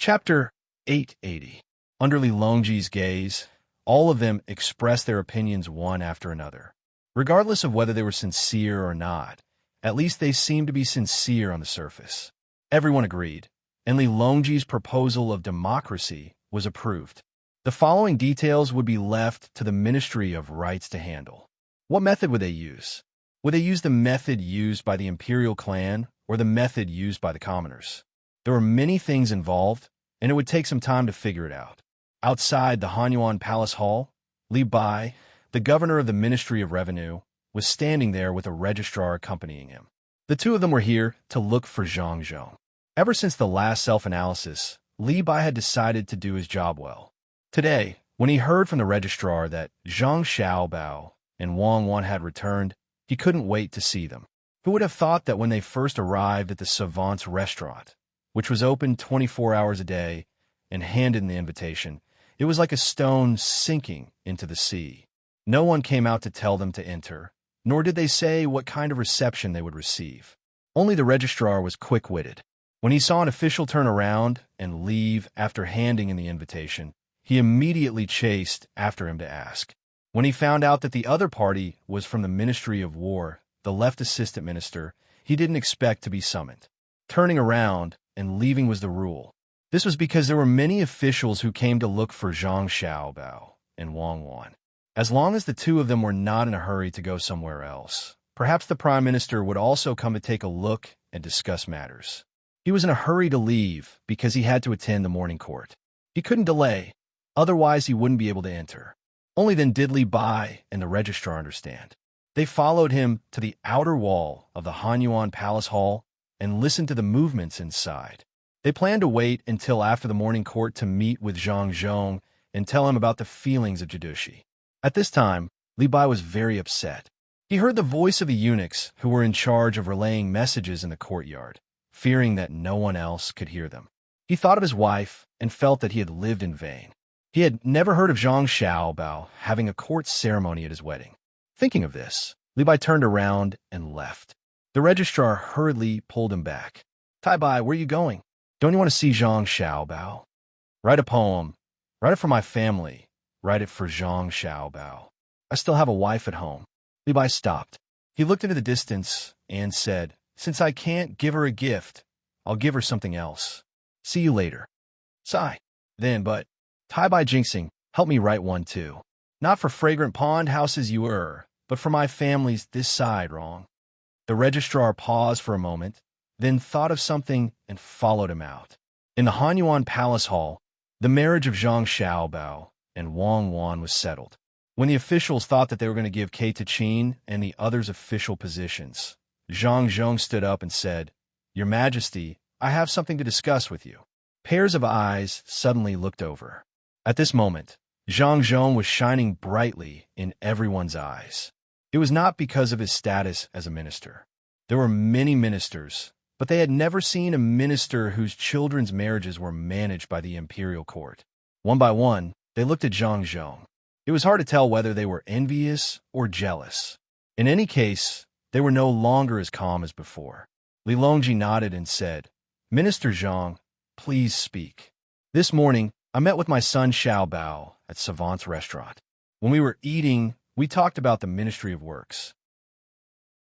Chapter 880. Under Li Longji's gaze, all of them expressed their opinions one after another. Regardless of whether they were sincere or not, at least they seemed to be sincere on the surface. Everyone agreed, and Li Longji's proposal of democracy was approved. The following details would be left to the Ministry of Rights to handle. What method would they use? Would they use the method used by the imperial clan or the method used by the commoners? There were many things involved, and it would take some time to figure it out. Outside the Hanyuan Palace Hall, Li Bai, the governor of the Ministry of Revenue, was standing there with a registrar accompanying him. The two of them were here to look for Zhang Zhong. Ever since the last self-analysis, Li Bai had decided to do his job well. Today, when he heard from the registrar that Zhang Xiaobao and Wang Wan had returned, he couldn't wait to see them. Who would have thought that when they first arrived at the Savant's restaurant, which was open 24 hours a day, and handed in the invitation, it was like a stone sinking into the sea. No one came out to tell them to enter, nor did they say what kind of reception they would receive. Only the registrar was quick-witted. When he saw an official turn around and leave after handing in the invitation, he immediately chased after him to ask. When he found out that the other party was from the Ministry of War, the left assistant minister, he didn't expect to be summoned. Turning around and leaving was the rule. This was because there were many officials who came to look for Zhang Xiaobao and Wang Wan. As long as the two of them were not in a hurry to go somewhere else, perhaps the prime minister would also come to take a look and discuss matters. He was in a hurry to leave because he had to attend the morning court. He couldn't delay, otherwise he wouldn't be able to enter. Only then did Li Bai and the registrar understand. They followed him to the outer wall of the Hanyuan Palace Hall and listened to the movements inside. They planned to wait until after the morning court to meet with Zhang Zhong and tell him about the feelings of Jidushi. At this time, Li Bai was very upset. He heard the voice of the eunuchs who were in charge of relaying messages in the courtyard, fearing that no one else could hear them. He thought of his wife and felt that he had lived in vain. He had never heard of Zhang Xiaobao having a court ceremony at his wedding. Thinking of this, Li Bai turned around and left. The registrar hurriedly pulled him back. Tai Bai, where are you going? Don't you want to see Zhang Xiaobao? Write a poem. Write it for my family. Write it for Zhang Xiaobao. I still have a wife at home. Li Bai stopped. He looked into the distance and said, since I can't give her a gift, I'll give her something else. See you later. Sigh. Then, but, Tai Bai Jinxing, help me write one too. Not for fragrant pond houses you but for my family's this side wrong. The registrar paused for a moment, then thought of something and followed him out. In the Hanyuan Palace Hall, the marriage of Zhang Xiaobao and Wang Wan was settled. When the officials thought that they were going to give Kate to Qin and the others official positions, Zhang Zhong stood up and said, Your Majesty, I have something to discuss with you. Pairs of eyes suddenly looked over. At this moment, Zhang Zhong was shining brightly in everyone's eyes. It was not because of his status as a minister. There were many ministers, but they had never seen a minister whose children's marriages were managed by the imperial court. One by one, they looked at Zhang Zhong. It was hard to tell whether they were envious or jealous. In any case, they were no longer as calm as before. Li Longji nodded and said, Minister Zhang, please speak. This morning, I met with my son Xiaobao at Savant's restaurant. When we were eating, we talked about the Ministry of Works.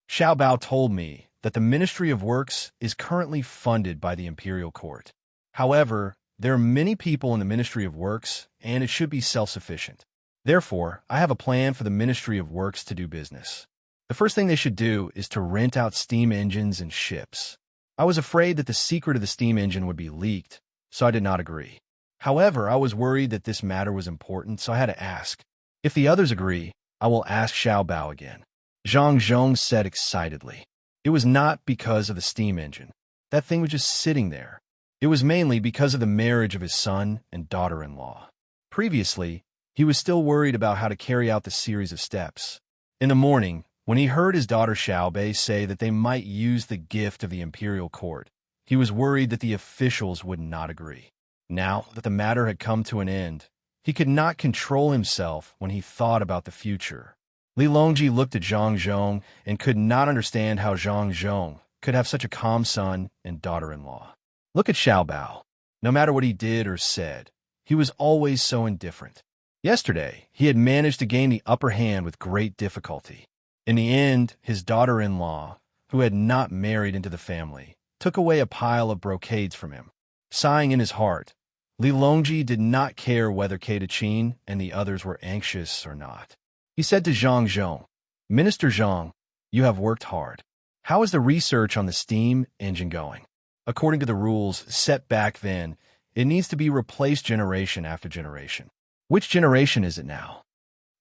Xiaobao told me that the Ministry of Works is currently funded by the Imperial Court. However, there are many people in the Ministry of Works, and it should be self-sufficient. Therefore, I have a plan for the Ministry of Works to do business. The first thing they should do is to rent out steam engines and ships. I was afraid that the secret of the steam engine would be leaked, so I did not agree. However, I was worried that this matter was important, so I had to ask. If the others agree, I will ask Xiaobao again. Zhang Zhong said excitedly. It was not because of the steam engine. That thing was just sitting there. It was mainly because of the marriage of his son and daughter-in-law. Previously, he was still worried about how to carry out the series of steps. In the morning, when he heard his daughter Xiaobei say that they might use the gift of the imperial court, he was worried that the officials would not agree. Now that the matter had come to an end, he could not control himself when he thought about the future. Li Longji looked at Zhang Zhong and could not understand how Zhang Zhong could have such a calm son and daughter-in-law. Look at Xiaobao. No matter what he did or said, he was always so indifferent. Yesterday, he had managed to gain the upper hand with great difficulty. In the end, his daughter-in-law, who had not married into the family, took away a pile of brocades from him. Sighing in his heart, Li Longji did not care whether Chin and the others were anxious or not. He said to Zhang Zhong, "Minister Zhang, you have worked hard. How is the research on the steam engine going? According to the rules set back then, it needs to be replaced generation after generation. Which generation is it now?"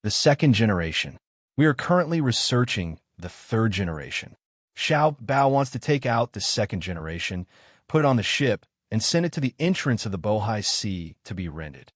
"The second generation. We are currently researching the third generation. Xiao Bao wants to take out the second generation, put it on the ship, and send it to the entrance of the Bohai Sea to be rented."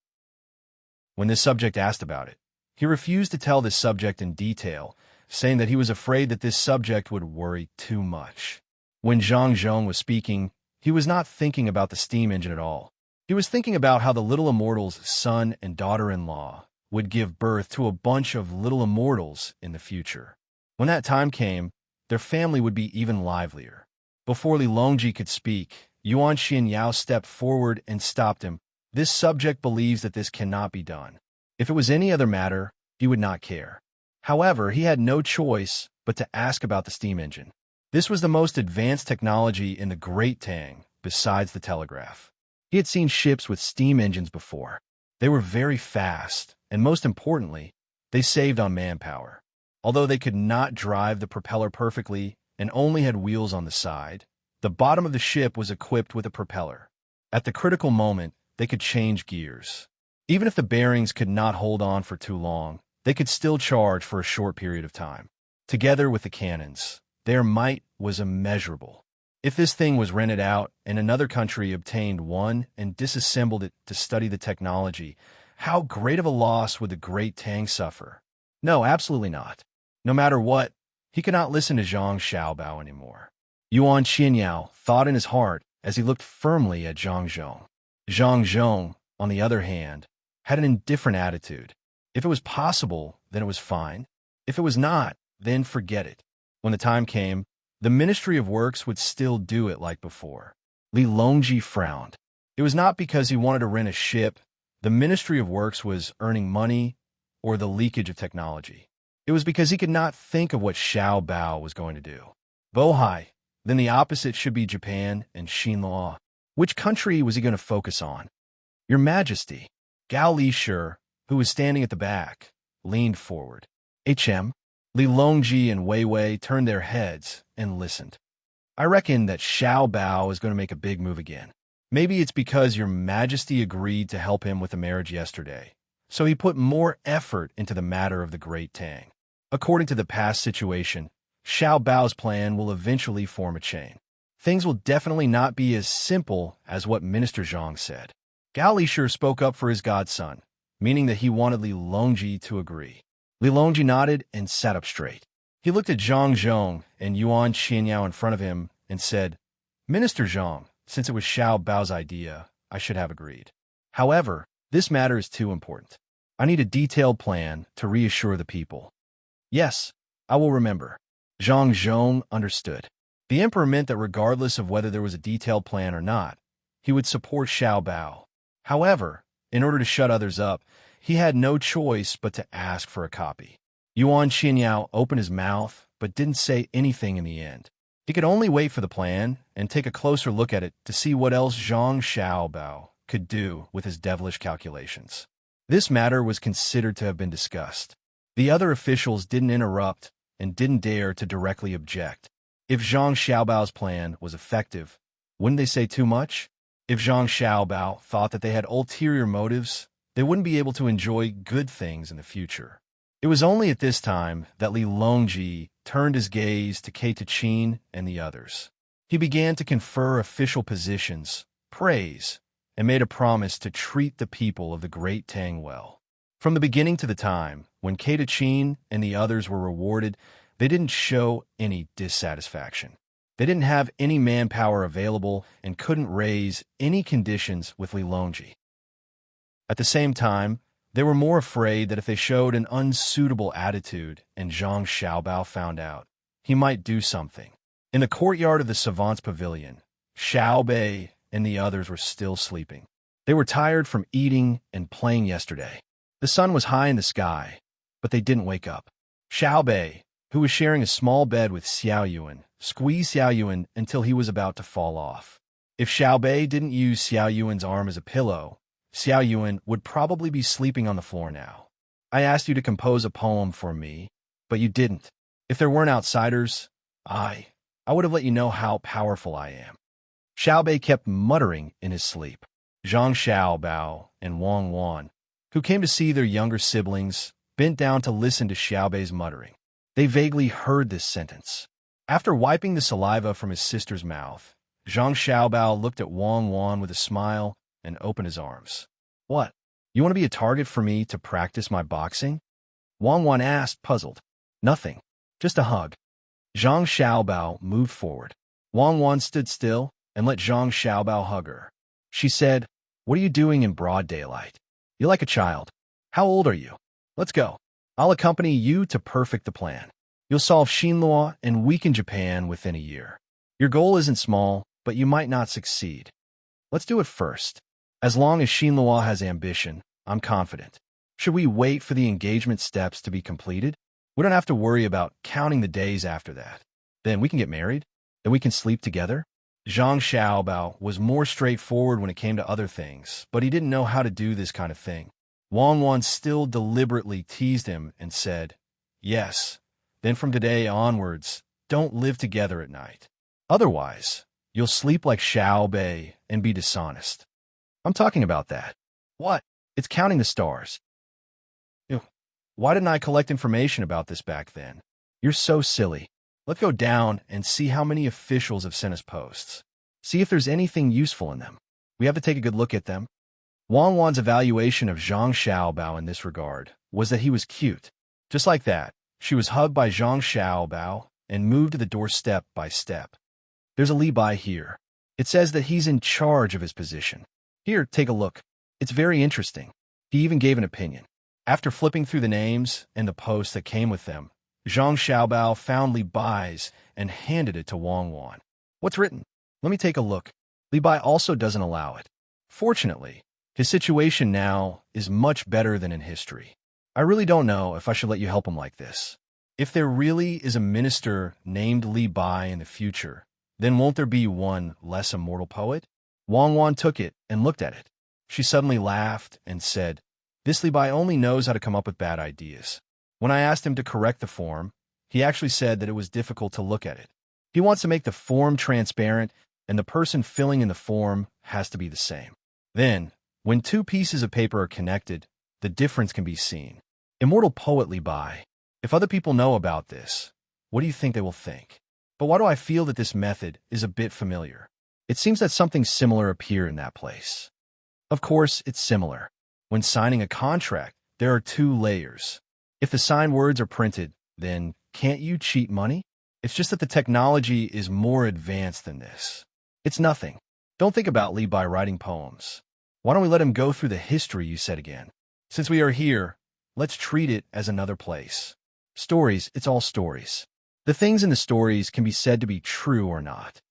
When this subject asked about it, he refused to tell this subject in detail, saying that he was afraid that this subject would worry too much. When Zhang Zhong was speaking, he was not thinking about the steam engine at all. He was thinking about how the little immortal's son and daughter-in-law would give birth to a bunch of little immortals in the future. When that time came, their family would be even livelier. Before Li Longji could speak, Yuan Xianyao stepped forward and stopped him. "This subject believes that this cannot be done. If it was any other matter, he would not care." However, he had no choice but to ask about the steam engine. This was the most advanced technology in the Great Tang, besides the telegraph. He had seen ships with steam engines before. They were very fast, and most importantly, they saved on manpower. Although they could not drive the propeller perfectly and only had wheels on the side, the bottom of the ship was equipped with a propeller. At the critical moment, they could change gears. Even if the bearings could not hold on for too long, they could still charge for a short period of time. Together with the cannons, their might was immeasurable. If this thing was rented out and another country obtained one and disassembled it to study the technology, how great of a loss would the Great Tang suffer? No, absolutely not. No matter what, he could not listen to Zhang Xiaobao anymore. Yuan Xianyao thought in his heart as he looked firmly at Zhang Zhong. Zhang Zhong, on the other hand, had an indifferent attitude. If it was possible, then it was fine. If it was not, then forget it. When the time came, the Ministry of Works would still do it like before. Li Longji frowned. It was not because he wanted to rent a ship, the Ministry of Works was earning money, or the leakage of technology. It was because he could not think of what Xiao Bao was going to do. Bohai, then the opposite should be Japan and Xinhua. Which country was he going to focus on? Your Majesty. Gao Li Shi, who was standing at the back, leaned forward. Li Longji and Wei Wei turned their heads and listened. "I reckon that Xiao Bao is going to make a big move again. Maybe it's because Your Majesty agreed to help him with the marriage yesterday, so he put more effort into the matter of the Great Tang. According to the past situation, Xiao Bao's plan will eventually form a chain. Things will definitely not be as simple as what Minister Zhang said." Gao Li Shi spoke up for his godson, meaning that he wanted Li Longji to agree. Li Longji nodded and sat up straight. He looked at Zhang Zhong and Yuan Xianyao in front of him and said, "Minister Zhang, since it was Xiao Bao's idea, I should have agreed. However, this matter is too important. I need a detailed plan to reassure the people." "Yes, I will remember." Zhang Zhong understood. The emperor meant that regardless of whether there was a detailed plan or not, he would support Xiao Bao. However, in order to shut others up, he had no choice but to ask for a copy. Yuan Xianyao opened his mouth, but didn't say anything in the end. He could only wait for the plan and take a closer look at it to see what else Zhang Xiaobao could do with his devilish calculations. This matter was considered to have been discussed. The other officials didn't interrupt and didn't dare to directly object. If Zhang Xiaobao's plan was effective, wouldn't they say too much? If Zhang Xiaobao thought that they had ulterior motives, they wouldn't be able to enjoy good things in the future. It was only at this time that Li Longji turned his gaze to Chin and the others. He began to confer official positions, praise, and made a promise to treat the people of the Great Tang well. From the beginning to the time when Chin and the others were rewarded, they didn't show any dissatisfaction. They didn't have any manpower available and couldn't raise any conditions with Li Longji. At the same time, they were more afraid that if they showed an unsuitable attitude and Zhang Xiaobao found out, he might do something. In the courtyard of the Savant's Pavilion, Xiao Bei and the others were still sleeping. They were tired from eating and playing yesterday. The sun was high in the sky, but they didn't wake up. Xiao Bei, who was sharing a small bed with Xiao Yuan, squeezed Xiao Yuan until he was about to fall off. If Xiao Bei didn't use Xiao Yuan's arm as a pillow, Xiao Yuan would probably be sleeping on the floor now. I asked you to compose a poem for me, but you didn't. If there weren't outsiders, I would have let you know how powerful I am. Xiao Bei kept muttering in his sleep. Zhang Xiaobao and Wang Wan, who came to see their younger siblings, bent down to listen to Xiao Bei's muttering. They vaguely heard this sentence. After wiping the saliva from his sister's mouth, Zhang Xiaobao looked at Wang Wan with a smile and opened his arms. What? You want to be a target for me to practice my boxing? Wang Wan asked, puzzled. Nothing. Just a hug. Zhang Xiaobao moved forward. Wang Wan stood still and let Zhang Xiaobao hug her. She said, What are you doing in broad daylight? You're like a child. How old are you? Let's go. I'll accompany you to perfect the plan. You'll solve Xinluo and weaken Japan within a year. Your goal isn't small, but you might not succeed. Let's do it first. As long as Xinluo has ambition, I'm confident. Should we wait for the engagement steps to be completed? We don't have to worry about counting the days after that. Then we can get married? Then we can sleep together? Zhang Xiaobao was more straightforward when it came to other things, but he didn't know how to do this kind of thing. Wang Wan still deliberately teased him and said, Yes, then from today onwards, don't live together at night. Otherwise, you'll sleep like Xiao Bei and be dishonest. I'm talking about that. What? It's counting the stars. Why didn't I collect information about this back then? You're so silly. Let's go down and see how many officials have sent us posts. See if there's anything useful in them. We have to take a good look at them. Wang Wan's evaluation of Zhang Xiaobao in this regard was that he was cute. Just like that, she was hugged by Zhang Xiaobao and moved to the door step by step. There's a Li Bai here. It says that he's in charge of his position. Here, take a look. It's very interesting. He even gave an opinion. After flipping through the names and the posts that came with them, Zhang Xiaobao found Li Bai's and handed it to Wang Wan. What's written? Let me take a look. Li Bai also doesn't allow it. Fortunately, his situation now is much better than in history. I really don't know if I should let you help him like this. If there really is a minister named Li Bai in the future, then won't there be one less immortal poet? Wang Wan took it and looked at it. She suddenly laughed and said, This Li Bai only knows how to come up with bad ideas. When I asked him to correct the form, he actually said that it was difficult to look at it. He wants to make the form transparent, and the person filling in the form has to be the same. Then, when two pieces of paper are connected, the difference can be seen. Immortal poet Li Bai. If other people know about this, what do you think they will think? But why do I feel that this method is a bit familiar? It seems that something similar appeared in that place. Of course, it's similar. When signing a contract, there are two layers. If the signed words are printed, then can't you cheat money? It's just that the technology is more advanced than this. It's nothing. Don't think about Li Bai writing poems. Why don't we let him go through the history you said again? Since we are here, let's treat it as another place. Stories, it's all stories. The things in the stories can be said to be true or not.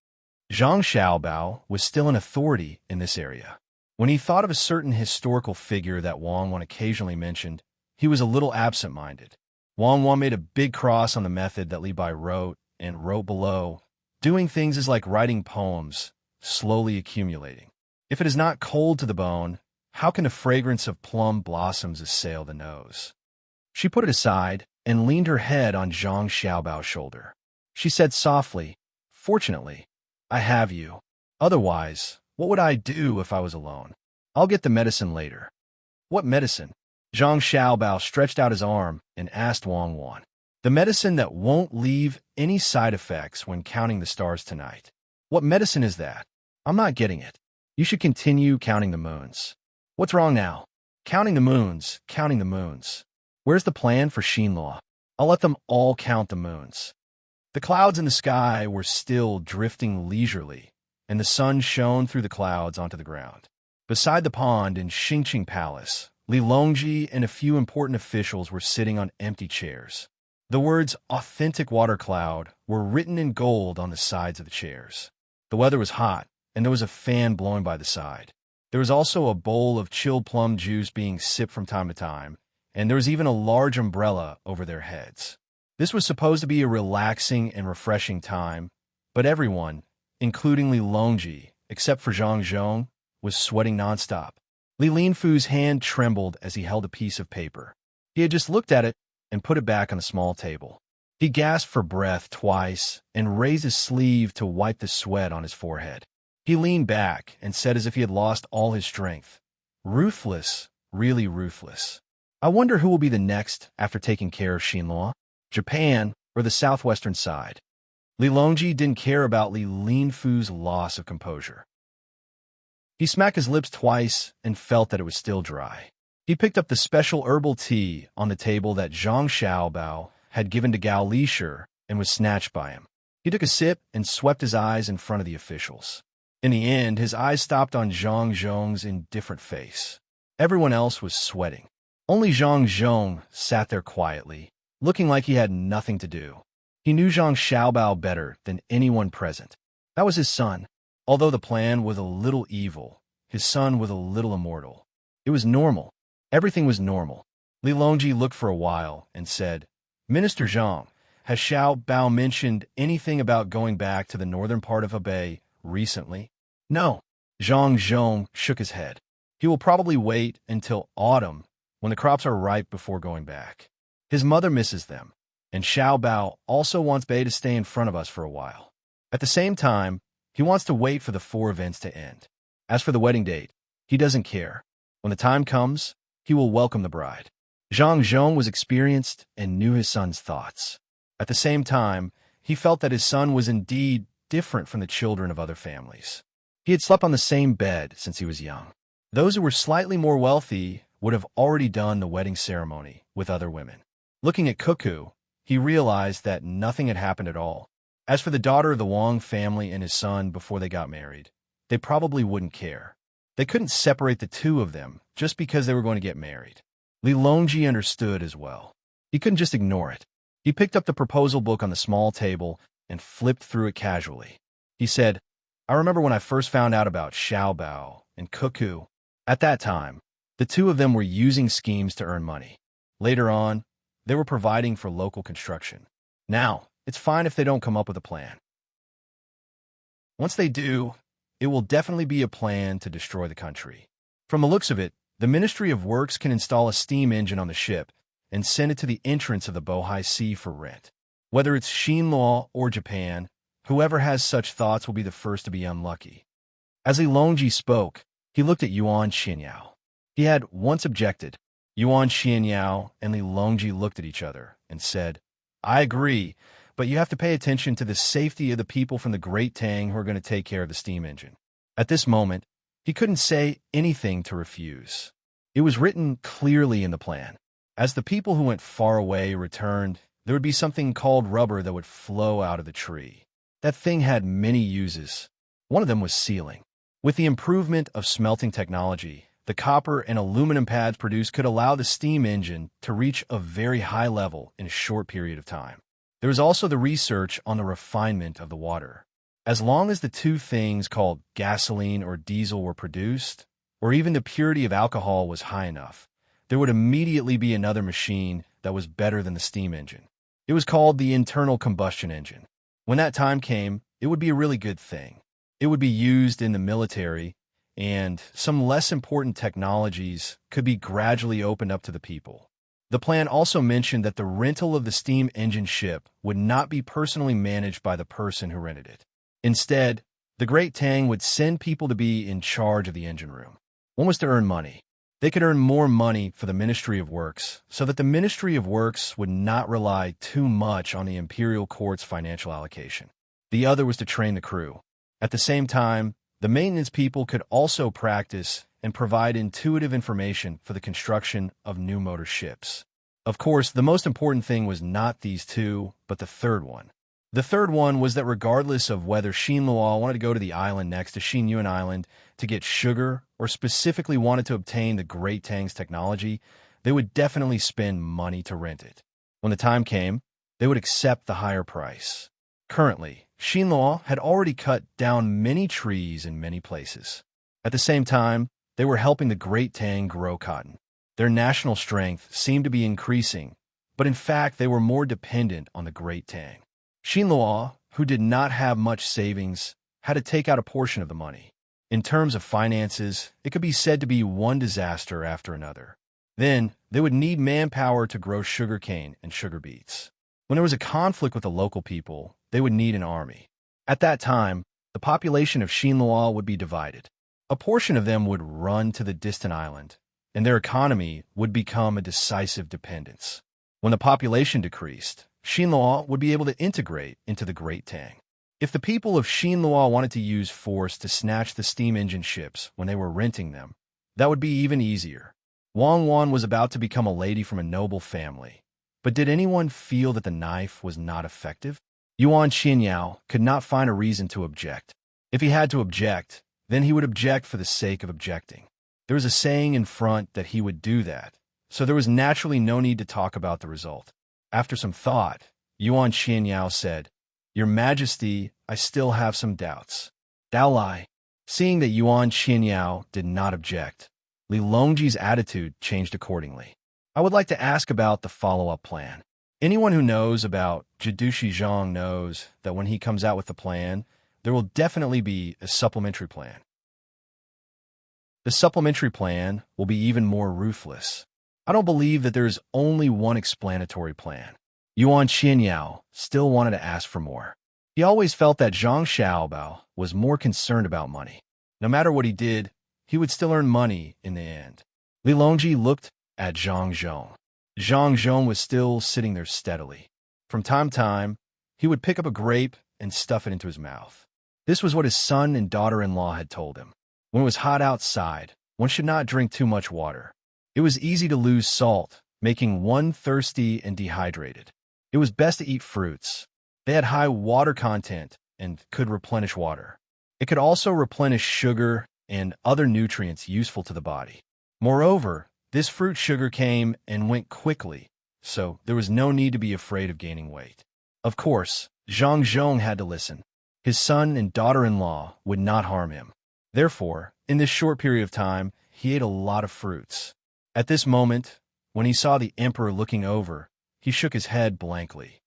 Zhang Xiaobao was still an authority in this area. When he thought of a certain historical figure that Wang Wan occasionally mentioned, he was a little absent-minded. Wang Wan made a big cross on the method that Li Bai wrote and wrote below. Doing things is like writing poems, slowly accumulating. If it is not cold to the bone, how can the fragrance of plum blossoms assail the nose? She put it aside and leaned her head on Zhang Xiaobao's shoulder. She said softly, Fortunately, I have you. Otherwise, what would I do if I was alone? I'll get the medicine later. What medicine? Zhang Xiaobao stretched out his arm and asked Wang Wan. The medicine that won't leave any side effects when counting the stars tonight. What medicine is that? I'm not getting it. You should continue counting the moons. What's wrong now? Counting the moons, counting the moons. Where's the plan for Xinluo? I'll let them all count the moons. The clouds in the sky were still drifting leisurely, and the sun shone through the clouds onto the ground. Beside the pond in Xingqing Palace, Li Longji and a few important officials were sitting on empty chairs. The words "Authentic Water Cloud" were written in gold on the sides of the chairs. The weather was hot, and there was a fan blowing by the side. There was also a bowl of chilled plum juice being sipped from time to time, and there was even a large umbrella over their heads. This was supposed to be a relaxing and refreshing time, but everyone, including Li Longji, except for Zhang Zhong, was sweating nonstop. Li Linfu's hand trembled as he held a piece of paper. He had just looked at it and put it back on the small table. He gasped for breath twice and raised his sleeve to wipe the sweat on his forehead. He leaned back and said as if he had lost all his strength, "Ruthless, really ruthless. I wonder who will be the next after taking care of Xinluo, Japan, or the southwestern side." Li Longji didn't care about Li Linfu's loss of composure. He smacked his lips twice and felt that it was still dry. He picked up the special herbal tea on the table that Zhang Xiaobao had given to Gao Lisher and was snatched by him. He took a sip and swept his eyes in front of the officials. In the end, his eyes stopped on Zhang Zhong's indifferent face. Everyone else was sweating. Only Zhang Zhong sat there quietly, looking like he had nothing to do. He knew Zhang Xiaobao better than anyone present. That was his son. Although the plan was a little evil, his son was a little immortal. It was normal. Everything was normal. Li Longji looked for a while and said, "Minister Zhang, has Xiaobao mentioned anything about going back to the northern part of Hebei recently?" "No." Zhang Zhong shook his head. "He will probably wait until autumn when the crops are ripe before going back. His mother misses them, and Xiaobao also wants Bei to stay in front of us for a while. At the same time, he wants to wait for the 4 events to end. As for the wedding date, he doesn't care. When the time comes, he will welcome the bride." Zhang Zhong was experienced and knew his son's thoughts. At the same time, he felt that his son was indeed different from the children of other families. He had slept on the same bed since he was young. Those who were slightly more wealthy would have already done the wedding ceremony with other women. Looking at Cuckoo, he realized that nothing had happened at all. As for the daughter of the Wang family and his son before they got married, they probably wouldn't care. They couldn't separate the two of them just because they were going to get married. Li Longji understood as well. He couldn't just ignore it. He picked up the proposal book on the small table and flipped through it casually. He said, "I remember when I first found out about Xiaobao and Cuckoo. At that time, the two of them were using schemes to earn money. Later on, they were providing for local construction. Now, it's fine if they don't come up with a plan. Once they do, it will definitely be a plan to destroy the country. From the looks of it, the Ministry of Works can install a steam engine on the ship and send it to the entrance of the Bohai Sea for rent. Whether it's Xinluo or Japan, whoever has such thoughts will be the first to be unlucky." As Li Longji spoke, he looked at Yuan Xianyao. He had once objected. Yuan Xianyao and Li Longji looked at each other and said, "I agree, but you have to pay attention to the safety of the people from the Great Tang who are going to take care of the steam engine." At this moment, he couldn't say anything to refuse. It was written clearly in the plan. As the people who went far away returned, there would be something called rubber that would flow out of the tree. That thing had many uses. One of them was sealing. With the improvement of smelting technology, the copper and aluminum pads produced could allow the steam engine to reach a very high level in a short period of time. There was also the research on the refinement of the water. As long as the two things called gasoline or diesel were produced, or even the purity of alcohol was high enough, there would immediately be another machine that was better than the steam engine. It was called the internal combustion engine. When that time came, it would be a really good thing. It would be used in the military, and some less important technologies could be gradually opened up to the people. The plan also mentioned that the rental of the steam engine ship would not be personally managed by the person who rented it. Instead, the Great Tang would send people to be in charge of the engine room. One was to earn money. They could earn more money for the Ministry of Works so that the Ministry of Works would not rely too much on the imperial court's financial allocation. The other was to train the crew. At the same time, the maintenance people could also practice and provide intuitive information for the construction of new motor ships. Of course, the most important thing was not these two, but the third one. The third one was that regardless of whether Xinluo wanted to go to the island next to Xinyuan Island to get sugar or specifically wanted to obtain the Great Tang's technology, they would definitely spend money to rent it. When the time came, they would accept the higher price. Currently, Xinluo had already cut down many trees in many places. At the same time, they were helping the Great Tang grow cotton. Their national strength seemed to be increasing, but in fact they were more dependent on the Great Tang. Xinluo, who did not have much savings, had to take out a portion of the money. In terms of finances, it could be said to be one disaster after another. Then, they would need manpower to grow sugarcane and sugar beets. When there was a conflict with the local people, they would need an army. At that time, the population of Xinluo would be divided. A portion of them would run to the distant island, and their economy would become a decisive dependence. When the population decreased, Xinluo would be able to integrate into the Great Tang. If the people of Xinluo wanted to use force to snatch the steam engine ships when they were renting them, that would be even easier. Wang Wan was about to become a lady from a noble family, but did anyone feel that the knife was not effective? Yuan Xianyao could not find a reason to object. If he had to object, then he would object for the sake of objecting. There was a saying in front that he would do that, so there was naturally no need to talk about the result. After some thought, Yuan Xianyao said, "Your Majesty, I still have some doubts." Dao Lai. Seeing that Yuan Xianyao did not object, Li Longji's attitude changed accordingly. I would like to ask about the follow-up plan. Anyone who knows about Jidushi Zhang knows that when he comes out with the plan, there will definitely be a supplementary plan. The supplementary plan will be even more ruthless. I don't believe that there is only one explanatory plan. Yuan Xianyao still wanted to ask for more. He always felt that Zhang Xiaobao was more concerned about money. No matter what he did, he would still earn money in the end. Li Longji looked at Zhang Zhong. Zhang Zhong was still sitting there steadily. From time to time, he would pick up a grape and stuff it into his mouth. This was what his son and daughter-in-law had told him. When it was hot outside, one should not drink too much water. It was easy to lose salt, making one thirsty and dehydrated. It was best to eat fruits. They had high water content and could replenish water. It could also replenish sugar and other nutrients useful to the body. Moreover, this fruit sugar came and went quickly, so there was no need to be afraid of gaining weight. Of course, Zhang Zhong had to listen. His son and daughter-in-law would not harm him. Therefore, in this short period of time, he ate a lot of fruits. At this moment, when he saw the emperor looking over, he shook his head blankly.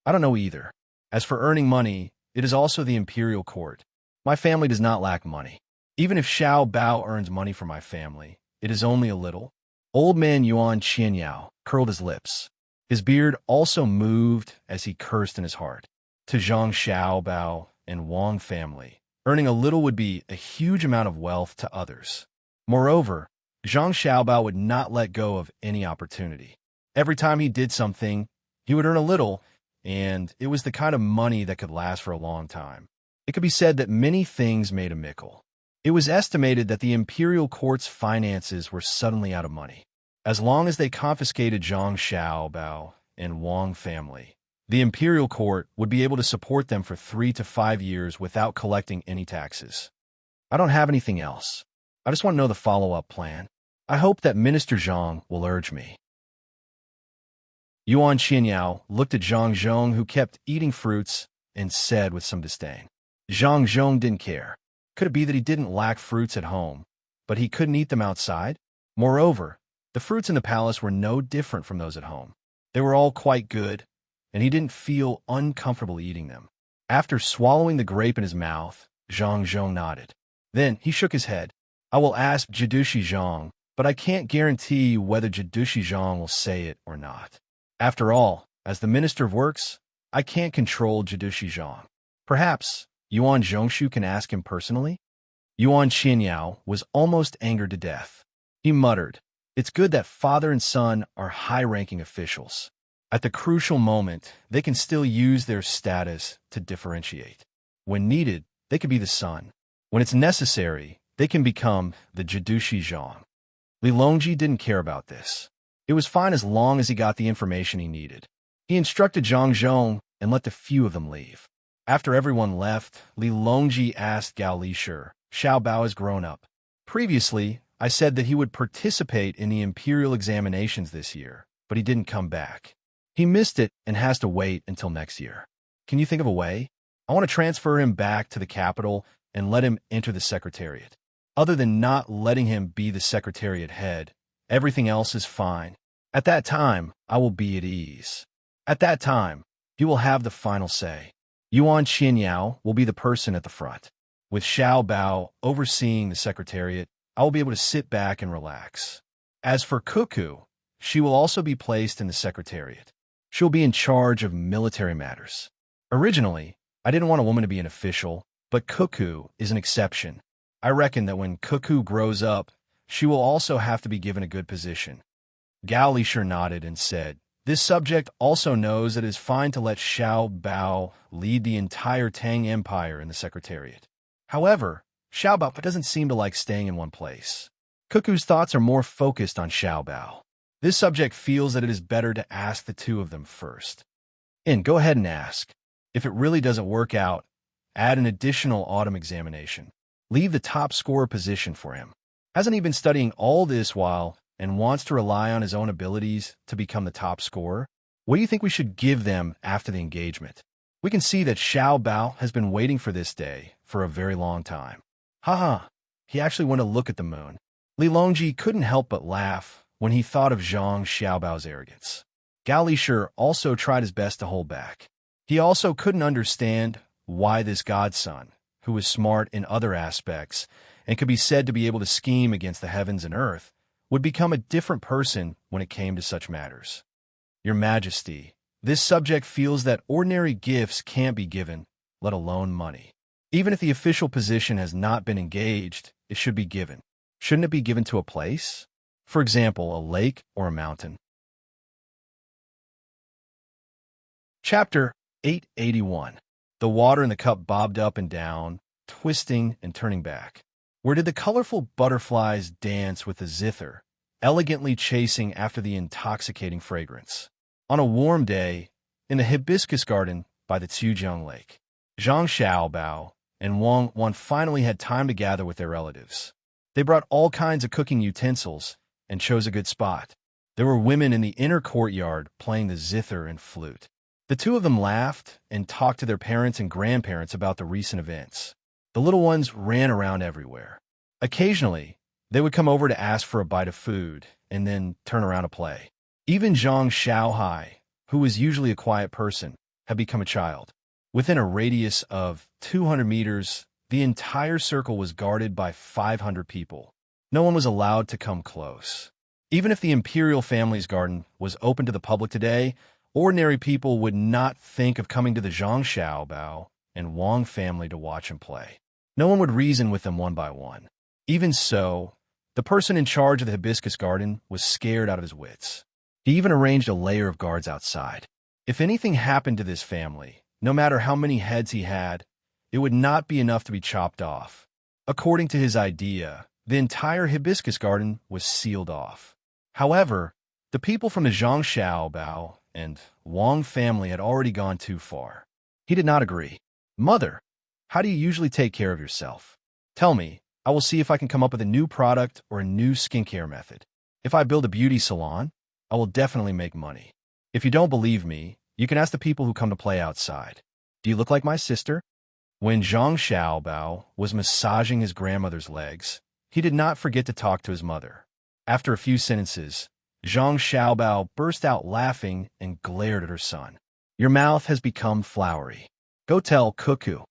I don't know either. As for earning money, it is also the imperial court. My family does not lack money. Even if Xiao Bao earns money for my family, it is only a little. Old man Yuan Xianyao curled his lips. His beard also moved as he cursed in his heart. To Zhang Xiaobao and Wang family, earning a little would be a huge amount of wealth to others. Moreover, Zhang Xiaobao would not let go of any opportunity. Every time he did something, he would earn a little, and it was the kind of money that could last for a long time. It could be said that many things made a mickle. It was estimated that the imperial court's finances were suddenly out of money. As long as they confiscated Zhang Xiaobao and Wang family, the imperial court would be able to support them for 3 to 5 years without collecting any taxes. I don't have anything else. I just want to know the follow-up plan. I hope that Minister Zhang will urge me. Yuan Xianyao looked at Zhang Zhong, who kept eating fruits, and said with some disdain. Zhang Zhong didn't care. Could it be that he didn't lack fruits at home, but he couldn't eat them outside? Moreover, the fruits in the palace were no different from those at home. They were all quite good, and he didn't feel uncomfortable eating them. After swallowing the grape in his mouth, Zhang Zhong nodded. Then he shook his head. I will ask Jidushi Zhang, but I can't guarantee whether Jidushi Zhang will say it or not. After all, as the Minister of Works, I can't control Jidushi Zhang. Perhaps Yuan Zhongshu can ask him personally? Yuan Xianyao was almost angered to death. He muttered, "It's good that father and son are high-ranking officials. At the crucial moment, they can still use their status to differentiate. When needed, they can be the son. When it's necessary, they can become the Jidushi Zhang." Li Longji didn't care about this. It was fine as long as he got the information he needed. He instructed Zhang Zhong and let the few of them leave. After everyone left, Li Longji asked Gao Lishir, "Xiao Bao has grown up. Previously, I said that he would participate in the imperial examinations this year, but he didn't come back. He missed it and has to wait until next year. Can you think of a way?" I want to transfer him back to the capital and let him enter the secretariat. Other than not letting him be the secretariat head, everything else is fine. At that time, I will be at ease. At that time, you will have the final say. Yuan Qianyao will be the person at the front. With Xiao Bao overseeing the secretariat, I will be able to sit back and relax. As for Cuckoo, she will also be placed in the secretariat. She'll be in charge of military matters. Originally, I didn't want a woman to be an official, but Cuckoo is an exception. I reckon that when Cuckoo grows up, she will also have to be given a good position. Gao Lisher nodded and said, this subject also knows that it is fine to let Xiao Bao lead the entire Tang Empire in the secretariat. However, Xiao Bao doesn't seem to like staying in one place. Cuckoo's thoughts are more focused on Xiao Bao. This subject feels that it is better to ask the two of them first. And go ahead and ask. If it really doesn't work out, add an additional autumn examination. Leave the top scorer position for him. Hasn't he been studying all this while and wants to rely on his own abilities to become the top scorer? What do you think we should give them after the engagement? We can see that Xiao Bao has been waiting for this day for a very long time. Haha, he actually went to look at the moon. Li Longji couldn't help but laugh when he thought of Zhang Xiaobao's arrogance. Gao Lisher also tried his best to hold back. He also couldn't understand why this godson, who was smart in other aspects and could be said to be able to scheme against the heavens and earth, would become a different person when it came to such matters. Your Majesty, this subject feels that ordinary gifts can't be given, let alone money. Even if the official position has not been engaged, it should be given. Shouldn't it be given to a place? For example, a lake or a mountain. Chapter 881. The water in the cup bobbed up and down, twisting and turning back. Where did the colorful butterflies dance with the zither, elegantly chasing after the intoxicating fragrance? On a warm day, in the hibiscus garden by the Tujiang Lake, Zhang Xiaobao and Wang Wan finally had time to gather with their relatives. They brought all kinds of cooking utensils and chose a good spot. There were women in the inner courtyard playing the zither and flute. The two of them laughed and talked to their parents and grandparents about the recent events. The little ones ran around everywhere. Occasionally, they would come over to ask for a bite of food and then turn around to play. Even Zhang Xiaohai, who was usually a quiet person, had become a child. Within a radius of 200 meters, the entire circle was guarded by 500 people. No one was allowed to come close. Even if the imperial family's garden was open to the public today, ordinary people would not think of coming to the Zhang Xiaobao and Wang family to watch him play. No one would reason with them one by one. Even so, the person in charge of the hibiscus garden was scared out of his wits. He even arranged a layer of guards outside. If anything happened to this family, no matter how many heads he had, it would not be enough to be chopped off. According to his idea, the entire hibiscus garden was sealed off. However, the people from the Zhang Xiaobao and Wang family had already gone too far. He did not agree. Mother, how do you usually take care of yourself? Tell me, I will see if I can come up with a new product or a new skincare method. If I build a beauty salon, I will definitely make money. If you don't believe me, you can ask the people who come to play outside. Do you look like my sister? When Zhang Xiaobao was massaging his grandmother's legs, he did not forget to talk to his mother. After a few sentences, Zhang Xiaobao burst out laughing and glared at her son. Your mouth has become flowery. Go tell Cuckoo.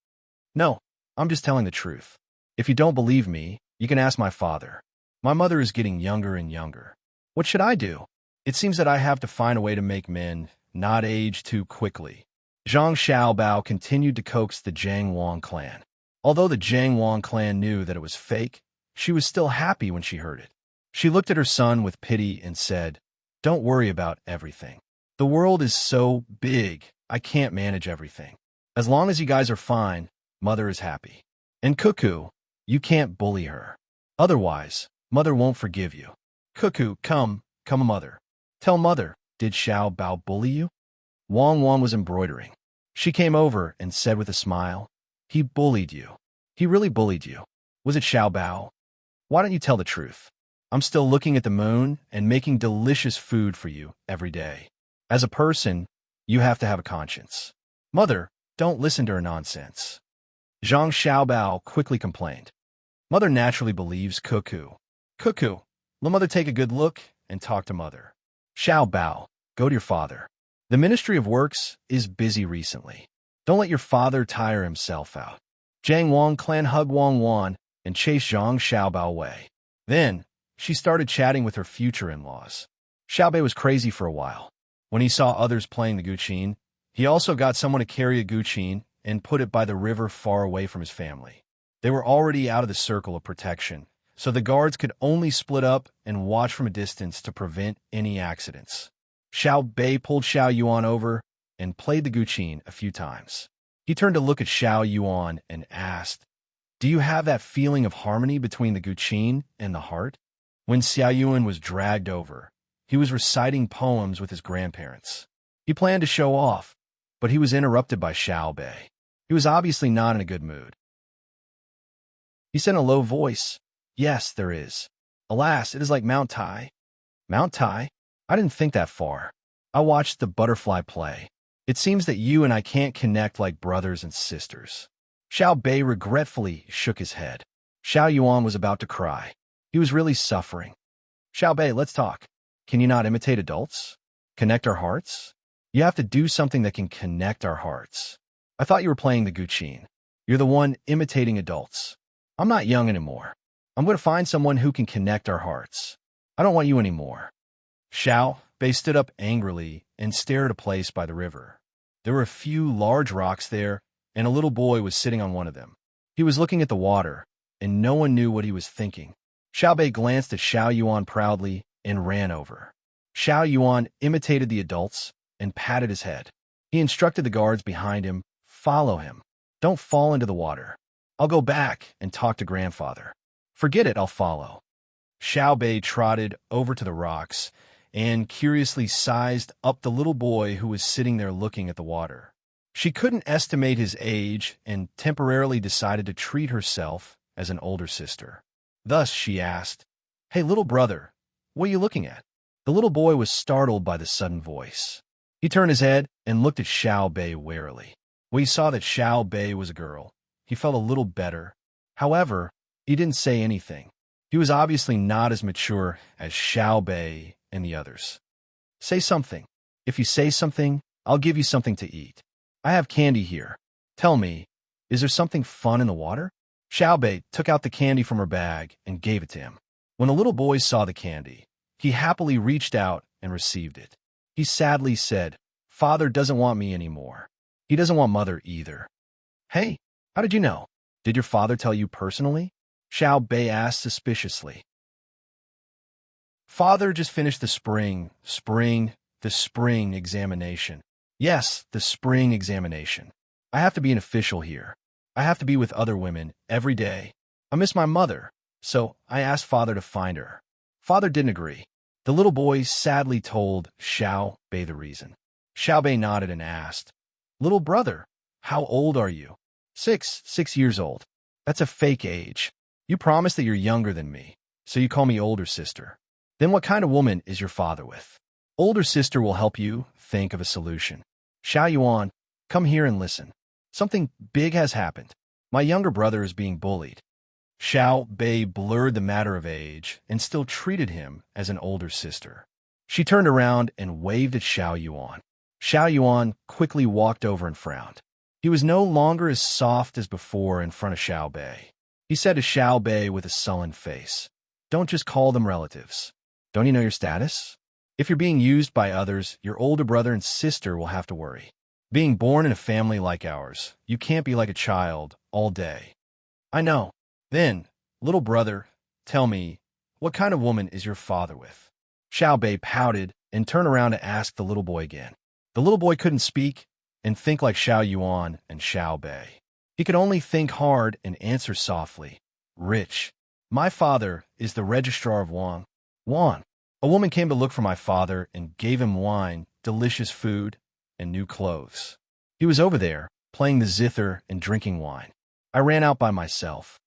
No, I'm just telling the truth. If you don't believe me, you can ask my father. My mother is getting younger and younger. What should I do? It seems that I have to find a way to make men not age too quickly. Zhang Xiaobao continued to coax the Zhang Wang clan. Although the Zhang Wang clan knew that it was fake, she was still happy when she heard it. She looked at her son with pity and said, "Don't worry about everything. The world is so big, I can't manage everything. As long as you guys are fine, Mother is happy. And Cuckoo, you can't bully her. Otherwise, Mother won't forgive you. Cuckoo, come, Mother. Tell Mother, did Xiao Bao bully you?" Wang Wan was embroidering. She came over and said with a smile, "He bullied you. He really bullied you. Was it Xiao Bao? Why don't you tell the truth? I'm still looking at the moon and making delicious food for you every day. As a person, you have to have a conscience." "Mother, Don't listen to her nonsense. Zhang Xiaobao quickly complained. Mother naturally believes Cuckoo. Cuckoo, let mother take a good look and talk to mother. Xiaobao, go to your father. The Ministry of Works is busy recently. Don't let your father tire himself out. Jiang Wang clan hugged Wang Wan and chased Zhang Xiaobao away. Then, she started chatting with her future in-laws. Xiaobei was crazy for a while. When he saw others playing the guqin, he also got someone to carry a guqin and put it by the river far away from his family. They were already out of the circle of protection, so the guards could only split up and watch from a distance to prevent any accidents. Xiao Bei pulled Xiao Yuan over and played the guqin a few times. He turned to look at Xiao Yuan and asked, "Do you have that feeling of harmony between the guqin and the heart?" When Xiao Yuan was dragged over, he was reciting poems with his grandparents. He planned to show off, but he was interrupted by Xiao Bei. He was obviously not in a good mood. He said in a low voice, "Yes, there is. Alas, it is like Mount Tai." Mount Tai? I didn't think that far. I watched the butterfly play. It seems that you and I can't connect like brothers and sisters. Xiao Bei regretfully shook his head. Xiao Yuan was about to cry. He was really suffering. Xiao Bei, let's talk. Can you not imitate adults? Connect our hearts? You have to do something that can connect our hearts. I thought you were playing the guqin. You're the one imitating adults. I'm not young anymore. I'm going to find someone who can connect our hearts. I don't want you anymore. Xiao Bei stood up angrily and stared at a place by the river. There were a few large rocks there, and a little boy was sitting on one of them. He was looking at the water, and no one knew what he was thinking. Xiao Bei glanced at Xiao Yuan proudly and ran over. Xiao Yuan imitated the adults and patted his head. He instructed the guards behind him, "Follow him. Don't fall into the water. I'll go back and talk to grandfather. Forget it, I'll follow." Xiao Bei trotted over to the rocks and curiously sized up the little boy who was sitting there looking at the water. She couldn't estimate his age and temporarily decided to treat herself as an older sister. Thus, she asked, "Hey, little brother, what are you looking at?" The little boy was startled by the sudden voice. He turned his head and looked at Xiao Bei warily. When he saw that Xiao Bei was a girl, he felt a little better. However, he didn't say anything. He was obviously not as mature as Xiao Bei and the others. "Say something. If you say something, I'll give you something to eat. I have candy here. Tell me, is there something fun in the water?" Xiao Bei took out the candy from her bag and gave it to him. When the little boy saw the candy, he happily reached out and received it. He sadly said, "Father doesn't want me anymore. He doesn't want mother either." "Hey, how did you know? Did your father tell you personally?" Xiao Bei asked suspiciously. "Father just finished the spring examination. Yes, the spring examination. I have to be an official here. I have to be with other women every day. I miss my mother, so I asked Father to find her. Father didn't agree." The little boy sadly told Xiao Bei the reason. Xiao Bei nodded and asked, "Little brother, how old are you?" 6 years old. That's a fake age. You promise that you're younger than me, so you call me older sister. Then what kind of woman is your father with? Older sister will help you think of a solution. Xiao Yuan, come here and listen. Something big has happened. My younger brother is being bullied. Xiao Bei blurred the matter of age and still treated him as an older sister. She turned around and waved at Xiao Yuan. Xiao Yuan quickly walked over and frowned. He was no longer as soft as before in front of Xiao Bei. He said to Xiao Bei with a sullen face, "Don't just call them relatives. Don't you know your status? If you're being used by others, your older brother and sister will have to worry. Being born in a family like ours, you can't be like a child all day." "I know." "Then, little brother, tell me, what kind of woman is your father with?" Xiao Bei pouted and turned around to ask the little boy again. The little boy couldn't speak and think like Xiao Yuan and Xiao Bei. He could only think hard and answer softly, "Rich. My father is the registrar of Wang. Wang. A woman came to look for my father and gave him wine, delicious food, and new clothes. He was over there, playing the zither and drinking wine. I ran out by myself."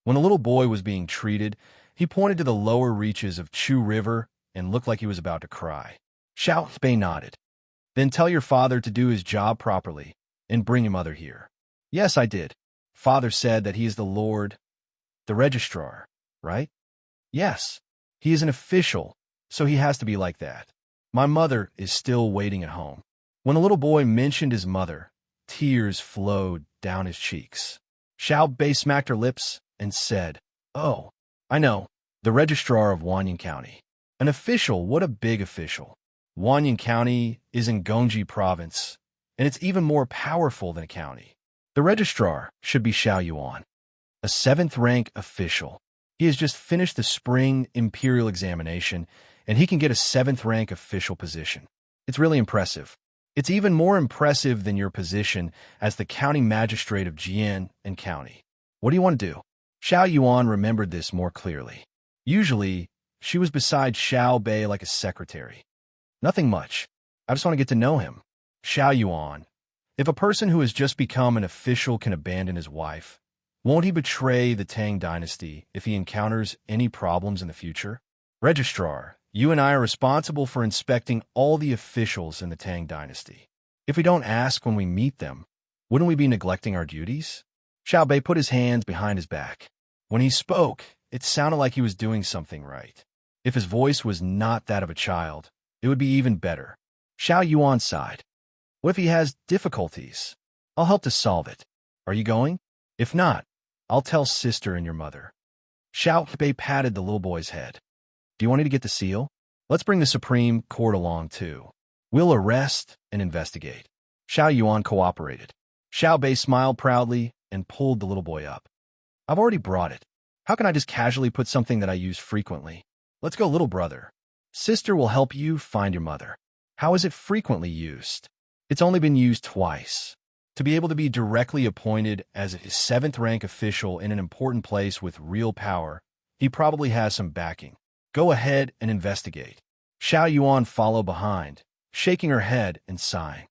When the little boy was being treated, he pointed to the lower reaches of Chu River and looked like he was about to cry. Xiao Bei nodded. "Then tell your father to do his job properly. and bring your mother here." "Yes, I did. Father said that he is the Lord, the registrar, right?" "Yes. He is an official, so he has to be like that. My mother is still waiting at home." When the little boy mentioned his mother, tears flowed down his cheeks. Xiao Bei smacked her lips and said, "Oh, I know, the registrar of Wanyan County. An official, what a big official. Wanyan County is in Gongji province, and it's even more powerful than a county. The registrar should be Xiao Yuan, a 7th rank official. He has just finished the spring imperial examination, and he can get a 7th rank official position. It's really impressive. It's even more impressive than your position as the county magistrate of Jian and County. What do you want to do?" Xiao Yuan remembered this more clearly. Usually, she was beside Xiao Bei like a secretary. "Nothing much. I just want to get to know him." Xiao Yuan, if a person who has just become an official can abandon his wife, won't he betray the Tang Dynasty if he encounters any problems in the future? "Registrar, you and I are responsible for inspecting all the officials in the Tang Dynasty. If we don't ask when we meet them, wouldn't we be neglecting our duties?" Xiao Bei put his hands behind his back. When he spoke, it sounded like he was doing something right. If his voice was not that of a child, it would be even better. Xiao Yuan sighed. "What if he has difficulties? I'll help to solve it. Are you going? If not, I'll tell sister and your mother." Xiao Bei patted the little boy's head. "Do you want me to get the seal? Let's bring the Supreme Court along too. We'll arrest and investigate." Xiao Yuan cooperated. Xiao Bei smiled proudly and pulled the little boy up. "I've already brought it. How can I just casually put something that I use frequently? Let's go, little brother. Sister will help you find your mother." "How is it frequently used?" "It's only been used twice. To be able to be directly appointed as a 7th rank official in an important place with real power, he probably has some backing. Go ahead and investigate." Xiao Yuan followed behind, shaking her head and sighing.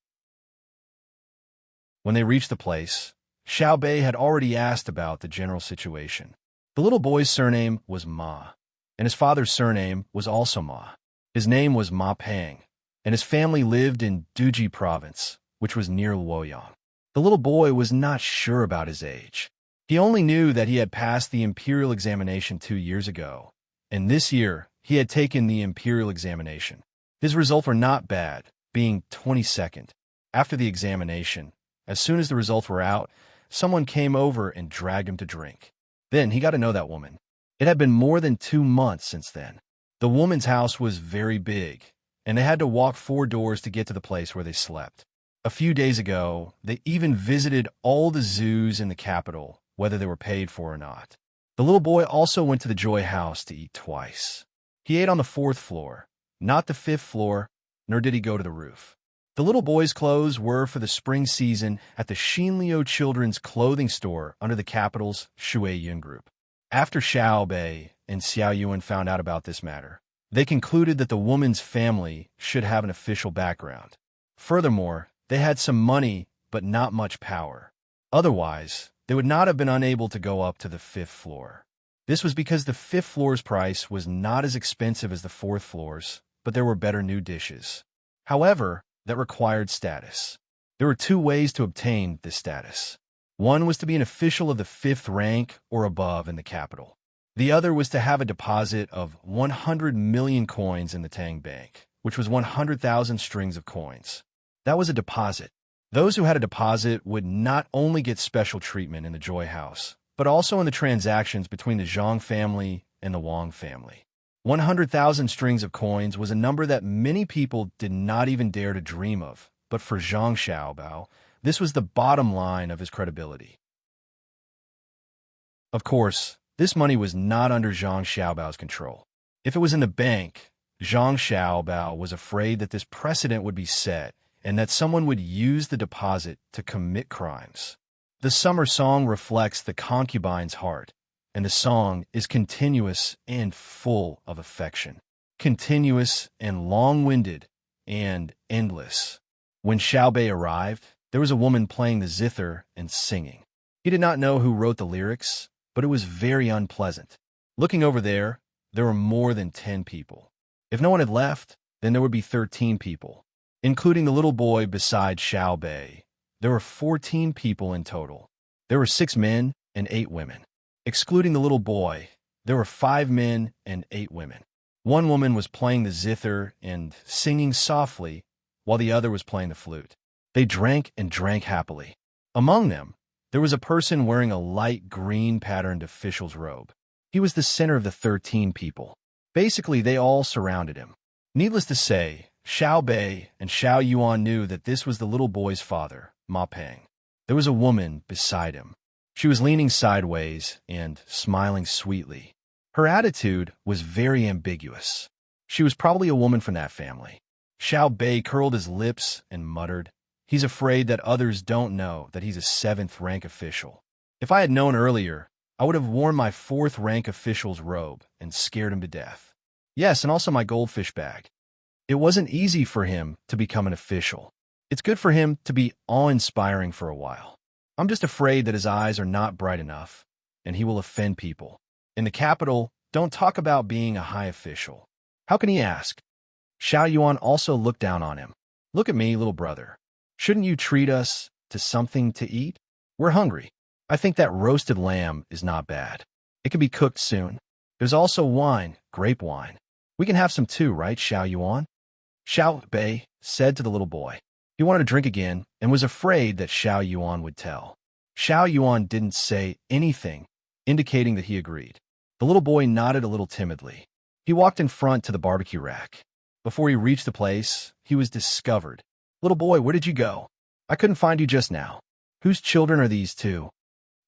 When they reached the place, Xiao Bei had already asked about the general situation. The little boy's surname was Ma, and his father's surname was also Ma. His name was Ma Pang, and his family lived in Duji province, which was near Luoyang. The little boy was not sure about his age. He only knew that he had passed the imperial examination 2 years ago, and this year he had taken the imperial examination. His results were not bad, being 22nd. After the examination, as soon as the results were out, someone came over and dragged him to drink. Then he got to know that woman. It had been more than 2 months since then. The woman's house was very big, and they had to walk 4 doors to get to the place where they slept. A few days ago, they even visited all the zoos in the capital, whether they were paid for or not. The little boy also went to the Joy House to eat twice. He ate on the 4th floor, not the 5th floor, nor did he go to the roof. The little boy's clothes were for the spring season at the Xinliu Children's Clothing Store under the capital's Shuiyun Group. After Xiao Bei and Xiao Yuan found out about this matter, they concluded that the woman's family should have an official background. Furthermore, they had some money but not much power. Otherwise, they would not have been unable to go up to the 5th floor. This was because the 5th floor's price was not as expensive as the 4th floor's, but there were better new dishes. However, that required status. There were 2 ways to obtain this status. One was to be an official of the 5th rank or above in the capital. The other was to have a deposit of 100 million coins in the Tang Bank, which was 100,000 strings of coins. That was a deposit. Those who had a deposit would not only get special treatment in the Joy House, but also in the transactions between the Zhang family and the Wang family. 100,000 strings of coins was a number that many people did not even dare to dream of, but for Zhang Xiaobao, this was the bottom line of his credibility. Of course, this money was not under Zhang Xiaobao's control. If it was in the bank, Zhang Xiaobao was afraid that this precedent would be set and that someone would use the deposit to commit crimes. The summer song reflects the concubine's heart, and the song is continuous and full of affection. Continuous and long-winded and endless. When Xiao Bei arrived, there was a woman playing the zither and singing. He did not know who wrote the lyrics, but it was very unpleasant. Looking over there, there were more than 10 people. If no one had left, then there would be 13 people, including the little boy beside Xiao Bei. There were 14 people in total. There were 6 men and 8 women. Excluding the little boy, there were 5 men and 8 women. One woman was playing the zither and singing softly, while the other was playing the flute. They drank and drank happily. Among them, there was a person wearing a light green-patterned official's robe. He was the center of the 13 people. Basically, they all surrounded him. Needless to say, Xiao Bei and Xiao Yuan knew that this was the little boy's father, Ma Peng. There was a woman beside him. She was leaning sideways and smiling sweetly. Her attitude was very ambiguous. She was probably a woman from that family. Xiao Bei curled his lips and muttered, "He's afraid that others don't know that he's a 7th-rank official. If I had known earlier, I would have worn my 4th-rank official's robe and scared him to death. Yes, and also my goldfish bag." It wasn't easy for him to become an official. It's good for him to be awe-inspiring for a while. I'm just afraid that his eyes are not bright enough, and he will offend people. In the capital, don't talk about being a high official. How can he ask? Xiao Yuan also looked down on him. "Look at me, little brother. Shouldn't you treat us to something to eat? We're hungry. I think that roasted lamb is not bad. It can be cooked soon. There's also wine, grape wine. We can have some too, right, Xiao Yuan?" Xiao Bei said to the little boy. He wanted to drink again and was afraid that Xiao Yuan would tell. Xiao Yuan didn't say anything, indicating that he agreed. The little boy nodded a little timidly. He walked in front to the barbecue rack. Before he reached the place, he was discovered. "Little boy, where did you go? I couldn't find you just now. Whose children are these two?"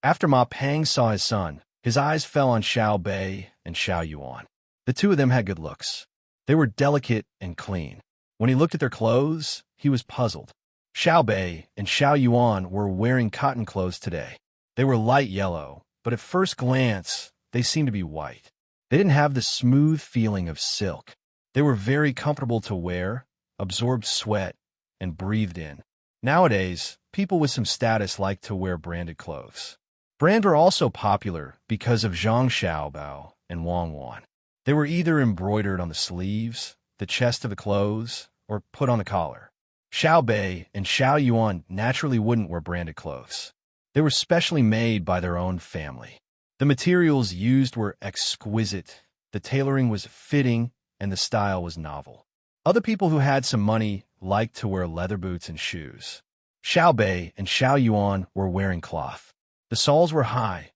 After Ma Peng saw his son, his eyes fell on Xiao Bei and Xiao Yuan. The two of them had good looks. They were delicate and clean. When he looked at their clothes, he was puzzled. Xiao Bei and Xiao Yuan were wearing cotton clothes today. They were light yellow, but at first glance, they seemed to be white. They didn't have the smooth feeling of silk. They were very comfortable to wear, absorbed sweat, and breathed in. Nowadays, people with some status like to wear branded clothes. Brands were also popular because of Zhang Xiaobao and Wang Wan. They were either embroidered on the sleeves, the chest of the clothes, or put on the collar. Xiao Bei and Xiao Yuan naturally wouldn't wear branded clothes. They were specially made by their own family. The materials used were exquisite, the tailoring was fitting, and the style was novel. Other people who had some money liked to wear leather boots and shoes. Xiao Bei and Xiao Yuan were wearing cloth. The soles were high,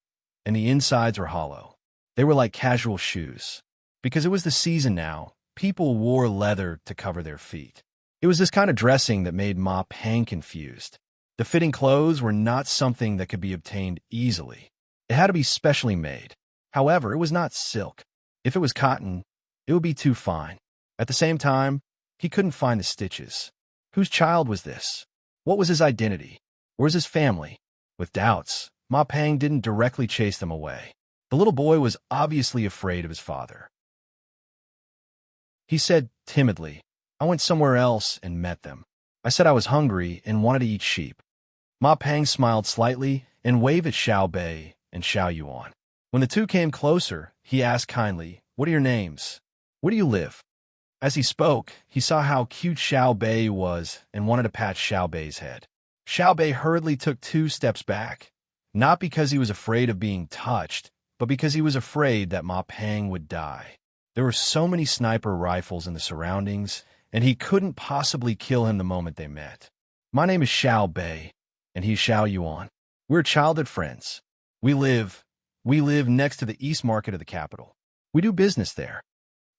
and the insides were hollow. They were like casual shoes. Because it was the season now, people wore leather to cover their feet. It was this kind of dressing that made Ma Peng confused. The fitting clothes were not something that could be obtained easily. It had to be specially made. However, it was not silk. If it was cotton, it would be too fine. At the same time, he couldn't find the stitches. Whose child was this? What was his identity? Where's his family? With doubts, Ma Peng didn't directly chase them away. The little boy was obviously afraid of his father. He said timidly, "I went somewhere else and met them. I said I was hungry and wanted to eat sheep." Ma Peng smiled slightly and waved at Xiao Bei and Xiao Yuan. When the two came closer, he asked kindly, "What are your names? Where do you live?" As he spoke, he saw how cute Xiao Bei was and wanted to pat Xiao Bei's head. Xiao Bei hurriedly took 2 steps back, not because he was afraid of being touched, but because he was afraid that Ma Peng would die. There were so many sniper rifles in the surroundings, and he couldn't possibly kill him the moment they met. "My name is Xiao Bei, and he's Xiao Yuan. We're childhood friends. We live next to the East Market of the capital. We do business there."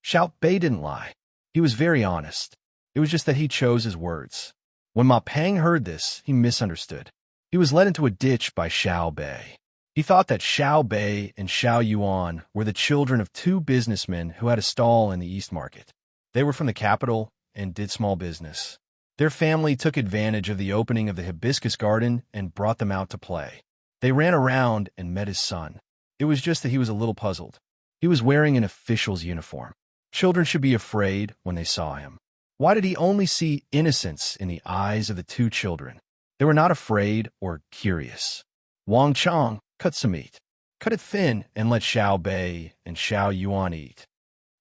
Xiao Bei didn't lie. He was very honest. It was just that he chose his words. When Ma Peng heard this, he misunderstood. He was led into a ditch by Xiao Bei. He thought that Xiao Bei and Xiao Yuan were the children of 2 businessmen who had a stall in the East Market. They were from the capital and did small business. Their family took advantage of the opening of the hibiscus garden and brought them out to play. They ran around and met his son. It was just that he was a little puzzled. He was wearing an official's uniform. Children should be afraid when they saw him. Why did he only see innocence in the eyes of the 2 children? They were not afraid or curious. "Wang Chang, cut some meat. Cut it thin and let Xiao Bei and Xiao Yuan eat."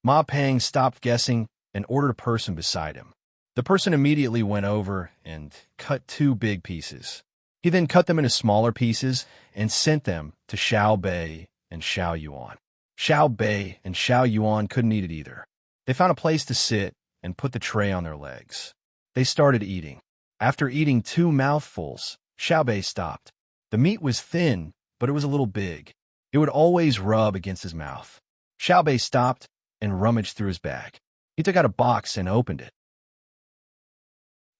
Ma Peng stopped guessing and ordered a person beside him. The person immediately went over and cut 2 big pieces. He then cut them into smaller pieces and sent them to Xiao Bei and Xiao Yuan. Xiao Bei and Xiao Yuan couldn't eat it either. They found a place to sit and put the tray on their legs. They started eating. After eating 2 mouthfuls, Xiao Bei stopped. The meat was thin, but it was a little big. It would always rub against his mouth. Xiao Bei stopped and rummaged through his bag. He took out a box and opened it.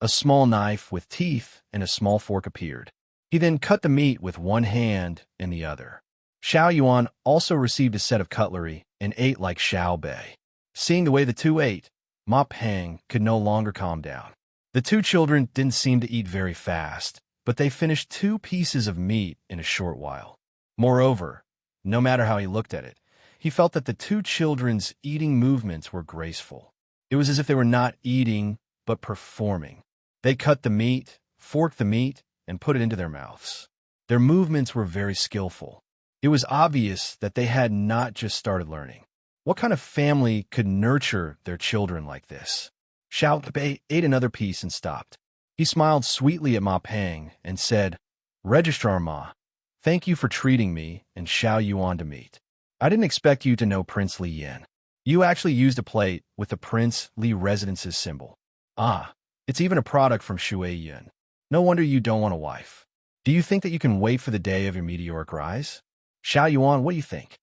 A small knife with teeth and a small fork appeared. He then cut the meat with one hand and the other. Xiao Yuan also received a set of cutlery and ate like Xiao Bei. Seeing the way the two ate, Ma Peng could no longer calm down. The 2 children didn't seem to eat very fast, but they finished 2 pieces of meat in a short while. Moreover, no matter how he looked at it, he felt that the 2 children's eating movements were graceful. It was as if they were not eating, but performing. They cut the meat, forked the meat, and put it into their mouths. Their movements were very skillful. It was obvious that they had not just started learning. What kind of family could nurture their children like this? Xiao Bei ate another piece and stopped. He smiled sweetly at Ma Peng and said, "Registrar Ma, thank you for treating me and Xiao Yuan to meet. I didn't expect you to know Prince Li Yin. You actually used a plate with the Prince Li Residence's symbol. Ah, it's even a product from Shui Yun. No wonder you don't want a wife. Do you think that you can wait for the day of your meteoric rise? Xiao Yuan, what do you think?"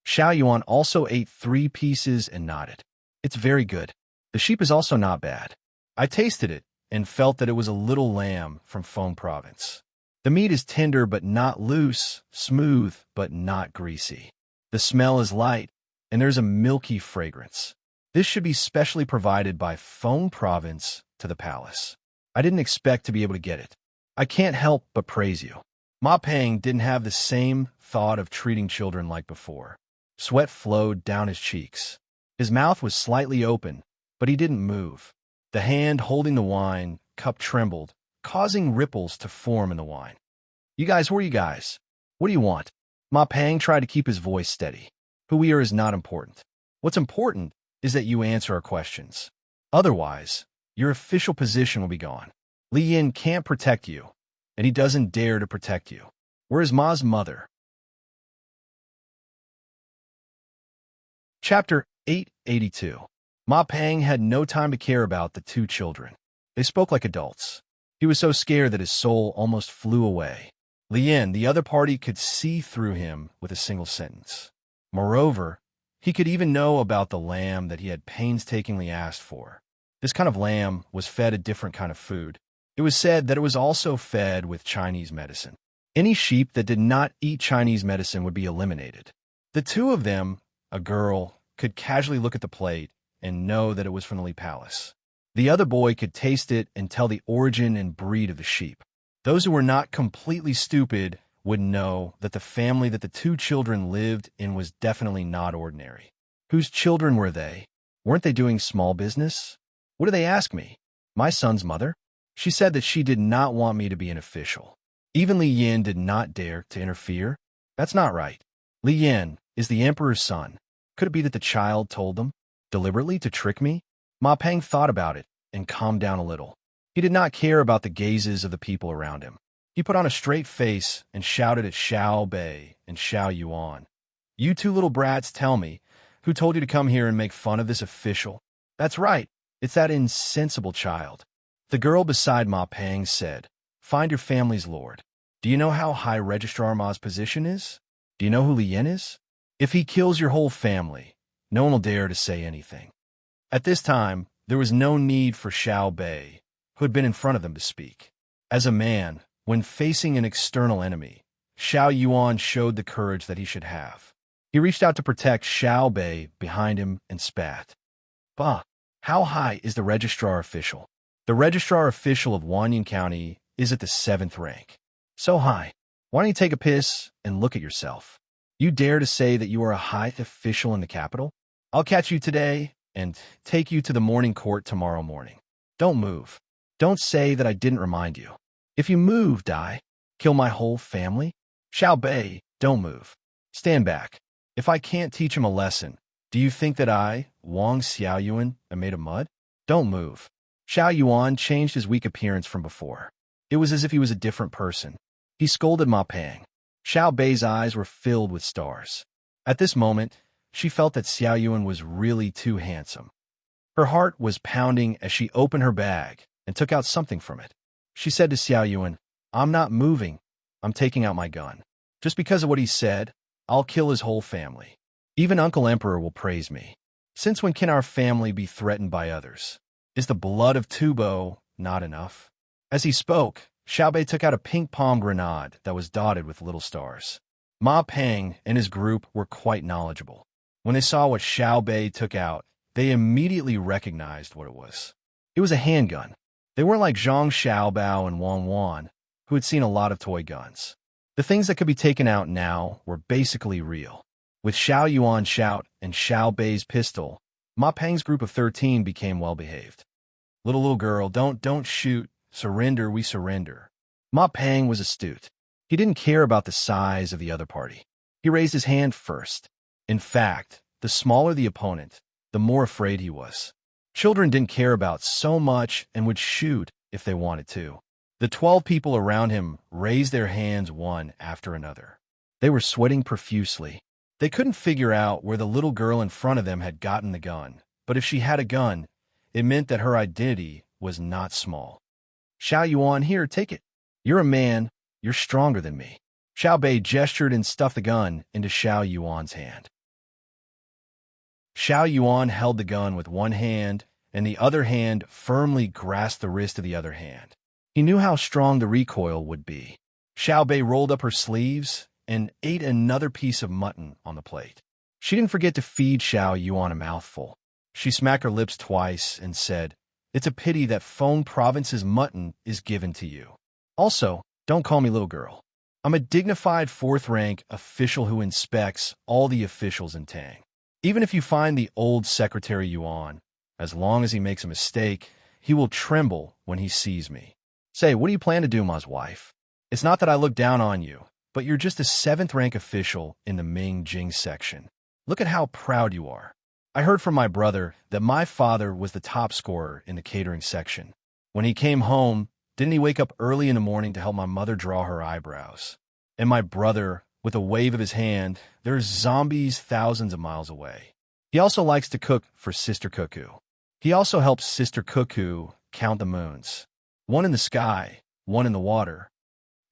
Xiao Yuan also ate 3 pieces and nodded. "It's very good. The sheep is also not bad. I tasted it and felt that it was a little lamb from Feng Province. The meat is tender but not loose, smooth but not greasy. The smell is light, and there's a milky fragrance. This should be specially provided by Feng Province to the palace. I didn't expect to be able to get it. I can't help but praise you." Ma Peng didn't have the same thought of treating children like before. Sweat flowed down his cheeks. His mouth was slightly open, but he didn't move. The hand holding the wine cup trembled, causing ripples to form in the wine. "You guys, who are you guys? What do you want?" Ma Peng tried to keep his voice steady. "Who we are is not important. What's important is that you answer our questions. Otherwise, your official position will be gone. Li Yin can't protect you, and he doesn't dare to protect you. Where is Ma's mother?" Chapter 882. Ma Peng had no time to care about the 2 children. They spoke like adults. He was so scared that his soul almost flew away. Li Yin, the other party, could see through him with a single sentence. Moreover, he could even know about the lamb that he had painstakingly asked for. This kind of lamb was fed a different kind of food. It was said that it was also fed with Chinese medicine. Any sheep that did not eat Chinese medicine would be eliminated. The 2 of them, a girl, could casually look at the plate and know that it was from the Li Palace. The other boy could taste it and tell the origin and breed of the sheep. Those who were not completely stupid would know that the family that the 2 children lived in was definitely not ordinary. Whose children were they? Weren't they doing small business? What do they ask me? My son's mother? She said that she did not want me to be an official. Even Li Yin did not dare to interfere. That's not right. Li Yin is the emperor's son. Could it be that the child told them? Deliberately to trick me? Ma Peng thought about it and calmed down a little. He did not care about the gazes of the people around him. He put on a straight face and shouted at Xiao Bei and Xiao Yuan. "You 2 little brats, tell me, who told you to come here and make fun of this official?" "That's right. It's that insensible child." The girl beside Ma Peng said, "Find your family's lord. Do you know how high Registrar Ma's position is? Do you know who Li Yin is? If he kills your whole family, no one will dare to say anything." At this time, there was no need for Xiao Bei, who had been in front of them, to speak. As a man, when facing an external enemy, Xiao Yuan showed the courage that he should have. He reached out to protect Xiao Bei behind him and spat. "Bah, how high is the registrar official?" "The registrar official of Wanyan County is at the 7th rank. So high. Why don't you take a piss and look at yourself? You dare to say that you are a high official in the capital? I'll catch you today and take you to the morning court tomorrow morning. Don't move. Don't say that I didn't remind you. If you move, die. Kill my whole family? Xiao Bei, don't move. Stand back. If I can't teach him a lesson, do you think that I, Wang Xiaoyuan, am made of mud? Don't move." Xiao Yuan changed his weak appearance from before. It was as if he was a different person. He scolded Ma Pang. Xiao Bei's eyes were filled with stars. At this moment, she felt that Xiao Yuan was really too handsome. Her heart was pounding as she opened her bag and took out something from it. She said to Xiao Yuan, "I'm not moving. I'm taking out my gun. Just because of what he said, I'll kill his whole family. Even Uncle Emperor will praise me. Since when can our family be threatened by others? Is the blood of Tubo not enough?" As he spoke, Xiao Bei took out a pink palm grenade that was dotted with little stars. Ma Pang and his group were quite knowledgeable. When they saw what Xiao Bei took out, they immediately recognized what it was. It was a handgun. They weren't like Zhang Xiaobao and Wang Wan, who had seen a lot of toy guns. The things that could be taken out now were basically real. With Xiao Yuan's shout and Xiao Bei's pistol, Ma Pang's group of 13 became well-behaved. Little girl, don't shoot. Surrender, we surrender." Ma Pang was astute. He didn't care about the size of the other party. He raised his hand first. In fact, the smaller the opponent, the more afraid he was. Children didn't care about so much and would shoot if they wanted to. The 12 people around him raised their hands one after another. They were sweating profusely. They couldn't figure out where the little girl in front of them had gotten the gun, but if she had a gun, it meant that her identity was not small. "Xiao Yuan, here, take it. You're a man. You're stronger than me." Xiao Bei gestured and stuffed the gun into Xiao Yuan's hand. Xiao Yuan held the gun with one hand, and the other hand firmly grasped the wrist of the other hand. He knew how strong the recoil would be. Xiao Bei rolled up her sleeves and ate another piece of mutton on the plate. She didn't forget to feed Xiao Yuan a mouthful. She smacked her lips twice and said, "It's a pity that Feng Province's mutton is given to you. Also, don't call me little girl. I'm a dignified 4th-rank official who inspects all the officials in Tang. Even if you find the old Secretary Yuan, as long as he makes a mistake, he will tremble when he sees me. Say, what do you plan to do, Ma's wife? It's not that I look down on you, but you're just a 7th-rank official in the Ming-Jing section. Look at how proud you are. I heard from my brother that my father was the top scorer in the catering section. When he came home, didn't he wake up early in the morning to help my mother draw her eyebrows? And my brother, with a wave of his hand, there's zombies thousands of miles away. He also likes to cook for Sister Cuckoo. He also helps Sister Cuckoo count the moons. One in the sky, one in the water.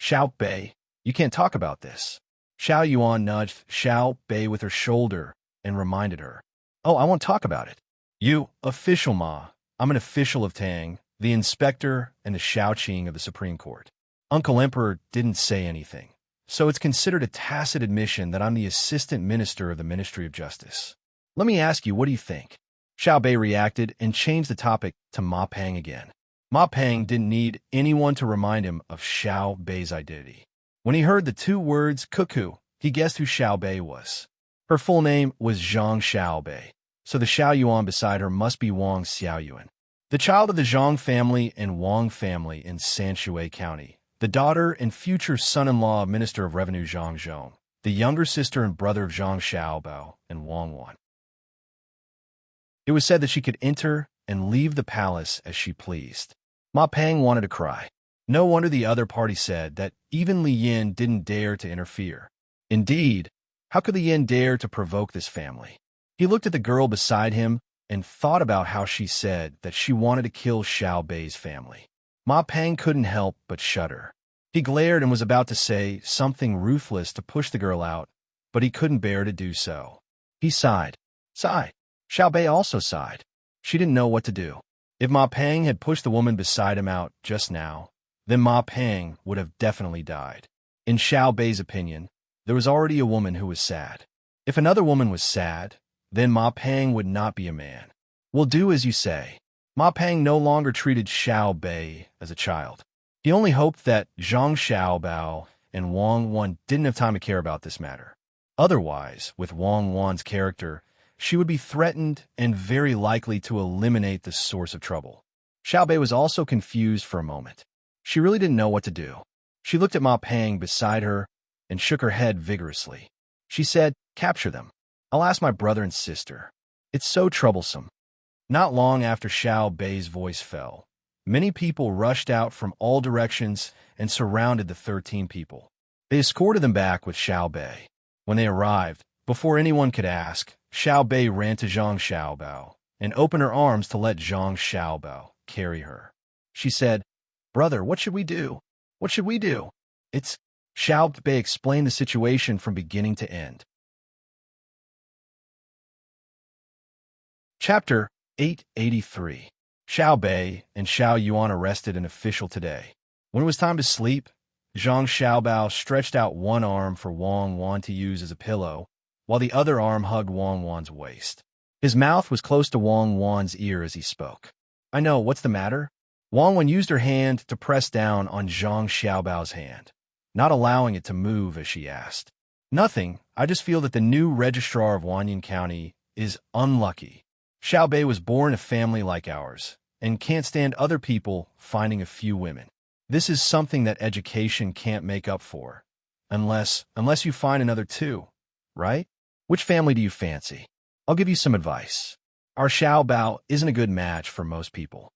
Xiao Bei, you can't talk about this." Xiao Yuan nudged Xiao Bei with her shoulder and reminded her, "Oh, I won't talk about it. You, official Ma, I'm an official of Tang, the inspector and the Shaoqing of the Supreme Court. Uncle Emperor didn't say anything, so it's considered a tacit admission that I'm the assistant minister of the Ministry of Justice. Let me ask you, what do you think?" Xiao Bei reacted and changed the topic to Ma Pang again. Ma Pang didn't need anyone to remind him of Xiao Bei's identity. When he heard the 2 words cuckoo, he guessed who Xiao Bei was. Her full name was Zhang Xiaobei, so the Xiao Yuan beside her must be Wang Xiaoyuan, the child of the Zhang family and Wang family in Sanshui County, the daughter and future son-in-law of Minister of Revenue Zhang Zhong, the younger sister and brother of Zhang Xiaobao and Wang Wan. It was said that she could enter and leave the palace as she pleased. Ma Pang wanted to cry. No wonder the other party said that even Li Yin didn't dare to interfere. Indeed, how could Li Yin dare to provoke this family? He looked at the girl beside him and thought about how she said that she wanted to kill Xiao Bei's family. Ma Pang couldn't help but shudder. He glared and was about to say something ruthless to push the girl out, but he couldn't bear to do so. He sighed. Sigh. Xiao Bei also sighed. She didn't know what to do. If Ma Pang had pushed the woman beside him out just now, then Ma Pang would have definitely died. In Xiao Bei's opinion, there was already a woman who was sad. If another woman was sad, then Ma Pang would not be a man. We'll do as you say. Ma Pang no longer treated Xiao Bei as a child. He only hoped that Zhang Xiaobao and Wang Wan didn't have time to care about this matter. Otherwise, with Wang Wan's character, she would be threatened and very likely to eliminate the source of trouble. Xiao Bei was also confused for a moment. She really didn't know what to do. She looked at Ma Pang beside her and shook her head vigorously. She said, "Capture them. I'll ask my brother and sister. It's so troublesome." Not long after Xiao Bei's voice fell, Many people rushed out from all directions and surrounded the 13 people. They escorted them back with Xiao Bei. When they arrived, before anyone could ask, Xiao Bei ran to Zhang Xiaobao and opened her arms to let Zhang Xiaobao carry her. She said, "Brother, what should we do? What should we do?" Xiao Bei explained the situation from beginning to end. Chapter 883. Xiao Bei and Xiao Yuan arrested an official today. When it was time to sleep, Zhang Xiaobao stretched out one arm for Wang Wan to use as a pillow, while the other arm hugged Wang Wan's waist. His mouth was close to Wang Wan's ear as he spoke. "I know, what's the matter?" Wang Wan used her hand to press down on Zhang Xiaobao's hand, not allowing it to move as she asked. "Nothing, I just feel that the new registrar of Wanyan County is unlucky. Xiao Bei was born in a family like ours, and can't stand other people finding a few women. This is something that education can't make up for. Unless you find another two, right? Which family do you fancy? I'll give you some advice. Our Xiao Bao isn't a good match for most people."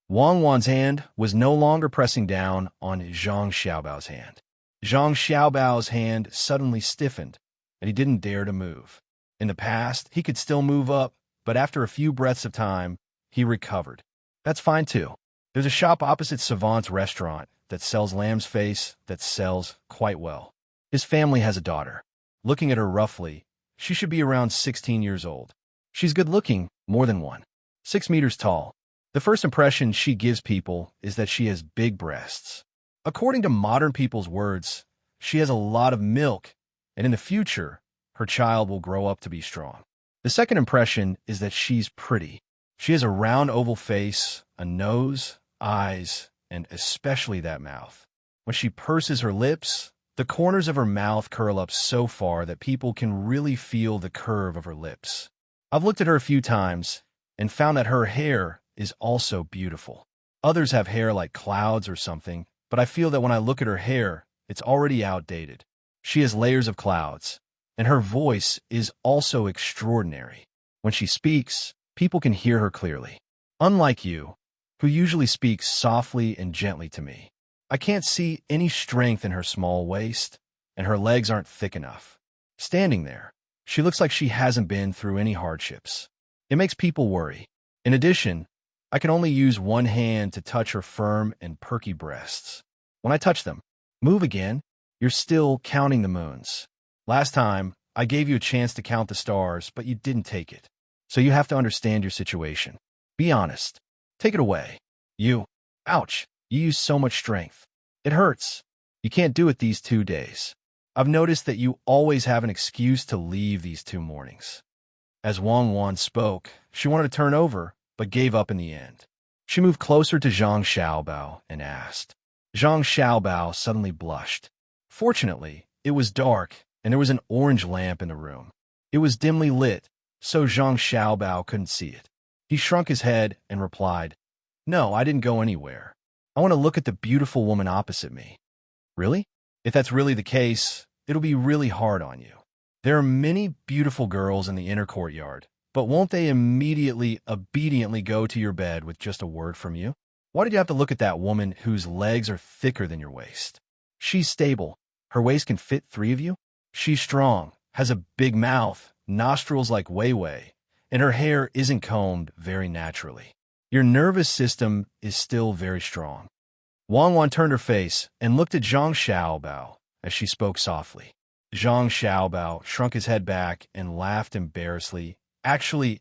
Wang Wan's hand was no longer pressing down on Zhang Xiaobao's hand. Zhang Xiaobao's hand suddenly stiffened, and he didn't dare to move. In the past, he could still move up, but after a few breaths of time, he recovered. "That's fine too. There's a shop opposite Savant's restaurant that sells lamb's face that sells quite well. His family has a daughter. Looking at her roughly, she should be around 16 years old. She's good-looking, more than one. 6 meters tall. The first impression she gives people is that she has big breasts. According to modern people's words, she has a lot of milk, and in the future, her child will grow up to be strong. The second impression is that she's pretty. She has a round oval face, a nose, eyes, and especially that mouth. When she purses her lips, the corners of her mouth curl up so far that people can really feel the curve of her lips. I've looked at her a few times and found that her hair is also beautiful. Others have hair like clouds or something, but I feel that when I look at her hair, it's already outdated. She has layers of clouds, and her voice is also extraordinary. When she speaks, people can hear her clearly. Unlike you, who usually speaks softly and gently to me. I can't see any strength in her small waist, and her legs aren't thick enough. Standing there, she looks like she hasn't been through any hardships. It makes people worry. In addition, I can only use one hand to touch her firm and perky breasts. When I touch them, move again, you're still counting the moons. Last time, I gave you a chance to count the stars, but you didn't take it. So you have to understand your situation. Be honest. Take it away. Ouch, you use so much strength. It hurts. You can't do it these 2 days. I've noticed that you always have an excuse to leave these 2 mornings. As Wang Wan spoke, she wanted to turn over, but gave up in the end. She moved closer to Zhang Xiaobao and asked. Zhang Xiaobao suddenly blushed. Fortunately, it was dark, and there was an orange lamp in the room. It was dimly lit, so Zhang Xiaobao couldn't see it. He shrunk his head and replied, "No, I didn't go anywhere. I want to look at the beautiful woman opposite me." "Really? If that's really the case, it'll be really hard on you. There are many beautiful girls in the inner courtyard, but won't they immediately, obediently go to your bed with just a word from you? Why did you have to look at that woman whose legs are thicker than your waist? She's stable. Her waist can fit 3 of you. She's strong, has a big mouth, nostrils like Wei Wei, and her hair isn't combed very naturally. Your nervous system is still very strong." Wang Wan turned her face and looked at Zhang Xiaobao as she spoke softly. Zhang Xiaobao shrunk his head back and laughed embarrassedly. Actually,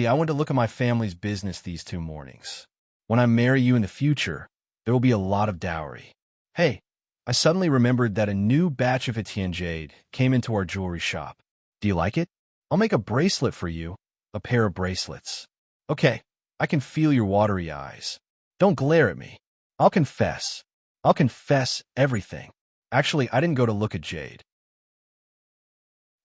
I want to look at my family's business these 2 mornings. When I marry you in the future, there will be a lot of dowry. Hey, I suddenly remembered that a new batch of Etienne jade came into our jewelry shop. Do you like it? I'll make a bracelet for you, a pair of bracelets. Okay, I can feel your watery eyes. Don't glare at me. I'll confess. I'll confess everything. Actually, I didn't go to look at jade.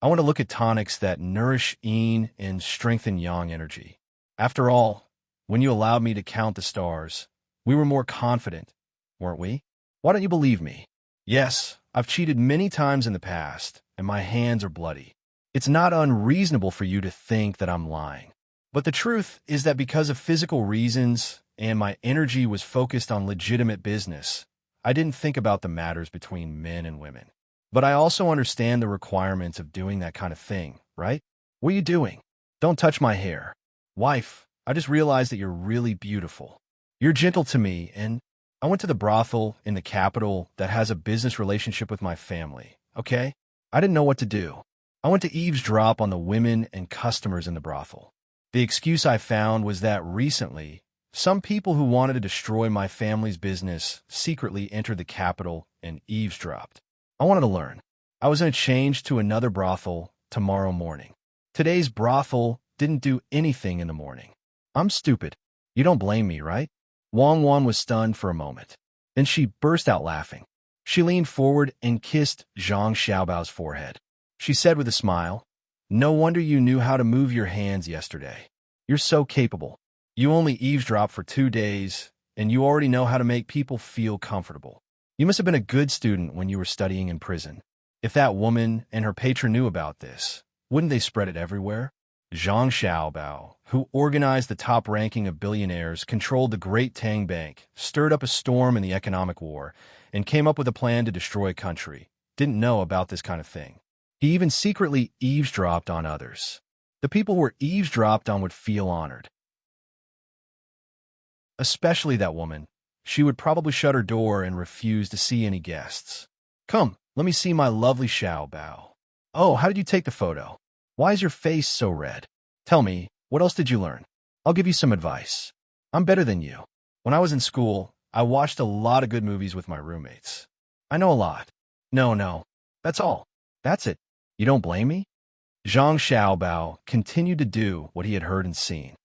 I want to look at tonics that nourish yin and strengthen yang energy. After all, when you allowed me to count the stars, we were more confident, weren't we? Why don't you believe me? Yes, I've cheated many times in the past, and my hands are bloody. It's not unreasonable for you to think that I'm lying. But the truth is that because of physical reasons, and my energy was focused on legitimate business, I didn't think about the matters between men and women. But I also understand the requirements of doing that kind of thing, right? What are you doing? Don't touch my hair. Wife, I just realized that you're really beautiful. You're gentle to me, and I went to the brothel in the capital that has a business relationship with my family, okay? I didn't know what to do. I went to eavesdrop on the women and customers in the brothel. The excuse I found was that recently, some people who wanted to destroy my family's business secretly entered the capital and eavesdropped. I wanted to learn. I was going to change to another brothel tomorrow morning. Today's brothel didn't do anything in the morning. I'm stupid. You don't blame me, right? Wang Wan was stunned for a moment. Then she burst out laughing. She leaned forward and kissed Zhang Xiaobao's forehead. She said with a smile, "No wonder you knew how to move your hands yesterday. You're so capable. You only eavesdropped for 2 days, and you already know how to make people feel comfortable. You must have been a good student when you were studying in prison. If that woman and her patron knew about this, wouldn't they spread it everywhere?" Zhang Xiaobao, who organized the top ranking of billionaires, controlled the Great Tang Bank, stirred up a storm in the economic war, and came up with a plan to destroy a country, didn't know about this kind of thing. He even secretly eavesdropped on others. The people who were eavesdropped on would feel honored. Especially that woman. She would probably shut her door and refuse to see any guests. "Come, let me see my lovely Xiaobao. Oh, how did you take the photo? Why is your face so red? Tell me, what else did you learn? I'll give you some advice. I'm better than you. When I was in school, I watched a lot of good movies with my roommates. I know a lot." No, that's all. That's it. You don't blame me?" Zhang Xiaobao continued to do what he had heard and seen.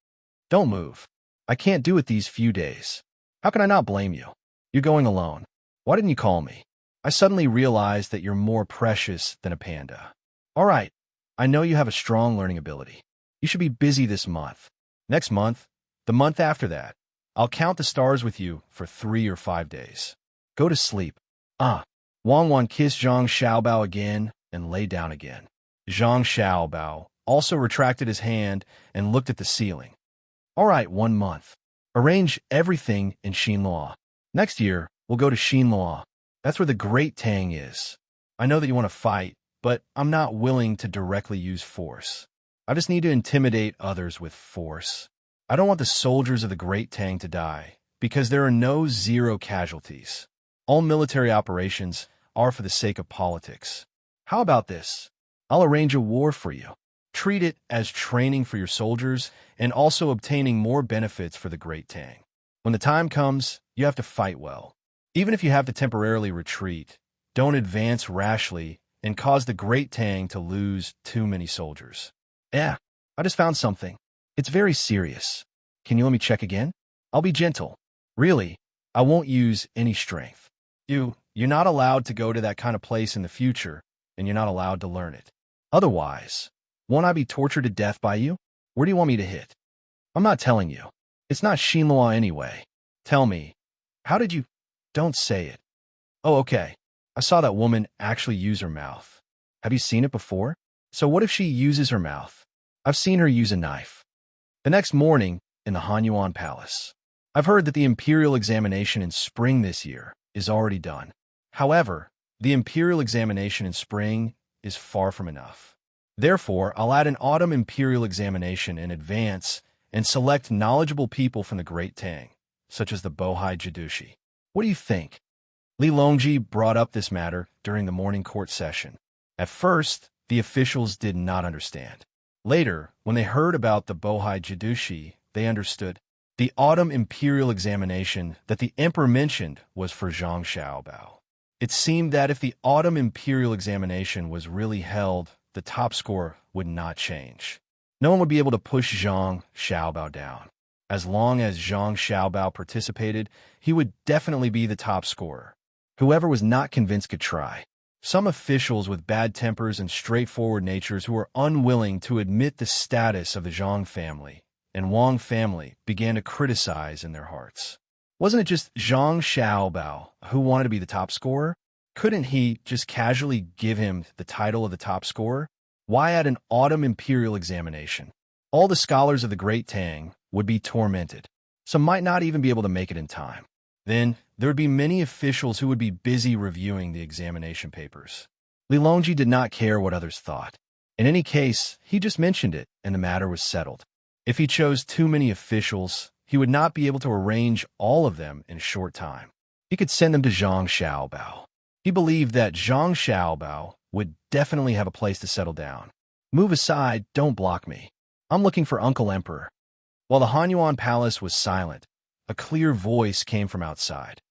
"Don't move. I can't do it these few days. How can I not blame you? You're going alone. Why didn't you call me? I suddenly realized that you're more precious than a panda. All right, I know you have a strong learning ability. You should be busy this month. Next month, the month after that, I'll count the stars with you for 3 or 5 days. Go to sleep." Wang Wan kissed Zhang Xiaobao again and lay down again. Zhang Xiaobao also retracted his hand and looked at the ceiling. "All right, 1 month. Arrange everything in Xinluo. Next year, we'll go to Xinluo. That's where the Great Tang is. I know that you want to fight, but I'm not willing to directly use force. I just need to intimidate others with force. I don't want the soldiers of the Great Tang to die, because there are no zero casualties. All military operations are for the sake of politics. How about this? I'll arrange a war for you. Treat it as training for your soldiers and also obtaining more benefits for the Great Tang. When the time comes, you have to fight well. Even if you have to temporarily retreat, don't advance rashly and cause the Great Tang to lose too many soldiers." "Yeah, I just found something. It's very serious. Can you let me check again? I'll be gentle. Really, I won't use any strength. You're not allowed to go to that kind of place in the future, and you're not allowed to learn it. Otherwise, won't I be tortured to death by you? Where do you want me to hit?" "I'm not telling you. It's not Xinluo anyway. Tell me, how did you—" "Don't say it." "Oh, okay. I saw that woman actually use her mouth. Have you seen it before? So what if she uses her mouth? I've seen her use a knife." The next morning, in the Hanyuan Palace. I've heard that the imperial examination in spring this year is already done. However, the imperial examination in spring is far from enough. Therefore, I'll add an autumn imperial examination in advance and select knowledgeable people from the Great Tang, such as the Bohai Jidushi. What do you think? Li Longji brought up this matter during the morning court session. At first, the officials did not understand. Later, when they heard about the Bohai Jidushi, they understood. The autumn imperial examination that the emperor mentioned was for Zhang Xiaobao. It seemed that if the autumn imperial examination was really held, the top score would not change. No one would be able to push Zhang Xiaobao down. As long as Zhang Xiaobao participated, he would definitely be the top scorer. Whoever was not convinced could try. Some officials with bad tempers and straightforward natures who were unwilling to admit the status of the Zhang family and Wang family began to criticize in their hearts. Wasn't it just Zhang Xiaobao who wanted to be the top scorer? Couldn't he just casually give him the title of the top scorer? Why add an autumn imperial examination? All the scholars of the Great Tang would be tormented. Some might not even be able to make it in time. Then, there would be many officials who would be busy reviewing the examination papers. Lilongji did not care what others thought. In any case, he just mentioned it, and the matter was settled. If he chose too many officials, he would not be able to arrange all of them in a short time. He could send them to Zhang Xiaobao. He believed that Zhang Xiaobao would definitely have a place to settle down. Move aside, don't block me. I'm looking for Uncle Emperor. While the Hanyuan Palace was silent, a clear voice came from outside.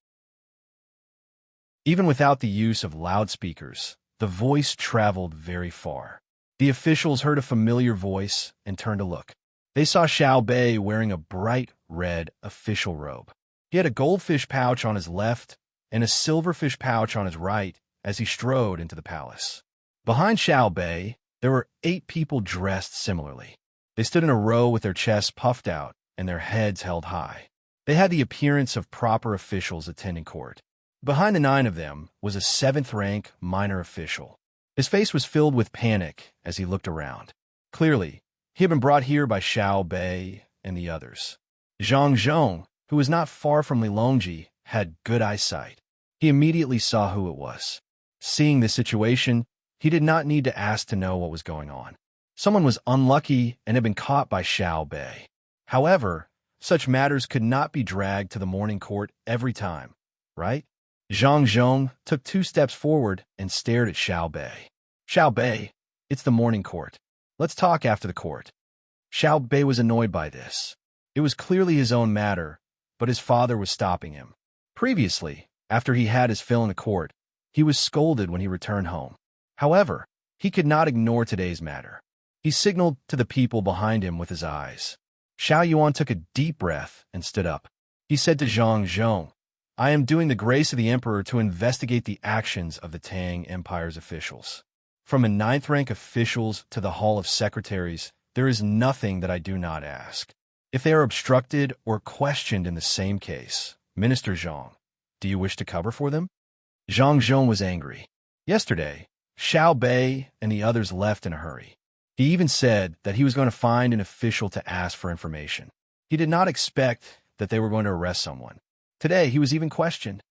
Even without the use of loudspeakers, the voice traveled very far. The officials heard a familiar voice and turned to look. They saw Xiao Bei wearing a bright red official robe. He had a goldfish pouch on his left and a silverfish pouch on his right as he strode into the palace. Behind Xiao Bei, there were 8 people dressed similarly. They stood in a row with their chests puffed out and their heads held high. They had the appearance of proper officials attending court. Behind the 9 of them was a 7th-rank minor official. His face was filled with panic as he looked around. Clearly, he had been brought here by Xiao Bei and the others. Zhang Zhong, who was not far from Lilongji, had good eyesight. He immediately saw who it was. Seeing the situation, he did not need to ask to know what was going on. Someone was unlucky and had been caught by Xiao Bei. However, such matters could not be dragged to the morning court every time, right? Zhang Zhong took 2 steps forward and stared at Xiao Bei. Xiao Bei, it's the morning court. Let's talk after the court. Xiao Bei was annoyed by this. It was clearly his own matter, but his father was stopping him. Previously, after he had his fill in the court, he was scolded when he returned home. However, he could not ignore today's matter. He signaled to the people behind him with his eyes. Xiao Yuan took a deep breath and stood up. He said to Zhang Zhong, I am doing the grace of the emperor to investigate the actions of the Tang Empire's officials. From a 9th-rank officials to the Hall of Secretaries, there is nothing that I do not ask. If they are obstructed or questioned in the same case, Minister Zhang, do you wish to cover for them? Zhang Zhong was angry. Yesterday, Xiao Bei and the others left in a hurry. He even said that he was going to find an official to ask for information. He did not expect that they were going to arrest someone. Today, he was even questioned.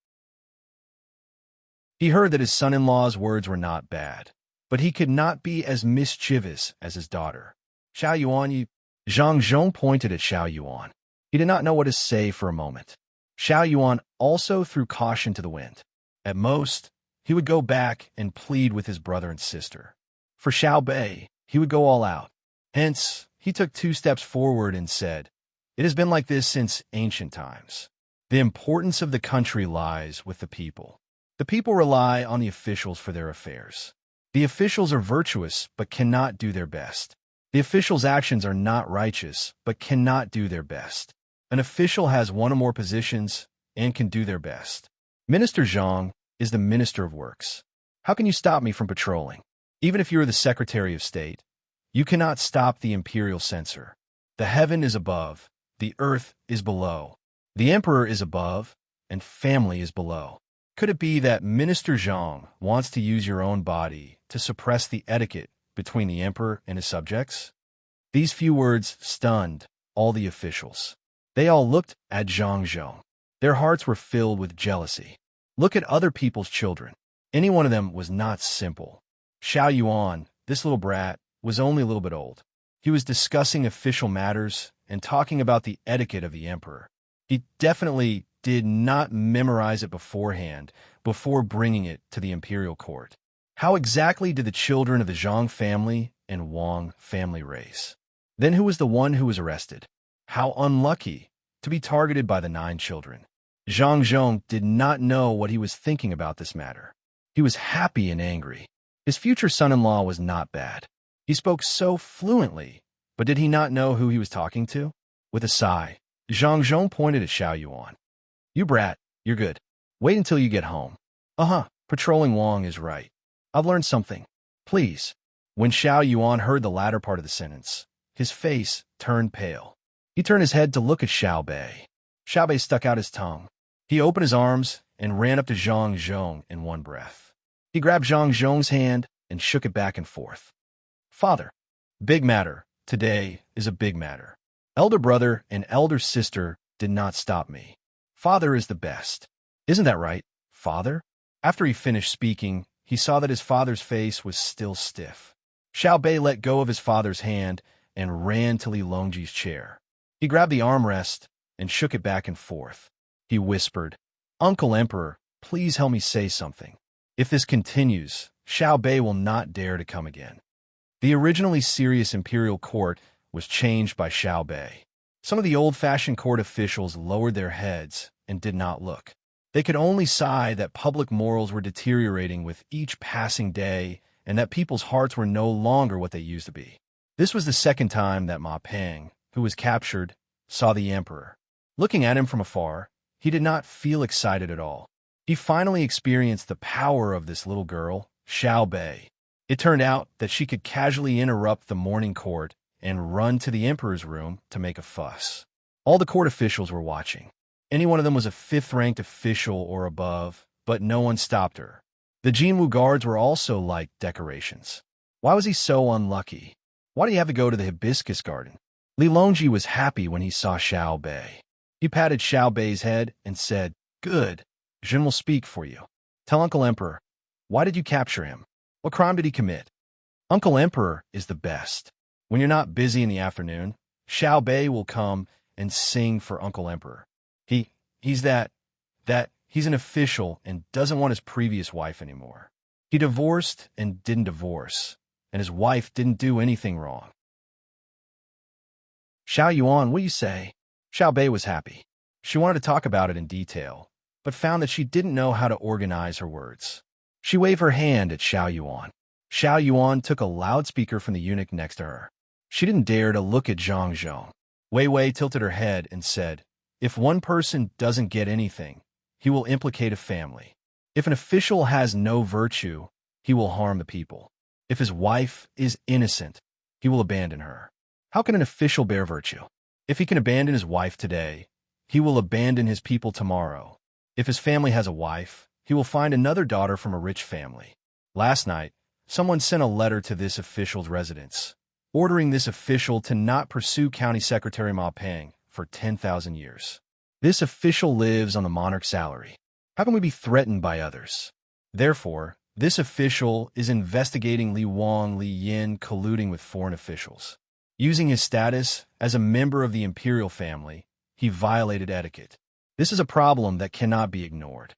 He heard that his son-in-law's words were not bad, but he could not be as mischievous as his daughter. Xiao Yuan, Zhang Zhong pointed at Xiao Yuan. He did not know what to say for a moment. Xiao Yuan also threw caution to the wind. At most, he would go back and plead with his brother and sister. For Xiao Bei, he would go all out. Hence, he took 2 steps forward and said, It has been like this since ancient times. The importance of the country lies with the people. The people rely on the officials for their affairs. The officials are virtuous but cannot do their best. The officials' actions are not righteous but cannot do their best. An official has 1 or more positions and can do their best. Minister Zhang is the Minister of Works. How can you stop me from patrolling? Even if you are the Secretary of State, you cannot stop the imperial censor. The heaven is above, the earth is below. The emperor is above, and family is below. Could it be that Minister Zhang wants to use your own body to suppress the etiquette between the emperor and his subjects? These few words stunned all the officials. They all looked at Zhang Zhong. Their hearts were filled with jealousy. Look at other people's children. Any one of them was not simple. Xiao Yuan, this little brat, was only a little bit old. He was discussing official matters and talking about the etiquette of the emperor. He definitely did not memorize it beforehand before bringing it to the imperial court. How exactly did the children of the Zhang family and Wang family race? Then who was the one who was arrested? How unlucky to be targeted by the 9 children. Zhang Zhong did not know what he was thinking about this matter. He was happy and angry. His future son-in-law was not bad. He spoke so fluently, but did he not know who he was talking to? With a sigh, Zhang Zhong pointed at Xiao Yuan. You brat, you're good. Wait until you get home. Patrolling Wang is right. I've learned something. Please. When Xiao Yuan heard the latter part of the sentence, his face turned pale. He turned his head to look at Xiao Bei. Xiao Bei stuck out his tongue. He opened his arms and ran up to Zhang Zhong in one breath. He grabbed Zhang Zhong's hand and shook it back and forth. Father, big matter. Today is a big matter. Elder brother and elder sister did not stop me. Father is the best. Isn't that right, father? After he finished speaking, he saw that his father's face was still stiff. Xiao Bei let go of his father's hand and ran to Li Longji's chair. He grabbed the armrest and shook it back and forth. He whispered, "Uncle Emperor, please help me say something. If this continues, Xiao Bei will not dare to come again." The originally serious imperial court was changed by Xiao Bei. Some of the old-fashioned court officials lowered their heads and did not look. They could only sigh that public morals were deteriorating with each passing day and that people's hearts were no longer what they used to be. This was the second time that Ma Peng, who was captured, saw the emperor. Looking at him from afar, he did not feel excited at all. He finally experienced the power of this little girl, Xiao Bei. It turned out that she could casually interrupt the morning court and run to the emperor's room to make a fuss. All the court officials were watching. Any one of them was a fifth-ranked official or above, but no one stopped her. The Jinwu guards were also like decorations. Why was he so unlucky? Why did he have to go to the hibiscus garden? Li Longji was happy when he saw Xiao Bei. He patted Xiao Bei's head and said, "Good. Jin will speak for you. Tell Uncle Emperor, why did you capture him? What crime did he commit?" Uncle Emperor is the best. When you're not busy in the afternoon, Xiao Bei will come and sing for Uncle Emperor. He's an official and doesn't want his previous wife anymore. He divorced and didn't divorce, and his wife didn't do anything wrong. "Xiao Yuan, what do you say?" Xiao Bei was happy. She wanted to talk about it in detail, but found that she didn't know how to organize her words. She waved her hand at Xiao Yuan. Xiao Yuan took a loudspeaker from the eunuch next to her. She didn't dare to look at Zhang Zhong. Wei Wei tilted her head and said, "If one person doesn't get anything, he will implicate a family. If an official has no virtue, he will harm the people. If his wife is innocent, he will abandon her. How can an official bear virtue? If he can abandon his wife today, he will abandon his people tomorrow. If his family has a wife, he will find another daughter from a rich family." Last night, someone sent a letter to this official's residence, ordering this official to not pursue County Secretary Ma Peng for 10,000 years. This official lives on the monarch's salary. How can we be threatened by others? Therefore, this official is investigating Li Wang, Li Yin colluding with foreign officials. Using his status as a member of the imperial family, he violated etiquette. This is a problem that cannot be ignored.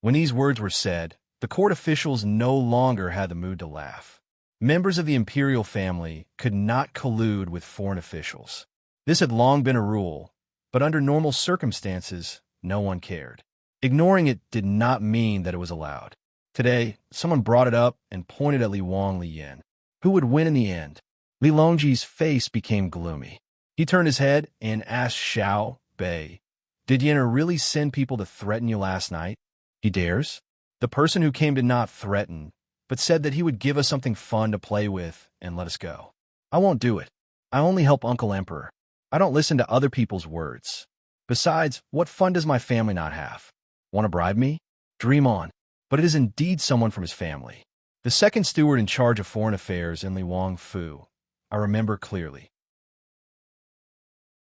When these words were said, the court officials no longer had the mood to laugh. Members of the imperial family could not collude with foreign officials. This had long been a rule, but under normal circumstances, no one cared. Ignoring it did not mean that it was allowed. Today, someone brought it up and pointed at Li Wang, Li Yin. Who would win in the end? Li Longji's face became gloomy. He turned his head and asked Xiao Bei, "Did Yin really send people to threaten you last night?" "He dares?" "The person who came did not threaten, but said that he would give us something fun to play with and let us go." "I won't do it. I only help Uncle Emperor. I don't listen to other people's words. Besides, what fun does my family not have? Want to bribe me? Dream on." But it is indeed someone from his family. The second steward in charge of foreign affairs in Li Wang Fu. I remember clearly.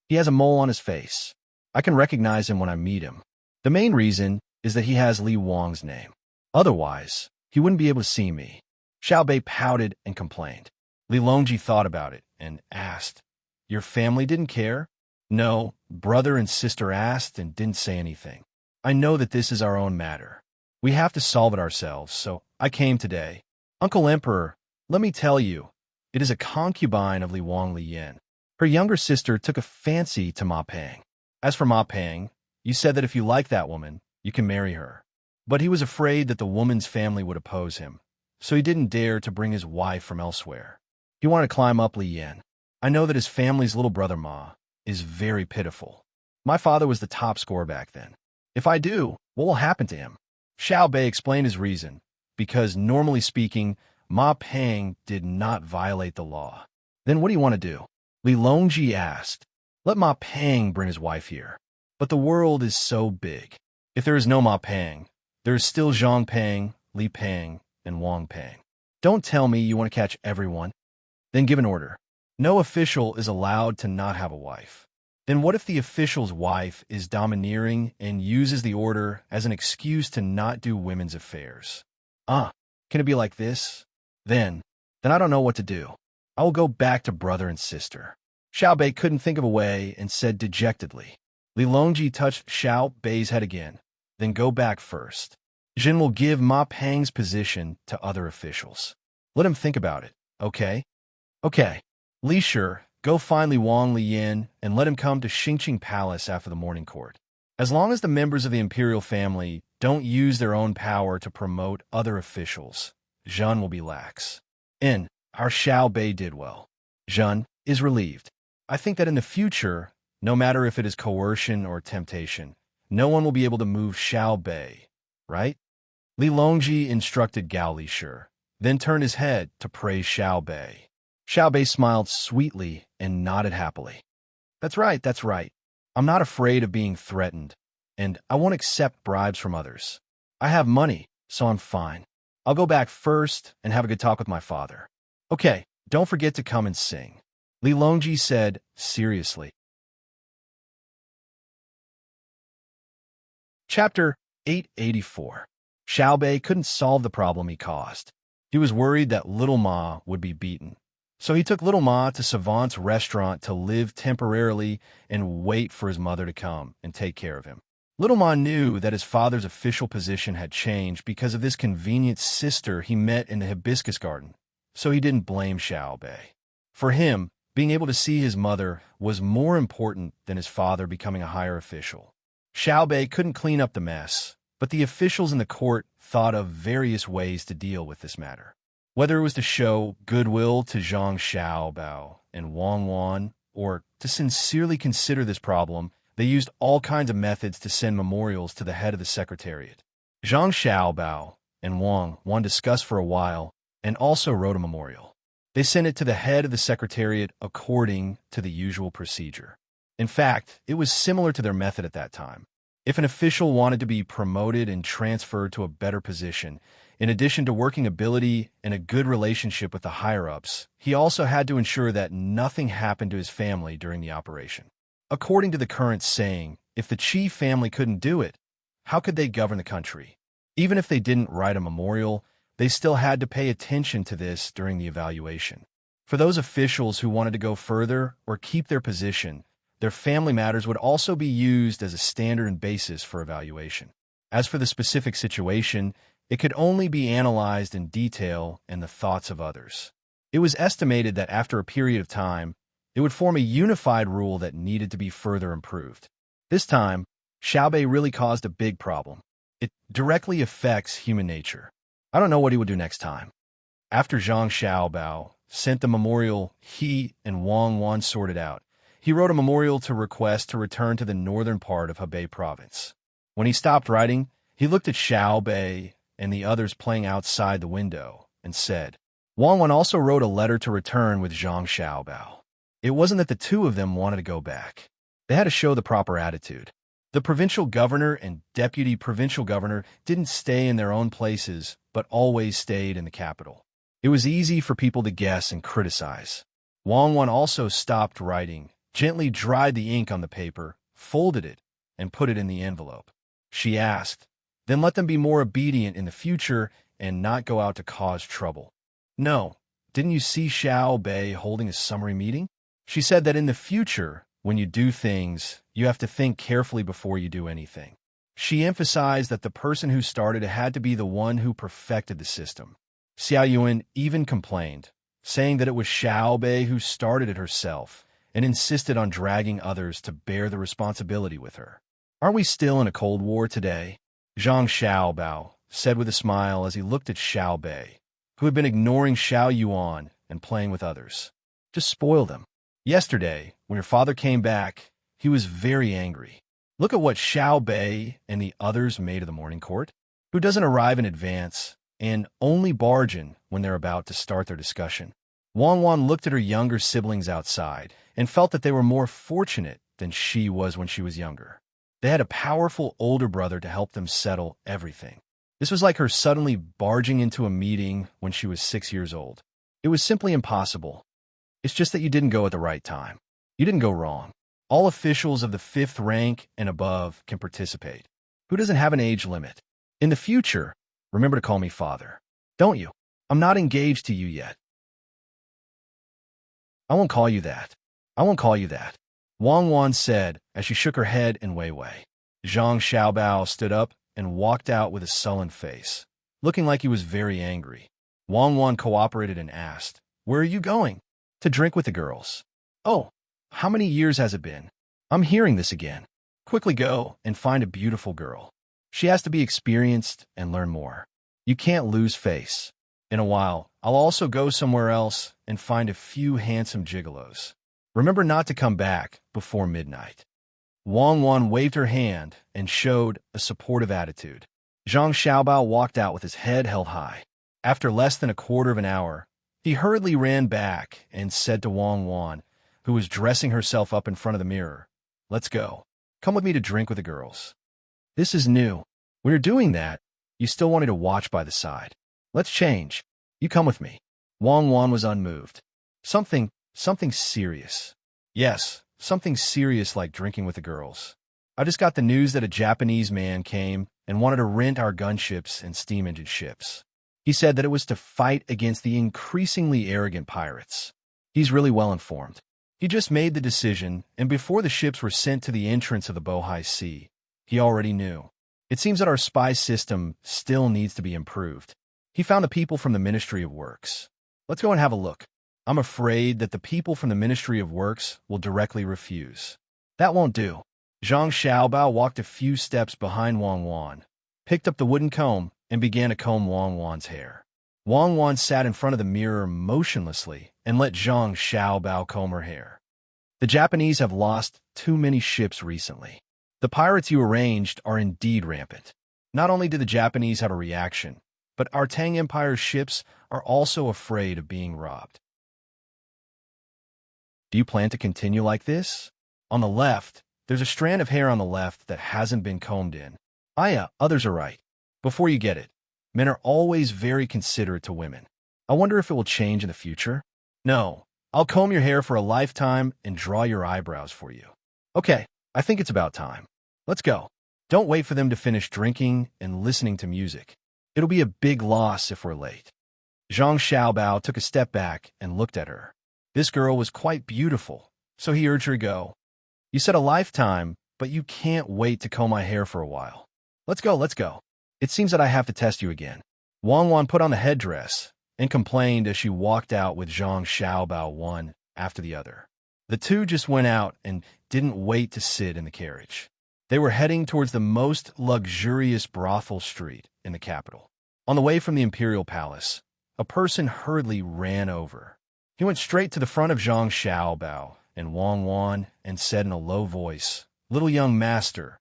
He has a mole on his face. I can recognize him when I meet him. The main reason is that he has Li Wang's name. Otherwise, he wouldn't be able to see me. Xiao Bei pouted and complained. Li Longji thought about it and asked, "Your family didn't care?" "No, brother and sister asked and didn't say anything. I know that this is our own matter. We have to solve it ourselves, so I came today. Uncle Emperor, let me tell you, it is a concubine of Li Wang Li Yin. Her younger sister took a fancy to Ma Peng. As for Ma Peng, you said that if you like that woman, you can marry her. But he was afraid that the woman's family would oppose him, so he didn't dare to bring his wife from elsewhere. He wanted to climb up Li Yin. I know that his family's little brother Ma is very pitiful. My father was the top scorer back then. If I do, what will happen to him?" Xiao Bei explained his reason, because normally speaking, Ma Peng did not violate the law. "Then what do you want to do?" Li Longji asked. "Let Ma Peng bring his wife here. But the world is so big. If there is no Ma Peng, there is still Zhang Peng, Li Peng, and Wang Peng. Don't tell me you want to catch everyone. Then give an order. No official is allowed to not have a wife. Then what if the official's wife is domineering and uses the order as an excuse to not do women's affairs? Can it be like this? Then I don't know what to do. I will go back to brother and sister. Xiao Bei couldn't think of a way and said dejectedly. Li Longji touched Xiao Bei's head again. Then go back first. Jin will give Ma Peng's position to other officials. Let him think about it, okay? Okay. Li Shi, go find Li Wang Liyin and let him come to Xingqing Palace after the morning court. As long as the members of the imperial family don't use their own power to promote other officials, Zhen will be lax. Our Xiao Bei did well. Zhen is relieved. I think that in the future, no matter if it is coercion or temptation, no one will be able to move Xiao Bei, right? Li Longji instructed Gao Li Shi, then turned his head to praise Xiao Bei. Xiao Bei smiled sweetly and nodded happily. That's right. I'm not afraid of being threatened, and I won't accept bribes from others. I have money, so I'm fine. I'll go back first and have a good talk with my father. Okay, don't forget to come and sing, Li Longji said seriously. Chapter 884. Xiao Bei couldn't solve the problem he caused. He was worried that Little Ma would be beaten. So he took Little Ma to Savant's restaurant to live temporarily and wait for his mother to come and take care of him. Little Ma knew that his father's official position had changed because of this convenient sister he met in the hibiscus garden, so he didn't blame Xiao Bei. For him, being able to see his mother was more important than his father becoming a higher official. Xiao Bei couldn't clean up the mess, but the officials in the court thought of various ways to deal with this matter. Whether it was to show goodwill to Zhang Xiaobao and Wang Wan, or to sincerely consider this problem, they used all kinds of methods to send memorials to the head of the secretariat. Zhang Xiaobao and Wang Wan discussed for a while and also wrote a memorial. They sent it to the head of the secretariat according to the usual procedure. In fact, it was similar to their method at that time. If an official wanted to be promoted and transferred to a better position, in addition to working ability and a good relationship with the higher-ups, he also had to ensure that nothing happened to his family during the operation. According to the current saying, if the Qi family couldn't do it, how could they govern the country? Even if they didn't write a memorial, they still had to pay attention to this during the evaluation. For those officials who wanted to go further or keep their position, their family matters would also be used as a standard and basis for evaluation. As for the specific situation, it could only be analyzed in detail and the thoughts of others. It was estimated that after a period of time, it would form a unified rule that needed to be further improved. This time, Xiao Bei really caused a big problem. It directly affects human nature. I don't know what he would do next time. After Zhang Xiaobao sent the memorial he and Wang Wan sorted out, he wrote a memorial to request to return to the northern part of Hebei province. When he stopped writing, he looked at Xiao Bei and the others playing outside the window and said, Wang Wan also wrote a letter to return with Zhang Xiaobao. It wasn't that the two of them wanted to go back. They had to show the proper attitude. The provincial governor and deputy provincial governor didn't stay in their own places, but always stayed in the capital. It was easy for people to guess and criticize. Wang Wan also stopped writing, gently dried the ink on the paper, folded it, and put it in the envelope. She asked, then let them be more obedient in the future and not go out to cause trouble. No, didn't you see Xiao Bei holding a summary meeting? She said that in the future, when you do things, you have to think carefully before you do anything. She emphasized that the person who started it had to be the one who perfected the system. Xia Yuan even complained, saying that it was Xiao Bei who started it herself and insisted on dragging others to bear the responsibility with her. Aren't we still in a Cold War today? Zhang Xiaobao said with a smile as he looked at Xiao Bei, who had been ignoring Xiao Yuan and playing with others. Just spoil them. Yesterday, when your father came back, he was very angry. Look at what Xiao Bei and the others made of the morning court, who doesn't arrive in advance and only barge in when they're about to start their discussion. Wang Wan looked at her younger siblings outside and felt that they were more fortunate than she was when she was younger. They had a powerful older brother to help them settle everything. This was like her suddenly barging into a meeting when she was 6 years old. It was simply impossible. It's just that you didn't go at the right time. You didn't go wrong. All officials of the 5th rank and above can participate. Who doesn't have an age limit? In the future, remember to call me father. Don't you? I'm not engaged to you yet. I won't call you that. I won't call you that, Wang Wan said as she shook her head in Weiwei. Zhang Xiaobao stood up and walked out with a sullen face, looking like he was very angry. Wang Wan cooperated and asked, "Where are you going?" "To drink with the girls." "Oh, how many years has it been? I'm hearing this again." "Quickly go and find a beautiful girl. She has to be experienced and learn more. You can't lose face. In a while, I'll also go somewhere else and find a few handsome gigolos. Remember not to come back before midnight." Wang Wan waved her hand and showed a supportive attitude. Zhang Xiaobao walked out with his head held high. After less than a quarter of an hour, he hurriedly ran back and said to Wang Wan, who was dressing herself up in front of the mirror, "Let's go. Come with me to drink with the girls." "This is new. When you're doing that, you still want me to watch by the side. Let's change. You come with me." Wang Wan was unmoved. Something serious. Yes, something serious like drinking with the girls. I just got the news that a Japanese man came and wanted to rent our gunships and steam engine ships. He said that it was to fight against the increasingly arrogant pirates. He's really well informed. He just made the decision, and before the ships were sent to the entrance of the Bohai Sea, he already knew. It seems that our spy system still needs to be improved. He found the people from the Ministry of Works. Let's go and have a look. I'm afraid that the people from the Ministry of Works will directly refuse. That won't do. Zhang Xiaobao walked a few steps behind Wang Wan, picked up the wooden comb, and began to comb Wang Wan's hair. Wang Wan sat in front of the mirror motionlessly and let Zhang Xiaobao comb her hair. "The Japanese have lost too many ships recently. The pirates you arranged are indeed rampant. Not only do the Japanese have a reaction, but our Tang Empire's ships are also afraid of being robbed. Do you plan to continue like this? On the left, there's a strand of hair on the left that hasn't been combed in. Others are right. Before you get it, men are always very considerate to women. I wonder if it will change in the future? No, I'll comb your hair for a lifetime and draw your eyebrows for you. Okay, I think it's about time. Let's go. Don't wait for them to finish drinking and listening to music. It'll be a big loss if we're late." Zhang Xiaobao took a step back and looked at her. This girl was quite beautiful, so he urged her to go. "You said a lifetime, but you can't wait to comb my hair for a while. Let's go, let's go. It seems that I have to test you again." Wang Wan put on the headdress and complained as she walked out with Zhang Xiaobao one after the other. The two just went out and didn't wait to sit in the carriage. They were heading towards the most luxurious brothel street in the capital. On the way from the Imperial Palace, a person hurriedly ran over. He went straight to the front of Zhang Xiaobao and Wang Wan and said in a low voice, "Little young master,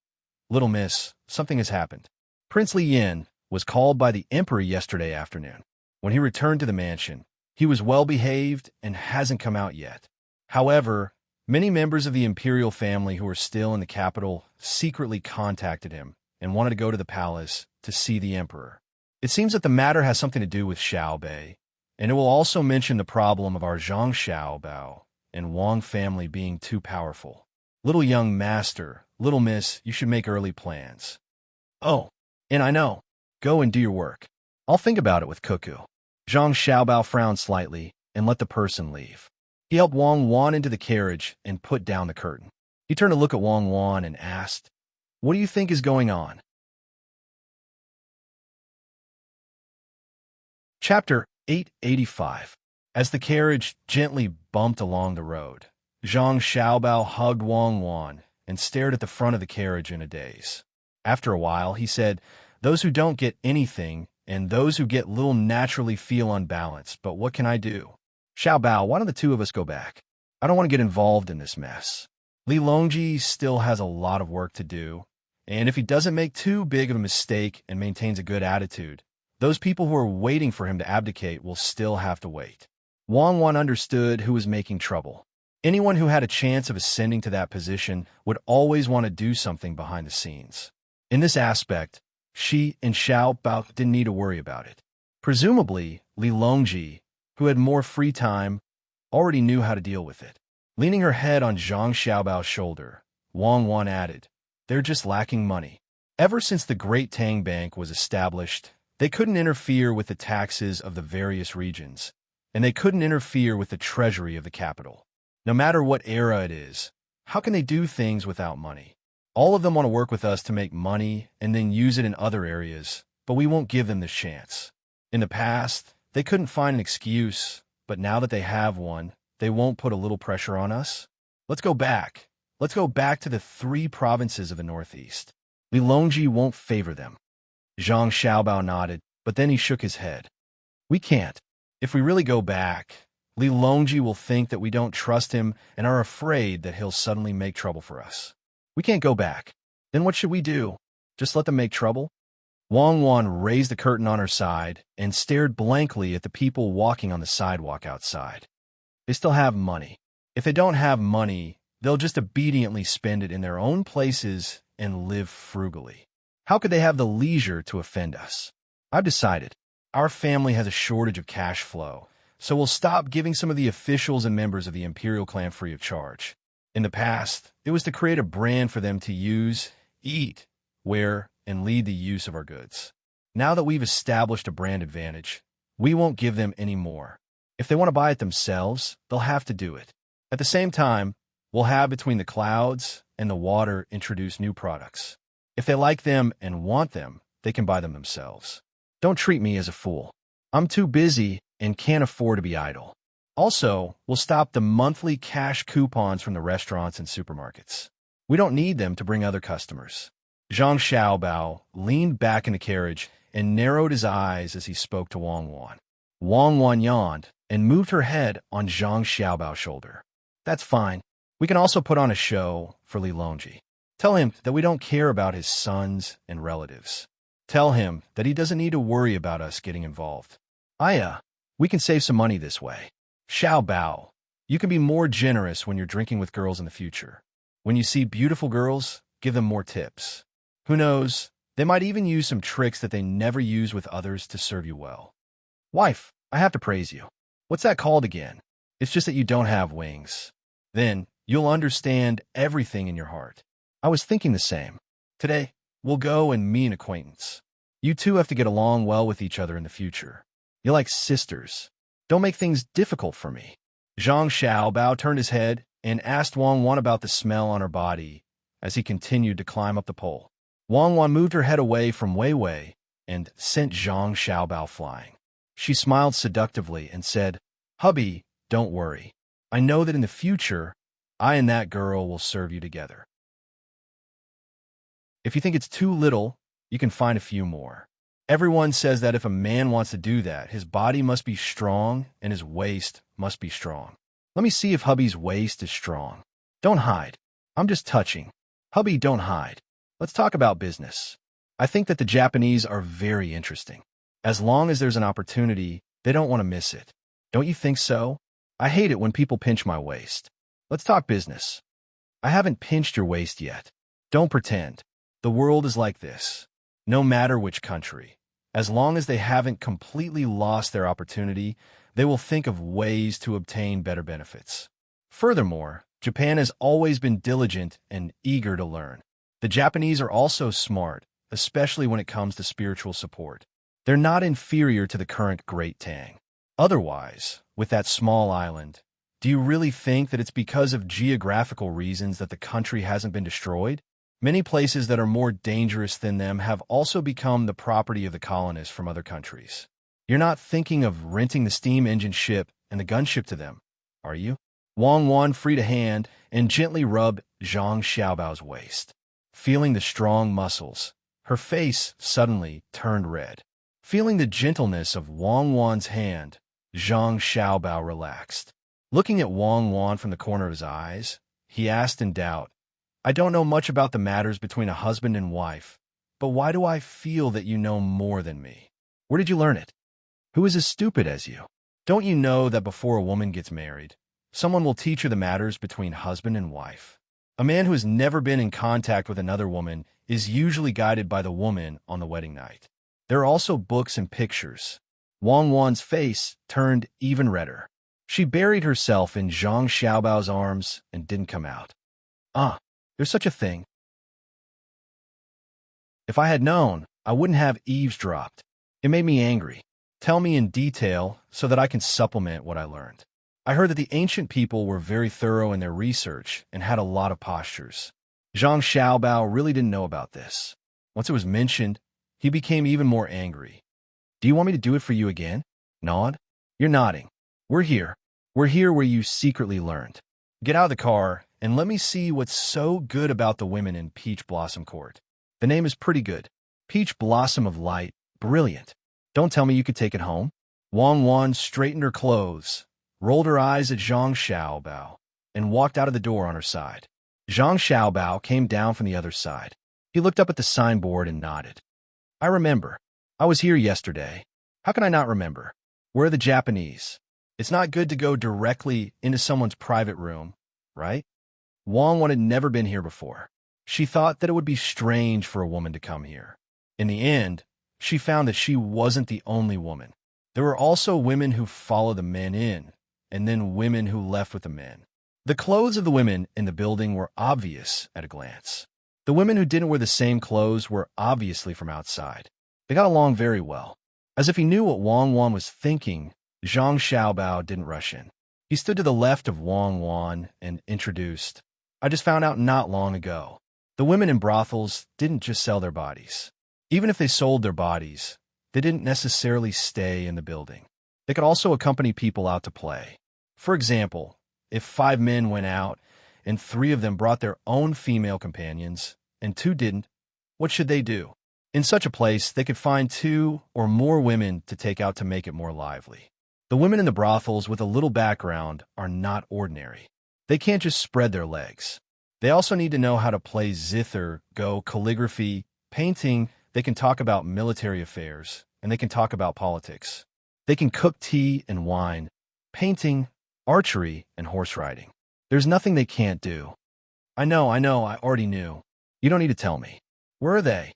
little miss, something has happened. Prince Li Yin was called by the emperor yesterday afternoon. When he returned to the mansion, he was well behaved and hasn't come out yet. However, many members of the imperial family who are still in the capital secretly contacted him and wanted to go to the palace to see the emperor. It seems that the matter has something to do with Xiaobei, and it will also mention the problem of our Zhang Xiaobao and Wang family being too powerful. Little young master, little miss, you should make early plans." "Oh, and I know. Go and do your work. I'll think about it with Cuckoo." Zhang Xiaobao frowned slightly and let the person leave. He helped Wang Wan into the carriage and put down the curtain. He turned to look at Wang Wan and asked, "What do you think is going on?" Chapter 885. As the carriage gently bumped along the road, Zhang Xiaobao hugged Wang Wan and stared at the front of the carriage in a daze. After a while, he said, "Those who don't get anything and those who get little naturally feel unbalanced, but what can I do? Xiaobao, why don't the two of us go back? I don't want to get involved in this mess. Li Longji still has a lot of work to do, and if he doesn't make too big of a mistake and maintains a good attitude, those people who are waiting for him to abdicate will still have to wait." Wang Wan understood who was making trouble. Anyone who had a chance of ascending to that position would always want to do something behind the scenes. In this aspect, she and Xiao Bao didn't need to worry about it. Presumably, Li Longji, who had more free time, already knew how to deal with it. Leaning her head on Zhang Xiaobao's shoulder, Wang Wan added, "They're just lacking money. Ever since the Great Tang Bank was established, they couldn't interfere with the taxes of the various regions, and they couldn't interfere with the treasury of the capital. No matter what era it is, how can they do things without money? All of them want to work with us to make money and then use it in other areas, but we won't give them this chance. In the past, they couldn't find an excuse, but now that they have one, they won't put a little pressure on us. Let's go back. Let's go back to the 3 provinces of the Northeast. Li Longji won't favor them." Zhang Xiaobao nodded, but then he shook his head. "We can't. If we really go back, Li Longji will think that we don't trust him and are afraid that he'll suddenly make trouble for us. We can't go back. Then what should we do? Just let them make trouble?" Wang Wan raised the curtain on her side and stared blankly at the people walking on the sidewalk outside. They still have money. If they don't have money, they'll just obediently spend it in their own places and live frugally. How could they have the leisure to offend us? I've decided. Our family has a shortage of cash flow, so we'll stop giving some of the officials and members of the Imperial clan free of charge. In the past, it was to create a brand for them to use, eat, wear, and lead the use of our goods. Now that we've established a brand advantage, we won't give them any more. If they want to buy it themselves, they'll have to do it. At the same time, we'll have between the clouds and the water introduce new products. If they like them and want them, they can buy them themselves. Don't treat me as a fool. I'm too busy and can't afford to be idle. Also, we'll stop the monthly cash coupons from the restaurants and supermarkets. We don't need them to bring other customers." Zhang Xiaobao leaned back in the carriage and narrowed his eyes as he spoke to Wang Wan. Wang Wan yawned and moved her head on Zhang Xiaobao's shoulder. "That's fine. We can also put on a show for Li Longji. Tell him that we don't care about his sons and relatives. Tell him that he doesn't need to worry about us getting involved. We can save some money this way. Xiaobao, you can be more generous when you're drinking with girls in the future. When you see beautiful girls, give them more tips. Who knows, they might even use some tricks that they never use with others to serve you well. Wife, I have to praise you. What's that called again? It's just that you don't have wings. Then you'll understand everything in your heart. I was thinking the same. Today, we'll go and meet an acquaintance. You two have to get along well with each other in the future. You're like sisters. Don't make things difficult for me." Zhang Xiaobao turned his head and asked Wang Wan about the smell on her body as he continued to climb up the pole. Wang Wan moved her head away from Wei Wei and sent Zhang Xiaobao flying. She smiled seductively and said, "Hubby, don't worry. I know that in the future, I and that girl will serve you together. If you think it's too little, you can find a few more. Everyone says that if a man wants to do that, his body must be strong and his waist must be strong. Let me see if hubby's waist is strong. Don't hide. I'm just touching. Hubby, don't hide. Let's talk about business. I think that the Japanese are very interesting. As long as there's an opportunity, they don't want to miss it. Don't you think so? I hate it when people pinch my waist. Let's talk business. I haven't pinched your waist yet. Don't pretend. The world is like this. No matter which country. As long as they haven't completely lost their opportunity, they will think of ways to obtain better benefits. Furthermore, Japan has always been diligent and eager to learn. The Japanese are also smart, especially when it comes to spiritual support. They're not inferior to the current Great Tang. Otherwise, with that small island, do you really think that it's because of geographical reasons that the country hasn't been destroyed? Many places that are more dangerous than them have also become the property of the colonists from other countries. You're not thinking of renting the steam engine ship and the gunship to them, are you? Wang Wan freed a hand and gently rubbed Zhang Xiaobao's waist. Feeling the strong muscles, her face suddenly turned red. Feeling the gentleness of Wang Wan's hand, Zhang Xiaobao relaxed. Looking at Wang Wan from the corner of his eyes, he asked in doubt, I don't know much about the matters between a husband and wife, but why do I feel that you know more than me? Where did you learn it? Who is as stupid as you? Don't you know that before a woman gets married, someone will teach her the matters between husband and wife? A man who has never been in contact with another woman is usually guided by the woman on the wedding night. There are also books and pictures. Wang Wan's face turned even redder. She buried herself in Zhang Xiaobao's arms and didn't come out. Ah, there's such a thing. If I had known, I wouldn't have eavesdropped. It made me angry. Tell me in detail so that I can supplement what I learned. I heard that the ancient people were very thorough in their research and had a lot of postures. Zhang Xiaobao really didn't know about this. Once it was mentioned, he became even more angry. Do you want me to do it for you again? Nod? You're nodding. We're here. We're here where you secretly learned. Get out of the car and let me see what's so good about the women in Peach Blossom Court. The name is pretty good. Peach Blossom of Light. Brilliant. Don't tell me you could take it home. Wang Wan straightened her clothes, rolled her eyes at Zhang Xiaobao, and walked out of the door on her side. Zhang Xiaobao came down from the other side. He looked up at the signboard and nodded. I remember. I was here yesterday. How can I not remember? Where are the Japanese? It's not good to go directly into someone's private room, right? Wang Wan had never been here before. She thought that it would be strange for a woman to come here. In the end, she found that she wasn't the only woman. There were also women who followed the men in, and then women who left with the men. The clothes of the women in the building were obvious at a glance. The women who didn't wear the same clothes were obviously from outside. They got along very well. As if he knew what Wang Wan was thinking, Zhang Xiaobao didn't rush in. He stood to the left of Wang Wan and introduced, I just found out not long ago. The women in brothels didn't just sell their bodies. Even if they sold their bodies, they didn't necessarily stay in the building. They could also accompany people out to play. For example, if 5 men went out and 3 of them brought their own female companions and 2 didn't, what should they do? In such a place, they could find 2 or more women to take out to make it more lively. The women in the brothels with a little background are not ordinary. They can't just spread their legs. They also need to know how to play zither, go, calligraphy, painting. They can talk about military affairs, and they can talk about politics. They can cook tea and wine, painting, archery, and horse riding. There's nothing they can't do. I know, I already knew. You don't need to tell me. Where are they?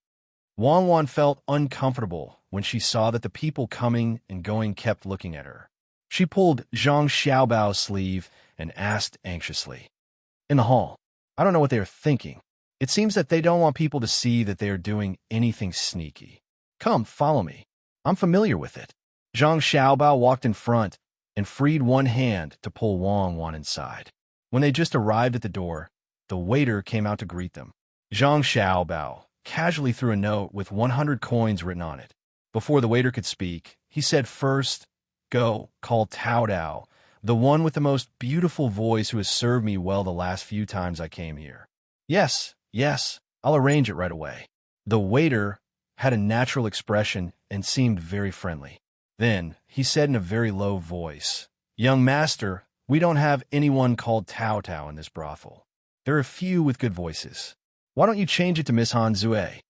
Wang Wan felt uncomfortable when she saw that the people coming and going kept looking at her. She pulled Zhang Xiaobao's sleeve and asked anxiously. In the hall. I don't know what they are thinking. It seems that they don't want people to see that they are doing anything sneaky. Come, follow me. I'm familiar with it. Zhang Xiaobao walked in front and freed one hand to pull Wang Wan inside. When they just arrived at the door, the waiter came out to greet them. Zhang Xiaobao casually threw a note with 100 coins written on it. Before the waiter could speak, he said first, Go, call Tao Dao, the one with the most beautiful voice who has served me well the last few times I came here. Yes, I'll arrange it right away. The waiter had a natural expression and seemed very friendly. Then he said in a very low voice, Young master, we don't have anyone called Tao Tao in this brothel. There are a few with good voices. Why don't you change it to Miss Han Zue?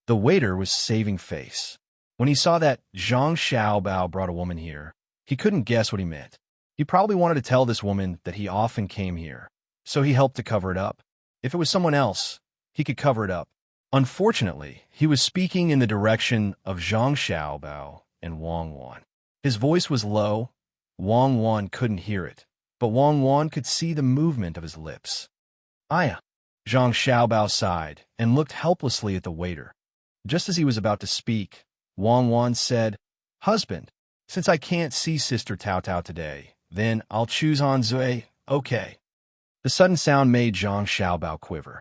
The waiter was saving face. When he saw that Zhang Xiaobao brought a woman here, he couldn't guess what he meant. He probably wanted to tell this woman that he often came here, so he helped to cover it up. If it was someone else, he could cover it up. Unfortunately, he was speaking in the direction of Zhang Xiaobao and Wang Wan. His voice was low. Wang Wan couldn't hear it, but Wang Wan could see the movement of his lips. Aya. Zhang Xiaobao sighed and looked helplessly at the waiter. Just as he was about to speak, Wang Wan said, Husband, since I can't see Sister Tao Tao today, then I'll choose Han Zui. Okay. The sudden sound made Zhang Xiaobao quiver.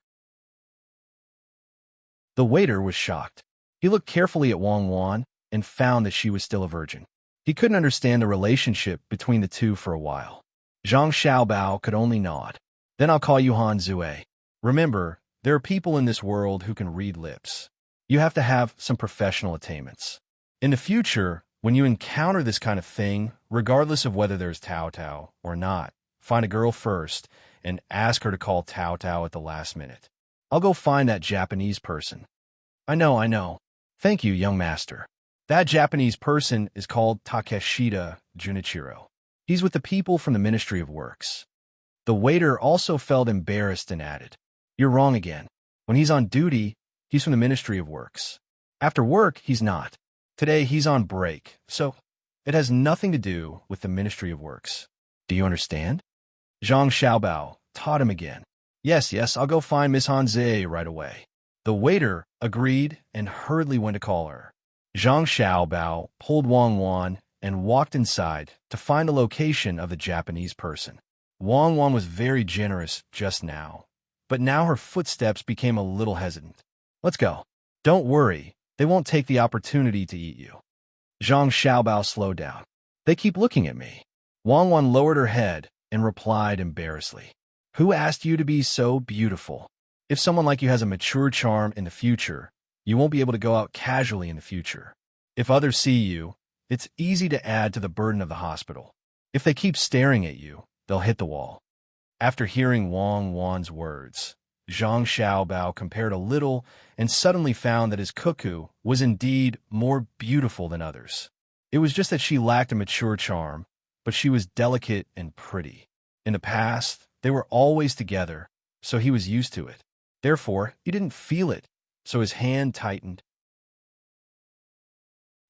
The waiter was shocked. He looked carefully at Wang Wan and found that she was still a virgin. He couldn't understand the relationship between the two for a while. Zhang Xiaobao could only nod. Then I'll call you Han Zui. Remember, there are people in this world who can read lips. You have to have some professional attainments. In the future, when you encounter this kind of thing, regardless of whether there's Tao Tao or not, find a girl first and ask her to call Tao Tao at the last minute. I'll go find that Japanese person. I know. Thank you, young master. That Japanese person is called Takeshita Junichiro. He's with the people from the Ministry of Works. The waiter also felt embarrassed and added, You're wrong again. When he's on duty, he's from the Ministry of Works. After work, he's not. Today, he's on break, so it has nothing to do with the Ministry of Works. Do you understand? Zhang Xiaobao taught him again. Yes, yes, I'll go find Miss Hanze right away. The waiter agreed and hurriedly went to call her. Zhang Xiaobao pulled Wang Wan and walked inside to find the location of the Japanese person. Wang Wan was very generous just now, but now her footsteps became a little hesitant. Let's go. Don't worry, they won't take the opportunity to eat you. Zhang Xiaobao slowed down. They keep looking at me. Wang Wan lowered her head and replied embarrassedly. Who asked you to be so beautiful? If someone like you has a mature charm in the future, you won't be able to go out casually in the future. If others see you, it's easy to add to the burden of the hospital. If they keep staring at you, they'll hit the wall. After hearing Wang Wan's words, Zhang Xiaobao compared a little and suddenly found that his cuckoo was indeed more beautiful than others. It was just that she lacked a mature charm, but she was delicate and pretty. In the past, they were always together, so he was used to it. Therefore, he didn't feel it, so his hand tightened.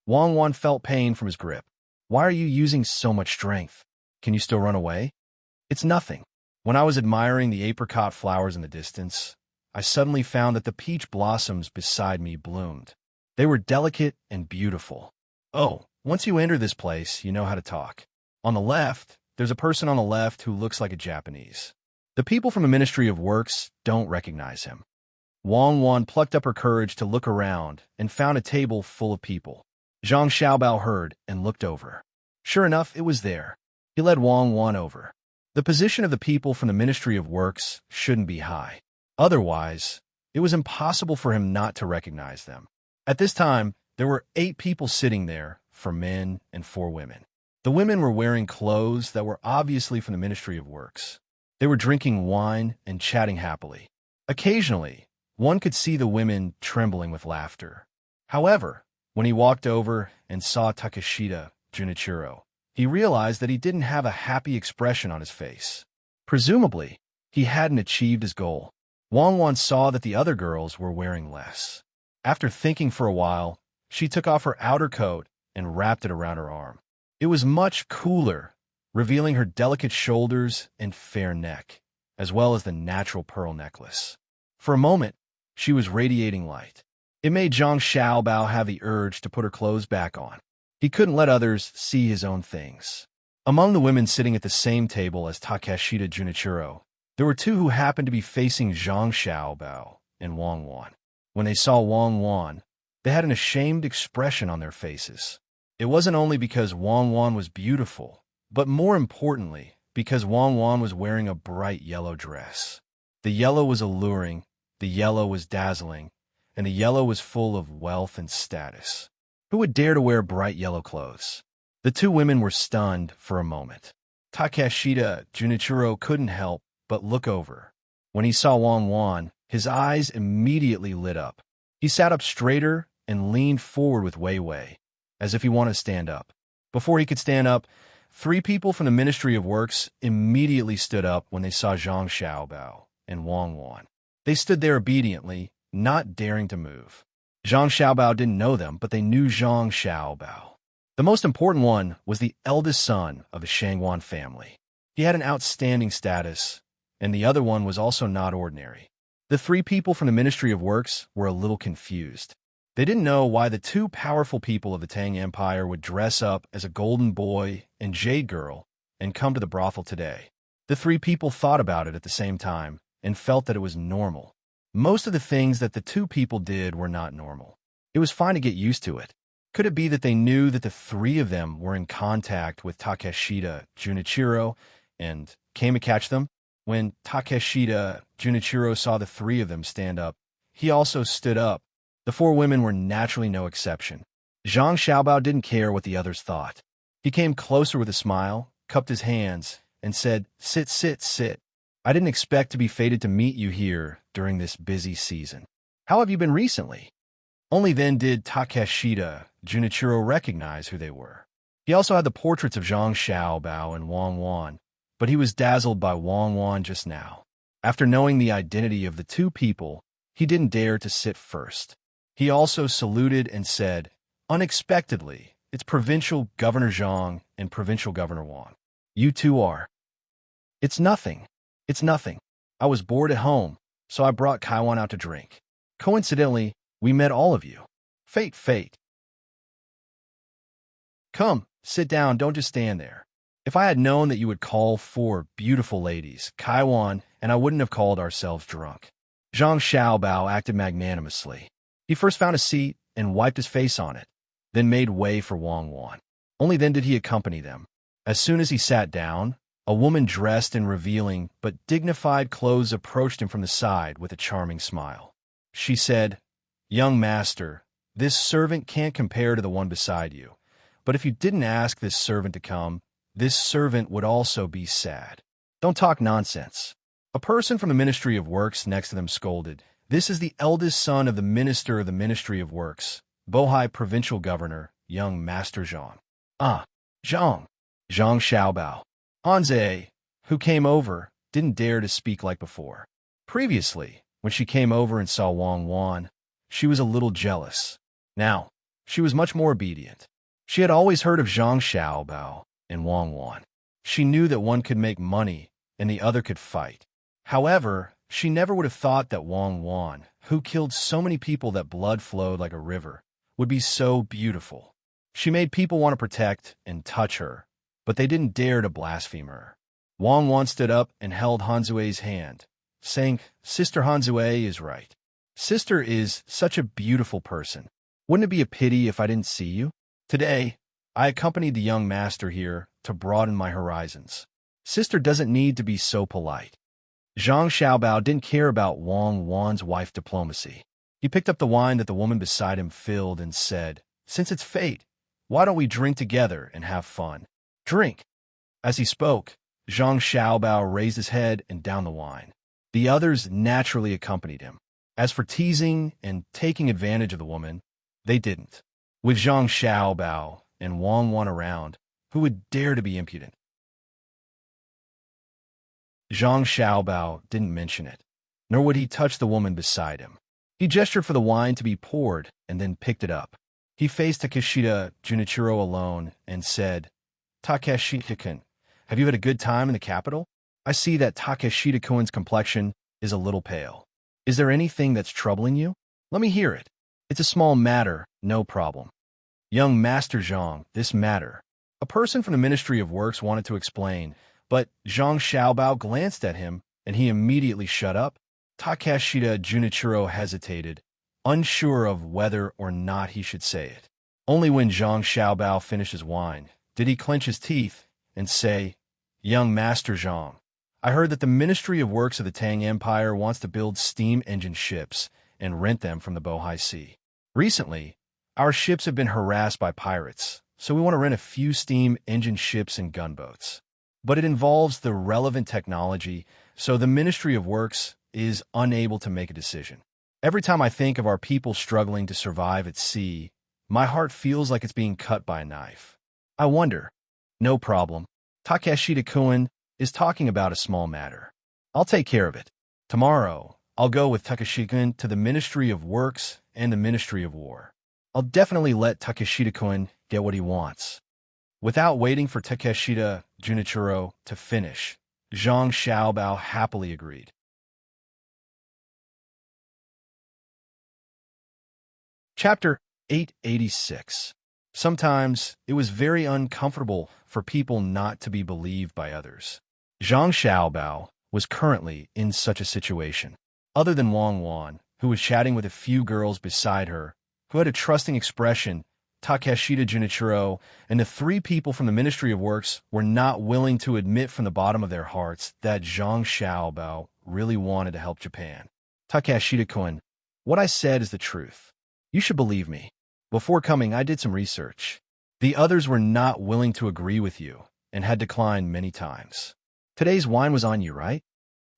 Wang Wan felt pain from his grip. Why are you using so much strength? Can you still run away? It's nothing. When I was admiring the apricot flowers in the distance, I suddenly found that the peach blossoms beside me bloomed. They were delicate and beautiful. Oh, once you enter this place, you know how to talk. On the left, there's a person on the left who looks like a Japanese. The people from the Ministry of Works don't recognize him. Wang Wan plucked up her courage to look around and found a table full of people. Zhang Xiaobao heard and looked over. Sure enough, it was there. He led Wang Wan over. The position of the people from the Ministry of Works shouldn't be high. Otherwise, it was impossible for him not to recognize them. At this time, there were 8 people sitting there, 4 men and 4 women. The women were wearing clothes that were obviously from the Ministry of Works. They were drinking wine and chatting happily. Occasionally, one could see the women trembling with laughter. However, when he walked over and saw Takeshita Junichiro, he realized that he didn't have a happy expression on his face. Presumably, he hadn't achieved his goal. Wang Wan saw that the other girls were wearing less. After thinking for a while, she took off her outer coat and wrapped it around her arm. It was much cooler, revealing her delicate shoulders and fair neck, as well as the natural pearl necklace. For a moment, she was radiating light. It made Zhang Xiaobao have the urge to put her clothes back on. He couldn't let others see his own things. Among the women sitting at the same table as Takeshita Junichiro, there were 2 who happened to be facing Zhang Xiaobao and Wang Wan. When they saw Wang Wan, they had an ashamed expression on their faces. It wasn't only because Wang Wan was beautiful, but more importantly, because Wang Wan was wearing a bright yellow dress. The yellow was alluring, the yellow was dazzling, and the yellow was full of wealth and status. Who would dare to wear bright yellow clothes? The 2 women were stunned for a moment. Takeshita Junichiro couldn't help but look over. When he saw Wang Wan, his eyes immediately lit up. He sat up straighter and leaned forward with Wei Wei, as if he wanted to stand up. Before he could stand up, 3 people from the Ministry of Works immediately stood up when they saw Zhang Xiaobao and Wang Wan. They stood there obediently, not daring to move. Zhang Xiaobao didn't know them, but they knew Zhang Xiaobao. The most important one was the eldest son of the Shangwan family. He had an outstanding status, and the other one was also not ordinary. The 3 people from the Ministry of Works were a little confused. They didn't know why the 2 powerful people of the Tang Empire would dress up as a golden boy and jade girl and come to the brothel today. The 3 people thought about it at the same time and felt that it was normal. Most of the things that the 2 people did were not normal. It was fine to get used to it. Could it be that they knew that the 3 of them were in contact with Takeshita Junichiro and came to catch them? When Takeshita Junichiro saw the 3 of them stand up, he also stood up. The 4 women were naturally no exception. Zhang Xiaobao didn't care what the others thought. He came closer with a smile, cupped his hands, and said, "Sit, sit, sit. I didn't expect to be fated to meet you here during this busy season. How have you been recently?" Only then did Takeshita Junichiro recognize who they were. He also had the portraits of Zhang Xiaobao and Wang Wan, but he was dazzled by Wang Wan just now. After knowing the identity of the 2 people, he didn't dare to sit first. He also saluted and said, "Unexpectedly, it's Provincial Governor Zhang and Provincial Governor Wang." You two are. It's nothing. It's nothing. I was bored at home, so I brought Kaiwan out to drink. Coincidentally, we met all of you. Fate. Come, sit down, don't just stand there. If I had known that you would call 4 beautiful ladies, Kaiwan, and I wouldn't have called ourselves drunk. Zhang Xiaobao acted magnanimously. He first found a seat and wiped his face on it, then made way for Wang Wan. Only then did he accompany them. As soon as he sat down, a woman dressed in revealing but dignified clothes approached him from the side with a charming smile. She said, "Young master, this servant can't compare to the one beside you, but if you didn't ask this servant to come, this servant would also be sad." "Don't talk nonsense." A person from the Ministry of Works next to them scolded. "This is the eldest son of the Minister of the Ministry of Works, Bohai Provincial Governor, young Master Zhang." "Ah, Zhang." Zhang Xiaobao. Hanze, who came over, didn't dare to speak like before. Previously, when she came over and saw Wang Wan, she was a little jealous. Now, she was much more obedient. She had always heard of Zhang Xiaobao and Wang Wan. She knew that one could make money and the other could fight. However, she never would have thought that Wang Wan, who killed so many people that blood flowed like a river, would be so beautiful. She made people want to protect and touch her, but they didn't dare to blaspheme her. Wang Wan stood up and held Hanzue's hand, saying, "Sister Hanzue is right. Sister is such a beautiful person. Wouldn't it be a pity if I didn't see you? Today, I accompanied the young master here to broaden my horizons. Sister doesn't need to be so polite." Zhang Xiaobao didn't care about Wang Wan's wife diplomacy. He picked up the wine that the woman beside him filled and said, "Since it's fate, why don't we drink together and have fun? Drink." As he spoke, Zhang Xiaobao raised his head and downed the wine. The others naturally accompanied him. As for teasing and taking advantage of the woman, they didn't. With Zhang Xiaobao and Wang Wan around, who would dare to be impudent? Zhang Xiaobao didn't mention it, nor would he touch the woman beside him. He gestured for the wine to be poured and then picked it up. He faced Takeshita Junichiro alone and said, "Takeshita-kun, have you had a good time in the capital? I see that Takeshita-kun's complexion is a little pale. Is there anything that's troubling you? Let me hear it. It's a small matter, no problem." "Young Master Zhang, this matter." A person from the Ministry of Works wanted to explain, but Zhang Xiaobao glanced at him, and he immediately shut up. Takeshita Junichiro hesitated, unsure of whether or not he should say it. Only when Zhang Xiaobao finished his wine did he clench his teeth and say, "Young Master Zhang, I heard that the Ministry of Works of the Tang Empire wants to build steam engine ships and rent them from the Bohai Sea. Recently, our ships have been harassed by pirates, so we want to rent a few steam engine ships and gunboats. But it involves the relevant technology, so the Ministry of Works is unable to make a decision. Every time I think of our people struggling to survive at sea, my heart feels like it's being cut by a knife. I wonder." "No problem. Takeshita-kun is talking about a small matter. I'll take care of it. Tomorrow, I'll go with Takeshita-kun to the Ministry of Works and the Ministry of War. I'll definitely let Takeshita-kun get what he wants." Without waiting for Takeshita Junichiro to finish, Zhang Xiaobao happily agreed. Chapter 886. Sometimes it was very uncomfortable for people not to be believed by others. Zhang Xiaobao was currently in such a situation. Other than Wang Wan, who was chatting with a few girls beside her, who had a trusting expression, Takeshita Junichiro, and the 3 people from the Ministry of Works were not willing to admit from the bottom of their hearts that Zhang Xiaobao really wanted to help Japan. "Takeshita-kun, what I said is the truth. You should believe me. Before coming, I did some research. The others were not willing to agree with you and had declined many times. Today's wine was on you, right?"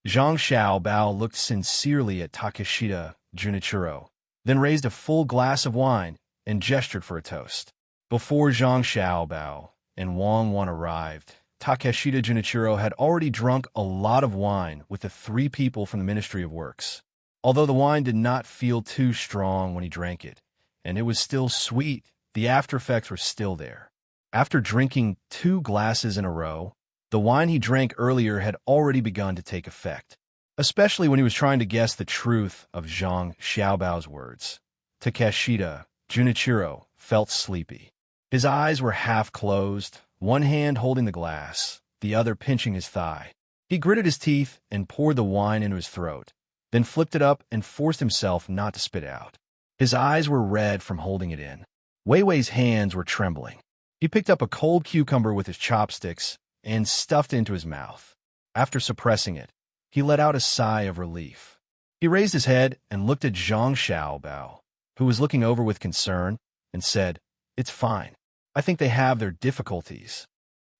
Zhang Xiaobao looked sincerely at Takeshita Junichiro, then raised a full glass of wine and gestured for a toast. Before Zhang Xiaobao and Wang Wan arrived, Takeshita Junichiro had already drunk a lot of wine with the 3 people from the Ministry of Works. Although the wine did not feel too strong when he drank it, and it was still sweet, the after effects were still there. After drinking 2 glasses in a row, The wine he drank earlier had already begun to take effect, especially when he was trying to guess the truth of Zhang Xiaobao's words. Takeshita Junichiro felt sleepy. His eyes were half closed, one hand holding the glass, the other pinching his thigh. He gritted his teeth and poured the wine into his throat, then flipped it up and forced himself not to spit out. His eyes were red from holding it in. Wei Wei's hands were trembling. He picked up a cold cucumber with his chopsticks and stuffed it into his mouth. After suppressing it, he let out a sigh of relief. He raised his head and looked at Zhang Xiaobao, who was looking over with concern, and said, "It's fine. I think they have their difficulties."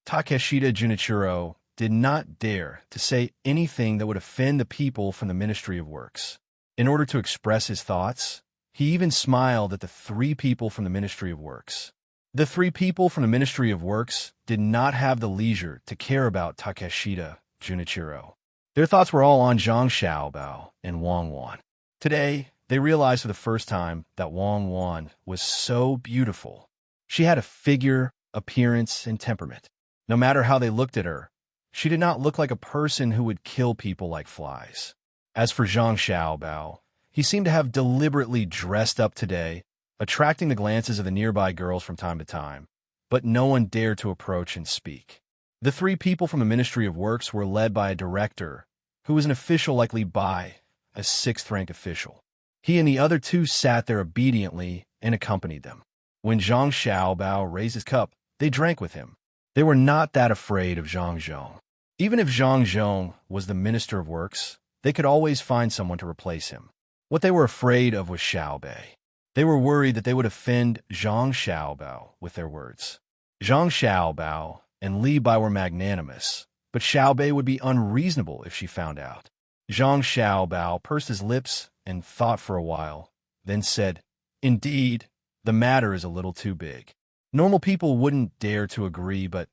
Takeshita Junichiro did not dare to say anything that would offend the people from the Ministry of Works. In order to express his thoughts, he even smiled at the three people from the Ministry of Works. The three people from the Ministry of Works did not have the leisure to care about Takeshita Junichiro. Their thoughts were all on Zhang Xiaobao and Wang Wan. Today, they realized for the first time that Wang Wan was so beautiful. She had a figure, appearance, and temperament. No matter how they looked at her, she did not look like a person who would kill people like flies. As for Zhang Xiaobao, he seemed to have deliberately dressed up today, attracting the glances of the nearby girls from time to time, but no one dared to approach and speak. The three people from the Ministry of Works were led by a director, who was an official like Li Bai, a sixth-rank official. He and the other two sat there obediently and accompanied them. When Zhang Xiaobao raised his cup, they drank with him. They were not that afraid of Zhang Zhong. Even if Zhang Zhong was the Minister of Works, they could always find someone to replace him. What they were afraid of was Xiaobei. They were worried that they would offend Zhang Xiaobao with their words. Zhang Xiaobao and Li Bai were magnanimous, but Xiaobei would be unreasonable if she found out. Zhang Xiaobao pursed his lips and thought for a while, then said, "Indeed, the matter is a little too big. Normal people wouldn't dare to agree, but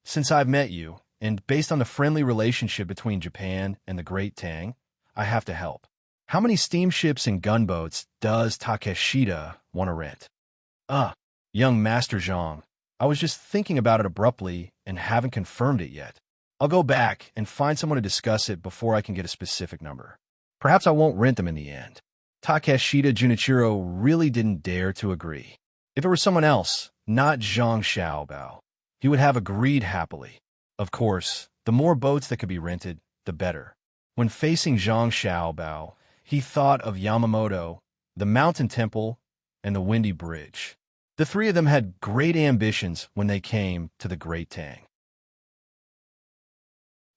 since I've met you, and based on the friendly relationship between Japan and the Great Tang, I have to help. How many steamships and gunboats does Takeshita want to rent?" Young Master Zhang, I was just thinking about it abruptly and haven't confirmed it yet. I'll go back and find someone to discuss it before I can get a specific number. Perhaps I won't rent them in the end. Takeshita Junichiro really didn't dare to agree. If it were someone else, not Zhang Xiaobao, he would have agreed happily. Of course, the more boats that could be rented, the better. When facing Zhang Xiaobao, he thought of Yamamoto, the Mountain Temple, and the Windy Bridge. The three of them had great ambitions when they came to the Great Tang.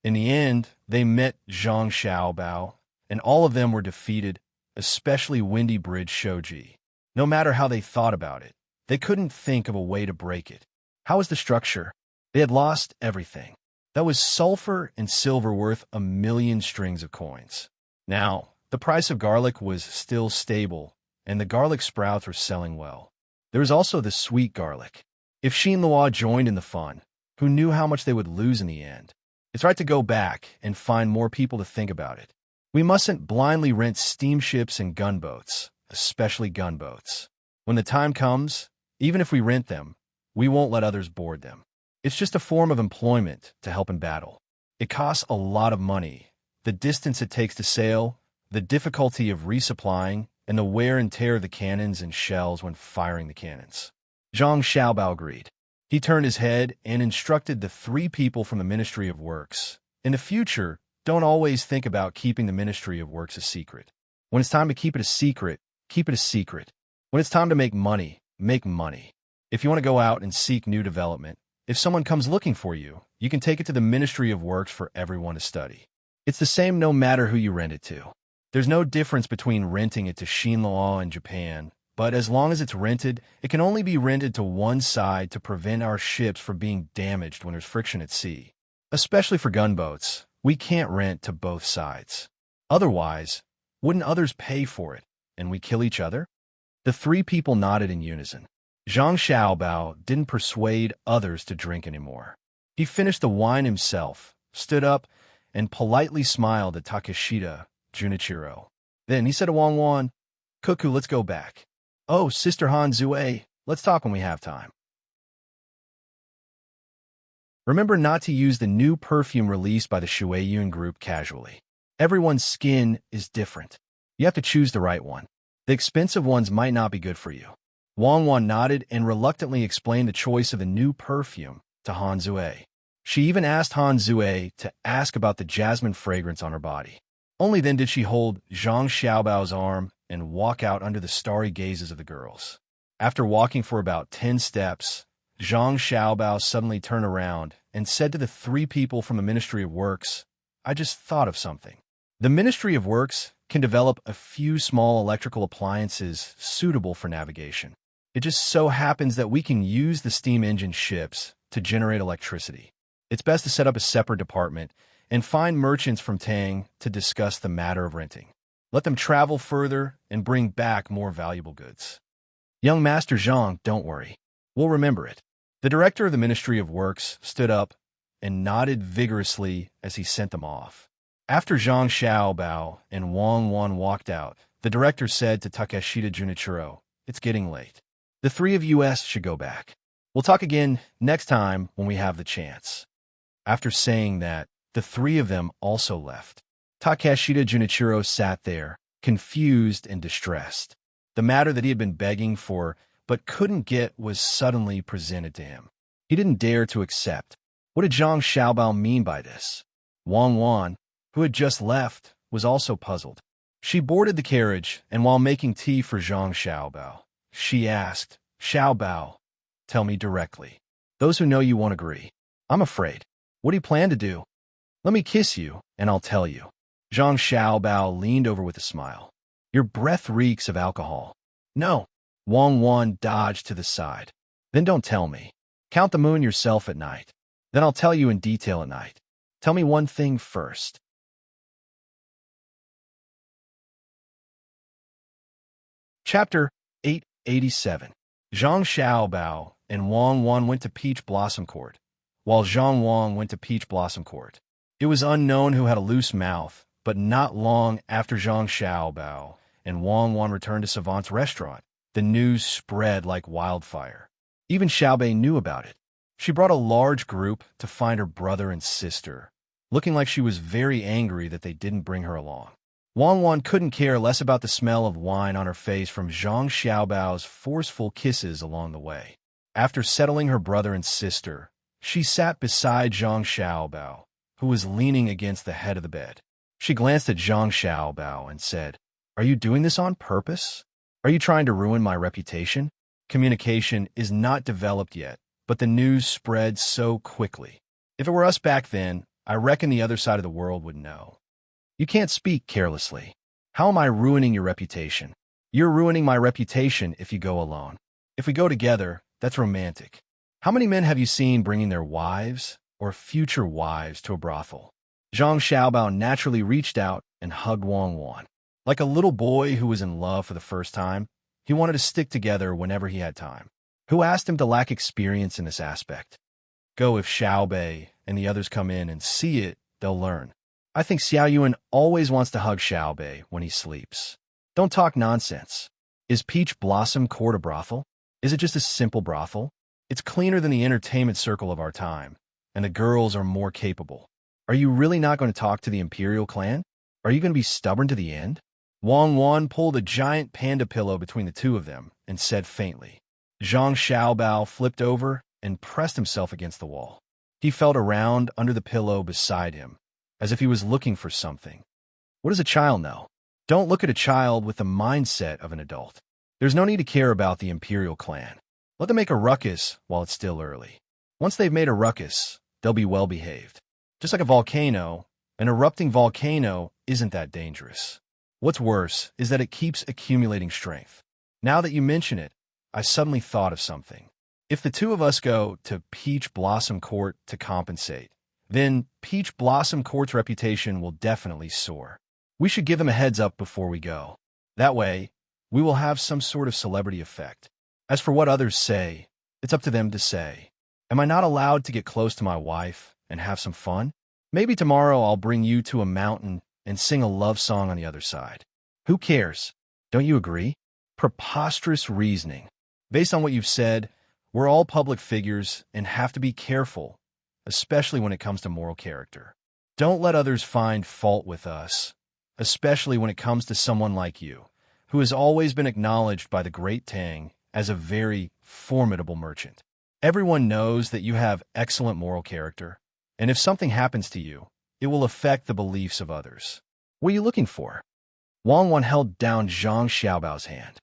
In the end, they met Zhang Xiaobao, and all of them were defeated, especially Windy Bridge Shoji. No matter how they thought about it, they couldn't think of a way to break it. How was the structure? They had lost everything. That was sulfur and silver worth 1,000,000 strings of coins. Now, the price of garlic was still stable, and the garlic sprouts were selling well. There was also the sweet garlic. If Xinlua joined in the fun, who knew how much they would lose in the end? It's right to go back and find more people to think about it. We mustn't blindly rent steamships and gunboats, especially gunboats. When the time comes, even if we rent them, we won't let others board them. It's just a form of employment to help in battle. It costs a lot of money, the distance it takes to sail, the difficulty of resupplying, and the wear and tear of the cannons and shells when firing the cannons. Zhang Xiaobao agreed. He turned his head and instructed the three people from the Ministry of Works. In the future, don't always think about keeping the Ministry of Works a secret. When it's time to keep it a secret, keep it a secret. When it's time to make money, make money. If you want to go out and seek new development, if someone comes looking for you, you can take it to the Ministry of Works for everyone to study. It's the same no matter who you rent it to. There's no difference between renting it to Xinlua in Japan, but as long as it's rented, it can only be rented to one side to prevent our ships from being damaged when there's friction at sea. Especially for gunboats, we can't rent to both sides. Otherwise, wouldn't others pay for it, and we kill each other? The three people nodded in unison. Zhang Xiaobao didn't persuade others to drink anymore. He finished the wine himself, stood up, and politely smiled at Takeshita Junichiro. Then he said to Wang Wan, "Cuckoo, let's go back. Oh, Sister Han Zue, let's talk when we have time." Remember not to use the new perfume released by the Shueiyun group casually. Everyone's skin is different. You have to choose the right one. The expensive ones might not be good for you. Wang Wan nodded and reluctantly explained the choice of the new perfume to Han Zue. She even asked Han Zue to ask about the jasmine fragrance on her body. Only then did she hold Zhang Xiaobao's arm and walk out under the starry gazes of the girls. After walking for about 10 steps, Zhang Xiaobao suddenly turned around and said to the 3 people from the Ministry of Works, "I just thought of something. The Ministry of Works can develop a few small electrical appliances suitable for navigation. It just so happens that we can use the steam engine ships to generate electricity. It's best to set up a separate department and find merchants from Tang to discuss the matter of renting. Let them travel further and bring back more valuable goods. Young Master Zhang, don't worry. We'll remember it." The director of the Ministry of Works stood up and nodded vigorously as he sent them off. After Zhang Xiaobao and Wang Wan walked out, the director said to Takeshita Junichiro, "It's getting late. The 3 of us should go back. We'll talk again next time when we have the chance." After saying that, the 3 of them also left. Takeshita Junichiro sat there, confused and distressed. The matter that he had been begging for but couldn't get was suddenly presented to him. He didn't dare to accept. What did Zhang Xiaobao mean by this? Wang Wan, who had just left, was also puzzled. She boarded the carriage, and while making tea for Zhang Xiaobao, she asked, "Xiaobao, tell me directly. Those who know you won't agree. I'm afraid. What do you plan to do? Let me kiss you, and I'll tell you." Zhang Xiaobao leaned over with a smile. "Your breath reeks of alcohol." "No." Wang Wan dodged to the side. "Then don't tell me. Count the moon yourself at night. Then I'll tell you in detail at night. Tell me one thing first." Chapter 887. Zhang Xiaobao and Wang Wan went to Peach Blossom Court, while Zhang Wang went to Peach Blossom Court. It was unknown who had a loose mouth, but not long after Zhang Xiaobao and Wang Wan returned to Savant's restaurant, the news spread like wildfire. Even Xiaobei knew about it. She brought a large group to find her brother and sister, looking like she was very angry that they didn't bring her along. Wang Wan couldn't care less about the smell of wine on her face from Zhang Xiaobao's forceful kisses along the way. After settling her brother and sister, she sat beside Zhang Xiaobao, who was leaning against the head of the bed. She glanced at Zhang Xiaobao and said, "Are you doing this on purpose? Are you trying to ruin my reputation?" Communication is not developed yet, but the news spread so quickly. If it were us back then, I reckon the other side of the world would know. You can't speak carelessly. How am I ruining your reputation? You're ruining my reputation if you go alone. If we go together, that's romantic. How many men have you seen bringing their wives or future wives to a brothel? Zhang Xiaobao naturally reached out and hugged Wang Wan. Like a little boy who was in love for the first time, he wanted to stick together whenever he had time. Who asked him to lack experience in this aspect? Go if Xiaobei and the others come in and see it, they'll learn. I think Xiao Yuan always wants to hug Xiaobei when he sleeps. Don't talk nonsense. Is Peach Blossom Court a brothel? Is it just a simple brothel? It's cleaner than the entertainment circle of our time, and the girls are more capable. Are you really not going to talk to the Imperial clan? Are you going to be stubborn to the end? Wang Wan pulled a giant panda pillow between the two of them and said faintly. Zhang Xiaobao flipped over and pressed himself against the wall. He felt around under the pillow beside him, as if he was looking for something. What does a child know? Don't look at a child with the mindset of an adult. There's no need to care about the Imperial clan. Let them make a ruckus while it's still early. Once they've made a ruckus, they'll be well behaved. Just like a volcano, an erupting volcano isn't that dangerous. What's worse is that it keeps accumulating strength. Now that you mention it, I suddenly thought of something. If the two of us go to Peach Blossom Court to compensate, then Peach Blossom Court's reputation will definitely soar. We should give them a heads up before we go. That way, we will have some sort of celebrity effect. As for what others say, it's up to them to say. Am I not allowed to get close to my wife and have some fun? Maybe tomorrow I'll bring you to a mountain and sing a love song on the other side. Who cares? Don't you agree? Preposterous reasoning. Based on what you've said, we're all public figures and have to be careful especially when it comes to moral character. Don't let others find fault with us, especially when it comes to someone like you, who has always been acknowledged by the great Tang as a very formidable merchant. Everyone knows that you have excellent moral character, and if something happens to you, it will affect the beliefs of others. What are you looking for? Wang Wan held down Zhang Xiaobao's hand.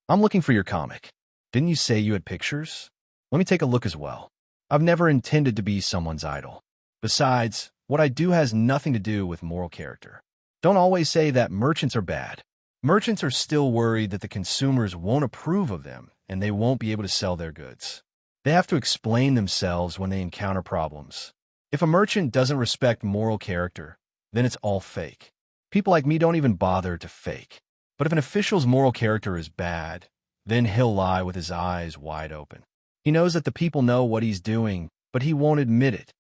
I'm looking for your comic. Didn't you say you had pictures? Let me take a look as well. I've never intended to be someone's idol. Besides, what I do has nothing to do with moral character. Don't always say that merchants are bad. Merchants are still worried that the consumers won't approve of them and they won't be able to sell their goods. They have to explain themselves when they encounter problems. If a merchant doesn't respect moral character, then it's all fake. People like me don't even bother to fake. But if an official's moral character is bad, then he'll lie with his eyes wide open. He knows that the people know what he's doing, but he won't admit it.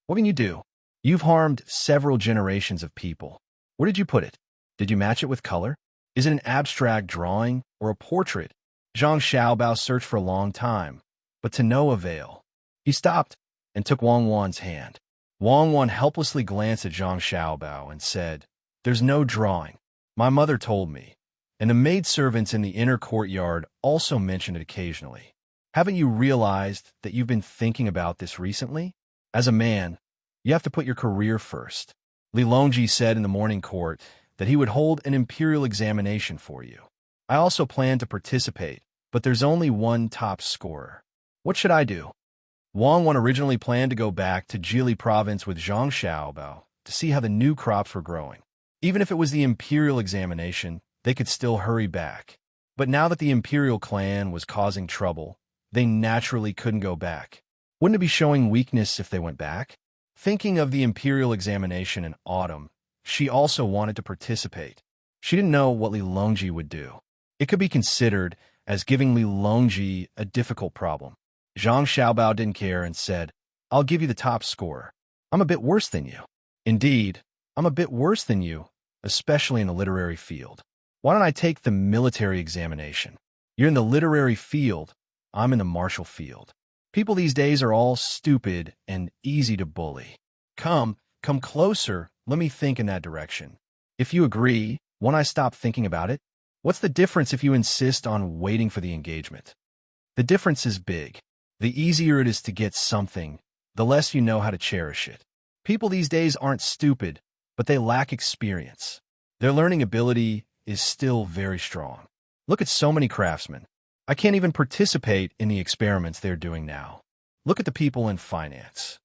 What can you do? You've harmed several generations of people. Where did you put it? Did you match it with color? Is it an abstract drawing or a portrait? Zhang Xiaobao searched for a long time, but to no avail. He stopped and took Wang Wan's hand. Wang Wan helplessly glanced at Zhang Xiaobao and said, "There's no drawing. My mother told me, and the maidservants in the inner courtyard also mention it occasionally. Haven't you realized that you've been thinking about this recently? As a man, you have to put your career first." Li Longji said in the morning court that he would hold an imperial examination for you. I also plan to participate, but there's only one top scorer. What should I do? Wang Wan originally planned to go back to Jili province with Zhang Xiaobao to see how the new crops were growing. Even if it was the imperial examination, they could still hurry back. But now that the imperial clan was causing trouble, they naturally couldn't go back. Wouldn't it be showing weakness if they went back? Thinking of the imperial examination in autumn, she also wanted to participate. She didn't know what Li Longji would do. It could be considered as giving Li Longji a difficult problem. Zhang Xiaobao didn't care and said, "I'll give you the top score. I'm a bit worse than you." "Indeed, I'm a bit worse than you, especially in the literary field. Why don't I take the military examination? You're in the literary field, I'm in the martial field. People these days are all stupid and easy to bully. Come closer, let me think in that direction. If you agree, won't I stop thinking about it? What's the difference if you insist on waiting for the engagement?" The difference is big. The easier it is to get something, the less you know how to cherish it. People these days aren't stupid, but they lack experience. Their learning ability is still very strong. Look at so many craftsmen. I can't even participate in the experiments they're doing now. Look at the people in finance.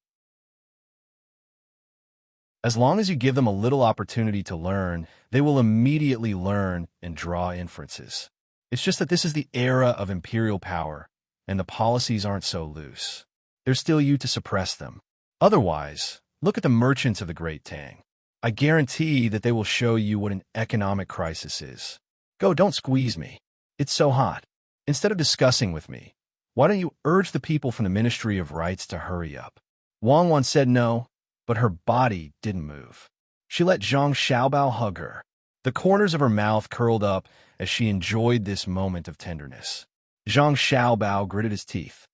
As long as you give them a little opportunity to learn, they will immediately learn and draw inferences. It's just that this is the era of imperial power, and the policies aren't so loose. There's still you to suppress them. Otherwise, look at the merchants of the Great Tang. I guarantee that they will show you what an economic crisis is. Go, don't squeeze me. It's so hot. Instead of discussing with me, why don't you urge the people from the Ministry of Rights to hurry up? Wang Wan said no, but her body didn't move. She let Zhang Xiaobao hug her. The corners of her mouth curled up as she enjoyed this moment of tenderness. Zhang Xiaobao gritted his teeth.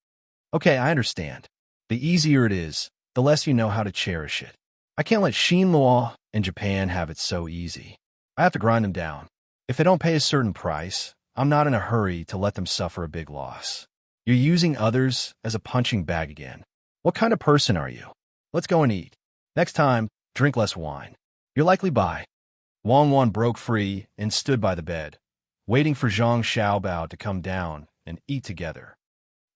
"Okay, I understand. The easier it is, the less you know how to cherish it. I can't let Xinluo and Japan have it so easy. I have to grind them down. If they don't pay a certain price, I'm not in a hurry to let them suffer a big loss. You're using others as a punching bag again. What kind of person are you? Let's go and eat. Next time, drink less wine. You're likely bi." Wang Wan broke free and stood by the bed, waiting for Zhang Xiaobao to come down and eat together.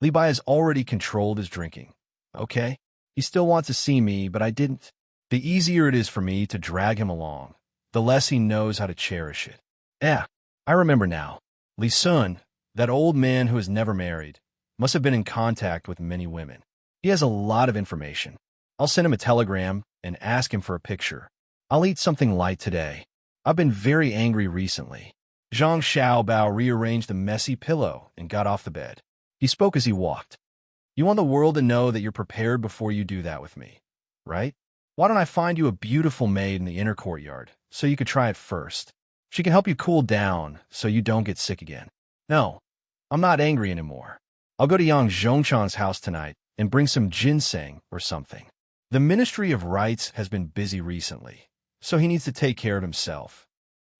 Li Bai has already controlled his drinking. Okay, he still wants to see me, but I didn't. The easier it is for me to drag him along, the less he knows how to cherish it. I remember now. Li Sun, that old man who has never married, must have been in contact with many women. He has a lot of information. I'll send him a telegram and ask him for a picture. I'll eat something light today. I've been very angry recently. Zhang Xiaobao rearranged the messy pillow and got off the bed. He spoke as he walked. "You want the world to know that you're prepared before you do that with me, right? Why don't I find you a beautiful maid in the inner courtyard so you could try it first? She can help you cool down so you don't get sick again." "No, I'm not angry anymore. I'll go to Yang Zhongshan's house tonight and bring some ginseng or something. The Ministry of Rites has been busy recently, so he needs to take care of himself.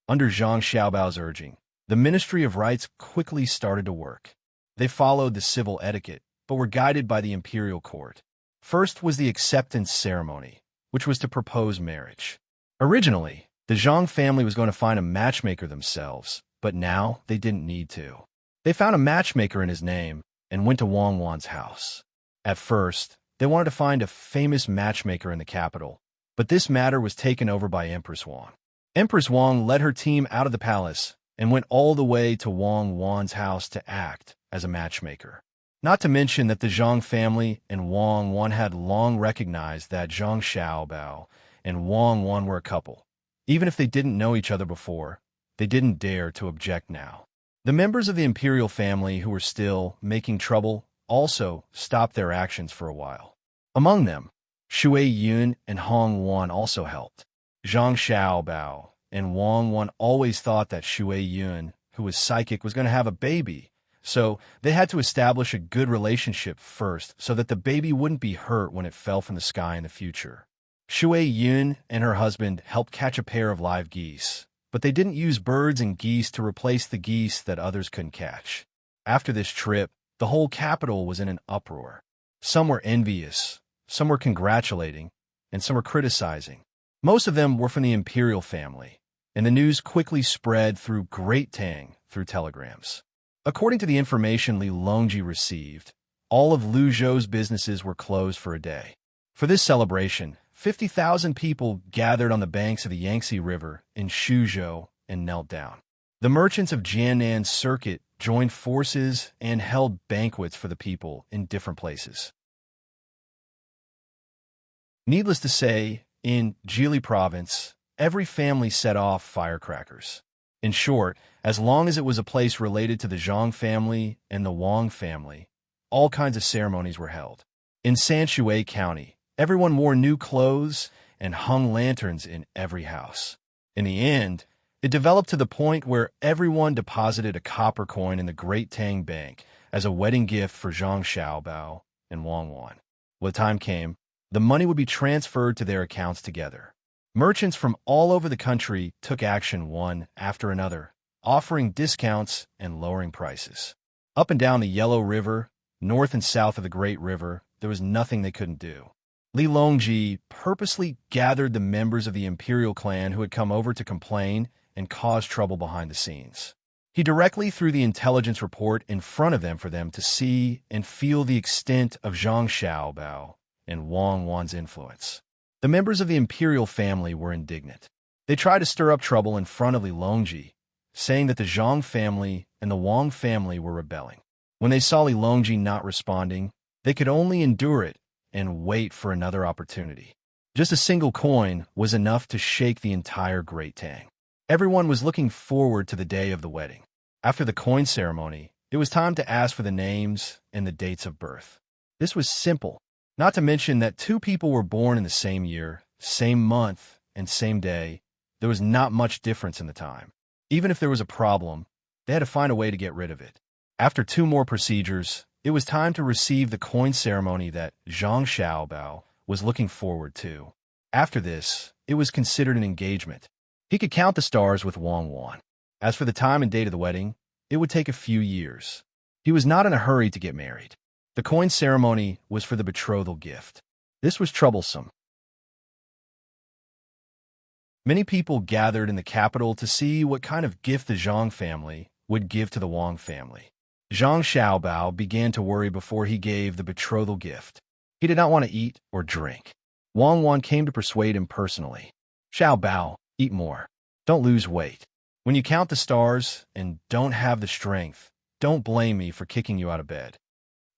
Under Zhang Xiaobao's urging, the Ministry of Rites quickly started to work. They followed the civil etiquette, but were guided by the imperial court. First was the acceptance ceremony, which was to propose marriage. Originally, the Zhang family was going to find a matchmaker themselves, but now they didn't need to. They found a matchmaker in his name and went to Wang Wan's house. At first, they wanted to find a famous matchmaker in the capital, but this matter was taken over by Empress Wang. Empress Wang led her team out of the palace and went all the way to Wang Wan's house to act as a matchmaker. Not to mention that the Zhang family and Wang Wan had long recognized that Zhang Xiaobao and Wang Wan were a couple. Even if they didn't know each other before, they didn't dare to object now. The members of the imperial family who were still making trouble also stopped their actions for a while. Among them, Shui Yun and Hong Wan also helped. Zhang Xiaobao and Wang Wan always thought that Shui Yun, who was psychic, was going to have a baby, so they had to establish a good relationship first so that the baby wouldn't be hurt when it fell from the sky in the future. Shui Yun and her husband helped catch a pair of live geese, but they didn't use birds and geese to replace the geese that others couldn't catch. After this trip, the whole capital was in an uproar. Some were envious, some were congratulating, and some were criticizing. Most of them were from the imperial family, and the news quickly spread through Great Tang through telegrams. According to the information Li Longji received, all of Lu Zhou's businesses were closed for a day. For this celebration, 50,000 people gathered on the banks of the Yangtze River in Shuzhou and knelt down. The merchants of Jiannan's circuit joined forces and held banquets for the people in different places. Needless to say, in Jili province, every family set off firecrackers. In short, as long as it was a place related to the Zhang family and the Wang family, all kinds of ceremonies were held. In Sanshui County, everyone wore new clothes and hung lanterns in every house. In the end, it developed to the point where everyone deposited a copper coin in the Great Tang Bank as a wedding gift for Zhang Xiaobao and Wang Wan. When the time came, the money would be transferred to their accounts together. Merchants from all over the country took action one after another, offering discounts and lowering prices. Up and down the Yellow River, north and south of the Great River, there was nothing they couldn't do. Li Longji purposely gathered the members of the imperial clan who had come over to complain and cause trouble behind the scenes. He directly threw the intelligence report in front of them for them to see and feel the extent of Zhang Xiaobao and Wang Wan's influence. The members of the imperial family were indignant. They tried to stir up trouble in front of Li Longji, saying that the Zhang family and the Wang family were rebelling. When they saw Li Longji not responding, they could only endure it and wait for another opportunity. Just a single coin was enough to shake the entire Great Tang. Everyone was looking forward to the day of the wedding. After the coin ceremony, it was time to ask for the names and the dates of birth. This was simple, not to mention that two people were born in the same year, same month, and same day. There was not much difference in the time. Even if there was a problem, they had to find a way to get rid of it. After two more procedures, it was time to receive the coin ceremony that Zhang Xiaobao was looking forward to. After this, it was considered an engagement. He could count the stars with Wang Wan. As for the time and date of the wedding, it would take a few years. He was not in a hurry to get married. The coin ceremony was for the betrothal gift. This was troublesome. Many people gathered in the capital to see what kind of gift the Zhang family would give to the Wang family. Zhang Xiaobao began to worry before he gave the betrothal gift. He did not want to eat or drink. Wang Wan came to persuade him personally. Xiaobao, eat more. Don't lose weight. When you count the stars and don't have the strength, don't blame me for kicking you out of bed.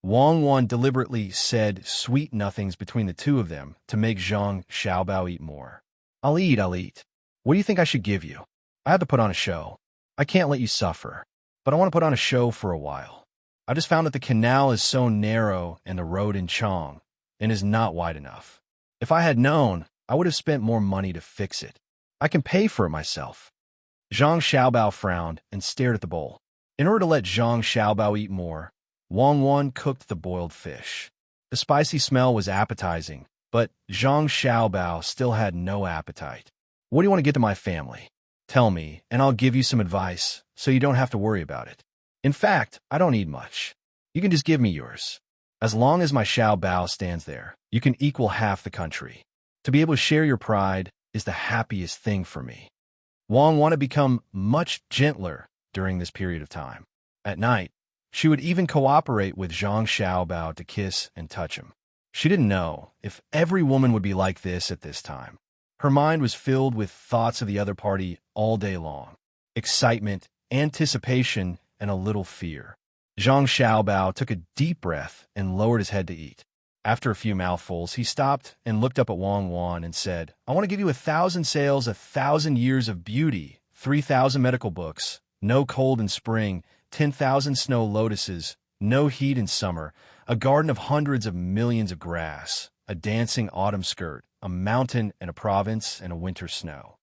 Wang Wan deliberately said sweet nothings between the two of them to make Zhang Xiaobao eat more. I'll eat. What do you think I should give you? I have to put on a show. I can't let you suffer, but I want to put on a show for a while. I just found that the canal is so narrow and the road in Chang and is not wide enough. If I had known, I would have spent more money to fix it. I can pay for it myself. Zhang Xiaobao frowned and stared at the bowl. In order to let Zhang Xiaobao eat more, Wang Wan cooked the boiled fish. The spicy smell was appetizing, but Zhang Xiaobao still had no appetite. What do you want to get to my family? Tell me, and I'll give you some advice, so you don't have to worry about it. In fact, I don't need much. You can just give me yours. As long as my Xiaobao stands there, you can equal half the country. To be able to share your pride is the happiest thing for me. Wang wanted to become much gentler during this period of time. At night, she would even cooperate with Zhang Xiaobao to kiss and touch him. She didn't know if every woman would be like this at this time. Her mind was filled with thoughts of the other party all day long. Excitement, anticipation, and a little fear. Zhang Xiaobao took a deep breath and lowered his head to eat. After a few mouthfuls, he stopped and looked up at Wang Wan and said, I want to give you 1,000 sails, 1,000 years of beauty, 3,000 medical books, no cold in spring, 10,000 snow lotuses, no heat in summer, a garden of hundreds of millions of grass, a dancing autumn skirt, a mountain and a province, and a winter snow.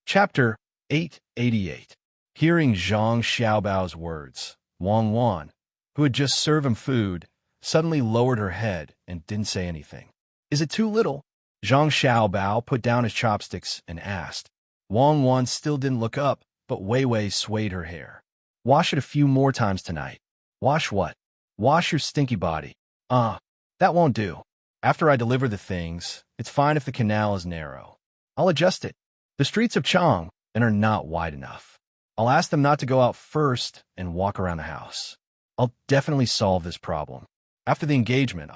Chapter 888. Hearing Zhang Xiaobao's words, Wang Wan, who had just served him food, suddenly lowered her head and didn't say anything. Is it too little? Zhang Xiaobao put down his chopsticks and asked. Wang Wan still didn't look up, but Wei Wei swayed her hair. Wash it a few more times tonight. Wash what? Wash your stinky body. That won't do. After I deliver the things, it's fine if the canal is narrow. I'll adjust it. The streets of Chang are not wide enough. I'll ask them not to go out first and walk around the house. I'll definitely solve this problem. After the engagement,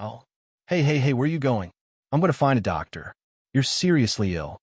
Hey, where are you going? I'm going to find a doctor. You're seriously ill.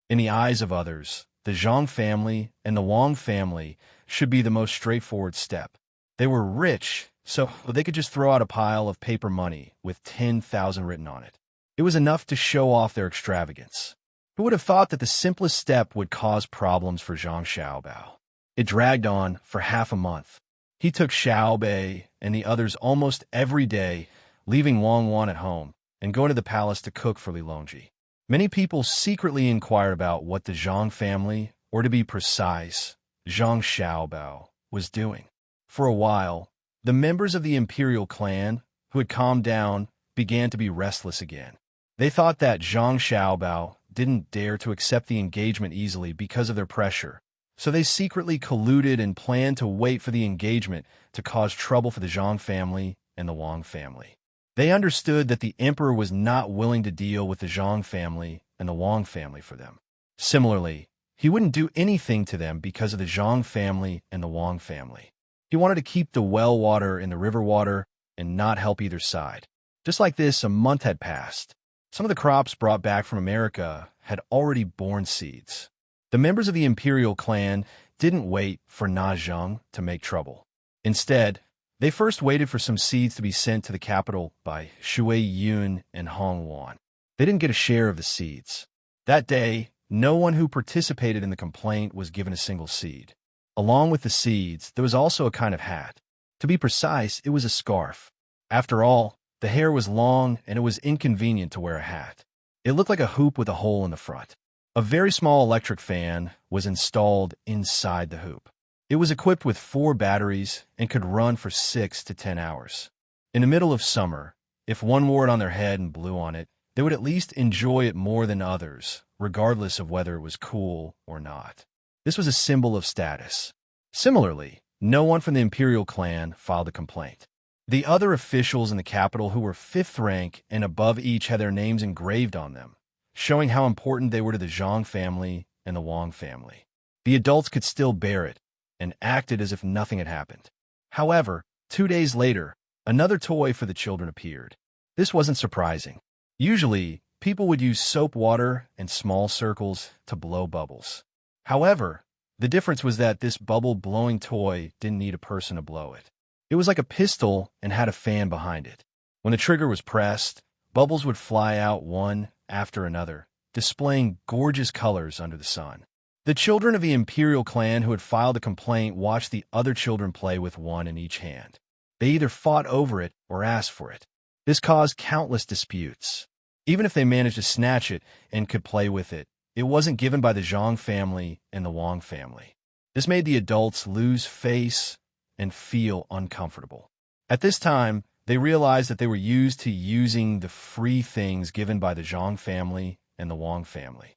In the eyes of others, the Zhang family and the Wang family should be the most straightforward step. They were rich, so they could just throw out a pile of paper money with 10,000 written on it. It was enough to show off their extravagance. Who would have thought that the simplest step would cause problems for Zhang Xiaobao? It dragged on for half a month. He took Xiao Bei and the others almost every day, leaving Wang Wan at home and going to the palace to cook for Li Longji. Many people secretly inquired about what the Zhang family, or to be precise, Zhang Xiaobao, was doing. For a while, the members of the imperial clan, who had calmed down, began to be restless again. They thought that Zhang Xiaobao didn't dare to accept the engagement easily because of their pressure, so they secretly colluded and planned to wait for the engagement to cause trouble for the Zhang family and the Wang family. They understood that the emperor was not willing to deal with the Zhang family and the Wang family for them. Similarly, he wouldn't do anything to them because of the Zhang family and the Wang family. He wanted to keep the well water in the river water and not help either side. Just like this, a month had passed. Some of the crops brought back from America had already borne seeds. The members of the imperial clan didn't wait for Na Zheng to make trouble. Instead, they first waited for some seeds to be sent to the capital by Shui Yun and Hong Wan. They didn't get a share of the seeds. That day, no one who participated in the complaint was given a single seed. Along with the seeds, there was also a kind of hat. To be precise, it was a scarf. After all, the hair was long and it was inconvenient to wear a hat. It looked like a hoop with a hole in the front. A very small electric fan was installed inside the hoop. It was equipped with 4 batteries and could run for 6 to 10 hours. In the middle of summer, if one wore it on their head and blew on it, they would at least enjoy it more than others, regardless of whether it was cool or not. This was a symbol of status. Similarly, no one from the imperial clan filed a complaint. The other officials in the capital who were 5th rank and above each had their names engraved on them, showing how important they were to the Zhang family and the Wang family. The adults could still bear it and acted as if nothing had happened. However, 2 days later, another toy for the children appeared. This wasn't surprising. Usually, people would use soap water and small circles to blow bubbles. However, the difference was that this bubble-blowing toy didn't need a person to blow it. It was like a pistol and had a fan behind it. When the trigger was pressed, bubbles would fly out one after another, displaying gorgeous colors under the sun. The children of the imperial clan who had filed a complaint watched the other children play with one in each hand. They either fought over it or asked for it. This caused countless disputes. Even if they managed to snatch it and could play with it, it wasn't given by the Zhang family and the Wang family. This made the adults lose face and feel uncomfortable. At this time, they realized that they were used to using the free things given by the Zhang family and the Wang family.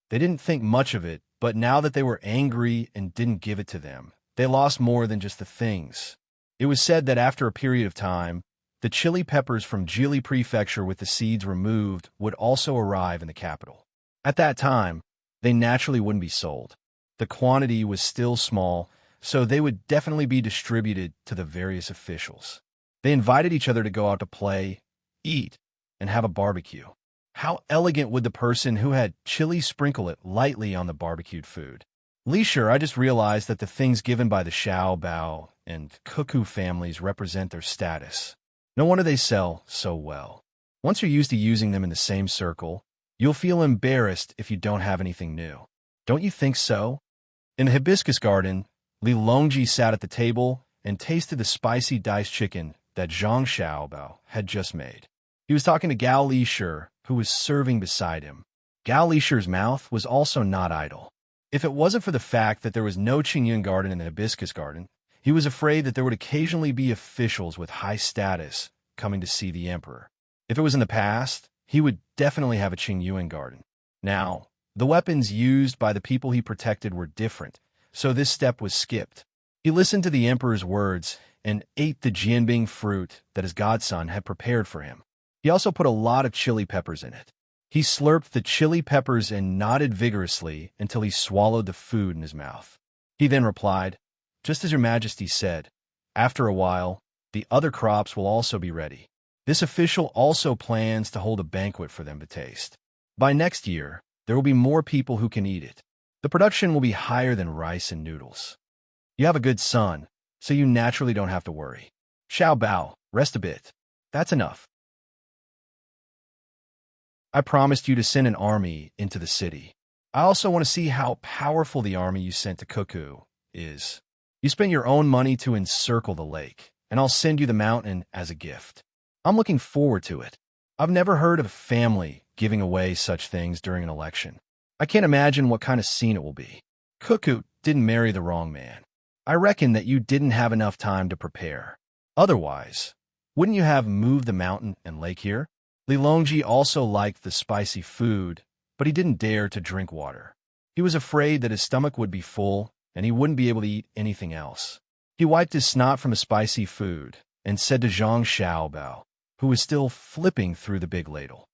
They didn't think much of it, but now that they were angry and didn't give it to them, they lost more than just the things. It was said that after a period of time, the chili peppers from Jili Prefecture with the seeds removed would also arrive in the capital. At that time, they naturally wouldn't be sold. The quantity was still small, so they would definitely be distributed to the various officials. They invited each other to go out to play, eat, and have a barbecue. How elegant would the person who had chili sprinkle it lightly on the barbecued food? Li Shi, I just realized that the things given by the Xiao, Bao, and Cuckoo families represent their status. No wonder they sell so well. Once you're used to using them in the same circle, you'll feel embarrassed if you don't have anything new. Don't you think so? In the hibiscus garden, Li Longji sat at the table and tasted the spicy diced chicken that Zhang Xiaobao had just made. He was talking to Gao Li Shi, who was serving beside him. Gao Li Shi's mouth was also not idle. If it wasn't for the fact that there was no Qingyun garden in the hibiscus garden, he was afraid that there would occasionally be officials with high status coming to see the emperor. If it was in the past, he would definitely have a Qingyun garden. Now, the weapons used by the people he protected were different, so this step was skipped. He listened to the emperor's words and ate the jianbing fruit that his godson had prepared for him. He also put a lot of chili peppers in it. He slurped the chili peppers and nodded vigorously until he swallowed the food in his mouth. He then replied, "Just as your majesty said, after a while, the other crops will also be ready. This official also plans to hold a banquet for them to taste. By next year, there will be more people who can eat it. The production will be higher than rice and noodles. You have a good son, so you naturally don't have to worry. Xiao Bao, rest a bit. That's enough. I promised you to send an army into the city. I also want to see how powerful the army you sent to Cuckoo is. You spent your own money to encircle the lake, and I'll send you the mountain as a gift. I'm looking forward to it. I've never heard of a family giving away such things during an election. I can't imagine what kind of scene it will be. Cuckoo didn't marry the wrong man. I reckon that you didn't have enough time to prepare. Otherwise, wouldn't you have moved the mountain and lake here?" Li Longji also liked the spicy food, but he didn't dare to drink water. He was afraid that his stomach would be full and he wouldn't be able to eat anything else. He wiped his snot from the spicy food and said to Zhang Xiaobao, who was still flipping through the big ladle,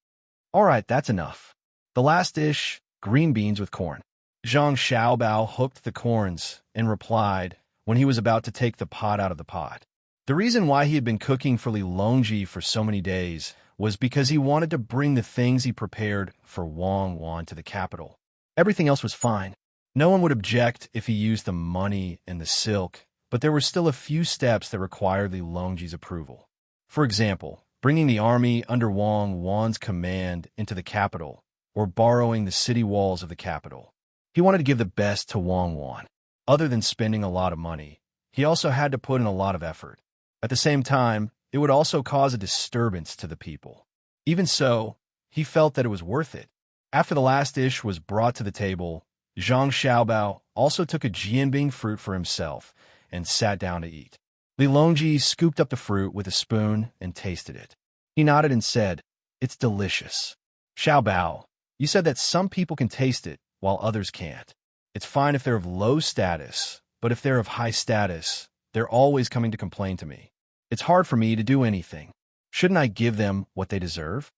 "All right, that's enough. The last dish, green beans with corn." Zhang Xiaobao hooked the corns and replied when he was about to take the pot out of the pot. The reason why he had been cooking for Li Longji for so many days was because he wanted to bring the things he prepared for Wang Wan to the capital. Everything else was fine. No one would object if he used the money and the silk, but there were still a few steps that required Li Longji's approval. For example, bringing the army under Wang Wan's command into the capital, or borrowing the city walls of the capital. He wanted to give the best to Wang Wan. Other than spending a lot of money, he also had to put in a lot of effort. At the same time, it would also cause a disturbance to the people. Even so, he felt that it was worth it. After the last dish was brought to the table, Zhang Xiaobao also took a jianbing fruit for himself and sat down to eat. Li Longji scooped up the fruit with a spoon and tasted it. He nodded and said, "It's delicious. Xiaobao, you said that some people can taste it while others can't. It's fine if they're of low status, but if they're of high status, they're always coming to complain to me. It's hard for me to do anything. Shouldn't I give them what they deserve?"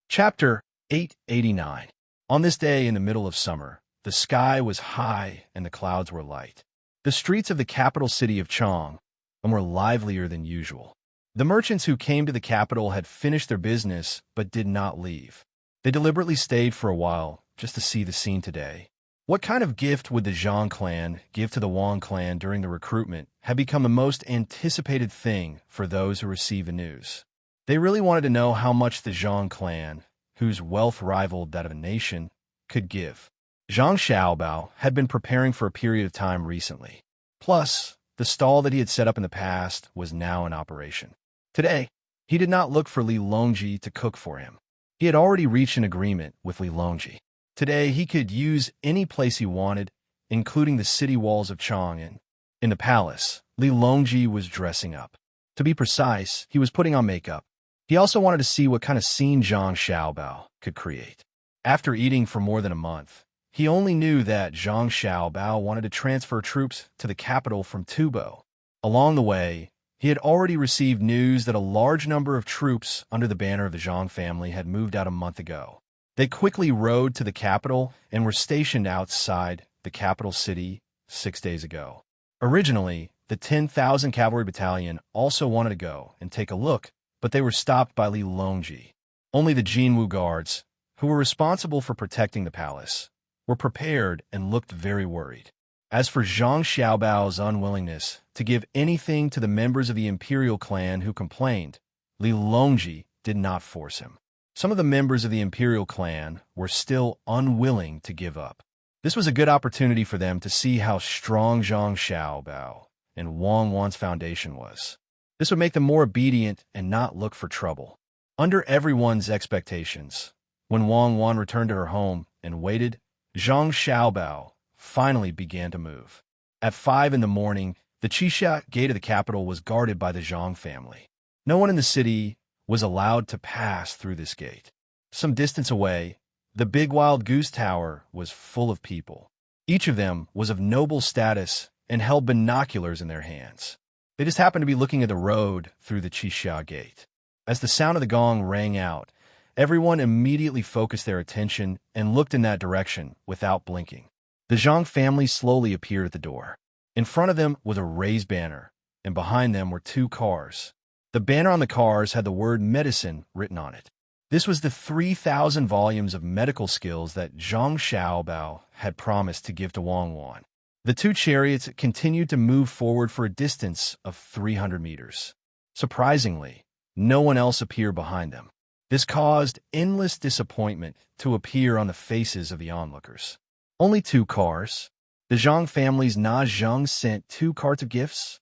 Chapter 889. On this day in the middle of summer, the sky was high and the clouds were light. The streets of the capital city of Chang were livelier than usual. The merchants who came to the capital had finished their business but did not leave. They deliberately stayed for a while just to see the scene today. What kind of gift would the Zhang clan give to the Wang clan during the recruitment had become the most anticipated thing for those who received the news. They really wanted to know how much the Zhang clan, whose wealth rivaled that of a nation, could give. Zhang Xiaobao had been preparing for a period of time recently. Plus, the stall that he had set up in the past was now in operation. Today, he did not look for Li Longji to cook for him. He had already reached an agreement with Li Longji. Today, he could use any place he wanted, including the city walls of Chang'an. In the palace, Li Longji was dressing up. To be precise, he was putting on makeup. He also wanted to see what kind of scene Zhang Xiaobao could create. After eating for more than a month, he only knew that Zhang Xiaobao wanted to transfer troops to the capital from Tubo. Along the way, he had already received news that a large number of troops under the banner of the Zhang family had moved out a month ago. They quickly rode to the capital and were stationed outside the capital city 6 days ago. Originally, the 10,000 cavalry battalion also wanted to go and take a look, but they were stopped by Li Longji. Only the Jinwu guards, who were responsible for protecting the palace, were prepared and looked very worried. As for Zhang Xiaobao's unwillingness to give anything to the members of the imperial clan who complained, Li Longji did not force him. Some of the members of the imperial clan were still unwilling to give up. This was a good opportunity for them to see how strong Zhang Xiaobao and Wang Wan's foundation was. This would make them more obedient and not look for trouble. Under everyone's expectations, when Wang Wan returned to her home and waited, Zhang Xiaobao finally began to move. At 5 in the morning, the Qixia gate of the capital was guarded by the Zhang family. No one in the city was allowed to pass through this gate. Some distance away, the big wild goose tower was full of people. Each of them was of noble status and held binoculars in their hands. They just happened to be looking at the road through the Qixia gate. As the sound of the gong rang out, everyone immediately focused their attention and looked in that direction without blinking. The Zhang family slowly appeared at the door. In front of them was a raised banner, and behind them were 2 cars. The banner on the cars had the word medicine written on it. This was the 3,000 volumes of medical skills that Zhang Xiaobao had promised to give to Wang Wan. The 2 chariots continued to move forward for a distance of 300 meters. Surprisingly, no one else appeared behind them. This caused endless disappointment to appear on the faces of the onlookers. Only 2 cars? The Zhang family's Na Zheng sent 2 carts of gifts?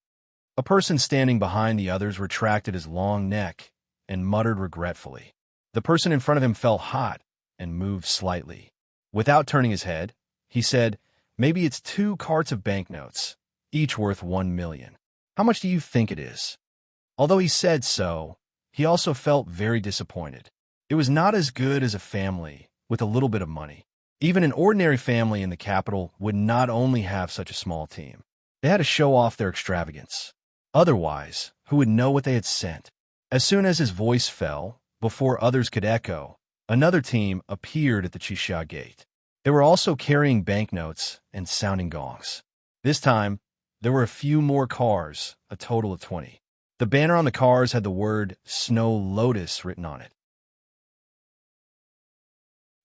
A person standing behind the others retracted his long neck and muttered regretfully. The person in front of him felt hot and moved slightly. Without turning his head, he said, "Maybe it's 2 carts of banknotes, each worth 1 million. How much do you think it is?" Although he said so, he also felt very disappointed. It was not as good as a family with a little bit of money. Even an ordinary family in the capital would not only have such a small team. They had to show off their extravagance. Otherwise, who would know what they had sent? As soon as his voice fell, before others could echo, another team appeared at the Qixia gate. They were also carrying banknotes and sounding gongs. This time, there were a few more cars, a total of 20. The banner on the cars had the word Snow Lotus written on it.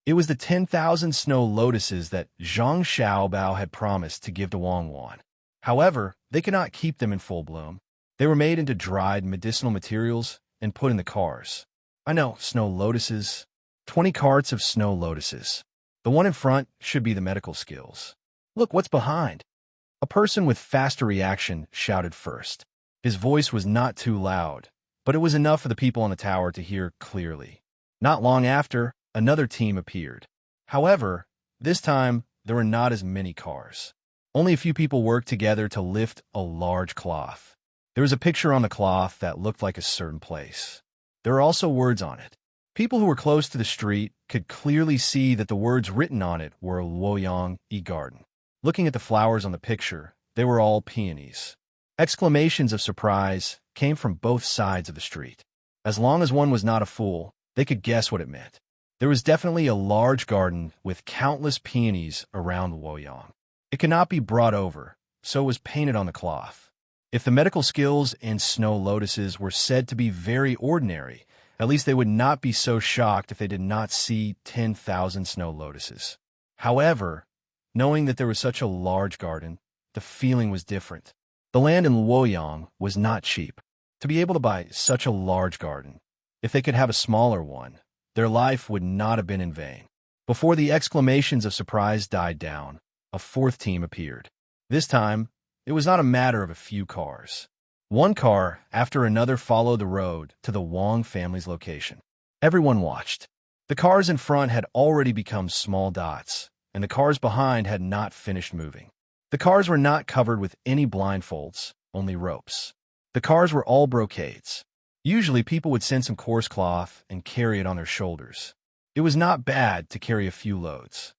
It was the 10,000 snow lotuses that Zhang Xiaobao had promised to give to Wang Wan. However, they could not keep them in full bloom. They were made into dried medicinal materials and put in the cars. I know, snow lotuses. 20 carts of snow lotuses. The one in front should be the medical skills. Look, what's behind? A person with faster reaction shouted first. His voice was not too loud, but it was enough for the people on the tower to hear clearly. Not long after, another team appeared. However, this time, there were not as many cars. Only a few people worked together to lift a large cloth. There was a picture on the cloth that looked like a certain place. There were also words on it. People who were close to the street could clearly see that the words written on it were Luoyang Garden. Looking at the flowers on the picture, they were all peonies. Exclamations of surprise came from both sides of the street. As long as one was not a fool, they could guess what it meant. There was definitely a large garden with countless peonies around Luoyang. It could not be brought over, so it was painted on the cloth. If the medical skills and snow lotuses were said to be very ordinary, at least they would not be so shocked if they did not see 10,000 snow lotuses. However, knowing that there was such a large garden, the feeling was different. The land in Luoyang was not cheap. To be able to buy such a large garden, if they could have a smaller one, their life would not have been in vain. Before the exclamations of surprise died down, a 4th team appeared. This time, it was not a matter of a few cars. One car after another followed the road to the Wang family's location. Everyone watched. The cars in front had already become small dots, and the cars behind had not finished moving. The cars were not covered with any blindfolds, only ropes. The cars were all brocades. Usually people would send some coarse cloth and carry it on their shoulders. It was not bad to carry a few loads.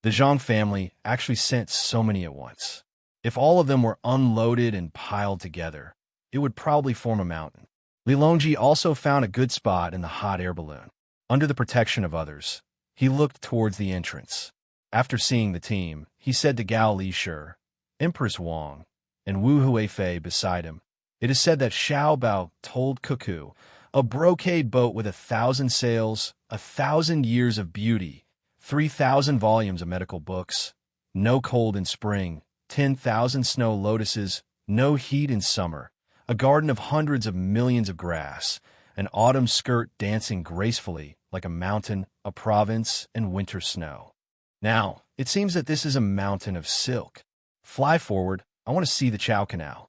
The Zhang family actually sent so many at once. If all of them were unloaded and piled together, it would probably form a mountain. Li Longji also found a good spot in the hot air balloon. Under the protection of others, he looked towards the entrance. After seeing the team, he said to Gao Lishur, Empress Wang, and Wu Huifei beside him, "It is said that Xiao Bao told Cuckoo, a brocade boat with 1,000 sails, 1,000 years of beauty, 3,000 volumes of medical books, no cold in spring, 10,000 snow lotuses, no heat in summer, a garden of hundreds of millions of grass, an autumn skirt dancing gracefully like a mountain, a province, and winter snow. Now, it seems that this is a mountain of silk. Fly forward, I want to see the Chao Canal."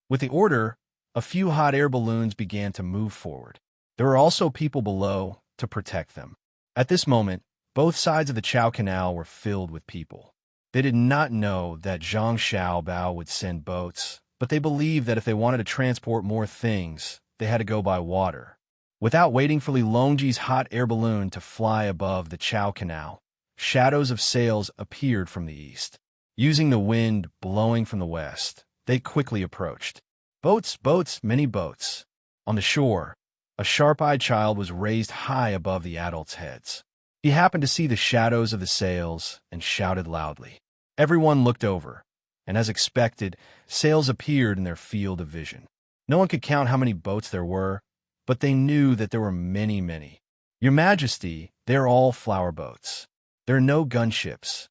With the order, a few hot air balloons began to move forward. There were also people below to protect them. At this moment, both sides of the Chao Canal were filled with people. They did not know that Zhang Xiaobao would send boats, but they believed that if they wanted to transport more things, they had to go by water. Without waiting for Li Longji's hot air balloon to fly above the Chao Canal, shadows of sails appeared from the east. Using the wind blowing from the west, they quickly approached. Boats, boats, many boats. On the shore, a sharp-eyed child was raised high above the adults' heads. He happened to see the shadows of the sails and shouted loudly. Everyone looked over, and as expected, sails appeared in their field of vision. No one could count how many boats there were, but they knew that there were many, many. "Your Majesty, they're all flower boats. There are no gunships."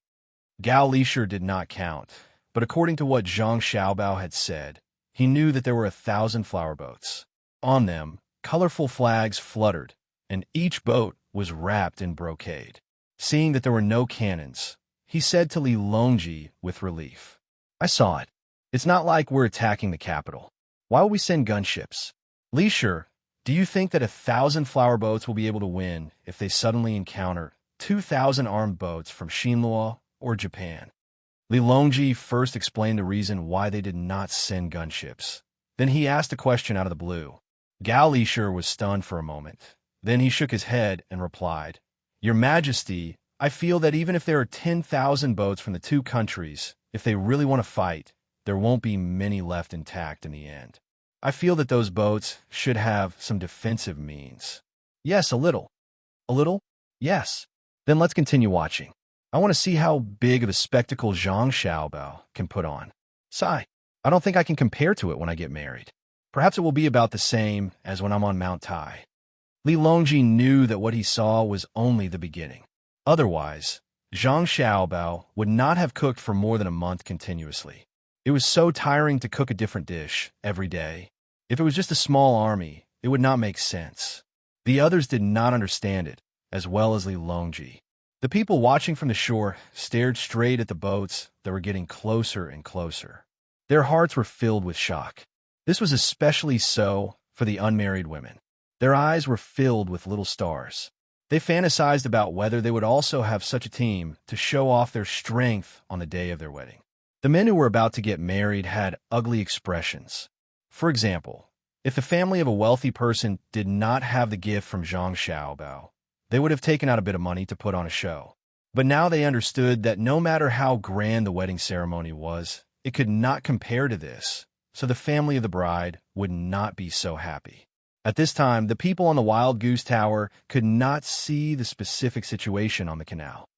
Gao Lishur did not count, but according to what Zhang Xiaobao had said, he knew that there were 1,000 flower boats. On them, colorful flags fluttered, and each boat was wrapped in brocade. Seeing that there were no cannons, he said to Li Longji with relief, "I saw it. It's not like we're attacking the capital. Why would we send gunships?" "Lishur, do you think that 1,000 flower boats will be able to win if they suddenly encounter 2,000 armed boats from Xinluo or Japan?" Li Longji first explained the reason why they did not send gunships. Then he asked a question out of the blue. Gao Lishur was stunned for a moment. Then he shook his head and replied, "Your Majesty, I feel that even if there are 10,000 boats from the two countries, if they really want to fight, there won't be many left intact in the end. I feel that those boats should have some defensive means." "Yes, a little." "A little? Yes." "Then let's continue watching. I want to see how big of a spectacle Zhang Xiaobao can put on. Sigh, I don't think I can compare to it when I get married. Perhaps it will be about the same as when I'm on Mount Tai." Li Longji knew that what he saw was only the beginning. Otherwise, Zhang Xiaobao would not have cooked for more than a month continuously. It was so tiring to cook a different dish every day. If it was just a small army, it would not make sense. The others did not understand it, as well as Li Longji. The people watching from the shore stared straight at the boats that were getting closer and closer. Their hearts were filled with shock. This was especially so for the unmarried women. Their eyes were filled with little stars. They fantasized about whether they would also have such a team to show off their strength on the day of their wedding. The men who were about to get married had ugly expressions. For example, if the family of a wealthy person did not have the gift from Zhang Xiaobao, they would have taken out a bit of money to put on a show. But now they understood that no matter how grand the wedding ceremony was, it could not compare to this, so the family of the bride would not be so happy. At this time, the people on the Wild Goose Tower could not see the specific situation on the canal.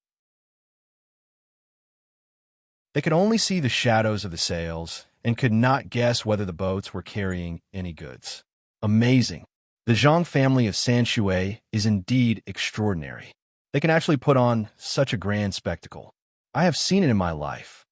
They could only see the shadows of the sails and could not guess whether the boats were carrying any goods. Amazing! The Zhang family of Sanshui is indeed extraordinary. They can actually put on such a grand spectacle. I have seen it in my life.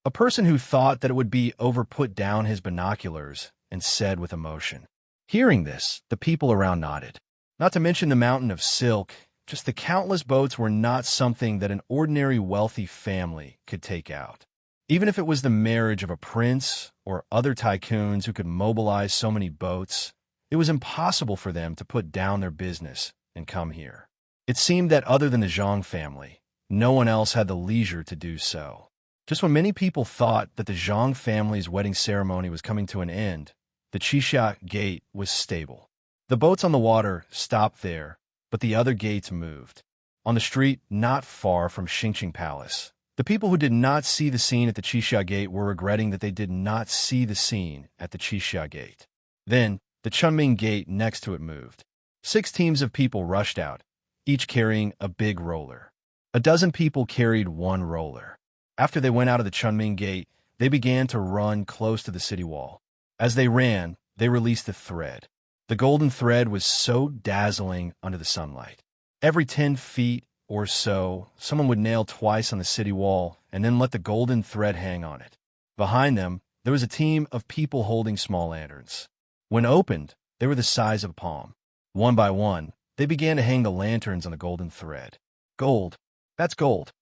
A person who thought that it would be over put down his binoculars and said with emotion. Hearing this, the people around nodded. Not to mention the mountain of silk, just the countless boats were not something that an ordinary wealthy family could take out. Even if it was the marriage of a prince or other tycoons who could mobilize so many boats, It was impossible for them to put down their business and come here. It seemed that other than the Zhang family, no one else had the leisure to do so. Just when many people thought that the Zhang family's wedding ceremony was coming to an end, the Qixia Gate was stable. The boats on the water stopped there, but the other gates moved. On the street not far from Xingqing Palace, the people who did not see the scene at the Qixia Gate were regretting that they did not see the scene at the Qixia Gate. Then, the Chunming Gate next to it moved. 6 teams of people rushed out, each carrying a big roller. A dozen people carried one roller. After they went out of the Chunming Gate, they began to run close to the city wall. As they ran, they released the thread. The golden thread was so dazzling under the sunlight. Every 10 feet or so, someone would nail twice on the city wall and then let the golden thread hang on it. Behind them, there was a team of people holding small lanterns. When opened, they were the size of a palm. One by one, they began to hang the lanterns on the golden thread. Gold. That's gold.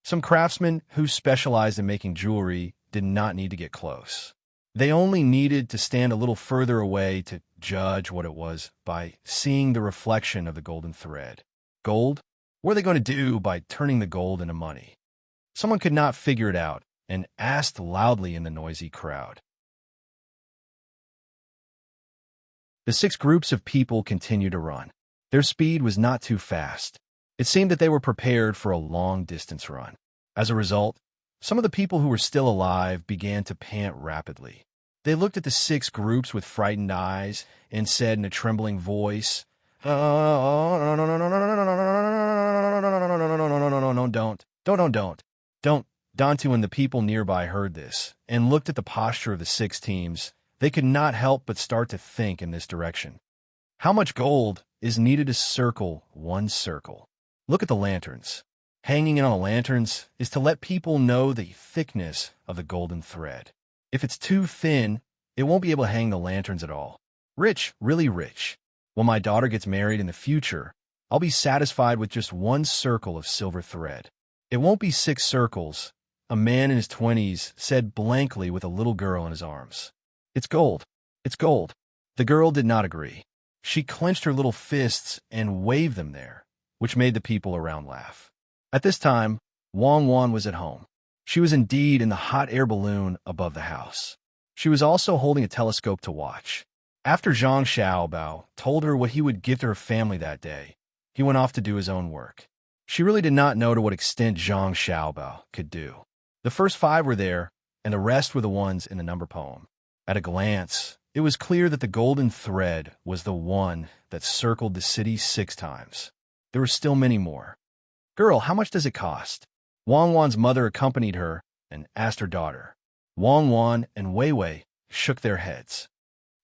Some craftsmen who specialized in making jewelry did not need to get close. They only needed to stand a little further away to judge what it was by seeing the reflection of the golden thread. Gold? What are they going to do by turning the gold into money? Someone could not figure it out and asked loudly in the noisy crowd. The 6 groups of people continued to run. Their speed was not too fast. It seemed that they were prepared for a long-distance run. As a result, some of the people who were still alive began to pant rapidly. They looked at the 6 groups with frightened eyes and said in a trembling voice, "Oh, no, don't. Dantu and the people nearby heard this and looked at the posture of the 6 teams. They could not help but start to think in this direction. How much gold is needed to circle one circle? Look at the lanterns. Hanging it on the lanterns is to let people know the thickness of the golden thread. If it's too thin, it won't be able to hang the lanterns at all. Rich, really rich. When my daughter gets married in the future, I'll be satisfied with just one circle of silver thread. It won't be 6 circles," a man in his 20s said blankly with a little girl in his arms. "It's gold. It's gold." The girl did not agree. She clenched her little fists and waved them there, which made the people around laugh. At this time, Wang Wan was at home. She was indeed in the hot air balloon above the house. She was also holding a telescope to watch. After Zhang Xiaobao told her what he would give to her family that day, he went off to do his own work. She really did not know to what extent Zhang Xiaobao could do. The first 5 were there, and the rest were the ones in the number poem. At a glance, it was clear that the golden thread was the one that circled the city 6 times. There were still many more. "Girl, how much does it cost?" Wang Wan's mother accompanied her and asked her daughter. Wang Wan and Wei Wei shook their heads.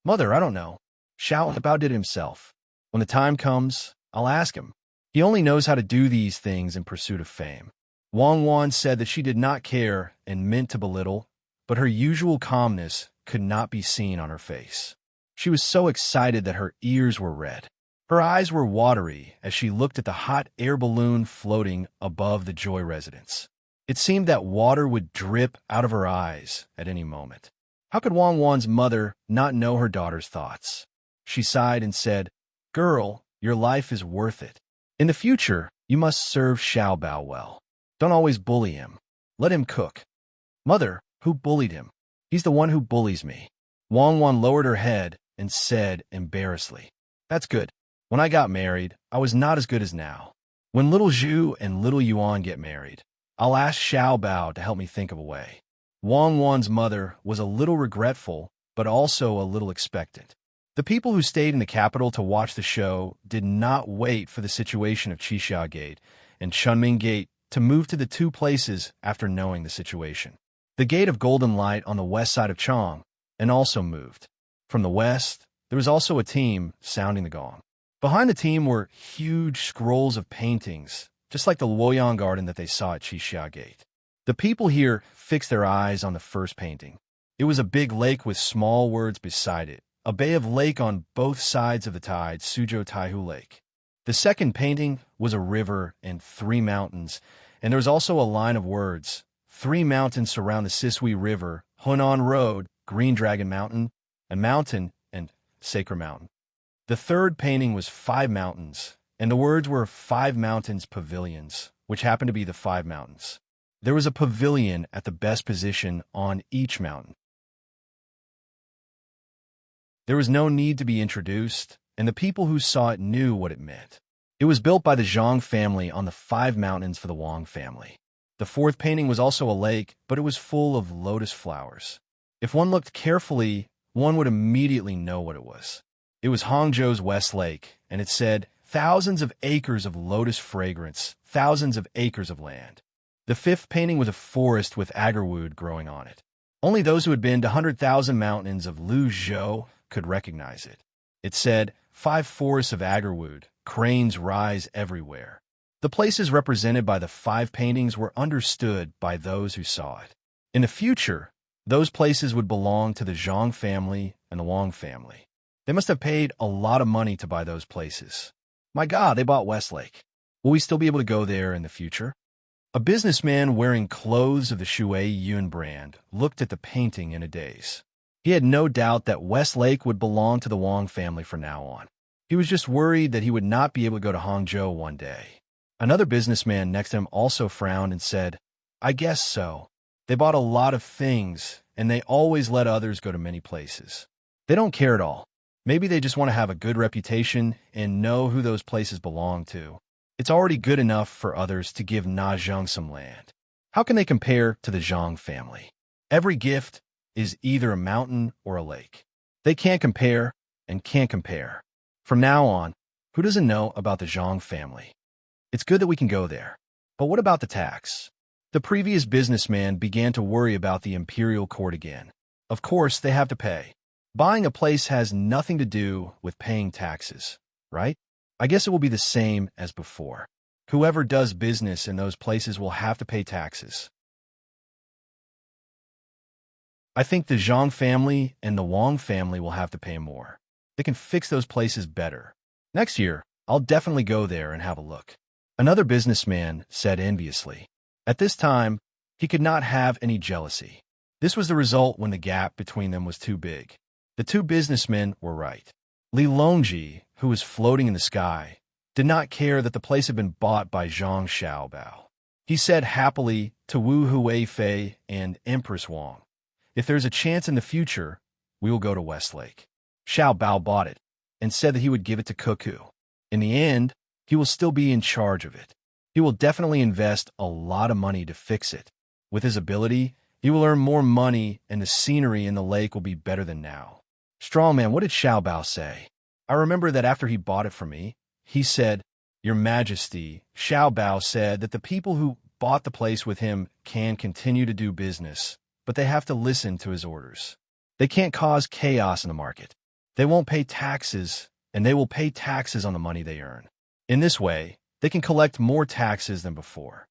"Mother, I don't know. Xiaobao did it himself. When the time comes, I'll ask him. He only knows how to do these things in pursuit of fame." Wang Wan said that she did not care and meant to belittle, but her usual calmness could not be seen on her face. She was so excited that her ears were red. Her eyes were watery as she looked at the hot air balloon floating above the Joy residence. It seemed that water would drip out of her eyes at any moment. How could Wang Wan's mother not know her daughter's thoughts? She sighed and said, "Girl, your life is worth it. In the future, you must serve Xiaobao well. Don't always bully him. Let him cook." "Mother, who bullied him? He's the one who bullies me." Wang Wan lowered her head and said embarrassedly, "That's good. When I got married, I was not as good as now. When little Zhu and little Yuan get married, I'll ask Xiaobao to help me think of a way." Wang Wan's mother was a little regretful, but also a little expectant. The people who stayed in the capital to watch the show did not wait for the situation of Qixia Gate and Chunming Gate to move to the 2 places after knowing the situation. The Gate of Golden Light on the west side of Chang and also moved. From the west, there was also a team sounding the gong. Behind the team were huge scrolls of paintings, just like the Luoyang Garden that they saw at Qixia Gate. The people here fixed their eyes on the first painting. It was a big lake with small words beside it, a bay of lake on both sides of the tide, Suzhou Taihu Lake. The second painting was a river and 3 mountains, and there was also a line of words. 3 mountains surround the Sisui River, Hunan Road, Green Dragon Mountain, and Sacred Mountain. The third painting was 5 mountains, and the words were 5 mountains pavilions, which happened to be the 5 mountains. There was a pavilion at the best position on each mountain. There was no need to be introduced, and the people who saw it knew what it meant. It was built by the Zhang family on the 5 mountains for the Wang family. The fourth painting was also a lake, but it was full of lotus flowers. If one looked carefully, one would immediately know what it was. It was Hangzhou's West Lake, and it said, thousands of acres of lotus fragrance, thousands of acres of land. The fifth painting was a forest with agarwood growing on it. Only those who had been to 100,000 mountains of Luzhou could recognize it. It said, 5 forests of agarwood, cranes rise everywhere. The places represented by the 5 paintings were understood by those who saw it. In the future, those places would belong to the Zhang family and the Wang family. They must have paid a lot of money to buy those places. My God, they bought Westlake. Will we still be able to go there in the future? A businessman wearing clothes of the Shui Yun brand looked at the painting in a daze. He had no doubt that Westlake would belong to the Wang family from now on. He was just worried that he would not be able to go to Hangzhou one day. Another businessman next to him also frowned and said, I guess so. They bought a lot of things, and they always let others go to many places. They don't care at all. Maybe they just want to have a good reputation and know who those places belong to. It's already good enough for others to give Na Zhang some land. How can they compare to the Zhang family? Every gift is either a mountain or a lake. They can't compare and can't compare. From now on, who doesn't know about the Zhang family? It's good that we can go there. But what about the tax? The previous businessman began to worry about the imperial court again. Of course, they have to pay. Buying a place has nothing to do with paying taxes, right? I guess it will be the same as before. Whoever does business in those places will have to pay taxes. I think the Zhang family and the Wang family will have to pay more. They can fix those places better. Next year, I'll definitely go there and have a look. Another businessman said enviously. At this time, he could not have any jealousy. This was the result when the gap between them was too big. The two businessmen were right. Li Longji, who was floating in the sky, did not care that the place had been bought by Zhang Xiaobao. He said happily to Wu Huifei and Empress Wang, if there's a chance in the future, we will go to Westlake. Xiaobao bought it and said that he would give it to Cuckoo. In the end, he will still be in charge of it. He will definitely invest a lot of money to fix it. With his ability, he will earn more money and the scenery in the lake will be better than now. Strongman, what did Xiaobao say? I remember that after he bought it from me, he said, Your Majesty, Xiaobao said that the people who bought the place with him can continue to do business, but they have to listen to his orders. They can't cause chaos in the market. They won't pay taxes, and they will pay taxes on the money they earn. In this way, they can collect more taxes than before.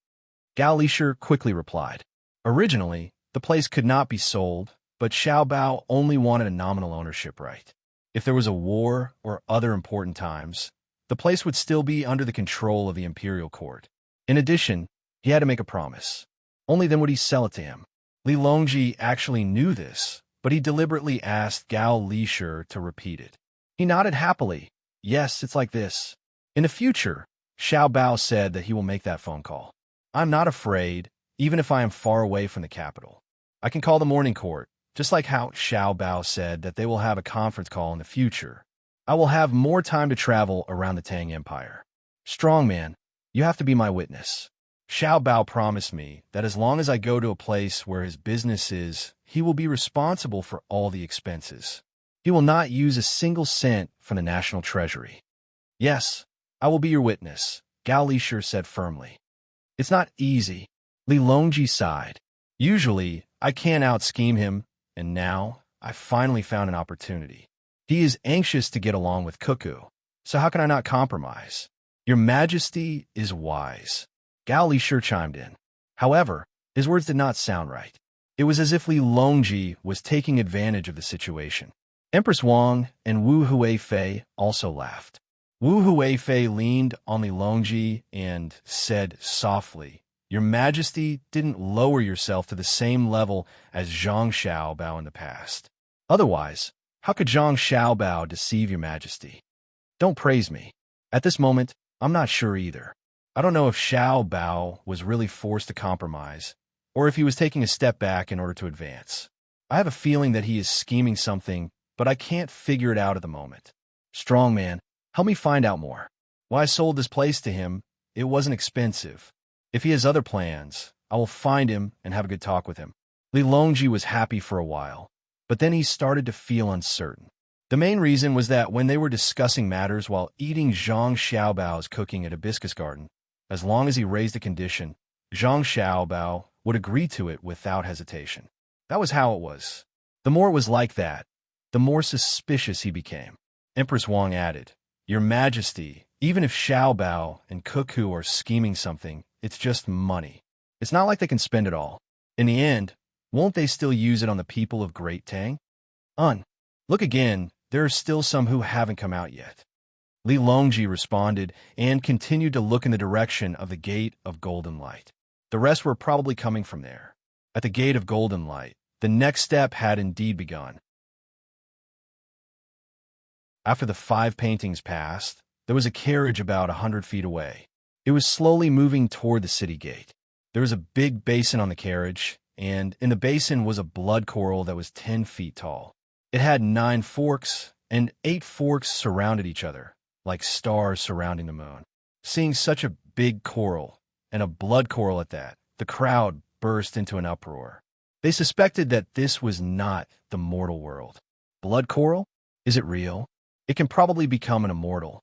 Gao Lisher quickly replied. Originally, the place could not be sold, but Xiaobao only wanted a nominal ownership right. If there was a war or other important times, the place would still be under the control of the imperial court. In addition, he had to make a promise. Only then would he sell it to him. Li Longji actually knew this, but he deliberately asked Gao Lisher to repeat it. He nodded happily. Yes, it's like this. In the future, Xiaobao said that he will make that phone call. I'm not afraid, even if I am far away from the capital. I can call the morning court, just like how Xiaobao said that they will have a conference call in the future. I will have more time to travel around the Tang Empire. Strongman, you have to be my witness. Xiaobao promised me that as long as I go to a place where his business is, he will be responsible for all the expenses. He will not use a single cent from the national treasury. Yes, I will be your witness, Gao Lisher said firmly. It's not easy. Li Longji sighed. Usually, I can't out-scheme him, and now I finally found an opportunity. He is anxious to get along with Cuckoo, so how can I not compromise? Your Majesty is wise. Gao Lisher chimed in. However, his words did not sound right. It was as if Li Longji was taking advantage of the situation. Empress Wang and Wu Huifei also laughed. Wu Huifei leaned on Li Longji and said softly, Your Majesty didn't lower yourself to the same level as Zhang Xiaobao in the past. Otherwise, how could Zhang Xiaobao deceive Your Majesty? Don't praise me. At this moment, I'm not sure either. I don't know if Xiao Bao was really forced to compromise, or if he was taking a step back in order to advance. I have a feeling that he is scheming something, but I can't figure it out at the moment. Strong man, help me find out more. Why I sold this place to him, it wasn't expensive. If he has other plans, I will find him and have a good talk with him. Li Longji was happy for a while, but then he started to feel uncertain. The main reason was that when they were discussing matters while eating Zhang Xiaobao's cooking at Hibiscus Garden, as long as he raised a condition, Zhang Xiaobao would agree to it without hesitation. That was how it was. The more it was like that, the more suspicious he became. Empress Wang added, Your Majesty, even if Xiaobao and Cuckoo are scheming something, it's just money. It's not like they can spend it all. In the end, won't they still use it on the people of Great Tang? Look again, there are still some who haven't come out yet. Li Longji responded and continued to look in the direction of the Gate of Golden Light. The rest were probably coming from there. At the Gate of Golden Light, the next step had indeed begun. After the 5 paintings passed, there was a carriage about 100 feet away. It was slowly moving toward the city gate. There was a big basin on the carriage, and in the basin was a blood coral that was 10 feet tall. It had 9 forks, and 8 forks surrounded each other, like stars surrounding the moon. Seeing such a big coral, and a blood coral at that, the crowd burst into an uproar. They suspected that this was not the mortal world. Blood coral? Is it real? It can probably become an immortal.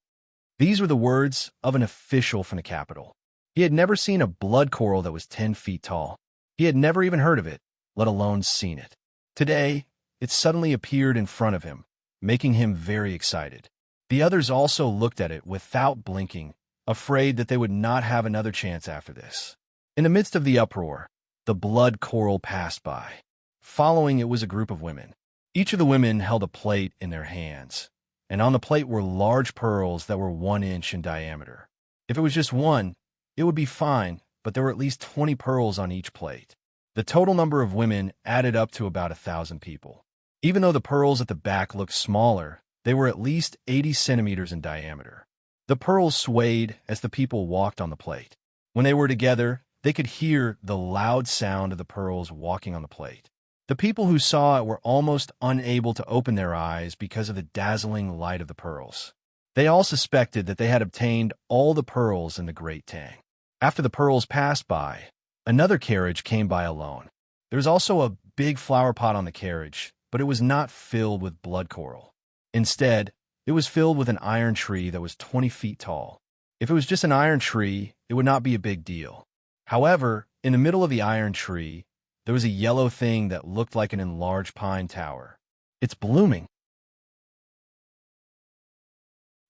These were the words of an official from the capital. He had never seen a blood coral that was 10 feet tall. He had never even heard of it, let alone seen it. Today, it suddenly appeared in front of him, making him very excited. The others also looked at it without blinking, afraid that they would not have another chance after this. In the midst of the uproar, the blood coral passed by. Following it was a group of women. Each of the women held a plate in their hands, and on the plate were large pearls that were 1 inch in diameter. If it was just one, it would be fine, but there were at least 20 pearls on each plate. The total number of women added up to about 1,000 people. Even though the pearls at the back looked smaller, they were at least 80 centimeters in diameter. The pearls swayed as the people walked on the plate. When they were together, they could hear the loud sound of the pearls walking on the plate. The people who saw it were almost unable to open their eyes because of the dazzling light of the pearls. They all suspected that they had obtained all the pearls in the Great Tang. After the pearls passed by, another carriage came by alone. There was also a big flower pot on the carriage, but it was not filled with blood coral. Instead, it was filled with an iron tree that was 20 feet tall. If it was just an iron tree, it would not be a big deal. However, in the middle of the iron tree, there was a yellow thing that looked like an enlarged pine tower. It's blooming.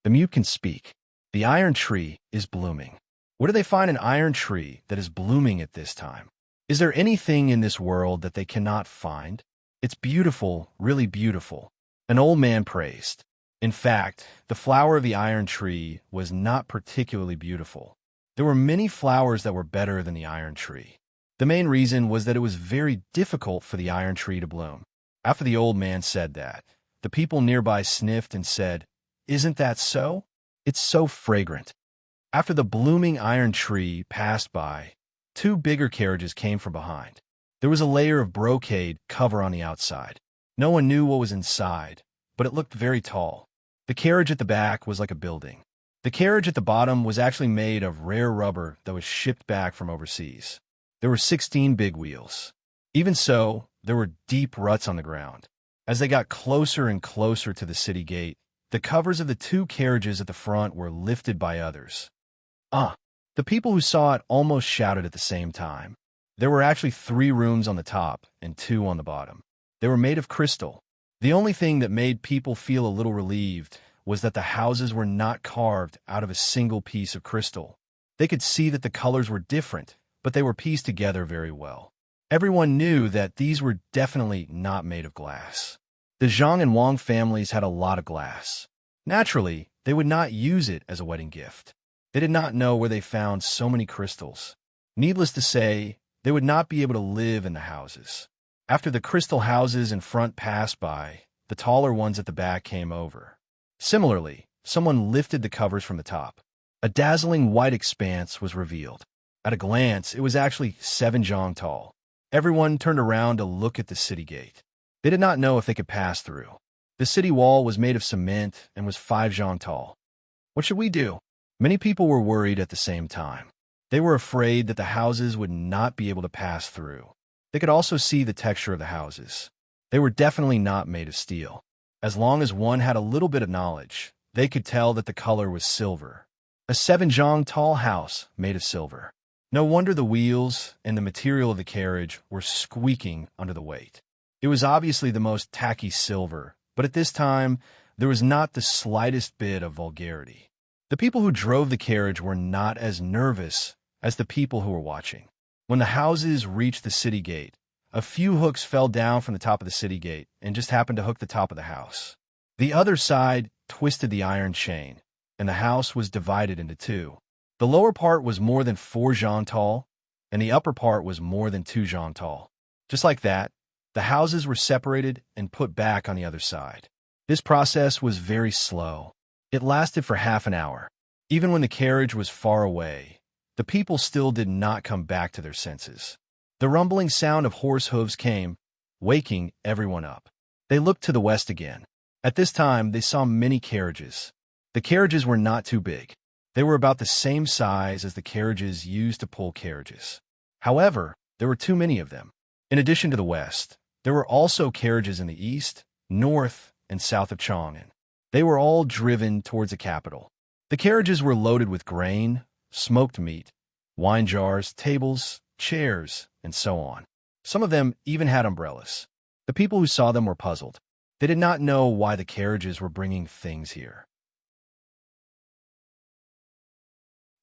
The mute can speak. The iron tree is blooming. Where do they find an iron tree that is blooming at this time? Is there anything in this world that they cannot find? It's beautiful, really beautiful. An old man praised. In fact, the flower of the iron tree was not particularly beautiful. There were many flowers that were better than the iron tree. The main reason was that it was very difficult for the iron tree to bloom. After the old man said that, the people nearby sniffed and said, "Isn't that so? It's so fragrant." After the blooming iron tree passed by, 2 bigger carriages came from behind. There was a layer of brocade cover on the outside. No one knew what was inside, but it looked very tall. The carriage at the back was like a building. The carriage at the bottom was actually made of rare rubber that was shipped back from overseas. There were 16 big wheels. Even so, there were deep ruts on the ground. As they got closer and closer to the city gate, the covers of the 2 carriages at the front were lifted by others. The people who saw it almost shouted at the same time. There were actually 3 rooms on the top and 2 on the bottom. They were made of crystal. The only thing that made people feel a little relieved was that the houses were not carved out of a single piece of crystal. They could see that the colors were different, but they were pieced together very well. Everyone knew that these were definitely not made of glass. The Zhang and Wang families had a lot of glass. Naturally, they would not use it as a wedding gift. They did not know where they found so many crystals. Needless to say, they would not be able to live in the houses. After the crystal houses in front passed by, the taller ones at the back came over. Similarly, someone lifted the covers from the top. A dazzling white expanse was revealed. At a glance, it was actually 7 zhang tall. Everyone turned around to look at the city gate. They did not know if they could pass through. The city wall was made of cement and was 5 zhang tall. What should we do? Many people were worried at the same time. They were afraid that the houses would not be able to pass through. They could also see the texture of the houses. They were definitely not made of steel. As long as one had a little bit of knowledge, they could tell that the color was silver. A 7 zhang tall house made of silver. No wonder the wheels and the material of the carriage were squeaking under the weight. It was obviously the most tacky silver, but at this time, there was not the slightest bit of vulgarity. The people who drove the carriage were not as nervous as the people who were watching. When the houses reached the city gate, a few hooks fell down from the top of the city gate and just happened to hook the top of the house. The other side twisted the iron chain, and the house was divided into two. The lower part was more than 4 zhang tall, and the upper part was more than 2 zhang tall. Just like that, the houses were separated and put back on the other side. This process was very slow. It lasted for half an hour. Even when the carriage was far away, the people still did not come back to their senses. The rumbling sound of horse hooves came, waking everyone up. They looked to the west again. At this time, they saw many carriages. The carriages were not too big. They were about the same size as the carriages used to pull carriages. However, there were too many of them. In addition to the west, there were also carriages in the east, north, and south of Chang'an. They were all driven towards the capital. The carriages were loaded with grain, smoked meat, wine jars, tables, chairs, and so on. Some of them even had umbrellas. The people who saw them were puzzled. They did not know why the carriages were bringing things here.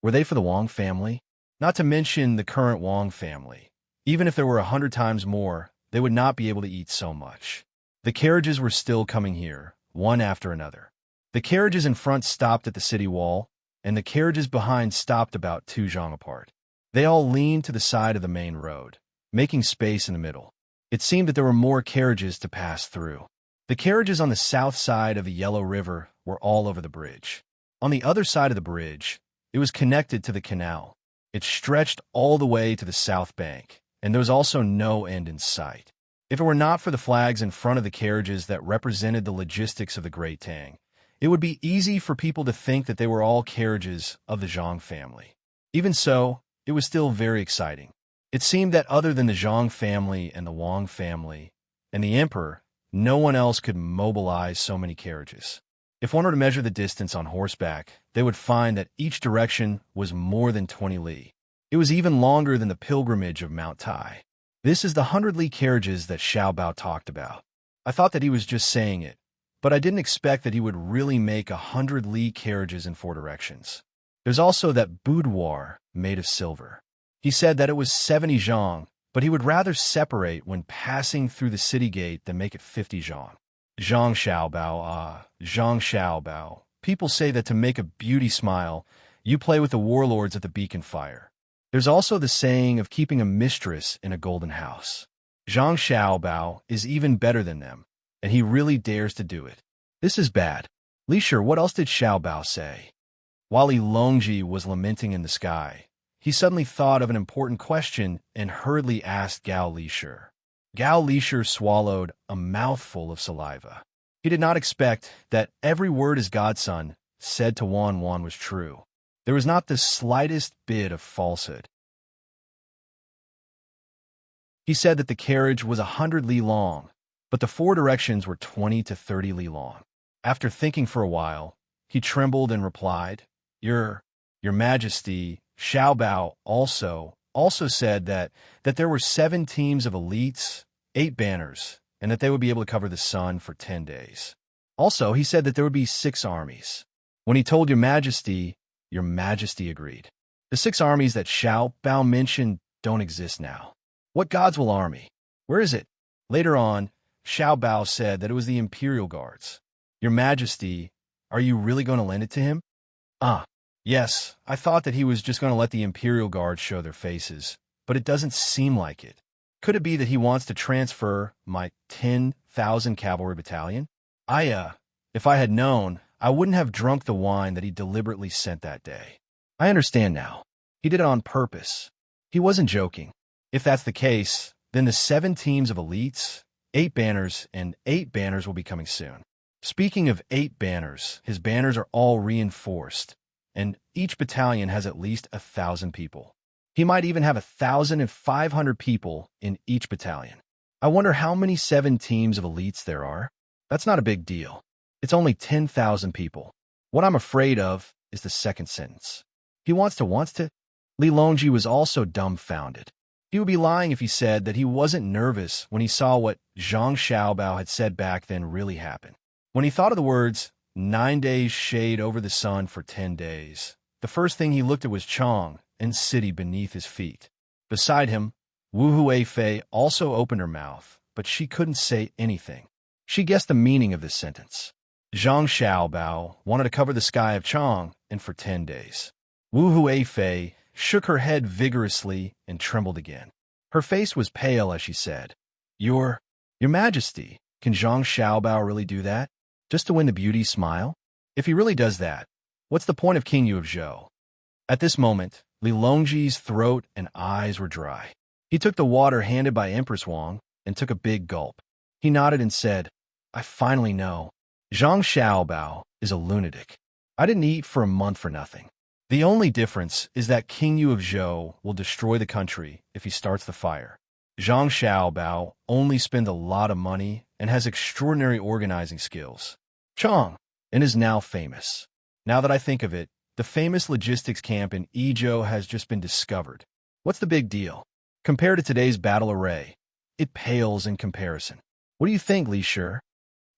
Were they for the Wang family? Not to mention the current Wang family. Even if there were 100 times more, they would not be able to eat so much. The carriages were still coming here, one after another. The carriages in front stopped at the city wall, and the carriages behind stopped about 2 zhang apart. They all leaned to the side of the main road, making space in the middle. It seemed that there were more carriages to pass through. The carriages on the south side of the Yellow River were all over the bridge. On the other side of the bridge, it was connected to the canal. It stretched all the way to the south bank, and there was also no end in sight. If it were not for the flags in front of the carriages that represented the logistics of the Great Tang, it would be easy for people to think that they were all carriages of the Zhang family. Even so, it was still very exciting. It seemed that other than the Zhang family and the Wang family and the emperor, no one else could mobilize so many carriages. If one were to measure the distance on horseback, they would find that each direction was more than 20 li. It was even longer than the pilgrimage of Mount Tai. This is the 100 li carriages that Xiao Bao talked about. I thought that he was just saying it, but I didn't expect that he would really make 100 li carriages in 4 directions. There's also that boudoir made of silver. He said that it was 70 zhang, but he would rather separate when passing through the city gate than make it 50 zhang. Zhang Xiaobao. People say that to make a beauty smile, you play with the warlords at the beacon fire. There's also the saying of keeping a mistress in a golden house. Zhang Xiaobao is even better than them, and he really dares to do it. This is bad. Li Shi, what else did Xiaobao say? While Li Longji was lamenting in the sky, he suddenly thought of an important question and hurriedly asked Gao Li Shi. Gao Li Shi swallowed a mouthful of saliva. He did not expect that every word his godson said to Wan Wan was true. There was not the slightest bit of falsehood. He said that the carriage was 100 li long, but the 4 directions were 20 to 30 li long. After thinking for a while, he trembled and replied, Your Majesty, Xiao Bao also said that there were 7 teams of elites, 8 banners, and that they would be able to cover the sun for 10 days. Also, he said that there would be 6 armies. When he told Your Majesty agreed. The 6 armies that Xiao Bao mentioned don't exist now. What gods will army? Where is it? Later on, Xiao Bao said that it was the Imperial Guards. Your Majesty, are you really going to lend it to him? Yes, I thought that he was just going to let the Imperial Guard show their faces, but it doesn't seem like it. Could it be that he wants to transfer my 10,000 cavalry battalion? If I had known, I wouldn't have drunk the wine that he deliberately sent that day. I understand now. He did it on purpose. He wasn't joking. If that's the case, then the 7 teams of elites, 8 banners, and 8 banners will be coming soon. Speaking of 8 banners, his banners are all reinforced, and each battalion has at least 1,000 people. He might even have 1,500 people in each battalion. I wonder how many 7 teams of elites there are. That's not a big deal. It's only 10,000 people. What I'm afraid of is the second sentence. He wants to. Li Longji was also dumbfounded. He would be lying if he said that he wasn't nervous when he saw what Zhang Xiaobao had said back then really happened. When he thought of the words, 9 days shade over the sun for 10 days, the first thing he looked at was Chang and city beneath his feet. Beside him, Wu Huifei also opened her mouth, but she couldn't say anything. She guessed the meaning of this sentence. Zhang Xiaobao wanted to cover the sky of Chang, and for 10 days. Wu Huifei shook her head vigorously and trembled again. Her face was pale as she said, Your Majesty, can Zhang Xiaobao really do that? Just to win the beauty's smile? If he really does that, what's the point of King Yu of Zhou? At this moment, Li Longji's throat and eyes were dry. He took the water handed by Empress Wang and took a big gulp. He nodded and said, I finally know. Zhang Xiaobao is a lunatic. I didn't eat for a month for nothing. The only difference is that King Yu of Zhou will destroy the country if he starts the fire. Zhang Xiaobao only spends a lot of money and has extraordinary organizing skills. Chang, and is now famous. Now that I think of it, the famous logistics camp in Yizhou has just been discovered. What's the big deal? Compared to today's battle array, it pales in comparison. What do you think, Li Shi?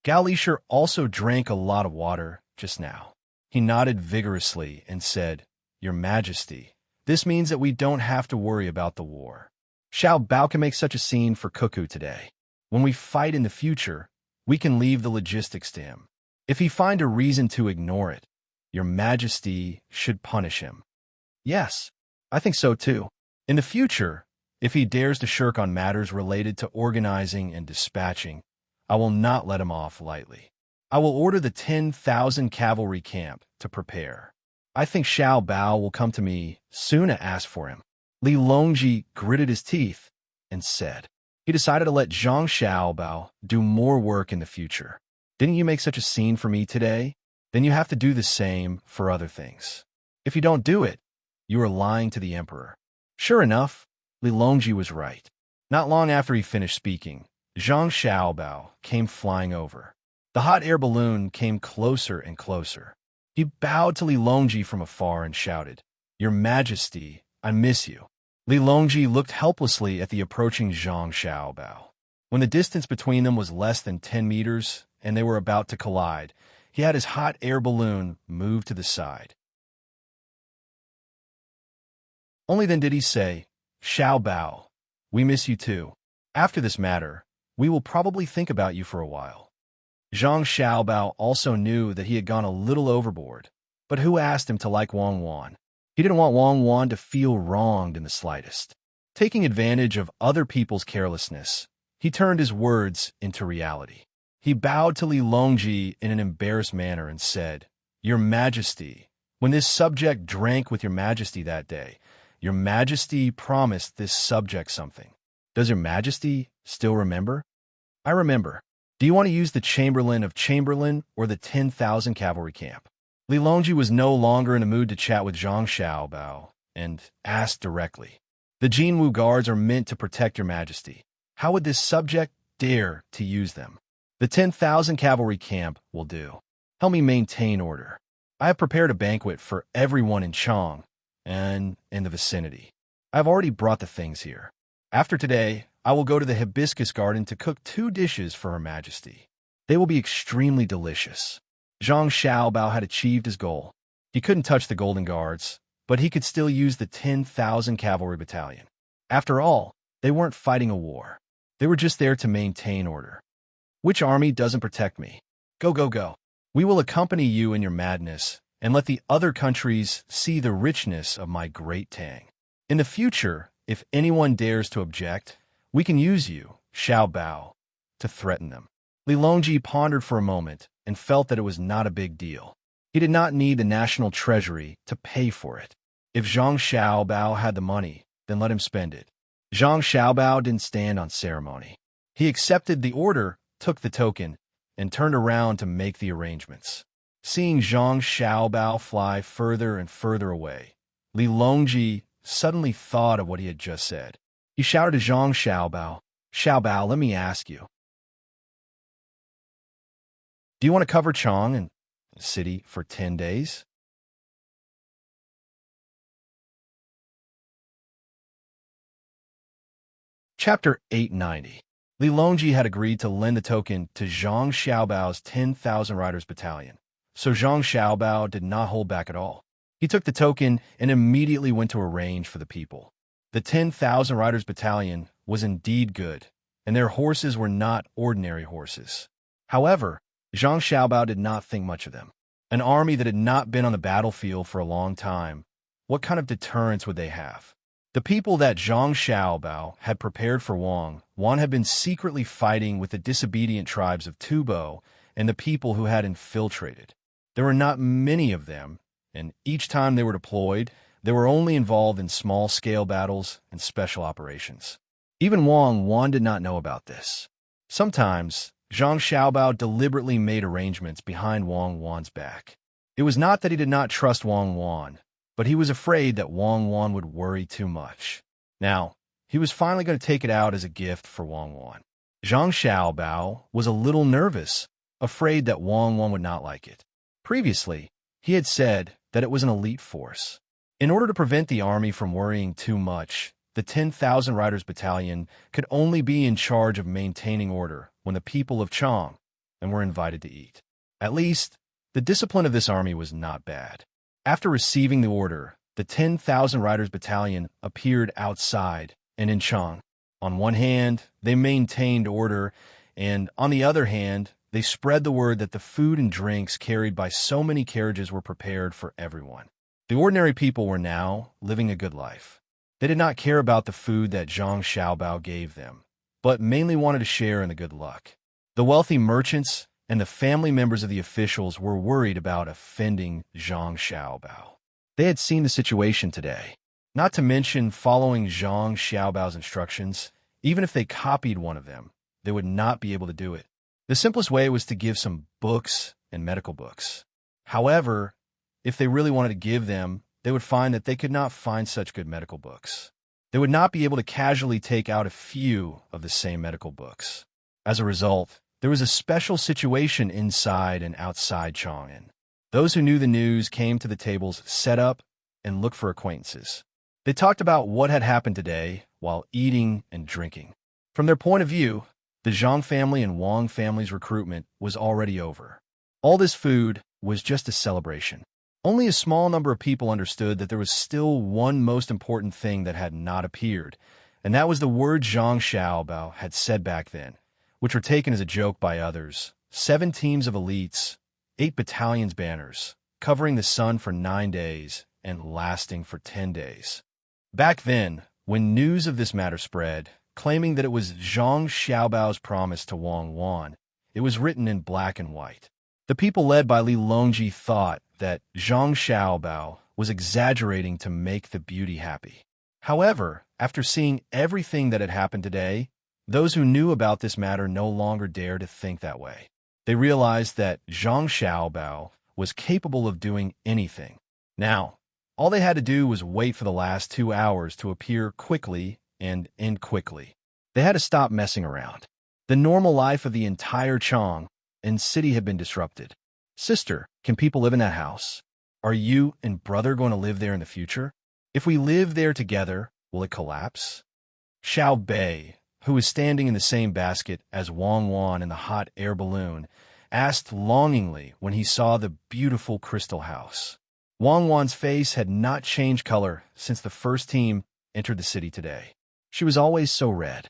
Gao Li Shi also drank a lot of water just now. He nodded vigorously and said, Your Majesty, this means that we don't have to worry about the war. Xiao Bao can make such a scene for Cuckoo today. When we fight in the future, we can leave the logistics to him. If he finds a reason to ignore it, Your Majesty should punish him. Yes, I think so too. In the future, if he dares to shirk on matters related to organizing and dispatching, I will not let him off lightly. I will order the 10,000 cavalry camp to prepare. I think Xiao Bao will come to me soon to ask for him. Li Longji gritted his teeth and said, he decided to let Zhang Xiaobao do more work in the future. Didn't you make such a scene for me today? Then you have to do the same for other things. If you don't do it, you are lying to the emperor. Sure enough, Li Longji was right. Not long after he finished speaking, Zhang Xiaobao came flying over. The hot air balloon came closer and closer. He bowed to Li Longji from afar and shouted, Your Majesty, I miss you. Li Longji looked helplessly at the approaching Zhang Xiaobao. When the distance between them was less than 10 meters and they were about to collide, he had his hot air balloon move to the side. Only then did he say, Xiao Bao, we miss you too. After this matter, we will probably think about you for a while. Zhang Xiaobao also knew that he had gone a little overboard, but who asked him to like Wang Wan? He didn't want Wang Wan to feel wronged in the slightest. Taking advantage of other people's carelessness, he turned his words into reality. He bowed to Li Longji in an embarrassed manner and said, Your Majesty, when this subject drank with Your Majesty that day, Your Majesty promised this subject something. Does Your Majesty still remember? I remember. Do you want to use the Chamberlain of Chamberlain or the 10,000 cavalry camp? Li Longji was no longer in a mood to chat with Zhang Xiaobao and asked directly. The Jinwu guards are meant to protect Your Majesty. How would this subject dare to use them? The 10,000 cavalry camp will do. Help me maintain order. I have prepared a banquet for everyone in Chang and in the vicinity. I have already brought the things here. After today, I will go to the hibiscus garden to cook 2 dishes for Her Majesty. They will be extremely delicious. Zhang Xiaobao had achieved his goal. He couldn't touch the Golden Guards, but he could still use the 10,000 cavalry battalion. After all, they weren't fighting a war. They were just there to maintain order. Which army doesn't protect me? Go, go, go. We will accompany you in your madness and let the other countries see the richness of my great Tang. In the future, if anyone dares to object, we can use you, Xiao Bao, to threaten them. Li Longji pondered for a moment and felt that it was not a big deal. He did not need the national treasury to pay for it. If Zhang Xiaobao had the money, then let him spend it. Zhang Xiaobao didn't stand on ceremony. He accepted the order, took the token, and turned around to make the arrangements. Seeing Zhang Xiaobao fly further and further away, Li Longji suddenly thought of what he had just said. He shouted to Zhang Xiaobao, "Xiaobao, let me ask you. Do you want to cover Chang and the city for 10 days? Chapter 890. Li Longji had agreed to lend the token to Zhang Xiaobao's 10,000 Riders Battalion, so Zhang Xiaobao did not hold back at all. He took the token and immediately went to arrange for the people. The 10,000 Riders Battalion was indeed good, and their horses were not ordinary horses. However, Zhang Xiaobao did not think much of them. An army that had not been on the battlefield for a long time, what kind of deterrence would they have? The people that Zhang Xiaobao had prepared for Wang had been secretly fighting with the disobedient tribes of Tubo and the people who had infiltrated. There were not many of them, and each time they were deployed, they were only involved in small-scale battles and special operations. Even Wang did not know about this. Sometimes, Zhang Xiaobao deliberately made arrangements behind Wang's back. It was not that he did not trust Wang, but he was afraid that Wang would worry too much. Now, he was finally going to take it out as a gift for Wang. Zhang Xiaobao was a little nervous, afraid that Wang would not like it. Previously, he had said that it was an elite force. In order to prevent the army from worrying too much, the 10,000 Riders Battalion could only be in charge of maintaining order when the people of Chang and were invited to eat. At least, the discipline of this army was not bad. After receiving the order, the 10,000 Riders Battalion appeared outside and in Chang. On one hand, they maintained order, and on the other hand, they spread the word that the food and drinks carried by so many carriages were prepared for everyone. The ordinary people were now living a good life. They did not care about the food that Zhang Xiaobao gave them, but mainly wanted to share in the good luck. The wealthy merchants and the family members of the officials were worried about offending Zhang Xiaobao. They had seen the situation today. Not to mention following Zhang Xiaobao's instructions, even if they copied one of them, they would not be able to do it. The simplest way was to give some books and medical books. However, if they really wanted to give them, they would find that they could not find such good medical books. They would not be able to casually take out a few of the same medical books. As a result, there was a special situation inside and outside Chang'an. Those who knew the news came to the tables set up and looked for acquaintances. They talked about what had happened today while eating and drinking. From their point of view, the Zhang family and Wang family's recruitment was already over. All this food was just a celebration. Only a small number of people understood that there was still one most important thing that had not appeared, and that was the words Zhang Xiaobao had said back then, which were taken as a joke by others. 7 teams of elites, 8 battalions banners, covering the sun for 9 days and lasting for 10 days. Back then, when news of this matter spread, claiming that it was Zhang Xiaobao's promise to Wang, it was written in black and white. The people led by Li Longji thought that Zhang Xiaobao was exaggerating to make the beauty happy. However, after seeing everything that had happened today, those who knew about this matter no longer dared to think that way. They realized that Zhang Xiaobao was capable of doing anything. Now, all they had to do was wait for the last 2 hours to appear quickly and end quickly. They had to stop messing around. The normal life of the entire Chang and city had been disrupted. Sister, can people live in that house? Are you and brother going to live there in the future? If we live there together, will it collapse? Xiao Bei, who was standing in the same basket as Wang in the hot air balloon, asked longingly when he saw the beautiful crystal house. Wang's face had not changed color since the first team entered the city today. She was always so red.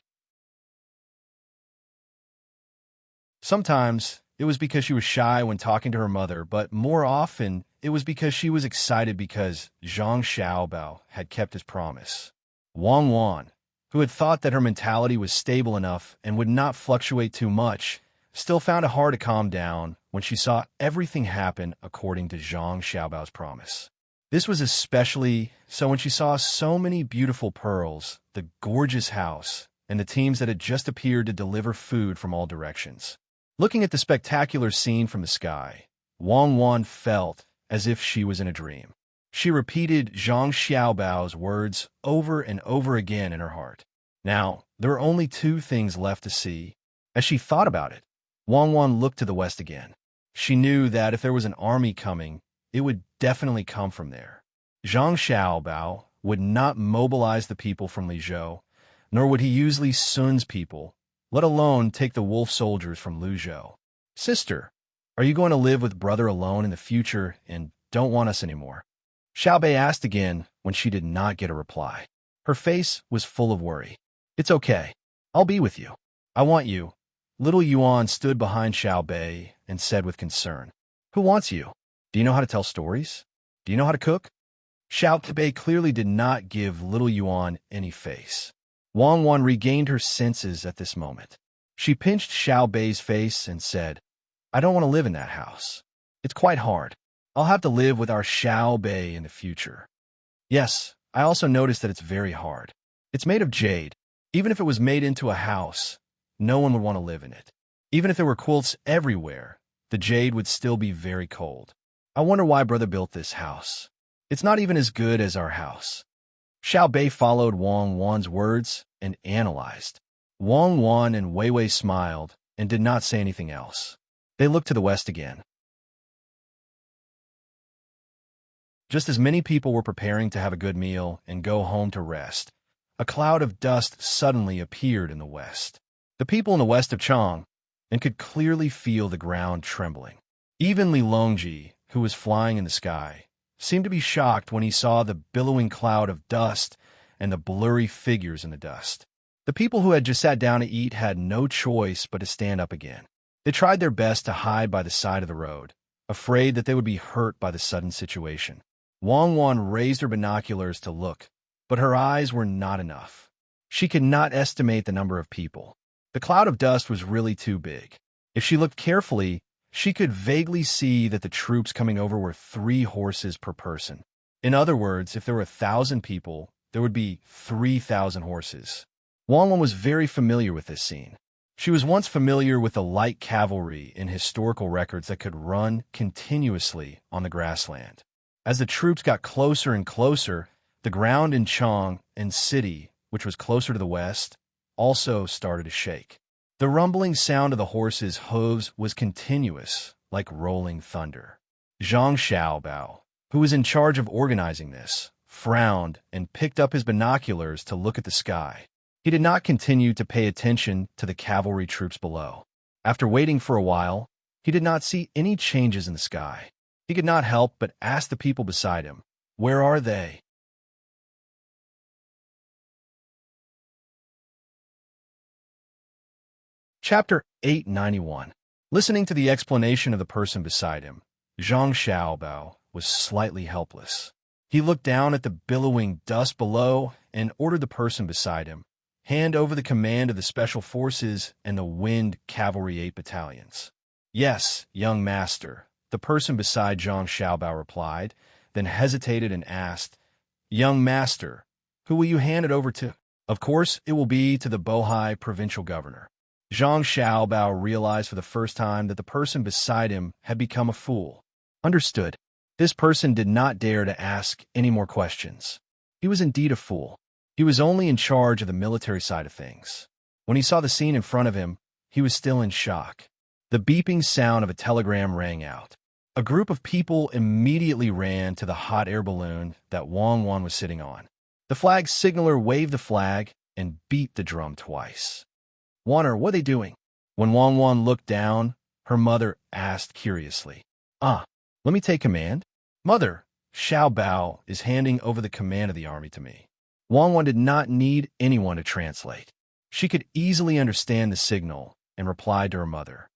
Sometimes it was because she was shy when talking to her mother, but more often it was because she was excited because Zhang Xiaobao had kept his promise. Wang, who had thought that her mentality was stable enough and would not fluctuate too much, still found it hard to calm down when she saw everything happen according to Zhang Xiaobao's promise. This was especially so when she saw so many beautiful pearls, the gorgeous house, and the teams that had just appeared to deliver food from all directions. Looking at the spectacular scene from the sky, Wang Wan felt as if she was in a dream. She repeated Zhang Xiaobao's words over and over again in her heart. Now, there were only two things left to see. As she thought about it, Wang Wan looked to the west again. She knew that if there was an army coming, it would definitely come from there. Zhang Xiaobao would not mobilize the people from Lizhou, nor would he use Li Sun's people, let alone take the wolf soldiers from Luzhou. Sister, are you going to live with brother alone in the future and don't want us anymore? Xiao Bei asked again when she did not get a reply. Her face was full of worry. It's okay. I'll be with you. I want you. Little Yuan stood behind Xiao Bei and said with concern, Who wants you? Do you know how to tell stories? Do you know how to cook? Xiao Bei clearly did not give little Yuan any face. Wang Wan regained her senses at this moment. She pinched Xiao Bei's face and said, I don't want to live in that house. It's quite hard. I'll have to live with our Xiao Bei in the future. Yes, I also noticed that it's very hard. It's made of jade. Even if it was made into a house, no one would want to live in it. Even if there were quilts everywhere, the jade would still be very cold. I wonder why brother built this house. It's not even as good as our house. Xiao Bei followed Wang Wan's words and analyzed. Wang Wan and Wei Wei smiled and did not say anything else. They looked to the west again. Just as many people were preparing to have a good meal and go home to rest, a cloud of dust suddenly appeared in the west. The people in the west of Chang and could clearly feel the ground trembling. Even Li Longji, who was flying in the sky, seemed to be shocked when he saw the billowing cloud of dust and the blurry figures in the dust. The people who had just sat down to eat had no choice but to stand up again. They tried their best to hide by the side of the road, afraid that they would be hurt by the sudden situation. Wang Wan raised her binoculars to look, but her eyes were not enough. She could not estimate the number of people. The cloud of dust was really too big. If she looked carefully, she could vaguely see that the troops coming over were 3 horses per person. In other words, if there were 1,000 people, there would be 3,000 horses. Wang Wan was very familiar with this scene. She was once familiar with the light cavalry in historical records that could run continuously on the grassland. As the troops got closer and closer, the ground in Chang and city, which was closer to the west, also started to shake. The rumbling sound of the horses' hooves was continuous, like rolling thunder. Zhang Xiaobao, who was in charge of organizing this, frowned and picked up his binoculars to look at the sky. He did not continue to pay attention to the cavalry troops below. After waiting for a while, he did not see any changes in the sky. He could not help but ask the people beside him, Where are they? Chapter 891. Listening to the explanation of the person beside him, Zhang Xiaobao was slightly helpless. He looked down at the billowing dust below and ordered the person beside him, hand over the command of the Special Forces and the Wind Cavalry 8 battalions. Yes, young master, the person beside Zhang Xiaobao replied, then hesitated and asked, Young master, who will you hand it over to? Of course, it will be to the Bohai provincial governor. Zhang Xiaobao realized for the first time that the person beside him had become a fool. Understood. This person did not dare to ask any more questions. He was indeed a fool. He was only in charge of the military side of things. When he saw the scene in front of him, he was still in shock. The beeping sound of a telegram rang out. A group of people immediately ran to the hot air balloon that Wang Wan was sitting on. The flag signaler waved the flag and beat the drum twice. Wanner, what are they doing? When Wang Wan looked down, her mother asked curiously, let me take command? Mother, Xiao Bao is handing over the command of the army to me. Wang Wan did not need anyone to translate. She could easily understand the signal and replied to her mother.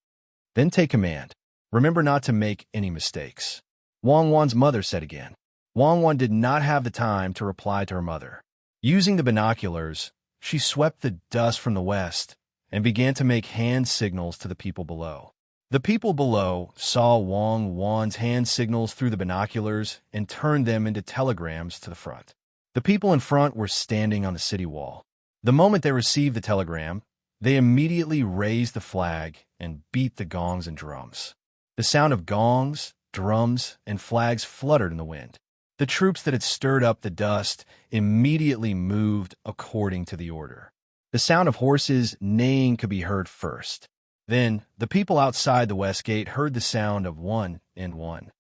Then take command. Remember not to make any mistakes. Wang Wan's mother said again. Wang Wan did not have the time to reply to her mother. Using the binoculars, she swept the dust from the west and began to make hand signals to the people below. The people below saw Wang Wan's hand signals through the binoculars and turned them into telegrams to the front. The people in front were standing on the city wall. The moment they received the telegram, they immediately raised the flag and beat the gongs and drums. The sound of gongs, drums, and flags fluttered in the wind. The troops that had stirred up the dust immediately moved according to the order. The sound of horses neighing could be heard first. Then, the people outside the west gate heard the sound of one and one.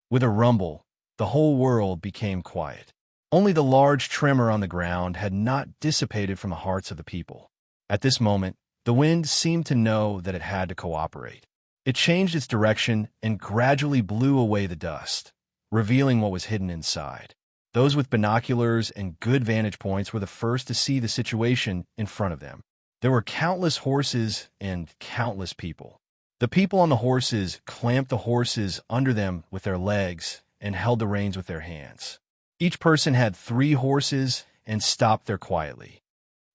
With a rumble, the whole world became quiet. Only the large tremor on the ground had not dissipated from the hearts of the people. At this moment, the wind seemed to know that it had to cooperate. It changed its direction and gradually blew away the dust, revealing what was hidden inside. Those with binoculars and good vantage points were the first to see the situation in front of them. There were countless horses and countless people. The people on the horses clamped the horses under them with their legs and held the reins with their hands. Each person had 3 horses and stopped there quietly.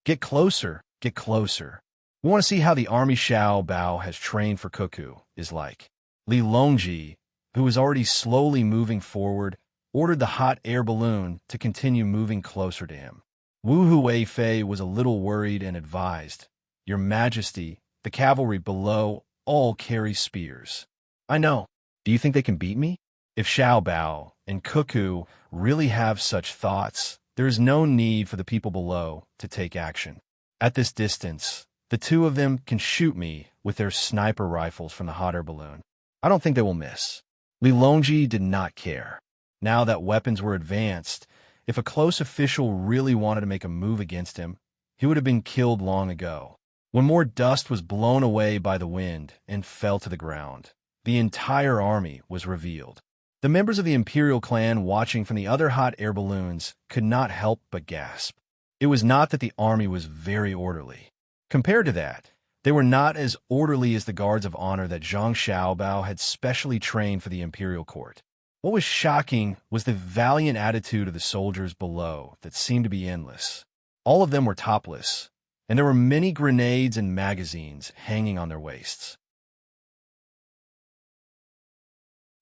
Get closer, get closer. We want to see how the army Xiao Bao has trained for Cuckoo is like. Li Longji, who was already slowly moving forward, ordered the hot air balloon to continue moving closer to him. Wu Huifei was a little worried and advised, "Your Majesty, the cavalry below all carry spears." "I know. Do you think they can beat me?" If Xiao Bao and Cuckoo really have such thoughts, there is no need for the people below to take action. At this distance, the 2 of them can shoot me with their sniper rifles from the hot air balloon. I don't think they will miss. Li Longji did not care. Now that weapons were advanced, if a close official really wanted to make a move against him, he would have been killed long ago. When more dust was blown away by the wind and fell to the ground, the entire army was revealed. The members of the Imperial clan watching from the other hot air balloons could not help but gasp. It was not that the army was very orderly. Compared to that, they were not as orderly as the guards of honor that Zhang Xiaobao had specially trained for the Imperial court. What was shocking was the valiant attitude of the soldiers below that seemed to be endless. All of them were topless, and there were many grenades and magazines hanging on their waists.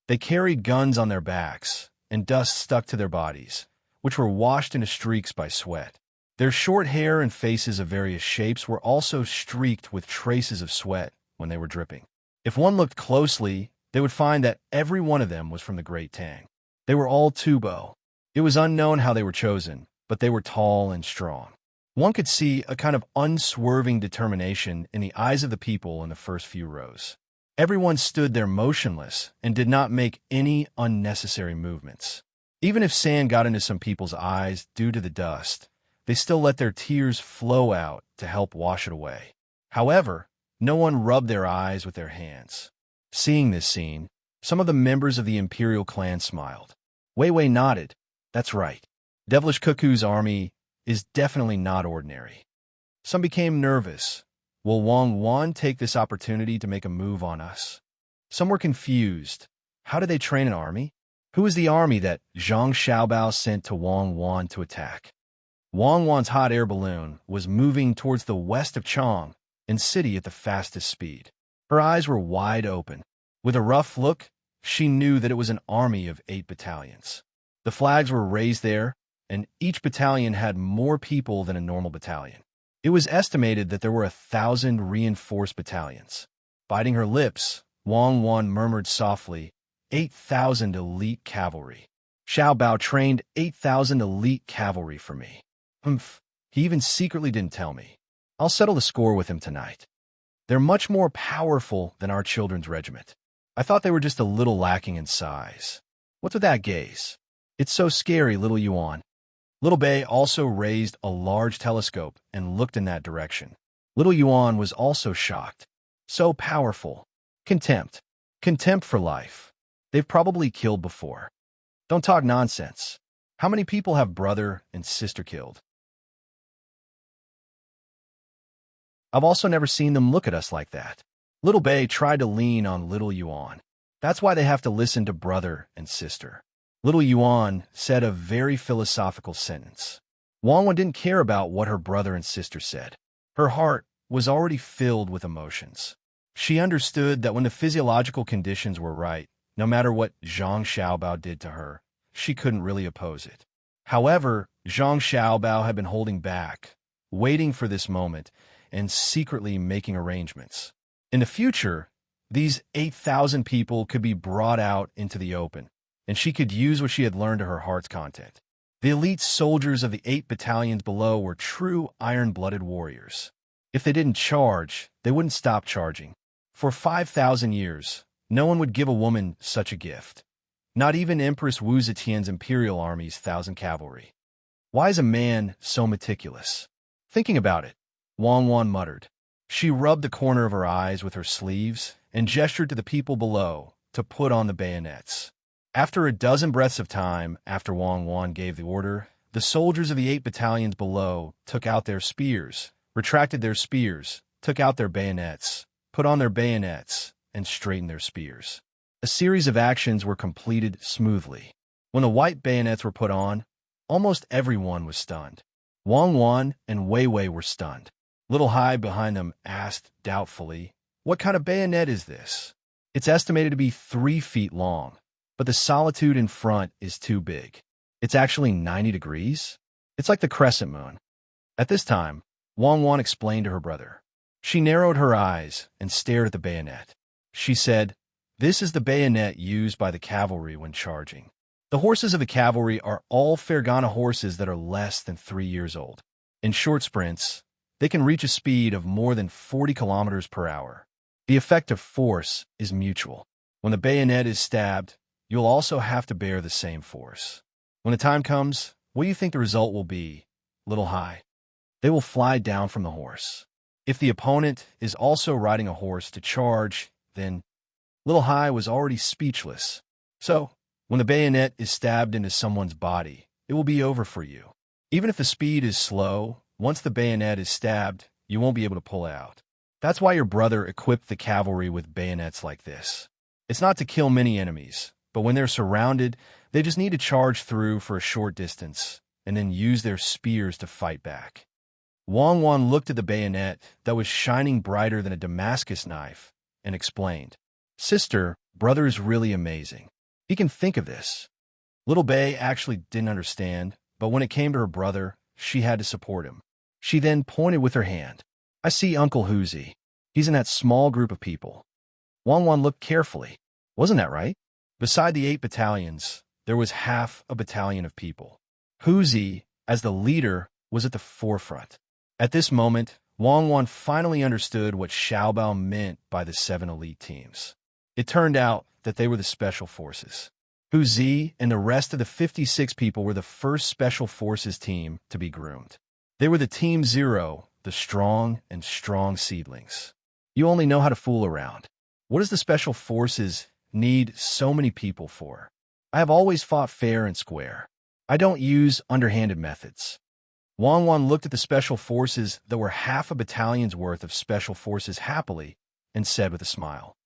They carried guns on their backs, and dust stuck to their bodies, which were washed into streaks by sweat. Their short hair and faces of various shapes were also streaked with traces of sweat when they were dripping. If one looked closely, they would find that every one of them was from the Great Tang. They were all Tubo. It was unknown how they were chosen, but they were tall and strong. One could see a kind of unswerving determination in the eyes of the people in the first few rows. Everyone stood there motionless and did not make any unnecessary movements. Even if sand got into some people's eyes due to the dust, they still let their tears flow out to help wash it away. However, no one rubbed their eyes with their hands. Seeing this scene, some of the members of the Imperial clan smiled. Wei Wei nodded. That's right. Devilish Cuckoo's army is definitely not ordinary. Some became nervous. Will Wang Wan take this opportunity to make a move on us? Some were confused. How did they train an army? Who is the army that Zhang Xiaobao sent to Wang Wan to attack? Wang Wan's hot air balloon was moving towards the west of Chang and city at the fastest speed. Her eyes were wide open. With a rough look, she knew that it was an army of 8 battalions. The flags were raised there, and each battalion had more people than a normal battalion. It was estimated that there were 1,000 reinforced battalions. Biting her lips, Wang Wan murmured softly, 8,000 elite cavalry. Xiao Bao trained 8,000 elite cavalry for me. He even secretly didn't tell me. I'll settle the score with him tonight. They're much more powerful than our children's regiment. I thought they were just a little lacking in size. What's with that gaze? It's so scary, little Yuan. Little Bei also raised a large telescope and looked in that direction. Little Yuan was also shocked. So powerful. Contempt. Contempt for life. They've probably killed before. Don't talk nonsense. How many people have brother and sister killed? I've also never seen them look at us like that. Little Bei tried to lean on Little Yuan. That's why they have to listen to brother and sister. Little Yuan said a very philosophical sentence. Wang Wan didn't care about what her brother and sister said. Her heart was already filled with emotions. She understood that when the physiological conditions were right, no matter what Zhang Xiaobao did to her, she couldn't really oppose it. However, Zhang Xiaobao had been holding back, waiting for this moment, and secretly making arrangements. In the future, these 8,000 people could be brought out into the open, and she could use what she had learned to her heart's content. The elite soldiers of the 8 battalions below were true iron-blooded warriors. If they didn't charge, they wouldn't stop charging. For 5,000 years, no one would give a woman such a gift. Not even Empress Wu Zetian's imperial army's 1,000 cavalry. Why is a man so meticulous? Thinking about it, Wang Wan muttered. She rubbed the corner of her eyes with her sleeves and gestured to the people below to put on the bayonets. After a dozen breaths of time after Wang Wan gave the order, the soldiers of the 8 battalions below took out their spears, retracted their spears, took out their bayonets, put on their bayonets, and straightened their spears. A series of actions were completed smoothly. When the white bayonets were put on, almost everyone was stunned. Wang Wan and Wei Wei were stunned. Little Hai behind them asked doubtfully, "What kind of bayonet is this?" It's estimated to be 3 feet long, but the solitude in front is too big. It's actually 90 degrees. It's like the crescent moon. At this time, Wang Wan explained to her brother. She narrowed her eyes and stared at the bayonet. She said, "This is the bayonet used by the cavalry when charging. The horses of the cavalry are all Fergana horses that are less than 3 years old. In short sprints, they can reach a speed of more than 40 kilometers per hour. The effect of force is mutual. When the bayonet is stabbed, you'll also have to bear the same force. When the time comes, what do you think the result will be, Little Hai? They will fly down from the horse. If the opponent is also riding a horse to charge, then..." Little Hai was already speechless. "So, when the bayonet is stabbed into someone's body, it will be over for you. Even if the speed is slow, once the bayonet is stabbed, you won't be able to pull it out. That's why your brother equipped the cavalry with bayonets like this. It's not to kill many enemies, but when they're surrounded, they just need to charge through for a short distance, and then use their spears to fight back." Wang Wan looked at the bayonet that was shining brighter than a Damascus knife and explained, "Sister, brother is really amazing. He can think of this." Little Bei actually didn't understand, but when it came to her brother, she had to support him. She then pointed with her hand. "I see Uncle Huzi. He's in that small group of people." Wang Wan looked carefully. Wasn't that right? Beside the 8 battalions, there was half a battalion of people. Huzi, as the leader, was at the forefront. At this moment, Wang Wan finally understood what Xiaobao meant by the 7 elite teams. It turned out that they were the Special Forces. Huzi and the rest of the 56 people were the first Special Forces team to be groomed. They were the Team Zero, the strong and strong seedlings. You only know how to fool around. What does the Special Forces need so many people for? I have always fought fair and square. I don't use underhanded methods. Wang Wan looked at the Special Forces that were half a battalion's worth of Special Forces happily and said with a smile,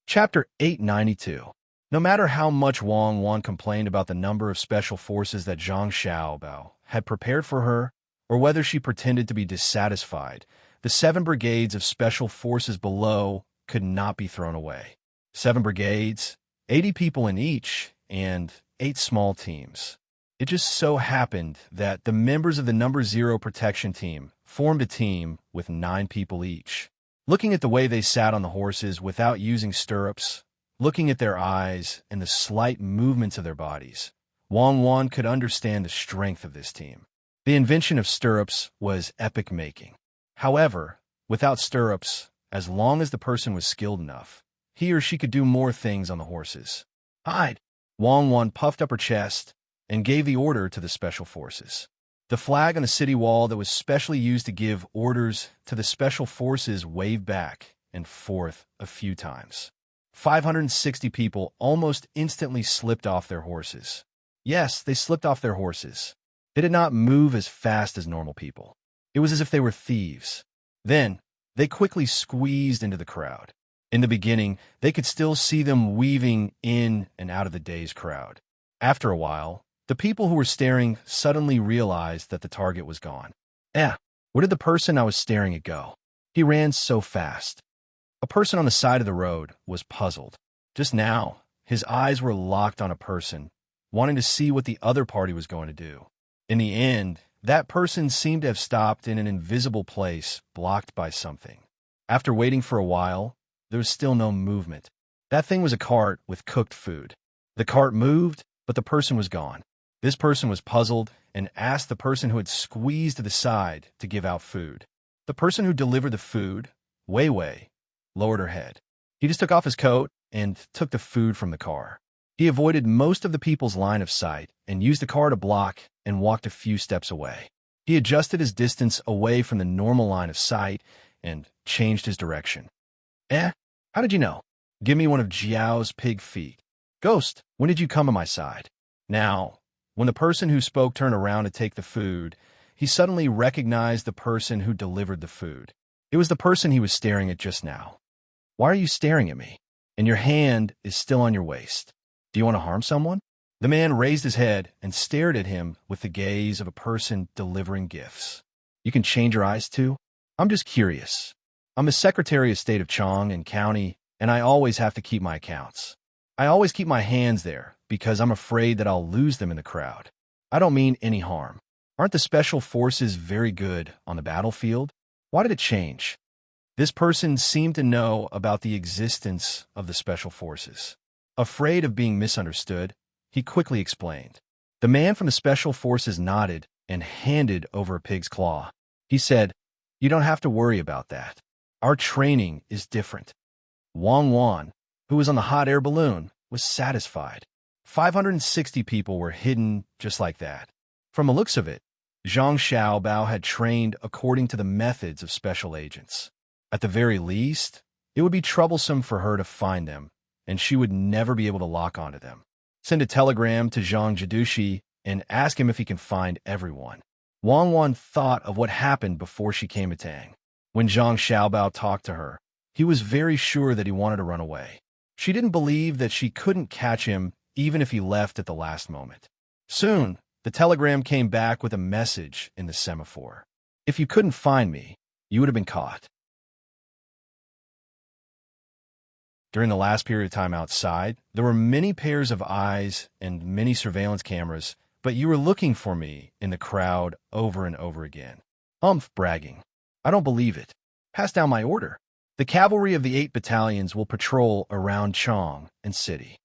Chapter 892. No matter how much Wang Wan complained about the number of special forces that Zhang Xiaobao had prepared for her, or whether she pretended to be dissatisfied, the 7 brigades of special forces below could not be thrown away. 7 brigades, 80 people in each, and 8 small teams. It just so happened that the members of the number 0 protection team formed a team with 9 people each. Looking at the way they sat on the horses without using stirrups, looking at their eyes and the slight movements of their bodies, Wang Wan could understand the strength of this team. The invention of stirrups was epic-making. However, without stirrups, as long as the person was skilled enough, he or she could do more things on the horses. "Hide!" Wang Wan puffed up her chest and gave the order to the special forces. The flag on the city wall that was specially used to give orders to the special forces waved back and forth a few times. 560 people almost instantly slipped off their horses. Yes, they slipped off their horses. They did not move as fast as normal people. It was as if they were thieves. Then, they quickly squeezed into the crowd. In the beginning, they could still see them weaving in and out of the day's crowd. After a while, The people who were staring suddenly realized that the target was gone. Where did the person I was staring at go? He ran so fast. A person on the side of the road was puzzled. Just now, his eyes were locked on a person, wanting to see what the other party was going to do. In the end, that person seemed to have stopped in an invisible place blocked by something. After waiting for a while, there was still no movement. That thing was a cart with cooked food. The cart moved, but the person was gone. This person was puzzled and asked the person who had squeezed to the side to give out food. The person who delivered the food, Wei Wei, lowered her head. He just took off his coat and took the food from the car. He avoided most of the people's line of sight and used the car to block and walked a few steps away. He adjusted his distance away from the normal line of sight and changed his direction. How did you know? Give me one of Jiao's pig feet. Ghost, when did you come on my side? Now, when the person who spoke turned around to take the food, he suddenly recognized the person who delivered the food. It was the person he was staring at just now. Why are you staring at me? And your hand is still on your waist. Do you want to harm someone? The man raised his head and stared at him with the gaze of a person delivering gifts. You can change your eyes too? I'm just curious. I'm the Secretary of State of Chang and County, and I always have to keep my accounts. I always keep my hands there because I'm afraid that I'll lose them in the crowd. I don't mean any harm. Aren't the special forces very good on the battlefield? Why did it change? This person seemed to know about the existence of the special forces. Afraid of being misunderstood, he quickly explained. The man from the special forces nodded and handed over a pig's claw. He said, "You don't have to worry about that. Our training is different." Wang Wan, who was on the hot air balloon, was satisfied. 560 people were hidden just like that. From the looks of it, Zhang Xiaobao had trained according to the methods of special agents. At the very least, it would be troublesome for her to find them, and she would never be able to lock onto them. Send a telegram to Zhang Jidushi and ask him if he can find everyone. Wang Wan thought of what happened before she came to Tang. When Zhang Xiaobao talked to her, he was very sure that he wanted to run away. She didn't believe that she couldn't catch him even if he left at the last moment. Soon, the telegram came back with a message in the semaphore. If you couldn't find me, you would have been caught. During the last period of time outside, there were many pairs of eyes and many surveillance cameras, but you were looking for me in the crowd over and over again. Bragging. I don't believe it. Pass down my order. The cavalry of the 8 battalions will patrol around Chang and city.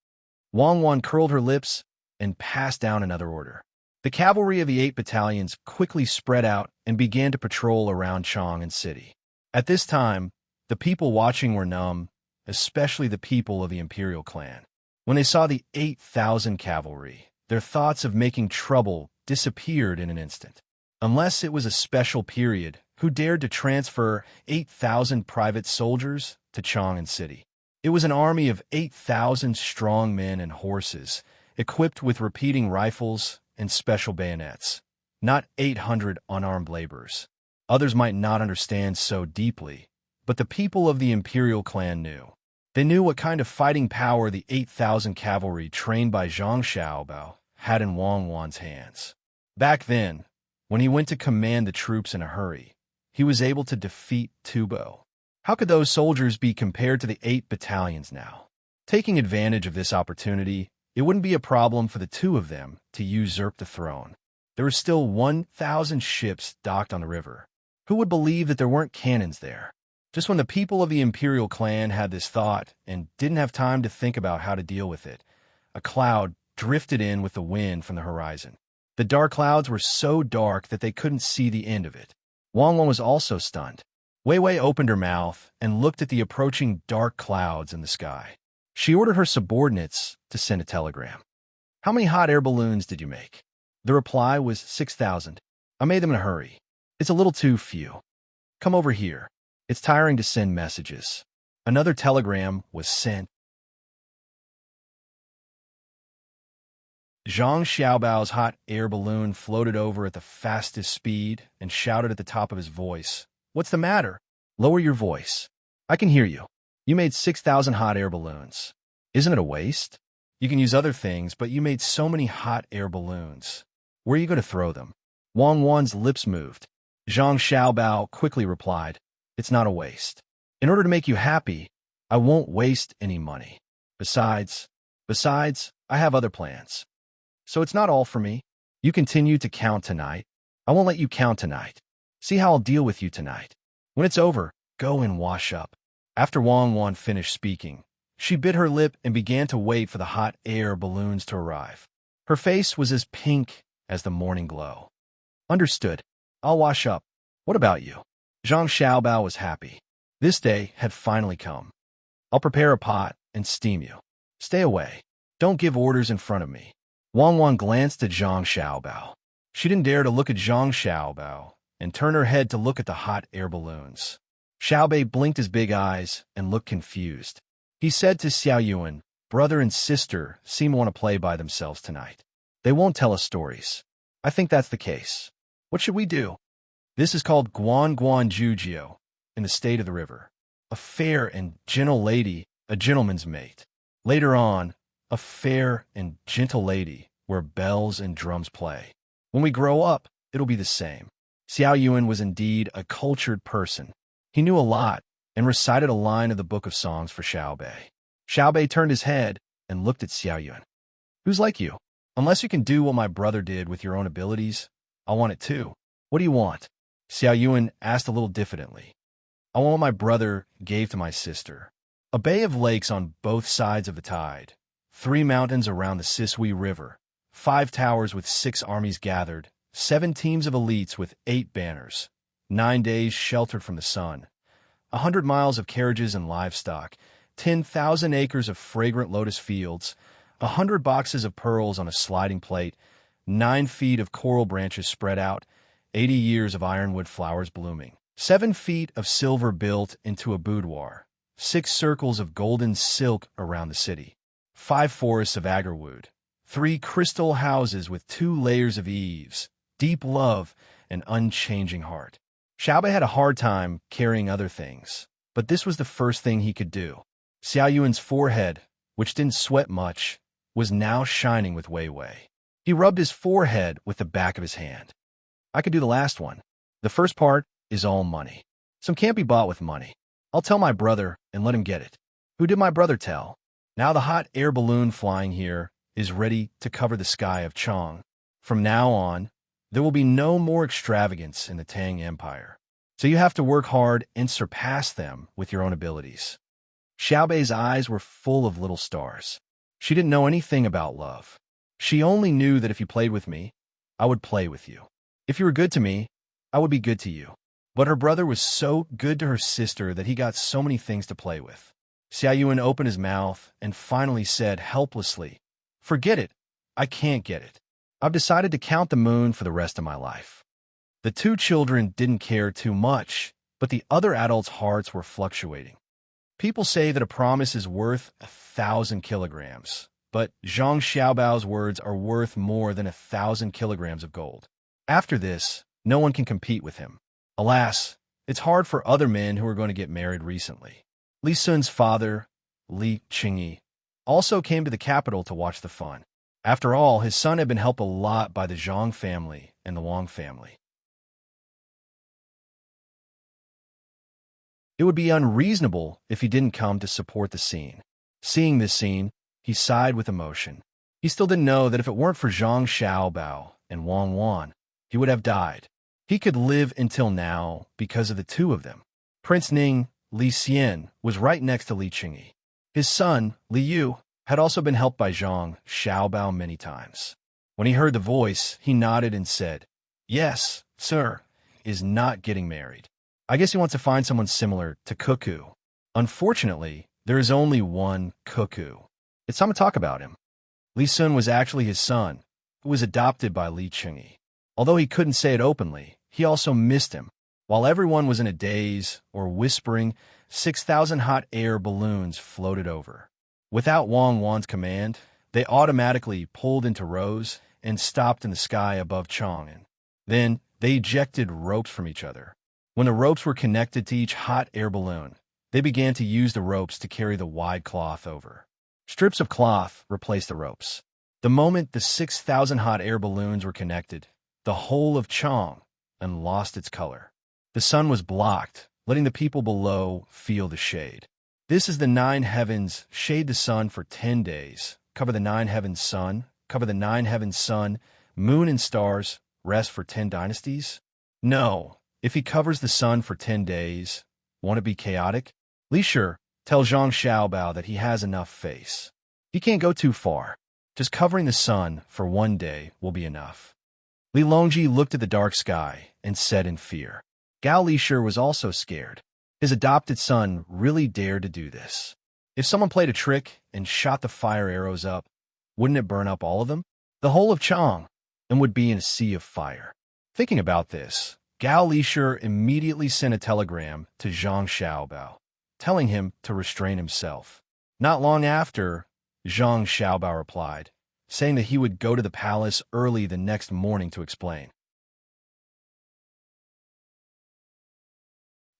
Wang Wan curled her lips and passed down another order. The cavalry of the 8 battalions quickly spread out and began to patrol around Chang and city. At this time, the people watching were numb, especially the people of the imperial clan. When they saw the 8,000 cavalry, their thoughts of making trouble disappeared in an instant. Unless it was a special period, who dared to transfer 8,000 private soldiers to Chang and city? It was an army of 8,000 strong men and horses, equipped with repeating rifles and special bayonets, not 800 unarmed laborers. Others might not understand so deeply, but the people of the imperial clan knew. They knew what kind of fighting power the 8,000 cavalry trained by Zhang Xiaobao had in Wang Wan's hands. Back then, when he went to command the troops in a hurry, he was able to defeat Tubo. How could those soldiers be compared to the 8 battalions now? Taking advantage of this opportunity, it wouldn't be a problem for the two of them to usurp the throne. There were still 1,000 ships docked on the river. Who would believe that there weren't cannons there? Just when the people of the imperial clan had this thought and didn't have time to think about how to deal with it, a cloud drifted in with the wind from the horizon. The dark clouds were so dark that they couldn't see the end of it. Wang Wan was also stunned. Wei Wei opened her mouth and looked at the approaching dark clouds in the sky. She ordered her subordinates to send a telegram. How many hot air balloons did you make? The reply was 6,000. I made them in a hurry. It's a little too few. Come over here. It's tiring to send messages. Another telegram was sent. Zhang Xiaobao's hot air balloon floated over at the fastest speed and shouted at the top of his voice, "What's the matter? Lower your voice. I can hear you. You made 6,000 hot air balloons. Isn't it a waste? You can use other things, but you made so many hot air balloons. Where are you going to throw them? Wang Wan's lips moved. Zhang Xiaobao quickly replied, it's not a waste. In order to make you happy, I won't waste any money. Besides, I have other plans. So it's not all for me. You continue to count tonight. I won't let you count tonight. See how I'll deal with you tonight. When it's over, go and wash up. After Wang Wan finished speaking, she bit her lip and began to wait for the hot air balloons to arrive. Her face was as pink as the morning glow. Understood. I'll wash up. What about you? Zhang Xiaobao was happy. This day had finally come. I'll prepare a pot and steam you. Stay away. Don't give orders in front of me. Wang Wan glanced at Zhang Xiaobao. She didn't dare to look at Zhang Xiaobao and turn her head to look at the hot air balloons. Xiaobei blinked his big eyes and looked confused. He said to Xiao Yuan, brother and sister seem to want to play by themselves tonight. They won't tell us stories. I think that's the case. What should we do? This is called Guan Guan Jujio, in the state of the river. A fair and gentle lady, a gentleman's mate. Later on, a fair and gentle lady, where bells and drums play. When we grow up, it'll be the same. Xiao Yuan was indeed a cultured person. He knew a lot and recited a line of the Book of Songs for Xiaobei. Xiaobei turned his head and looked at Xiao Yuan. Who's like you? Unless you can do what my brother did with your own abilities, I want it too. What do you want? Xiao Yuan asked a little diffidently. I want what my brother gave to my sister. A bay of lakes on both sides of the tide, 3 mountains around the Sisui River, 5 towers with 6 armies gathered, 7 teams of elites with 8 banners, 9 days sheltered from the sun, 100 miles of carriages and livestock, 10,000 acres of fragrant lotus fields, 100 boxes of pearls on a sliding plate, 9 feet of coral branches spread out, 80 years of ironwood flowers blooming, 7 feet of silver built into a boudoir, 6 circles of golden silk around the city, 5 forests of agarwood, 3 crystal houses with 2 layers of eaves, deep love, and unchanging heart. Xiaobei had a hard time carrying other things, but this was the first thing he could do. Xiao Yuan's forehead, which didn't sweat much, was now shining with Wei Wei. He rubbed his forehead with the back of his hand. I could do the last one. The first part is all money. Some can't be bought with money. I'll tell my brother and let him get it. Who did my brother tell? Now the hot air balloon flying here is ready to cover the sky of Chang. From now on, there will be no more extravagance in the Tang Empire. So you have to work hard and surpass them with your own abilities. Xiaobei's eyes were full of little stars. She didn't know anything about love. She only knew that if you played with me, I would play with you. If you were good to me, I would be good to you. But her brother was so good to her sister that he got so many things to play with. Xiao Yuan opened his mouth and finally said helplessly, forget it. I can't get it. I've decided to count the moon for the rest of my life. The 2 children didn't care too much, but the other adults' hearts were fluctuating. People say that a promise is worth 1,000 kilograms, but Zhang Xiaobao's words are worth more than 1,000 kilograms of gold. After this, no one can compete with him. Alas, it's hard for other men who are going to get married recently. Li Sun's father, Li Qingyi, also came to the capital to watch the fun. After all, his son had been helped a lot by the Zhang family and the Wang family. It would be unreasonable if he didn't come to support the scene. Seeing this scene, he sighed with emotion. He still didn't know that if it weren't for Zhang Xiaobao and Wang Wan, he would have died. He could live until now because of the 2 of them. Prince Ning, Li Xian, was right next to Li Qingyi. His son, Li Yu, had also been helped by Zhang Xiaobao many times. When he heard the voice, he nodded and said, yes, sir, is not getting married. I guess he wants to find someone similar to Cuckoo. Unfortunately, there is only one Cuckoo. It's time to talk about him. Li Sun was actually his son, who was adopted by Li Qingyi. Although he couldn't say it openly, he also missed him. While everyone was in a daze or whispering, 6,000 hot air balloons floated over. Without Wang Wan's command, they automatically pulled into rows and stopped in the sky above Chang'an. Then they ejected ropes from each other. When the ropes were connected to each hot air balloon, they began to use the ropes to carry the wide cloth over. Strips of cloth replaced the ropes. The moment the 6,000 hot air balloons were connected, the whole of Chang and lost its color. The sun was blocked, letting the people below feel the shade. This is the 9 heavens, shade the sun for 10 days, cover the 9 heavens sun, cover the 9 heavens sun, moon and stars, rest for 10 dynasties? No, if he covers the sun for 10 days, won't it be chaotic? Li Shi, tell Zhang Xiaobao that he has enough face. He can't go too far. Just covering the sun for 1 day will be enough. Li Longji looked at the dark sky and said in fear. Gao Li Shi was also scared. His adopted son really dared to do this. If someone played a trick and shot the fire arrows up, wouldn't it burn up all of them? The whole of Chang, and would be in a sea of fire. Thinking about this, Gao Li Shi immediately sent a telegram to Zhang Xiaobao, telling him to restrain himself. Not long after, Zhang Xiaobao replied, saying that he would go to the palace early the next morning to explain.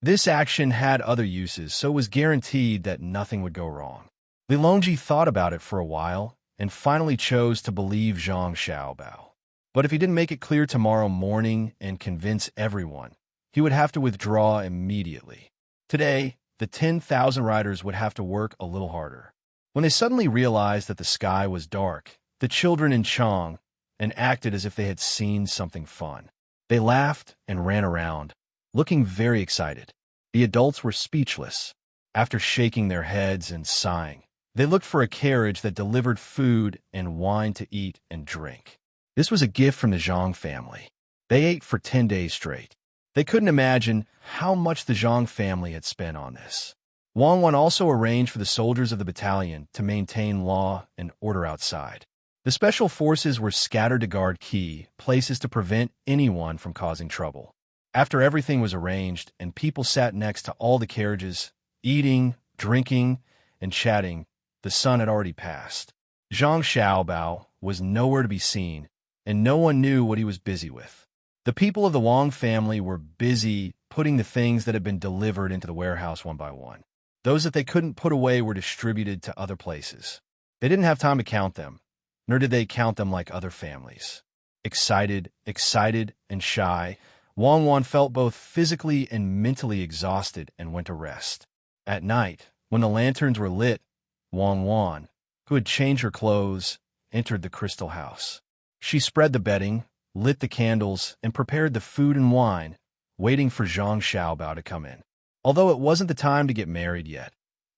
This action had other uses, so it was guaranteed that nothing would go wrong. Li Longji thought about it for a while and finally chose to believe Zhang Xiaobao. But if he didn't make it clear tomorrow morning and convince everyone, he would have to withdraw immediately. Today, the 10,000 riders would have to work a little harder. When they suddenly realized that the sky was dark, the children in Chang and acted as if they had seen something fun. They laughed and ran around, looking very excited. The adults were speechless. After shaking their heads and sighing, they looked for a carriage that delivered food and wine to eat and drink. This was a gift from the Zhang family. They ate for 10 days straight. They couldn't imagine how much the Zhang family had spent on this. Wang Wan also arranged for the soldiers of the battalion to maintain law and order outside. The special forces were scattered to guard key places to prevent anyone from causing trouble. After everything was arranged and people sat next to all the carriages, eating, drinking, and chatting, the sun had already passed. Zhang Xiaobao was nowhere to be seen, and no one knew what he was busy with. The people of the Wang family were busy putting the things that had been delivered into the warehouse one by one. Those that they couldn't put away were distributed to other places. They didn't have time to count them, nor did they count them like other families. Excited, and shy, Wang Wan felt both physically and mentally exhausted and went to rest. At night, when the lanterns were lit, Wang Wan, who had changed her clothes, entered the crystal house. She spread the bedding, lit the candles, and prepared the food and wine, waiting for Zhang Xiaobao to come in. Although it wasn't the time to get married yet,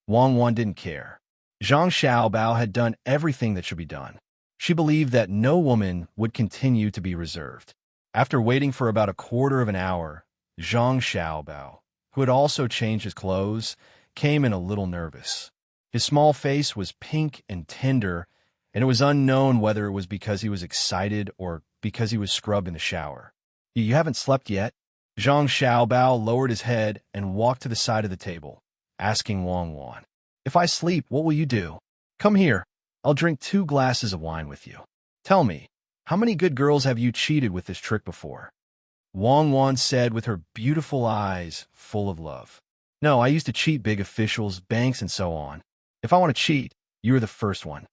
Wang Wan didn't care. Zhang Xiaobao had done everything that should be done. She believed that no woman would continue to be reserved. After waiting for about a quarter of an hour, Zhang Xiaobao, who had also changed his clothes, came in a little nervous. His small face was pink and tender, and it was unknown whether it was because he was excited or because he was scrubbed in the shower. You haven't slept yet? Zhang Xiaobao lowered his head and walked to the side of the table, asking Wang Wan, If I sleep, what will you do? Come here. I'll drink 2 glasses of wine with you. Tell me, how many good girls have you cheated with this trick before? Wang Wan said with her beautiful eyes full of love. No, I used to cheat big officials, banks, and so on. If I want to cheat, you are the first one.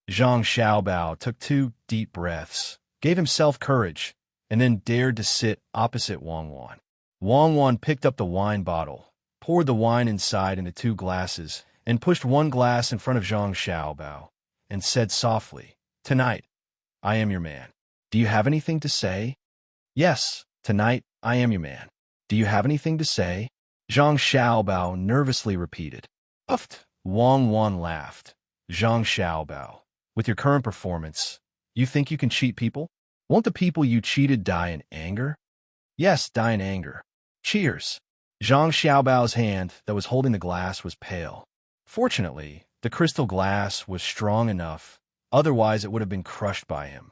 Zhang Xiaobao took 2 deep breaths, gave himself courage, and then dared to sit opposite Wang Wan. Wang Wan picked up the wine bottle, poured the wine inside into 2 glasses, and pushed 1 glass in front of Zhang Xiaobao, and said softly, Tonight, I am your man. Do you have anything to say? Yes, tonight, I am your man. Do you have anything to say? Zhang Xiaobao nervously repeated. Uft. Wang Wan laughed. Zhang Xiaobao, with your current performance, you think you can cheat people? Won't the people you cheated die in anger? Yes, die in anger. Cheers. Zhang Xiaobao's hand that was holding the glass was pale. Fortunately, the crystal glass was strong enough, otherwise it would have been crushed by him.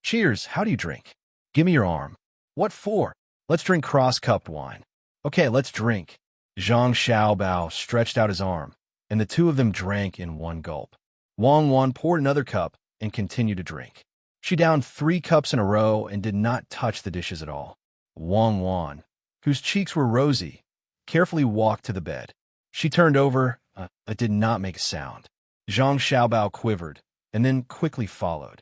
Cheers, how do you drink? Give me your arm. What for? Let's drink cross-cupped wine. Okay, let's drink. Zhang Xiaobao stretched out his arm, and the 2 of them drank in 1 gulp. Wang Wan poured another cup and continued to drink. She downed 3 cups in a row and did not touch the dishes at all. Wang Wan, whose cheeks were rosy, carefully walked to the bed. She turned over, it did not make a sound. Zhang Xiaobao quivered, and then quickly followed.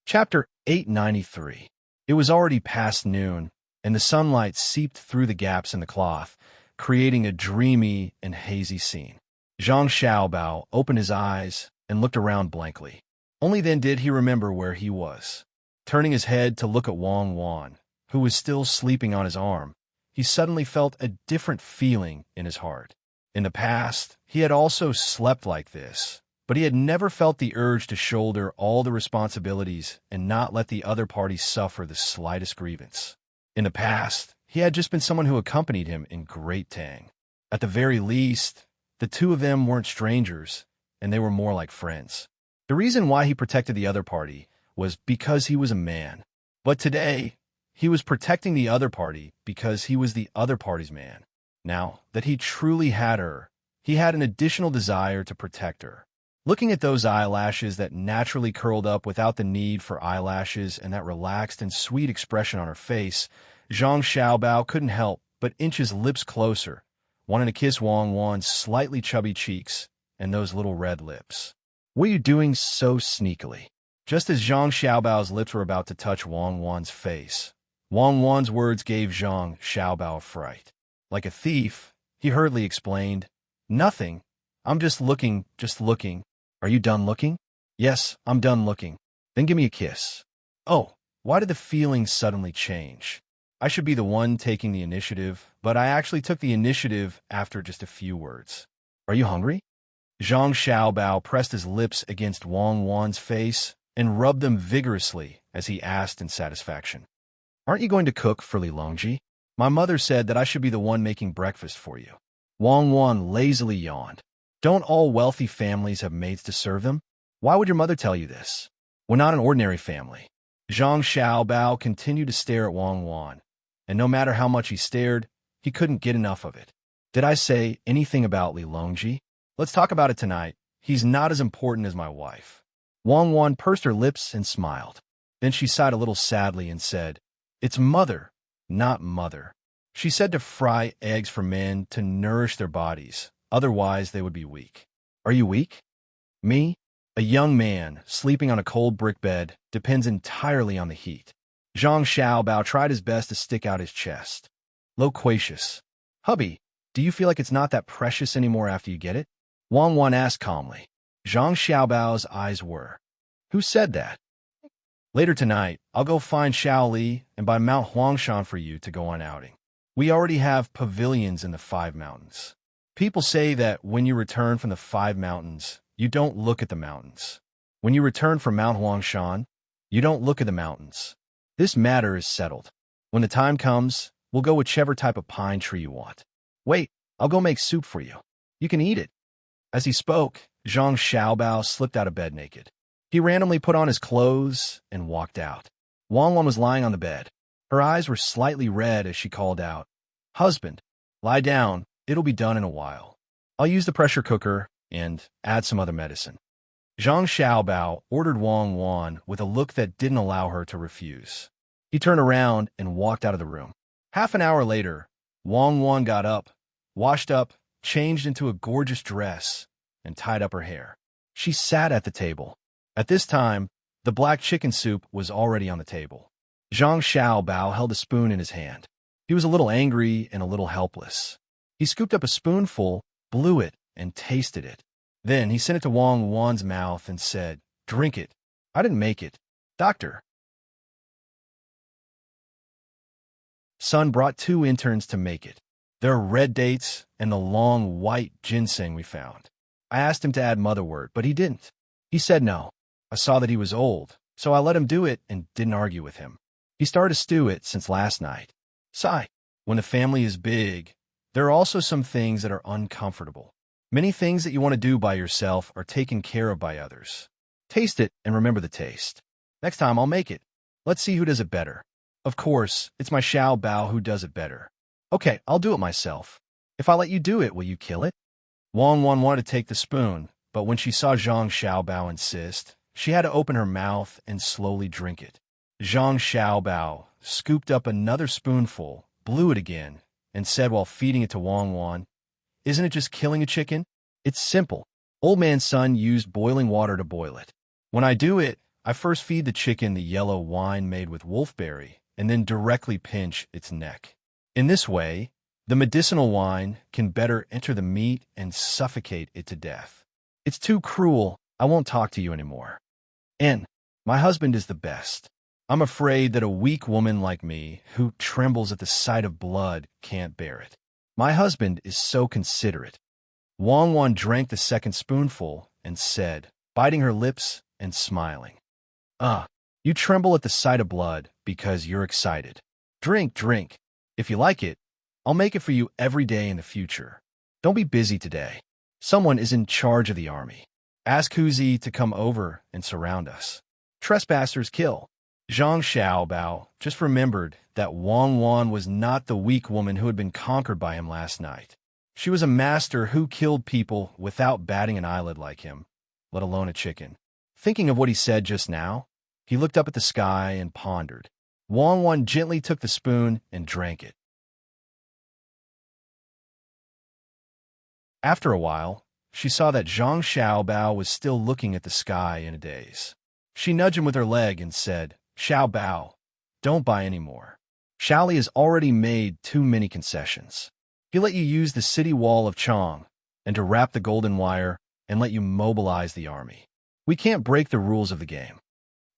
Chapter 893. It was already past noon, and the sunlight seeped through the gaps in the cloth, creating a dreamy and hazy scene. Zhang Xiaobao opened his eyes and looked around blankly. Only then did he remember where he was. Turning his head to look at Wang Wan, who was still sleeping on his arm, he suddenly felt a different feeling in his heart. In the past, he had also slept like this, but he had never felt the urge to shoulder all the responsibilities and not let the other party suffer the slightest grievance. In the past, he had just been someone who accompanied him in great Tang. At the very least, the two of them weren't strangers, and they were more like friends. The reason why he protected the other party was because he was a man. But today, he was protecting the other party because he was the other party's man. Now that he truly had her, he had an additional desire to protect her. Looking at those eyelashes that naturally curled up without the need for eyelashes and that relaxed and sweet expression on her face, Zhang Xiaobao couldn't help but inch his lips closer, wanting to kiss Wang Wan's slightly chubby cheeks and those little red lips. "What are you doing so sneakily?" Just as Zhang Xiaobao's lips were about to touch Wang Wan's face, Wang Wan's words gave Zhang Xiaobao a fright. Like a thief, he hurriedly explained, "Nothing. I'm just looking. Are you done looking?" "Yes, I'm done looking." "Then give me a kiss." Oh, why did the feeling suddenly change? I should be the one taking the initiative, but I actually took the initiative after just a few words. "Are you hungry?" Zhang Xiaobao pressed his lips against Wang Wan's face and rubbed them vigorously as he asked in satisfaction. "Aren't you going to cook for Li Longji? My mother said that I should be the one making breakfast for you." Wang Wan lazily yawned. "Don't all wealthy families have maids to serve them? Why would your mother tell you this? We're not an ordinary family." Zhang Xiaobao continued to stare at Wang Wan, and no matter how much he stared, he couldn't get enough of it. "Did I say anything about Li Longji? Let's talk about it tonight. He's not as important as my wife." Wang Wan pursed her lips and smiled. Then she sighed a little sadly and said, "It's mother, not mother. She said to fry eggs for men to nourish their bodies, otherwise they would be weak." "Are you weak?" "Me? A young man, sleeping on a cold brick bed, depends entirely on the heat." Zhang Xiaobao tried his best to stick out his chest. "Loquacious. Hubby, do you feel like it's not that precious anymore after you get it?" Wang Wan asked calmly. Zhang Xiaobao's eyes were. "Who said that?" "Later tonight, I'll go find Xiao Li and buy Mount Huangshan for you to go on outing. We already have pavilions in the 5 mountains. People say that when you return from the 5 mountains, you don't look at the mountains. When you return from Mount Huangshan, you don't look at the mountains. This matter is settled. When the time comes, we'll go whichever type of pine tree you want. Wait, I'll go make soup for you. You can eat it." As he spoke, Zhang Xiaobao slipped out of bed naked. He randomly put on his clothes and walked out. Wang Wan was lying on the bed. Her eyes were slightly red as she called out, "Husband, lie down. It'll be done in a while. I'll use the pressure cooker and add some other medicine." Zhang Xiaobao ordered Wang Wan with a look that didn't allow her to refuse. He turned around and walked out of the room. Half an hour later, Wang Wan got up, washed up, changed into a gorgeous dress, and tied up her hair. She sat at the table. At this time, the black chicken soup was already on the table. Zhang Xiaobao held a spoon in his hand. He was a little angry and a little helpless. He scooped up a spoonful, blew it, and tasted it. Then he sent it to Wang Wan's mouth and said, "Drink it. I didn't make it. Doctor." Son brought 2 interns to make it. There are red dates and the long white ginseng we found. I asked him to add motherwort, but he didn't. He said no. I saw that he was old, so I let him do it and didn't argue with him. He started to stew it since last night. Sigh. When the family is big, there are also some things that are uncomfortable. Many things that you want to do by yourself are taken care of by others. Taste it and remember the taste. Next time I'll make it. Let's see who does it better. Of course, it's my Xiao Bao who does it better. Okay, I'll do it myself. If I let you do it, will you kill it? Wang Wan wanted to take the spoon, but when she saw Zhang Xiaobao insist, she had to open her mouth and slowly drink it. Zhang Xiaobao scooped up another spoonful blew it again, and said while feeding it to Wang Wan, "Isn't it just killing a chicken? It's simple. Old man's son used boiling water to boil it. When I do it, I first feed the chicken the yellow wine made with wolfberry and then directly pinch its neck. In this way, the medicinal wine can better enter the meat and suffocate it to death. It's too cruel. I won't talk to you anymore. And my husband is the best. I'm afraid that a weak woman like me, who trembles at the sight of blood, can't bear it. My husband is so considerate." Wang Wan drank the second spoonful and said, biting her lips and smiling, You tremble at the sight of blood because you're excited. Drink, drink. If you like it, I'll make it for you every day in the future. Don't be busy today. Someone is in charge of the army. Ask Huzi to come over and surround us. Trespassers kill." Zhang Xiaobao just remembered that Wang Wan was not the weak woman who had been conquered by him last night. She was a master who killed people without batting an eyelid like him, let alone a chicken. Thinking of what he said just now, he looked up at the sky and pondered. Wang Wan gently took the spoon and drank it. After a while, she saw that Zhang Xiaobao was still looking at the sky in a daze. She nudged him with her leg and said, "Xiaobao, don't buy any more. Shaoli has already made too many concessions. He let you use the city wall of Chang and to wrap the golden wire and let you mobilize the army. We can't break the rules of the game."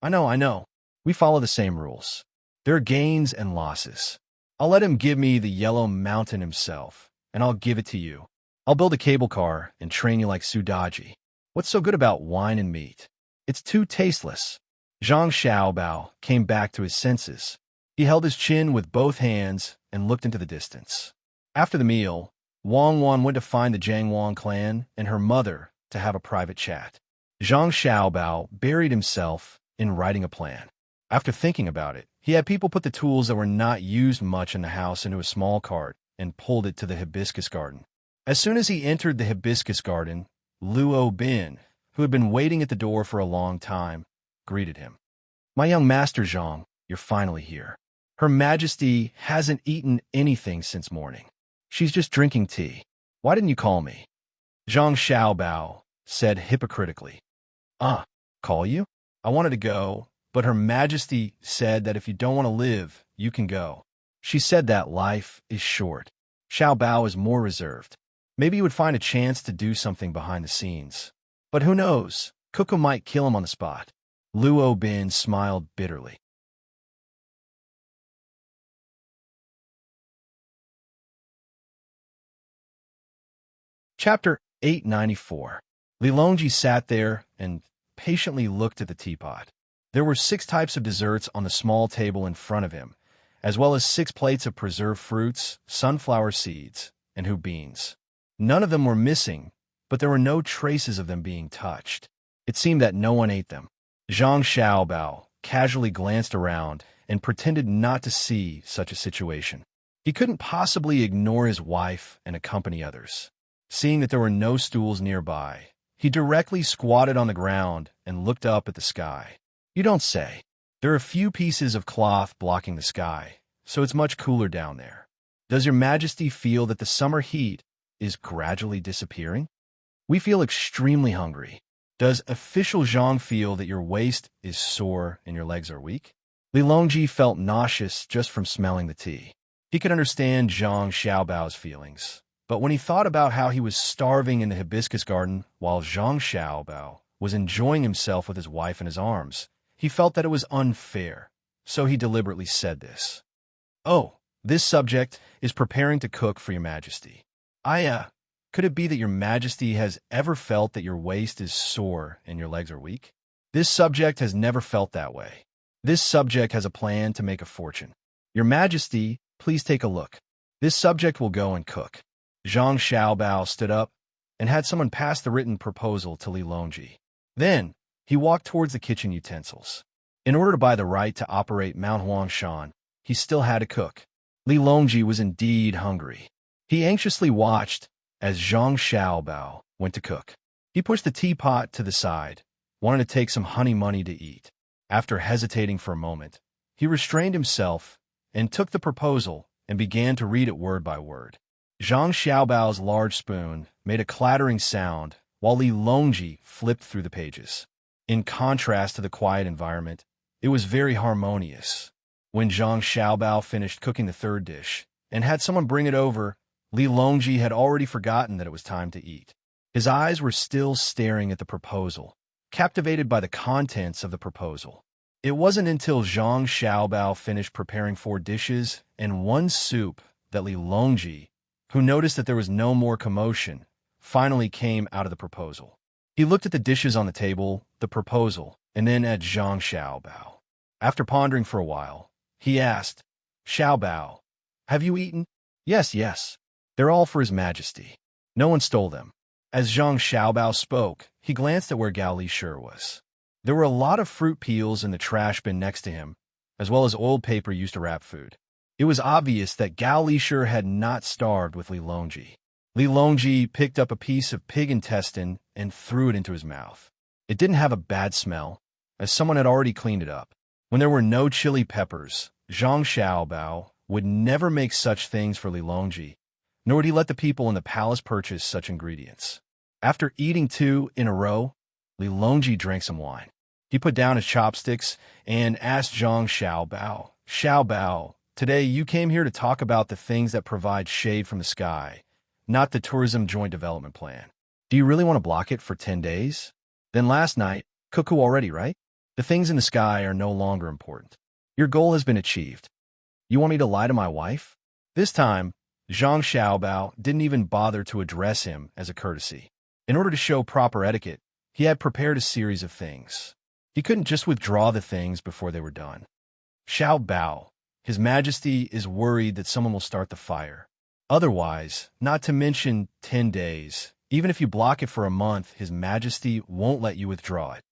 I know. We follow the same rules. There are gains and losses. I'll let him give me the yellow mountain himself, and I'll give it to you. I'll build a cable car and train you like Sudaji. What's so good about wine and meat? It's too tasteless. Zhang Xiaobao came back to his senses. He held his chin with both hands and looked into the distance. After the meal, Wang Wan went to find the Jiangwang clan and her mother to have a private chat. Zhang Xiaobao buried himself in writing a plan. After thinking about it, he had people put the tools that were not used much in the house into a small cart and pulled it to the hibiscus garden. As soon as he entered the hibiscus garden, Luo Bin, who had been waiting at the door for a long time, greeted him. "My young master Zhang, you're finally here. Her Majesty hasn't eaten anything since morning. She's just drinking tea. Why didn't you call me?" Zhang Xiaobao said hypocritically, Call you? I wanted to go, but Her Majesty said that if you don't want to live, you can go. She said that life is short. Xiaobao is more reserved. Maybe you would find a chance to do something behind the scenes. But who knows? Kuku might kill him on the spot. Luo Bin smiled bitterly. Chapter 894. Li Longji sat there and patiently looked at the teapot. There were 6 types of desserts on the small table in front of him, as well as 6 plates of preserved fruits, sunflower seeds, and hu beans. None of them were missing, but there were no traces of them being touched. It seemed that no one ate them. Zhang Xiaobao casually glanced around and pretended not to see such a situation. He couldn't possibly ignore his wife and accompany others. Seeing that there were no stools nearby, he directly squatted on the ground and looked up at the sky. You don't say. There are a few pieces of cloth blocking the sky, so it's much cooler down there. Does Your Majesty feel that the summer heat is gradually disappearing? We feel extremely hungry. Does official Zhang feel that your waist is sore and your legs are weak? Li Longji felt nauseous just from smelling the tea. He could understand Zhang Xiaobao's feelings, but when he thought about how he was starving in the hibiscus garden while Zhang Xiaobao was enjoying himself with his wife in his arms, he felt that it was unfair, so he deliberately said this. "Oh, this subject is preparing to cook for Your Majesty. Could it be that Your Majesty has ever felt that your waist is sore and your legs are weak? This subject has never felt that way. This subject has a plan to make a fortune. Your Majesty, please take a look. This subject will go and cook." Zhang Xiaobao stood up and had someone pass the written proposal to Li Longji. Then, he walked towards the kitchen utensils. In order to buy the right to operate Mount Huangshan, he still had to cook. Li Longji was indeed hungry. He anxiously watched as Zhang Xiaobao went to cook. He pushed the teapot to the side, wanted to take some honey money to eat. After hesitating for a moment, he restrained himself and took the proposal and began to read it word by word. Zhang Xiaobao's large spoon made a clattering sound while Li Longji flipped through the pages. In contrast to the quiet environment, it was very harmonious. When Zhang Xiaobao finished cooking the third dish and had someone bring it over, Li Longji had already forgotten that it was time to eat. His eyes were still staring at the proposal, captivated by the contents of the proposal. It wasn't until Zhang Xiaobao finished preparing 4 dishes and 1 soup that Li Longji, who noticed that there was no more commotion, finally came out of the proposal. He looked at the dishes on the table, the proposal, and then at Zhang Xiaobao. After pondering for a while, he asked, "Xiaobao, have you eaten?" "Yes, yes. They're all for His Majesty. No one stole them." As Zhang Xiaobao spoke, he glanced at where Gao Lishur was. There were a lot of fruit peels in the trash bin next to him, as well as oiled paper used to wrap food. It was obvious that Gao Lishur had not starved with Li Longji. Li Longji picked up a piece of pig intestine and threw it into his mouth. It didn't have a bad smell, as someone had already cleaned it up. When there were no chili peppers, Zhang Xiaobao would never make such things for Li Longji, nor would he let the people in the palace purchase such ingredients. After eating 2 in a row, Li Longji drank some wine. He put down his chopsticks and asked Zhang Xiaobao, "Xiaobao, today you came here to talk about the things that provide shade from the sky, not the tourism joint development plan. Do you really want to block it for 10 days? Then last night, cuckoo already, right? The things in the sky are no longer important. Your goal has been achieved. You want me to lie to my wife?" This time, Zhang Xiaobao didn't even bother to address him as a courtesy. In order to show proper etiquette, he had prepared a series of things. He couldn't just withdraw the things before they were done. "Xiaobao, His Majesty is worried that someone will start the fire. Otherwise, not to mention 10 days, even if you block it for a month, His Majesty won't let you withdraw it."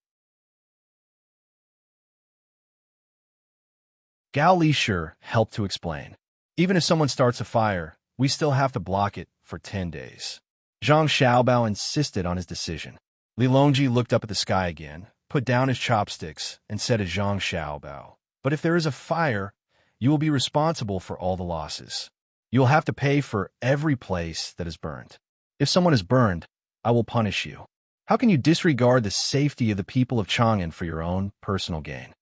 Gao Lishur helped to explain. "Even if someone starts a fire, we still have to block it for 10 days. Zhang Xiaobao insisted on his decision. Li Longji looked up at the sky again, put down his chopsticks, and said to Zhang Xiaobao, "But if there is a fire, you will be responsible for all the losses. You will have to pay for every place that is burned. If someone is burned, I will punish you. How can you disregard the safety of the people of Chang'an for your own personal gain?"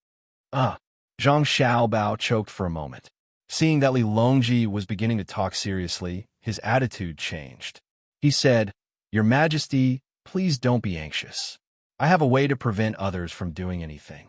Zhang Xiaobao choked for a moment. Seeing that Li Longji was beginning to talk seriously, his attitude changed. He said, "Your Majesty, please don't be anxious. I have a way to prevent others from doing anything."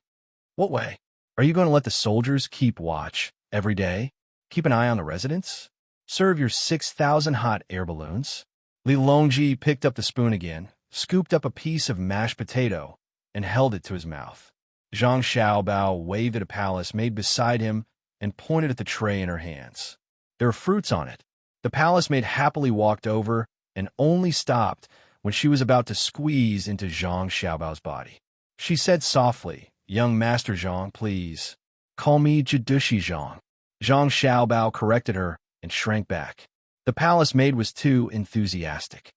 "What way? Are you going to let the soldiers keep watch every day? Keep an eye on the residents? Serve your 6,000 hot air balloons?" Li Longji picked up the spoon again, scooped up a piece of mashed potato, and held it to his mouth. Zhang Xiaobao waved at a palace made beside him and pointed at the tray in her hands. "There are fruits on it." The palace maid happily walked over and only stopped when she was about to squeeze into Zhang Xiaobao's body. She said softly, "Young Master Zhang, please. Call me Jidushi Zhang." Zhang Xiaobao corrected her and shrank back. The palace maid was too enthusiastic.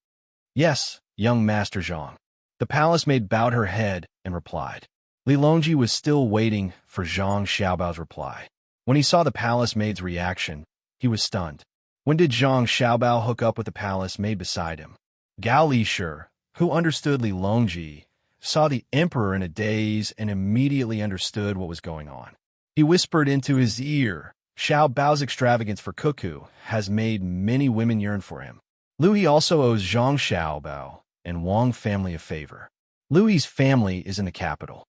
"Yes, young Master Zhang." The palace maid bowed her head and replied. Li Longji was still waiting for Zhang Xiaobao's reply. When he saw the palace maid's reaction, he was stunned. When did Zhang Xiaobao hook up with the palace maid beside him? Gao Lishur, who understood Li Longji, saw the emperor in a daze and immediately understood what was going on. He whispered into his ear, "Xiaobao's extravagance for cuckoo has made many women yearn for him. Lui also owes Zhang Xiaobao and Wang family a favor. Lui's family is in the capital."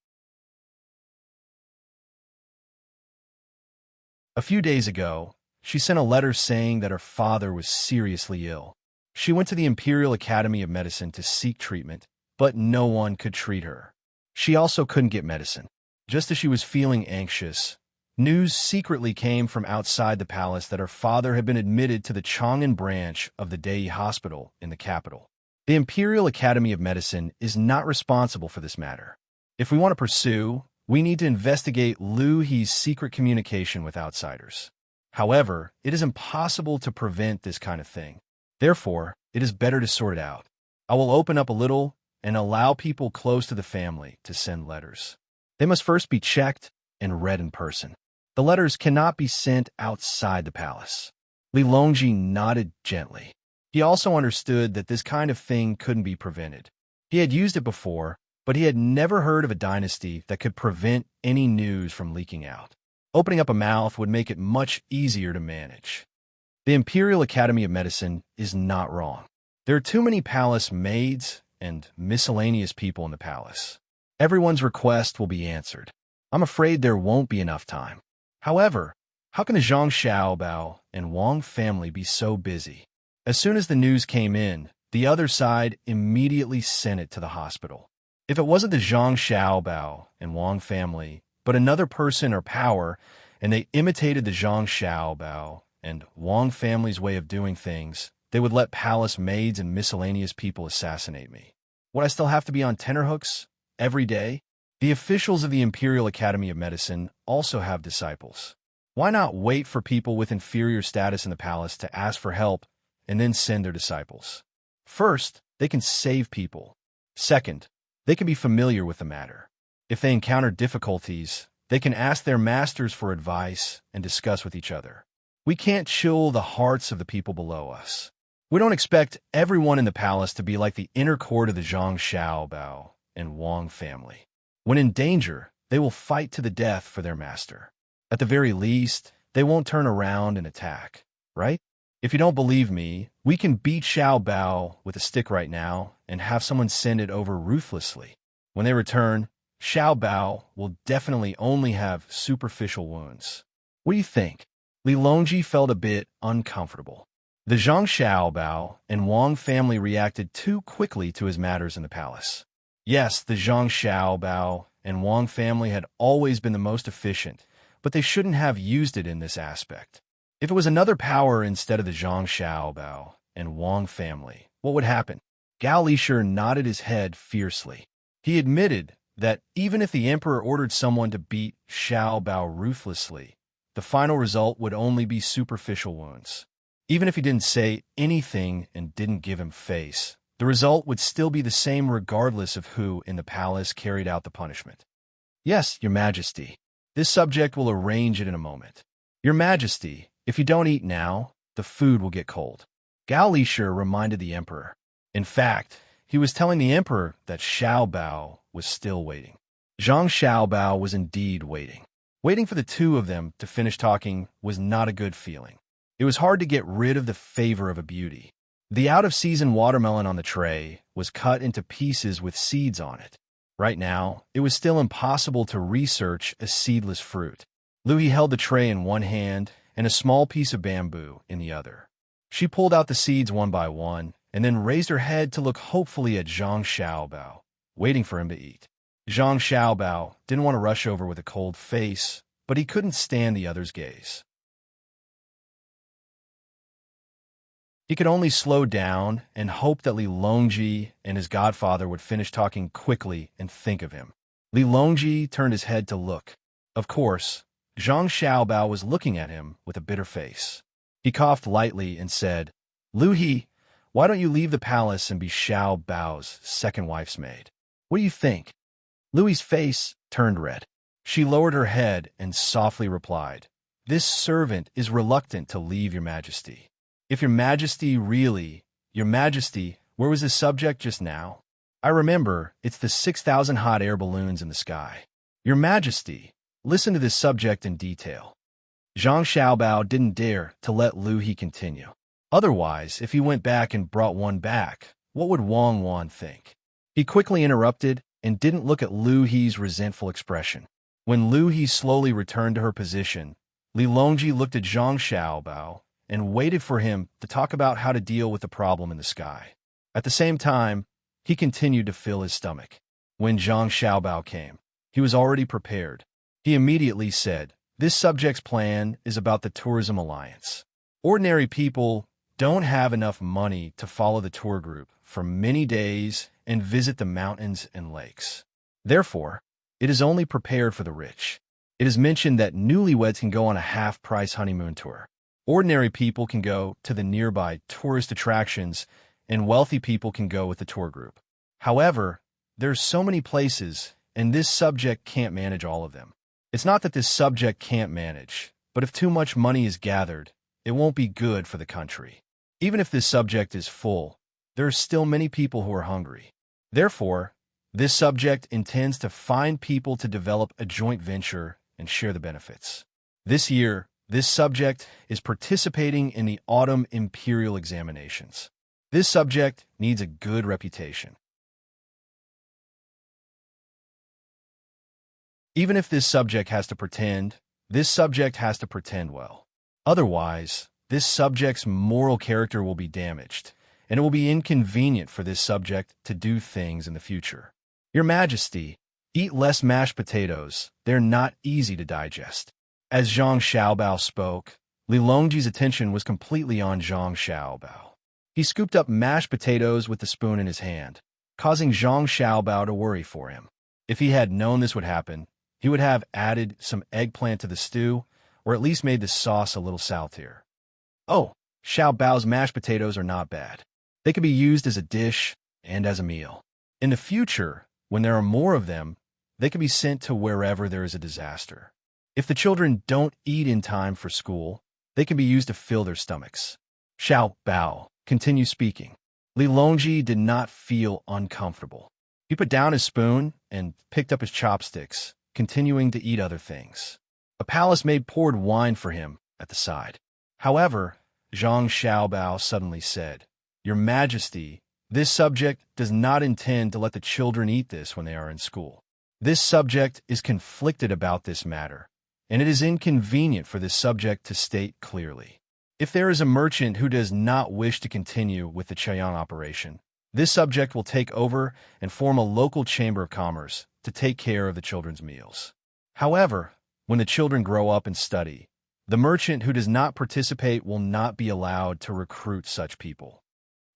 A few days ago, she sent a letter saying that her father was seriously ill. She went to the Imperial Academy of Medicine to seek treatment, but no one could treat her. She also couldn't get medicine. Just as she was feeling anxious, news secretly came from outside the palace that her father had been admitted to the Chang'an branch of the Dei Hospital in the capital. The Imperial Academy of Medicine is not responsible for this matter. If we want to pursue, we need to investigate Liu He's secret communication with outsiders. However, it is impossible to prevent this kind of thing. Therefore, it is better to sort it out. I will open up a little and allow people close to the family to send letters. They must first be checked and read in person. The letters cannot be sent outside the palace. Li Longji nodded gently. He also understood that this kind of thing couldn't be prevented. He had used it before, but he had never heard of a dynasty that could prevent any news from leaking out. Opening up a mouth would make it much easier to manage. The Imperial Academy of Medicine is not wrong. There are too many palace maids and miscellaneous people in the palace. Everyone's request will be answered. I'm afraid there won't be enough time. However, how can the Zhang Xiaobao and Wang family be so busy? As soon as the news came in, the other side immediately sent it to the hospital. If it wasn't the Zhang Xiaobao and Wang family, but another person or power, and they imitated the Zhang Xiaobao and Wang family's way of doing things, they would let palace maids and miscellaneous people assassinate me. Would I still have to be on tenterhooks every day? The officials of the Imperial Academy of Medicine also have disciples. Why not wait for people with inferior status in the palace to ask for help and then send their disciples? First, they can save people. Second, they can be familiar with the matter. If they encounter difficulties, they can ask their masters for advice and discuss with each other. We can't chill the hearts of the people below us. We don't expect everyone in the palace to be like the inner court of the Zhang Xiaobao and Wang family. When in danger, they will fight to the death for their master. At the very least, they won't turn around and attack, right? If you don't believe me, we can beat Xiaobao with a stick right now and have someone send it over ruthlessly. When they return, Xiaobao will definitely only have superficial wounds. What do you think? Li Longji felt a bit uncomfortable. The Zhang Xiaobao and Wang family reacted too quickly to his matters in the palace. Yes, the Zhang Xiaobao and Wang family had always been the most efficient, but they shouldn't have used it in this aspect. If it was another power instead of the Zhang Xiaobao and Wang family, what would happen? Gao Lishir nodded his head fiercely. He admitted that even if the emperor ordered someone to beat Xiaobao ruthlessly, the final result would only be superficial wounds. Even if he didn't say anything and didn't give him face, the result would still be the same regardless of who in the palace carried out the punishment. Yes, Your Majesty. This subject will arrange it in a moment. Your Majesty, if you don't eat now, the food will get cold. Gao Lishir reminded the emperor. In fact, he was telling the emperor that Xiaobao was still waiting. Zhang Xiaobao was indeed waiting. Waiting for the two of them to finish talking was not a good feeling. It was hard to get rid of the favor of a beauty. The out-of-season watermelon on the tray was cut into pieces with seeds on it. Right now, it was still impossible to research a seedless fruit. Luhi held the tray in one hand and a small piece of bamboo in the other. She pulled out the seeds one by one and then raised her head to look hopefully at Zhang Xiaobao, waiting for him to eat. Zhang Xiaobao didn't want to rush over with a cold face, but he couldn't stand the other's gaze. He could only slow down and hope that Li Longji and his godfather would finish talking quickly and think of him. Li Longji turned his head to look. Of course, Zhang Xiaobao was looking at him with a bitter face. He coughed lightly and said, "Luhi, why don't you leave the palace and be Xiaobao's second wife's maid? What do you think?" Lui's face turned red. She lowered her head and softly replied, "This servant is reluctant to leave, Your Majesty. If Your Majesty really, Your Majesty, where was this subject just now? I remember, it's the 6,000 hot air balloons in the sky. Your Majesty, listen to this subject in detail." Zhang Xiaobao didn't dare to let Luhi continue. Otherwise, if he went back and brought one back, what would Wang Wan think? He quickly interrupted and didn't look at Luhi's resentful expression. When Luhi slowly returned to her position, Li Longji looked at Zhang Xiaobao and waited for him to talk about how to deal with the problem in the sky. At the same time, he continued to fill his stomach. When Zhang Xiaobao came, he was already prepared. He immediately said, "This subject's plan is about the tourism alliance. Ordinary people don't have enough money to follow the tour group for many days and visit the mountains and lakes. Therefore, it is only prepared for the rich. It is mentioned that newlyweds can go on a half-price honeymoon tour. Ordinary people can go to the nearby tourist attractions, and wealthy people can go with the tour group. However, there's so many places, and this subject can't manage all of them. It's not that this subject can't manage, but if too much money is gathered, it won't be good for the country. Even if this subject is full, there are still many people who are hungry. Therefore, this subject intends to find people to develop a joint venture and share the benefits. This year, this subject is participating in the autumn imperial examinations. This subject needs a good reputation. Even if this subject has to pretend, this subject has to pretend well. Otherwise, this subject's moral character will be damaged, and it will be inconvenient for this subject to do things in the future. Your Majesty, eat less mashed potatoes. They're not easy to digest. As Zhang Xiaobao spoke, Li Longji's attention was completely on Zhang Xiaobao. He scooped up mashed potatoes with the spoon in his hand, causing Zhang Xiaobao to worry for him. If he had known this would happen, he would have added some eggplant to the stew, or at least made the sauce a little saltier. Oh, Xiaobao's mashed potatoes are not bad. They can be used as a dish and as a meal. In the future, when there are more of them, they can be sent to wherever there is a disaster. If the children don't eat in time for school, they can be used to fill their stomachs. Xiaobao continued speaking. Li Longji did not feel uncomfortable. He put down his spoon and picked up his chopsticks, continuing to eat other things. A palace maid poured wine for him at the side. However, Zhang Xiaobao suddenly said, "Your Majesty, this subject does not intend to let the children eat this when they are in school. This subject is conflicted about this matter, and it is inconvenient for this subject to state clearly. If there is a merchant who does not wish to continue with the Chayan operation, this subject will take over and form a local chamber of commerce to take care of the children's meals. However, when the children grow up and study, the merchant who does not participate will not be allowed to recruit such people."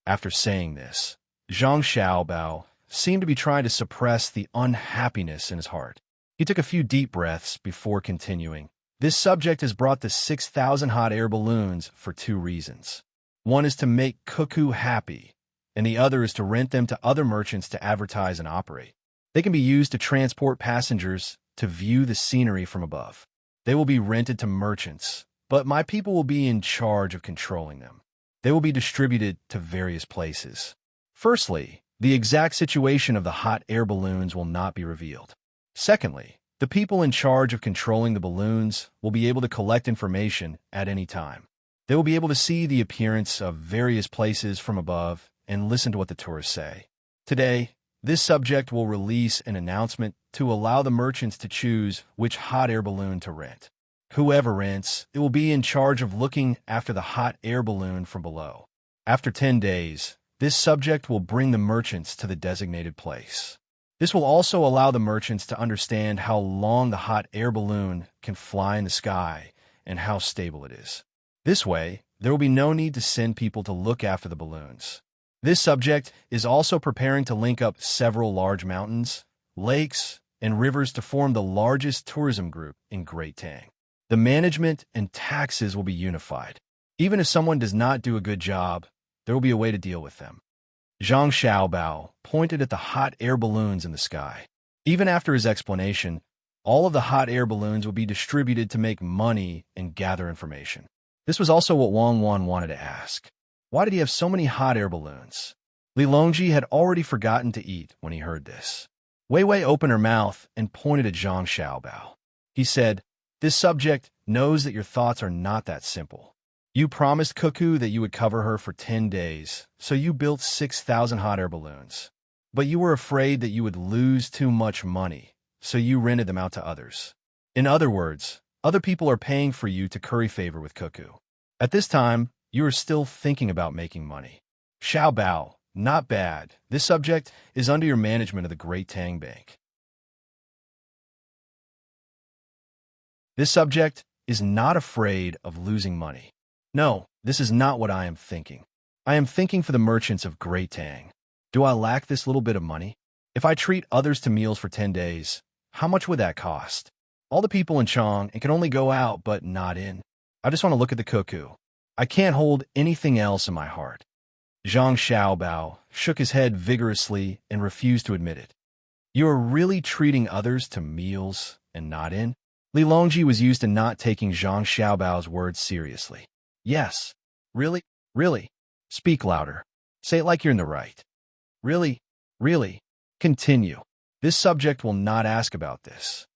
After saying this, Zhang Xiaobao seemed to be trying to suppress the unhappiness in his heart. He took a few deep breaths before continuing. This subject has brought the 6,000 hot air balloons for 2 reasons. One is to make Cuckoo happy, and the other is to rent them to other merchants to advertise and operate. They can be used to transport passengers to view the scenery from above. They will be rented to merchants, but my people will be in charge of controlling them. They will be distributed to various places. Firstly, the exact situation of the hot air balloons will not be revealed. Secondly, the people in charge of controlling the balloons will be able to collect information at any time. They will be able to see the appearance of various places from above and listen to what the tourists say. Today, this subject will release an announcement to allow the merchants to choose which hot air balloon to rent. Whoever rents, it will be in charge of looking after the hot air balloon from below. After 10 days, this subject will bring the merchants to the designated place. This will also allow the merchants to understand how long the hot air balloon can fly in the sky and how stable it is. This way, there will be no need to send people to look after the balloons. This subject is also preparing to link up several large mountains, lakes, and rivers to form the largest tourism group in Great Tang. The management and taxes will be unified. Even if someone does not do a good job, there will be a way to deal with them. Zhang Xiaobao pointed at the hot air balloons in the sky. Even after his explanation, all of the hot air balloons would be distributed to make money and gather information. This was also what Wang Wan wanted to ask. Why did he have so many hot air balloons? Li Longji had already forgotten to eat when he heard this. Wei Wei opened her mouth and pointed at Zhang Xiaobao. He said, "This subject knows that your thoughts are not that simple. You promised Cuckoo that you would cover her for 10 days, so you built 6,000 hot air balloons. But you were afraid that you would lose too much money, so you rented them out to others. In other words, other people are paying for you to curry favor with Cuckoo. At this time, you are still thinking about making money. Xiaobao, not bad. This subject is under your management of the Great Tang Bank. This subject is not afraid of losing money. No, this is not what I am thinking. I am thinking for the merchants of Great Tang. Do I lack this little bit of money? If I treat others to meals for 10 days, how much would that cost? All the people in Chong and can only go out but not in. I just want to look at the Cuckoo. I can't hold anything else in my heart." Zhang Xiaobao shook his head vigorously and refused to admit it. "You are really treating others to meals and not in?" Li Longji was used to not taking Zhang Xiaobao's words seriously. Yes. Really? Really? Speak louder. Say it like you're in the right. Really? Really? Continue. This subject will not ask about this.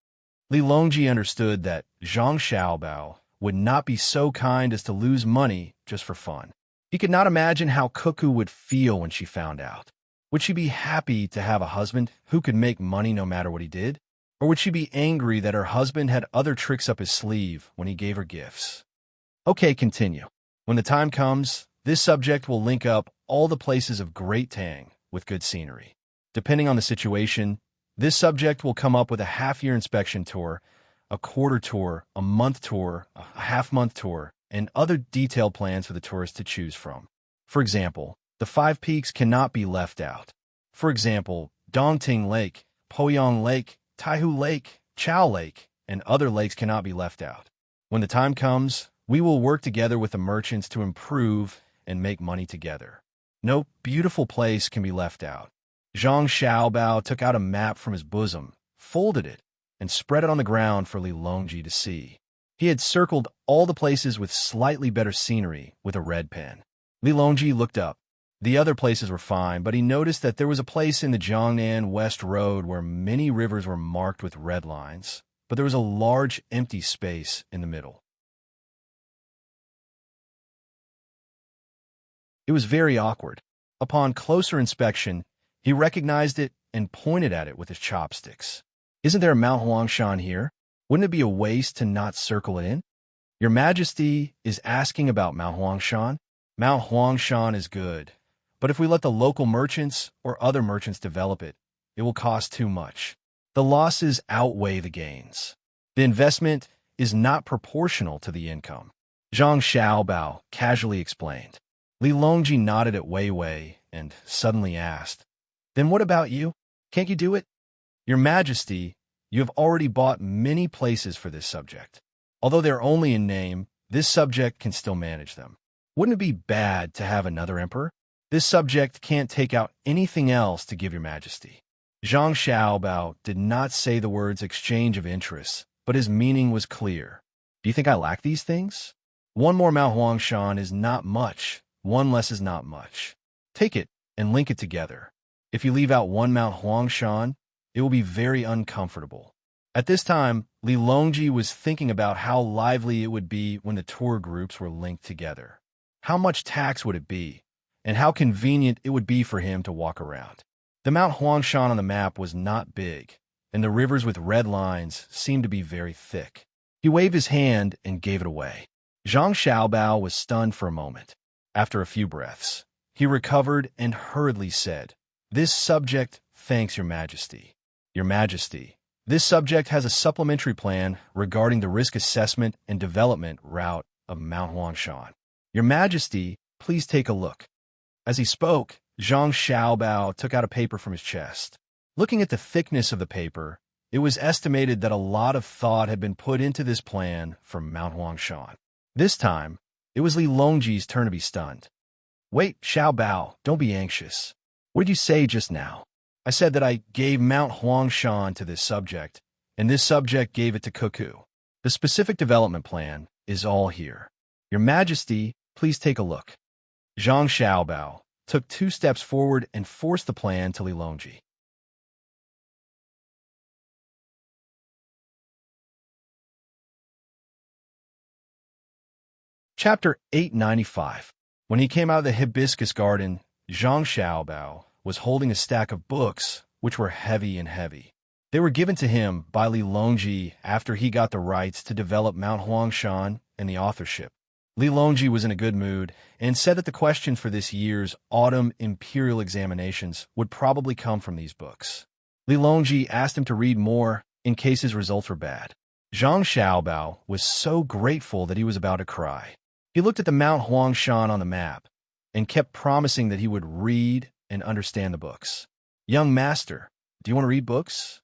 Li Longji understood that Zhang Xiaobao would not be so kind as to lose money just for fun. He could not imagine how Cuckoo would feel when she found out. Would she be happy to have a husband who could make money no matter what he did? Or would she be angry that her husband had other tricks up his sleeve when he gave her gifts? Okay, continue. When the time comes, this subject will link up all the places of great Tang with good scenery. Depending on the situation, this subject will come up with a half-year inspection tour, a quarter tour, a month tour, a half-month tour, and other detailed plans for the tourists to choose from. For example, the 5 peaks cannot be left out. For example, Dongting Lake, Poyang Lake, Taihu Lake, Chao Lake, and other lakes cannot be left out. When the time comes, we will work together with the merchants to improve and make money together. No beautiful place can be left out. Zhang Xiaobao took out a map from his bosom, folded it, and spread it on the ground for Li Longji to see. He had circled all the places with slightly better scenery with a red pen. Li Longji looked up. The other places were fine, but he noticed that there was a place in the Jiangnan West Road where many rivers were marked with red lines, but there was a large empty space in the middle. It was very awkward. Upon closer inspection, he recognized it and pointed at it with his chopsticks. Isn't there a Mount Huangshan here? Wouldn't it be a waste to not circle it in? Your Majesty is asking about Mount Huangshan? Mount Huangshan is good, but if we let the local merchants or other merchants develop it, it will cost too much. The losses outweigh the gains. The investment is not proportional to the income. Zhang Xiaobao casually explained. Li Longji nodded at Wei Wei and suddenly asked, "Then what about you? Can't you do it?" Your Majesty, you have already bought many places for this subject. Although they're only in name, this subject can still manage them. Wouldn't it be bad to have another emperor? This subject can't take out anything else to give your Majesty. Zhang Xiaobao did not say the words exchange of interests, but his meaning was clear. Do you think I lack these things? One more Mount Huangshan is not much. One less is not much. Take it and link it together. If you leave out one Mount Huangshan, it will be very uncomfortable. At this time, Li Longji was thinking about how lively it would be when the tour groups were linked together. How much tax would it be, and how convenient it would be for him to walk around. The Mount Huangshan on the map was not big, and the rivers with red lines seemed to be very thick. He waved his hand and gave it away. Zhang Xiaobao was stunned for a moment. After a few breaths, he recovered and hurriedly said, "This subject thanks your Majesty. Your Majesty, this subject has a supplementary plan regarding the risk assessment and development route of Mount Huangshan. Your Majesty, please take a look." As he spoke, Zhang Xiaobao took out a paper from his chest. Looking at the thickness of the paper, it was estimated that a lot of thought had been put into this plan for Mount Huangshan. This time, it was Li Longji's turn to be stunned. "Wait, Xiaobao, don't be anxious. What did you say just now?" "I said that I gave Mount Huangshan to this subject, and this subject gave it to Cuckoo. The specific development plan is all here. Your Majesty, please take a look." Zhang Xiaobao took 2 steps forward and forced the plan to Li Longji. Chapter 895. When he came out of the hibiscus garden, Zhang Xiaobao was holding a stack of books, which were heavy and heavy. They were given to him by Li Longji after he got the rights to develop Mount Huangshan and the authorship. Li Longji was in a good mood and said that the questions for this year's autumn imperial examinations would probably come from these books. Li Longji asked him to read more in case his results were bad. Zhang Xiaobao was so grateful that he was about to cry. He looked at the Mount Huangshan on the map and kept promising that he would read and understand the books. "Young master, do you want to read books?"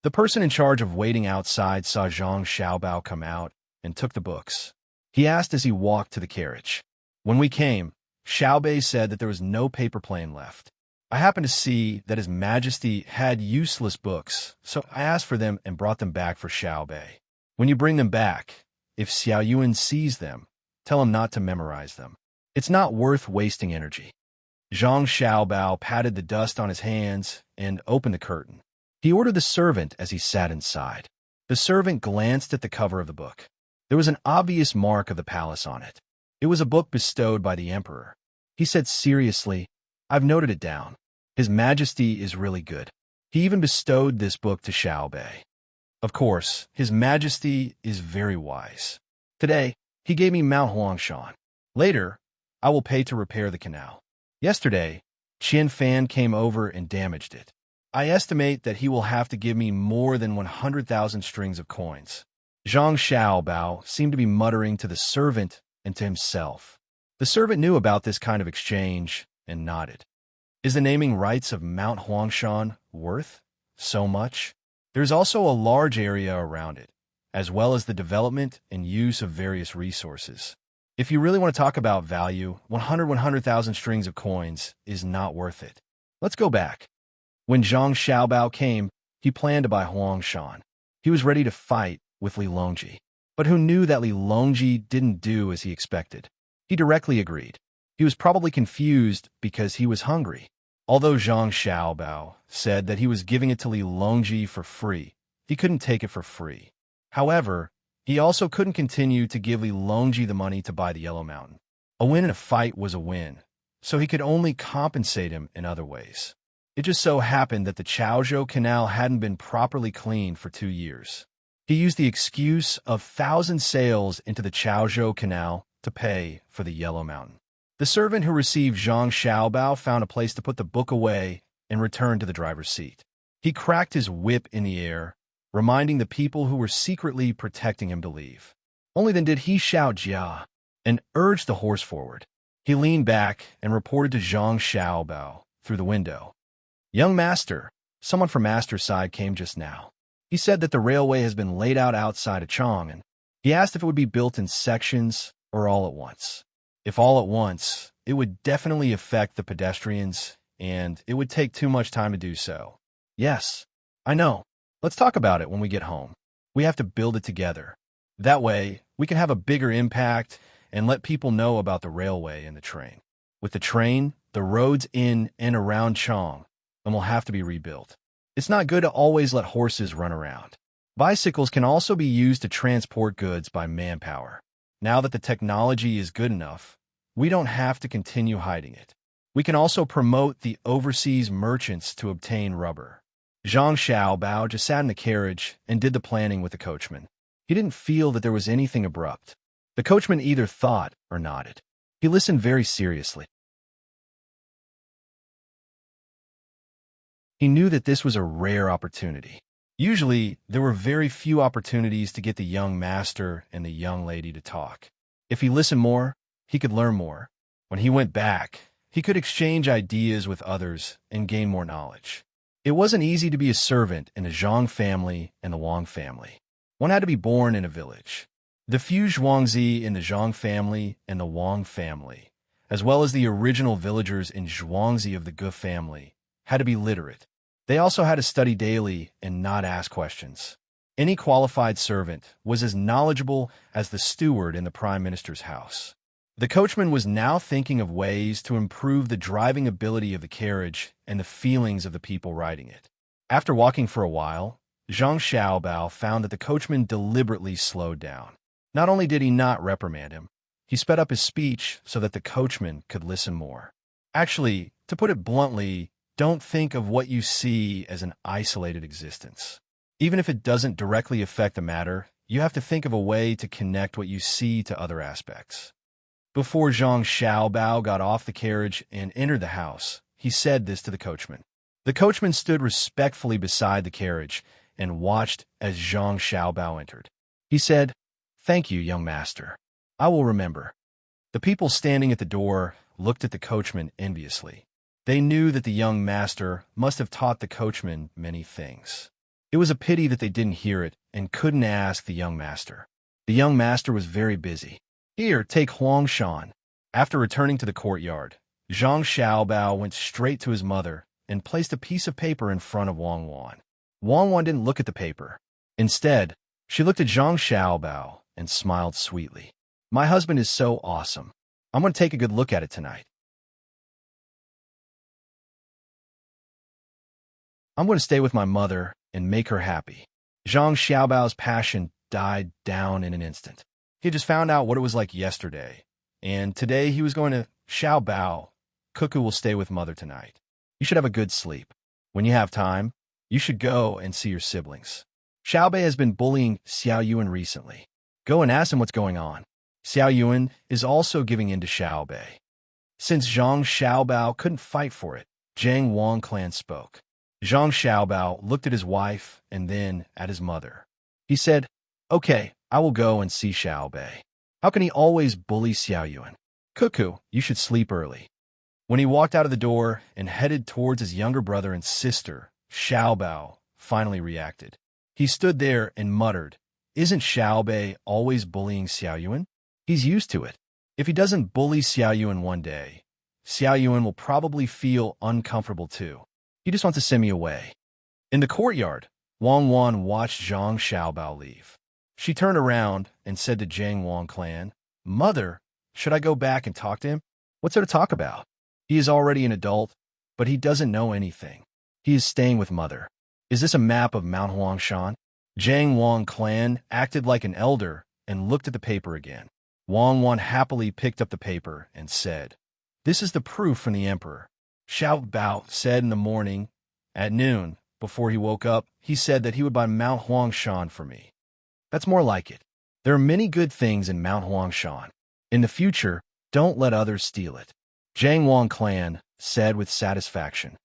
The person in charge of waiting outside saw Zhang Xiaobao come out and took the books. He asked as he walked to the carriage. "When we came, Xiaobei said that there was no paper plane left. I happened to see that His Majesty had useless books, so I asked for them and brought them back for Xiaobei. When you bring them back, if Xiao Yuan sees them, Tell him not to memorize them. It's not worth wasting energy. Zhang Xiaobao patted the dust on his hands and opened the curtain. He ordered the servant as he sat inside. The servant glanced at the cover of the book. There was an obvious mark of the palace on it. It was a book bestowed by the emperor. He said seriously, "I've noted it down. His Majesty is really good. He even bestowed this book to Xiaobei. Of course, His Majesty is very wise. Today, he gave me Mount Huangshan. Later, I will pay to repair the canal. Yesterday, Qian Fan came over and damaged it. I estimate that he will have to give me more than 100,000 strings of coins." Zhang Xiaobao seemed to be muttering to the servant and to himself. The servant knew about this kind of exchange and nodded. Is the naming rights of Mount Huangshan worth so much? There's also a large area around it, as well as the development and use of various resources. If you really want to talk about value, 100,000 strings of coins is not worth it. Let's go back. When Zhang Xiaobao came, he planned to buy Huangshan. He was ready to fight with Li Longji. But who knew that Li Longji didn't do as he expected? He directly agreed. He was probably confused because he was hungry. Although Zhang Xiaobao said that he was giving it to Li Longji for free, he couldn't take it for free. However, he also couldn't continue to give Li Longji the money to buy the Yellow Mountain. A win in a fight was a win, so he could only compensate him in other ways. It just so happened that the Chaozhou Canal hadn't been properly cleaned for 2 years. He used the excuse of 1,000 sails into the Chaozhou Canal to pay for the Yellow Mountain. The servant who received Zhang Xiaobao found a place to put the book away and returned to the driver's seat. He cracked his whip in the air, reminding the people who were secretly protecting him to leave. Only then did he shout "Jia" and urged the horse forward. He leaned back and reported to Zhang Xiaobao through the window. "Young master, someone from master's side came just now. He said that the railway has been laid out outside of Chang, and he asked if it would be built in sections or all at once. If all at once, it would definitely affect the pedestrians, and it would take too much time to do so." "Yes, I know. Let's talk about it when we get home. We have to build it together. That way, we can have a bigger impact and let people know about the railway and the train. With the train, the roads in and around Chang will have to be rebuilt. It's not good to always let horses run around. Bicycles can also be used to transport goods by manpower. Now that the technology is good enough, we don't have to continue hiding it. We can also promote the overseas merchants to obtain rubber." Zhang Xiaobao just sat in the carriage and did the planning with the coachman. He didn't feel that there was anything abrupt. The coachman either thought or nodded. He listened very seriously. He knew that this was a rare opportunity. Usually, there were very few opportunities to get the young master and the young lady to talk. If he listened more, he could learn more. When he went back, he could exchange ideas with others and gain more knowledge. It wasn't easy to be a servant in the Zhang family and the Wang family. One had to be born in a village. The few Zhuangzi in the Zhang family and the Wang family, as well as the original villagers in Zhuangzi of the Ge family, had to be literate. They also had to study daily and not ask questions. Any qualified servant was as knowledgeable as the steward in the prime minister's house. The coachman was now thinking of ways to improve the driving ability of the carriage and the feelings of the people riding it. After walking for a while, Zhang Xiaobao found that the coachman deliberately slowed down. Not only did he not reprimand him, he sped up his speech so that the coachman could listen more. Actually, to put it bluntly, don't think of what you see as an isolated existence. Even if it doesn't directly affect the matter, you have to think of a way to connect what you see to other aspects. Before Zhang Xiaobao got off the carriage and entered the house, he said this to the coachman. The coachman stood respectfully beside the carriage and watched as Zhang Xiaobao entered. He said, "Thank you, young master. I will remember." The people standing at the door looked at the coachman enviously. They knew that the young master must have taught the coachman many things. It was a pity that they didn't hear it and couldn't ask the young master. The young master was very busy. "Here, take Huangshan." After returning to the courtyard, Zhang Xiaobao went straight to his mother and placed a piece of paper in front of Wang Wan. Wang Wan didn't look at the paper. Instead, she looked at Zhang Xiaobao and smiled sweetly. My husband is so awesome. I'm going to take a good look at it tonight. I'm going to stay with my mother and make her happy. Zhang Xiaobao's passion died down in an instant. He had just found out what it was like yesterday, and today he was going to Xiaobao. Cuckoo will stay with mother tonight. You should have a good sleep. When you have time, you should go and see your siblings. Xiaobei has been bullying Xiao Yuan recently. Go and ask him what's going on. Xiao Yuan is also giving in to Xiaobei. Since Zhang Xiaobao couldn't fight for it, Zhang Wang clan spoke. Zhang Xiaobao looked at his wife and then at his mother. He said, "Okay, I will go and see Xiaobei. How can he always bully Xiao Yuan? Cuckoo, you should sleep early." When he walked out of the door and headed towards his younger brother and sister, Xiaobao finally reacted. He stood there and muttered, "Isn't Xiaobei always bullying Xiao Yuan? He's used to it. If he doesn't bully Xiao Yuan one day, Xiao Yuan will probably feel uncomfortable too. He just wants to send me away." In the courtyard, Wang Wan watched Zhang Xiaobao leave. She turned around and said to Zhang Wang clan, "Mother, should I go back and talk to him? What's there to talk about? He is already an adult, but he doesn't know anything. He is staying with mother. Is this a map of Mount Huangshan?" Zhang Wang clan acted like an elder and looked at the paper again. Wang Wan happily picked up the paper and said, "This is the proof from the emperor." Xiao Bao said in the morning. At noon, before he woke up, he said that he would buy Mount Huangshan for me. That's more like it. There are many good things in Mount Huangshan. In the future, don't let others steal it. Zhang Wang clan said with satisfaction.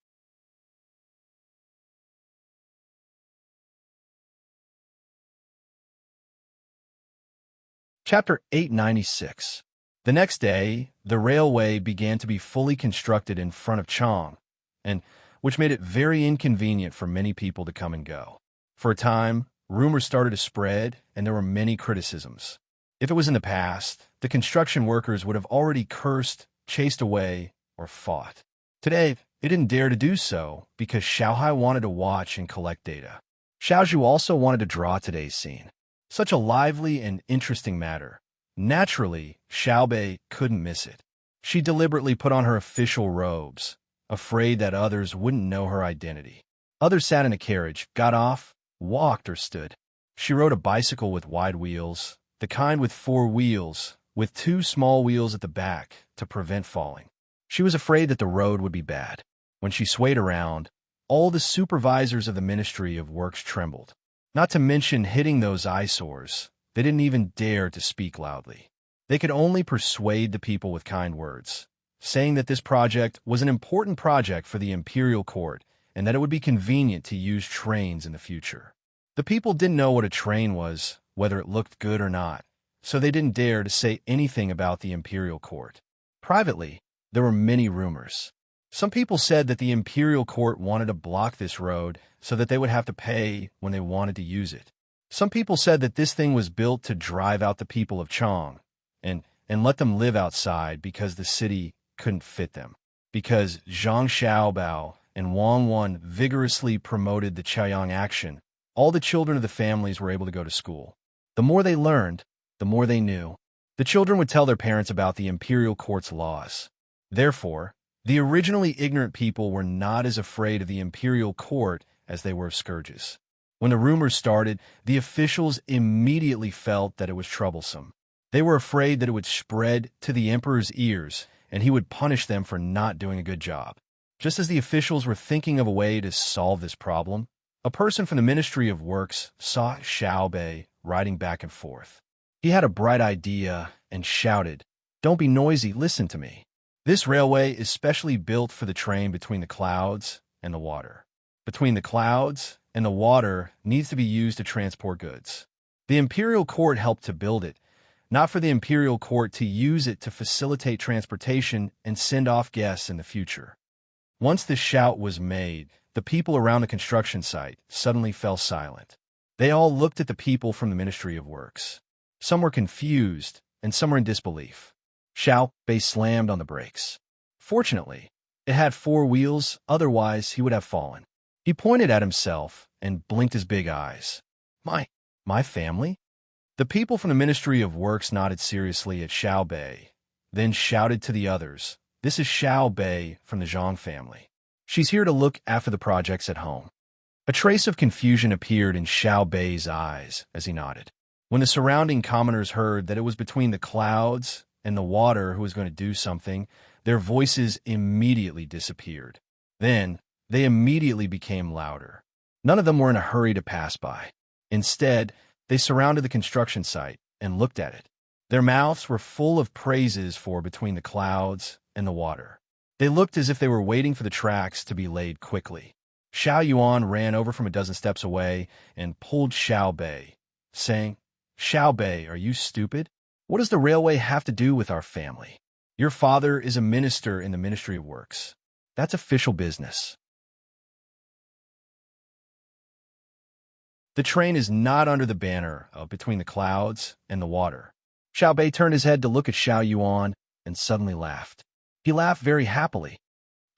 Chapter 896. The next day, the railway began to be fully constructed in front of Chang, and which made it very inconvenient for many people to come and go. For a time, rumors started to spread, and there were many criticisms. If it was in the past, the construction workers would have already cursed, chased away, or fought. Today, they didn't dare to do so because Xiaohai wanted to watch and collect data. Xiaozhu also wanted to draw today's scene. Such a lively and interesting matter. Naturally, Xiaobei couldn't miss it. She deliberately put on her official robes, afraid that others wouldn't know her identity. Others sat in a carriage, got off, walked, or stood. She rode a bicycle with wide wheels, the kind with 4 wheels, with 2 small wheels at the back to prevent falling. She was afraid that the road would be bad. When she swayed around, all the supervisors of the Ministry of Works trembled. Not to mention hitting those eyesores, they didn't even dare to speak loudly. They could only persuade the people with kind words, saying that this project was an important project for the imperial court and that it would be convenient to use trains in the future. The people didn't know what a train was, whether it looked good or not, so they didn't dare to say anything about the imperial court. Privately, there were many rumors. Some people said that the imperial court wanted to block this road so that they would have to pay when they wanted to use it. Some people said that this thing was built to drive out the people of Chang and let them live outside because the city couldn't fit them. Because Zhang Xiaobao and Wang Wan vigorously promoted the Chaoyang action, all the children of the families were able to go to school. The more they learned, the more they knew. The children would tell their parents about the imperial court's laws. Therefore, the originally ignorant people were not as afraid of the imperial court as they were of scourges. When the rumors started, the officials immediately felt that it was troublesome. They were afraid that it would spread to the emperor's ears and he would punish them for not doing a good job. Just as the officials were thinking of a way to solve this problem, a person from the Ministry of Works saw Xiaobei riding back and forth. He had a bright idea and shouted, "Don't be noisy, listen to me. This railway is specially built for the train between the clouds and the water. Between the clouds and the water needs to be used to transport goods. The imperial court helped to build it, not for the imperial court to use it to facilitate transportation and send off guests in the future." Once the shout was made, the people around the construction site suddenly fell silent. They all looked at the people from the Ministry of Works. Some were confused, and some were in disbelief. Xiaobei slammed on the brakes. Fortunately, it had 4 wheels, otherwise he would have fallen. He pointed at himself and blinked his big eyes. My family? The people from the Ministry of Works nodded seriously at Xiao Bei, then shouted to the others, "This is Xiao Bei from the Zhang family. She's here to look after the projects at home." A trace of confusion appeared in Xiao Bei's eyes as he nodded. When the surrounding commoners heard that it was between the clouds and the water who was going to do something, their voices immediately disappeared. Then, they immediately became louder. None of them were in a hurry to pass by. Instead, they surrounded the construction site and looked at it. Their mouths were full of praises for between the clouds and the water. They looked as if they were waiting for the tracks to be laid quickly. Xiao Yuan ran over from a dozen steps away and pulled Xiao Bei, saying, "Xiao Bei, are you stupid? What does the railway have to do with our family? Your father is a minister in the Ministry of Works. That's official business. The train is not under the banner of between the clouds and the water." Xiao Bei turned his head to look at Xiao Yuan and suddenly laughed. He laughed very happily.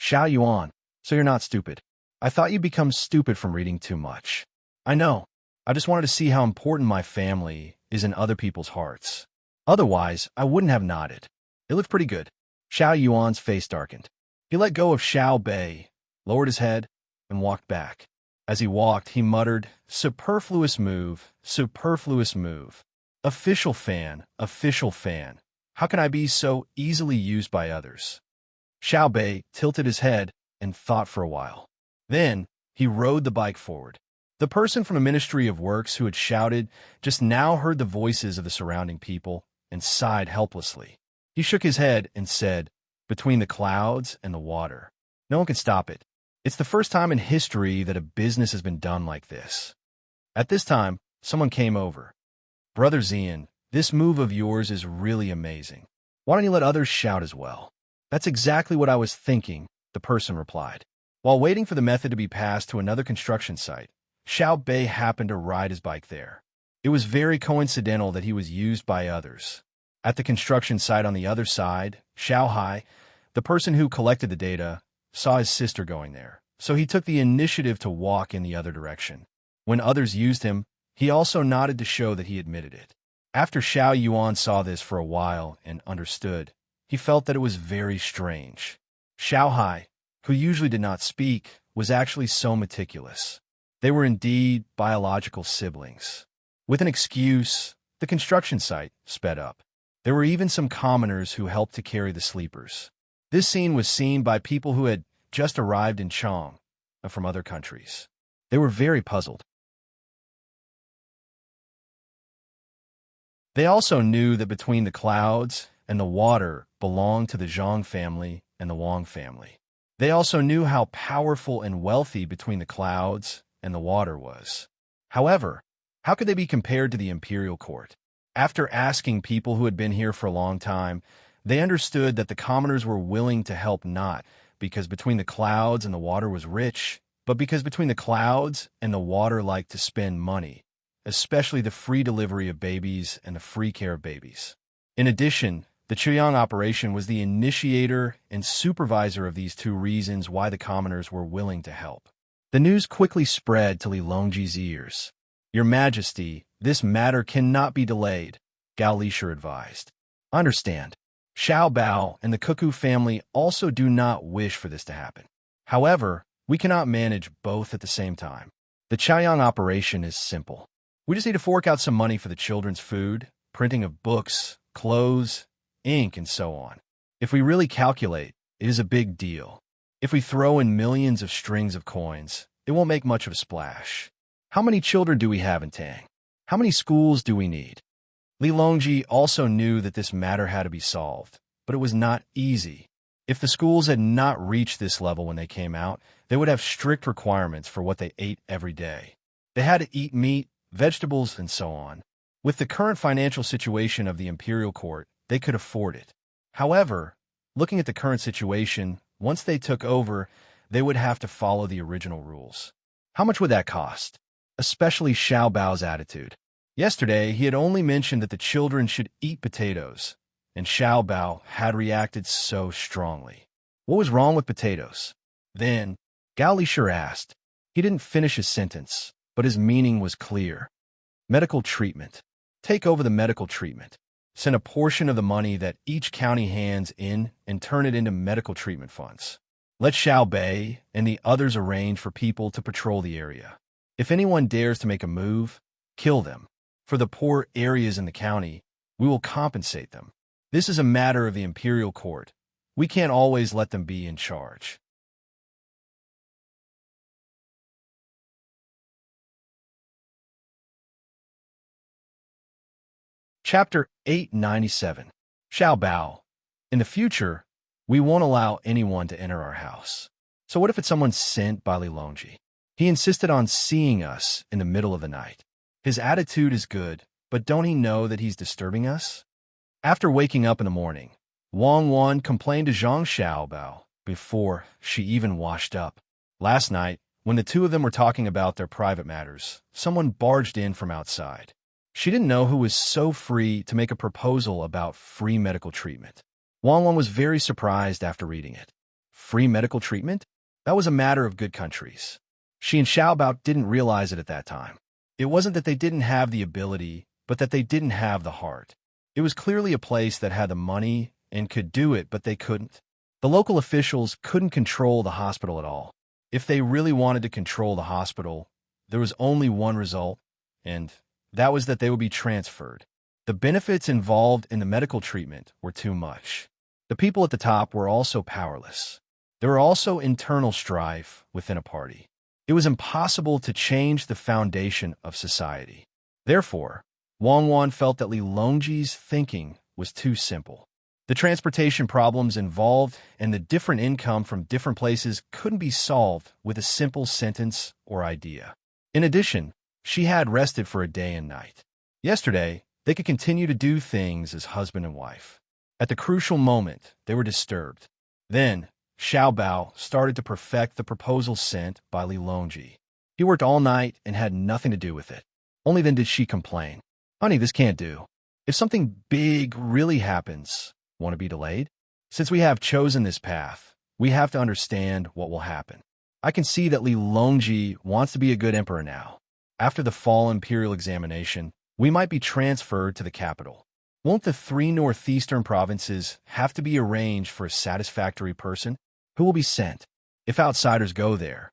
"Xiao Yuan, so you're not stupid. I thought you'd become stupid from reading too much. I know. I just wanted to see how important my family is in other people's hearts. Otherwise, I wouldn't have nodded. It looked pretty good." Xiao Yuan's face darkened. He let go of Xiao Bei, lowered his head, and walked back. As he walked, he muttered, "Superfluous move, superfluous move. Official fan, official fan. How can I be so easily used by others?" Xiao Bei tilted his head and thought for a while. Then, he rode the bike forward. The person from the Ministry of Works who had shouted just now heard the voices of the surrounding people and sighed helplessly. He shook his head and said, "Between the clouds and the water. No one can stop it. It's the first time in history that a business has been done like this." At this time, someone came over. "Brother Zian, this move of yours is really amazing. Why don't you let others shout as well?" "That's exactly what I was thinking," the person replied. While waiting for the method to be passed to another construction site, Xiao Bei happened to ride his bike there. It was very coincidental that he was used by others. At the construction site on the other side, Xiao Hai, the person who collected the data, saw his sister going there, so he took the initiative to walk in the other direction. When others used him, he also nodded to show that he admitted it. After Xiao Yuan saw this for a while and understood, he felt that it was very strange. Xiao Hai, who usually did not speak, was actually so meticulous. They were indeed biological siblings. With an excuse, the construction site sped up. There were even some commoners who helped to carry the sleepers. This scene was seen by people who had just arrived in Chang from other countries. They were very puzzled. They also knew that between the clouds and the water belonged to the Zhang family and the Wang family. They also knew how powerful and wealthy between the clouds and the water was. However, how could they be compared to the imperial court? After asking people who had been here for a long time, they understood that the commoners were willing to help not because between the clouds and the water was rich, but because between the clouds and the water liked to spend money, especially the free delivery of babies and the free care of babies. In addition, the Chuyang operation was the initiator and supervisor of these two reasons why the commoners were willing to help. The news quickly spread to Li Longji's ears. "Your Majesty, this matter cannot be delayed," Gao Lishur advised. "I understand. Xiao Bao and the Cuckoo family also do not wish for this to happen. However, we cannot manage both at the same time. The Chaoyang operation is simple. We just need to fork out some money for the children's food, printing of books, clothes, ink, and so on. If we really calculate, it is a big deal. If we throw in millions of strings of coins, it won't make much of a splash. How many children do we have in Tang? How many schools do we need?" Li Longji also knew that this matter had to be solved, but it was not easy. If the schools had not reached this level when they came out, they would have strict requirements for what they ate every day. They had to eat meat, vegetables, and so on. With the current financial situation of the imperial court, they could afford it. However, looking at the current situation, once they took over, they would have to follow the original rules. How much would that cost? Especially Xiao Bao's attitude. Yesterday, he had only mentioned that the children should eat potatoes, and Xiao Bao had reacted so strongly. What was wrong with potatoes? Then, Gao Lishur asked. He didn't finish his sentence, but his meaning was clear. Medical treatment. Take over the medical treatment. Send a portion of the money that each county hands in and turn it into medical treatment funds. Let Xiao Bei and the others arrange for people to patrol the area. If anyone dares to make a move, kill them. For the poor areas in the county, we will compensate them. This is a matter of the imperial court. We can't always let them be in charge. Chapter 897. Xiao Bao. In the future, we won't allow anyone to enter our house. So what if it's someone sent by Li Longji? He insisted on seeing us in the middle of the night. His attitude is good, but don't he know that he's disturbing us? After waking up in the morning, Wang Wan complained to Zhang Xiaobao before she even washed up. Last night, when the two of them were talking about their private matters, someone barged in from outside. She didn't know who was so free to make a proposal about free medical treatment. Wang Wan was very surprised after reading it. Free medical treatment? That was a matter of good countries. She and Xiaobao didn't realize it at that time. It wasn't that they didn't have the ability, but that they didn't have the heart. It was clearly a place that had the money and could do it, but they couldn't. The local officials couldn't control the hospital at all. If they really wanted to control the hospital, there was only one result, and that was that they would be transferred. The benefits involved in the medical treatment were too much. The people at the top were also powerless. There were also internal strife within a party. It was impossible to change the foundation of society. Therefore, Wang Wan felt that Li Longji's thinking was too simple. The transportation problems involved and the different income from different places couldn't be solved with a simple sentence or idea. In addition, she had rested for a day and night. Yesterday, they could continue to do things as husband and wife. At the crucial moment, they were disturbed. Then, Xiao Bao started to perfect the proposal sent by Li Longji. He worked all night and had nothing to do with it. Only then did she complain. Honey, this can't do. If something big really happens, want to be delayed? Since we have chosen this path, we have to understand what will happen. I can see that Li Longji wants to be a good emperor now. After the fall imperial examination, we might be transferred to the capital. Won't the 3 northeastern provinces have to be arranged for a satisfactory person? Who will be sent? If outsiders go there,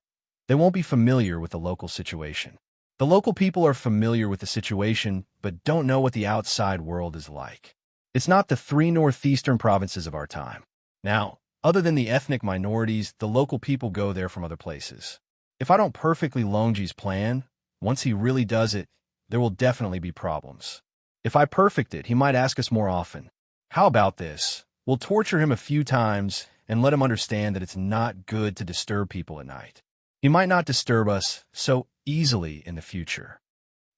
they won't be familiar with the local situation. The local people are familiar with the situation, but don't know what the outside world is like. It's not the 3 northeastern provinces of our time. Now, other than the ethnic minorities, the local people go there from other places. If I don't perfectly Longji's plan, once he really does it, there will definitely be problems. If I perfect it, he might ask us more often. How about this? We'll torture him a few times and let him understand that it's not good to disturb people at night. He might not disturb us so easily in the future.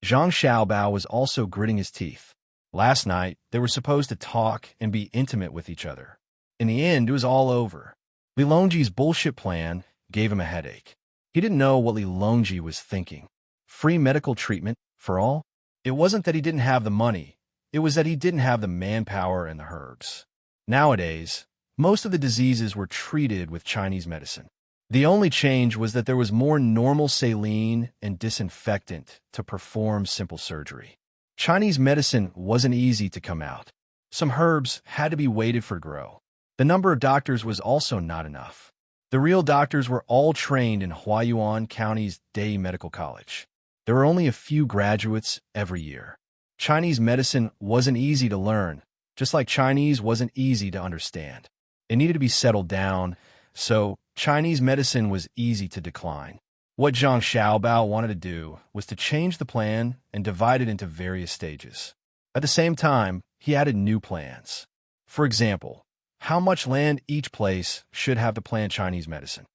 Zhang Xiaobao was also gritting his teeth. Last night, they were supposed to talk and be intimate with each other. In the end, it was all over. Li Longji's bullshit plan gave him a headache. He didn't know what Li Longji was thinking. Free medical treatment for all? It wasn't that he didn't have the money. It was that he didn't have the manpower and the herbs. Nowadays, most of the diseases were treated with Chinese medicine. The only change was that there was more normal saline and disinfectant to perform simple surgery. Chinese medicine wasn't easy to come out. Some herbs had to be waited for to grow. The number of doctors was also not enough. The real doctors were all trained in Huayuan County's Day Medical College. There were only a few graduates every year. Chinese medicine wasn't easy to learn, just like Chinese wasn't easy to understand. It needed to be settled down, so Chinese medicine was easy to decline. What Zhang Xiaobao wanted to do was to change the plan and divide it into various stages. At the same time, he added new plans. For example, how much land each place should have to plant Chinese medicine.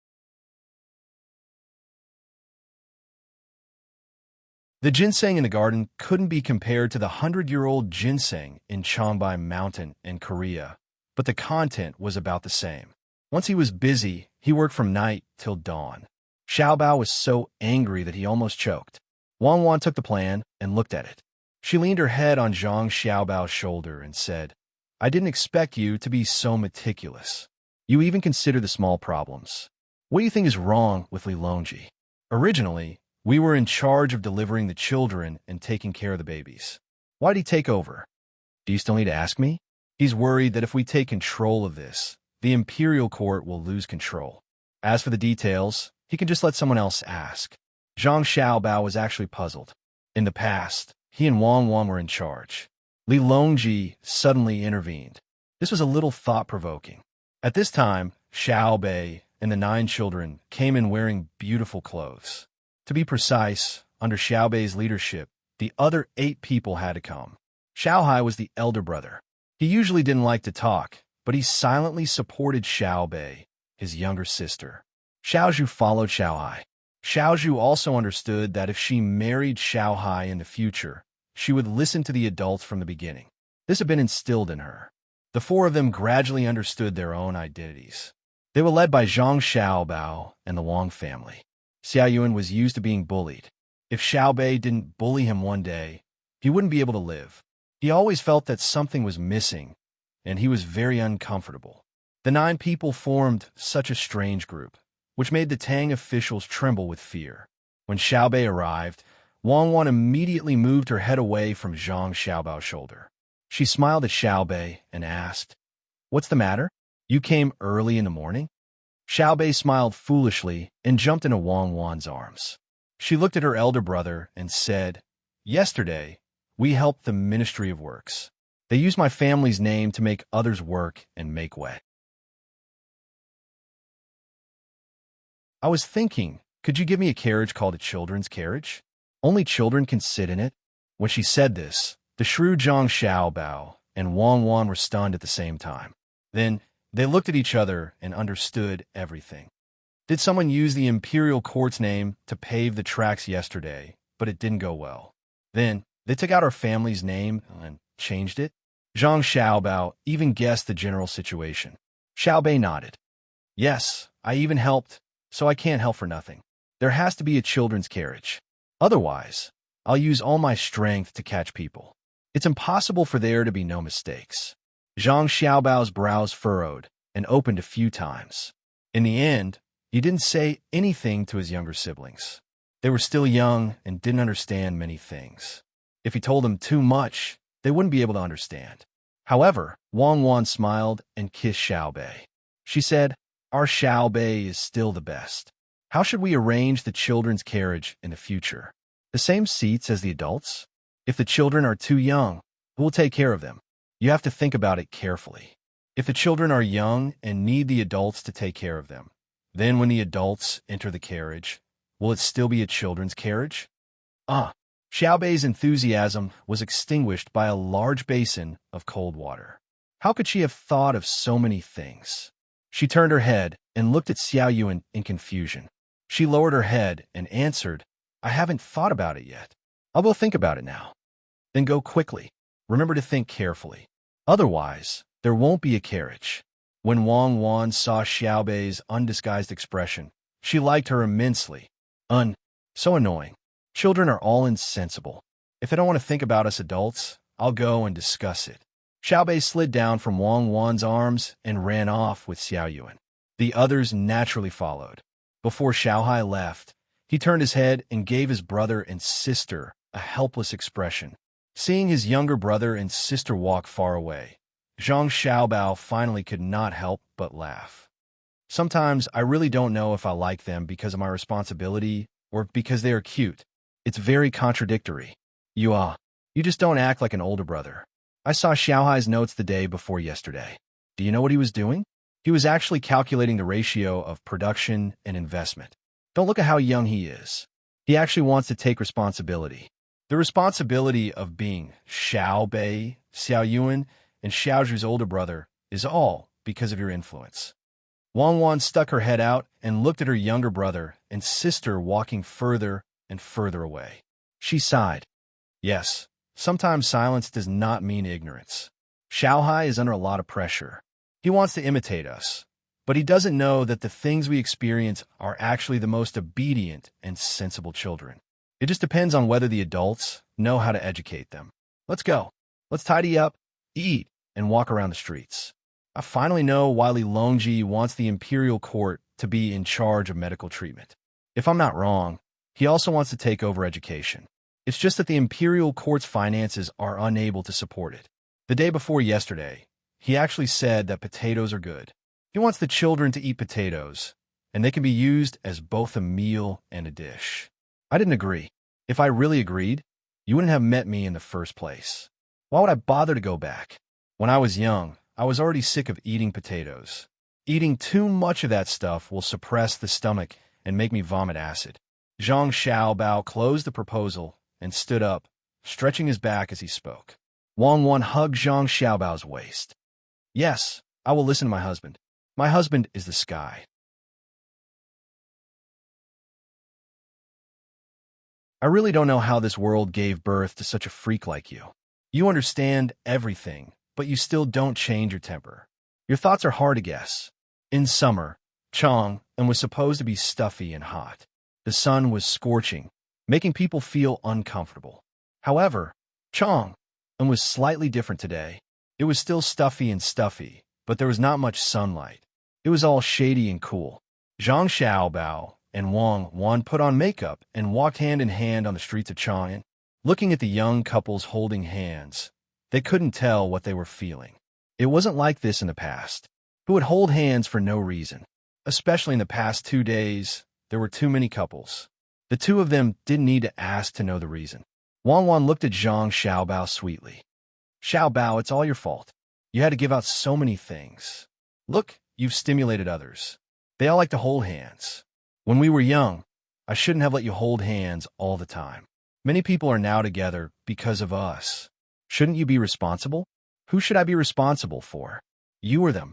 The ginseng in the garden couldn't be compared to the 100-year-old ginseng in Changbai Mountain in Korea, but the content was about the same. Once he was busy, he worked from night till dawn. Xiaobao was so angry that he almost choked. Wang Wan took the plan and looked at it. She leaned her head on Zhang Xiaobao's shoulder and said, I didn't expect you to be so meticulous. You even consider the small problems. What do you think is wrong with Li Longji? Originally, we were in charge of delivering the children and taking care of the babies. Why'd he take over? Do you still need to ask me? He's worried that if we take control of this, the imperial court will lose control. As for the details, he can just let someone else ask. Zhang Xiaobao was actually puzzled. In the past, he and Wang Wan were in charge. Li Longji suddenly intervened. This was a little thought-provoking. At this time, Xiao Bei and the 9 children came in wearing beautiful clothes. To be precise, under Xiao Bei's leadership, the other 8 people had to come. Xiao Hai was the elder brother. He usually didn't like to talk, but he silently supported Xiao Bei, his younger sister. Xiaozhu followed Xiao Hai. Xiaozhu also understood that if she married Xiao Hai in the future, she would listen to the adults from the beginning. This had been instilled in her. The 4 of them gradually understood their own identities. They were led by Zhang Xiaobao and the Wang family. Xiao Yuan was used to being bullied. If Xiao Bei didn't bully him one day, he wouldn't be able to live. He always felt that something was missing, and he was very uncomfortable. The 9 people formed such a strange group, which made the Tang officials tremble with fear. When Xiao Bei arrived, Wang Wan immediately moved her head away from Zhang Xiaobao's shoulder. She smiled at Xiao Bei and asked, "What's the matter? You came early in the morning?" Xiao Bei smiled foolishly and jumped into Wang Wan's arms. She looked at her elder brother and said, "Yesterday, we helped the Ministry of Works. They used my family's name to make others work and make way. I was thinking, could you give me a carriage called a children's carriage? Only children can sit in it." When she said this, the shrewd Zhang Xiaobao and Wang Wan were stunned at the same time. Then, they looked at each other and understood everything. Did someone use the imperial court's name to pave the tracks yesterday, but it didn't go well? Then, they took out our family's name and changed it? Zhang Xiaobao even guessed the general situation. Xiao Bei nodded. "Yes, I even helped, so I can't help for nothing. There has to be a children's carriage. Otherwise, I'll use all my strength to catch people. It's impossible for there to be no mistakes." Zhang Xiaobao's brows furrowed and opened a few times. In the end, he didn't say anything to his younger siblings. They were still young and didn't understand many things. If he told them too much, they wouldn't be able to understand. However, Wang Wan smiled and kissed Xiao Bei. She said, "Our Xiao Bei is still the best. How should we arrange the children's carriage in the future? The same seats as the adults? If the children are too young, who will take care of them? You have to think about it carefully. If the children are young and need the adults to take care of them, then when the adults enter the carriage, will it still be a children's carriage?" Xiao Bei's enthusiasm was extinguished by a large basin of cold water. How could she have thought of so many things? She turned her head and looked at Xiao Yuan in confusion. She lowered her head and answered, "I haven't thought about it yet. I'll go think about it now." "Then go quickly. Remember to think carefully. Otherwise, there won't be a carriage." When Wang Wan saw Xiao Bei's undisguised expression, she liked her immensely. So annoying. Children are all insensible. If they don't want to think about us adults, I'll go and discuss it. Xiao Bei slid down from Wang Wan's arms and ran off with Xiao Yuan. The others naturally followed. Before Xiao Hai left, he turned his head and gave his brother and sister a helpless expression. Seeing his younger brother and sister walk far away, Zhang Xiaobao finally could not help but laugh. Sometimes I really don't know if I like them because of my responsibility or because they are cute. It's very contradictory. You just don't act like an older brother. I saw Xiao Hai's notes the day before yesterday. Do you know what he was doing? He was actually calculating the ratio of production and investment. Don't look at how young he is. He actually wants to take responsibility. The responsibility of being Xiao Bei, Xiao Yuan, and Xiaozhu's older brother is all because of your influence. Wang Wan stuck her head out and looked at her younger brother and sister walking further and further away. She sighed. Yes, sometimes silence does not mean ignorance. Xiao Hai is under a lot of pressure. He wants to imitate us, but he doesn't know that the things we experience are actually the most obedient and sensible children. It just depends on whether the adults know how to educate them. Let's go. Let's tidy up, eat, and walk around the streets. I finally know why Li Longji wants the imperial court to be in charge of medical treatment. If I'm not wrong, he also wants to take over education. It's just that the imperial court's finances are unable to support it. The day before yesterday, he actually said that potatoes are good. He wants the children to eat potatoes, and they can be used as both a meal and a dish. I didn't agree. If I really agreed, you wouldn't have met me in the first place. Why would I bother to go back? When I was young, I was already sick of eating potatoes. Eating too much of that stuff will suppress the stomach and make me vomit acid. Zhang Xiaobao closed the proposal and stood up, stretching his back as he spoke. Wang Wan hugged Zhang Xiaobao's waist. Yes, I will listen to my husband. My husband is the sky. I really don't know how this world gave birth to such a freak like you. You understand everything, but you still don't change your temper. Your thoughts are hard to guess. In summer, Chang'an was supposed to be stuffy and hot. The sun was scorching, making people feel uncomfortable. However, Chang'an was slightly different today. It was still stuffy, but there was not much sunlight. It was all shady and cool. Zhang Xiaobao and Wang Wan put on makeup and walked hand in hand on the streets of Chang'an. Looking at the young couples holding hands, they couldn't tell what they were feeling. It wasn't like this in the past. Who would hold hands for no reason? Especially in the past 2 days, there were too many couples. The two of them didn't need to ask to know the reason. Wang Wan looked at Zhang Xiaobao sweetly. Xiaobao, it's all your fault. You had to give out so many things. Look, you've stimulated others. They all like to hold hands. When we were young, I shouldn't have let you hold hands all the time. Many people are now together because of us. Shouldn't you be responsible? Who should I be responsible for? You or them?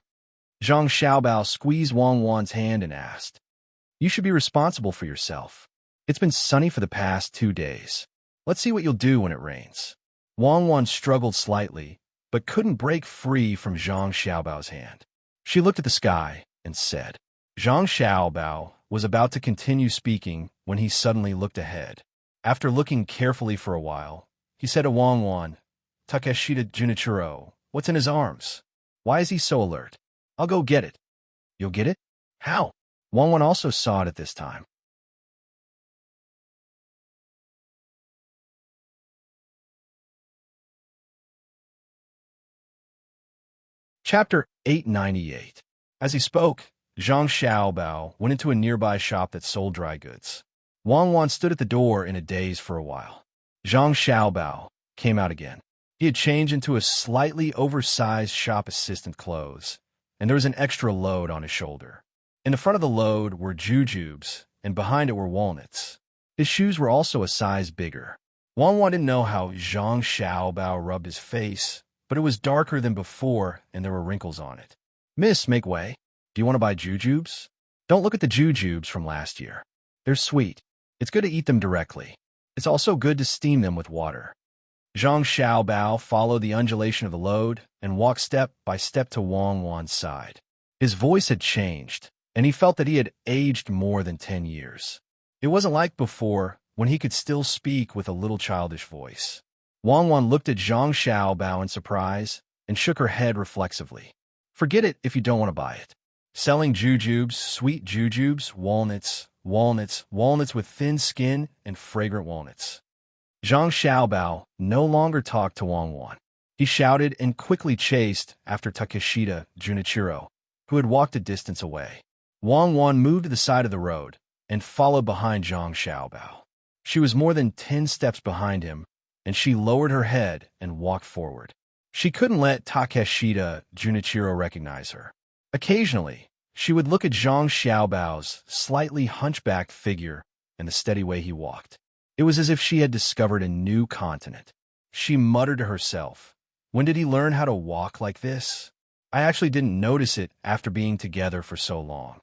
Zhang Xiaobao squeezed Wang Wan's hand and asked. You should be responsible for yourself. It's been sunny for the past 2 days. Let's see what you'll do when it rains. Wang Wan struggled slightly, but couldn't break free from Zhang Xiaobao's hand. She looked at the sky and said. Zhang Xiaobao was about to continue speaking when he suddenly looked ahead. After looking carefully for a while, he said to Wang Wan, Takeshita Junichiro, what's in his arms? Why is he so alert? I'll go get it. You'll get it? How? Wang Wan also saw it at this time. Chapter 898. As he spoke, Zhang Xiaobao went into a nearby shop that sold dry goods. Wang Wan stood at the door in a daze for a while. Zhang Xiaobao came out again. He had changed into a slightly oversized shop assistant clothes, and there was an extra load on his shoulder. In the front of the load were jujubes, and behind it were walnuts. His shoes were also a size bigger. Wang Wan didn't know how Zhang Xiaobao rubbed his face, but it was darker than before, and there were wrinkles on it. Miss, make way. Do you want to buy jujubes? Don't look at the jujubes from last year. They're sweet. It's good to eat them directly. It's also good to steam them with water. Zhang Xiaobao followed the undulation of the load and walked step by step to Wang Wan's side. His voice had changed, and he felt that he had aged more than 10 years. It wasn't like before, when he could still speak with a little childish voice. Wang Wan looked at Zhang Xiaobao in surprise and shook her head reflexively. Forget it if you don't want to buy it. Selling jujubes, sweet jujubes, walnuts with thin skin and fragrant walnuts. Zhang Xiaobao no longer talked to Wang Wan. He shouted and quickly chased after Takeshita Junichiro, who had walked a distance away. Wang Wan moved to the side of the road and followed behind Zhang Xiaobao. She was more than 10 steps behind him, and she lowered her head and walked forward. She couldn't let Takeshita Junichiro recognize her. Occasionally, she would look at Zhang Xiaobao's slightly hunchbacked figure and the steady way he walked. It was as if she had discovered a new continent. She muttered to herself, when did he learn how to walk like this? I actually didn't notice it after being together for so long.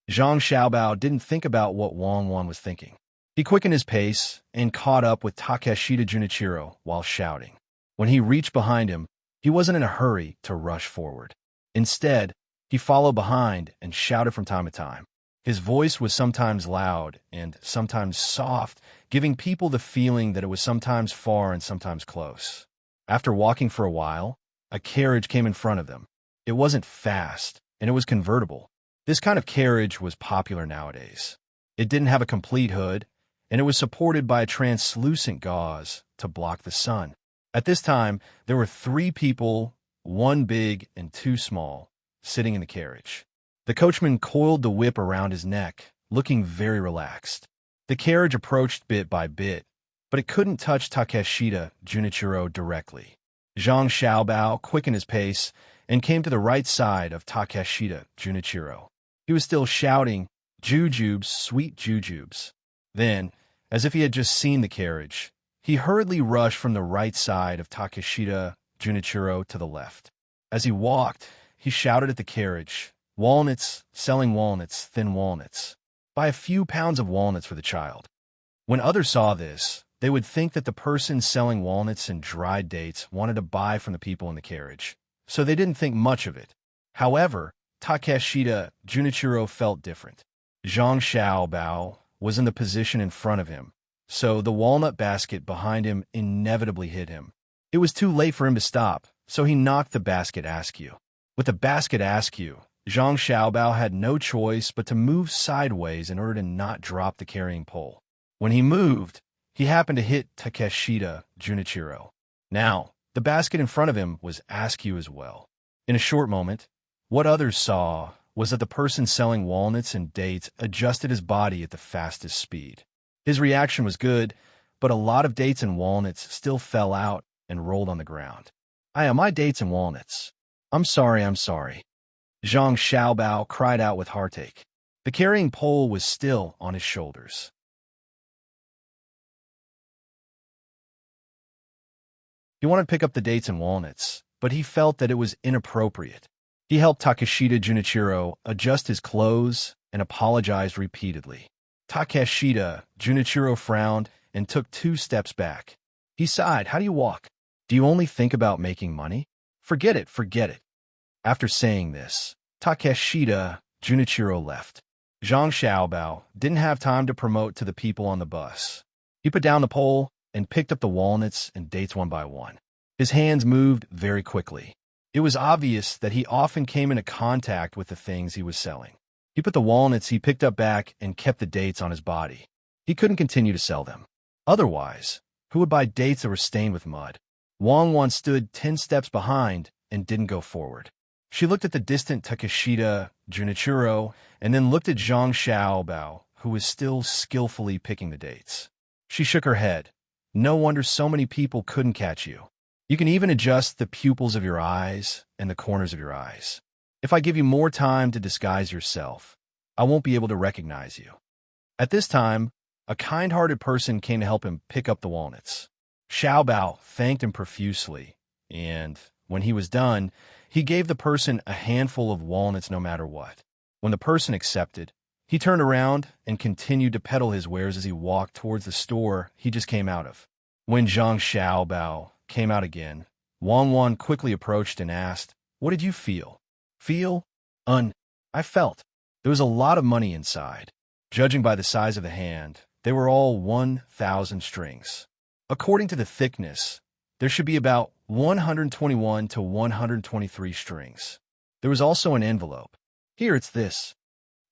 Zhang Xiaobao didn't think about what Wang Wan was thinking. He quickened his pace and caught up with Takeshita Junichiro while shouting. When he reached behind him, he wasn't in a hurry to rush forward. Instead, he followed behind and shouted from time to time. His voice was sometimes loud and sometimes soft, giving people the feeling that it was sometimes far and sometimes close. After walking for a while, a carriage came in front of them. It wasn't fast, and it was convertible. This kind of carriage was popular nowadays. It didn't have a complete hood, and it was supported by a translucent gauze to block the sun. At this time, there were 3 people, 1 big and 2 small, sitting in the carriage. The coachman coiled the whip around his neck, looking very relaxed. The carriage approached bit by bit, but it couldn't touch Takeshita Junichiro directly. Zhang Xiaobao quickened his pace and came to the right side of Takeshita Junichiro. He was still shouting, "Jujubes, sweet jujubes." Then, as if he had just seen the carriage, he hurriedly rushed from the right side of Takeshita Junichiro to the left. As he walked, he shouted at the carriage, "Walnuts, selling walnuts, thin walnuts. Buy a few pounds of walnuts for the child." When others saw this, they would think that the person selling walnuts and dried dates wanted to buy from the people in the carriage, so they didn't think much of it. However, Takeshita Junichiro felt different. Zhang Xiaobao was in the position in front of him, so the walnut basket behind him inevitably hit him. It was too late for him to stop, so he knocked the basket askew. With the basket askew, Zhang Xiaobao had no choice but to move sideways in order to not drop the carrying pole. When he moved, he happened to hit Takeshita Junichiro. Now, the basket in front of him was askew as well. In a short moment, what others saw was that the person selling walnuts and dates adjusted his body at the fastest speed. His reaction was good, but a lot of dates and walnuts still fell out and rolled on the ground. My dates and walnuts. I'm sorry. Zhang Xiaobao cried out with heartache. The carrying pole was still on his shoulders. He wanted to pick up the dates and walnuts, but he felt that it was inappropriate. He helped Takeshita Junichiro adjust his clothes and apologized repeatedly. Takeshita Junichiro frowned and took 2 steps back. He sighed. "How do you walk? Do you only think about making money? Forget it. After saying this, Takeshita Junichiro left. Zhang Xiaobao didn't have time to promote to the people on the bus. He put down the pole and picked up the walnuts and dates one by one. His hands moved very quickly. It was obvious that he often came into contact with the things he was selling. He put the walnuts he picked up back and kept the dates on his body. He couldn't continue to sell them. Otherwise, who would buy dates that were stained with mud? Wang stood 10 steps behind and didn't go forward. She looked at the distant Takeshita Junichiro and then looked at Zhang Xiaobao, who was still skillfully picking the dates. She shook her head. "No wonder so many people couldn't catch you. You can even adjust the pupils of your eyes and the corners of your eyes. If I give you more time to disguise yourself, I won't be able to recognize you." At this time, a kind-hearted person came to help him pick up the walnuts. Xiaobao thanked him profusely, and when he was done, he gave the person a handful of walnuts no matter what. When the person accepted, he turned around and continued to peddle his wares as he walked towards the store he just came out of. When Zhang Xiaobao came out again, Wang quickly approached and asked, "What did you feel?" "Feel? I felt. There was a lot of money inside. Judging by the size of the hand, they were all 1,000 strings. According to the thickness, there should be about 121 to 123 strings. There was also an envelope. Here, it's this."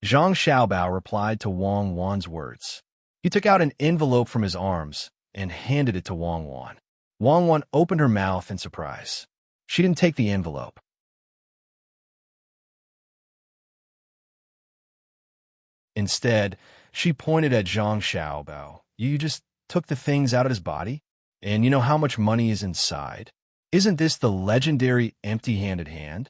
Zhang Xiaobao replied to Wang's words. He took out an envelope from his arms and handed it to Wang. Wang opened her mouth in surprise. She didn't take the envelope. Instead, she pointed at Zhang Xiaobao. "You just took the things out of his body? And you know how much money is inside? Isn't this the legendary empty-handed hand?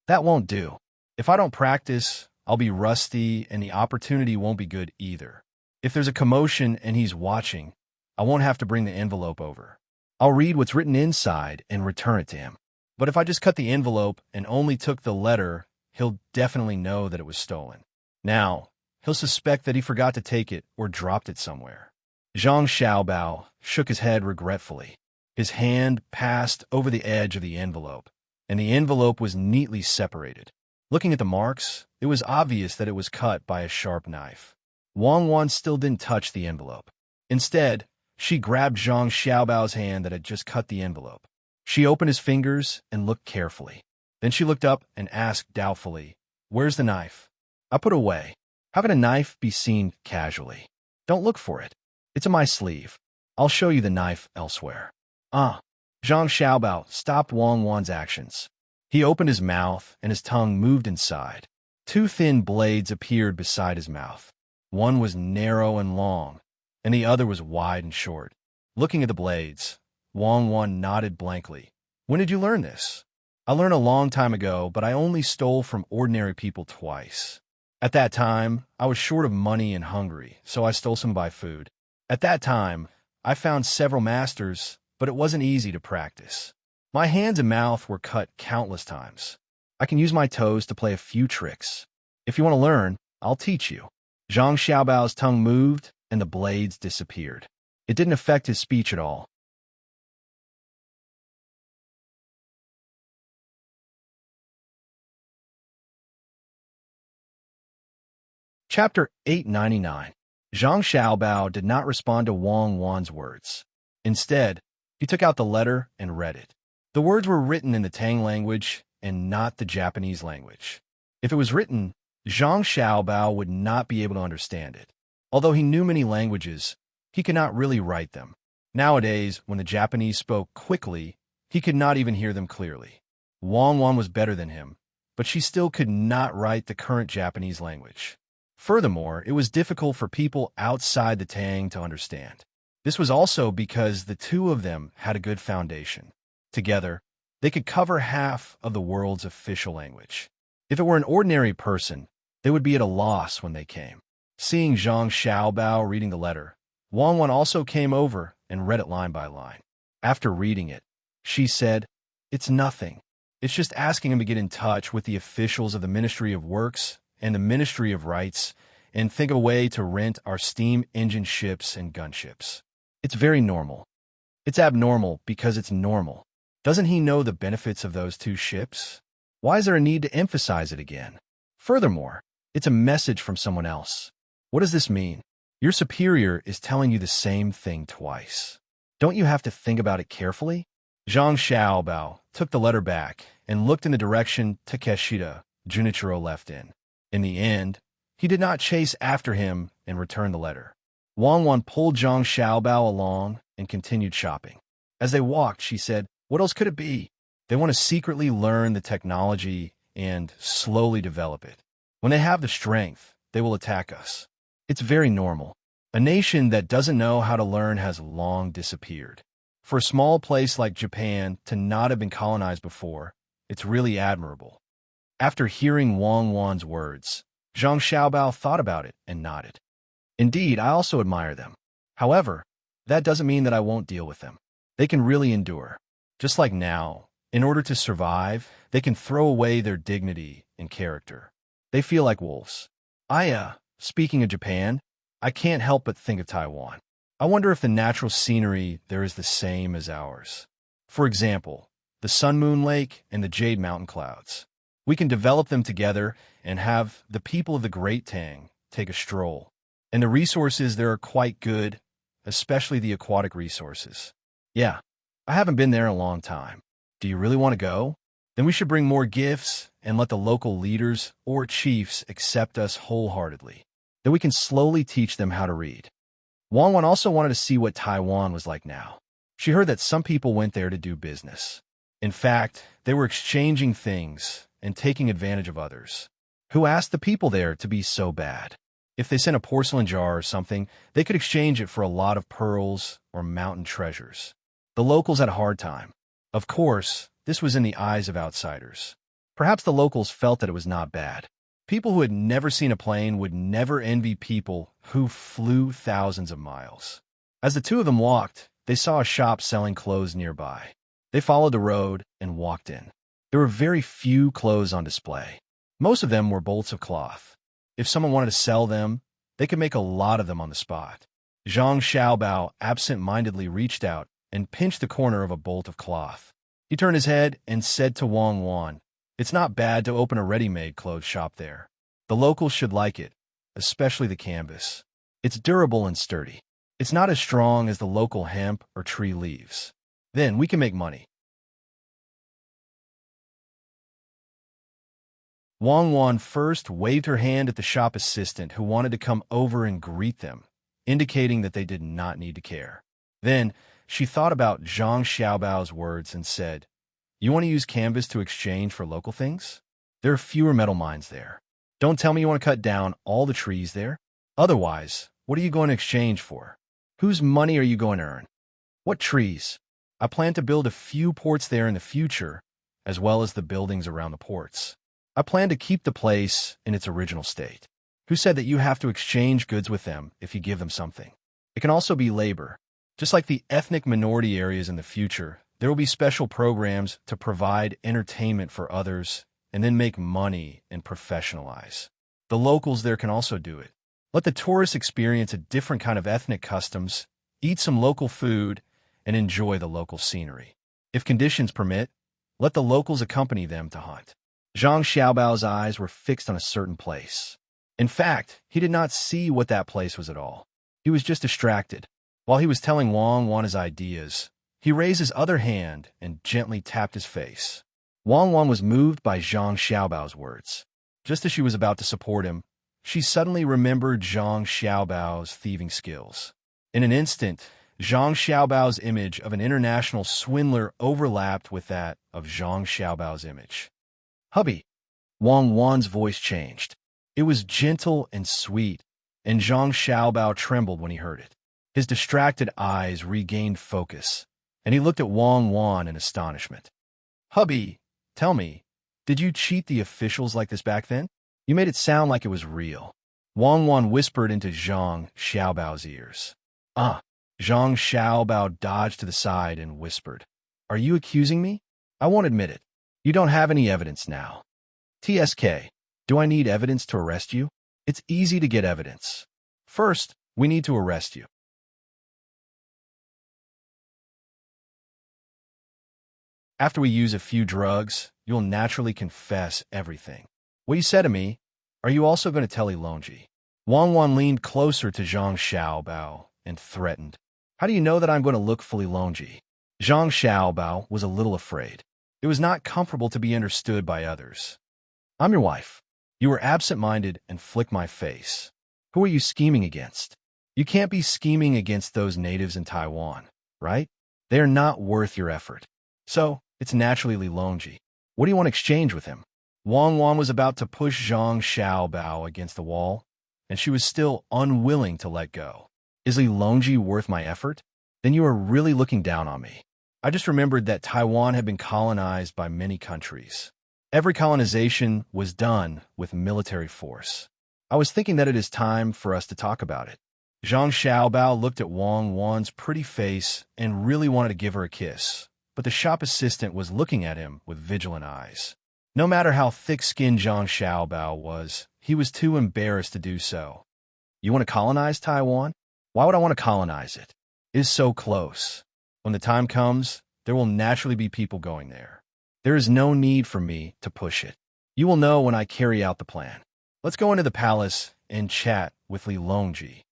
That won't do. If I don't practice, I'll be rusty and the opportunity won't be good either. If there's a commotion and he's watching, I won't have to bring the envelope over. I'll read what's written inside and return it to him. But if I just cut the envelope and only took the letter, he'll definitely know that it was stolen. Now, he'll suspect that he forgot to take it or dropped it somewhere." Zhang Xiaobao shook his head regretfully. His hand passed over the edge of the envelope, and the envelope was neatly separated. Looking at the marks, it was obvious that it was cut by a sharp knife. Wang still didn't touch the envelope. Instead, she grabbed Zhang Xiaobao's hand that had just cut the envelope. She opened his fingers and looked carefully. Then she looked up and asked doubtfully, "Where's the knife?" "I put it away. How can a knife be seen casually? Don't look for it. It's in my sleeve. I'll show you the knife elsewhere. Ah. Zhang Xiaobao stopped Wang Wan's actions. He opened his mouth, and his tongue moved inside. Two thin blades appeared beside his mouth. One was narrow and long, and the other was wide and short. Looking at the blades, Wang Wan nodded blankly. When did you learn this? I learned a long time ago, but I only stole from ordinary people twice. At that time, I was short of money and hungry, so I stole some to buy food. At that time, I found several masters, but it wasn't easy to practice. My hands and mouth were cut countless times. I can use my toes to play a few tricks. If you want to learn, I'll teach you. Zhang Xiaobao's tongue moved, and the blades disappeared. It didn't affect his speech at all. Chapter 899. Zhang Xiaobao did not respond to Wang Wan's words. Instead, he took out the letter and read it. The words were written in the Tang language and not the Japanese language. If it was written, Zhang Xiaobao would not be able to understand it. Although he knew many languages, he could not really write them. Nowadays, when the Japanese spoke quickly, he could not even hear them clearly. Wang Wan was better than him, but she still could not write the current Japanese language. Furthermore, it was difficult for people outside the Tang to understand. This was also because the two of them had a good foundation. Together, they could cover half of the world's official language. If it were an ordinary person, they would be at a loss when they came. Seeing Zhang Xiaobao reading the letter, Wang Wan also came over and read it line by line. After reading it, she said, "It's nothing. It's just asking him to get in touch with the officials of the Ministry of Works and the Ministry of Rights and think of a way to rent our steam engine ships and gunships. It's very normal. It's abnormal because it's normal. Doesn't he know the benefits of those two ships? Why is there a need to emphasize it again? Furthermore, it's a message from someone else. What does this mean? Your superior is telling you the same thing twice. Don't you have to think about it carefully?" Zhang Xiaobao took the letter back and looked in the direction Takeshita Junichiro left in. In the end, he did not chase after him and return the letter. Wang Wan pulled Zhang Xiaobao along and continued shopping. As they walked, she said, "What else could it be? They want to secretly learn the technology and slowly develop it. When they have the strength, they will attack us. It's very normal. A nation that doesn't know how to learn has long disappeared. For a small place like Japan to not have been colonized before, it's really admirable." After hearing Wang Wan's words, Zhang Xiaobao thought about it and nodded. "Indeed, I also admire them. However, that doesn't mean that I won't deal with them. They can really endure. Just like now, in order to survive, they can throw away their dignity and character. They feel like wolves. Speaking of Japan, I can't help but think of Taiwan. I wonder if the natural scenery there is the same as ours. For example, the Sun-Moon Lake and the Jade Mountain Clouds. We can develop them together and have the people of the Great Tang take a stroll. And the resources there are quite good, especially the aquatic resources. Yeah, I haven't been there in a long time. Do you really want to go? Then we should bring more gifts and let the local leaders or chiefs accept us wholeheartedly. Then we can slowly teach them how to read." Wang Wan also wanted to see what Taiwan was like now. She heard that some people went there to do business. In fact, they were exchanging things and taking advantage of others. Who asked the people there to be so bad? If they sent a porcelain jar or something, they could exchange it for a lot of pearls or mountain treasures. The locals had a hard time. Of course, this was in the eyes of outsiders. Perhaps the locals felt that it was not bad. People who had never seen a plane would never envy people who flew thousands of miles. As the two of them walked, they saw a shop selling clothes nearby. They followed the road and walked in. There were very few clothes on display. Most of them were bolts of cloth. If someone wanted to sell them, they could make a lot of them on the spot. Zhang Xiaobao absent-mindedly reached out and pinched the corner of a bolt of cloth. He turned his head and said to Wang Wan, "It's not bad to open a ready-made clothes shop there. The locals should like it, especially the canvas. It's durable and sturdy. It's not as strong as the local hemp or tree leaves. Then we can make money." Wang Wan first waved her hand at the shop assistant who wanted to come over and greet them. indicating that they did not need to care. Then, she thought about Zhang Xiaobao's words and said, "You want to use canvas to exchange for local things? There are fewer metal mines there. Don't tell me you want to cut down all the trees there. Otherwise, what are you going to exchange for? Whose money are you going to earn? What trees? I plan to build a few ports there in the future, as well as the buildings around the ports. I plan to keep the place in its original state. Who said that you have to exchange goods with them if you give them something? It can also be labor. Just like the ethnic minority areas in the future, there will be special programs to provide entertainment for others and then make money and professionalize. The locals there can also do it. Let the tourists experience a different kind of ethnic customs, eat some local food, and enjoy the local scenery. If conditions permit, let the locals accompany them to hunt." Zhang Xiaobao's eyes were fixed on a certain place. In fact, he did not see what that place was at all. He was just distracted. While he was telling Wang Wan his ideas, he raised his other hand and gently tapped his face. Wang Wan was moved by Zhang Xiaobao's words. Just as she was about to support him, she suddenly remembered Zhang Xiaobao's thieving skills. In an instant, Zhang Xiaobao's image of an international swindler overlapped with that of Zhang Xiaobao's image. "Hubby," Wang Wan's voice changed. It was gentle and sweet, and Zhang Xiaobao trembled when he heard it. His distracted eyes regained focus, and he looked at Wang Wan in astonishment. "Hubby, tell me, did you cheat the officials like this back then? You made it sound like it was real." Wang Wan whispered into Zhang Xiaobao's ears. Zhang Xiaobao dodged to the side and whispered, "Are you accusing me? I won't admit it. You don't have any evidence now." "TSK, do I need evidence to arrest you? It's easy to get evidence. First, we need to arrest you." "After we use a few drugs, you'll naturally confess everything. What you said to me, are you also going to tell Ilonji?" Wang Wan leaned closer to Zhang Xiaobao and threatened, "How do you know that I'm going to look for Ilonji?" Zhang Xiaobao was a little afraid. It was not comfortable to be understood by others. "I'm your wife. You were absent-minded and flicked my face. Who are you scheming against? You can't be scheming against those natives in Taiwan, right? They are not worth your effort. So, it's naturally Lilongji. What do you want to exchange with him?" Wang Wan was about to push Zhang Xiaobao against the wall, and she was still unwilling to let go. "Is Lilongji worth my effort? Then you are really looking down on me. I just remembered that Taiwan had been colonized by many countries. Every colonization was done with military force. I was thinking that it is time for us to talk about it." Zhang Xiaobao looked at Wang Wan's pretty face and really wanted to give her a kiss, but the shop assistant was looking at him with vigilant eyes. No matter how thick-skinned Zhang Xiaobao was, he was too embarrassed to do so. "You want to colonize Taiwan? Why would I want to colonize it? It is so close. When the time comes, there will naturally be people going there. There is no need for me to push it. You will know when I carry out the plan. Let's go into the palace and chat with Lilongji."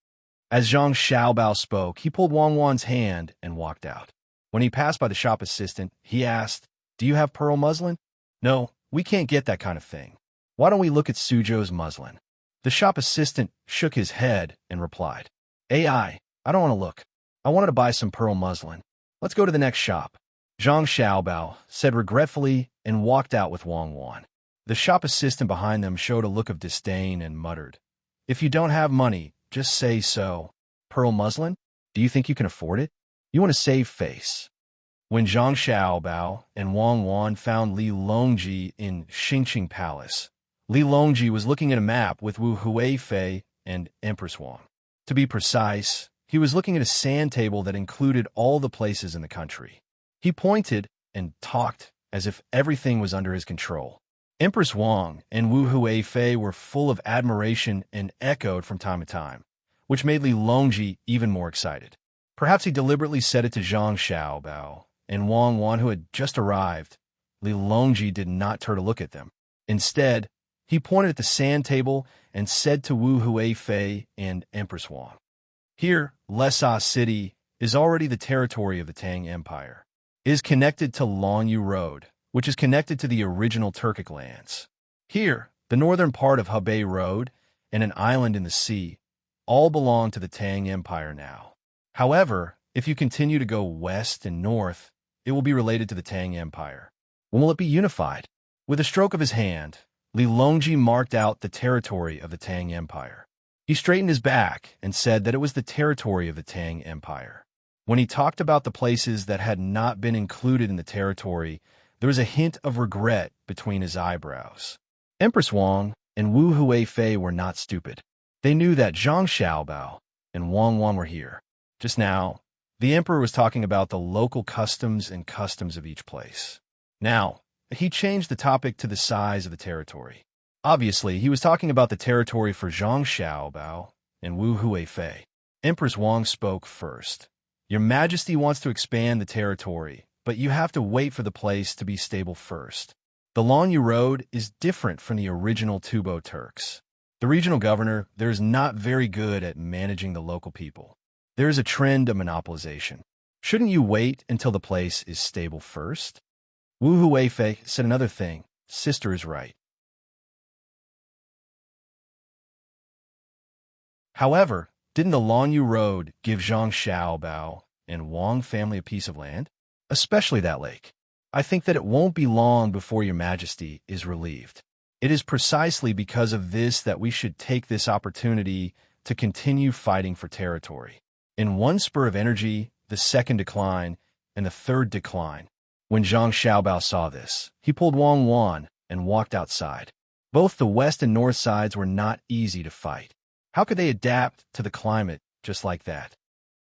As Zhang Xiaobao spoke, he pulled Wang Wan's hand and walked out. When he passed by the shop assistant, he asked, "Do you have pearl muslin?" "No, we can't get that kind of thing. Why don't we look at Suzhou's muslin?" The shop assistant shook his head and replied, "I don't want to look. I wanted to buy some pearl muslin. Let's go to the next shop." Zhang Xiaobao said regretfully and walked out with Wang Wan. The shop assistant behind them showed a look of disdain and muttered, "If you don't have money, just say so. Pearl muslin? Do you think you can afford it? You want to save face." When Zhang Xiaobao and Wang Wan found Lilongji in Xingqing Palace, Lilongji was looking at a map with Wu Huifei and Empress Wang. To be precise, he was looking at a sand table that included all the places in the country. He pointed and talked as if everything was under his control. Empress Wang and Wu Huifei were full of admiration and echoed from time to time, which made Lilongji even more excited. Perhaps he deliberately said it to Zhang Xiaobao and Wang Wan, who had just arrived. Lilongji did not turn to look at them. Instead, he pointed at the sand table and said to Wu Huifei and Empress Wang, "Here, Lesa City is already the territory of the Tang Empire. It is connected to Longyu Road, which is connected to the original Turkic lands. Here, the northern part of Hebei Road and an island in the sea, all belong to the Tang Empire now. However, if you continue to go west and north, it will be related to the Tang Empire. When will it be unified? With a stroke of his hand, Li Longji marked out the territory of the Tang Empire. He straightened his back and said that it was the territory of the Tang Empire. When he talked about the places that had not been included in the territory, there was a hint of regret between his eyebrows. Empress Wang and Wu Huifei were not stupid. They knew that Zhang Xiaobao and Wang Wan were here. Just now, the emperor was talking about the local customs and customs of each place. Now, he changed the topic to the size of the territory. Obviously, he was talking about the territory for Zhang Xiaobao and Wu Huifei. Empress Wang spoke first. Your Majesty wants to expand the territory, but you have to wait for the place to be stable first. The Lanyu Road is different from the original Tubo Turks. The regional governor there is not very good at managing the local people. There is a trend of monopolization. Shouldn't you wait until the place is stable first? Wu Huifei said another thing. Sister is right. However, didn't the Lanyu Road give Zhang Xiaobao and Wang family a piece of land? Especially that lake. I think that it won't be long before your Majesty is relieved. It is precisely because of this that we should take this opportunity to continue fighting for territory. In one spur of energy, the second decline, and the third decline. When Zhang Xiaobao saw this, he pulled Wang Wan and walked outside. Both the west and north sides were not easy to fight. How could they adapt to the climate just like that?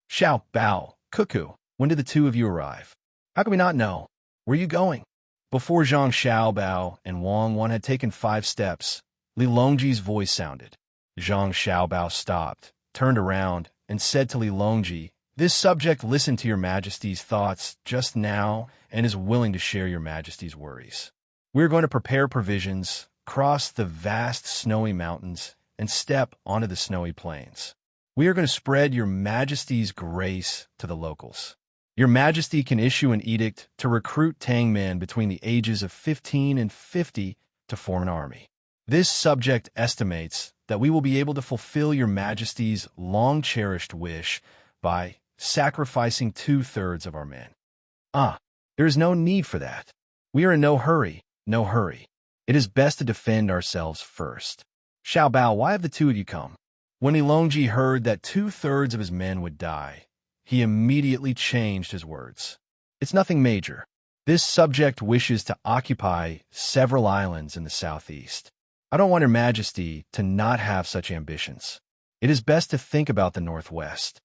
Xiao Bao, Cuckoo, when did the two of you arrive? How can we not know? Where are you going? Before Zhang Xiaobao and Wang Wan had taken 5 steps, Li Longji's voice sounded. Zhang Xiaobao stopped, turned around, and said to Li Longji, "This subject listened to your Majesty's thoughts just now and is willing to share your Majesty's worries. We are going to prepare provisions, cross the vast snowy mountains, and step onto the snowy plains. We are going to spread your Majesty's grace to the locals. Your Majesty can issue an edict to recruit Tang men between the ages of 15 and 50 to form an army. This subject estimates that we will be able to fulfill your Majesty's long-cherished wish by sacrificing 2/3 of our men." There is no need for that. We are in no hurry, no hurry. It is best to defend ourselves first. Xiao Bao, why have the two of you come? When Li Longji heard that 2/3 of his men would die, he immediately changed his words. It's nothing major. This subject wishes to occupy several islands in the southeast. I don't want Her Majesty to not have such ambitions. It is best to think about the northwest.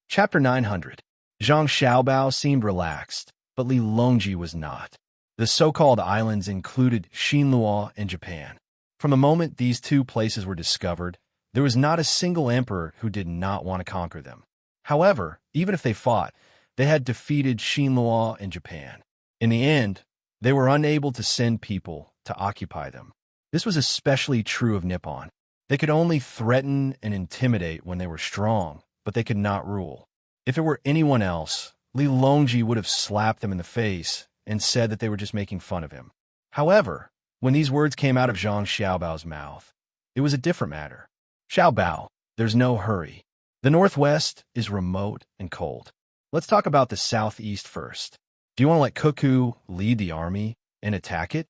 Chapter 900. Zhang Xiaobao seemed relaxed, but Li Longji was not. The so-called islands included Xinluo and Japan. From the moment these two places were discovered, there was not a single emperor who did not want to conquer them. However, even if they fought, they had defeated Xinluo and Japan. In the end, they were unable to send people to occupy them. This was especially true of Nippon. They could only threaten and intimidate when they were strong, but they could not rule. If it were anyone else, Li Longji would have slapped them in the face and said that they were just making fun of him. However, when these words came out of Zhang Xiaobao's mouth, it was a different matter. Xiao Bao, there's no hurry. The northwest is remote and cold. Let's talk about the southeast first. Do you want to let Cuckoo lead the army and attack it?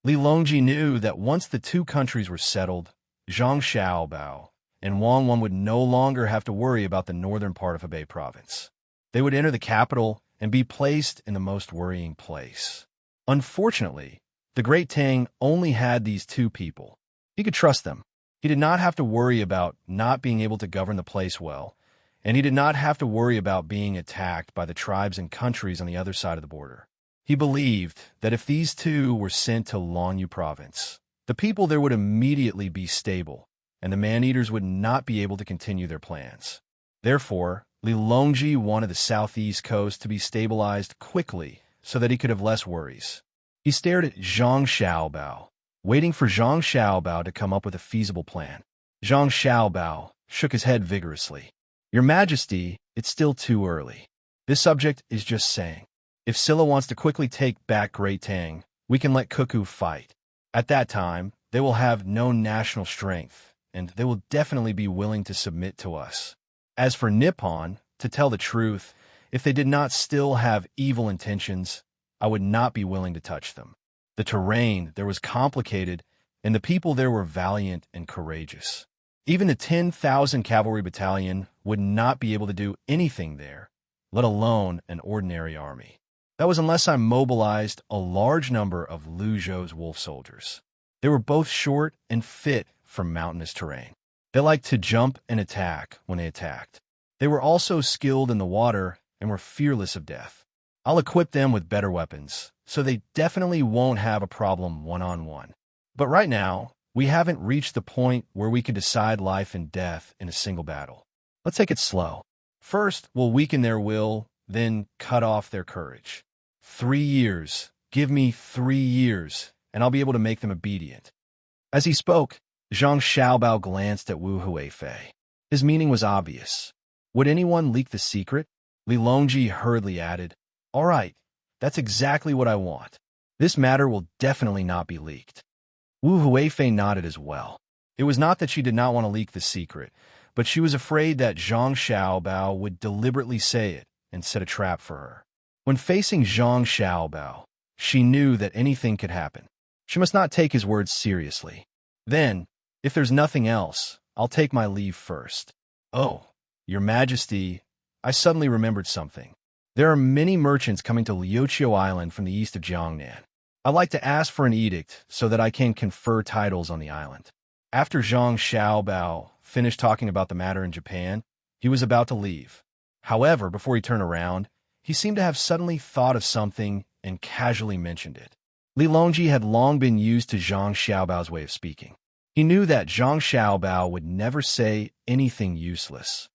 Li Longji knew that once the two countries were settled, Zhang Xiaobao and Wang Wan would no longer have to worry about the northern part of Hebei province. They would enter the capital and be placed in the most worrying place. Unfortunately, the Great Tang only had these two people. He could trust them. He did not have to worry about not being able to govern the place well, and he did not have to worry about being attacked by the tribes and countries on the other side of the border. He believed that if these two were sent to Lanyu province, the people there would immediately be stable, and the man-eaters would not be able to continue their plans. Therefore, Li Longji wanted the southeast coast to be stabilized quickly so that he could have less worries. He stared at Zhang Xiaobao, waiting for Zhang Xiaobao to come up with a feasible plan. Zhang Xiaobao shook his head vigorously. Your Majesty, it's still too early. This subject is just saying. If Scylla wants to quickly take back Great Tang, we can let Cuckoo fight. At that time, they will have no national strength, and they will definitely be willing to submit to us. As for Nippon, to tell the truth, if they did not still have evil intentions, I would not be willing to touch them. The terrain there was complicated, and the people there were valiant and courageous. Even the 10,000 cavalry battalion would not be able to do anything there, let alone an ordinary army. That was unless I mobilized a large number of Lu Zhou's wolf soldiers. They were both short and fit for mountainous terrain. They liked to jump and attack when they attacked. They were also skilled in the water and were fearless of death. I'll equip them with better weapons, so they definitely won't have a problem one-on-one. But right now, we haven't reached the point where we can decide life and death in a single battle. Let's take it slow. First, we'll weaken their will, then cut off their courage. 3 years. Give me 3 years, and I'll be able to make them obedient. As he spoke, Zhang Xiaobao glanced at Wu Huifei. His meaning was obvious. Would anyone leak the secret? Li Longji hurriedly added, "All right, that's exactly what I want. This matter will definitely not be leaked." Wu Huifei nodded as well. It was not that she did not want to leak the secret, but she was afraid that Zhang Xiaobao would deliberately say it and set a trap for her. When facing Zhang Xiaobao, she knew that anything could happen. She must not take his words seriously. Then, if there's nothing else, I'll take my leave first. Oh, Your Majesty, I suddenly remembered something. There are many merchants coming to Liuqiu Island from the east of Jiangnan. I'd like to ask for an edict so that I can confer titles on the island. After Zhang Xiaobao finished talking about the matter in Japan, he was about to leave. However, before he turned around, he seemed to have suddenly thought of something and casually mentioned it. Li Longji had long been used to Zhang Xiaobao's way of speaking. He knew that Zhang Xiaobao would never say anything useless.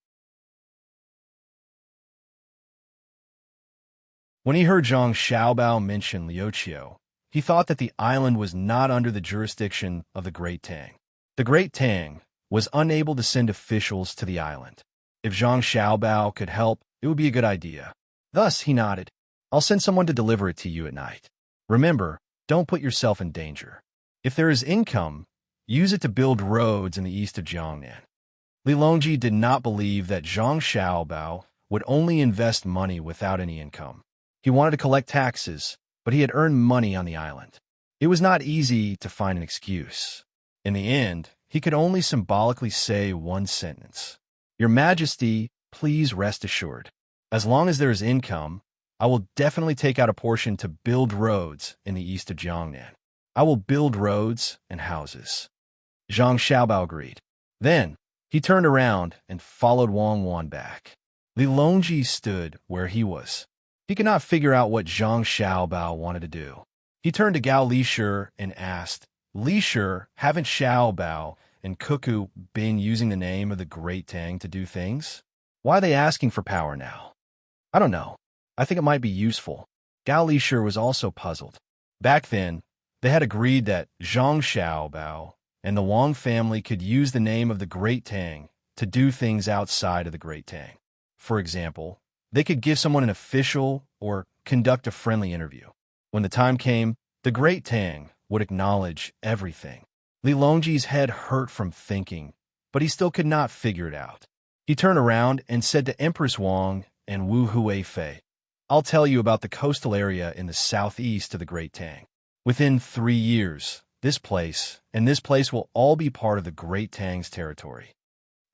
When he heard Zhang Xiaobao mention Liuqiu, he thought that the island was not under the jurisdiction of the Great Tang. The Great Tang was unable to send officials to the island. If Zhang Xiaobao could help, it would be a good idea. Thus, he nodded. I'll send someone to deliver it to you at night. Remember, don't put yourself in danger. If there is income, use it to build roads in the east of Jiangnan. Li Longji did not believe that Zhang Xiaobao would only invest money without any income. He wanted to collect taxes, but he had earned money on the island. It was not easy to find an excuse. In the end, he could only symbolically say one sentence. Your Majesty, please rest assured. As long as there is income, I will definitely take out a portion to build roads in the east of Jiangnan. I will build roads and houses. Zhang Xiaobao agreed. Then, he turned around and followed Wang Wan back. Li Longji stood where he was. He could not figure out what Zhang Xiaobao wanted to do. He turned to Gao Lishur and asked, Lishur, haven't Xiaobao and Cuckoo been using the name of the Great Tang to do things? Why are they asking for power now? I don't know. I think it might be useful. Gao Lishur was also puzzled. Back then, they had agreed that Zhang Xiaobao and the Wang family could use the name of the Great Tang to do things outside of the Great Tang. For example, they could give someone an official or conduct a friendly interview. When the time came, the Great Tang would acknowledge everything. Li Longji's head hurt from thinking, but he still could not figure it out. He turned around and said to Empress Wang and Wu Huifei, I'll tell you about the coastal area in the southeast of the Great Tang. Within 3 years, this place will all be part of the Great Tang's territory.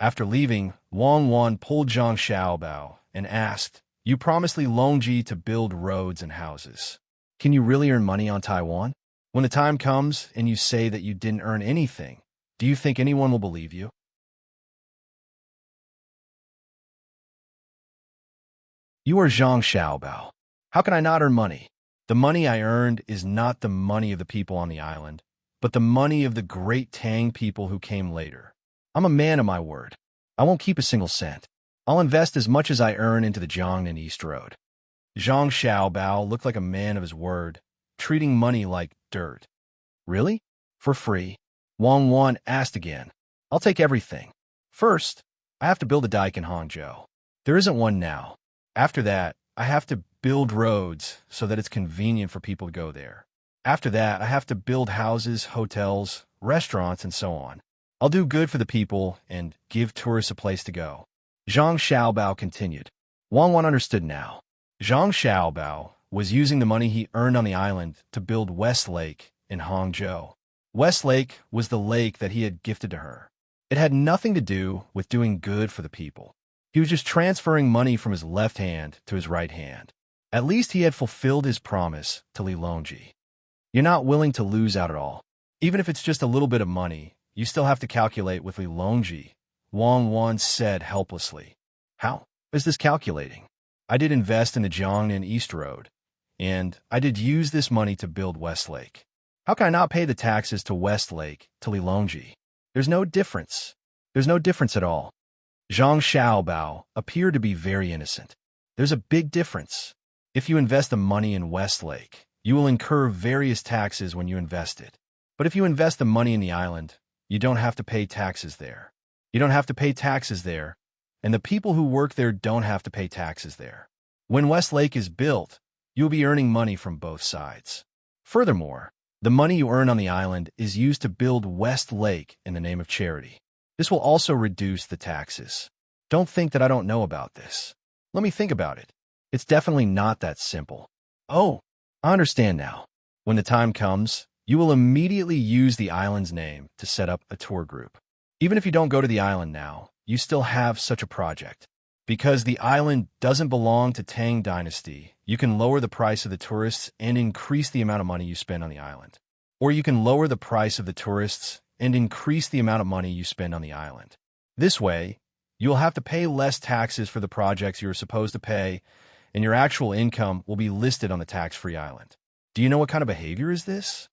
After leaving, Wang Wan pulled Zhang Xiaobao and asked, You promised Li Longji to build roads and houses. Can you really earn money on Taiwan? When the time comes and you say that you didn't earn anything, do you think anyone will believe you? You are Zhang Xiaobao. How can I not earn money? The money I earned is not the money of the people on the island, but the money of the Great Tang people who came later. I'm a man of my word. I won't keep a single cent. I'll invest as much as I earn into the Jiangnan East Road. Zhang Xiaobao looked like a man of his word, treating money like dirt. Really? For free? Wang Wan asked again. I'll take everything. First, I have to build a dike in Hangzhou. There isn't one now. After that, I have to build roads so that it's convenient for people to go there. After that, I have to build houses, hotels, restaurants, and so on. I'll do good for the people and give tourists a place to go. Zhang Xiaobao continued. Wang Wan understood now. Zhang Xiaobao was using the money he earned on the island to build West Lake in Hangzhou. West Lake was the lake that he had gifted to her. It had nothing to do with doing good for the people. He was just transferring money from his left hand to his right hand. At least he had fulfilled his promise to Li Longji. You're not willing to lose out at all. Even if it's just a little bit of money, you still have to calculate with Li Longji, Wang Wan said helplessly. How is this calculating? I did invest in the Jiangnan East Road, and I did use this money to build West Lake. How can I not pay the taxes to West Lake, to Li Longji? There's no difference. There's no difference at all. Zhang Xiaobao appeared to be very innocent. There's a big difference. If you invest the money in West Lake, you will incur various taxes when you invest it. But if you invest the money in the island, you don't have to pay taxes there. You don't have to pay taxes there, and the people who work there don't have to pay taxes there. When West Lake is built, you'll be earning money from both sides. Furthermore, the money you earn on the island is used to build West Lake in the name of charity. This will also reduce the taxes. Don't think that I don't know about this. Let me think about it. It's definitely not that simple. Oh, I understand now. When the time comes, you will immediately use the island's name to set up a tour group. Even if you don't go to the island now, you still have such a project. Because the island doesn't belong to Tang Dynasty, you can lower the price of the tourists and increase the amount of money you spend on the island. Or you can lower the price of the tourists and increase the amount of money you spend on the island. This way, you'll have to pay less taxes for the projects you're supposed to pay, and your actual income will be listed on the tax-free island. Do you know what kind of behavior is this?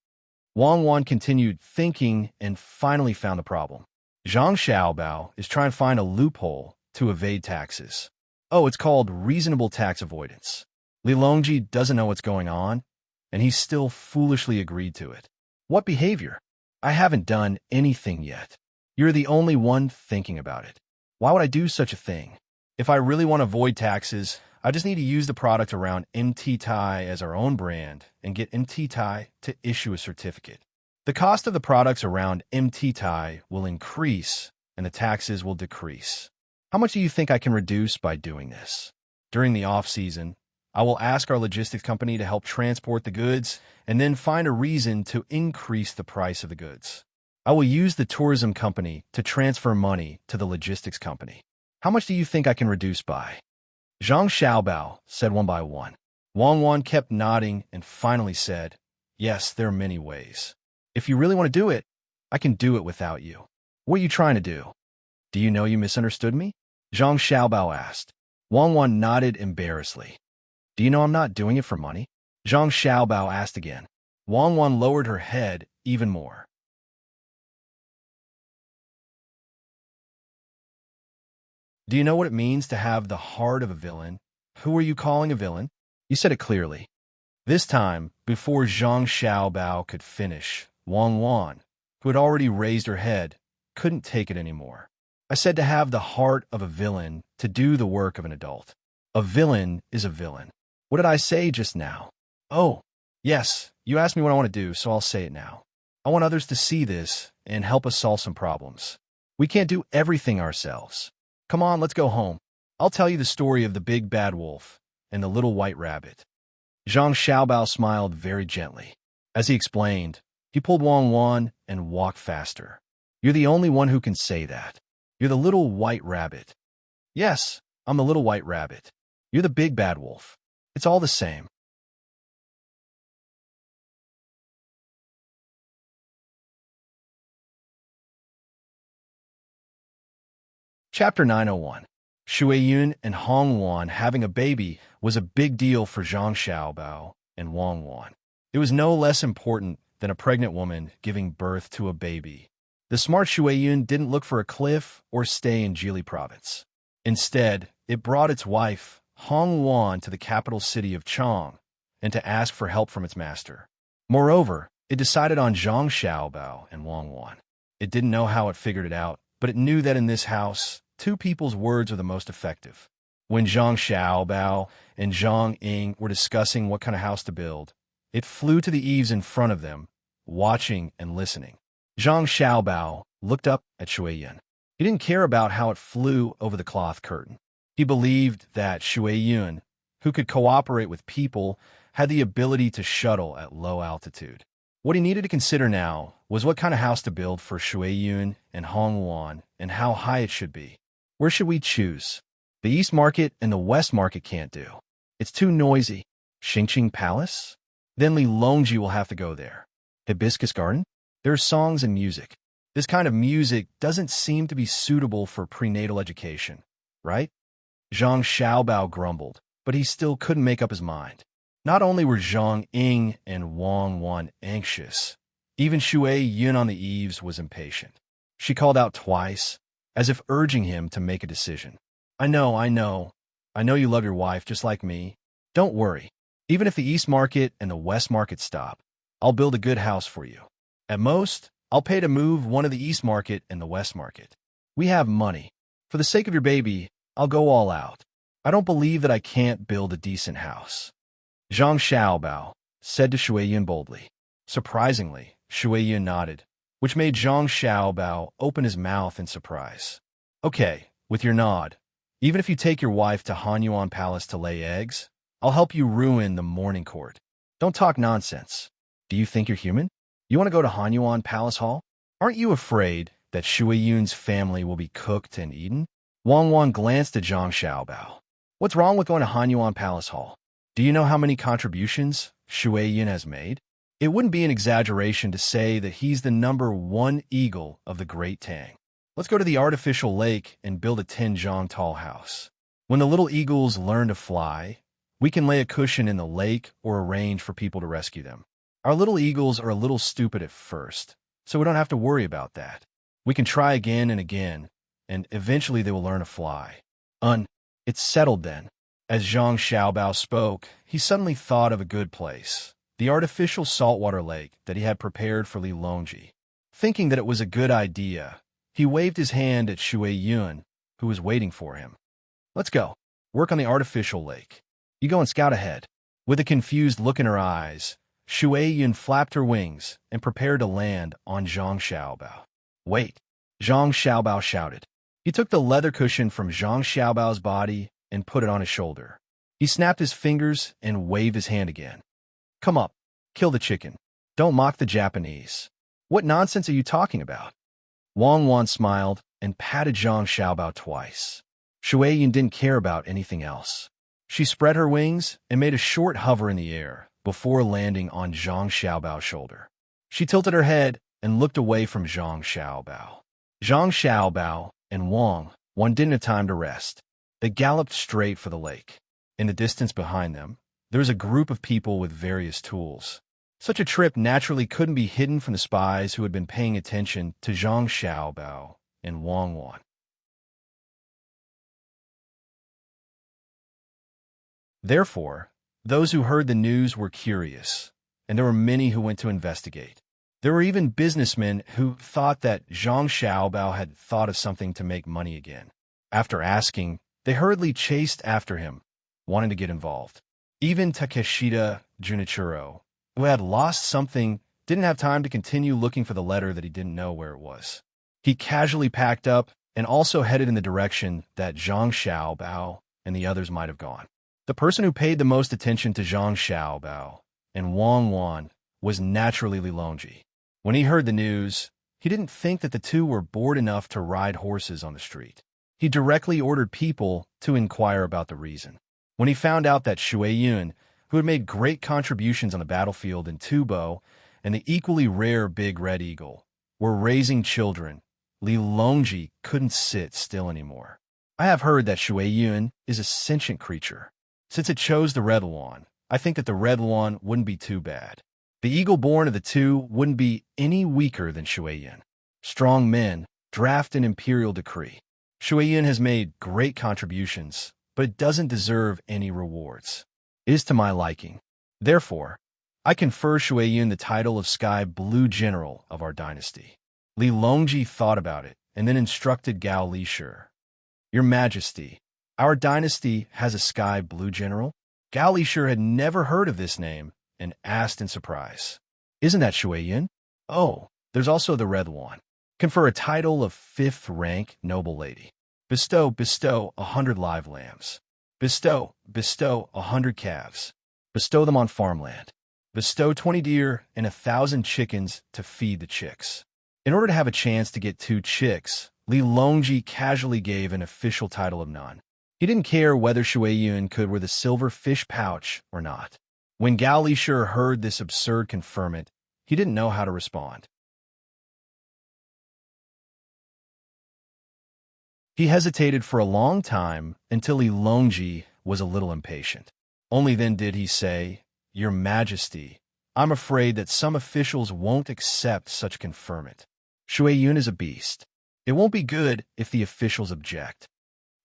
Wang Wan continued thinking and finally found the problem. Zhang Xiaobao is trying to find a loophole to evade taxes. Oh, it's called reasonable tax avoidance. Li Longji doesn't know what's going on, and he still foolishly agreed to it. What behavior? I haven't done anything yet. You're the only one thinking about it. Why would I do such a thing? If I really want to avoid taxes, I just need to use the product around MT Tai as our own brand and get MT Tai to issue a certificate. The cost of the products around MT Tai will increase and the taxes will decrease. How much do you think I can reduce by doing this? During the off-season, I will ask our logistics company to help transport the goods and then find a reason to increase the price of the goods. I will use the tourism company to transfer money to the logistics company. How much do you think I can reduce by? Zhang Xiaobao said one by one. Wang Wan kept nodding and finally said, yes, there are many ways. If you really want to do it, I can do it without you. What are you trying to do? Do you know you misunderstood me? Zhang Xiaobao asked. Wang Wan nodded embarrassedly. Do you know I'm not doing it for money? Zhang Xiaobao asked again. Wang Wan lowered her head even more. Do you know what it means to have the heart of a villain? Who are you calling a villain? You said it clearly. This time, before Zhang Xiaobao could finish, Wang Wan, who had already raised her head, couldn't take it anymore. I said to have the heart of a villain to do the work of an adult. A villain is a villain. What did I say just now? Oh, yes, you asked me what I want to do, so I'll say it now. I want others to see this and help us solve some problems. We can't do everything ourselves. Come on, let's go home. I'll tell you the story of the big bad wolf and the little white rabbit. Zhang Xiaobao smiled very gently. As he explained, he pulled Wang Wan and walked faster. You're the only one who can say that. You're the little white rabbit. Yes, I'm the little white rabbit. You're the big bad wolf. It's all the same. Chapter 901. Shuiyun and Hong Wan having a baby was a big deal for Zhang Xiaobao and Wang Wan. It was no less important than a pregnant woman giving birth to a baby. The smart Shuiyun didn't look for a cliff or stay in Jili province. Instead, it brought its wife, Hong Wan, to the capital city of Chang and to ask for help from its master. Moreover, it decided on Zhang Xiaobao and Wang Wan. It didn't know how it figured it out, but it knew that in this house, two people's words are the most effective. When Zhang Xiaobao and Zhang Ying were discussing what kind of house to build, it flew to the eaves in front of them, watching and listening. Zhang Xiaobao looked up at Shui Yun. He didn't care about how it flew over the cloth curtain. He believed that Shui Yun, who could cooperate with people, had the ability to shuttle at low altitude. What he needed to consider now was what kind of house to build for Shui Yun and Hong Wan and how high it should be. Where should we choose? The East Market and the West Market can't do. It's too noisy. Xingqing Palace? Then Li Longji will have to go there. Hibiscus Garden? There are songs and music. This kind of music doesn't seem to be suitable for prenatal education, right? Zhang Xiaobao grumbled, but he still couldn't make up his mind. Not only were Zhang Ying and Wang Wan anxious, even Shui Yun on the eaves was impatient. She called out twice, as if urging him to make a decision. I know you love your wife just like me. Don't worry. Even if the East Market and the West Market stop, I'll build a good house for you. At most, I'll pay to move one of the East Market and the West Market. We have money. For the sake of your baby, I'll go all out. I don't believe that I can't build a decent house. Zhang Xiaobao said to Shui Yun boldly. Surprisingly, Shui Yun nodded, which made Zhang Xiaobao open his mouth in surprise. Okay, with your nod, even if you take your wife to Hanyuan Palace to lay eggs, I'll help you ruin the morning court. Don't talk nonsense. Do you think you're human? You want to go to Hanyuan Palace Hall? Aren't you afraid that Shui Yun's family will be cooked and eaten? Wang Wan glanced at Zhang Xiaobao. What's wrong with going to Hanyuan Palace Hall? Do you know how many contributions Shui Yun has made? It wouldn't be an exaggeration to say that he's the #1 eagle of the Great Tang. Let's go to the artificial lake and build a 10-zhang tall house. When the little eagles learn to fly, we can lay a cushion in the lake or arrange for people to rescue them. Our little eagles are a little stupid at first, so we don't have to worry about that. We can try again and again, and eventually they will learn to fly. It's settled then. As Zhang Xiaobao spoke, he suddenly thought of a good place, the artificial saltwater lake that he had prepared for Li Longji. Thinking that it was a good idea, he waved his hand at Shui Yun, who was waiting for him. Let's go. Work on the artificial lake. You go and scout ahead. With a confused look in her eyes, Shui Yun flapped her wings and prepared to land on Zhang Xiaobao. Wait, Zhang Xiaobao shouted. He took the leather cushion from Zhang Xiaobao's body and put it on his shoulder. He snapped his fingers and waved his hand again. Come up, kill the chicken. Don't mock the Japanese. What nonsense are you talking about? Wang Wan smiled and patted Zhang Xiaobao twice. Shui Yun didn't care about anything else. She spread her wings and made a short hover in the air before landing on Zhang Xiaobao's shoulder. She tilted her head and looked away from Zhang Xiaobao. Zhang Xiaobao and Wang Wan didn't have time to rest. They galloped straight for the lake. In the distance behind them, there was a group of people with various tools. Such a trip naturally couldn't be hidden from the spies who had been paying attention to Zhang Xiaobao and Wang Wan. Therefore, those who heard the news were curious, and there were many who went to investigate. There were even businessmen who thought that Zhang Xiaobao had thought of something to make money again. After asking, they hurriedly chased after him, wanting to get involved. Even Takeshita Junichiro, who had lost something, didn't have time to continue looking for the letter that he didn't know where it was. He casually packed up and also headed in the direction that Zhang Xiaobao and the others might have gone. The person who paid the most attention to Zhang Xiaobao and Wang Wan was naturally Li Longji. When he heard the news, he didn't think that the two were bored enough to ride horses on the street. He directly ordered people to inquire about the reason. When he found out that Shui Yun, who had made great contributions on the battlefield in Tubo, and the equally rare Big Red Eagle, were raising children, Li Longji couldn't sit still anymore. I have heard that Shui Yun is a sentient creature. Since it chose the Red One, I think that the Red One wouldn't be too bad. The eagle born of the two wouldn't be any weaker than Shui Yun. Strong men draft an imperial decree. Shui Yun has made great contributions, but it doesn't deserve any rewards. It is to my liking. Therefore, I confer Shui Yun the title of Sky Blue General of our dynasty. Li Longji thought about it and then instructed Gao Li Shi. Your Majesty, Our dynasty has a sky blue general? Gao Lisher had never heard of this name and asked in surprise. Isn't that Shui Yun? Oh, there's also the red one. Confer a title of 5th rank noble lady. Bestow 100 live lambs. Bestow 100 calves. Bestow them on farmland. Bestow 20 deer and 1,000 chickens to feed the chicks. In order to have a chance to get 2 chicks, Li Longji casually gave an official title of none. He didn't care whether Shui Yun could wear the silver fish pouch or not. When Gao Lisher heard this absurd conferment, he didn't know how to respond. He hesitated for a long time until Li Longji was a little impatient. Only then did he say, "Your Majesty, I'm afraid that some officials won't accept such conferment. Shui Yun is a beast. It won't be good if the officials object."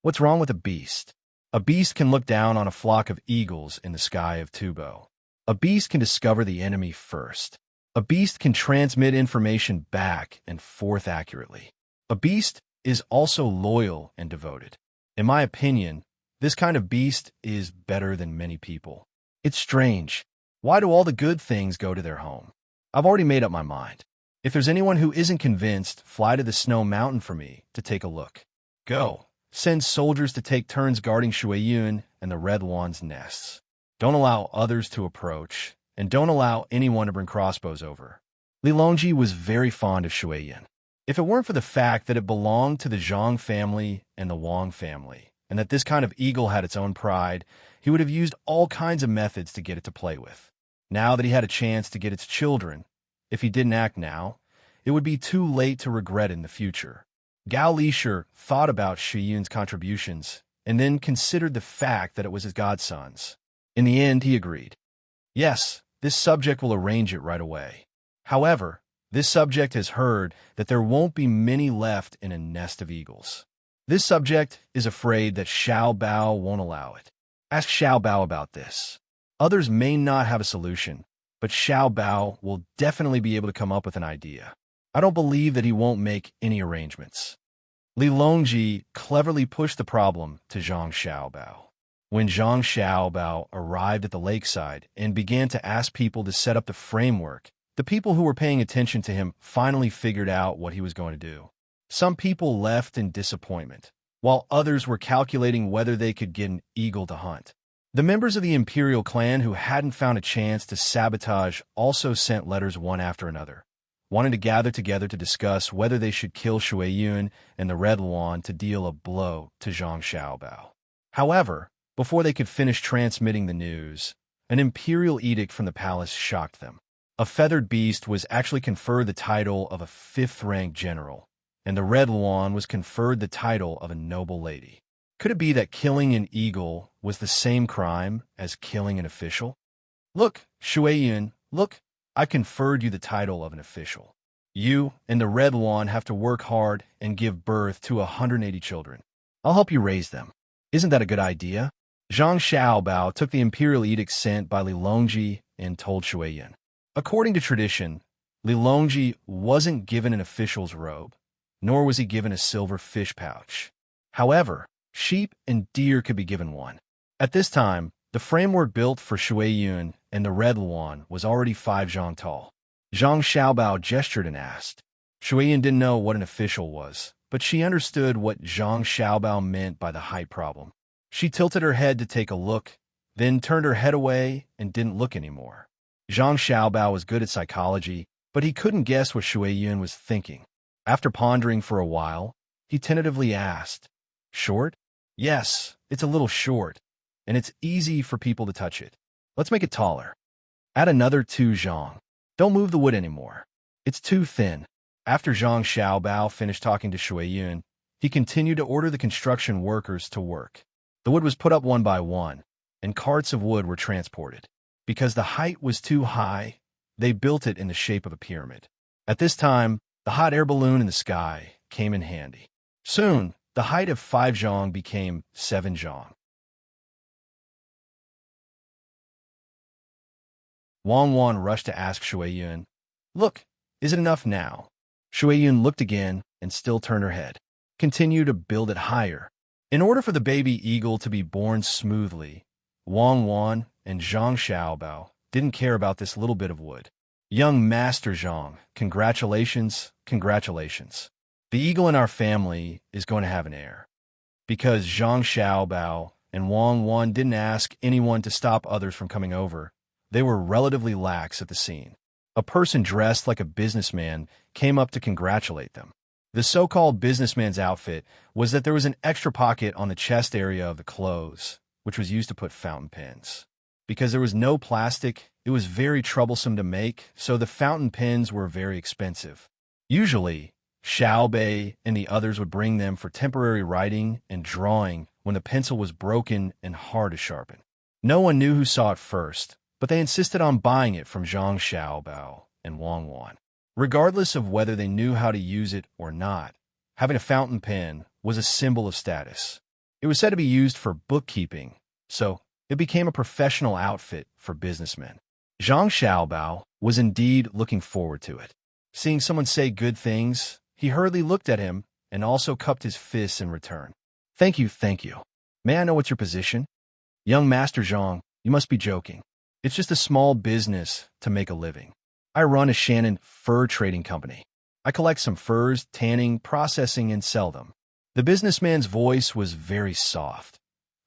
What's wrong with a beast? A beast can look down on a flock of eagles in the sky of Tubo. A beast can discover the enemy first. A beast can transmit information back and forth accurately. A beast is also loyal and devoted. In my opinion, this kind of beast is better than many people. It's strange. Why do all the good things go to their home? I've already made up my mind. If there's anyone who isn't convinced, fly to the snow mountain for me to take a look. Go. Send soldiers to take turns guarding Shui Yun and the Red Wan's nests. Don't allow others to approach, and don't allow anyone to bring crossbows over. Li Longji was very fond of Shui Yun. If it weren't for the fact that it belonged to the Zhang family and the Wang family, and that this kind of eagle had its own pride, he would have used all kinds of methods to get it to play with. Now that he had a chance to get its children, if he didn't act now, it would be too late to regret it in the future. Gao Lisher thought about Shui Yun's contributions and then considered the fact that it was his godson's. In the end, he agreed. Yes, this subject will arrange it right away. However, this subject has heard that there won't be many left in a nest of eagles. This subject is afraid that Xiao Bao won't allow it. Ask Xiao Bao about this. Others may not have a solution, but Xiao Bao will definitely be able to come up with an idea. I don't believe that he won't make any arrangements. Li Longji cleverly pushed the problem to Zhang Xiaobao. When Zhang Xiaobao arrived at the lakeside and began to ask people to set up the framework, the people who were paying attention to him finally figured out what he was going to do. Some people left in disappointment, while others were calculating whether they could get an eagle to hunt. The members of the imperial clan who hadn't found a chance to sabotage also sent letters one after another, wanting to gather together to discuss whether they should kill Shui Yun and the Red Luan to deal a blow to Zhang Xiaobao. However, before they could finish transmitting the news, an imperial edict from the palace shocked them. A feathered beast was actually conferred the title of a 5th-rank general, and the Red Luan was conferred the title of a noble lady. Could it be that killing an eagle was the same crime as killing an official? Look, Shui Yun, look, I conferred you the title of an official. You and the Red Luan have to work hard and give birth to 180 children. I'll help you raise them. Isn't that a good idea? Zhang Xiaobao took the imperial edict sent by Li Longji and told Shui Yun. According to tradition, Li Longji wasn't given an official's robe, nor was he given a silver fish pouch. However, sheep and deer could be given one. At this time, the framework built for Shui Yun and the Red Luan was already 5 zhang tall. Zhang Xiaobao gestured and asked. Shui Yun didn't know what an official was, but she understood what Zhang Xiaobao meant by the height problem. She tilted her head to take a look, then turned her head away and didn't look anymore. Zhang Xiaobao was good at psychology, but he couldn't guess what Shui Yun was thinking. After pondering for a while, he tentatively asked, "Short?" "Yes, it's a little short, and it's easy for people to touch it. Let's make it taller. Add another 2 zhang. Don't move the wood anymore. It's too thin." After Zhang Xiaobao finished talking to Shui Yun, he continued to order the construction workers to work. The wood was put up one by one, and carts of wood were transported. Because the height was too high, they built it in the shape of a pyramid. At this time, the hot air balloon in the sky came in handy. Soon, the height of 5 zhang became 7 zhang. Wang Wan rushed to ask Shui Yun, "Look, is it enough now?" Shui Yun looked again and still turned her head. "Continue to build it higher. In order for the baby eagle to be born smoothly, Wang Wan and Zhang Xiaobao didn't care about this little bit of wood. Young Master Zhang, congratulations, congratulations. The eagle in our family is going to have an heir. Because Zhang Xiaobao and Wang Wan didn't ask anyone to stop others from coming over, they were relatively lax at the scene. A person dressed like a businessman came up to congratulate them. The so-called businessman's outfit was that there was an extra pocket on the chest area of the clothes, which was used to put fountain pens. Because there was no plastic, it was very troublesome to make, so the fountain pens were very expensive. Usually, Xiao Bei and the others would bring them for temporary writing and drawing when the pencil was broken and hard to sharpen. No one knew who saw it first, but they insisted on buying it from Zhang Xiaobao and Wang Wan. Regardless of whether they knew how to use it or not, having a fountain pen was a symbol of status. It was said to be used for bookkeeping, so it became a professional outfit for businessmen. Zhang Xiaobao was indeed looking forward to it. Seeing someone say good things, he hurriedly looked at him and also cupped his fists in return. Thank you, thank you. May I know what's your position? Young Master Zhang, you must be joking. It's just a small business to make a living. I run a Shannon fur trading company. I collect some furs, tanning, processing, and sell them. The businessman's voice was very soft,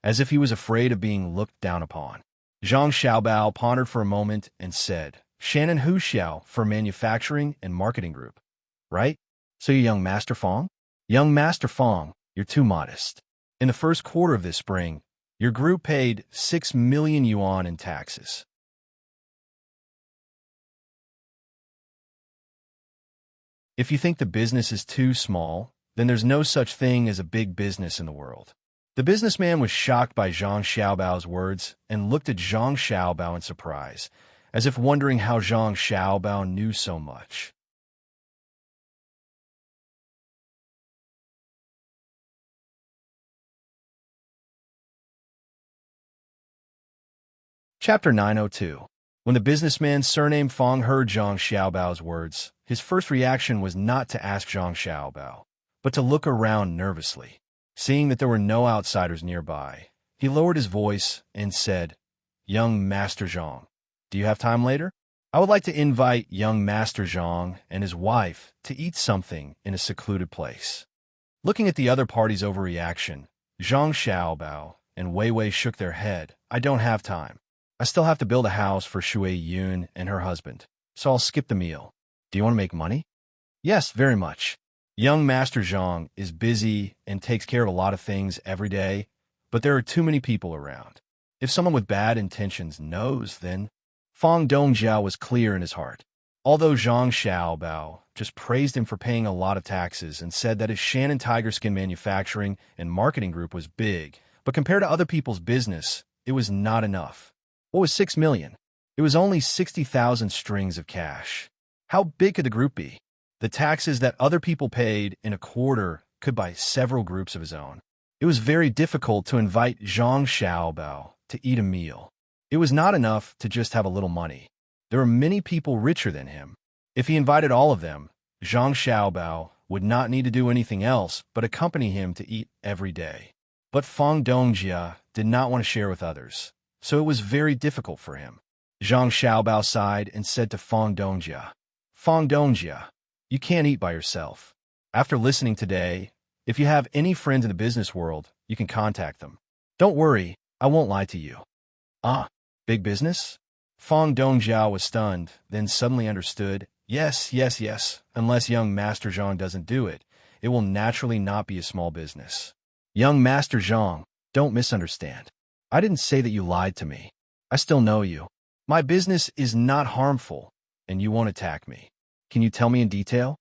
as if he was afraid of being looked down upon. Zhang Xiaobao pondered for a moment and said, Shannon Hu Xiao for Manufacturing and Marketing Group, right? So you young Master Fong? Young Master Fong, you're too modest. In the first quarter of this spring, your group paid 6 million yuan in taxes. If you think the business is too small, then there's no such thing as a big business in the world. The businessman was shocked by Zhang Xiaobao's words and looked at Zhang Xiaobao in surprise, as if wondering how Zhang Xiaobao knew so much. Chapter 902. When the businessman's surname Fong heard Zhang Xiaobao's words, his first reaction was not to ask Zhang Xiaobao, but to look around nervously. Seeing that there were no outsiders nearby, he lowered his voice and said, Young Master Zhang, do you have time later? I would like to invite young Master Zhang and his wife to eat something in a secluded place. Looking at the other party's overreaction, Zhang Xiaobao and Wei Wei shook their head. I don't have time. I still have to build a house for Shui Yun and her husband, so I'll skip the meal. Do you want to make money? Yes, very much. Young Master Zhang is busy and takes care of a lot of things every day, but there are too many people around. If someone with bad intentions knows, then Fong Dongjiao was clear in his heart. Although Zhang Xiaobao just praised him for paying a lot of taxes and said that his Shannon Tiger Skin Manufacturing and Marketing Group was big, but compared to other people's business, it was not enough. What was 6 million? It was only 60,000 strings of cash. How big could the group be? The taxes that other people paid in a quarter could buy several groups of his own. It was very difficult to invite Zhang Xiaobao to eat a meal. It was not enough to just have a little money. There were many people richer than him. If he invited all of them, Zhang Xiaobao would not need to do anything else but accompany him to eat every day. But Fong Dongjia did not want to share with others, so it was very difficult for him. Zhang Xiaobao sighed and said to Fong Dongjia, Fong Dongjia, you can't eat by yourself. After listening today, if you have any friends in the business world, you can contact them. Don't worry, I won't lie to you. Ah, big business? Fong Dongjiao was stunned, then suddenly understood. Yes, yes, yes. Unless young Master Zhang doesn't do it, it will naturally not be a small business. Young Master Zhang, don't misunderstand. I didn't say that you lied to me. I still know you. My business is not harmful, and you won't attack me. Can you tell me in detail?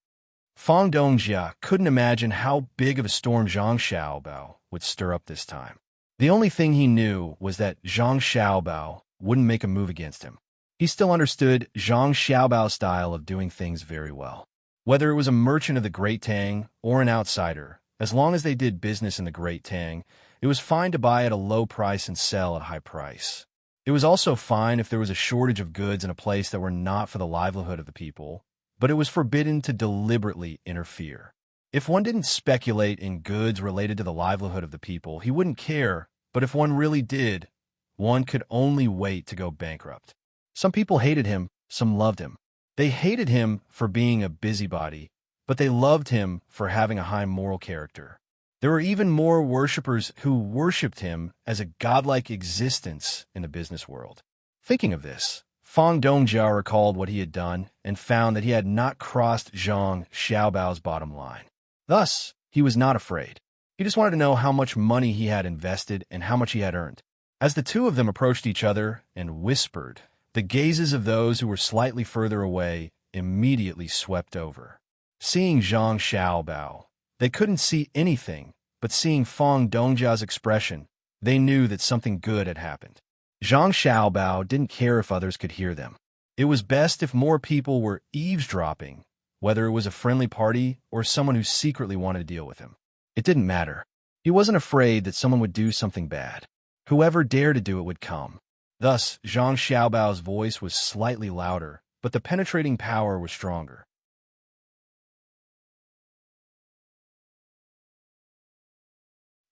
Fong Dongjia couldn't imagine how big of a storm Zhang Xiaobao would stir up this time. The only thing he knew was that Zhang Xiaobao wouldn't make a move against him. He still understood Zhang Xiaobao's style of doing things very well. Whether it was a merchant of the Great Tang or an outsider, as long as they did business in the Great Tang, it was fine to buy at a low price and sell at a high price. It was also fine if there was a shortage of goods in a place that were not for the livelihood of the people, but it was forbidden to deliberately interfere. If one didn't speculate in goods related to the livelihood of the people, he wouldn't care, but if one really did, one could only wait to go bankrupt. Some people hated him, some loved him. They hated him for being a busybody, but they loved him for having a high moral character. There were even more worshippers who worshipped him as a godlike existence in the business world. Thinking of this, Fang Dongjia recalled what he had done and found that he had not crossed Zhang Xiaobao's bottom line. Thus, he was not afraid. He just wanted to know how much money he had invested and how much he had earned. As the two of them approached each other and whispered, the gazes of those who were slightly further away immediately swept over. Seeing Zhang Xiaobao, they couldn't see anything, but seeing Fang Dongjia's expression, they knew that something good had happened. Zhang Xiaobao didn't care if others could hear them. It was best if more people were eavesdropping, whether it was a friendly party or someone who secretly wanted to deal with him. It didn't matter. He wasn't afraid that someone would do something bad. Whoever dared to do it would come. Thus, Zhang Xiaobao's voice was slightly louder, but the penetrating power was stronger.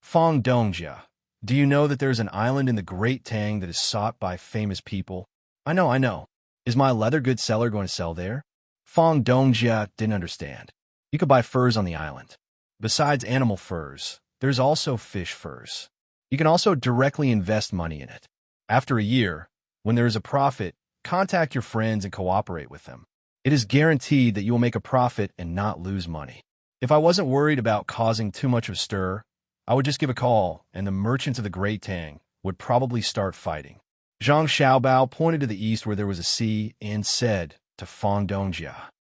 Fang Dongjia, do you know that there's an island in the Great Tang that is sought by famous people? I know. Is my leather goods seller going to sell there? Fang Dongjia didn't understand. You could buy furs on the island. Besides animal furs, there's also fish furs. You can also directly invest money in it. After a year, when there is a profit, contact your friends and cooperate with them. It is guaranteed that you will make a profit and not lose money. If I wasn't worried about causing too much of a stir, I would just give a call, and the merchants of the Great Tang would probably start fighting. Zhang Xiaobao pointed to the east where there was a sea and said to Fang Dongjia.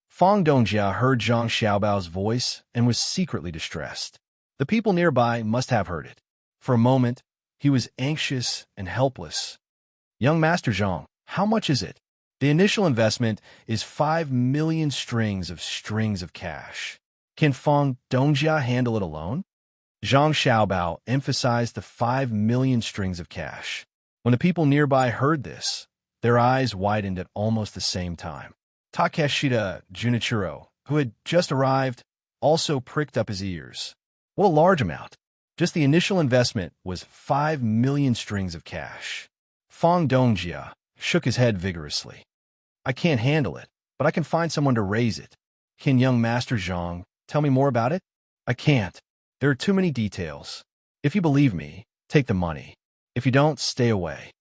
Fang Dongjia heard Zhang Xiaobao's voice and was secretly distressed. The people nearby must have heard it. For a moment, he was anxious and helpless. Young Master Zhang, how much is it? The initial investment is 5 million strings of cash. Can Fang Dongjia handle it alone? Zhang Xiaobao emphasized the 5 million strings of cash. When the people nearby heard this, their eyes widened at almost the same time. Takeshita Junichiro, who had just arrived, also pricked up his ears. What a large amount! Just the initial investment was 5 million strings of cash. Fang Dongjia shook his head vigorously. I can't handle it, but I can find someone to raise it. Can young Master Zhang tell me more about it? I can't. There are too many details. If you believe me, take the money. If you don't, stay away.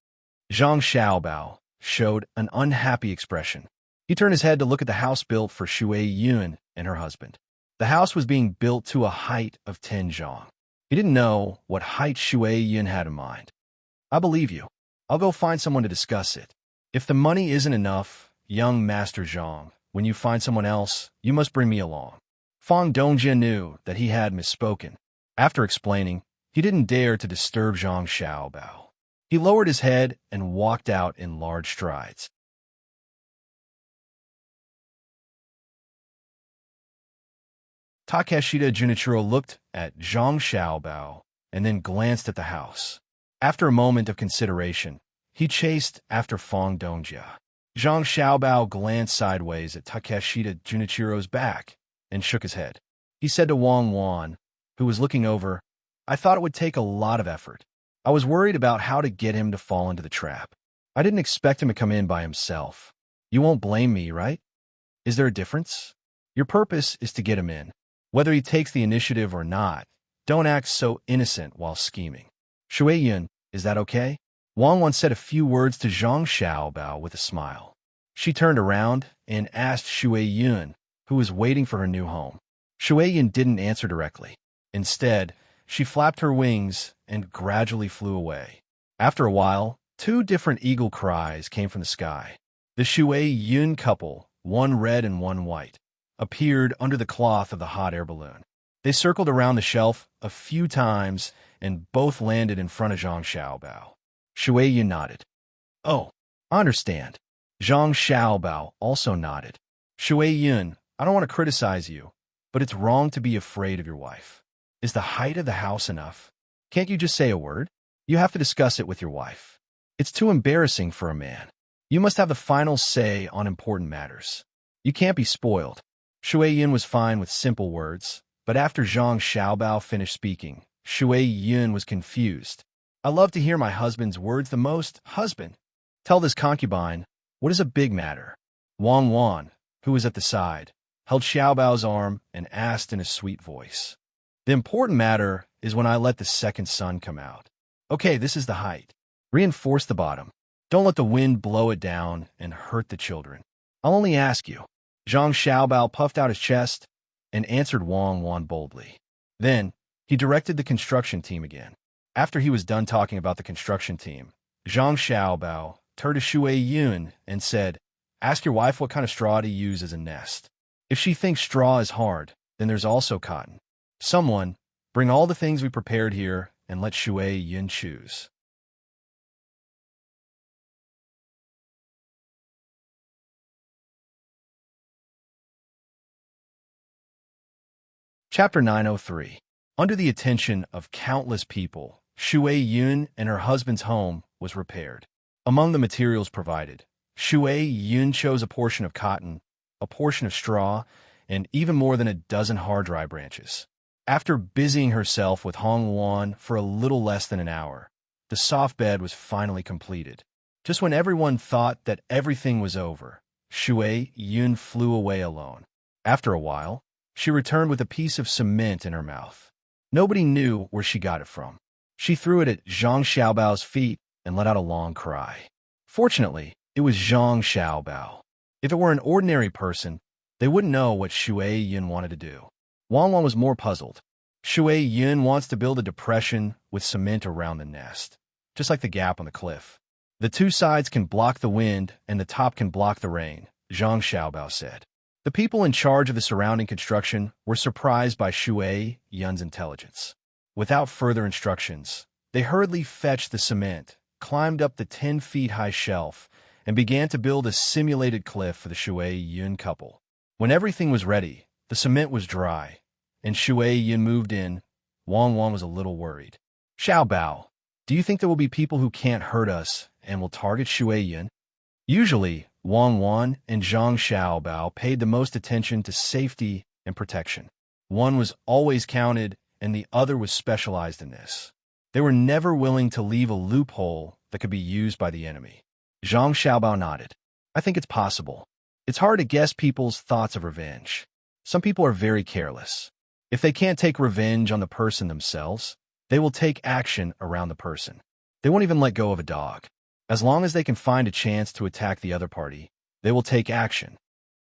Zhang Xiaobao showed an unhappy expression. He turned his head to look at the house built for Shui Yun and her husband. The house was being built to a height of 10 zhang. He didn't know what height Shui Yun had in mind. I believe you. I'll go find someone to discuss it. If the money isn't enough, young Master Zhang, when you find someone else, you must bring me along. Fang Dongjia knew that he had misspoken. After explaining, he didn't dare to disturb Zhang Xiaobao. He lowered his head and walked out in large strides. Takeshita Junichiro looked at Zhang Xiaobao and then glanced at the house. After a moment of consideration, he chased after Fang Dongjia. Zhang Xiaobao glanced sideways at Takeshita Junichiro's back and shook his head. He said to Wang Wan, who was looking over, I thought it would take a lot of effort. I was worried about how to get him to fall into the trap. I didn't expect him to come in by himself. You won't blame me, right? Is there a difference? Your purpose is to get him in. Whether he takes the initiative or not, don't act so innocent while scheming. Shui Yun, is that okay? Wang Wan said a few words to Zhang Xiaobao with a smile. She turned around and asked Shui Yun, who was waiting for her new home. Shui Yun didn't answer directly. Instead, she flapped her wings and gradually flew away. After a while, 2 different eagle cries came from the sky. The Shui Yun couple, one red and one white, appeared under the cloth of the hot air balloon. They circled around the shelf a few times and both landed in front of Zhang Xiaobao. Shui Yun nodded. Oh, I understand. Zhang Xiaobao also nodded. Shui Yun, I don't want to criticize you, but it's wrong to be afraid of your wife. Is the height of the house enough? Can't you just say a word? You have to discuss it with your wife. It's too embarrassing for a man. You must have the final say on important matters. You can't be spoiled. Shui Yun was fine with simple words, But after Zhang Xiaobao finished speaking, Shui Yun was confused. I love to hear my husband's words the most. Husband, tell this concubine, what is a big matter? Wang Wan, who was at the side, held Xiaobao's arm and asked in a sweet voice. The important matter is when I let the second sun come out. Okay, this is the height. Reinforce the bottom. Don't let the wind blow it down and hurt the children. I'll only ask you. Zhang Xiaobao puffed out his chest and answered Wang Wan boldly. Then, he directed the construction team again. After he was done talking about the construction team, Zhang Xiaobao turned to Shui Yun and said, ask your wife what kind of straw to use as a nest. If she thinks straw is hard, then there's also cotton. Someone, bring all the things we prepared here and let Shui Yun choose. Chapter 903. Under the attention of countless people, Shui Yun and her husband's home was repaired. Among the materials provided, Shui Yun chose a portion of cotton, a portion of straw, and even more than a dozen hard-dry branches. After busying herself with Hong Wan for a little less than an hour, the soft bed was finally completed. Just when everyone thought that everything was over, Shui Yun flew away alone. After a while, she returned with a piece of cement in her mouth. Nobody knew where she got it from. She threw it at Zhang Xiaobao's feet and let out a long cry. Fortunately, it was Zhang Xiaobao. If it were an ordinary person, they wouldn't know what Shui Yun wanted to do. Wang Wan was more puzzled. Shui Yun wants to build a depression with cement around the nest, just like the gap on the cliff. The two sides can block the wind and the top can block the rain, Zhang Xiaobao said. The people in charge of the surrounding construction were surprised by Shui Yun's intelligence. Without further instructions, they hurriedly fetched the cement, climbed up the 10-feet-high shelf, and began to build a simulated cliff for the Shui Yun couple. When everything was ready, the cement was dry, and Shui Yun moved in. Wang Wan was a little worried. Xiaobao, do you think there will be people who can't hurt us and will target Shui Yun? Usually, Wang Wan and Zhang Xiaobao paid the most attention to safety and protection. One was always counted, and the other was specialized in this. They were never willing to leave a loophole that could be used by the enemy. Zhang Xiaobao nodded. I think it's possible. It's hard to guess people's thoughts of revenge. Some people are very careless. If they can't take revenge on the person themselves, they will take action around the person. They won't even let go of a dog. As long as they can find a chance to attack the other party, they will take action.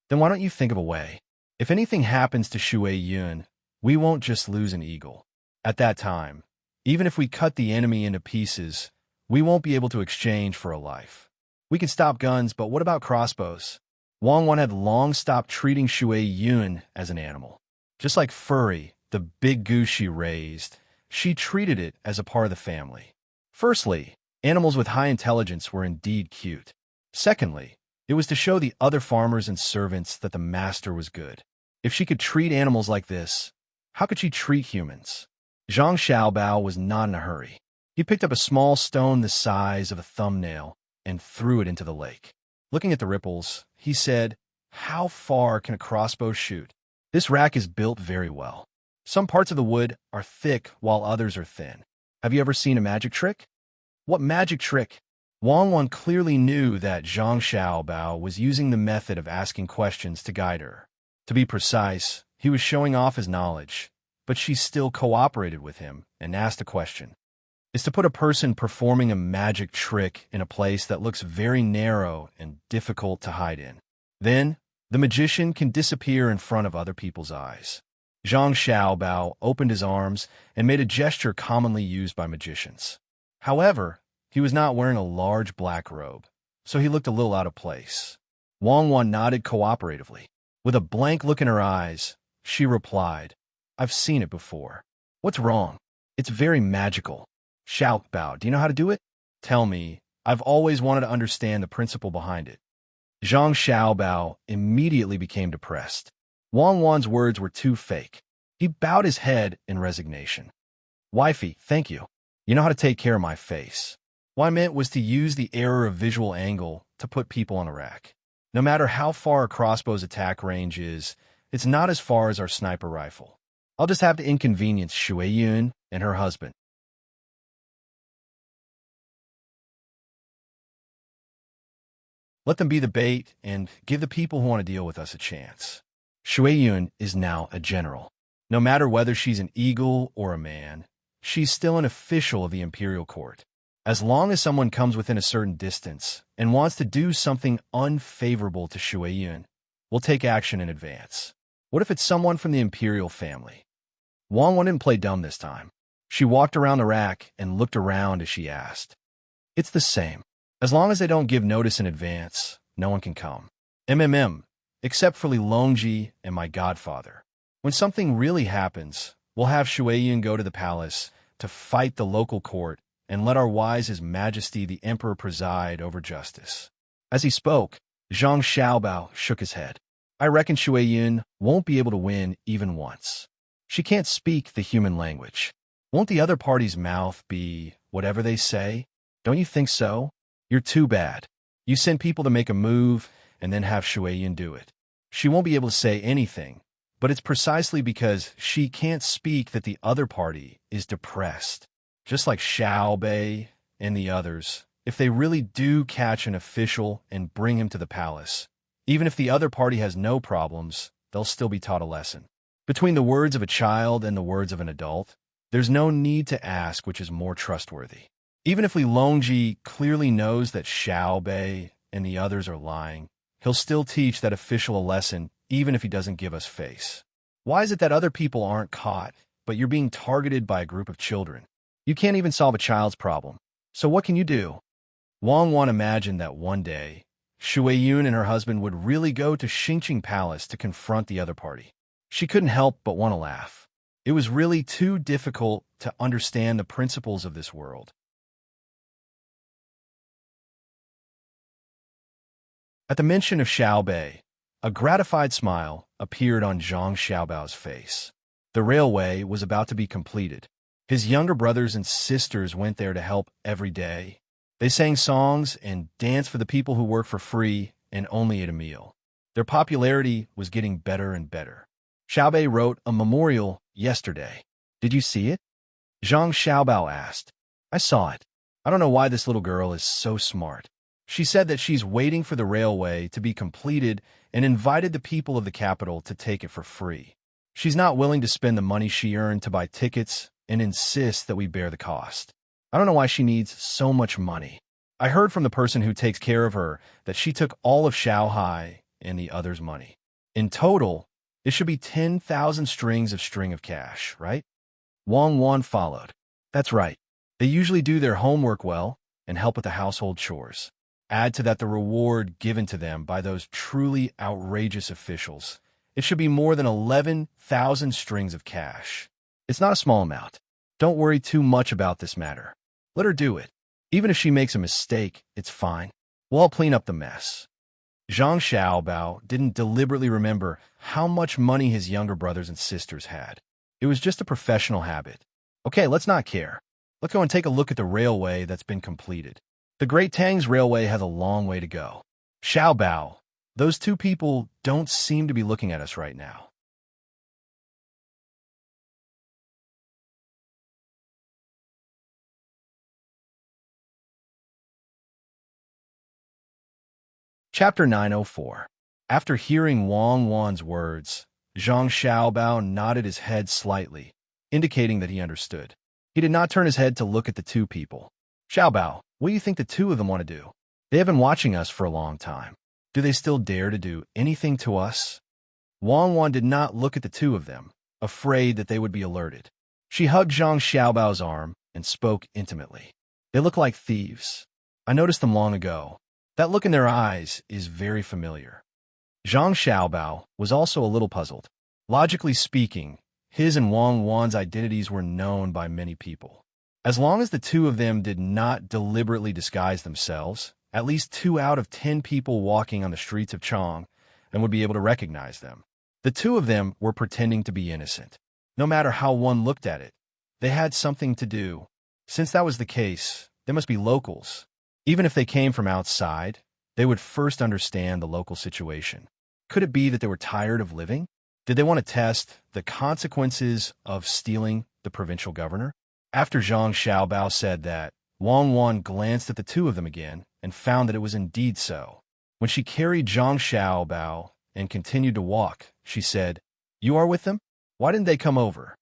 Then why don't you think of a way? If anything happens to Shui Yun, we won't just lose an eagle. At that time, even if we cut the enemy into pieces, we won't be able to exchange for a life. We can stop guns, but what about crossbows? Wang Wan had long stopped treating Shui Yun as an animal. Just like Furry, the big goose she raised, she treated it as a part of the family. Firstly, animals with high intelligence were indeed cute. Secondly, it was to show the other farmers and servants that the master was good. If she could treat animals like this, how could she treat humans? Zhang Xiaobao was not in a hurry. He picked up a small stone the size of a thumbnail and threw it into the lake. Looking at the ripples, he said, how far can a crossbow shoot? This rack is built very well. Some parts of the wood are thick while others are thin. Have you ever seen a magic trick? What magic trick? Wang Wan clearly knew that Zhang Xiaobao was using the method of asking questions to guide her. To be precise, he was showing off his knowledge, but she still cooperated with him and asked a question. Is to put a person performing a magic trick in a place that looks very narrow and difficult to hide in. Then, the magician can disappear in front of other people's eyes. Zhang Xiaobao opened his arms and made a gesture commonly used by magicians. However, he was not wearing a large black robe, so he looked a little out of place. Wang Wan nodded cooperatively. With a blank look in her eyes, she replied, I've seen it before. What's wrong? It's very magical. Xiaobao, do you know how to do it? Tell me. I've always wanted to understand the principle behind it. Zhang Xiaobao immediately became depressed. Wang Wan's words were too fake. He bowed his head in resignation. Wifey, thank you. You know how to take care of my face. What I meant was to use the error of visual angle to put people on a rack. No matter how far a crossbow's attack range is, it's not as far as our sniper rifle. I'll just have to inconvenience Shui Yun and her husband. Let them be the bait and give the people who want to deal with us a chance. Shui Yun is now a general. No matter whether she's an eagle or a man, she's still an official of the imperial court. As long as someone comes within a certain distance and wants to do something unfavorable to Shui Yun, we'll take action in advance. What if it's someone from the imperial family? Wang didn't play dumb this time. She walked around the rack and looked around as she asked. It's the same. As long as they don't give notice in advance, no one can come. Except for Li Longji and my godfather. When something really happens, we'll have Shui Yun go to the palace to fight the local court and let our wise His Majesty the Emperor preside over justice. As he spoke, Zhang Xiaobao shook his head. I reckon Shui Yun won't be able to win even once. She can't speak the human language. Won't the other party's mouth be whatever they say? Don't you think so? You're too bad. You send people to make a move and then have Shui Yun do it. She won't be able to say anything, but it's precisely because she can't speak that the other party is depressed. Just like Xiao Bei and the others, if they really do catch an official and bring him to the palace, even if the other party has no problems, they'll still be taught a lesson. Between the words of a child and the words of an adult, there's no need to ask which is more trustworthy. Even if Li Longji clearly knows that Xiao Bei and the others are lying, he'll still teach that official a lesson even if he doesn't give us face. Why is it that other people aren't caught, but you're being targeted by a group of children? You can't even solve a child's problem. So what can you do? Wang imagined that one day, Shui Yun and her husband would really go to Xingqing Palace to confront the other party. She couldn't help but want to laugh. It was really too difficult to understand the principles of this world. At the mention of Xiao Bei, a gratified smile appeared on Zhang Xiaobao's face. The railway was about to be completed. His younger brothers and sisters went there to help every day. They sang songs and danced for the people who work for free and only ate a meal. Their popularity was getting better and better. Xiao Bei wrote a memorial yesterday. Did you see it? Zhang Xiaobao asked. I saw it. I don't know why this little girl is so smart. She said that she's waiting for the railway to be completed and invited the people of the capital to take it for free. She's not willing to spend the money she earned to buy tickets and insists that we bear the cost. I don't know why she needs so much money. I heard from the person who takes care of her that she took all of Shanghai and the others' money. In total, it should be 10,000 strings of cash, right? Wang followed. That's right. They usually do their homework well and help with the household chores. Add to that the reward given to them by those truly outrageous officials. It should be more than 11,000 strings of cash. It's not a small amount. Don't worry too much about this matter. Let her do it. Even if she makes a mistake, it's fine. We'll all clean up the mess. Zhang Xiaobao didn't deliberately remember how much money his younger brothers and sisters had. It was just a professional habit. Okay, let's not care. Let's go and take a look at the railway that's been completed. The Great Tang's railway has a long way to go. Xiaobao, those two people don't seem to be looking at us right now. Chapter 904. After hearing Wang's words, Zhang Xiaobao nodded his head slightly, indicating that he understood. He did not turn his head to look at the two people. Xiaobao, what do you think the two of them want to do? They have been watching us for a long time. Do they still dare to do anything to us? Wang did not look at the two of them, afraid that they would be alerted. She hugged Zhang Xiaobao's arm and spoke intimately. They look like thieves. I noticed them long ago. That look in their eyes is very familiar. Zhang Xiaobao was also a little puzzled. Logically speaking, his and Wang's identities were known by many people. As long as the two of them did not deliberately disguise themselves, at least 2 out of 10 people walking on the streets of Chang and would be able to recognize them. The two of them were pretending to be innocent. No matter how one looked at it, they had something to do. Since that was the case, they must be locals. Even if they came from outside, they would first understand the local situation. Could it be that they were tired of living? Did they want to test the consequences of stealing the provincial governor? After Zhang Xiaobao said that, Wang Wan glanced at the two of them again and found that it was indeed so. When she carried Zhang Xiaobao and continued to walk, she said, "You are with them? Why didn't they come over?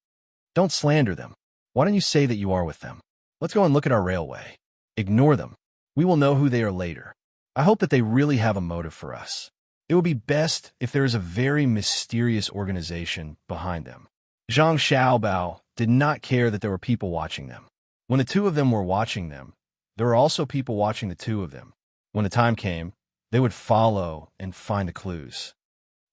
Don't slander them. Why don't you say that you are with them? Let's go and look at our railway. Ignore them. We will know who they are later. I hope that they really have a motive for us. It would be best if there is a very mysterious organization behind them." Zhang Xiaobao did not care that there were people watching them. When the two of them were watching them, there were also people watching the two of them. When the time came, they would follow and find the clues.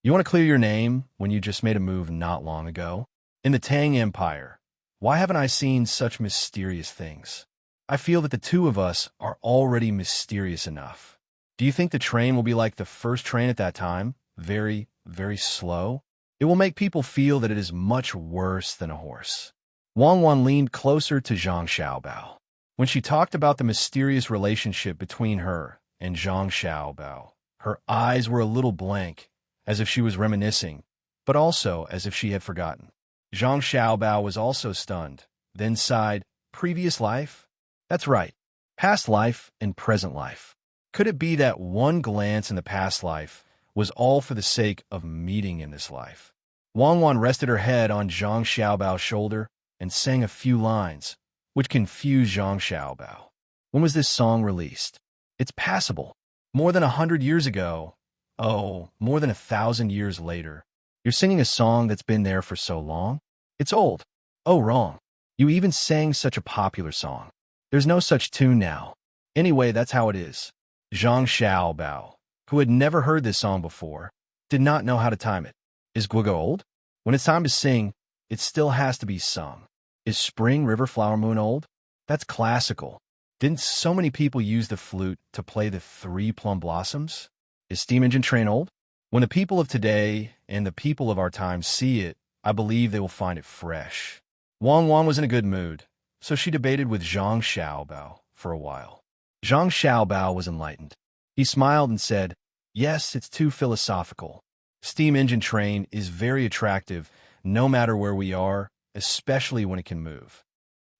You want to clear your name when you just made a move not long ago? In the Tang Empire, why haven't I seen such mysterious things? I feel that the two of us are already mysterious enough. Do you think the train will be like the first train at that time? Very, very slow? It will make people feel that it is much worse than a horse. Wang Wan leaned closer to Zhang Xiaobao. When she talked about the mysterious relationship between her and Zhang Xiaobao, her eyes were a little blank, as if she was reminiscing, but also as if she had forgotten. Zhang Xiaobao was also stunned, then sighed, "Previous life? That's right. Past life and present life. Could it be that one glance in the past life was all for the sake of meeting in this life?" Wang Wan rested her head on Zhang Xiaobao's shoulder and sang a few lines, which confused Zhang Xiaobao. When was this song released? It's passable. More than 100 years ago. Oh, more than 1,000 years later. You're singing a song that's been there for so long? It's old. Oh, wrong. You even sang such a popular song. There's no such tune now. Anyway, that's how it is. Zhang Xiaobao, who had never heard this song before, did not know how to time it. Is Guogo old? When it's time to sing, it still has to be sung. Is Spring River Flower Moon old? That's classical. Didn't so many people use the flute to play the Three Plum Blossoms? Is Steam Engine Train old? When the people of today and the people of our time see it, I believe they will find it fresh. Wang Wan was in a good mood, so she debated with Zhang Xiaobao for a while. Zhang Xiaobao was enlightened. He smiled and said, "Yes, it's too philosophical. Steam engine train is very attractive, no matter where we are, especially when it can move."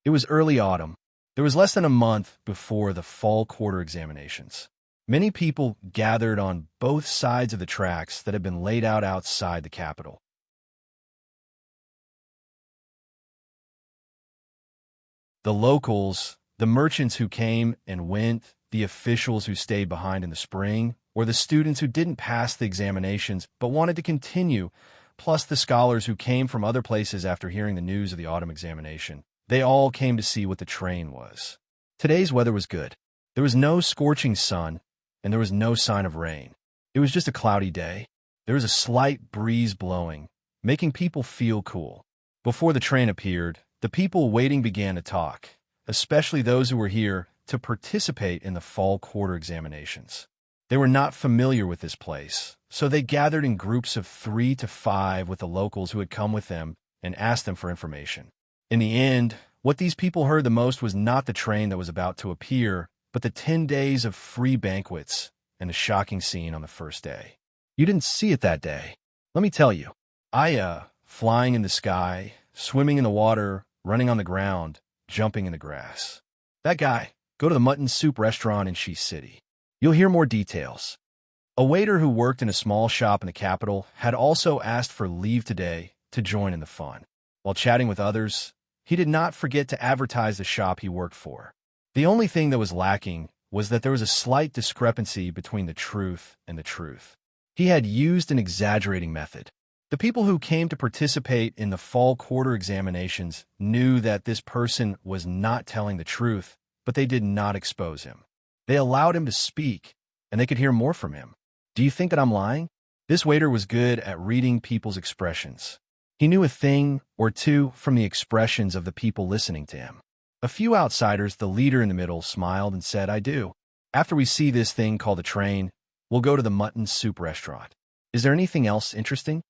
It was early autumn. There was less than a month before the fall quarter examinations. Many people gathered on both sides of the tracks that had been laid out outside the capital. The locals, the merchants who came and went, the officials who stayed behind in the spring, or the students who didn't pass the examinations but wanted to continue, plus the scholars who came from other places after hearing the news of the autumn examination. They all came to see what the train was. Today's weather was good. There was no scorching sun, and there was no sign of rain. It was just a cloudy day. There was a slight breeze blowing, making people feel cool. Before the train appeared, the people waiting began to talk, especially those who were here to participate in the fall quarter examinations. They were not familiar with this place, so they gathered in groups of 3 to 5 with the locals who had come with them and asked them for information. In the end, what these people heard the most was not the train that was about to appear, but the 10 days of free banquets and the shocking scene on the first day. You didn't see it that day. Let me tell you. Flying in the sky, swimming in the water, running on the ground, jumping in the grass. That guy, go to the mutton soup restaurant in Shi City. You'll hear more details. A waiter who worked in a small shop in the capital had also asked for leave today to join in the fun. While chatting with others, he did not forget to advertise the shop he worked for. The only thing that was lacking was that there was a slight discrepancy between the truth and the truth. He had used an exaggerating method. The people who came to participate in the fall quarter examinations knew that this person was not telling the truth, but they did not expose him. They allowed him to speak, and they could hear more from him. Do you think that I'm lying? This waiter was good at reading people's expressions. He knew a thing or two from the expressions of the people listening to him. A few outsiders, the leader in the middle, smiled and said, "I do. After we see this thing called a train, we'll go to the mutton soup restaurant. Is there anything else interesting?"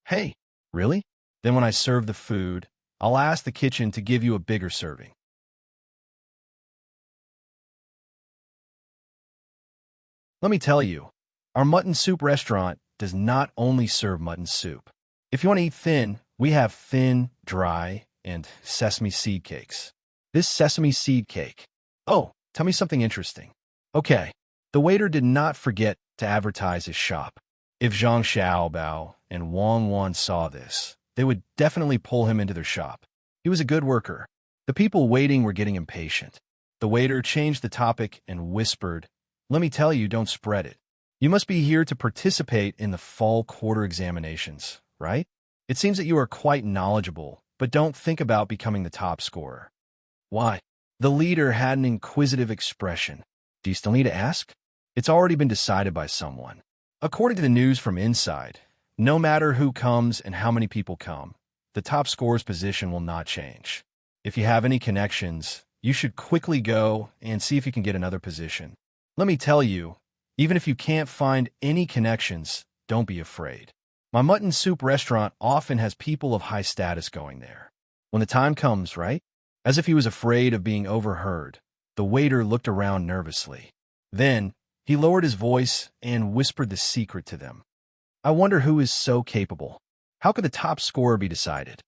"Hey, really? Then when I serve the food, I'll ask the kitchen to give you a bigger serving." Let me tell you, our mutton soup restaurant does not only serve mutton soup. If you want to eat thin, we have thin, dry, and sesame seed cakes. This sesame seed cake. Oh, tell me something interesting. Okay. The waiter did not forget to advertise his shop. If Zhang Xiaobao and Wang Wan saw this, they would definitely pull him into their shop. He was a good worker. The people waiting were getting impatient. The waiter changed the topic and whispered, "Let me tell you, don't spread it. You must be here to participate in the fall quarter examinations, right? It seems that you are quite knowledgeable, but don't think about becoming the top scorer." Why? The leader had an inquisitive expression. Do you still need to ask? It's already been decided by someone. According to the news from inside, no matter who comes and how many people come, the top scorer's position will not change. If you have any connections, you should quickly go and see if you can get another position. Let me tell you, even if you can't find any connections, don't be afraid. My mutton soup restaurant often has people of high status going there. When the time comes, right? As if he was afraid of being overheard, the waiter looked around nervously. Then, he lowered his voice and whispered the secret to them. I wonder who is so capable. How could the top scorer be decided?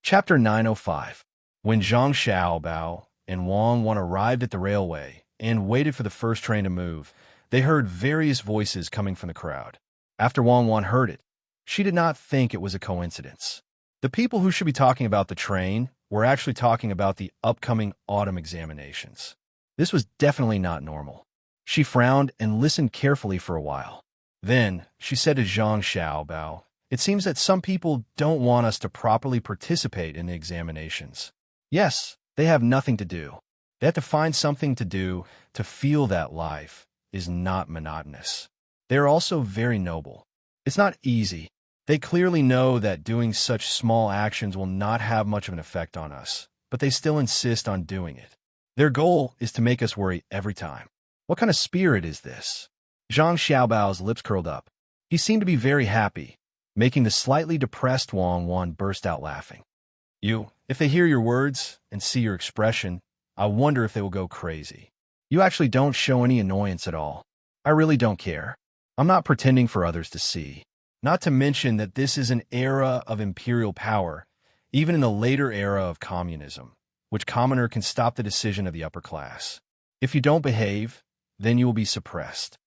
Chapter 905. When Zhang Xiaobao and Wang Wan arrived at the railway and waited for the first train to move, they heard various voices coming from the crowd. After Wang Wan heard it, she did not think it was a coincidence. The people who should be talking about the train were actually talking about the upcoming autumn examinations. This was definitely not normal. She frowned and listened carefully for a while. Then, she said to Zhang Xiaobao, "It seems that some people don't want us to properly participate in the examinations. Yes, they have nothing to do. They have to find something to do to feel that life is not monotonous. They are also very noble. It's not easy. They clearly know that doing such small actions will not have much of an effect on us, but they still insist on doing it. Their goal is to make us worry every time. What kind of spirit is this?" Zhang Xiaobao's lips curled up. He seemed to be very happy, making the slightly depressed Wang Wan burst out laughing. If they hear your words and see your expression, I wonder if they will go crazy. You actually don't show any annoyance at all. I really don't care. I'm not pretending for others to see. Not to mention that this is an era of imperial power, even in the later era of communism, which commoner can stop the decision of the upper class. If you don't behave, then you will be suppressed.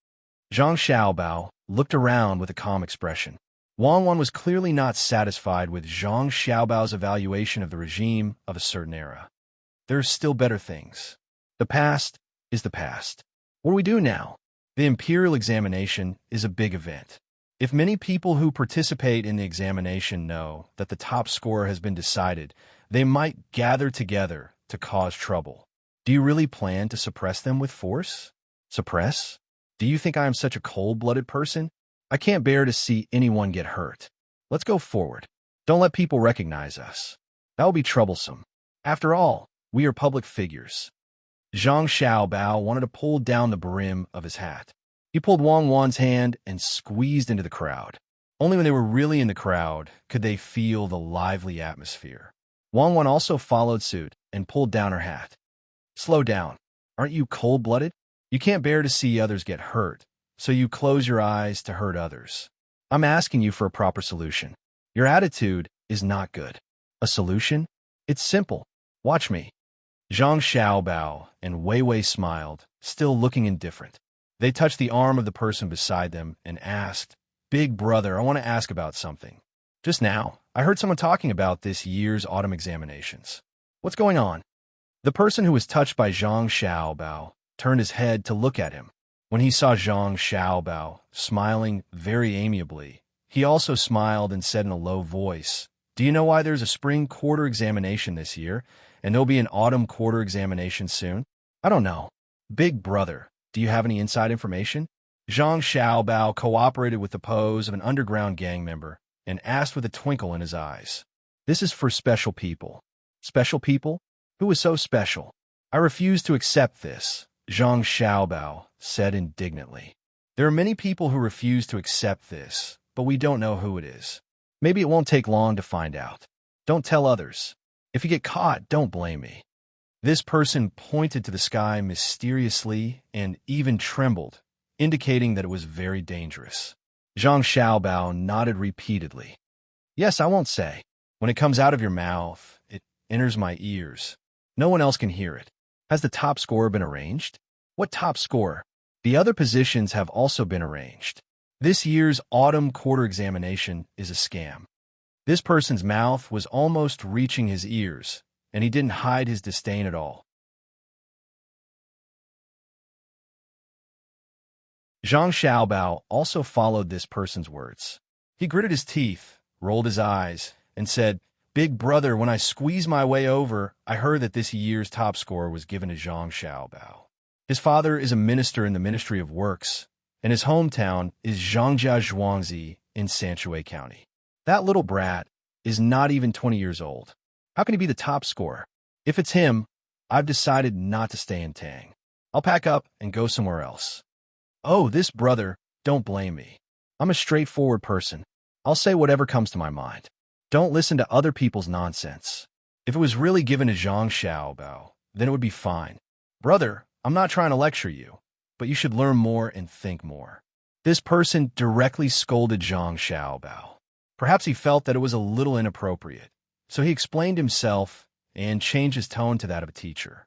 Zhang Xiaobao looked around with a calm expression. Wang Wan was clearly not satisfied with Zhang Xiaobao's evaluation of the regime of a certain era. There are still better things. The past is the past. What do we do now? The imperial examination is a big event. If many people who participate in the examination know that the top scorer has been decided, they might gather together to cause trouble. Do you really plan to suppress them with force? Suppress? Do you think I am such a cold-blooded person? I can't bear to see anyone get hurt. Let's go forward. Don't let people recognize us. That will be troublesome. After all, we are public figures. Zhang Xiaobao wanted to pull down the brim of his hat. He pulled Wang Wan's hand and squeezed into the crowd. Only when they were really in the crowd could they feel the lively atmosphere. Wang Wan also followed suit and pulled down her hat. Slow down. Aren't you cold-blooded? You can't bear to see others get hurt, so you close your eyes to hurt others. I'm asking you for a proper solution. Your attitude is not good. A solution? It's simple. Watch me. Zhang Xiaobao and Wei Wei smiled, still looking indifferent. They touched the arm of the person beside them and asked, "Big brother, I want to ask about something. Just now, I heard someone talking about this year's autumn examinations. What's going on?" The person who was touched by Zhang Xiaobao turned his head to look at him. When he saw Zhang Xiaobao smiling very amiably, he also smiled and said in a low voice, "Do you know why there's a spring quarter examination this year, and there'll be an autumn quarter examination soon?" "I don't know." "Big brother, do you have any inside information?" Zhang Xiaobao cooperated with the pose of an underground gang member and asked with a twinkle in his eyes. "This is for special people." "Special people? Who is so special?" "I refuse to accept this," Zhang Xiaobao said indignantly. "There are many people who refuse to accept this, but we don't know who it is. Maybe it won't take long to find out. Don't tell others. If you get caught, don't blame me. This person pointed to the sky mysteriously and even trembled, indicating that it was very dangerous. Zhang Xiaobao nodded repeatedly. Yes, I won't say. When it comes out of your mouth, it enters my ears. No one else can hear it. Has the top score been arranged? What top score? The other positions have also been arranged. This year's autumn quarter examination is a scam. This person's mouth was almost reaching his ears, and he didn't hide his disdain at all. Zhang Xiaobao also followed this person's words. He gritted his teeth, rolled his eyes, and said, "Big brother, when I squeezed my way over, I heard that this year's top score was given to Zhang Xiaobao. His father is a minister in the Ministry of Works, and his hometown is Zhangjia Zhuangzi in Sanshui County. That little brat is not even 20 years old. How can he be the top scorer? If it's him, I've decided not to stay in Tang. I'll pack up and go somewhere else." "Oh, this brother, don't blame me. I'm a straightforward person. I'll say whatever comes to my mind. Don't listen to other people's nonsense. If it was really given to Zhang Xiaobao, then it would be fine. Brother, I'm not trying to lecture you, but you should learn more and think more." This person directly scolded Zhang Xiaobao. Perhaps he felt that it was a little inappropriate, so he explained himself and changed his tone to that of a teacher.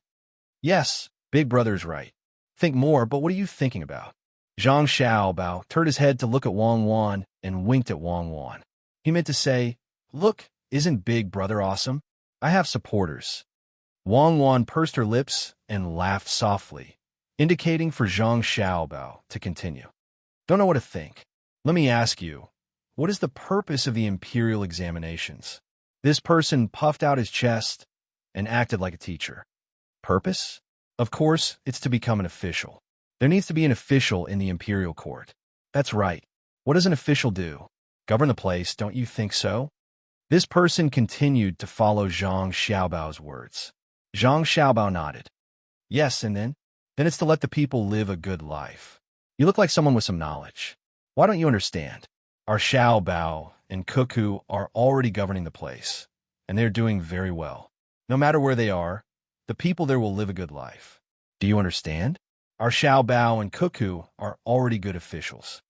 "Yes, big brother's right. Think more, but what are you thinking about?" Zhang Xiaobao turned his head to look at Wang Wan and winked at Wang Wan. He meant to say, "Look, isn't big brother awesome? I have supporters." Wang Wan pursed her lips and laughed softly, indicating for Zhang Xiaobao to continue. "Don't know what to think. Let me ask you, what is the purpose of the imperial examinations?" This person puffed out his chest and acted like a teacher. "Purpose? Of course, it's to become an official. There needs to be an official in the imperial court." "That's right. What does an official do? Govern the place, don't you think so?" This person continued to follow Zhang Xiaobao's words. Zhang Xiaobao nodded. "Yes, and then? Then it's to let the people live a good life. You look like someone with some knowledge. Why don't you understand? Our Xiaobao and Cuckoo are already governing the place, and they're doing very well. No matter where they are, the people there will live a good life. Do you understand? Our Xiaobao and Cuckoo are already good officials."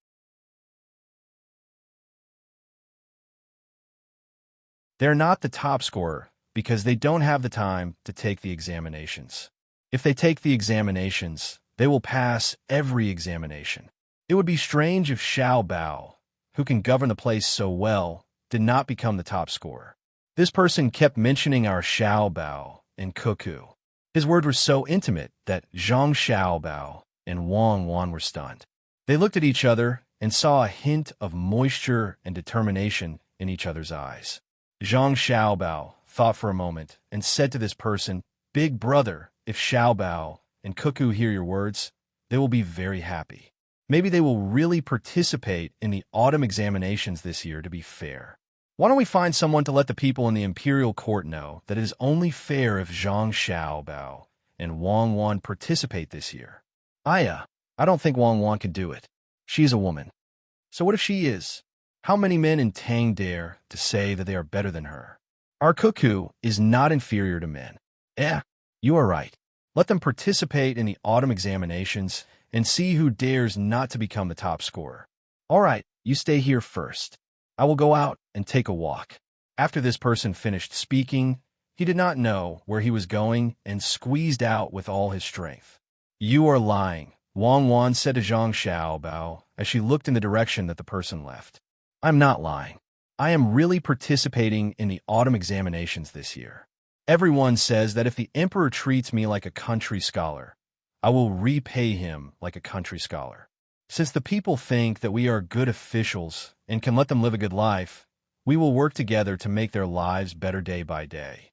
They're not the top scorer because they don't have the time to take the examinations. If they take the examinations, they will pass every examination. It would be strange if Xiaobao, who can govern the place so well, did not become the top scorer. This person kept mentioning our Xiaobao and Cuckoo. His words were so intimate that Zhang Xiaobao and Wang Wan were stunned. They looked at each other and saw a hint of moisture and determination in each other's eyes. Zhang Xiaobao thought for a moment and said to this person, "Big brother, if Xiaobao and Cuckoo hear your words, they will be very happy. Maybe they will really participate in the autumn examinations this year to be fair. Why don't we find someone to let the people in the imperial court know that it is only fair if Zhang Xiaobao and Wang Wan participate this year?" "I don't think Wang Wan could do it. She's a woman." "So what if she is? How many men in Tang dare to say that they are better than her? Our Cuckoo is not inferior to men." You are right. Let them participate in the autumn examinations and see who dares not to become the top scorer. "All right, you stay here first. I will go out and take a walk." After this person finished speaking, he did not know where he was going and squeezed out with all his strength. "You are lying," Wang Wan said to Zhang Xiaobao as she looked in the direction that the person left. "I'm not lying. I am really participating in the autumn examinations this year. Everyone says that if the emperor treats me like a country scholar, I will repay him like a country scholar. Since the people think that we are good officials and can let them live a good life, we will work together to make their lives better day by day."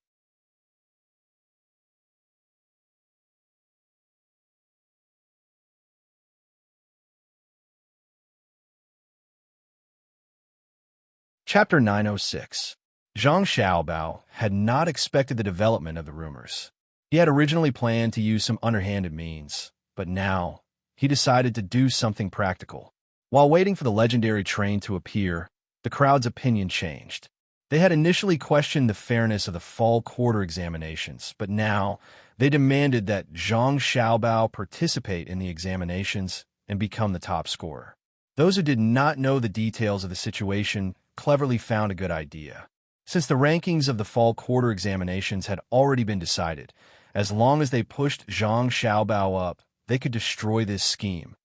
Chapter 906. Zhang Xiaobao had not expected the development of the rumors. He had originally planned to use some underhanded means, but now he decided to do something practical. While waiting for the legendary train to appear, the crowd's opinion changed. They had initially questioned the fairness of the fall quarter examinations, but now they demanded that Zhang Xiaobao participate in the examinations and become the top scorer. Those who did not know the details of the situation cleverly found a good idea. Since the rankings of the fall quarter examinations had already been decided, as long as they pushed Zhang Xiaobao up, they could destroy this scheme.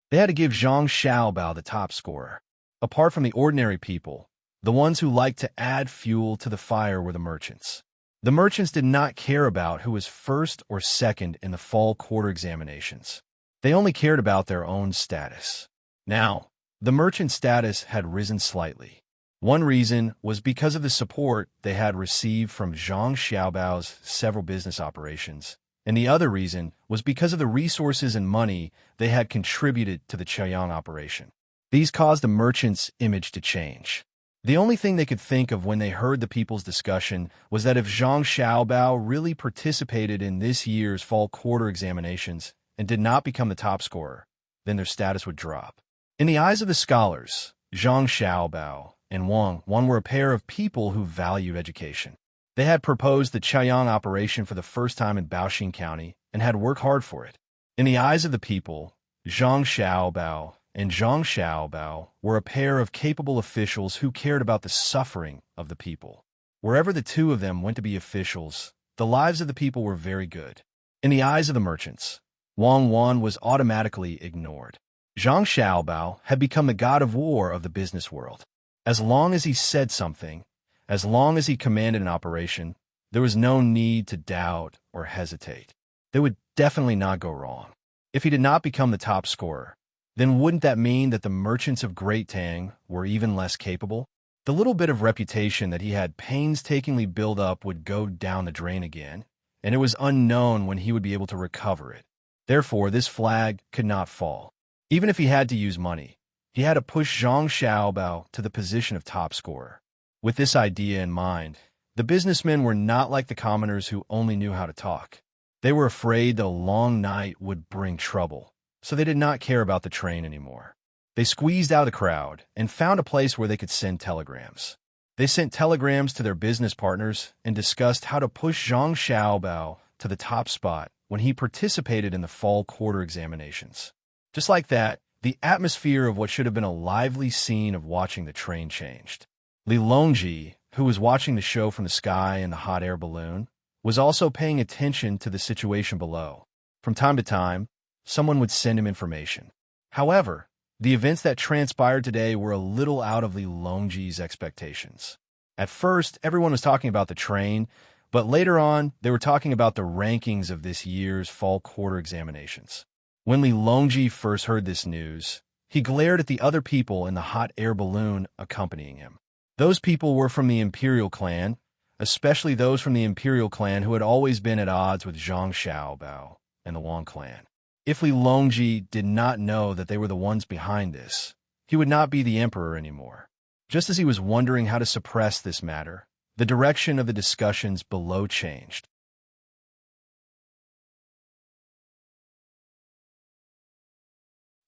They had to give Zhang Xiaobao the top scorer. Apart from the ordinary people, the ones who liked to add fuel to the fire were the merchants. The merchants did not care about who was first or second in the fall quarter examinations. They only cared about their own status. Now, the merchant status had risen slightly. One reason was because of the support they had received from Zhang Xiaobao's several business operations, and the other reason was because of the resources and money they had contributed to the Chaoyang operation. These caused the merchants' image to change. The only thing they could think of when they heard the people's discussion was that if Zhang Xiaobao really participated in this year's fall quarter examinations and did not become the top scorer, then their status would drop. In the eyes of the scholars, Zhang Xiaobao and Wang were a pair of people who valued education. They had proposed the Chaoyang operation for the first time in Baoxing County and had worked hard for it. In the eyes of the people, Zhang Xiaobao and Zhang Xiaobao were a pair of capable officials who cared about the suffering of the people. Wherever the two of them went to be officials, the lives of the people were very good. In the eyes of the merchants, Wang was automatically ignored. Zhang Xiaobao had become the god of war of the business world. As long as he said something, as long as he commanded an operation, there was no need to doubt or hesitate. They would definitely not go wrong. If he did not become the top scorer, then wouldn't that mean that the merchants of Great Tang were even less capable? The little bit of reputation that he had painstakingly built up would go down the drain again, and it was unknown when he would be able to recover it. Therefore, this flag could not fall. Even if he had to use money, he had to push Zhang Xiaobao to the position of top scorer. With this idea in mind, the businessmen were not like the commoners who only knew how to talk. They were afraid that a long night would bring trouble, so they did not care about the train anymore. They squeezed out of the crowd and found a place where they could send telegrams. They sent telegrams to their business partners and discussed how to push Zhang Xiaobao to the top spot when he participated in the fall quarter examinations. Just like that, the atmosphere of what should have been a lively scene of watching the train changed. Li Longji, who was watching the show from the sky in the hot air balloon, was also paying attention to the situation below. From time to time, someone would send him information. However, the events that transpired today were a little out of Li Longji's expectations. At first, everyone was talking about the train, but later on, they were talking about the rankings of this year's fall quarter examinations. When Li Longji first heard this news, he glared at the other people in the hot air balloon accompanying him. Those people were from the Imperial clan, especially those from the Imperial clan who had always been at odds with Zhang Xiaobao and the Wang clan. If Li Longji did not know that they were the ones behind this, he would not be the emperor anymore. Just as he was wondering how to suppress this matter, the direction of the discussions below changed.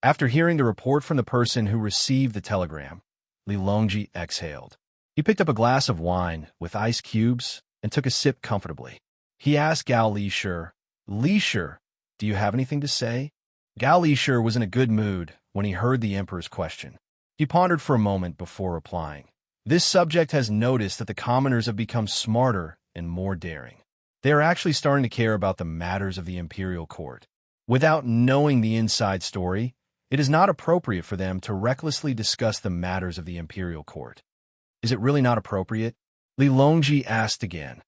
After hearing the report from the person who received the telegram, Li Longji exhaled. He picked up a glass of wine with ice cubes and took a sip comfortably. He asked Gao Lishir, "Lishir, do you have anything to say?" Gao Lishir was in a good mood when he heard the emperor's question. He pondered for a moment before replying. This subject has noticed that the commoners have become smarter and more daring. They are actually starting to care about the matters of the imperial court. Without knowing the inside story, it is not appropriate for them to recklessly discuss the matters of the imperial court. Is it really not appropriate? Li Longji asked again.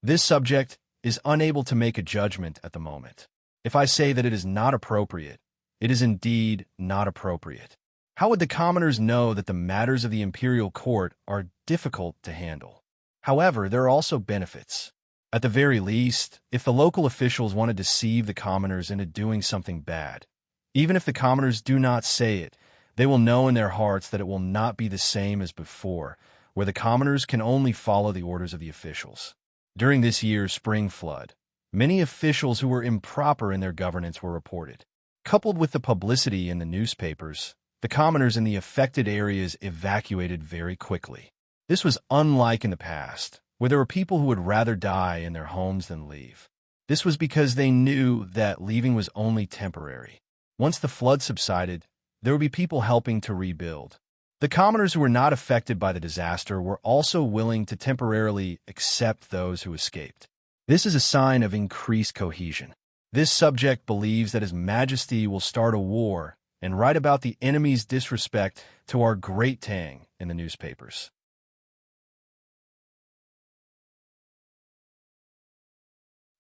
This subject is unable to make a judgment at the moment. If I say that it is not appropriate, it is indeed not appropriate. How would the commoners know that the matters of the imperial court are difficult to handle? However, there are also benefits. At the very least, if the local officials want to deceive the commoners into doing something bad, even if the commoners do not say it, they will know in their hearts that it will not be the same as before, where the commoners can only follow the orders of the officials. During this year's spring flood, many officials who were improper in their governance were reported. Coupled with the publicity in the newspapers, the commoners in the affected areas evacuated very quickly. This was unlike in the past, where there were people who would rather die in their homes than leave. This was because they knew that leaving was only temporary. Once the flood subsided, there would be people helping to rebuild. The commoners who were not affected by the disaster were also willing to temporarily accept those who escaped. This is a sign of increased cohesion. This subject believes that His Majesty will start a war and write about the enemy's disrespect to our great Tang in the newspapers.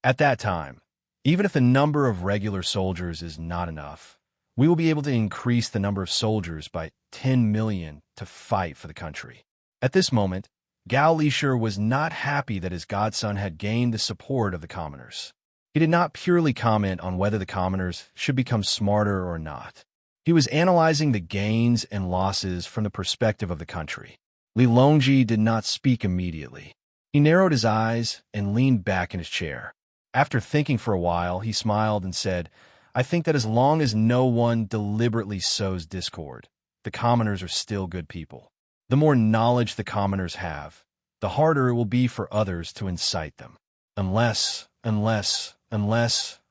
At that time, even if the number of regular soldiers is not enough, we will be able to increase the number of soldiers by 10 million to fight for the country. At this moment, Gao Lishur was not happy that his godson had gained the support of the commoners. He did not purely comment on whether the commoners should become smarter or not. He was analyzing the gains and losses from the perspective of the country. Li Longji did not speak immediately. He narrowed his eyes and leaned back in his chair. After thinking for a while, he smiled and said, "I think that as long as no one deliberately sows discord, the commoners are still good people. The more knowledge the commoners have, the harder it will be for others to incite them. Unless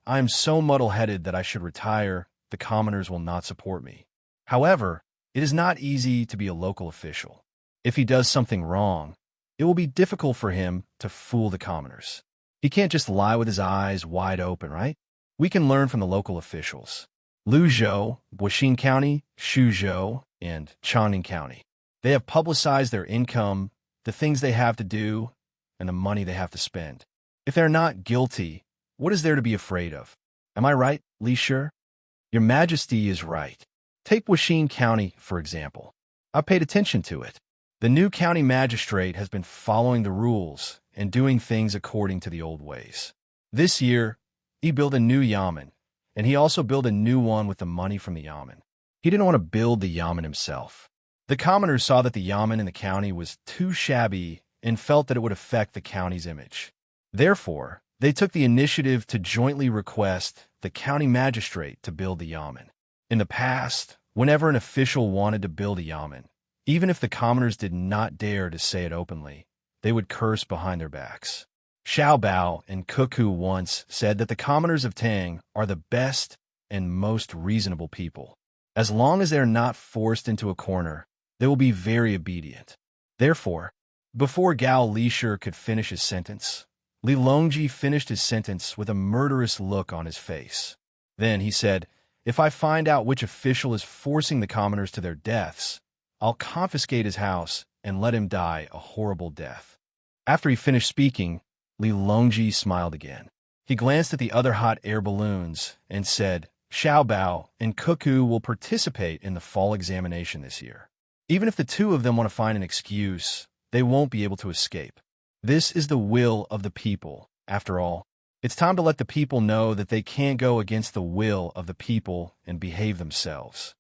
I am so muddle-headed that I should retire, the commoners will not support me. However, it is not easy to be a local official. If he does something wrong, it will be difficult for him to fool the commoners. He can't just lie with his eyes wide open, right? We can learn from the local officials. Luzhou, Wuxing County, Shuzhou, and Changning County. They have publicized their income, the things they have to do, and the money they have to spend. If they're not guilty, what is there to be afraid of? Am I right, Lishur? Your Majesty is right. Take Wuxing County, for example. I paid attention to it. The new county magistrate has been following the rules and doing things according to the old ways. This year, he built a new yamen, and he also built a new one with the money from the yamen. He didn't want to build the yamen himself. The commoners saw that the yamen in the county was too shabby and felt that it would affect the county's image. Therefore, they took the initiative to jointly request the county magistrate to build the yamen. In the past, whenever an official wanted to build a yamen, even if the commoners did not dare to say it openly, they would curse behind their backs. Xiao Bao and Cuckoo once said that the commoners of Tang are the best and most reasonable people. As long as they are not forced into a corner, they will be very obedient. Therefore, before Gao Lishur could finish his sentence, Li Longji finished his sentence with a murderous look on his face. Then he said, "If I find out which official is forcing the commoners to their deaths, I'll confiscate his house and let him die a horrible death." After he finished speaking, Li Longji smiled again. He glanced at the other hot air balloons and said, "Xiao Bao and Cuckoo will participate in the fall examination this year. Even if the two of them want to find an excuse, they won't be able to escape. This is the will of the people. After all, it's time to let the people know that they can't go against the will of the people and behave themselves."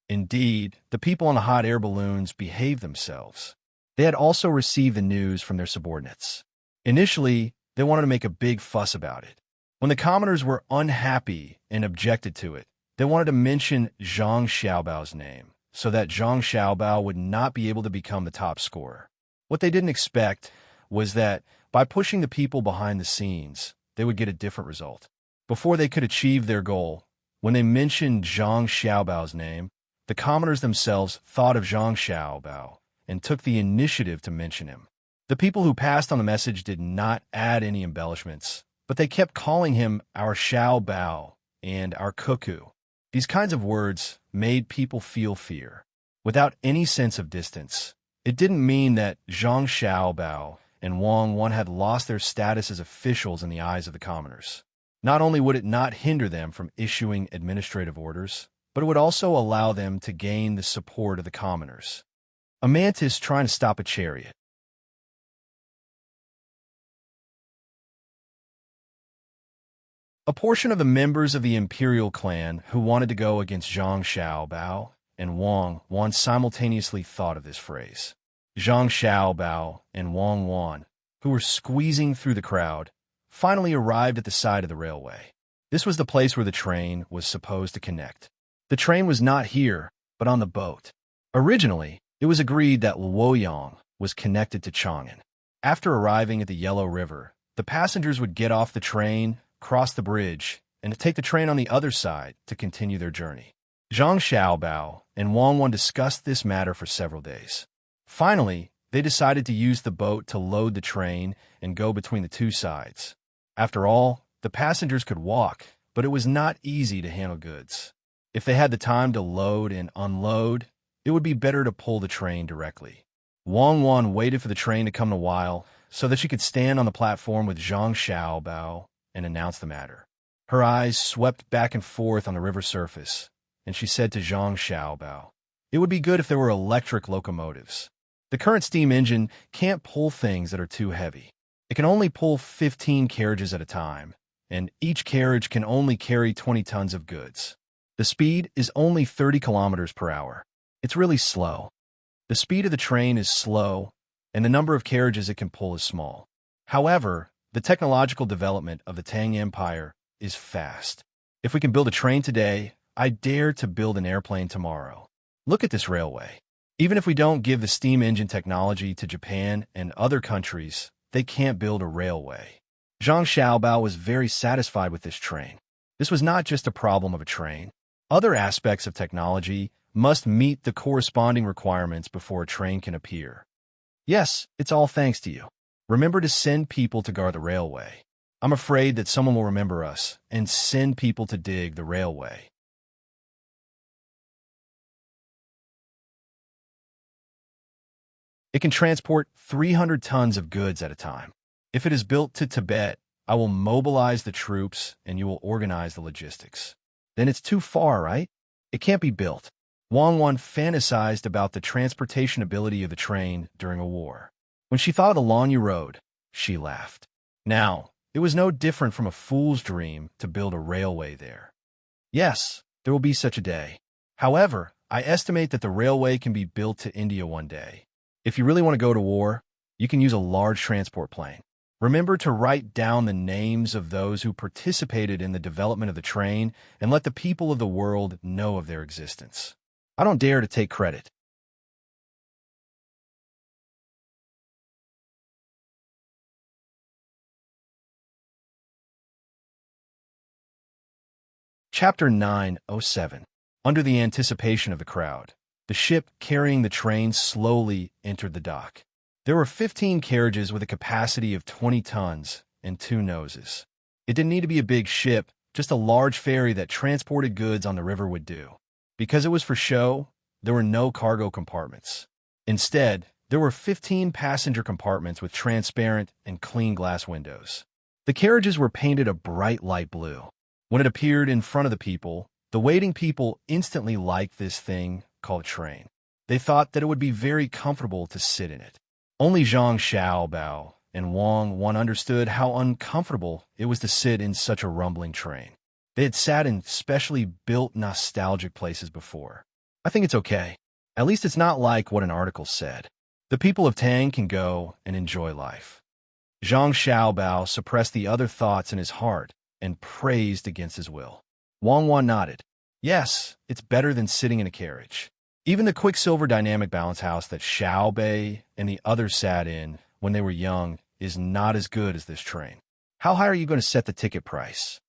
Indeed, the people on the hot air balloons behaved themselves. They had also received the news from their subordinates. Initially, they wanted to make a big fuss about it. When the commoners were unhappy and objected to it, they wanted to mention Zhang Xiaobao's name, so that Zhang Xiaobao would not be able to become the top scorer. What they didn't expect was that by pushing the people behind the scenes, they would get a different result. Before they could achieve their goal, when they mentioned Zhang Xiaobao's name, the commoners themselves thought of Zhang Xiaobao and took the initiative to mention him. The people who passed on the message did not add any embellishments, but they kept calling him our Xiao Bao and our Cuckoo. These kinds of words made people feel fear. Without any sense of distance, it didn't mean that Zhang Xiaobao and Wang Wan had lost their status as officials in the eyes of the commoners. Not only would it not hinder them from issuing administrative orders, but it would also allow them to gain the support of the commoners. A mantis trying to stop a chariot. A portion of the members of the imperial clan who wanted to go against Zhang Xiaobao and Wang Wan simultaneously thought of this phrase. Zhang Xiaobao and Wang Wan, who were squeezing through the crowd, finally arrived at the side of the railway. This was the place where the train was supposed to connect. The train was not here, but on the boat. Originally, it was agreed that Luoyang, was connected to Chang'an. After arriving at the Yellow River, the passengers would get off the train, cross the bridge, and take the train on the other side to continue their journey. Zhang Xiaobao and Wang Wan discussed this matter for several days. Finally, they decided to use the boat to load the train and go between the two sides. After all, the passengers could walk, but it was not easy to handle goods. If they had the time to load and unload, it would be better to pull the train directly. Wang Wan waited for the train to come a while so that she could stand on the platform with Zhang Xiaobao and announce the matter. Her eyes swept back and forth on the river surface, and she said to Zhang Xiaobao, "It would be good if there were electric locomotives. The current steam engine can't pull things that are too heavy. It can only pull 15 carriages at a time, and each carriage can only carry 20 tons of goods. The speed is only 30 kilometers per hour. It's really slow. The speed of the train is slow, and the number of carriages it can pull is small. However, the technological development of the Tang Empire is fast. If we can build a train today, I dare to build an airplane tomorrow. Look at this railway. Even if we don't give the steam engine technology to Japan and other countries, they can't build a railway." Zhang Xiaobao was very satisfied with this train. This was not just a problem of a train. Other aspects of technology must meet the corresponding requirements before a train can appear. Yes, it's all thanks to you. Remember to send people to guard the railway. I'm afraid that someone will remember us and send people to dig the railway. It can transport 300 tons of goods at a time. If it is built to Tibet, I will mobilize the troops and you will organize the logistics. Then it's too far, right? It can't be built. Wang Wan fantasized about the transportation ability of the train during a war. When she thought of the Longyu Road, she laughed. Now, it was no different from a fool's dream to build a railway there. Yes, there will be such a day. However, I estimate that the railway can be built to India one day. If you really want to go to war, you can use a large transport plane. Remember to write down the names of those who participated in the development of the train and let the people of the world know of their existence. I don't dare to take credit. Chapter 907. Under the anticipation of the crowd, the ship carrying the train slowly entered the dock. There were 15 carriages with a capacity of 20 tons and 2 noses. It didn't need to be a big ship, just a large ferry that transported goods on the river would do. Because it was for show, there were no cargo compartments. Instead, there were 15 passenger compartments with transparent and clean glass windows. The carriages were painted a bright light blue. When it appeared in front of the people, the waiting people instantly liked this thing called train. They thought that it would be very comfortable to sit in it. Only Zhang Xiaobao and Wang Wan understood how uncomfortable it was to sit in such a rumbling train. They had sat in specially built nostalgic places before. I think it's okay. At least it's not like what an article said. The people of Tang can go and enjoy life. Zhang Xiaobao suppressed the other thoughts in his heart and praised against his will. Wang Wan nodded. Yes, it's better than sitting in a carriage. Even the Quicksilver dynamic balance house that Xiao Bei and the others sat in when they were young is not as good as this train. How high are you going to set the ticket price?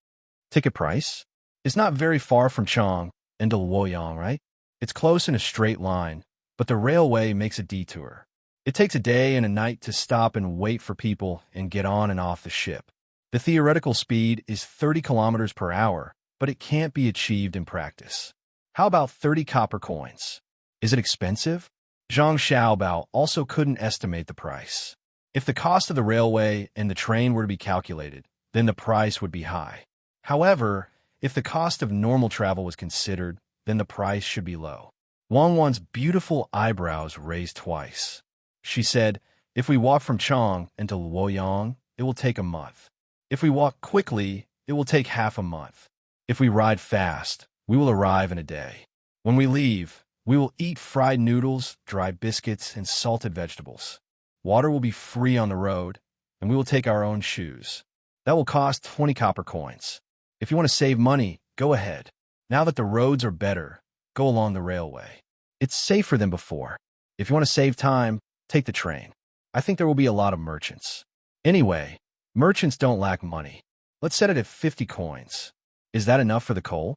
Ticket price? It's not very far from Chang and to Luoyang, right? It's close in a straight line, but the railway makes a detour. It takes a day and a night to stop and wait for people and get on and off the ship. The theoretical speed is 30 kilometers per hour, but it can't be achieved in practice. How about 30 copper coins? Is it expensive? Zhang Xiaobao also couldn't estimate the price. If the cost of the railway and the train were to be calculated, then the price would be high. However, if the cost of normal travel was considered, then the price should be low. Wang Wan's beautiful eyebrows raised twice. She said, if we walk from Chang and to Luoyang, it will take a month. If we walk quickly, it will take half a month. If we ride fast, we will arrive in a day. When we leave, we will eat fried noodles, dry biscuits, and salted vegetables. Water will be free on the road, and we will take our own shoes. That will cost 20 copper coins. If you want to save money, go ahead. Now that the roads are better, go along the railway. It's safer than before. If you want to save time, Take the train. I think there will be a lot of merchants. Anyway, merchants don't lack money. Let's set it at 50 coins. Is that enough for the coal?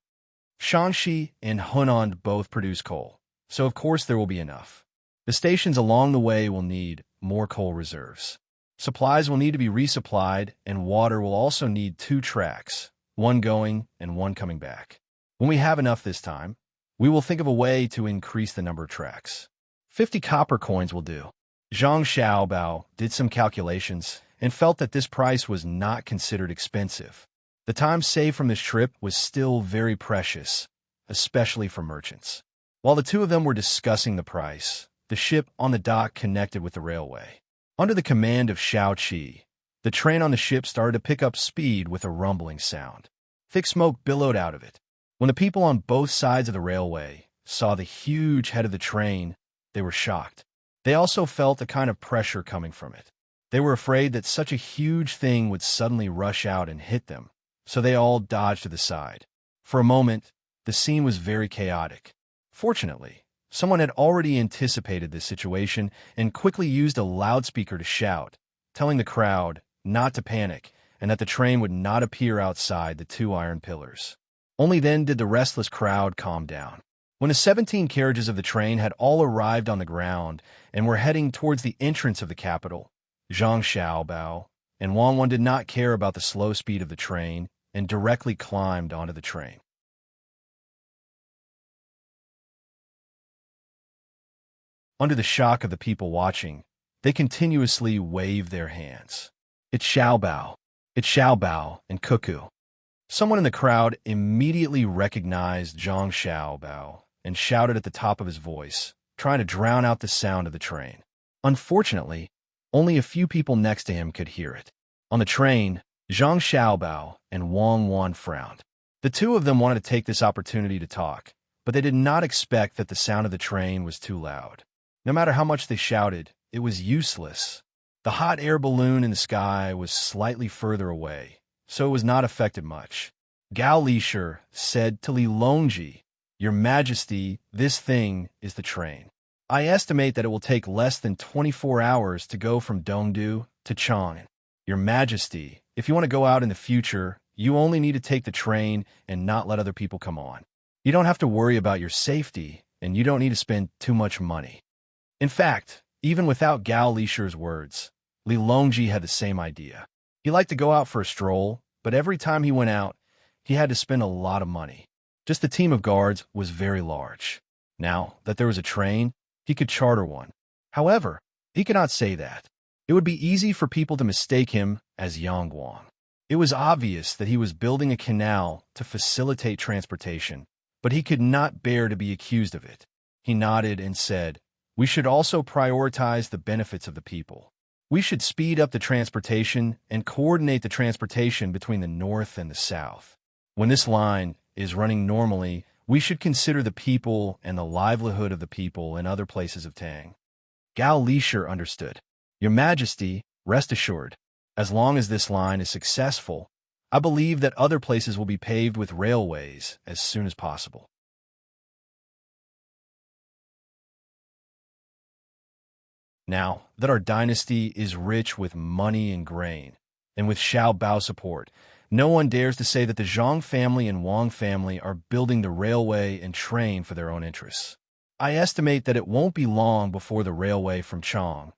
Shanxi and Hunan both produce coal, so of course there will be enough. The stations along the way will need more coal reserves. Supplies will need to be resupplied, and water will also need 2 tracks, one going and one coming back. When we have enough this time, we will think of a way to increase the number of tracks. 50 copper coins will do. Zhang Xiaobao did some calculations and felt that this price was not considered expensive. The time saved from this trip was still very precious, especially for merchants. While the two of them were discussing the price, the ship on the dock connected with the railway. Under the command of Xiao Qi, the train on the ship started to pick up speed with a rumbling sound. Thick smoke billowed out of it. When the people on both sides of the railway saw the huge head of the train, they were shocked. They also felt a kind of pressure coming from it. They were afraid that such a huge thing would suddenly rush out and hit them, so they all dodged to the side. For a moment, the scene was very chaotic. Fortunately, someone had already anticipated this situation and quickly used a loudspeaker to shout, telling the crowd not to panic and that the train would not appear outside the 2 iron pillars. Only then did the restless crowd calm down. When the 17 carriages of the train had all arrived on the ground and were heading towards the entrance of the capital, Zhang Xiaobao and Wang Wan did not care about the slow speed of the train and directly climbed onto the train. Under the shock of the people watching, they continuously waved their hands. It's Xiaobao, and Cuckoo. Someone in the crowd immediately recognized Zhang Xiaobao and shouted at the top of his voice, trying to drown out the sound of the train. Unfortunately, only a few people next to him could hear it. On the train, Zhang Xiaobao and Wang Wan frowned. The two of them wanted to take this opportunity to talk, but they did not expect that the sound of the train was too loud. No matter how much they shouted, it was useless. The hot air balloon in the sky was slightly further away, so it was not affected much. Gao Lishur said to Li Longji, "Your Majesty, this thing is the train. I estimate that it will take less than 24 hours to go from Dongdu to Chang'an. Your Majesty, if you want to go out in the future, you only need to take the train and not let other people come on. You don't have to worry about your safety, and you don't need to spend too much money." In fact, even without Gao Lishur's words, Li Longji had the same idea. He liked to go out for a stroll, but every time he went out, he had to spend a lot of money. Just the team of guards was very large. Now that there was a train, he could charter one. However, he could not say that. It would be easy for people to mistake him as Yang Guang. It was obvious that he was building a canal to facilitate transportation, but he could not bear to be accused of it. He nodded and said, "We should also prioritize the benefits of the people. We should speed up the transportation and coordinate the transportation between the north and the south. When this line is running normally, we should consider the people and the livelihood of the people in other places of Tang." Gao Lishur understood. "Your Majesty, rest assured, as long as this line is successful, I believe that other places will be paved with railways as soon as possible." Now that our dynasty is rich with money and grain, and with Xiao Bao support, no one dares to say that the Zhang family and Wang family are building the railway and train for their own interests. I estimate that it won't be long before the railway from Chang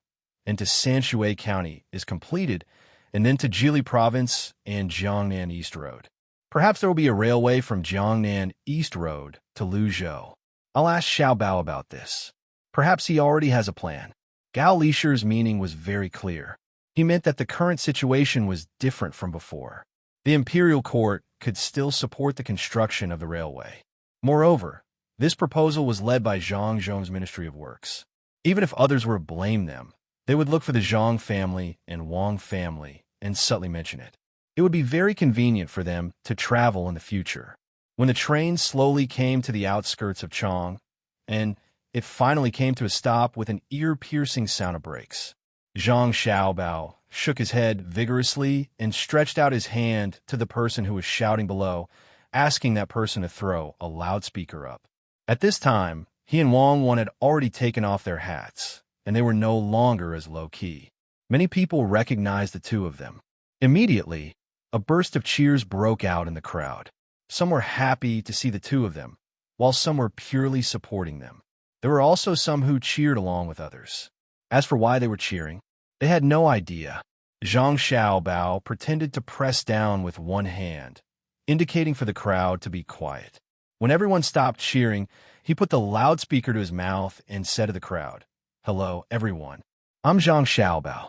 and to Sanshui County is completed, and then to Jili Province and Jiangnan East Road. Perhaps there will be a railway from Jiangnan East Road to Luzhou. I'll ask Xiao Bao about this. Perhaps he already has a plan. Gao Lishur's meaning was very clear. He meant that the current situation was different from before. The imperial court could still support the construction of the railway. Moreover, this proposal was led by Zhang Zhong's Ministry of Works. Even if others were to blame them, they would look for the Zhang family and Wang family and subtly mention it. It would be very convenient for them to travel in the future. When the train slowly came to the outskirts of Chang, and it finally came to a stop with an ear-piercing sound of brakes, Zhang Xiaobao shook his head vigorously and stretched out his hand to the person who was shouting below, asking that person to throw a loudspeaker up. At this time, he and Wang Wan had already taken off their hats, and they were no longer as low-key. Many people recognized the two of them. Immediately, a burst of cheers broke out in the crowd. Some were happy to see the two of them, while some were purely supporting them. There were also some who cheered along with others. As for why they were cheering, they had no idea. Zhang Xiaobao pretended to press down with one hand, indicating for the crowd to be quiet. When everyone stopped cheering, he put the loudspeaker to his mouth and said to the crowd, "Hello, everyone. I'm Zhang Xiaobao."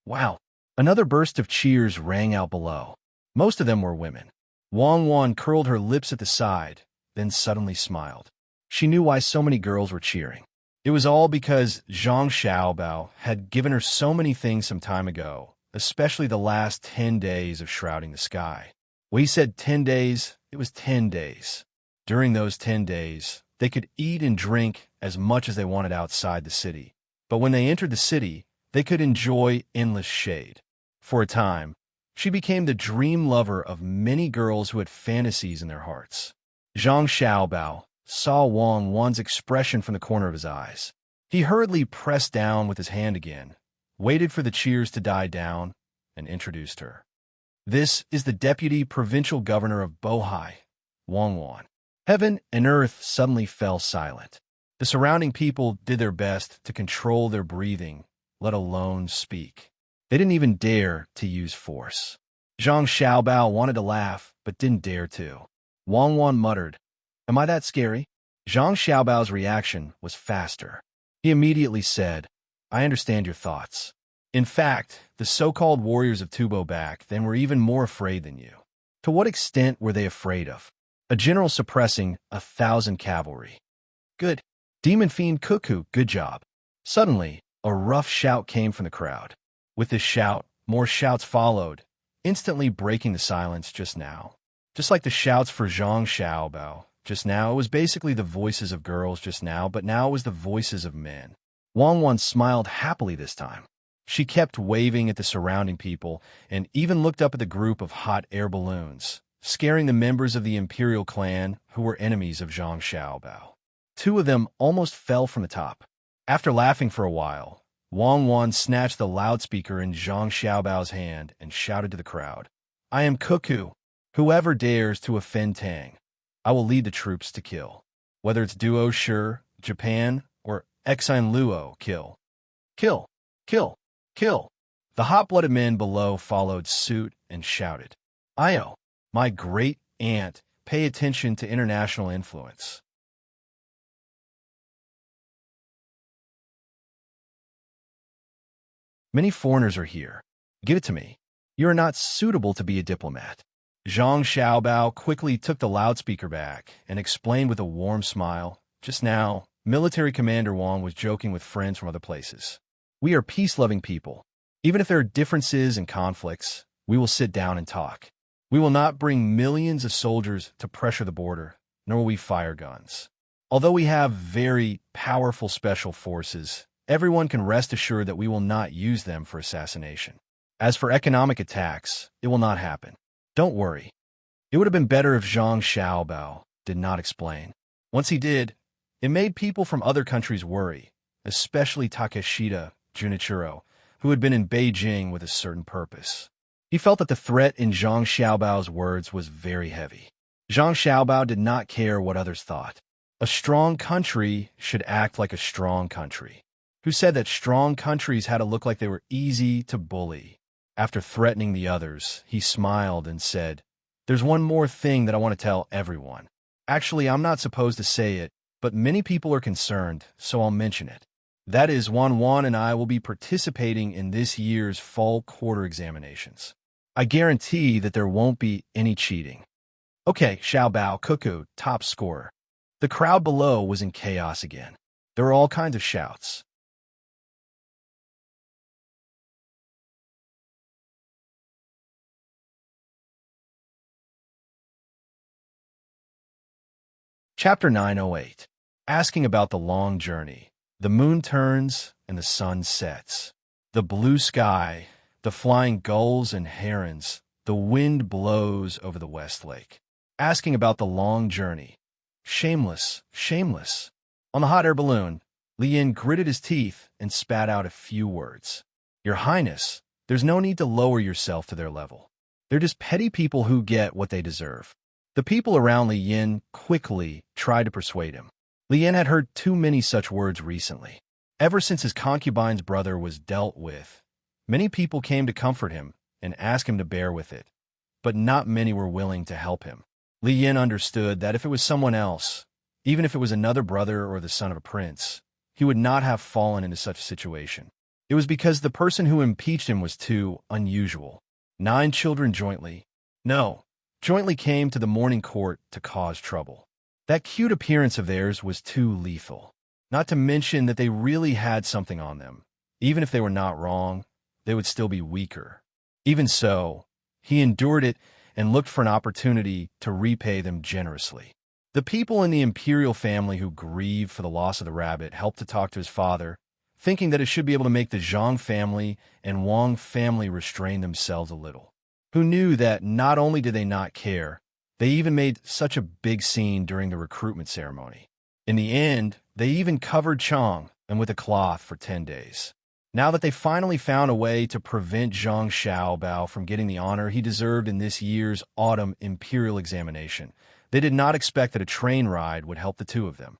Wow! Another burst of cheers rang out below. Most of them were women. Wang Wan curled her lips at the side, then suddenly smiled. She knew why so many girls were cheering. It was all because Zhang Xiaobao had given her so many things some time ago, especially the last 10 days of shrouding the sky. When he said 10 days, it was 10 days. During those 10 days, they could eat and drink as much as they wanted outside the city. But when they entered the city, they could enjoy endless shade. For a time, she became the dream lover of many girls who had fantasies in their hearts. Zhang Xiaobao saw Wang Wan's expression from the corner of his eyes. He hurriedly pressed down with his hand again, waited for the cheers to die down, and introduced her. "This is the Deputy Provincial Governor of Bohai, Wang Wan." Heaven and earth suddenly fell silent. The surrounding people did their best to control their breathing, let alone speak. They didn't even dare to use force. Zhang Xiaobao wanted to laugh, but didn't dare to. Wang Wan muttered, "Am I that scary?" Zhang Xiaobao's reaction was faster. He immediately said, "I understand your thoughts. In fact, the so-called warriors of Tubo back then were even more afraid than you." To what extent were they afraid of? A general suppressing 1,000 cavalry. Good. Demon Fiend Cuckoo, good job. Suddenly, a rough shout came from the crowd. With this shout, more shouts followed, instantly breaking the silence just now. Just like the shouts for Zhang Xiaobao. Just now, it was basically the voices of girls just now, but now it was the voices of men. Wang Wan smiled happily this time. She kept waving at the surrounding people and even looked up at the group of hot air balloons, scaring the members of the imperial clan who were enemies of Zhang Xiaobao. Two of them almost fell from the top. After laughing for a while, Wang Wan snatched the loudspeaker in Zhang Xiaobao's hand and shouted to the crowd, "I am Cuckoo. Whoever dares to offend Tang, I will lead the troops to kill. Whether it's Duo Shi, Japan, or Exine Luo, kill. Kill, kill, kill." The hot-blooded men below followed suit and shouted, "Io, my great aunt, pay attention to international influence." Many foreigners are here. Give it to me. You are not suitable to be a diplomat. Zhang Xiaobao quickly took the loudspeaker back and explained with a warm smile, "Just now, Military Commander Wang was joking with friends from other places. We are peace-loving people. Even if there are differences and conflicts, we will sit down and talk. We will not bring millions of soldiers to pressure the border, nor will we fire guns. Although we have very powerful special forces, everyone can rest assured that we will not use them for assassination. As for economic attacks, it will not happen. Don't worry." It would have been better if Zhang Xiaobao did not explain. Once he did, it made people from other countries worry, especially Takeshita Junichiro, who had been in Beijing with a certain purpose. He felt that the threat in Zhang Xiaobao's words was very heavy. Zhang Xiaobao did not care what others thought. A strong country should act like a strong country. Who said that strong countries had to look like they were easy to bully? After threatening the others, he smiled and said, "There's one more thing that I want to tell everyone. Actually, I'm not supposed to say it, but many people are concerned, so I'll mention it. That is, Wan Wan and I will be participating in this year's fall quarter examinations. I guarantee that there won't be any cheating." Okay, Xiaobao, Cuckoo, top scorer. The crowd below was in chaos again. There were all kinds of shouts. Chapter 908. Asking about the long journey. The moon turns and the sun sets. The blue sky, the flying gulls and herons, the wind blows over the West Lake. Asking about the long journey. Shameless, shameless. On the hot air balloon, Li Yin gritted his teeth and spat out a few words. Your Highness, there's no need to lower yourself to their level. They're just petty people who get what they deserve. The people around Li Yin quickly tried to persuade him. Li Yin had heard too many such words recently. Ever since his concubine's brother was dealt with, many people came to comfort him and ask him to bear with it, but not many were willing to help him. Li Yin understood that if it was someone else, even if it was another brother or the son of a prince, he would not have fallen into such a situation. It was because the person who impeached him was too unusual. 9 children jointly came to the morning court to cause trouble. That cute appearance of theirs was too lethal. Not to mention that they really had something on them. Even if they were not wrong, they would still be weaker. Even so, he endured it and looked for an opportunity to repay them generously. The people in the imperial family who grieved for the loss of the rabbit helped to talk to his father, thinking that it should be able to make the Zhang family and Wang family restrain themselves a little. Who knew that not only did they not care, they even made such a big scene during the recruitment ceremony. In the end, they even covered Chang and with a cloth for 10 days. Now that they finally found a way to prevent Zhang Xiaobao from getting the honor he deserved in this year's autumn imperial examination, they did not expect that a train ride would help the two of them.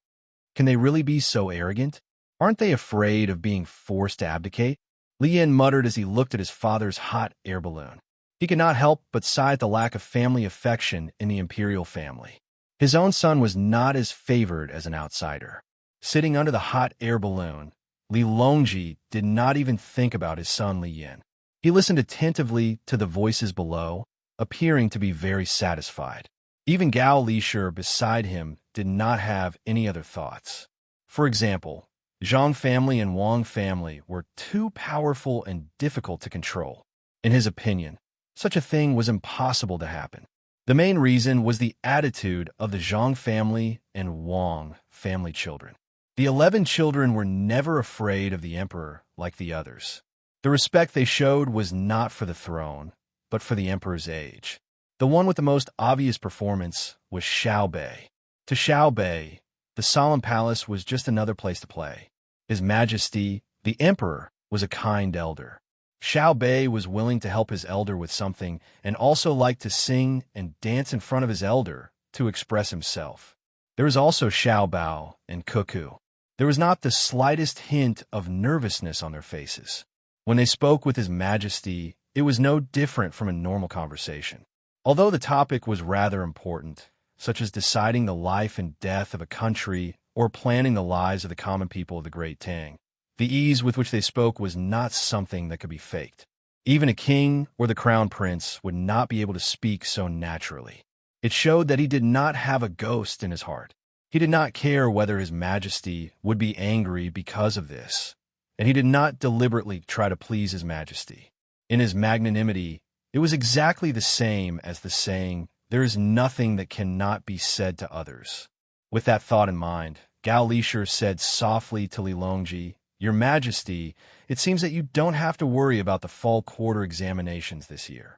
Can they really be so arrogant? Aren't they afraid of being forced to abdicate? Li Yin muttered as he looked at his father's hot air balloon. He could not help but sigh at the lack of family affection in the imperial family. His own son was not as favored as an outsider. Sitting under the hot air balloon, Li Longji did not even think about his son Li Yin. He listened attentively to the voices below, appearing to be very satisfied. Even Gao Lishur beside him did not have any other thoughts. For example, Zhang family and Wang family were too powerful and difficult to control. In his opinion, such a thing was impossible to happen. The main reason was the attitude of the Zhang family and Wang family children. The 11 children were never afraid of the emperor like the others. The respect they showed was not for the throne, but for the emperor's age. The one with the most obvious performance was Xiao Bei. To Xiao Bei, the solemn palace was just another place to play. His Majesty, the emperor, was a kind elder. Xiao Bei was willing to help his elder with something and also liked to sing and dance in front of his elder to express himself. There was also Xiao Bao and Cuckoo. There was not the slightest hint of nervousness on their faces. When they spoke with His Majesty, it was no different from a normal conversation. Although the topic was rather important, such as deciding the life and death of a country or planning the lives of the common people of the Great Tang, the ease with which they spoke was not something that could be faked. Even a king or the crown prince would not be able to speak so naturally. It showed that he did not have a ghost in his heart. He did not care whether His Majesty would be angry because of this, and he did not deliberately try to please His Majesty. In his magnanimity, it was exactly the same as the saying, "There is nothing that cannot be said to others." With that thought in mind, Gao Lishur said softly to Li Longji, "Your Majesty, it seems that you don't have to worry about the fall quarter examinations this year."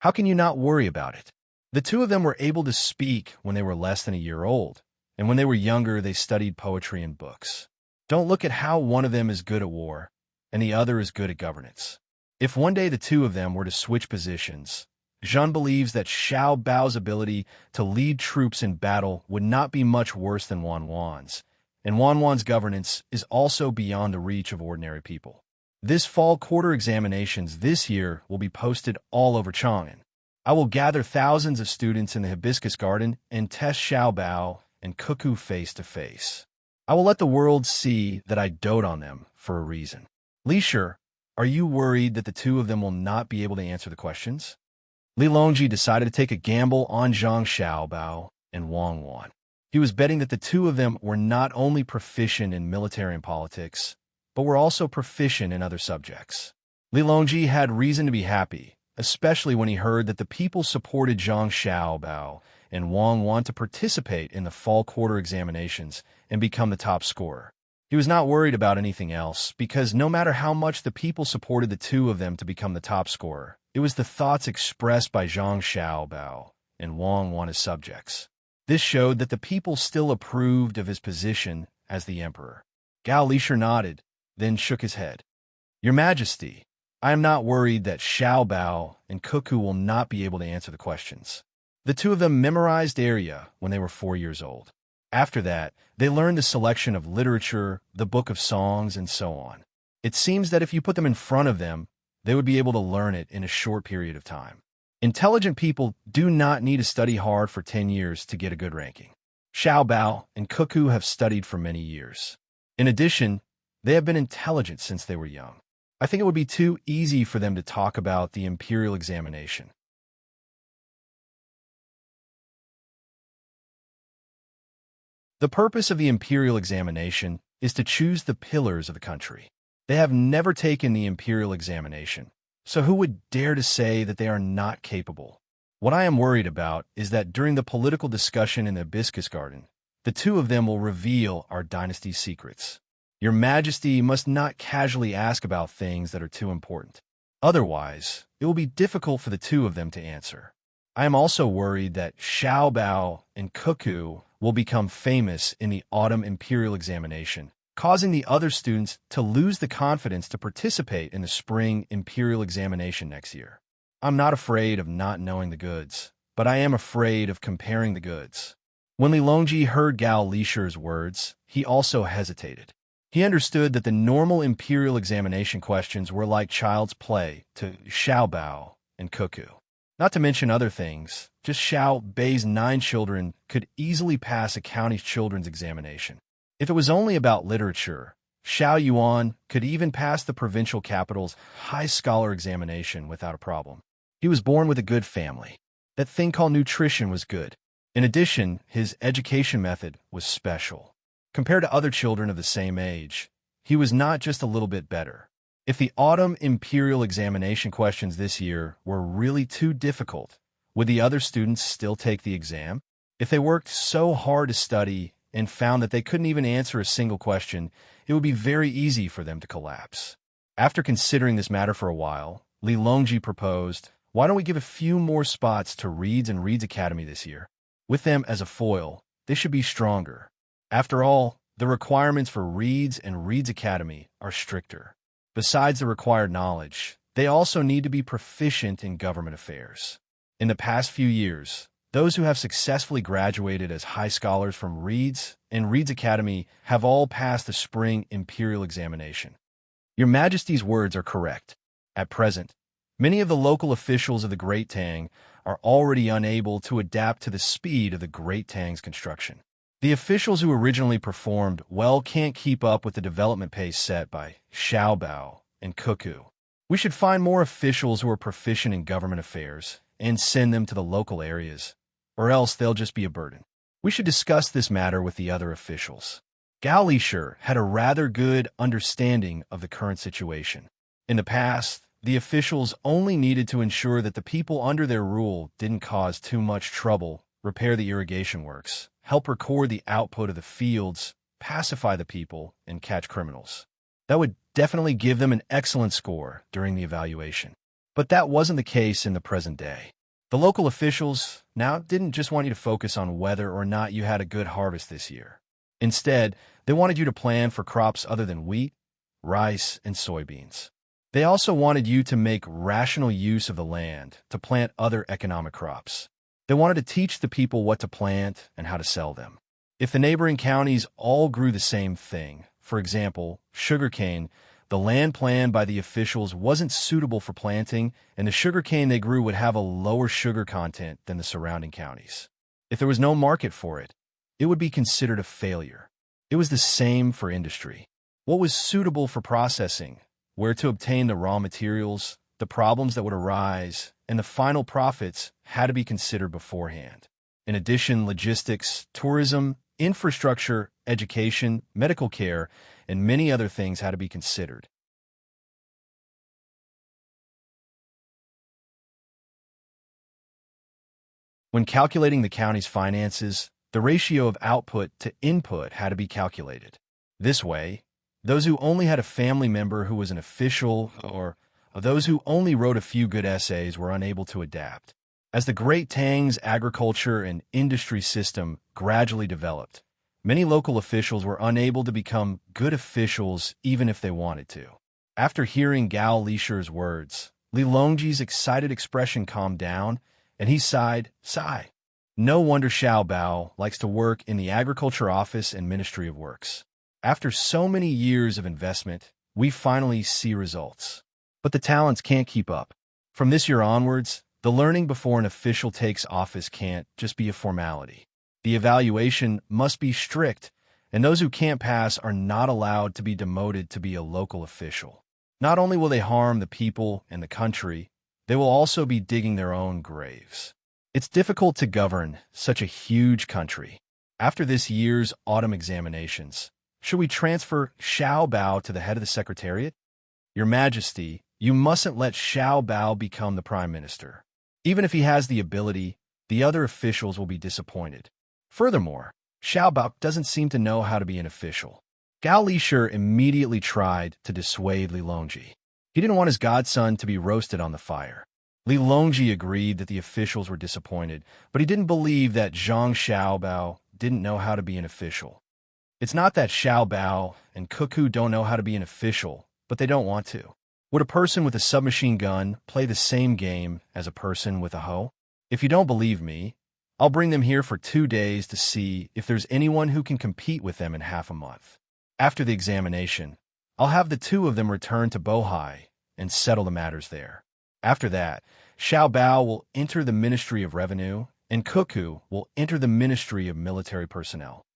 How can you not worry about it? The two of them were able to speak when they were less than a year old, and when they were younger they studied poetry and books. Don't look at how one of them is good at war, and the other is good at governance. If one day the two of them were to switch positions, Zhang believes that Xiao Bao's ability to lead troops in battle would not be much worse than Wan Wan's, and Wan Wan's governance is also beyond the reach of ordinary people. This fall quarter examinations this year will be posted all over Chang'an. I will gather thousands of students in the Hibiscus Garden and test Xiao Bao and Cuckoo face to face. I will let the world see that I dote on them for a reason. Lishur, are you worried that the two of them will not be able to answer the questions? Li Longji decided to take a gamble on Zhang Xiaobao and Wang Wan. He was betting that the two of them were not only proficient in military and politics, but were also proficient in other subjects. Li Longji had reason to be happy, especially when he heard that the people supported Zhang Xiaobao and Wang Wan to participate in the fall quarter examinations and become the top scorer. He was not worried about anything else, because no matter how much the people supported the two of them to become the top scorer, it was the thoughts expressed by Zhang Xiaobao and Wang Wan as subjects. This showed that the people still approved of his position as the emperor. Gao Lisher nodded, then shook his head. Your Majesty, I am not worried that Xiao Bao and Cuckoo will not be able to answer the questions. The two of them memorized area when they were 4 years old. After that, they learned the selection of literature, the book of songs, and so on. It seems that if you put them in front of them, they would be able to learn it in a short period of time. Intelligent people do not need to study hard for 10 years to get a good ranking. Xiao Bao and Cuckoo have studied for many years. In addition, they have been intelligent since they were young. I think it would be too easy for them to talk about the imperial examination. The purpose of the imperial examination is to choose the pillars of the country. They have never taken the imperial examination, so who would dare to say that they are not capable? What I am worried about is that during the political discussion in the hibiscus garden, the two of them will reveal our dynasty's secrets. Your Majesty must not casually ask about things that are too important. Otherwise, it will be difficult for the two of them to answer. I am also worried that Xiao Bao and Cuckoo will become famous in the autumn imperial examination, causing the other students to lose the confidence to participate in the spring imperial examination next year. I'm not afraid of not knowing the goods, but I am afraid of comparing the goods. When Li Longji heard Gao Lisher's words, he also hesitated. He understood that the normal imperial examination questions were like child's play to Xiao Bao and Cuckoo. Not to mention other things, just Xiao Bei's 9 children could easily pass a county's children's examination. If it was only about literature, Xiao Yuan could even pass the provincial capital's high scholar examination without a problem. He was born with a good family. That thing called nutrition was good. In addition, his education method was special. Compared to other children of the same age, he was not just a little bit better. If the autumn imperial examination questions this year were really too difficult, would the other students still take the exam? If they worked so hard to study and found that they couldn't even answer a single question, it would be very easy for them to collapse. After considering this matter for a while, Li Longji proposed, why don't we give a few more spots to Reeds and Reeds Academy this year? With them as a foil, they should be stronger. After all, the requirements for Reeds and Reeds Academy are stricter. Besides the required knowledge, they also need to be proficient in government affairs. In the past few years, those who have successfully graduated as high scholars from Reeds and Reeds Academy have all passed the spring imperial examination. Your Majesty's words are correct. At present, many of the local officials of the Great Tang are already unable to adapt to the speed of the Great Tang's construction. The officials who originally performed well can't keep up with the development pace set by Xiao Bao and Cuckoo. We should find more officials who are proficient in government affairs and send them to the local areas, or else they'll just be a burden. We should discuss this matter with the other officials. Gao Lisher had a rather good understanding of the current situation. In the past, the officials only needed to ensure that the people under their rule didn't cause too much trouble, repair the irrigation works, help record the output of the fields, pacify the people, and catch criminals. That would definitely give them an excellent score during the evaluation. But that wasn't the case in the present day. The local officials now didn't just want you to focus on whether or not you had a good harvest this year. Instead, they wanted you to plan for crops other than wheat, rice, and soybeans. They also wanted you to make rational use of the land to plant other economic crops. They wanted to teach the people what to plant and how to sell them. If the neighboring counties all grew the same thing, for example, sugarcane, the land planned by the officials wasn't suitable for planting, and the sugarcane they grew would have a lower sugar content than the surrounding counties. If there was no market for it, it would be considered a failure. It was the same for industry. What was suitable for processing, where to obtain the raw materials, the problems that would arise, and the final profits had to be considered beforehand. In addition, logistics, tourism, infrastructure, education, medical care, and many other things had to be considered. When calculating the county's finances, the ratio of output to input had to be calculated. This way, those who only had a family member who was an official or those who only wrote a few good essays were unable to adapt. As the Great Tang's agriculture and industry system gradually developed, many local officials were unable to become good officials even if they wanted to. After hearing Gao Lishi's words, Li Longji's excited expression calmed down, and he sighed. No wonder Xiao Bao likes to work in the Agriculture Office and Ministry of Works. After so many years of investment, we finally see results. But the talents can't keep up. From this year onwards, the learning before an official takes office can't just be a formality. The evaluation must be strict, and those who can't pass are not allowed to be demoted to be a local official. Not only will they harm the people and the country, they will also be digging their own graves. It's difficult to govern such a huge country. After this year's autumn examinations, should we transfer Xiao Bao to the head of the Secretariat? Your Majesty, you mustn't let Xiao Bao become the Prime Minister. Even if he has the ability, the other officials will be disappointed. Furthermore, Xiao Bao doesn't seem to know how to be an official. Gao Lishi immediately tried to dissuade Li Longji. He didn't want his godson to be roasted on the fire. Li Longji agreed that the officials were disappointed, but he didn't believe that Zhang Xiaobao didn't know how to be an official. It's not that Xiao Bao and Cuckoo don't know how to be an official, but they don't want to. Would a person with a submachine gun play the same game as a person with a hoe? If you don't believe me, I'll bring them here for 2 days to see if there's anyone who can compete with them in half a month. After the examination, I'll have the two of them return to Bohai and settle the matters there. After that, Xiao Bao will enter the Ministry of Revenue, and Cuckoo will enter the Ministry of Military Personnel.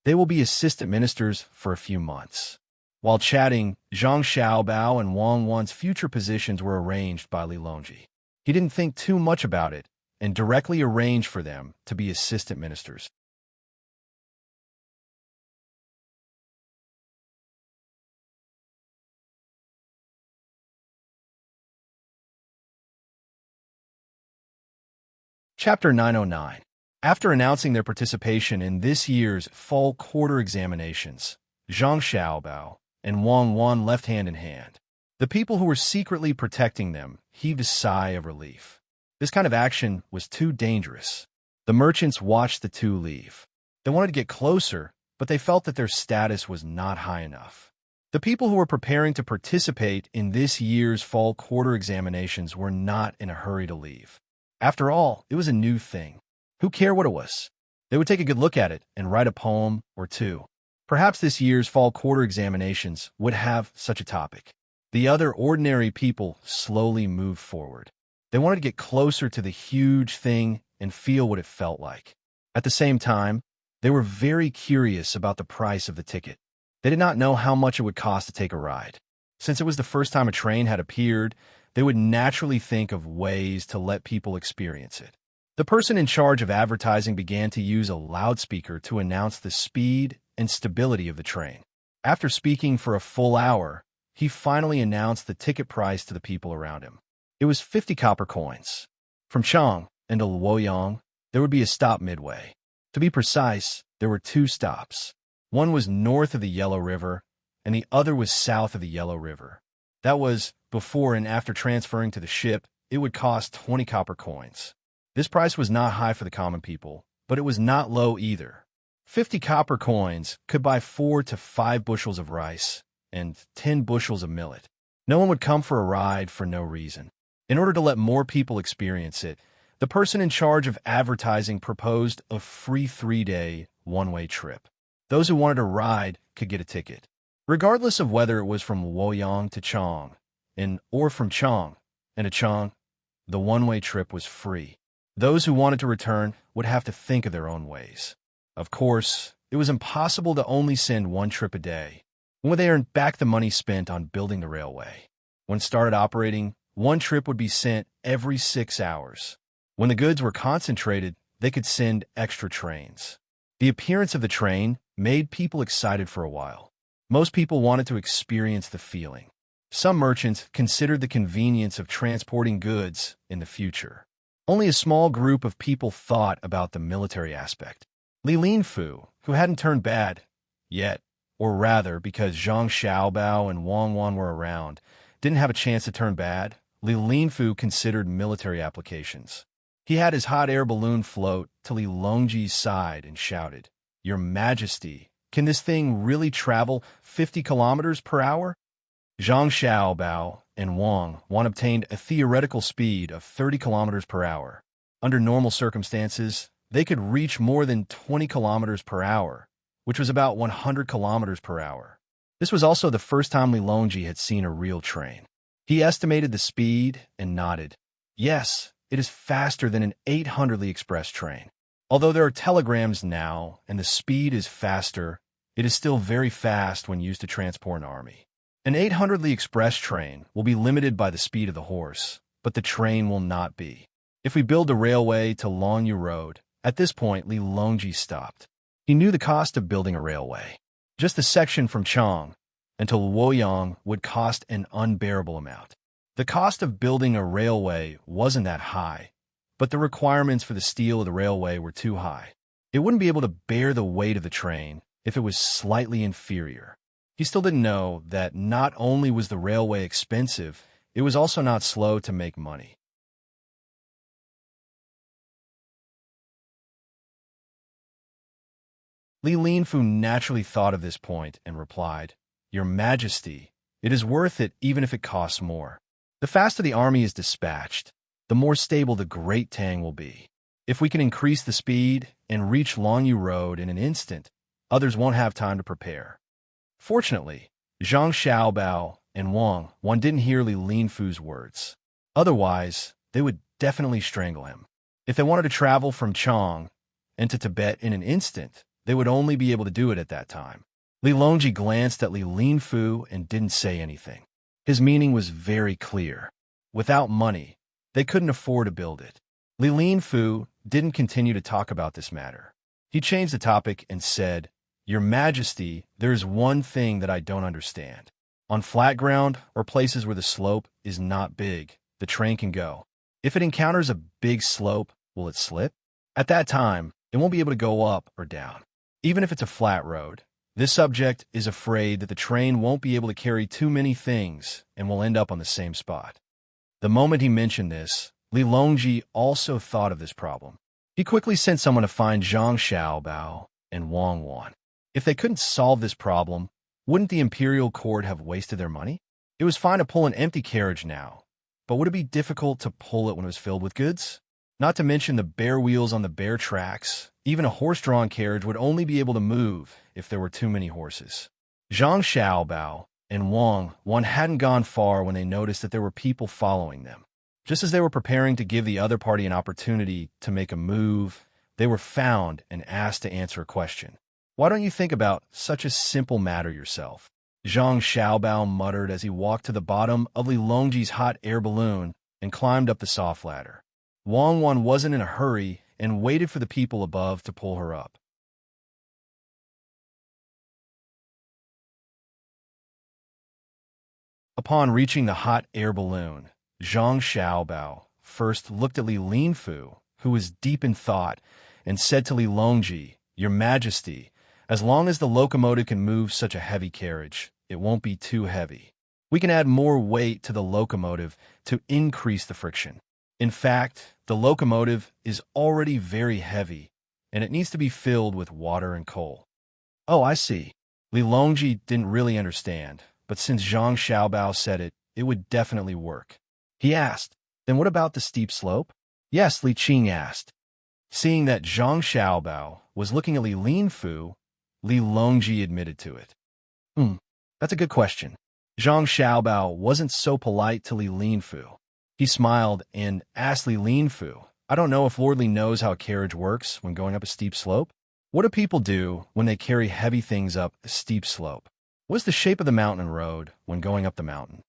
They will be assistant ministers for a few months. While chatting, Zhang Xiaobao and Wang Wan's future positions were arranged by Li Longji. He didn't think too much about it and directly arranged for them to be assistant ministers. Chapter 909. After announcing their participation in this year's fall quarter examinations, Zhang Xiaobao and Wang Wan left hand in hand. The people who were secretly protecting them heaved a sigh of relief. This kind of action was too dangerous. The merchants watched the two leave. They wanted to get closer, but they felt that their status was not high enough. The people who were preparing to participate in this year's fall quarter examinations were not in a hurry to leave. After all, it was a new thing. Who cared what it was? They would take a good look at it and write a poem or two. Perhaps this year's fall quarter examinations would have such a topic. The other ordinary people slowly moved forward. They wanted to get closer to the huge thing and feel what it felt like. At the same time, they were very curious about the price of the ticket. They did not know how much it would cost to take a ride. Since it was the first time a train had appeared, they would naturally think of ways to let people experience it. The person in charge of advertising began to use a loudspeaker to announce the speed and stability of the train. After speaking for a full hour, he finally announced the ticket price to the people around him. It was 50 copper coins. From Chang into Luoyang, there would be a stop midway. To be precise, there were 2 stops. One was north of the Yellow River, and the other was south of the Yellow River. That was before and after transferring to the ship, it would cost 20 copper coins. This price was not high for the common people, but it was not low either. 50 copper coins could buy 4 to 5 bushels of rice and 10 bushels of millet. No one would come for a ride for no reason. In order to let more people experience it, the person in charge of advertising proposed a free 3-day, one-way trip. Those who wanted a ride could get a ticket, regardless of whether it was from Luoyang to Chang, or from Chang and to Chang. The one-way trip was free. Those who wanted to return would have to think of their own ways. Of course, it was impossible to only send 1 trip a day. When would they earn back the money spent on building the railway? When it started operating, 1 trip would be sent every 6 hours. When the goods were concentrated, they could send extra trains. The appearance of the train made people excited for a while. Most people wanted to experience the feeling. Some merchants considered the convenience of transporting goods in the future. Only a small group of people thought about the military aspect. Li Linfu, who hadn't turned bad yet, or rather, because Zhang Xiaobao and Wang Wan were around, didn't have a chance to turn bad, Li Linfu considered military applications. He had his hot air balloon float to Li Longji's side and shouted, "Your Majesty, can this thing really travel 50 kilometers per hour?" Zhang Xiaobao and Wang Wan obtained a theoretical speed of 30 kilometers per hour. Under normal circumstances, they could reach more than 20 kilometers per hour, which was about 100 kilometers per hour. This was also the first time Li Longji had seen a real train. He estimated the speed and nodded. Yes, it is faster than an 800 express train. Although there are telegrams now and the speed is faster, it is still very fast when used to transport an army. An 800 express train will be limited by the speed of the horse, but the train will not be. If we build a railway to Longyu Road, at this point Li Longji stopped. He knew the cost of building a railway. Just the section from Chang until Luoyang would cost an unbearable amount. The cost of building a railway wasn't that high, but the requirements for the steel of the railway were too high. It wouldn't be able to bear the weight of the train if it was slightly inferior. He still didn't know that not only was the railway expensive, it was also not slow to make money. Li Linfu naturally thought of this point and replied, "Your Majesty, it is worth it even if it costs more. The faster the army is dispatched, the more stable the great Tang will be. If we can increase the speed and reach Longyu Road in an instant, others won't have time to prepare." Fortunately, Zhang Xiaobao and Wang Wan didn't hear Li Linfu's words. Otherwise, they would definitely strangle him. If they wanted to travel from Chang and to Tibet in an instant, they would only be able to do it at that time. Li Longji glanced at Li Linfu and didn't say anything. His meaning was very clear. Without money, they couldn't afford to build it. Li Linfu didn't continue to talk about this matter. He changed the topic and said, "Your Majesty, there is one thing that I don't understand. On flat ground or places where the slope is not big, the train can go. If it encounters a big slope, will it slip? At that time, it won't be able to go up or down. Even if it's a flat road, this subject is afraid that the train won't be able to carry too many things and will end up on the same spot." The moment he mentioned this, Li Longji also thought of this problem. He quickly sent someone to find Zhang Xiaobao and Wang Wan. If they couldn't solve this problem, wouldn't the imperial court have wasted their money? It was fine to pull an empty carriage now, but would it be difficult to pull it when it was filled with goods? Not to mention the bare wheels on the bare tracks. Even a horse-drawn carriage would only be able to move if there were too many horses. Zhang Xiaobao and Wang Wan hadn't gone far when they noticed that there were people following them. Just as they were preparing to give the other party an opportunity to make a move, they were found and asked to answer a question. "Why don't you think about such a simple matter yourself?" Zhang Xiaobao muttered as he walked to the bottom of Li Longji's hot air balloon and climbed up the soft ladder. Wang Wan wasn't in a hurry and waited for the people above to pull her up. Upon reaching the hot air balloon, Zhang Xiaobao first looked at Li Linfu, who was deep in thought, and said to Li Longji, "Your Majesty, as long as the locomotive can move such a heavy carriage, it won't be too heavy. We can add more weight to the locomotive to increase the friction. In fact, the locomotive is already very heavy, and it needs to be filled with water and coal." "Oh, I see." Li Longji didn't really understand, but since Zhang Xiaobao said it, it would definitely work. He asked, "Then what about the steep slope?" "Yes," Li Qing asked. Seeing that Zhang Xiaobao was looking at Li Linfu, Li Longji admitted to it. That's a good question." Zhang Xiaobao wasn't so polite to Li Linfu. He smiled and asked Li Linfu, "I don't know if Lord Li knows how a carriage works when going up a steep slope. What do people do when they carry heavy things up a steep slope? What's the shape of the mountain road when going up the mountain?"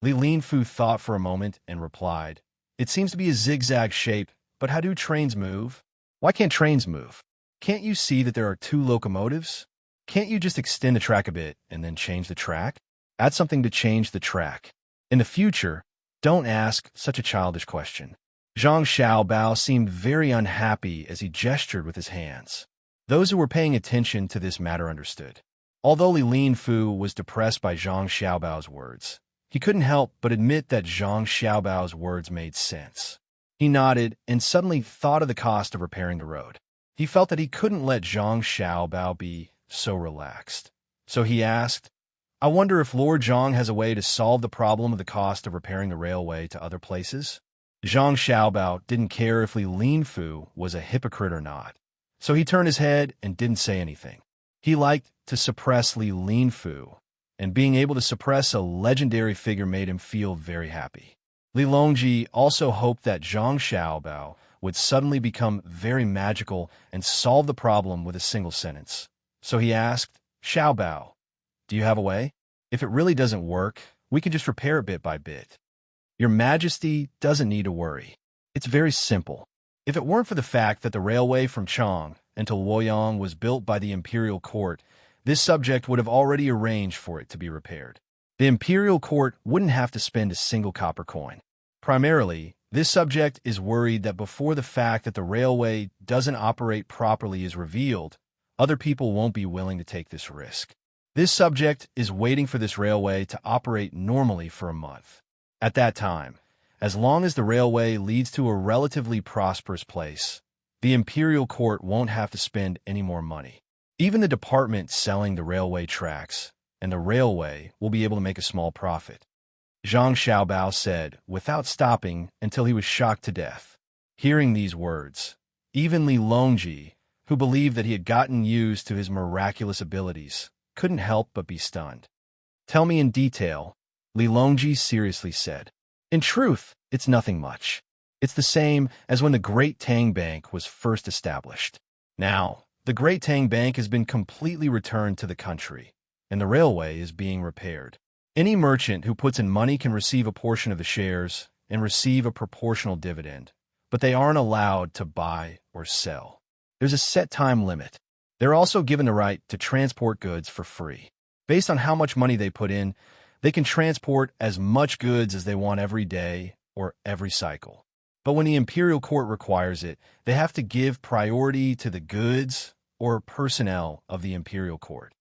Li Linfu thought for a moment and replied, "It seems to be a zigzag shape, but how do trains move?" "Why can't trains move? Can't you see that there are two locomotives? Can't you just extend the track a bit and then change the track? Add something to change the track. In the future, don't ask such a childish question." Zhang Xiaobao seemed very unhappy as he gestured with his hands. Those who were paying attention to this matter understood. Although Li Linfu was depressed by Zhang Xiaobao's words, he couldn't help but admit that Zhang Xiaobao's words made sense. He nodded and suddenly thought of the cost of repairing the road. He felt that he couldn't let Zhang Xiaobao be so relaxed. So he asked, "I wonder if Lord Zhang has a way to solve the problem of the cost of repairing the railway to other places?" Zhang Xiaobao didn't care if Li Linfu was a hypocrite or not, so he turned his head and didn't say anything. He liked to suppress Li Linfu, and being able to suppress a legendary figure made him feel very happy. Li Longji also hoped that Zhang Xiaobao would suddenly become very magical and solve the problem with a single sentence. So he asked, "Xiaobao, do you have a way? If it really doesn't work, we can just repair it bit by bit. Your Majesty doesn't need to worry. It's very simple. If it weren't for the fact that the railway from Chang to Luoyang was built by the imperial court, this subject would have already arranged for it to be repaired. The imperial court wouldn't have to spend a single copper coin. Primarily, this subject is worried that before the fact that the railway doesn't operate properly is revealed, other people won't be willing to take this risk. This subject is waiting for this railway to operate normally for a month. At that time, as long as the railway leads to a relatively prosperous place, the imperial court won't have to spend any more money. Even the department selling the railway tracks and the railway will be able to make a small profit." Zhang Xiaobao said, without stopping until he was shocked to death. Hearing these words, even Li Longji, who believed that he had gotten used to his miraculous abilities, couldn't help but be stunned. "Tell me in detail," Li Longji seriously said. "In truth, it's nothing much. It's the same as when the Great Tang Bank was first established. Now, the Great Tang Bank has been completely returned to the country, and the railway is being repaired. Any merchant who puts in money can receive a portion of the shares and receive a proportional dividend, but they aren't allowed to buy or sell. There's a set time limit. They're also given the right to transport goods for free. Based on how much money they put in, they can transport as much goods as they want every day or every cycle. But when the imperial court requires it, they have to give priority to the goods or personnel of the imperial court.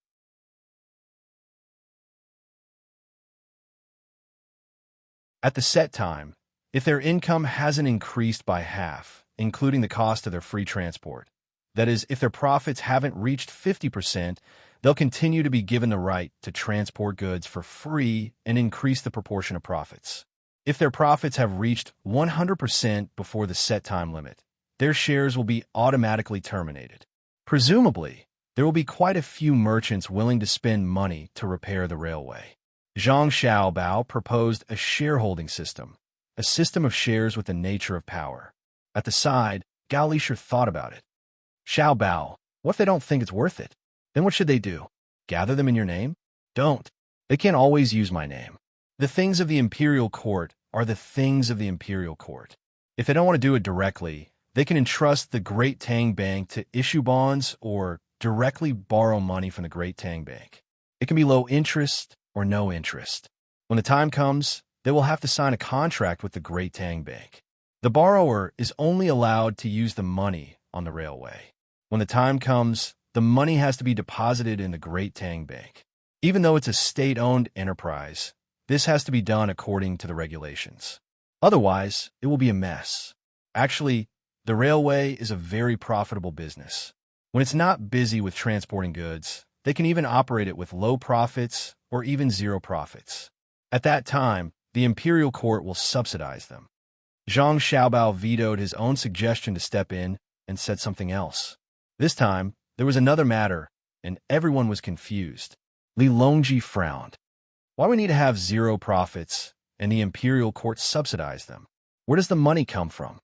At the set time, if their income hasn't increased by half, including the cost of their free transport, that is, if their profits haven't reached 50%, they'll continue to be given the right to transport goods for free and increase the proportion of profits. If their profits have reached 100% before the set time limit, their shares will be automatically terminated. Presumably, there will be quite a few merchants willing to spend money to repair the railway. Zhang Xiaobao proposed a shareholding system, a system of shares with the nature of power. At the side, Gao Lisher thought about it. "Xiaobao, what if they don't think it's worth it? Then what should they do? Gather them in your name? Don't. They can't always use my name. The things of the imperial court are the things of the imperial court. If they don't want to do it directly, they can entrust the Great Tang Bank to issue bonds or directly borrow money from the Great Tang Bank. It can be low interest or no interest. When the time comes, they will have to sign a contract with the Great Tang Bank. The borrower is only allowed to use the money on the railway. When the time comes, the money has to be deposited in the Great Tang Bank. Even though it's a state-owned enterprise, this has to be done according to the regulations. Otherwise, it will be a mess. Actually, the railway is a very profitable business. When it's not busy with transporting goods, they can even operate it with low profits or even zero profits. At that time, the imperial court will subsidize them." Zhang Xiaobao vetoed his own suggestion to step in and said something else. This time, there was another matter, and everyone was confused. Li Longji frowned. "Why we need to have zero profits and the imperial court subsidize them? Where does the money come from?"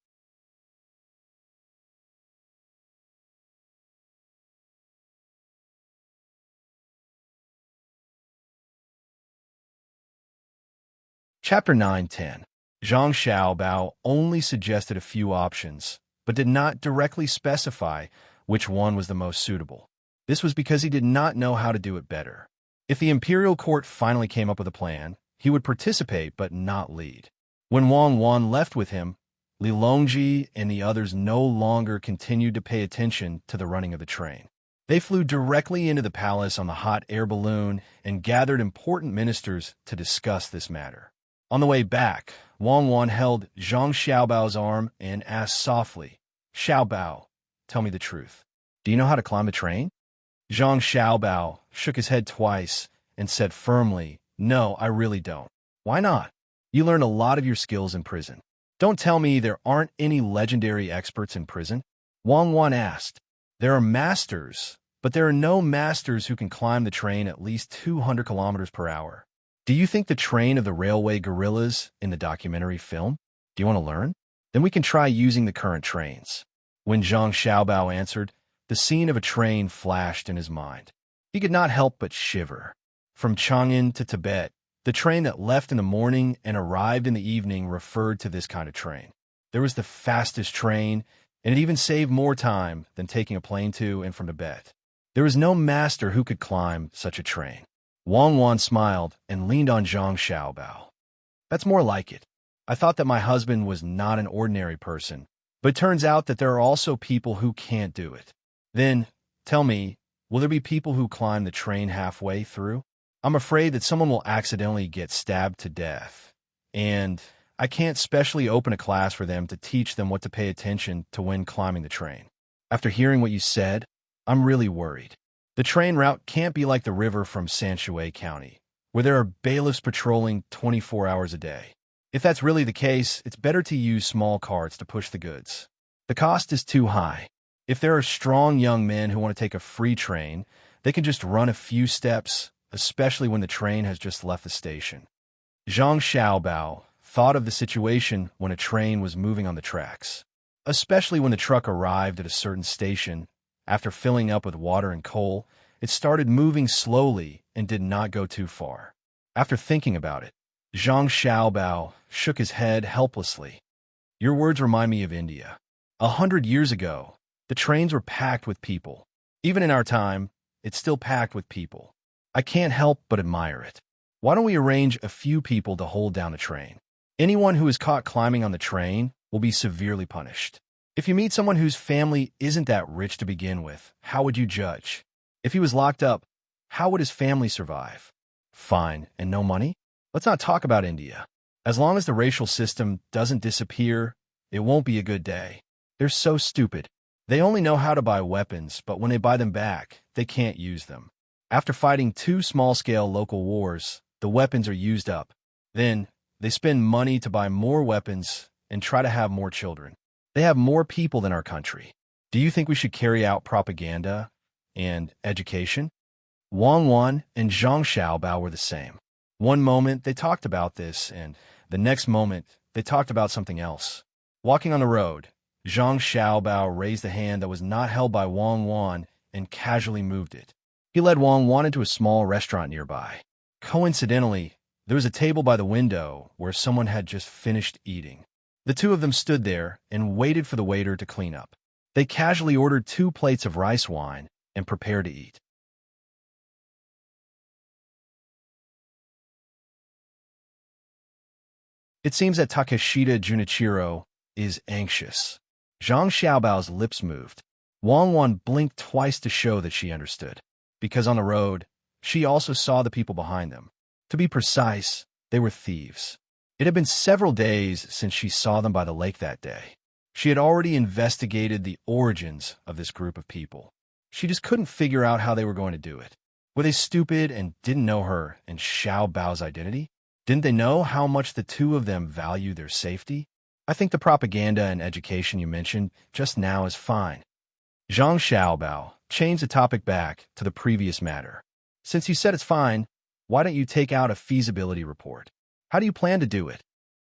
Chapter 9-10. Zhang Xiaobao only suggested a few options, but did not directly specify which one was the most suitable. This was because he did not know how to do it better. If the imperial court finally came up with a plan, he would participate but not lead. When Wang Wan left with him, Li Longji and the others no longer continued to pay attention to the running of the train. They flew directly into the palace on the hot air balloon and gathered important ministers to discuss this matter. On the way back, Wang Wan held Zhang Xiaobao's arm and asked softly, "Xiaobao, tell me the truth. Do you know how to climb a train?" Zhang Xiaobao shook his head twice and said firmly, "No, I really don't." "Why not? You learned a lot of your skills in prison. Don't tell me there aren't any legendary experts in prison?" Wang Wan asked. "There are masters, but there are no masters who can climb the train at least 200 kilometers per hour. Do you think the train of the railway gorillas in the documentary film? Do you want to learn? Then we can try using the current trains." When Zhang Xiaobao answered, the scene of a train flashed in his mind. He could not help but shiver. From Chang'an to Tibet, the train that left in the morning and arrived in the evening referred to this kind of train. There was the fastest train, and it even saved more time than taking a plane to and from Tibet. There was no master who could climb such a train. Wang Wan smiled and leaned on Zhang Xiaobao. "That's more like it. I thought that my husband was not an ordinary person, but it turns out that there are also people who can't do it. Then, tell me, will there be people who climb the train halfway through? I'm afraid that someone will accidentally get stabbed to death, and I can't specially open a class for them to teach them what to pay attention to when climbing the train. After hearing what you said, I'm really worried. The train route can't be like the river from Sanshui County, where there are bailiffs patrolling 24 hours a day. If that's really the case, it's better to use small carts to push the goods. The cost is too high. If there are strong young men who want to take a free train, they can just run a few steps, especially when the train has just left the station." Zhang Xiaobao thought of the situation when a train was moving on the tracks, especially when the truck arrived at a certain station. After filling up with water and coal, it started moving slowly and did not go too far. After thinking about it, Zhang Xiaobao shook his head helplessly. "Your words remind me of India. 100 years ago, the trains were packed with people. Even in our time, it's still packed with people. I can't help but admire it. Why don't we arrange a few people to hold down the train? Anyone who is caught climbing on the train will be severely punished. If you meet someone whose family isn't that rich to begin with, how would you judge? If he was locked up, how would his family survive? Fine, and no money? Let's not talk about India. As long as the racial system doesn't disappear, it won't be a good day. They're so stupid. They only know how to buy weapons, but when they buy them back, they can't use them. After fighting 2 small-scale local wars, the weapons are used up. Then, they spend money to buy more weapons and try to have more children. They have more people than our country. Do you think we should carry out propaganda and education?" Wang Wan and Zhang Xiaobao were the same. One moment they talked about this, and the next moment they talked about something else. Walking on the road, Zhang Xiaobao raised the hand that was not held by Wang Wan and casually moved it. He led Wang Wan into a small restaurant nearby. Coincidentally, there was a table by the window where someone had just finished eating. The two of them stood there and waited for the waiter to clean up. They casually ordered 2 plates of rice wine and prepared to eat. It seems that Takeshita Junichiro is anxious. Zhang Xiaobao's lips moved. Wang Wan blinked twice to show that she understood, because on the road, she also saw the people behind them. To be precise, they were thieves. It had been several days since she saw them by the lake that day. She had already investigated the origins of this group of people. She just couldn't figure out how they were going to do it. Were they stupid and didn't know her and Xiao Bao's identity? Didn't they know how much the two of them value their safety? I think the propaganda and education you mentioned just now is fine. Zhang Xiaobao changed the topic back to the previous matter. Since you said it's fine, why don't you take out a feasibility report? How do you plan to do it?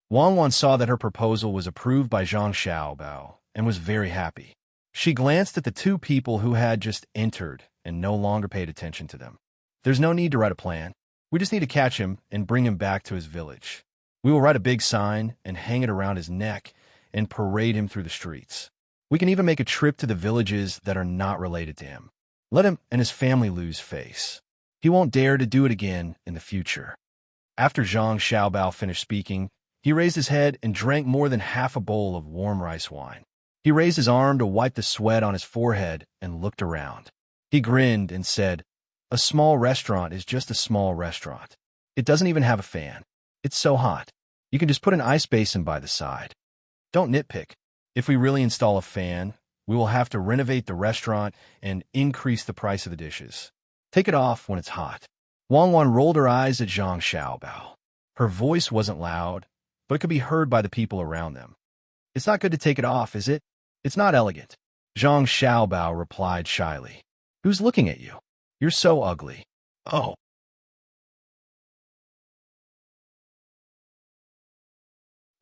Wang Wan saw that her proposal was approved by Zhang Xiaobao and was very happy. She glanced at the 2 people who had just entered and no longer paid attention to them. There's no need to write a plan. We just need to catch him and bring him back to his village. We will write a big sign and hang it around his neck and parade him through the streets. We can even make a trip to the villages that are not related to him. Let him and his family lose face. He won't dare to do it again in the future. After Zhang Xiaobao finished speaking, he raised his head and drank more than half a bowl of warm rice wine. He raised his arm to wipe the sweat on his forehead and looked around. He grinned and said, "A small restaurant is just a small restaurant. It doesn't even have a fan. It's so hot. You can just put an ice basin by the side. Don't nitpick. If we really install a fan, we will have to renovate the restaurant and increase the price of the dishes. Take it off when it's hot." Wang Wan rolled her eyes at Zhang Xiaobao. Her voice wasn't loud, but it could be heard by the people around them. "It's not good to take it off, is it? It's not elegant." Zhang Xiaobao replied shyly. "Who's looking at you? You're so ugly." "Oh."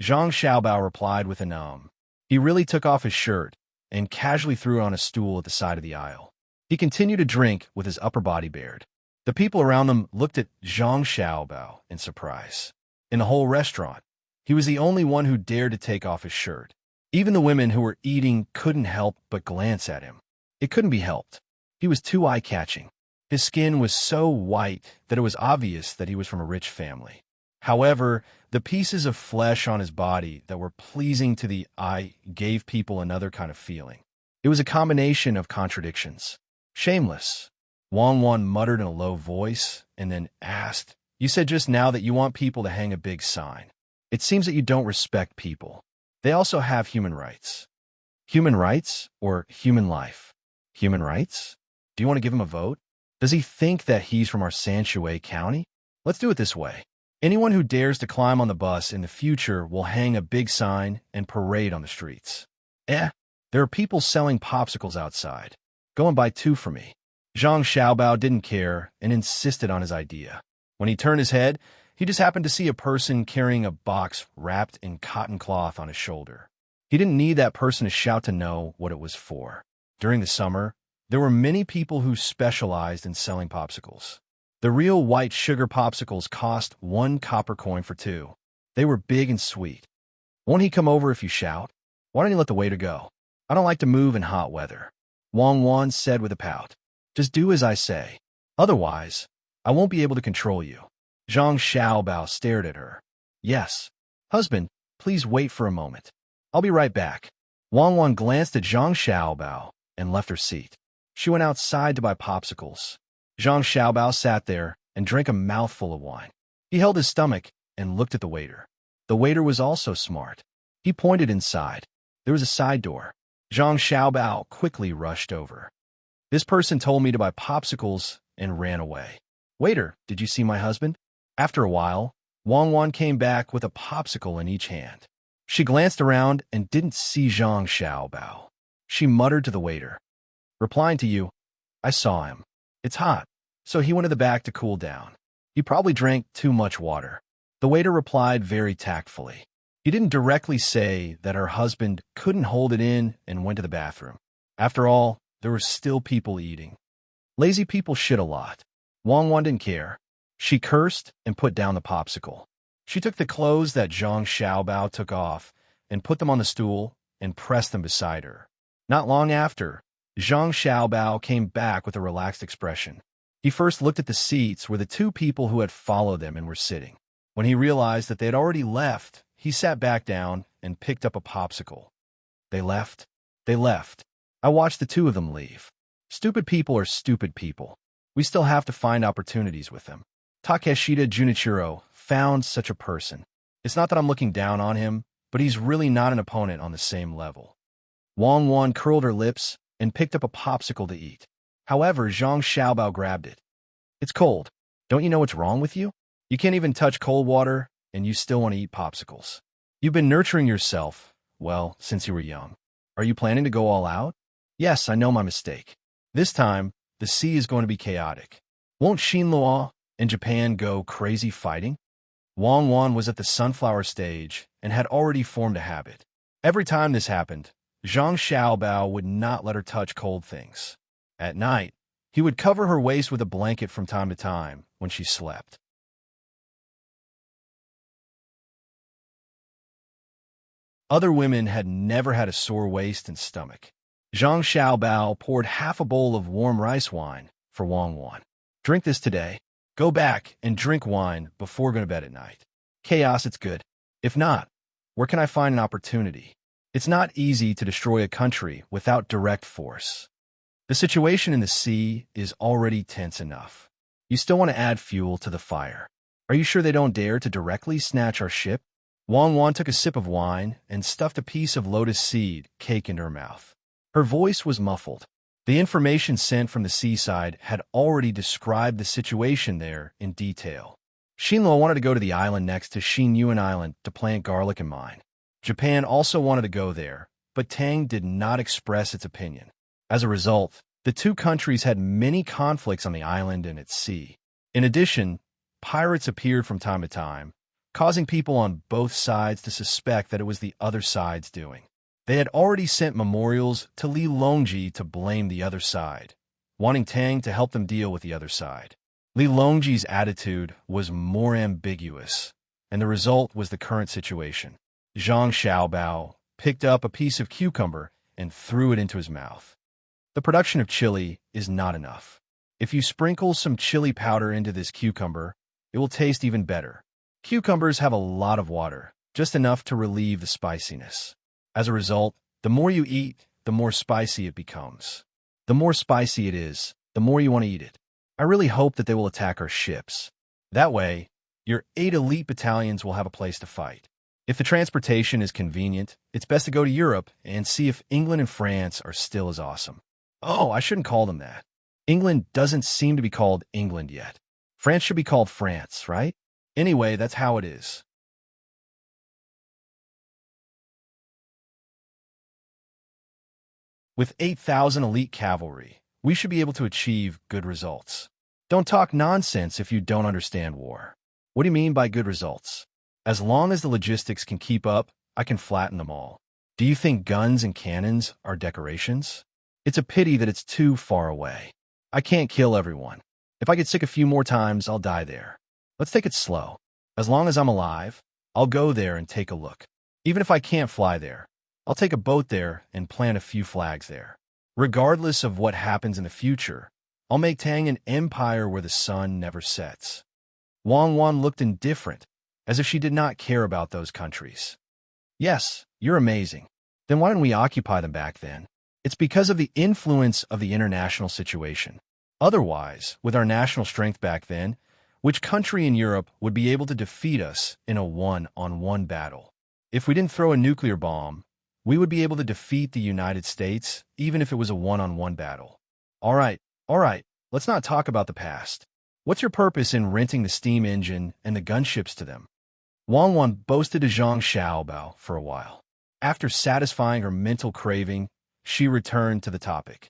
Zhang Xiaobao replied with a nom. He really took off his shirt and casually threw it on a stool at the side of the aisle. He continued to drink with his upper body bared. The people around them looked at Zhang Xiaobao in surprise. In the whole restaurant, he was the only one who dared to take off his shirt. Even the women who were eating couldn't help but glance at him. It couldn't be helped. He was too eye-catching. His skin was so white that it was obvious that he was from a rich family. However, the pieces of flesh on his body that were pleasing to the eye gave people another kind of feeling. It was a combination of contradictions. "Shameless," Wang Wan muttered in a low voice and then asked, "You said just now that you want people to hang a big sign. It seems that you don't respect people. They also have human rights." "Human rights or human life?" "Human rights? Do you want to give him a vote? Does he think that he's from our Sanshui County? Let's do it this way. Anyone who dares to climb on the bus in the future will hang a big sign and parade on the streets." There are people selling popsicles outside. Go and buy 2 for me." Zhang Xiaobao didn't care and insisted on his idea. When he turned his head, he just happened to see a person carrying a box wrapped in cotton cloth on his shoulder. He didn't need that person to shout to know what it was for. During the summer, there were many people who specialized in selling popsicles. The real white sugar popsicles cost 1 copper coin for 2. They were big and sweet. "Won't he come over if you shout? Why don't you let the waiter go? I don't like to move in hot weather," Wang Wan said with a pout. "Just do as I say. Otherwise, I won't be able to control you." Zhang Xiaobao stared at her. "Yes. Husband, please wait for a moment. I'll be right back." Wang Wan glanced at Zhang Xiaobao and left her seat. She went outside to buy popsicles. Zhang Xiaobao sat there and drank a mouthful of wine. He held his stomach and looked at the waiter. The waiter was also smart. He pointed inside. There was a side door. Zhang Xiaobao quickly rushed over. "This person told me to buy popsicles and ran away. Waiter, did you see my husband?" After a while, Wang Wan came back with a popsicle in each hand. She glanced around and didn't see Zhang Xiaobao. She muttered to the waiter, "Replying to you, I saw him. It's hot." So he went to the back to cool down. He probably drank too much water. The waiter replied very tactfully. He didn't directly say that her husband couldn't hold it in and went to the bathroom. After all, there were still people eating. Lazy people shit a lot. Wang Wan didn't care. She cursed and put down the popsicle. She took the clothes that Zhang Xiaobao took off and put them on the stool and pressed them beside her. Not long after, Zhang Xiaobao came back with a relaxed expression. He first looked at the seats where the 2 people who had followed them and were sitting. When he realized that they had already left, he sat back down and picked up a popsicle. They left. They left. I watched the 2 of them leave. Stupid people are stupid people. We still have to find opportunities with them. Takeshita Junichiro found such a person. It's not that I'm looking down on him, but he's really not an opponent on the same level. Wang Wan curled her lips and picked up a popsicle to eat. However, Zhang Xiaobao grabbed it. "It's cold. Don't you know what's wrong with you? You can't even touch cold water, and you still want to eat popsicles. You've been nurturing yourself, well, since you were young. Are you planning to go all out?" "Yes, I know my mistake. This time, the sea is going to be chaotic. Won't Shinluo and Japan go crazy fighting?" Wang Wan was at the sunflower stage and had already formed a habit. Every time this happened, Zhang Xiaobao would not let her touch cold things. At night, he would cover her waist with a blanket from time to time when she slept. Other women had never had a sore waist and stomach. Zhang Xiaobao poured half a bowl of warm rice wine for Wang Wan. "Drink this today. Go back and drink wine before going to bed at night. Chaos, it's good. If not, where can I find an opportunity? It's not easy to destroy a country without direct force. The situation in the sea is already tense enough. You still want to add fuel to the fire. Are you sure they don't dare to directly snatch our ship? Wang Wan took a sip of wine and stuffed a piece of lotus seed cake into her mouth. Her voice was muffled. The information sent from the seaside had already described the situation there in detail. Shinluo wanted to go to the island next to Shinyuan Island to plant garlic and mine. Japan also wanted to go there, but Tang did not express its opinion. As a result, the two countries had many conflicts on the island and at sea. In addition, pirates appeared from time to time, causing people on both sides to suspect that it was the other side's doing. They had already sent memorials to Li Longji to blame the other side, wanting Tang to help them deal with the other side. Li Longji's attitude was more ambiguous, and the result was the current situation. Zhang Xiaobao picked up a piece of cucumber and threw it into his mouth. The production of chili is not enough. If you sprinkle some chili powder into this cucumber, it will taste even better. Cucumbers have a lot of water, just enough to relieve the spiciness. As a result, the more you eat, the more spicy it becomes. The more spicy it is, the more you want to eat it. I really hope that they will attack our ships. That way, your 8 elite battalions will have a place to fight. If the transportation is convenient, it's best to go to Europe and see if England and France are still as awesome. Oh, I shouldn't call them that. England doesn't seem to be called England yet. France should be called France, right? Anyway, that's how it is. With 8,000 elite cavalry, we should be able to achieve good results. Don't talk nonsense if you don't understand war. What do you mean by good results? As long as the logistics can keep up, I can flatten them all. Do you think guns and cannons are decorations? It's a pity that it's too far away. I can't kill everyone. If I get sick a few more times, I'll die there. Let's take it slow. As long as I'm alive, I'll go there and take a look. Even if I can't fly there, I'll take a boat there and plant a few flags there. Regardless of what happens in the future, I'll make Tang an empire where the sun never sets. Wang Wan looked indifferent, as if she did not care about those countries. Yes, you're amazing. Then why didn't we occupy them back then? It's because of the influence of the international situation. Otherwise, with our national strength back then, which country in Europe would be able to defeat us in a one-on-one battle? If we didn't throw a nuclear bomb, we would be able to defeat the United States, even if it was a one-on-one battle. All right, let's not talk about the past. What's your purpose in renting the steam engine and the gunships to them? Wang Wan boasted to Zhang Xiaobao for a while. After satisfying her mental craving, she returned to the topic.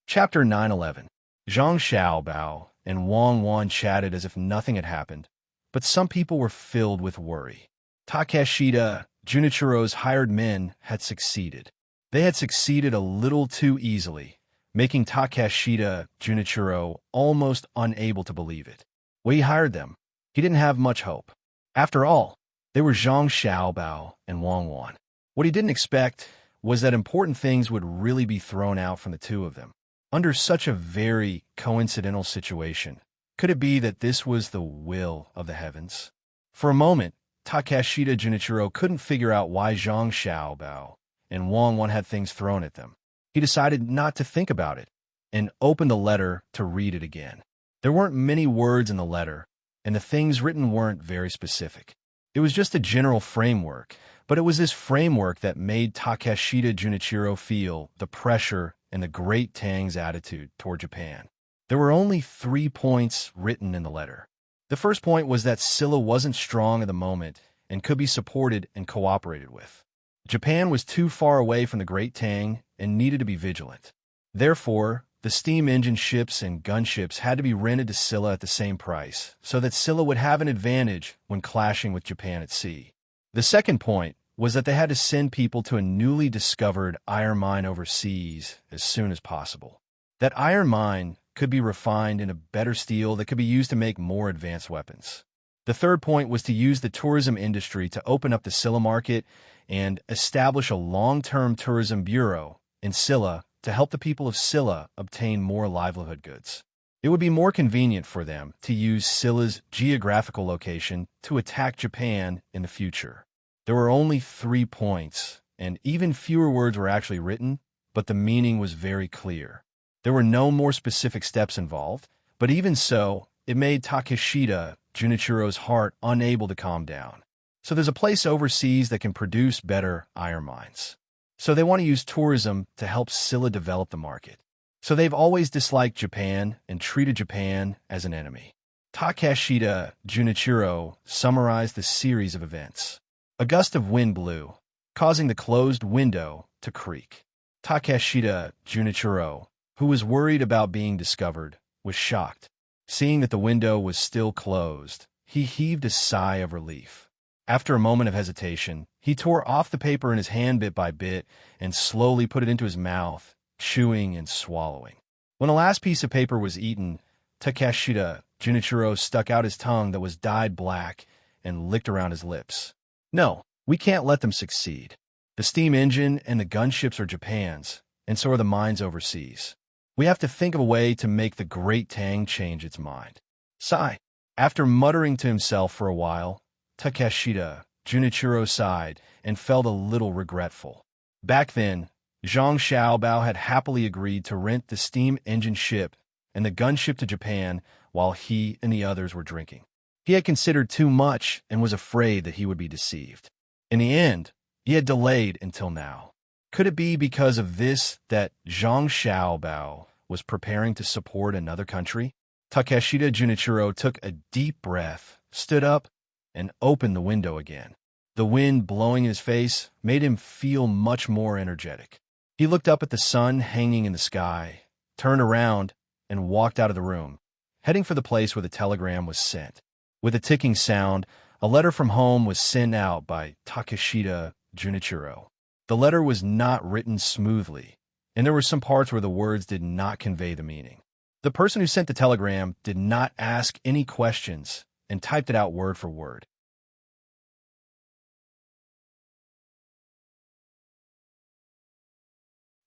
Chapter 911. Zhang Xiaobao and Wang Wan chatted as if nothing had happened, but some people were filled with worry. Takeshita, Junichiro's hired men, had succeeded. They had succeeded a little too easily, making Takeshita Junichiro almost unable to believe it. When he hired them, he didn't have much hope. After all, they were Zhang Xiaobao and Wang Wan. What he didn't expect was that important things would really be thrown out from the two of them. Under such a very coincidental situation, could it be that this was the will of the heavens? For a moment, Takeshita Junichiro couldn't figure out why Zhang Xiaobao and Wang Wan had things thrown at them. He decided not to think about it and opened the letter to read it again. There weren't many words in the letter, and the things written weren't very specific. It was just a general framework, but it was this framework that made Takeshita Junichiro feel the pressure and the great Tang's attitude toward Japan. There were only 3 points written in the letter. The first point was that Silla wasn't strong at the moment and could be supported and cooperated with. Japan was too far away from the Great Tang and needed to be vigilant. Therefore, the steam engine ships and gunships had to be rented to Silla at the same price, so that Silla would have an advantage when clashing with Japan at sea. The second point was that they had to send people to a newly discovered iron mine overseas as soon as possible. That iron mine could be refined into better steel that could be used to make more advanced weapons. The third point was to use the tourism industry to open up the Silla market and establish a long-term tourism bureau in Silla to help the people of Silla obtain more livelihood goods. It would be more convenient for them to use Scylla's geographical location to attack Japan in the future. There were only 3 points, and even fewer words were actually written, but the meaning was very clear. There were no more specific steps involved, but even so, it made Takeshita Junichiro's heart unable to calm down. So there's a place overseas that can produce better iron mines. So they want to use tourism to help Scylla develop the market. So they've always disliked Japan and treated Japan as an enemy. Takeshita Junichiro summarized the series of events. A gust of wind blew, causing the closed window to creak. Takeshita Junichiro, who was worried about being discovered, was shocked. Seeing that the window was still closed, he heaved a sigh of relief. After a moment of hesitation, he tore off the paper in his hand bit by bit and slowly put it into his mouth, chewing and swallowing. When the last piece of paper was eaten, Takeshita Junichiro stuck out his tongue that was dyed black and licked around his lips. No, we can't let them succeed. The steam engine and the gunships are Japan's, and so are the mines overseas. We have to think of a way to make the great Tang change its mind. Sigh. After muttering to himself for a while, Takeshita Junichiro sighed and felt a little regretful. Back then, Zhang Xiaobao had happily agreed to rent the steam engine ship and the gunship to Japan while he and the others were drinking. He had considered too much and was afraid that he would be deceived. In the end, he had delayed until now. Could it be because of this that Zhang Xiaobao was preparing to support another country? Takeshita Junichiro took a deep breath, stood up, and opened the window again. The wind blowing in his face made him feel much more energetic. He looked up at the sun hanging in the sky, turned around, and walked out of the room, heading for the place where the telegram was sent. With a ticking sound, a letter from home was sent out by Takeshita Junichiro. The letter was not written smoothly, and there were some parts where the words did not convey the meaning. The person who sent the telegram did not ask any questions and typed it out word for word.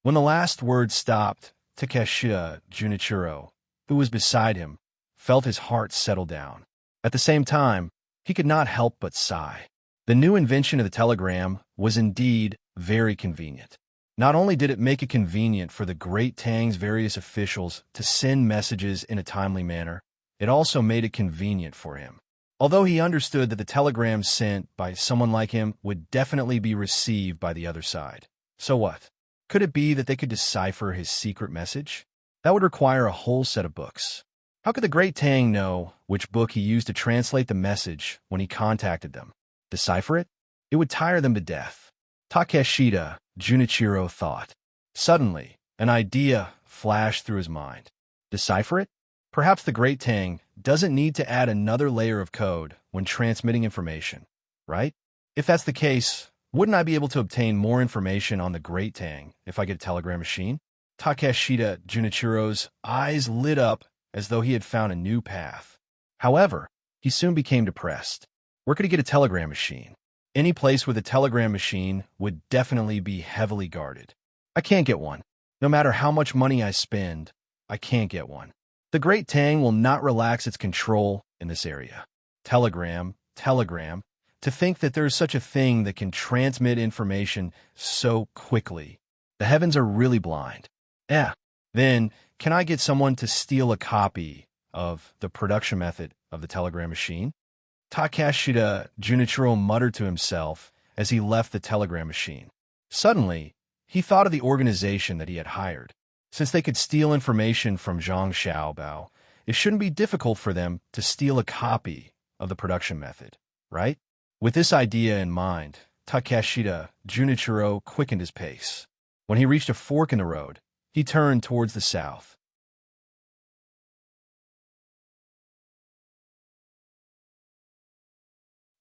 When the last word stopped, Takeshita Junichiro, who was beside him, felt his heart settle down. At the same time, he could not help but sigh. The new invention of the telegram was indeed very convenient. Not only did it make it convenient for the Great Tang's various officials to send messages in a timely manner, it also made it convenient for him. Although he understood that the telegram sent by someone like him would definitely be received by the other side. So what? Could it be that they could decipher his secret message? That would require a whole set of books. How could the Great Tang know which book he used to translate the message when he contacted them? Decipher it? It would tire them to death. Takeshita Junichiro thought. Suddenly, an idea flashed through his mind. Decipher it? Perhaps the Great Tang doesn't need to add another layer of code when transmitting information, right? If that's the case, wouldn't I be able to obtain more information on the Great Tang if I get a telegram machine? Takeshita Junichiro's eyes lit up as though he had found a new path. However, he soon became depressed. Where could he get a telegram machine? Any place with a telegram machine would definitely be heavily guarded. I can't get one. No matter how much money I spend, I can't get one. The Great Tang will not relax its control in this area. Telegram. To think that there is such a thing that can transmit information so quickly. The heavens are really blind. Then, can I get someone to steal a copy of the production method of the telegram machine? Takeshita Junichiro muttered to himself as he left the telegram machine. Suddenly, he thought of the organization that he had hired. Since they could steal information from Zhang Xiaobao, it shouldn't be difficult for them to steal a copy of the production method, right? With this idea in mind, Takeshita Junichiro quickened his pace. When he reached a fork in the road, he turned towards the south.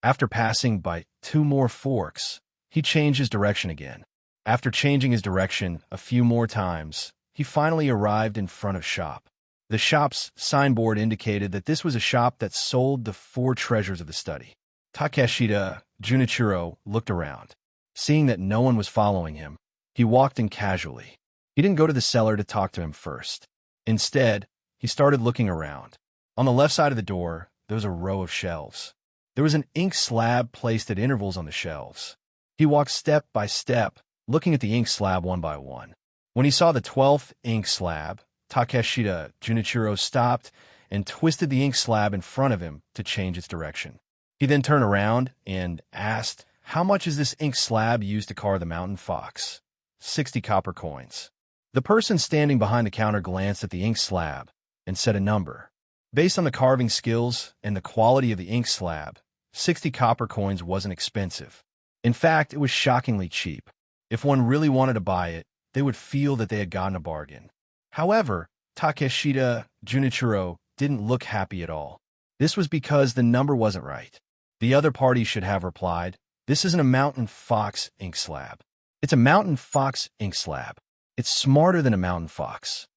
After passing by 2 more forks, he changed his direction again. After changing his direction a few more times, he finally arrived in front of a shop. The shop's signboard indicated that this was a shop that sold the 4 treasures of the study. Takeshita Junichiro looked around. Seeing that no one was following him, he walked in casually. He didn't go to the seller to talk to him first. Instead, He started looking around. On the left side of the door, there was a row of shelves. There was an ink slab placed at intervals on the shelves. He walked step by step, looking at the ink slab one by one. When he saw the 12th ink slab, Takeshita Junichiro stopped and twisted the ink slab in front of him to change its direction. He then turned around and asked, "How much is this ink slab used to carve the mountain fox?" 60 copper coins. The person standing behind the counter glanced at the ink slab and said a number. Based on the carving skills and the quality of the ink slab, 60 copper coins wasn't expensive. In fact, it was shockingly cheap. If one really wanted to buy it, they would feel that they had gotten a bargain. However, Takeshita Junichiro didn't look happy at all. This was because the number wasn't right. The other party should have replied, "This isn't a mountain fox ink slab. It's a mountain fox ink slab. It's smarter than a mountain fox."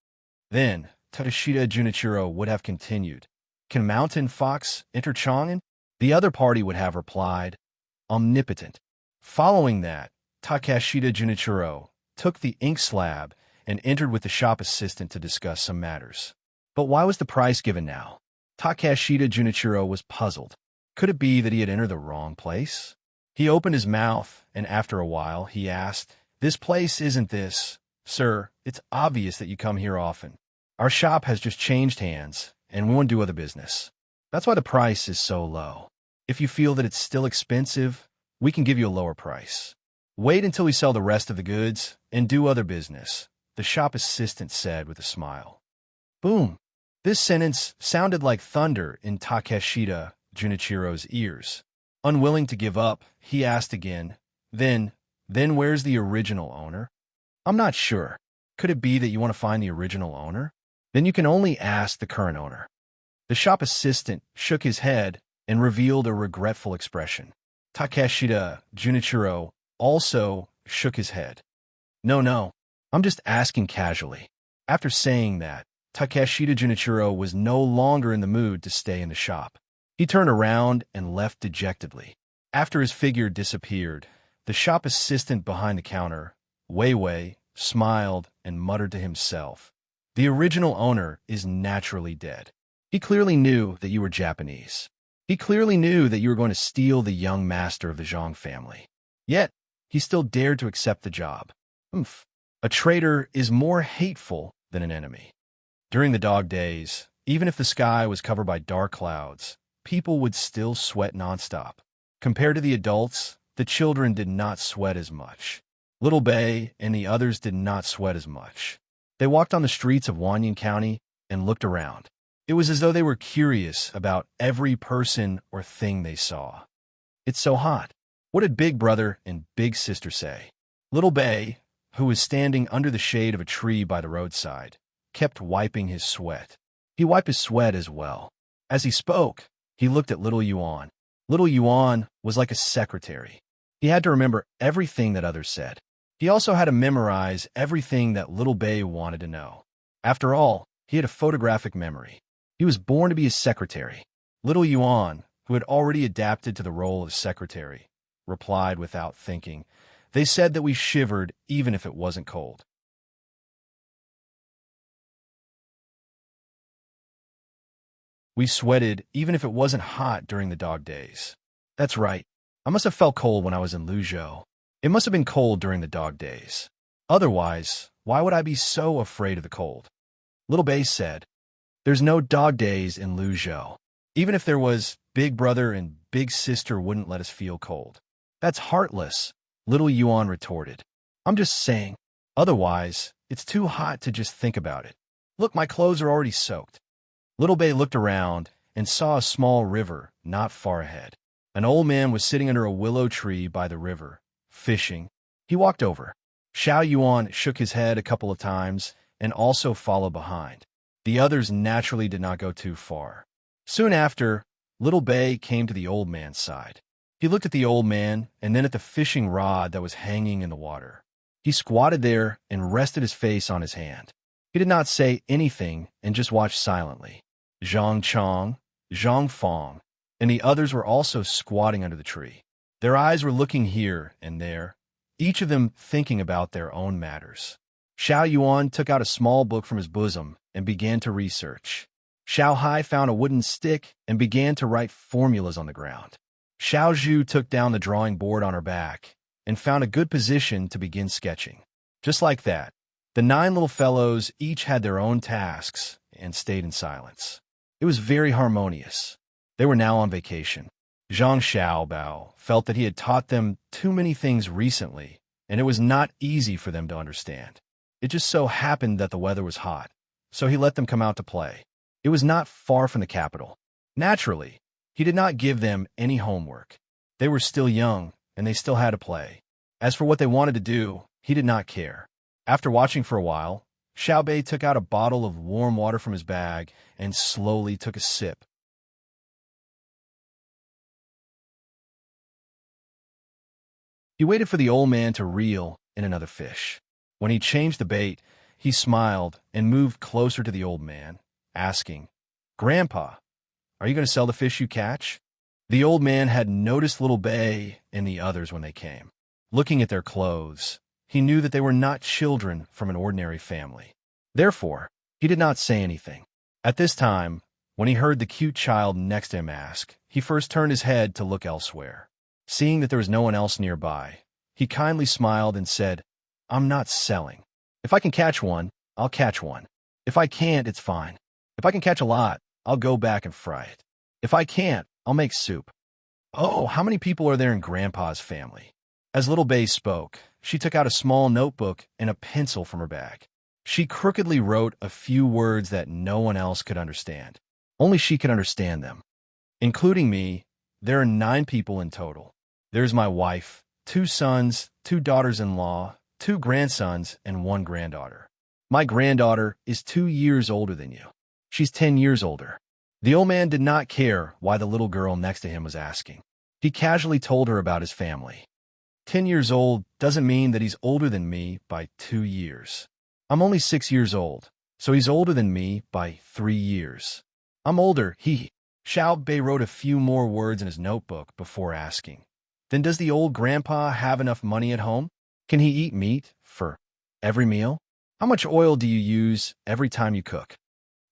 Then, Takeshita Junichiro would have continued, "Can mountain fox enchanting?" The other party would have replied, "Omnipotent." Following that, Takeshita Junichiro took the ink slab and entered with the shop assistant to discuss some matters. But why was the price given now? Takeshita Junichiro was puzzled. Could it be that he had entered the wrong place? He opened his mouth, and after a while, he asked, "This place isn't this. Sir, it's obvious that you come here often. Our shop has just changed hands, and we want to do other business. That's why the price is so low. If you feel that it's still expensive, we can give you a lower price. Wait until we sell the rest of the goods and do other business," the shop assistant said with a smile. Boom! This sentence sounded like thunder in Takeshita Junichiro's ears. Unwilling to give up, he asked again, Then where's the original owner?" "I'm not sure. Could it be that you want to find the original owner? Then you can only ask the current owner." The shop assistant shook his head and revealed a regretful expression. Takeshita Junichiro also shook his head. No, I'm just asking casually." After saying that, Takeshita Junichiro was no longer in the mood to stay in the shop. He turned around and left dejectedly. After his figure disappeared, the shop assistant behind the counter, Wei, smiled and muttered to himself, "The original owner is naturally dead. He clearly knew that you were Japanese. He clearly knew that you were going to steal the young master of the Zhang family. Yet, he still dared to accept the job. A traitor is more hateful than an enemy." During the dog days, even if the sky was covered by dark clouds, people would still sweat nonstop. Compared to the adults, the children did not sweat as much. Little Bei and the others did not sweat as much. They walked on the streets of Wanyan County and looked around. It was as though they were curious about every person or thing they saw. "It's so hot. What did Big Brother and Big Sister say?" Little Bei, who was standing under the shade of a tree by the roadside, kept wiping his sweat. He wiped his sweat as well. As he spoke, he looked at Little Yuan. Little Yuan was like a secretary. He had to remember everything that others said. He also had to memorize everything that Little Bei wanted to know. After all, he had a photographic memory. He was born to be a secretary. Little Yuan, who had already adapted to the role of secretary, replied without thinking, "They said that we shivered even if it wasn't cold." "We sweated even if it wasn't hot during the dog days." "That's right. I must have felt cold when I was in Luzhou. It must have been cold during the dog days. Otherwise, why would I be so afraid of the cold?" Little Bei said, "There's no dog days in Luzhou. Even if there was, Big Brother and Big Sister wouldn't let us feel cold." "That's heartless," Little Yuan retorted. "I'm just saying. Otherwise, it's too hot to just think about it. Look, my clothes are already soaked." Little Bei looked around and saw a small river not far ahead. An old man was sitting under a willow tree by the river, fishing. He walked over. Xiao Yuan shook his head a couple of times and also followed behind. The others naturally did not go too far. Soon after, Little Bei came to the old man's side. He looked at the old man and then at the fishing rod that was hanging in the water. He squatted there and rested his face on his hand. He did not say anything and just watched silently. Zhang Chong, Zhang Fong, and the others were also squatting under the tree. Their eyes were looking here and there, each of them thinking about their own matters. Xiao Yuan took out a small book from his bosom and began to research. Xiao Hai found a wooden stick and began to write formulas on the ground. Xiao Zhu took down the drawing board on her back and found a good position to begin sketching. Just like that, the 9 little fellows each had their own tasks and stayed in silence. It was very harmonious. They were now on vacation. Zhang Xiaobao felt that he had taught them too many things recently, and it was not easy for them to understand. It just so happened that the weather was hot, so he let them come out to play. It was not far from the capital. Naturally, he did not give them any homework. They were still young, and they still had to play. As for what they wanted to do, he did not care. After watching for a while, Xiao Bei took out a bottle of warm water from his bag and slowly took a sip. He waited for the old man to reel in another fish. When he changed the bait, he smiled and moved closer to the old man, asking, "Grandpa, are you going to sell the fish you catch?" The old man had noticed little Bei and the others when they came. Looking at their clothes, he knew that they were not children from an ordinary family. Therefore, he did not say anything. At this time, when he heard the cute child next to him ask, he first turned his head to look elsewhere. Seeing that there was no one else nearby, he kindly smiled and said, "I'm not selling. If I can catch one, I'll catch one. If I can't, it's fine. If I can catch a lot, I'll go back and fry it. If I can't, I'll make soup." "Oh, how many people are there in Grandpa's family?" As little Bei spoke, she took out a small notebook and a pencil from her bag. She crookedly wrote a few words that no one else could understand. Only she could understand them. "Including me, there are 9 people in total. There's my wife, 2 sons, 2 daughters-in-law, 2 grandsons, and 1 granddaughter. My granddaughter is 2 years older than you. She's 10 years older." The old man did not care why the little girl next to him was asking. He casually told her about his family. 10 years old doesn't mean that he's older than me by 2 years. I'm only 6 years old, so he's older than me by 3 years. I'm older, Xiao Bei wrote a few more words in his notebook before asking, "Then does the old grandpa have enough money at home? Can he eat meat for every meal? How much oil do you use every time you cook?"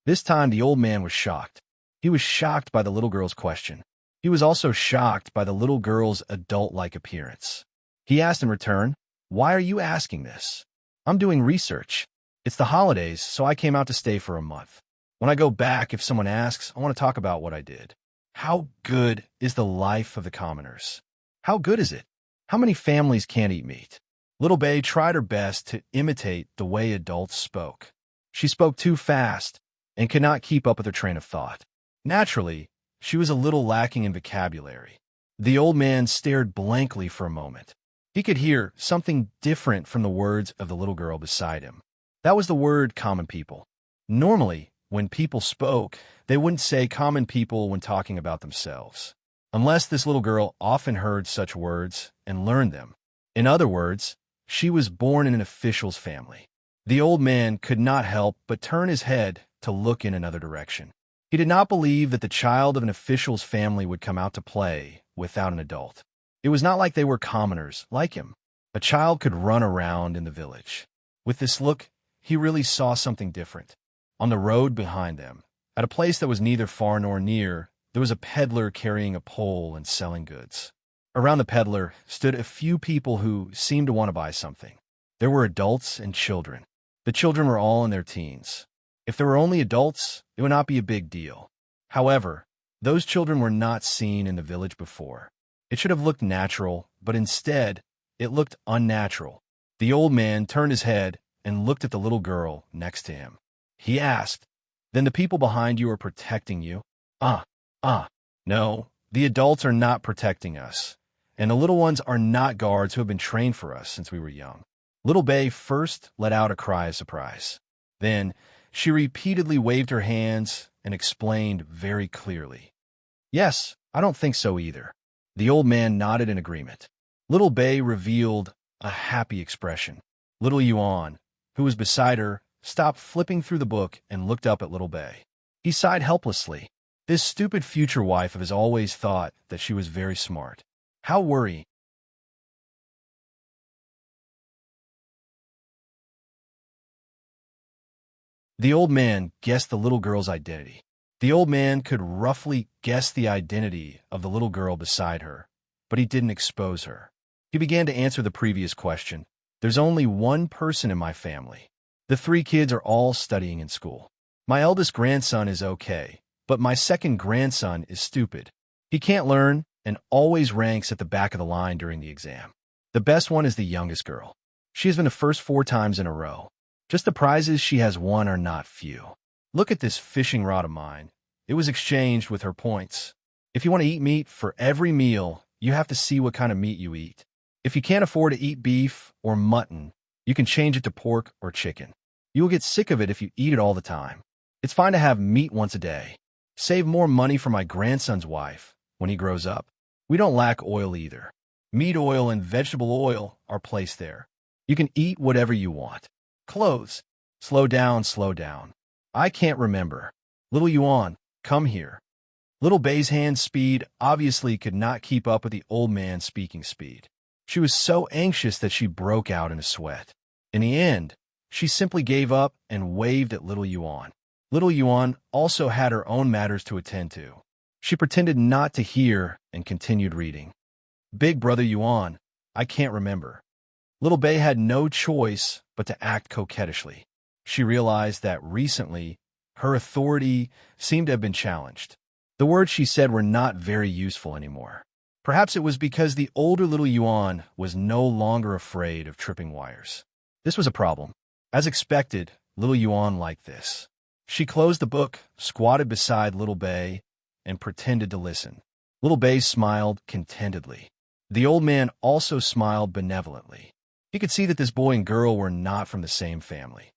This time the old man was shocked. He was shocked by the little girl's question. He was also shocked by the little girl's adult-like appearance. He asked in return, "Why are you asking this?" "I'm doing research. It's the holidays, so I came out to stay for a month. When I go back, if someone asks, I want to talk about what I did." How good is the life of the commoners? How good is it? How many families can't eat meat? Little Bei tried her best to imitate the way adults spoke. She spoke too fast and could not keep up with her train of thought. Naturally, she was a little lacking in vocabulary. The old man stared blankly for a moment. He could hear something different from the words of the little girl beside him. That was the word common people. Normally, when people spoke, they wouldn't say common people when talking about themselves, unless this little girl often heard such words and learned them. In other words, she was born in an official's family. The old man could not help but turn his head to look in another direction. He did not believe that the child of an official's family would come out to play without an adult. It was not like they were commoners like him. A child could run around in the village. With this look, he really saw something different. On the road behind them, at a place that was neither far nor near, there was a peddler carrying a pole and selling goods. Around the peddler stood a few people who seemed to want to buy something. There were adults and children. The children were all in their teens. If there were only adults, it would not be a big deal. However, those children were not seen in the village before. It should have looked natural, but instead, it looked unnatural. The old man turned his head and looked at the little girl next to him. He asked, "Then the people behind you are protecting you?" No, the adults are not protecting us, and the little ones are not guards who have been trained for us since we were young." Little Bei first let out a cry of surprise. Then, she repeatedly waved her hands and explained very clearly, "Yes, I don't think so either." The old man nodded in agreement. Little Bei revealed a happy expression. Little Yuan, who was beside her, stopped flipping through the book and looked up at Little Bei. He sighed helplessly. This stupid future wife of his always thought that she was very smart. How worrying. The old man guessed the little girl's identity. The old man could roughly guess the identity of the little girl beside her, but he didn't expose her. He began to answer the previous question. There's only one person in my family. The 3 kids are all studying in school. My eldest grandson is okay, but my second grandson is stupid. He can't learn and always ranks at the back of the line during the exam. The best one is the youngest girl. She has been the first 4 times in a row. Just the prizes she has won are not few. Look at this fishing rod of mine. It was exchanged with her points. If you want to eat meat for every meal, you have to see what kind of meat you eat. If you can't afford to eat beef or mutton, you can change it to pork or chicken. You will get sick of it if you eat it all the time. It's fine to have meat once a day. Save more money for my grandson's wife when he grows up. We don't lack oil either. Meat oil and vegetable oil are placed there. You can eat whatever you want. Clothes. Slow down, slow down. I can't remember. Little Yuan, come here. Little Bei's hand speed obviously could not keep up with the old man's speaking speed. She was so anxious that she broke out in a sweat. In the end, she simply gave up and waved at little Yuan. Little Yuan also had her own matters to attend to. She pretended not to hear and continued reading. Big brother Yuan, I can't remember. Little Bei had no choice but to act coquettishly. She realized that recently, her authority seemed to have been challenged. The words she said were not very useful anymore. Perhaps it was because the older little Yuan was no longer afraid of tripping wires. This was a problem. As expected, little Yuan liked this. She closed the book, squatted beside little Bei, and pretended to listen. Little Bei smiled contentedly. The old man also smiled benevolently. He could see that this boy and girl were not from the same family.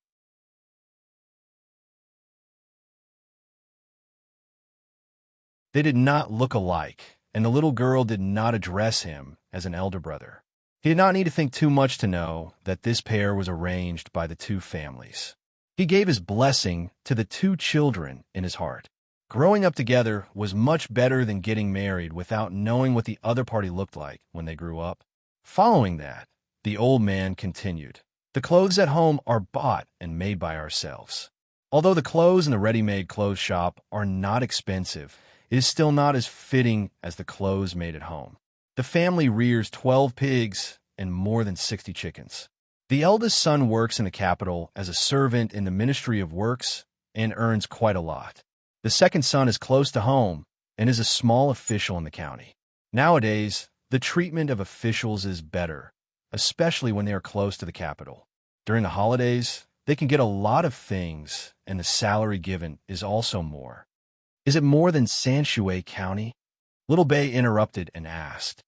They did not look alike, and the little girl did not address him as an elder brother. He did not need to think too much to know that this pair was arranged by the 2 families. He gave his blessing to the 2 children in his heart. Growing up together was much better than getting married without knowing what the other party looked like when they grew up. Following that, the old man continued. The clothes at home are bought and made by ourselves. Although the clothes in the ready-made clothes shop are not expensive, it is still not as fitting as the clothes made at home. The family rears 12 pigs and more than 60 chickens. The eldest son works in the capital as a servant in the Ministry of Works and earns quite a lot. The second son is close to home and is a small official in the county. Nowadays, the treatment of officials is better, especially when they are close to the capital. During the holidays, they can get a lot of things, and the salary given is also more. Is it more than Sanshui County? Little Bei interrupted and asked.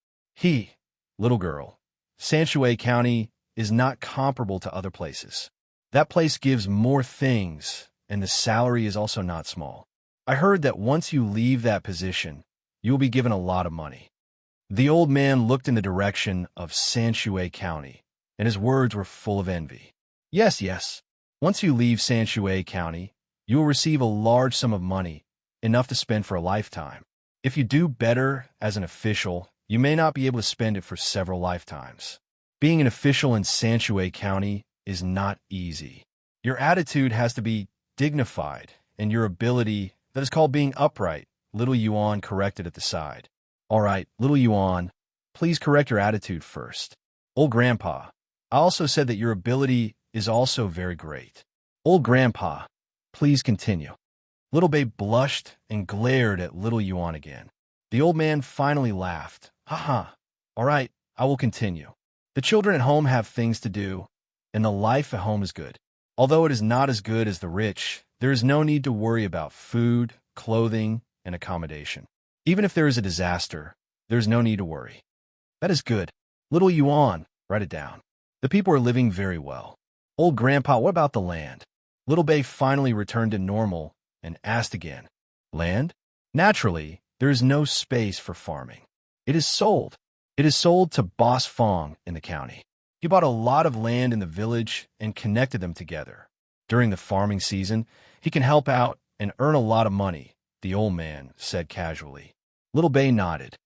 Little girl, Sanshui County is not comparable to other places. That place gives more things, and the salary is also not small. I heard that once you leave that position, you will be given a lot of money. The old man looked in the direction of Sanshui County, and his words were full of envy. Yes. Once you leave Sanshui County, you will receive a large sum of money, enough to spend for a lifetime. If you do better as an official, you may not be able to spend it for several lifetimes. Being an official in Sanshui County is not easy. Your attitude has to be dignified, and your ability, that is called being upright, little Yuan corrected at the side. All right, little Yuan, please correct your attitude first. Old Grandpa, I also said that your ability is also very great. Old Grandpa, please continue. Little Bei blushed and glared at little Yuan again. The old man finally laughed. Ha. All right, I will continue. The children at home have things to do, and the life at home is good. Although it is not as good as the rich, there is no need to worry about food, clothing, and accommodation. Even if there is a disaster, there is no need to worry. That is good. Little Yuan, write it down. The people are living very well. Old Grandpa, what about the land? Little Bei finally returned to normal and asked again. Land? Naturally, there is no space for farming. It is sold. It is sold to Boss Fong in the county. He bought a lot of land in the village and connected them together. During the farming season, he can help out and earn a lot of money, the old man said casually. Little Bei nodded.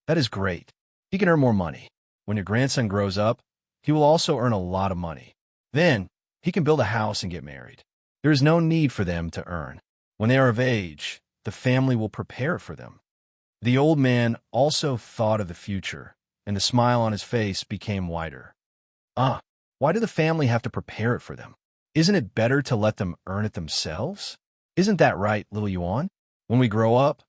That is great. He can earn more money. When your grandson grows up, he will also earn a lot of money. Then, he can build a house and get married. There is no need for them to earn. When they are of age, the family will prepare it for them. The old man also thought of the future, and the smile on his face became wider. Ah, why do the family have to prepare it for them? Isn't it better to let them earn it themselves? Isn't that right, little Yuan? When we grow up,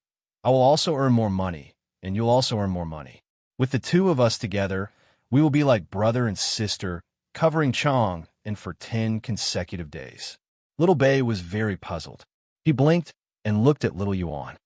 I will also earn more money, and you'll also earn more money. With the two of us together, we will be like brother and sister, covering Chang, and for 10 consecutive days. Little Bei was very puzzled. He blinked and looked at little Yuan.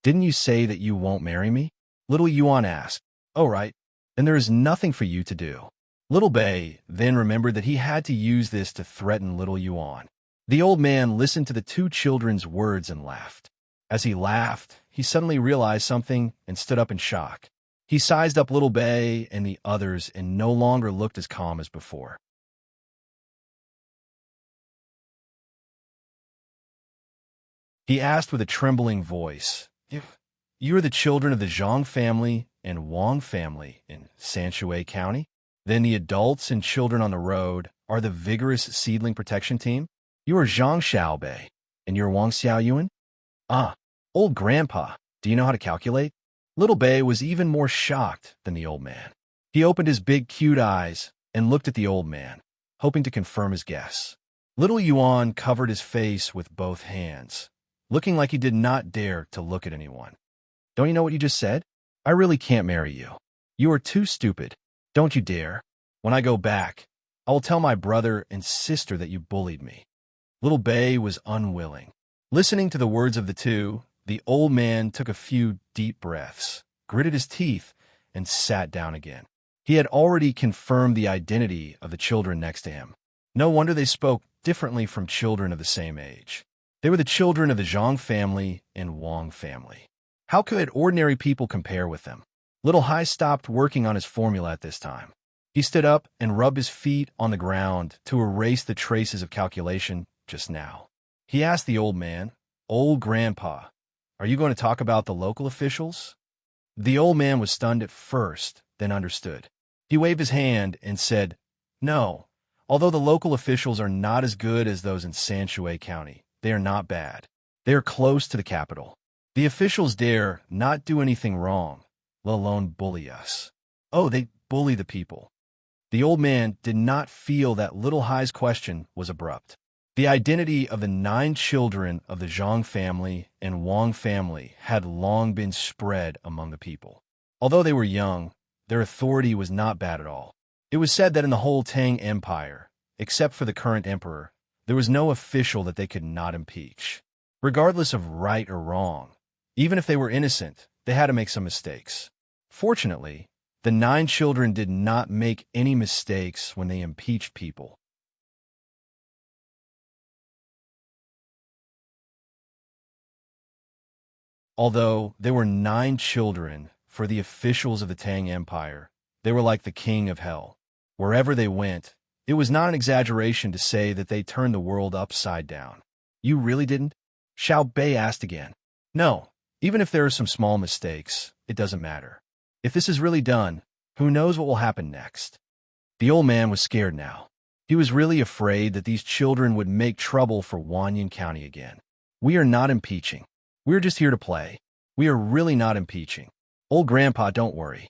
Didn't you say that you won't marry me? Little Yuan asked. Oh, right. Then there is nothing for you to do. Little Bei then remembered that he had to use this to threaten little Yuan. The old man listened to the two children's words and laughed. As he laughed, he suddenly realized something and stood up in shock. He sized up little Bei and the others and no longer looked as calm as before. He asked with a trembling voice, "You are the children of the Zhang family and Wang family in Sanshui County? Then the adults and children on the road are the vigorous seedling protection team? You are Zhang Xiaobei, and you're Wang Xiaoyuan? Ah, old grandpa, do you know how to calculate?" Little Bei was even more shocked than the old man. He opened his big, cute eyes and looked at the old man, hoping to confirm his guess. Little Yuan covered his face with both hands, looking like he did not dare to look at anyone. Don't you know what you just said? I really can't marry you. You are too stupid. Don't you dare. When I go back, I will tell my brother and sister that you bullied me. Little Bei was unwilling. Listening to the words of the two, the old man took a few deep breaths, gritted his teeth, and sat down again. He had already confirmed the identity of the children next to him. No wonder they spoke differently from children of the same age. They were the children of the Zhang family and Wang family. How could ordinary people compare with them? Little Hai stopped working on his formula at this time. He stood up and rubbed his feet on the ground to erase the traces of calculation just now. He asked the old man, "Old grandpa, are you going to talk about the local officials?" The old man was stunned at first, then understood. He waved his hand and said, "No, although the local officials are not as good as those in Sanshui County, they are not bad. They are close to the capital. The officials dare not do anything wrong, let alone bully us. Oh, they bully the people." The old man did not feel that Little Hai's question was abrupt. The identity of the 9 children of the Zhang family and Wang family had long been spread among the people. Although they were young, their authority was not bad at all. It was said that in the whole Tang Empire, except for the current emperor, there was no official that they could not impeach. Regardless of right or wrong, even if they were innocent, they had to make some mistakes. Fortunately, the 9 children did not make any mistakes when they impeached people. Although there were 9 children, for the officials of the Tang Empire, they were like the king of hell. Wherever they went, it was not an exaggeration to say that they turned the world upside down. You really didn't? Xiao Bei asked again. No, even if there are some small mistakes, it doesn't matter. If this is really done, who knows what will happen next? The old man was scared now. He was really afraid that these children would make trouble for Wanyan County again. We are not impeaching. We're just here to play. We are really not impeaching. Old grandpa, don't worry.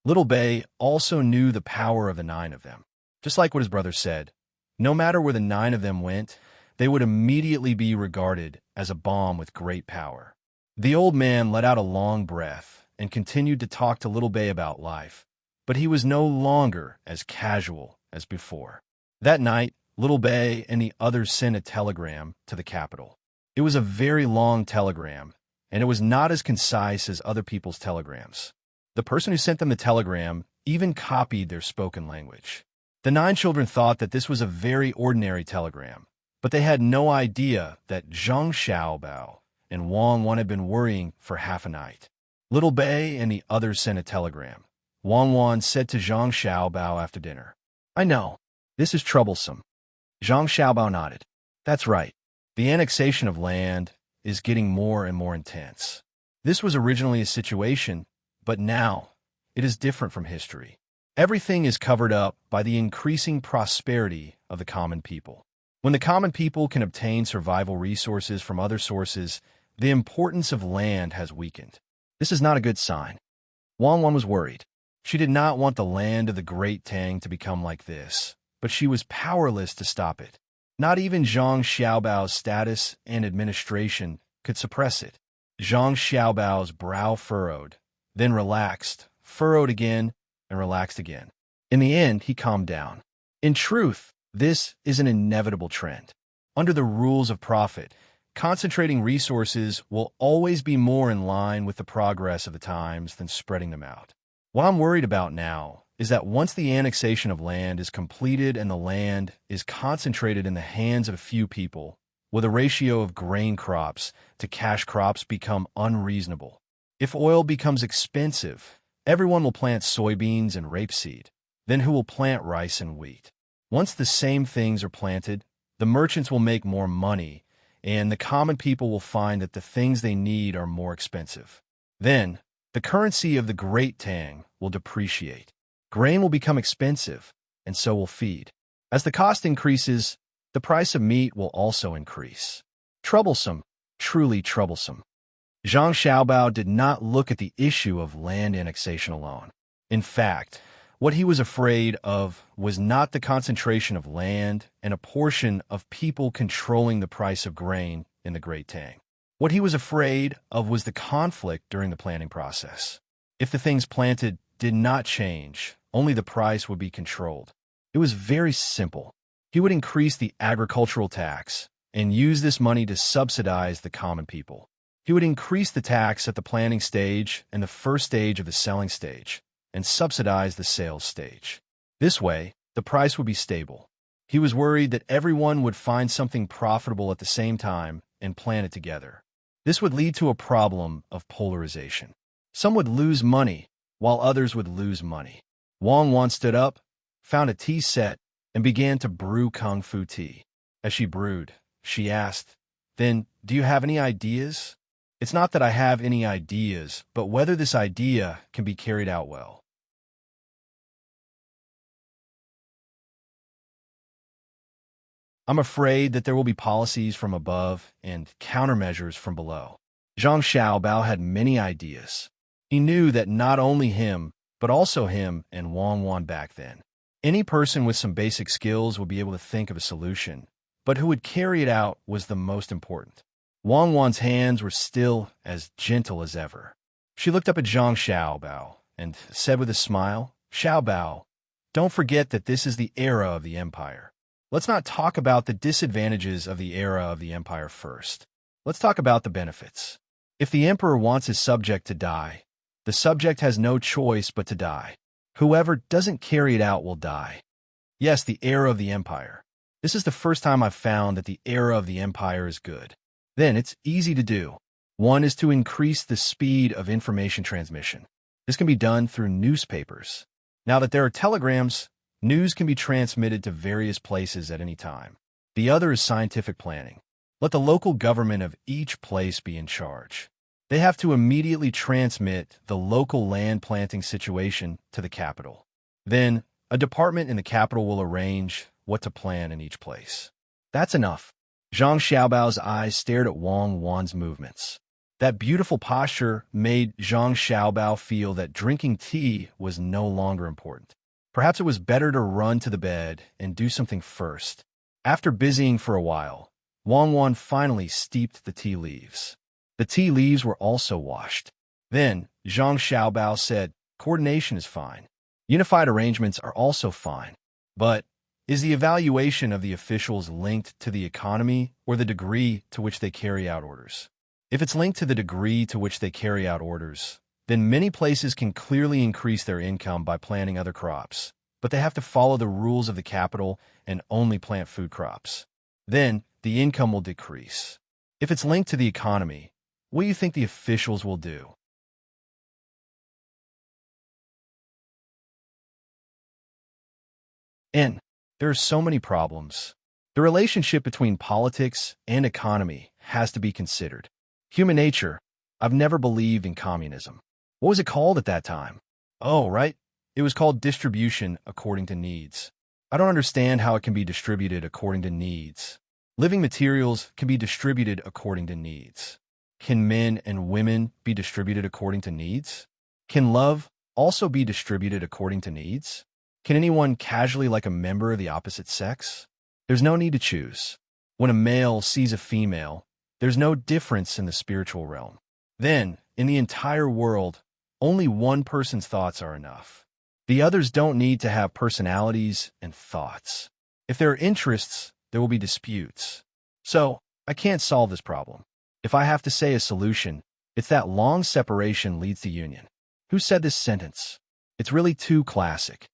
Little Bei also knew the power of the 9 of them. Just like what his brother said, no matter where the 9 of them went, they would immediately be regarded as a bomb with great power. The old man let out a long breath and continued to talk to Little Bei about life, but he was no longer as casual as before. That night, Little Bei and the others sent a telegram to the capital. It was a very long telegram, and it was not as concise as other people's telegrams. The person who sent them the telegram even copied their spoken language. The 9 children thought that this was a very ordinary telegram, but they had no idea that Zhang Xiaobao and Wang Wan had been worrying for half a night. Little Bei and the others sent a telegram. Wang Wan said to Zhang Xiaobao after dinner, "I know, this is troublesome." Zhang Xiaobao nodded. "That's right. The annexation of land is getting more and more intense. This was originally a situation, but now it is different from history. Everything is covered up by the increasing prosperity of the common people. When the common people can obtain survival resources from other sources, the importance of land has weakened. This is not a good sign. Wang Wan was worried. She did not want the land of the great Tang to become like this, but she was powerless to stop it. Not even Zhang Xiaobao's status and administration could suppress it. Zhang Xiaobao's brow furrowed, then relaxed, furrowed again, and relaxed again. In the end, he calmed down. In truth, this is an inevitable trend. Under the rules of profit, concentrating resources will always be more in line with the progress of the times than spreading them out. What I'm worried about now is that once the annexation of land is completed and the land is concentrated in the hands of a few people, will the ratio of grain crops to cash crops become unreasonable? If oil becomes expensive, everyone will plant soybeans and rapeseed. Then who will plant rice and wheat? Once the same things are planted, the merchants will make more money, and the common people will find that the things they need are more expensive. Then, the currency of the Great Tang will depreciate. Grain will become expensive, and so will feed. As the cost increases, the price of meat will also increase. Troublesome, truly troublesome. Zhang Xiaobao did not look at the issue of land annexation alone. In fact, what he was afraid of was not the concentration of land and a portion of people controlling the price of grain in the Great Tang. What he was afraid of was the conflict during the planting process. If the things planted did not change, only the price would be controlled. It was very simple. He would increase the agricultural tax and use this money to subsidize the common people. He would increase the tax at the planting stage and the first stage of the selling stage, and subsidize the sales stage. This way, the price would be stable. He was worried that everyone would find something profitable at the same time and plan it together. This would lead to a problem of polarization. Some would lose money, while others would lose money. Wang Wan stood up, found a tea set, and began to brew kung fu tea. As she brewed, she asked, "Then, do you have any ideas?" It's not that I have any ideas, but whether this idea can be carried out well. I'm afraid that there will be policies from above and countermeasures from below. Zhang Xiaobao had many ideas. He knew that not only him, but also him and Wang Wan back then. Any person with some basic skills would be able to think of a solution, but who would carry it out was the most important. Wang Wan's hands were still as gentle as ever. She looked up at Zhang Xiaobao and said with a smile, "Xiaobao, don't forget that this is the era of the empire. Let's not talk about the disadvantages of the era of the empire first. Let's talk about the benefits. If the emperor wants his subject to die, the subject has no choice but to die. Whoever doesn't carry it out will die. Yes, the era of the empire. This is the first time I've found that the era of the empire is good. Then it's easy to do. One is to increase the speed of information transmission. This can be done through newspapers. Now that there are telegrams, news can be transmitted to various places at any time. The other is scientific planning. Let the local government of each place be in charge. They have to immediately transmit the local land planting situation to the capital. Then, a department in the capital will arrange what to plan in each place. That's enough. Zhang Xiaobao's eyes stared at Wang Wan's movements. That beautiful posture made Zhang Xiaobao feel that drinking tea was no longer important. Perhaps it was better to run to the bed and do something first. After busying for a while, Wang Wan finally steeped the tea leaves. The tea leaves were also washed. Then, Zhang Xiaobao said, "Coordination is fine. Unified arrangements are also fine. But is the evaluation of the officials linked to the economy or the degree to which they carry out orders? If it's linked to the degree to which they carry out orders, then many places can clearly increase their income by planting other crops, but they have to follow the rules of the capital and only plant food crops. Then, the income will decrease. If it's linked to the economy, what do you think the officials will do?" And there are so many problems. The relationship between politics and economy has to be considered. Human nature. I've never believed in communism. What was it called at that time? Oh, right. It was called distribution according to needs. I don't understand how it can be distributed according to needs. Living materials can be distributed according to needs. Can men and women be distributed according to needs? Can love also be distributed according to needs? Can anyone casually like a member of the opposite sex? There's no need to choose. When a male sees a female, there's no difference in the spiritual realm. Then, in the entire world, only one person's thoughts are enough. The others don't need to have personalities and thoughts. If there are interests, there will be disputes. So, I can't solve this problem. If I have to say a solution, it's that long separation leads to union. Who said this sentence? It's really too classic.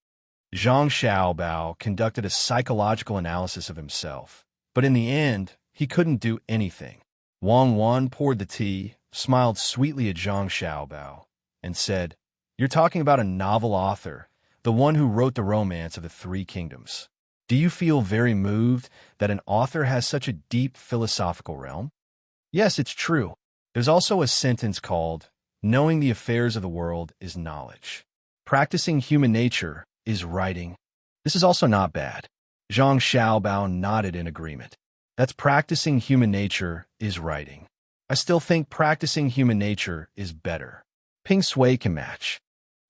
Zhang Xiaobao conducted a psychological analysis of himself, but in the end, he couldn't do anything. Wang Wan poured the tea, smiled sweetly at Zhang Xiaobao, and said, "You're talking about a novel author, the one who wrote the Romance of the Three Kingdoms. Do you feel very moved that an author has such a deep philosophical realm?" Yes, it's true. There's also a sentence called, "Knowing the affairs of the world is knowledge. Practicing human nature is writing." This is also not bad. Zhang Xiaobao nodded in agreement. That's practicing human nature is writing. I still think practicing human nature is better. Ping Sui can match.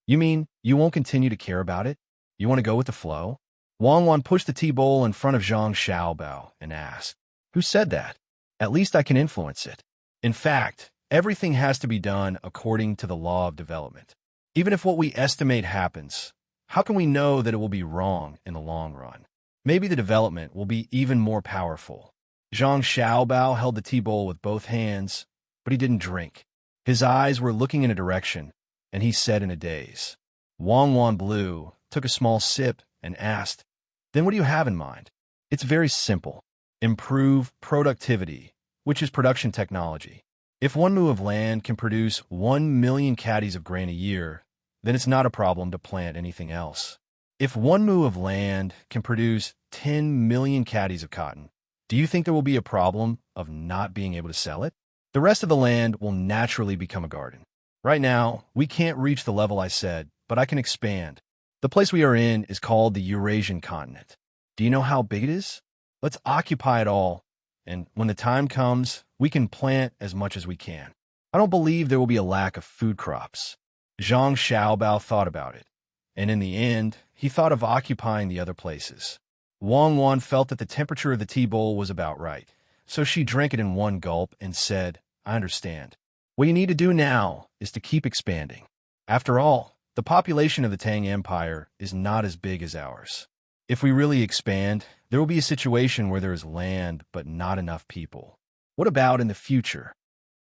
You mean you won't continue to care about it? You want to go with the flow? Wang Wan pushed the tea bowl in front of Zhang Xiaobao and asked, "Who said that? At least I can influence it." In fact, everything has to be done according to the law of development. Even if what we estimate happens, how can we know that it will be wrong in the long run? Maybe the development will be even more powerful. Zhang Xiaobao held the tea bowl with both hands, but he didn't drink. His eyes were looking in a direction, and he said in a daze. Wang Wan blew, took a small sip, and asked, "Then what do you have in mind?" It's very simple. Improve productivity, which is production technology. If 1 mu of land can produce 1 million caddies of grain a year, then it's not a problem to plant anything else. If 1 mu of land can produce 10 million caddies of cotton, do you think there will be a problem of not being able to sell it? The rest of the land will naturally become a garden. Right now, we can't reach the level I said, but I can expand. The place we are in is called the Eurasian continent. Do you know how big it is? Let's occupy it all, and when the time comes, we can plant as much as we can. I don't believe there will be a lack of food crops. Zhang Xiaobao thought about it, and in the end, he thought of occupying the other places. Wang Wan felt that the temperature of the tea bowl was about right, so she drank it in one gulp and said, "I understand. What you need to do now is to keep expanding. After all, the population of the Tang Empire is not as big as ours. If we really expand, there will be a situation where there is land but not enough people. What about in the future?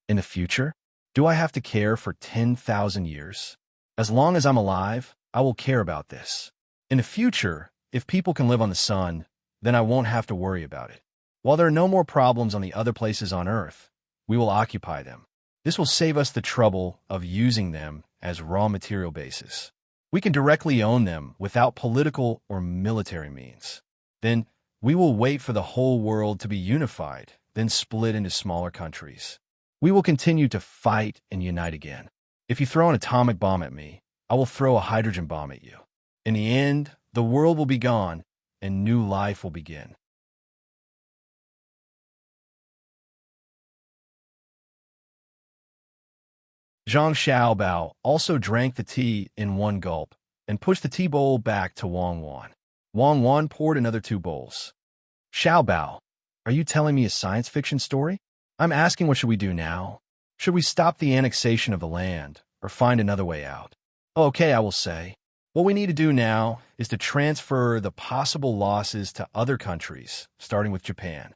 In the future? Do I have to care for 10,000 years? As long as I'm alive, I will care about this. In the future, if people can live on the sun, then I won't have to worry about it. While there are no more problems on the other places on Earth, we will occupy them. This will save us the trouble of using them as raw material bases. We can directly own them without political or military means. Then, we will wait for the whole world to be unified, then split into smaller countries. We will continue to fight and unite again. If you throw an atomic bomb at me, I will throw a hydrogen bomb at you. In the end, the world will be gone, and new life will begin." Zhang Xiaobao also drank the tea in one gulp and pushed the tea bowl back to Wang Wan. Wang Wan poured another 2 bowls. "Xiaobao, are you telling me a science fiction story? I'm asking, what should we do now? Should we stop the annexation of the land or find another way out?" "Okay, I will say. What we need to do now is to transfer the possible losses to other countries, starting with Japan."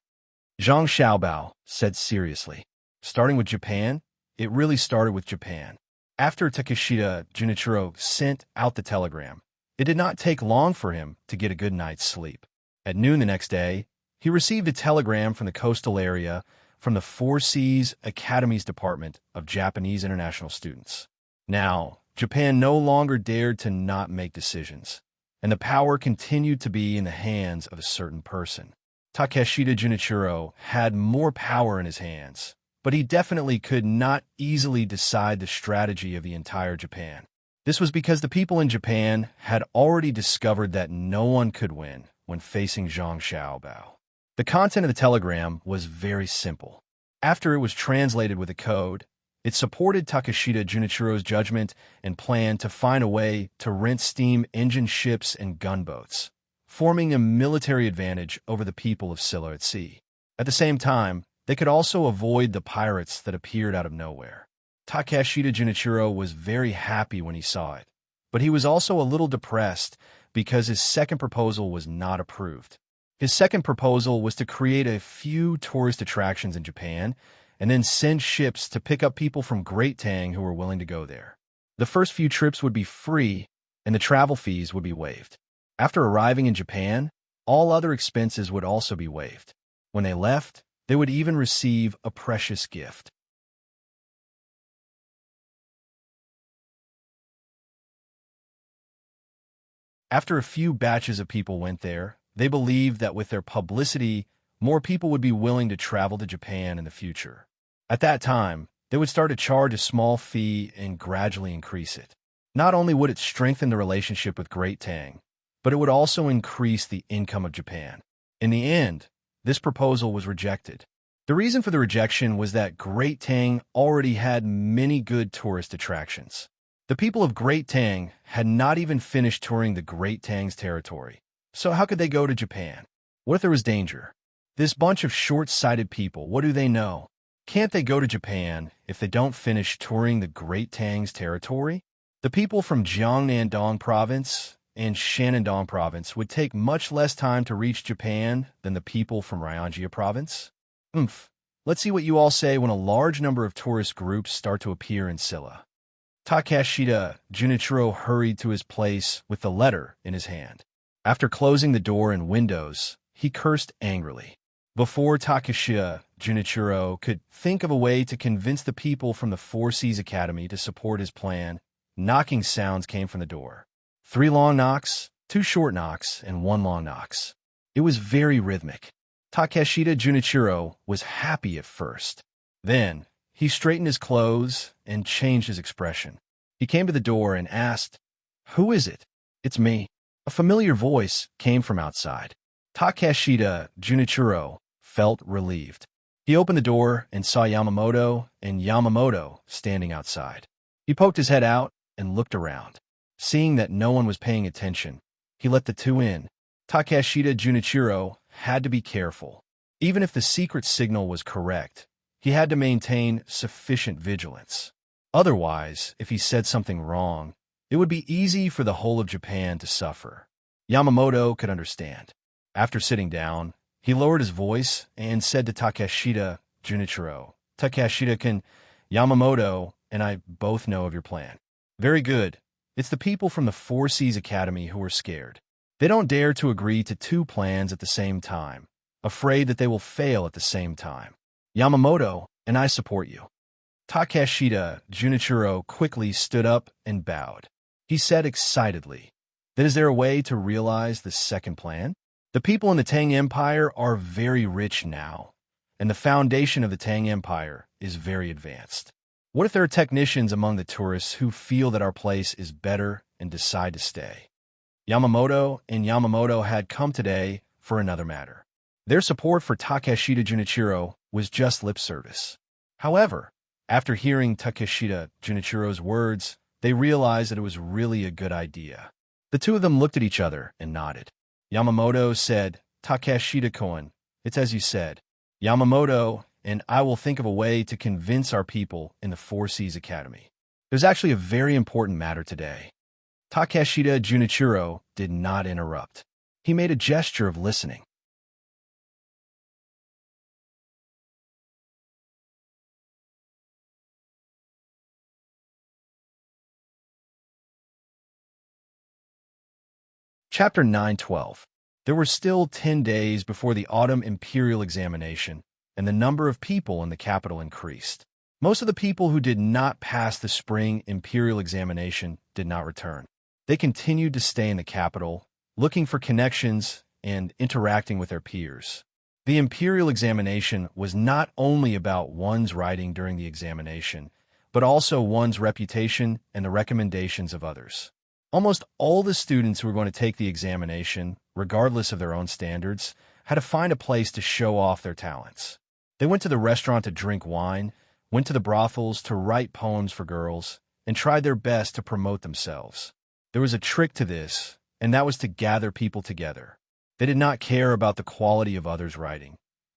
Zhang Xiaobao said seriously. Starting with Japan? It really started with Japan. After Takeshita Junichiro sent out the telegram, it did not take long for him to get a good night's sleep. At noon the next day, he received a telegram from the coastal area from the Four Seas Academy's Department of Japanese International Students. Now, Japan no longer dared to not make decisions, and the power continued to be in the hands of a certain person. Takeshita Junichiro had more power in his hands, but he definitely could not easily decide the strategy of the entire Japan. This was because the people in Japan had already discovered that no one could win when facing Zhang Xiaobao. The content of the telegram was very simple. After it was translated with a code, it supported Takeshita Junichiro's judgment and plan to find a way to rent steam engine ships and gunboats, forming a military advantage over the people of Scylla at sea. At the same time, they could also avoid the pirates that appeared out of nowhere. Takeshita Junichiro was very happy when he saw it, but he was also a little depressed because his second proposal was not approved. His second proposal was to create a few tourist attractions in Japan and then send ships to pick up people from Great Tang who were willing to go there. The first few trips would be free, and the travel fees would be waived. After arriving in Japan, all other expenses would also be waived. When they left, they would even receive a precious gift. After a few batches of people went there, they believed that with their publicity, more people would be willing to travel to Japan in the future. At that time, they would start to charge a small fee and gradually increase it. Not only would it strengthen the relationship with Great Tang, but it would also increase the income of Japan. In the end, this proposal was rejected. The reason for the rejection was that Great Tang already had many good tourist attractions. The people of Great Tang had not even finished touring the Great Tang's territory. So how could they go to Japan? What if there was danger? This bunch of short-sighted people, what do they know? Can't they go to Japan if they don't finish touring the Great Tang's territory? The people from Jiangnandong Province and Shenandoah Province would take much less time to reach Japan than the people from Ryangji Province. Let's see what you all say when a large number of tourist groups start to appear in Scylla. Takeshita Junichiro hurried to his place with the letter in his hand. After closing the door and windows, he cursed angrily. Before Takeshita Junichiro could think of a way to convince the people from the Four Seas Academy to support his plan, knocking sounds came from the door. 3 long knocks, 2 short knocks, and 1 long knocks. It was very rhythmic. Takeshita Junichiro was happy at first. Then, he straightened his clothes and changed his expression. He came to the door and asked, "Who is it?" "It's me." A familiar voice came from outside. Takeshita Junichiro felt relieved. He opened the door and saw Yamamoto and Yamamoto standing outside. He poked his head out and looked around. Seeing that no one was paying attention, he let the two in. Takeshita Junichiro had to be careful. Even if the secret signal was correct, he had to maintain sufficient vigilance. Otherwise, if he said something wrong, it would be easy for the whole of Japan to suffer. Yamamoto could understand. After sitting down, he lowered his voice and said to Takeshita Junichiro, "Takeshita-kun, Yamamoto and I both know of your plan." "Very good. It's the people from the Four Seas Academy who are scared. They don't dare to agree to 2 plans at the same time, afraid that they will fail at the same time. Yamamoto and I support you." Takeshita Junichiro quickly stood up and bowed. He said excitedly, "Then is there a way to realize the second plan? The people in the Tang Empire are very rich now, and the foundation of the Tang Empire is very advanced. What if there are technicians among the tourists who feel that our place is better and decide to stay?" Yamamoto and Yamamoto had come today for another matter. Their support for Takeshita Junichiro was just lip service. However, after hearing Takeshita Junichiro's words, they realized that it was really a good idea. The two of them looked at each other and nodded. Yamamoto said, "Takeshita-kun, it's as you said. Yamamoto and I will think of a way to convince our people in the Four Seas Academy. There's actually a very important matter today." Takeshita Junichiro did not interrupt. He made a gesture of listening. Chapter 9:12. There were still 10 days before the autumn imperial examination, and the number of people in the capital increased. Most of the people who did not pass the spring imperial examination did not return. They continued to stay in the capital, looking for connections and interacting with their peers. The imperial examination was not only about one's writing during the examination, but also one's reputation and the recommendations of others. Almost all the students who were going to take the examination regardless of their own standards, had to find a place to show off their talents. They went to the restaurant to drink wine, went to the brothels to write poems for girls, and tried their best to promote themselves. There was a trick to this, and that was to gather people together. They did not care about the quality of others' writing,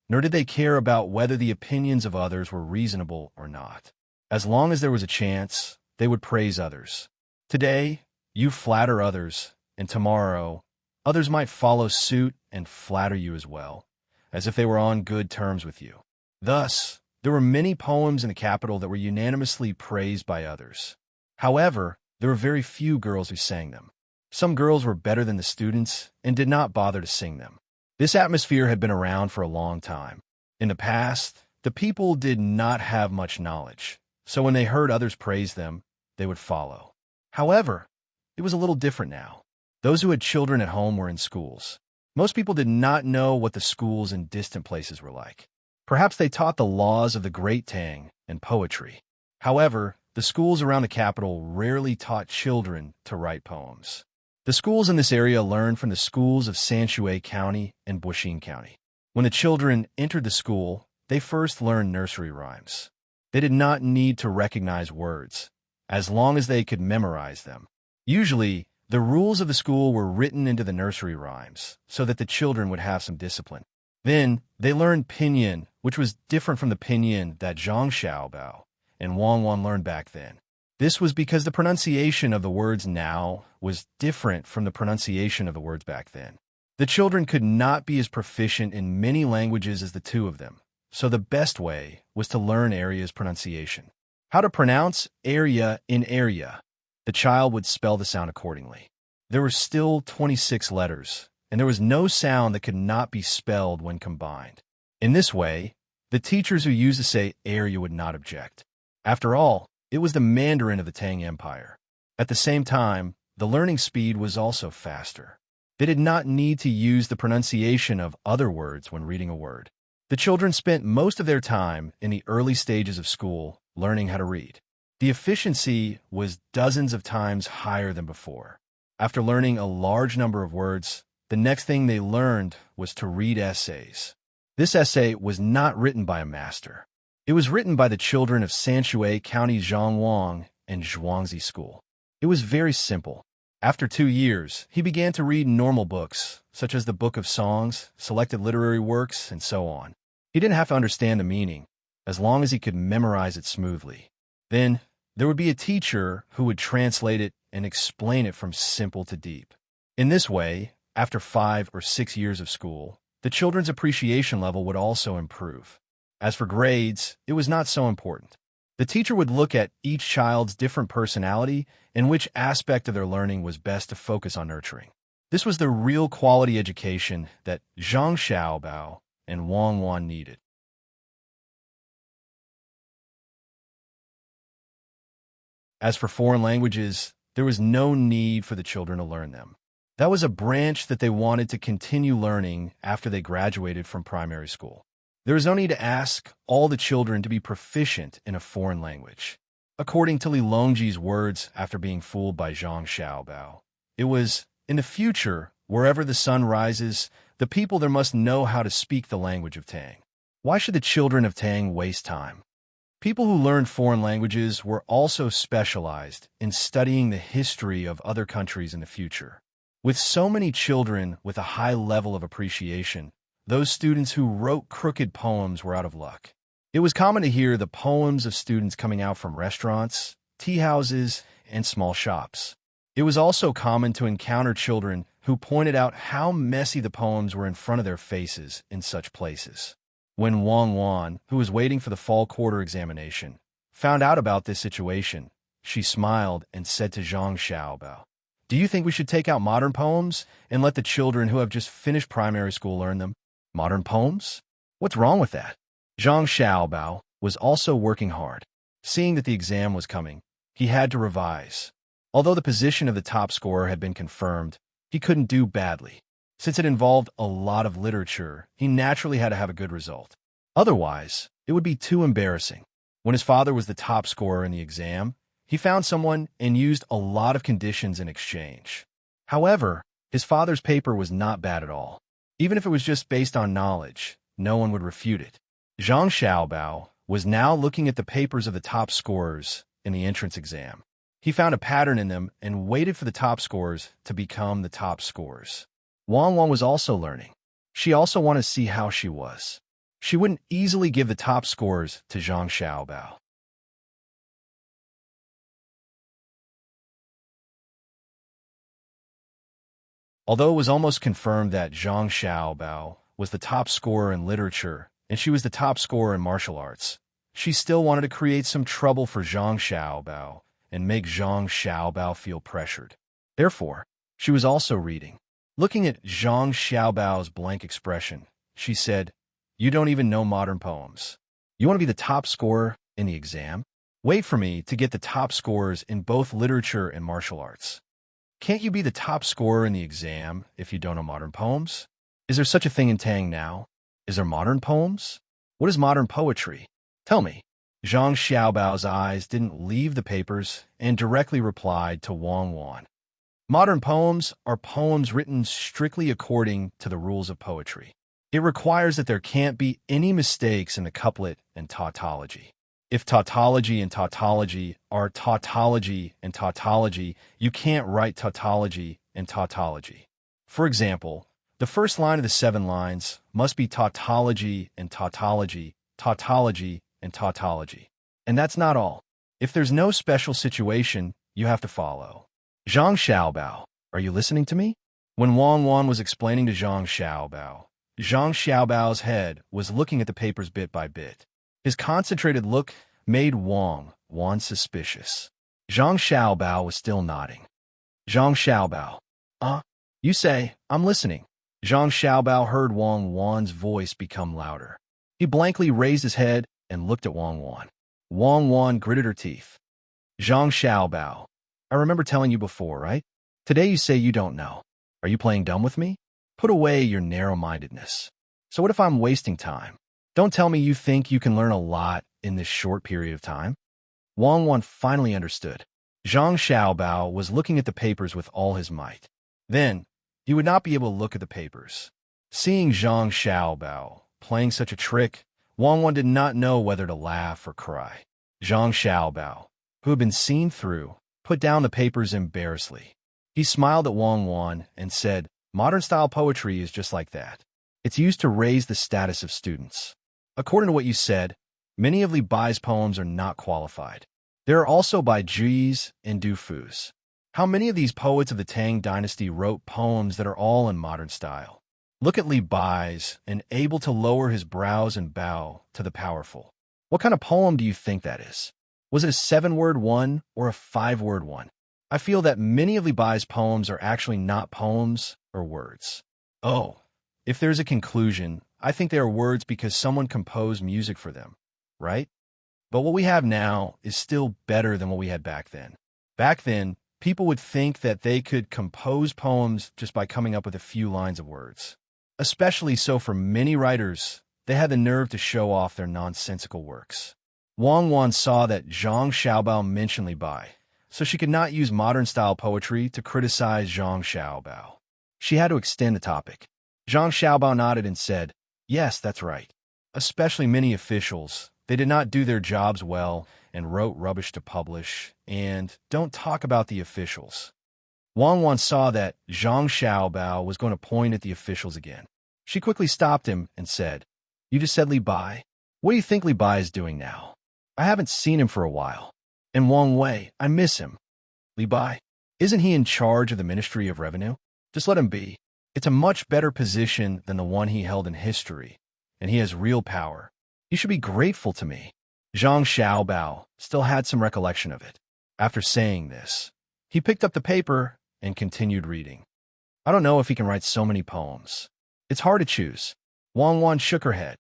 nor did they care about whether the opinions of others were reasonable or not. As long as there was a chance, they would praise others. Today, you flatter others, and tomorrow, others might follow suit and flatter you as well, as if they were on good terms with you. Thus, there were many poems in the capital that were unanimously praised by others. However, there were very few girls who sang them. Some girls were better than the students and did not bother to sing them. This atmosphere had been around for a long time. In the past, the people did not have much knowledge, so when they heard others praise them, they would follow. However, it was a little different now. Those who had children at home were in schools. Most people did not know what the schools in distant places were like. Perhaps they taught the laws of the great Tang and poetry. However, the schools around the capital rarely taught children to write poems. The schools in this area learned from the schools of Sanshui County and Buxin County. When the children entered the school, they first learned nursery rhymes. They did not need to recognize words, as long as they could memorize them. Usually, the rules of the school were written into the nursery rhymes so that the children would have some discipline. Then, they learned pinyin, which was different from the pinyin that Zhang Xiaobao and Wang Wan learned back then. This was because the pronunciation of the words now was different from the pronunciation of the words back then. The children could not be as proficient in many languages as the two of them, so the best way was to learn Arya's pronunciation. How to pronounce Arya in Arya. The child would spell the sound accordingly. There were still 26 letters, and there was no sound that could not be spelled when combined. In this way, the teachers who used to say Arya would not object. After all, it was the Mandarin of the Tang Empire. At the same time, the learning speed was also faster. They did not need to use the pronunciation of other words when reading a word. The children spent most of their time in the early stages of school learning how to read. The efficiency was dozens of times higher than before. After learning a large number of words, the next thing they learned was to read essays. This essay was not written by a master. It was written by the children of Sanshui County Zhangwang and Zhuangzi School. It was very simple. After 2 years, he began to read normal books, such as the Book of Songs, selected literary works, and so on. He didn't have to understand the meaning, as long as he could memorize it smoothly. Then, there would be a teacher who would translate it and explain it from simple to deep. In this way, after 5 or 6 years of school, the children's appreciation level would also improve. As for grades, it was not so important. The teacher would look at each child's different personality and which aspect of their learning was best to focus on nurturing. This was the real quality education that Zhang Xiaobao and Wang Wan needed. As for foreign languages, there was no need for the children to learn them. That was a branch that they wanted to continue learning after they graduated from primary school. There was no need to ask all the children to be proficient in a foreign language. According to Li Longji's words after being fooled by Zhang Xiaobao, it was, in the future, wherever the sun rises, the people there must know how to speak the language of Tang. Why should the children of Tang waste time? People who learned foreign languages were also specialized in studying the history of other countries in the future. With so many children with a high level of appreciation, those students who wrote crooked poems were out of luck. It was common to hear the poems of students coming out from restaurants, tea houses, and small shops. It was also common to encounter children who pointed out how messy the poems were in front of their faces in such places. When Wang Wan, who was waiting for the fall quarter examination, found out about this situation, she smiled and said to Zhang Xiaobao, "Do you think we should take out modern poems and let the children who have just finished primary school learn them?" Modern poems? What's wrong with that? Zhang Xiaobao was also working hard. Seeing that the exam was coming, he had to revise. Although the position of the top scorer had been confirmed, he couldn't do badly. Since it involved a lot of literature, he naturally had to have a good result. Otherwise, it would be too embarrassing. When his father was the top scorer in the exam, he found someone and used a lot of conditions in exchange. However, His father's paper was not bad at all. Even if it was just based on knowledge, no one would refute it. Zhang Xiaobao was now looking at the papers of the top scorers in the entrance exam. He found a pattern in them and waited for the top scorers to become the top scorers. Wang Wan was also learning. She also wanted to see how she was. She wouldn't easily give the top scores to Zhang Xiaobao. Although it was almost confirmed that Zhang Xiaobao was the top scorer in literature and she was the top scorer in martial arts, she still wanted to create some trouble for Zhang Xiaobao and make Zhang Xiaobao feel pressured. Therefore, she was also reading. Looking at Zhang Xiaobao's blank expression, she said, "You don't even know modern poems. You want to be the top scorer in the exam? Wait for me to get the top scores in both literature and martial arts. Can't you be the top scorer in the exam if you don't know modern poems? Is there such a thing in Tang now? Is there modern poems? What is modern poetry? Tell me." Zhang Xiaobao's eyes didn't leave the papers and directly replied to Wang Wan. Modern poems are poems written strictly according to the rules of poetry. It requires that there can't be any mistakes in the couplet and tautology. If tautology and tautology are tautology and tautology, you can't write tautology and tautology. For example, the first line of the 7 lines must be tautology and tautology, tautology and tautology. And that's not all. If there's no special situation, you have to follow. Zhang Xiaobao, are you listening to me? When Wang Wan was explaining to Zhang Xiaobao's head was looking at the papers bit by bit. His concentrated look made Wang Wan suspicious. Zhang Xiaobao was still nodding. Zhang Xiaobao, you say, I'm listening. Zhang Xiaobao heard Wang Wan's voice become louder. He blankly raised his head and looked at Wang Wan. Wang Wan gritted her teeth. Zhang Xiaobao, I remember telling you before, right? Today you say you don't know. Are you playing dumb with me? Put away your narrow-mindedness. So what if I'm wasting time? Don't tell me you think you can learn a lot in this short period of time. Wang Wan finally understood. Zhang Xiaobao was looking at the papers with all his might. Then, he would not be able to look at the papers. Seeing Zhang Xiaobao playing such a trick, Wang Wan did not know whether to laugh or cry. Zhang Xiaobao, who had been seen through, put down the papers embarrassedly. He smiled at Wang Wan and said, modern-style poetry is just like that. It's used to raise the status of students. According to what you said, many of Li Bai's poems are not qualified. There are also by Ji's and Du Fu's. How many of these poets of the Tang Dynasty wrote poems that are all in modern style? Look at Li Bai's and able to lower his brows and bow to the powerful. What kind of poem do you think that is? Was it a 7-word one or a 5-word one? I feel that many of Li Bai's poems are actually not poems or words. Oh, if there's a conclusion, I think they are words because someone composed music for them, right? But what we have now is still better than what we had back then. Back then, people would think that they could compose poems just by coming up with a few lines of words. Especially so for many writers, they had the nerve to show off their nonsensical works. Wang Wan saw that Zhang Xiaobao mentioned Li Bai, so she could not use modern-style poetry to criticize Zhang Xiaobao. She had to extend the topic. Zhang Xiaobao nodded and said, yes, that's right. Especially many officials, they did not do their jobs well and wrote rubbish to publish, and don't talk about the officials. Wang Wan saw that Zhang Xiaobao was going to point at the officials again. She quickly stopped him and said, you just said Li Bai? What do you think Li Bai is doing now? I haven't seen him for a while. And Wang Wei, I miss him. Li Bai, isn't he in charge of the Ministry of Revenue? Just let him be. It's a much better position than the one he held in history, and he has real power. You should be grateful to me. Zhang Xiaobao still had some recollection of it. After saying this, he picked up the paper and continued reading. I don't know if he can write so many poems. It's hard to choose. Wang Wan shook her head.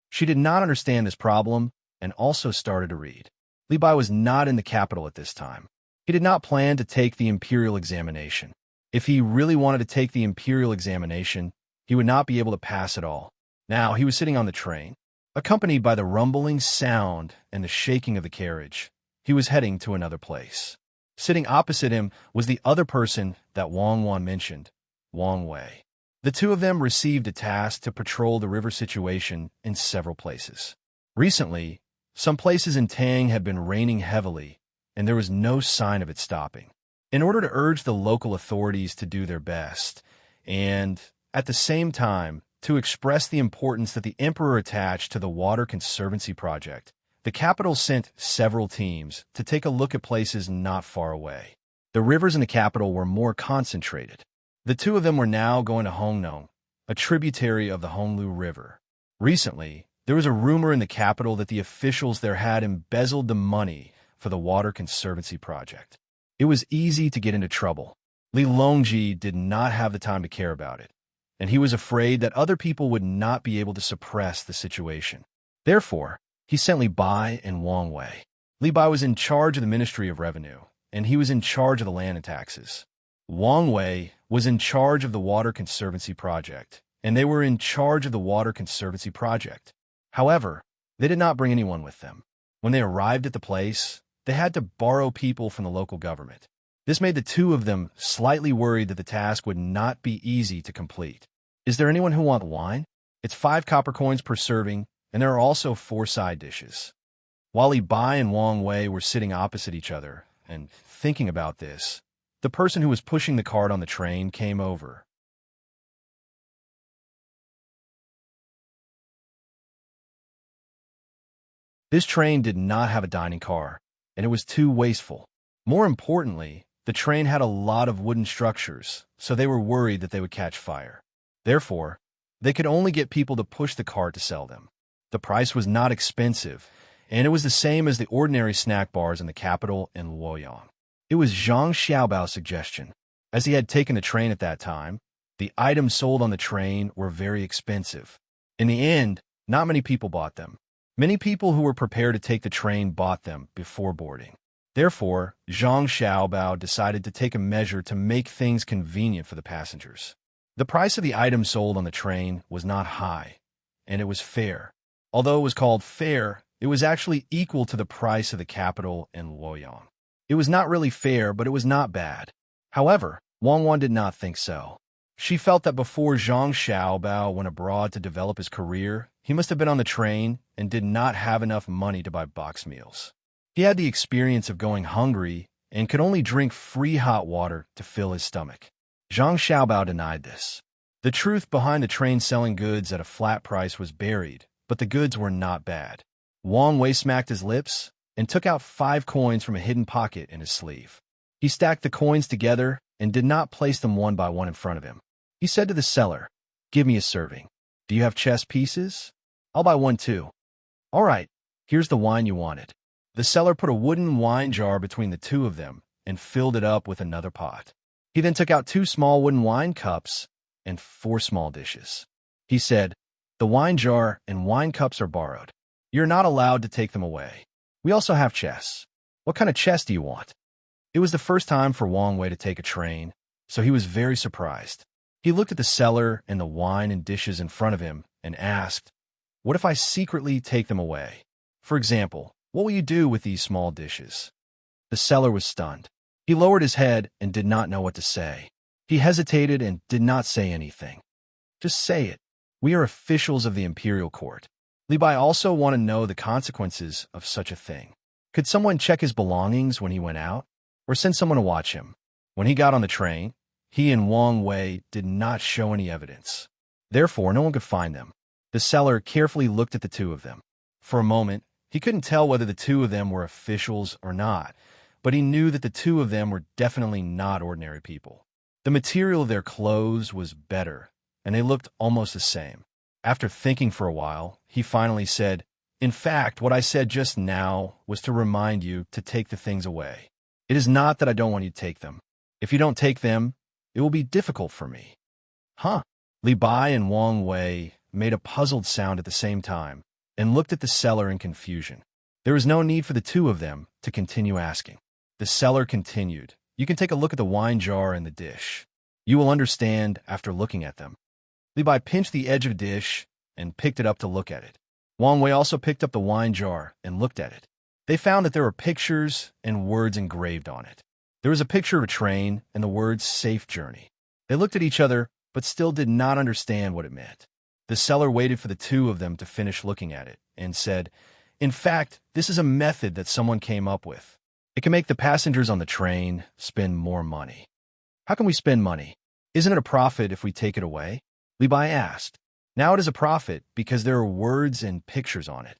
She did not understand this problem and also started to read. Li Bai was not in the capital at this time. He did not plan to take the imperial examination. If he really wanted to take the imperial examination, he would not be able to pass at all. Now he was sitting on the train. Accompanied by the rumbling sound and the shaking of the carriage, he was heading to another place. Sitting opposite him was the other person that Wang Wan mentioned, Wang Wei. The two of them received a task to patrol the river situation in several places. Recently, some places in Tang had been raining heavily, and there was no sign of it stopping. In order to urge the local authorities to do their best, and, at the same time, to express the importance that the emperor attached to the Water Conservancy project, the capital sent several teams to take a look at places not far away. The rivers in the capital were more concentrated. The two of them were now going to Hongnong, a tributary of the Honglu River. Recently, there was a rumor in the capital that the officials there had embezzled the money for the Water Conservancy project. It was easy to get into trouble. Li Longji did not have the time to care about it, and he was afraid that other people would not be able to suppress the situation. Therefore, he sent Li Bai and Wang Wei. Li Bai was in charge of the Ministry of Revenue, and he was in charge of the land and taxes. Wang Wei was in charge of the Water Conservancy project, and they were in charge of the Water Conservancy project. However, they did not bring anyone with them. When they arrived at the place, they had to borrow people from the local government. This made the two of them slightly worried that the task would not be easy to complete. Is there anyone who wants wine? It's 5 copper coins per serving, and there are also 4 side dishes. While Li Bai and Wang Wei were sitting opposite each other and thinking about this, the person who was pushing the cart on the train came over. This train did not have a dining car, and it was too wasteful. More importantly, the train had a lot of wooden structures, so they were worried that they would catch fire. Therefore, they could only get people to push the cart to sell them. The price was not expensive, and it was the same as the ordinary snack bars in the capital in Luoyang. It was Zhang Xiaobao's suggestion. As he had taken the train at that time, the items sold on the train were very expensive. In the end, not many people bought them. Many people who were prepared to take the train bought them before boarding. Therefore, Zhang Xiaobao decided to take a measure to make things convenient for the passengers. The price of the items sold on the train was not high, and it was fair. Although it was called fair, it was actually equal to the price of the capital in Luoyang. It was not really fair, but it was not bad. However, Wang Wan did not think so. She felt that before Zhang Xiaobao went abroad to develop his career, he must have been on the train and did not have enough money to buy box meals. He had the experience of going hungry and could only drink free hot water to fill his stomach. Zhang Xiaobao denied this. The truth behind the train selling goods at a flat price was buried, but the goods were not bad. Wang Wei smacked his lips and took out 5 coins from a hidden pocket in his sleeve. He stacked the coins together and did not place them one by one in front of him. He said to the seller, "Give me a serving. Do you have chess pieces? I'll buy one too." "All right, here's the wine you wanted." The seller put a wooden wine jar between the two of them and filled it up with another pot. He then took out 2 small wooden wine cups and 4 small dishes. He said, "The wine jar and wine cups are borrowed. You're not allowed to take them away. We also have chess. What kind of chess do you want?" It was the first time for Wang Wei to take a train, so he was very surprised. He looked at the seller and the wine and dishes in front of him and asked, "What if I secretly take them away? For example, what will you do with these small dishes?" The seller was stunned. He lowered his head and did not know what to say. He hesitated and did not say anything. "Just say it. We are officials of the imperial court." Li Bai also wanted to know the consequences of such a thing. Could someone check his belongings when he went out, or send someone to watch him? When he got on the train, he and Wang Wei did not show any evidence. Therefore, no one could find them. The seller carefully looked at the two of them. For a moment, he couldn't tell whether the two of them were officials or not, but he knew that the two of them were definitely not ordinary people. The material of their clothes was better, and they looked almost the same. After thinking for a while, he finally said, "In fact, what I said just now was to remind you to take the things away. It is not that I don't want you to take them. If you don't take them, it will be difficult for me." "Huh?" Li Bai and Wang Wei made a puzzled sound at the same time and looked at the seller in confusion. There was no need for the two of them to continue asking. The seller continued, "You can take a look at the wine jar and the dish. You will understand after looking at them." Li Bai pinched the edge of a dish and picked it up to look at it. Wang Wei also picked up the wine jar and looked at it. They found that there were pictures and words engraved on it. There was a picture of a train and the words "Safe Journey." They looked at each other, but still did not understand what it meant. The seller waited for the two of them to finish looking at it and said, "In fact, this is a method that someone came up with. It can make the passengers on the train spend more money." "How can we spend money? Isn't it a profit if we take it away?" Levi asked. "Now it is a profit because there are words and pictures on it.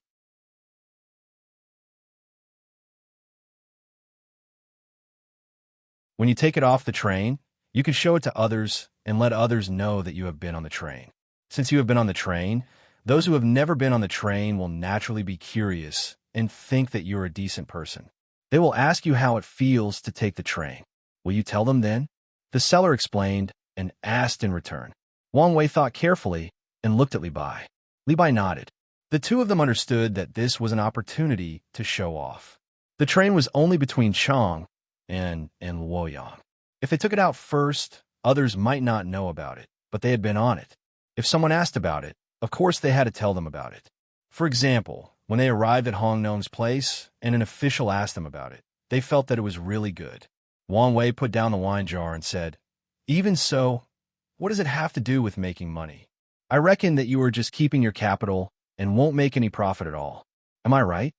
When you take it off the train, you can show it to others and let others know that you have been on the train. Since you have been on the train, those who have never been on the train will naturally be curious and think that you're a decent person. They will ask you how it feels to take the train. Will you tell them then?" The seller explained and asked in return. Wang Wei thought carefully and looked at Levi. Levi nodded. The two of them understood that this was an opportunity to show off. The train was only between Chang and Luoyang. If they took it out first, others might not know about it, but they had been on it. If someone asked about it, of course they had to tell them about it. For example, when they arrived at Hong Nong's place and an official asked them about it, they felt that it was really good. Wang Wei put down the wine jar and said, "Even so, what does it have to do with making money? I reckon that you are just keeping your capital and won't make any profit at all. Am I right?"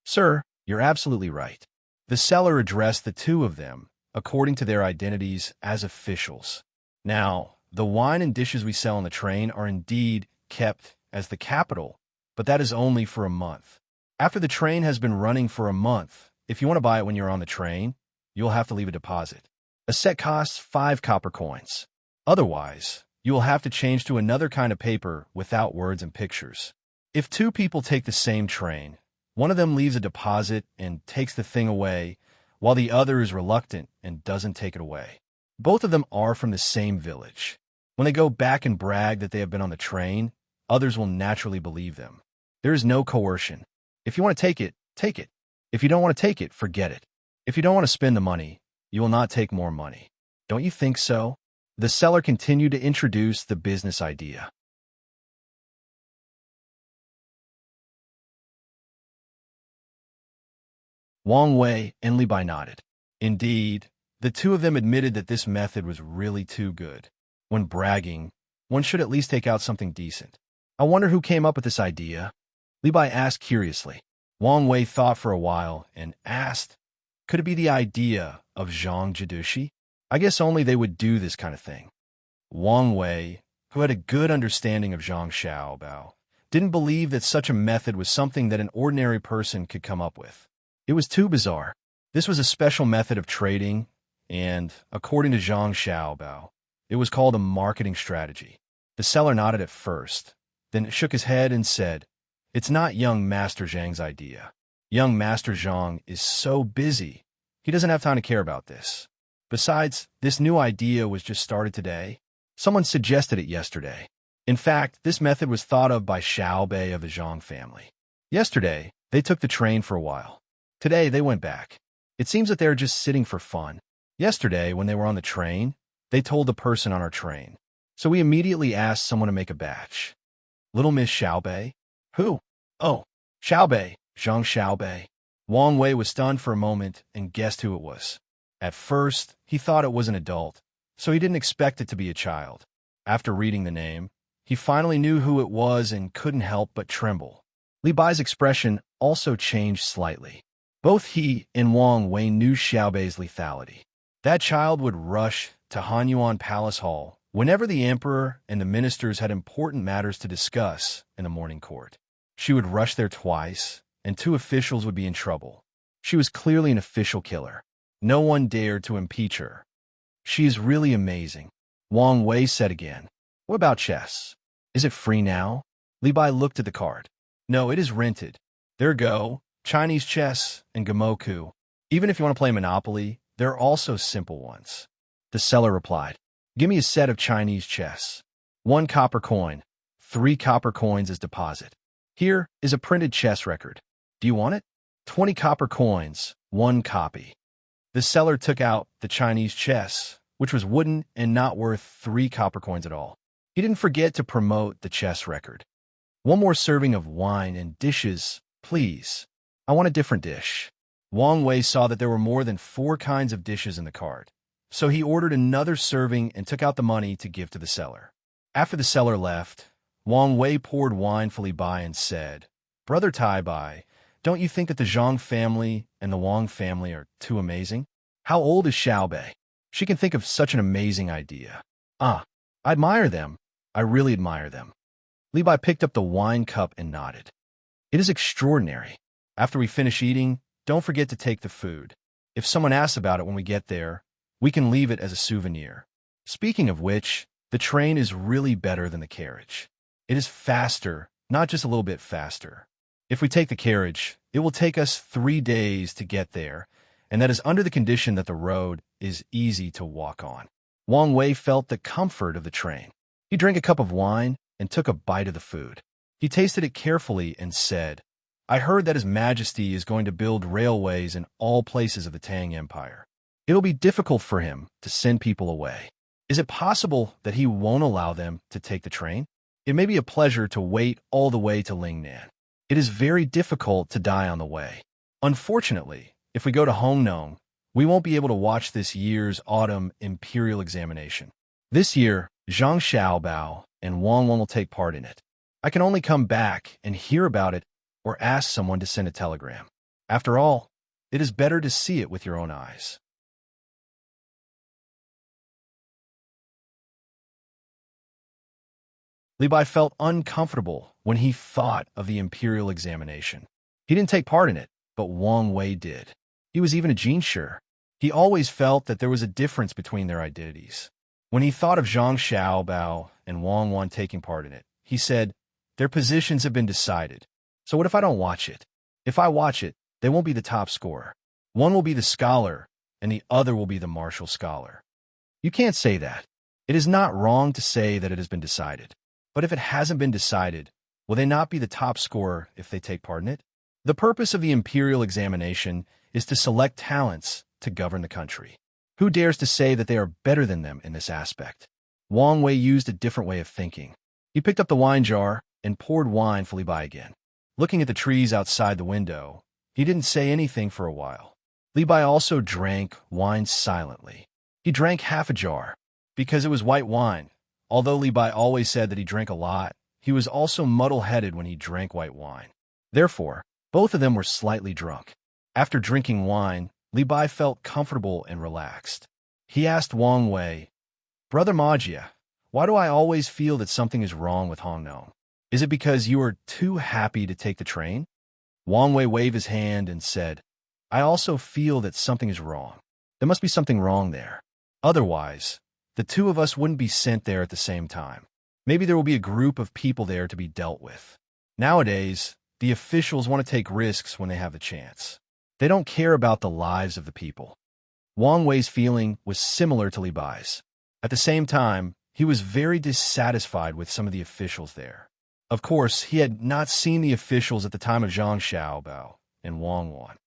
"Sir, you're absolutely right." The seller addressed the two of them according to their identities as officials. "Now, the wine and dishes we sell on the train are indeed kept as the capital, but that is only for a month. After the train has been running for a month, if you want to buy it when you're on the train, you'll have to leave a deposit. A set costs 5 copper coins. Otherwise, you will have to change to another kind of paper without words and pictures. If two people take the same train, one of them leaves a deposit and takes the thing away, while the other is reluctant and doesn't take it away. Both of them are from the same village. When they go back and brag that they have been on the train, others will naturally believe them. There is no coercion. If you want to take it, take it. If you don't want to take it, forget it. If you don't want to spend the money, you will not take more money. Don't you think so?" The seller continued to introduce the business idea. Wang Wei and Li Bai nodded. Indeed, the two of them admitted that this method was really too good. When bragging, one should at least take out something decent. "I wonder who came up with this idea?" Li Bai asked curiously. Wang Wei thought for a while and asked, "Could it be the idea of Zhang Jidushi? I guess only they would do this kind of thing." Wang Wei, who had a good understanding of Zhang Xiaobao, didn't believe that such a method was something that an ordinary person could come up with. It was too bizarre. This was a special method of trading, and, according to Zhang Xiaobao, it was called a marketing strategy. The seller nodded at first, then shook his head and said, "It's not young Master Zhang's idea. Young Master Zhang is so busy, he doesn't have time to care about this. Besides, this new idea was just started today. Someone suggested it yesterday. In fact, this method was thought of by Xiaobei of the Zhang family. Yesterday, they took the train for a while. Today, they went back. It seems that they are just sitting for fun. Yesterday, when they were on the train, they told the person on our train. So we immediately asked someone to make a batch. Little Miss Xiaobei? Who? Oh, Xiaobei, Zhang Xiaobei." Wang Wei was stunned for a moment and guessed who it was. At first, he thought it was an adult, so he didn't expect it to be a child. After reading the name, he finally knew who it was and couldn't help but tremble. Li Bai's expression also changed slightly. Both he and Wang Wei knew Xiaobei's lethality. That child would rush to Hanyuan Palace Hall whenever the emperor and the ministers had important matters to discuss in the morning court. She would rush there twice, and 2 officials would be in trouble. She was clearly an official killer. No one dared to impeach her. "She is really amazing," Wang Wei said again. "What about chess? Is it free now?" Li Bai looked at the card. "No, it is rented. There go, Chinese chess and Gamoku. Even if you want to play Monopoly, there are also simple ones." The seller replied, "Give me a set of Chinese chess. 1 copper coin, 3 copper coins as deposit. Here is a printed chess record. Do you want it? 20 copper coins, 1 copy." The seller took out the Chinese chess, which was wooden and not worth 3 copper coins at all. He didn't forget to promote the chess record. "1 more serving of wine and dishes, please." I want a different dish. Wang Wei saw that there were more than 4 kinds of dishes in the cart, so he ordered another serving and took out the money to give to the seller. After the seller left, Wang Wei poured wine for Li Bai and said, "Brother Tai Bai, don't you think that the Zhang family and the Wang family are too amazing? How old is Xiao Bei? She can think of such an amazing idea. I admire them. I really admire them." Li Bai picked up the wine cup and nodded. "It is extraordinary. After we finish eating, don't forget to take the food. If someone asks about it when we get there, we can leave it as a souvenir. Speaking of which, the train is really better than the carriage. It is faster, not just a little bit faster. If we take the carriage, it will take us 3 days to get there, and that is under the condition that the road is easy to walk on." Wang Wei felt the comfort of the train. He drank a cup of wine and took a bite of the food. He tasted it carefully and said, "I heard that His Majesty is going to build railways in all places of the Tang Empire. It'll be difficult for him to send people away. Is it possible that he won't allow them to take the train? It may be a pleasure to wait all the way to Lingnan. It is very difficult to die on the way. Unfortunately, if we go to Hongnong, we won't be able to watch this year's autumn imperial examination. This year, Zhang Xiaobao and Wang Wang will take part in it. I can only come back and hear about it or ask someone to send a telegram. After all, it is better to see it with your own eyes." Li Bai felt uncomfortable when he thought of the imperial examination. He didn't take part in it, but Wang Wei did. He was even a jinshi. He always felt that there was a difference between their identities. When he thought of Zhang Xiaobao and Wang Wan taking part in it, he said, "Their positions have been decided. So what if I don't watch it? If I watch it, they won't be the top scorer. One will be the scholar, and the other will be the martial scholar." You can't say that. It is not wrong to say that it has been decided. But if it hasn't been decided, will they not be the top scorer if they take part in it? The purpose of the imperial examination is to select talents to govern the country. Who dares to say that they are better than them in this aspect? Wang Wei used a different way of thinking. He picked up the wine jar and poured wine for Li Bai again. Looking at the trees outside the window, he didn't say anything for a while. Li Bai also drank wine silently. He drank half a jar, because it was white wine. Although Li Bai always said that he drank a lot, he was also muddle-headed when he drank white wine. Therefore, both of them were slightly drunk. After drinking wine, Li Bai felt comfortable and relaxed. He asked Wang Wei, "Brother Magia, why do I always feel that something is wrong with Hongnong? Is it because you are too happy to take the train?" Wang Wei waved his hand and said, "I also feel that something is wrong. There must be something wrong there. Otherwise, the two of us wouldn't be sent there at the same time. Maybe there will be a group of people there to be dealt with. Nowadays, the officials want to take risks when they have the chance. They don't care about the lives of the people." Wang Wei's feeling was similar to Li Bai's. At the same time, he was very dissatisfied with some of the officials there. Of course, he had not seen the officials at the time of Zhang Xiaobao and Wang Wan.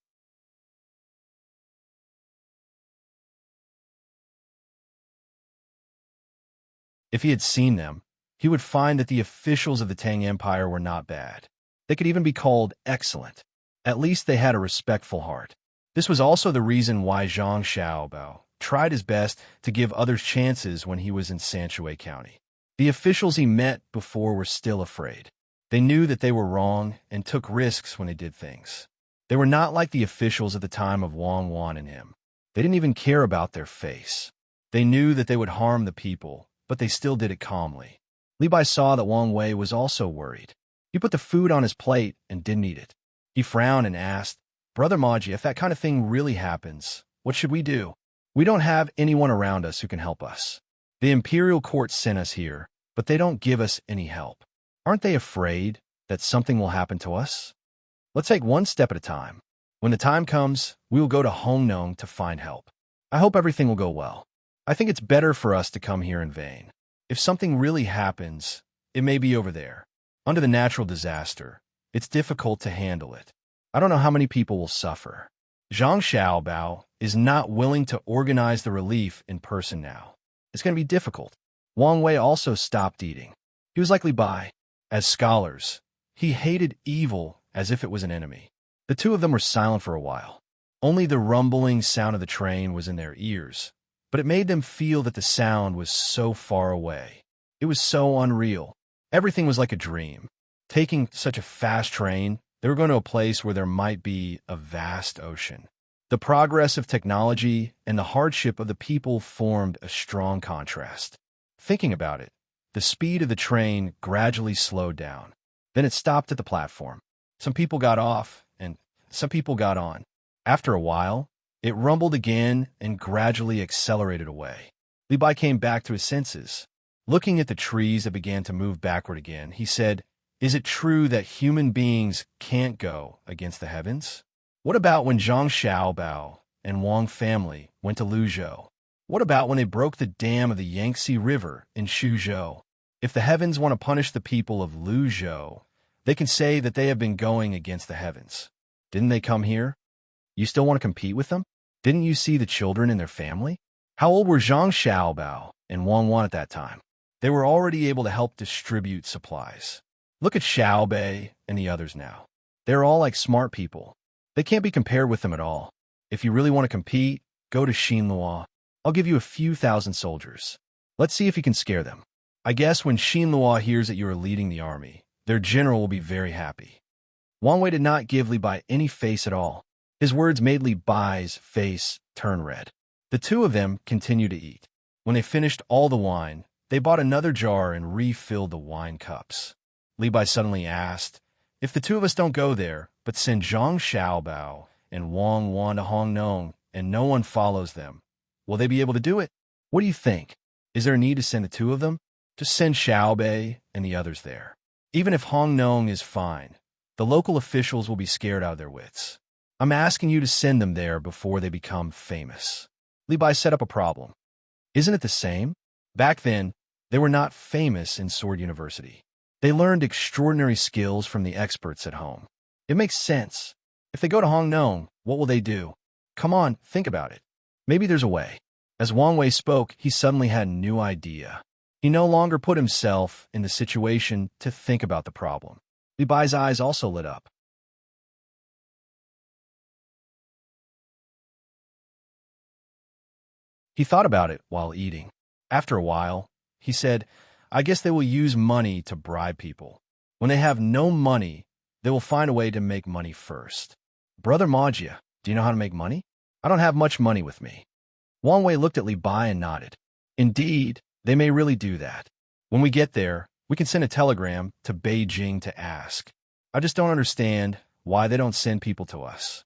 If he had seen them, he would find that the officials of the Tang Empire were not bad. They could even be called excellent. At least they had a respectful heart. This was also the reason why Zhang Xiaobao tried his best to give others chances when he was in Sanshui County. The officials he met before were still afraid. They knew that they were wrong and took risks when they did things. They were not like the officials at the time of Wang Wan and him. They didn't even care about their face. They knew that they would harm the people, but they still did it calmly. Li Bai saw that Wang Wei was also worried. He put the food on his plate and didn't eat it. He frowned and asked, "Brother Maji, if that kind of thing really happens, what should we do? We don't have anyone around us who can help us. The imperial court sent us here, but they don't give us any help. Aren't they afraid that something will happen to us? Let's take one step at a time. When the time comes, we will go to Hongnong to find help. I hope everything will go well. I think it's better for us to come here in vain. If something really happens, it may be over there. Under the natural disaster, it's difficult to handle it. I don't know how many people will suffer. Zhang Xiaobao is not willing to organize the relief in person now. It's going to be difficult." Wang Wei also stopped eating. He was like Li Bai. As scholars, he hated evil as if it was an enemy. The two of them were silent for a while. Only the rumbling sound of the train was in their ears, but it made them feel that the sound was so far away. It was so unreal. Everything was like a dream. Taking such a fast train, they were going to a place where there might be a vast ocean. The progress of technology and the hardship of the people formed a strong contrast. Thinking about it, the speed of the train gradually slowed down. Then it stopped at the platform. Some people got off, and some people got on. After a while, it rumbled again and gradually accelerated away. Levi came back to his senses. Looking at the trees that began to move backward again, he said, "Is it true that human beings can't go against the heavens? What about when Zhang Xiaobao and Wang family went to Luzhou? What about when they broke the dam of the Yangtze River in Suzhou? If the heavens want to punish the people of Luzhou, they can say that they have been going against the heavens. Didn't they come here? You still want to compete with them? Didn't you see the children and their family? How old were Zhang Xiaobao and Wang Wan at that time? They were already able to help distribute supplies. Look at Xiaobei and the others now. They're all like smart people. They can't be compared with them at all. If you really want to compete, go to Xinluo. I'll give you a few thousand soldiers. Let's see if you can scare them. I guess when Xinluo hears that you are leading the army, their general will be very happy." Wang Wei did not give Li Bai any face at all. His words made Li Bai's face turn red. The two of them continued to eat. When they finished all the wine, they bought another jar and refilled the wine cups. Li Bai suddenly asked, "If the two of us don't go there, but send Zhang Xiaobao and Wang Wan to Hongnong, and no one follows them, will they be able to do it? What do you think? Is there a need to send the two of them? Just send Xiaobei and the others there. Even if Hongnong is fine, the local officials will be scared out of their wits. I'm asking you to send them there before they become famous." Li Bai set up a problem. Isn't it the same? Back then, they were not famous in Sword University. They learned extraordinary skills from the experts at home. It makes sense. If they go to Hongnong, what will they do? Come on, think about it. Maybe there's a way. As Wang Wei spoke, he suddenly had a new idea. He no longer put himself in the situation to think about the problem. Li Bai's eyes also lit up. He thought about it while eating. After a while, he said, "I guess they will use money to bribe people. When they have no money, they will find a way to make money first." "Brother Magia, do you know how to make money?" "I don't have much money with me." Wang Wei looked at Li Bai and nodded. "Indeed, they may really do that. When we get there, we can send a telegram to Beijing to ask. I just don't understand why they don't send people to us."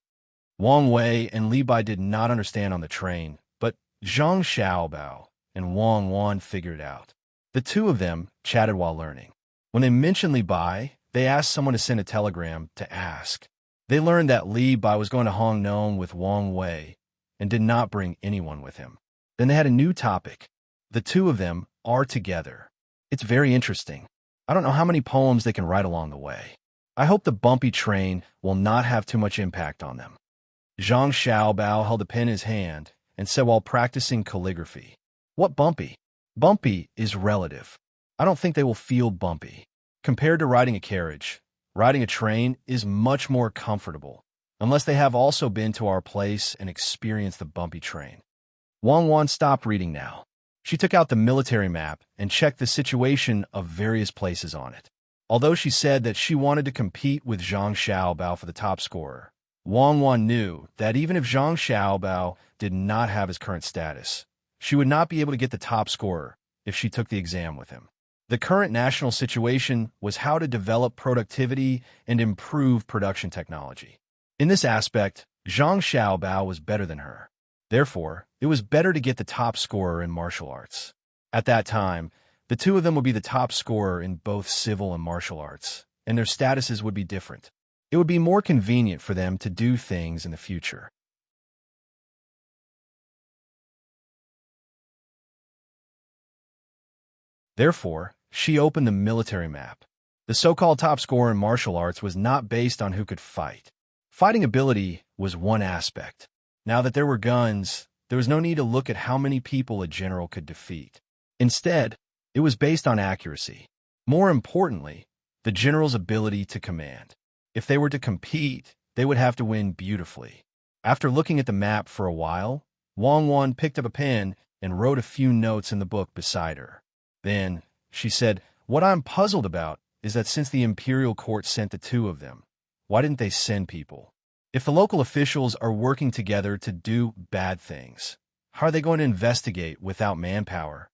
Wang Wei and Li Bai did not understand on the train, but Zhang Xiaobao and Wang Wan figured it out. The two of them chatted while learning. When they mentioned Li Bai, they asked someone to send a telegram to ask. They learned that Li Bai was going to Hongnong with Wang Wei and did not bring anyone with him. Then they had a new topic. The two of them are together. It's very interesting. I don't know how many poems they can write along the way. I hope the bumpy train will not have too much impact on them. Zhang Xiaobao held a pen in his hand and said while practicing calligraphy, "What bumpy? Bumpy is relative. I don't think they will feel bumpy. Compared to riding a carriage, riding a train is much more comfortable, unless they have also been to our place and experienced the bumpy train." Wang Wan stopped reading now. She took out the military map and checked the situation of various places on it. Although she said that she wanted to compete with Zhang Xiaobao for the top scorer, Wang Wan knew that even if Zhang Xiaobao did not have his current status, she would not be able to get the top scorer if she took the exam with him. The current national situation was how to develop productivity and improve production technology. In this aspect, Zhang Xiaobao was better than her. Therefore, it was better to get the top scorer in martial arts. At that time, the two of them would be the top scorer in both civil and martial arts, and their statuses would be different. It would be more convenient for them to do things in the future. Therefore, she opened the military map. The so-called top scorer in martial arts was not based on who could fight. Fighting ability was one aspect. Now that there were guns, there was no need to look at how many people a general could defeat. Instead, it was based on accuracy. More importantly, the general's ability to command. If they were to compete, they would have to win beautifully. After looking at the map for a while, Wang Wan picked up a pen and wrote a few notes in the book beside her. Then, she said, "What I'm puzzled about is that since the imperial court sent the two of them, why didn't they send people? If the local officials are working together to do bad things, how are they going to investigate without manpower?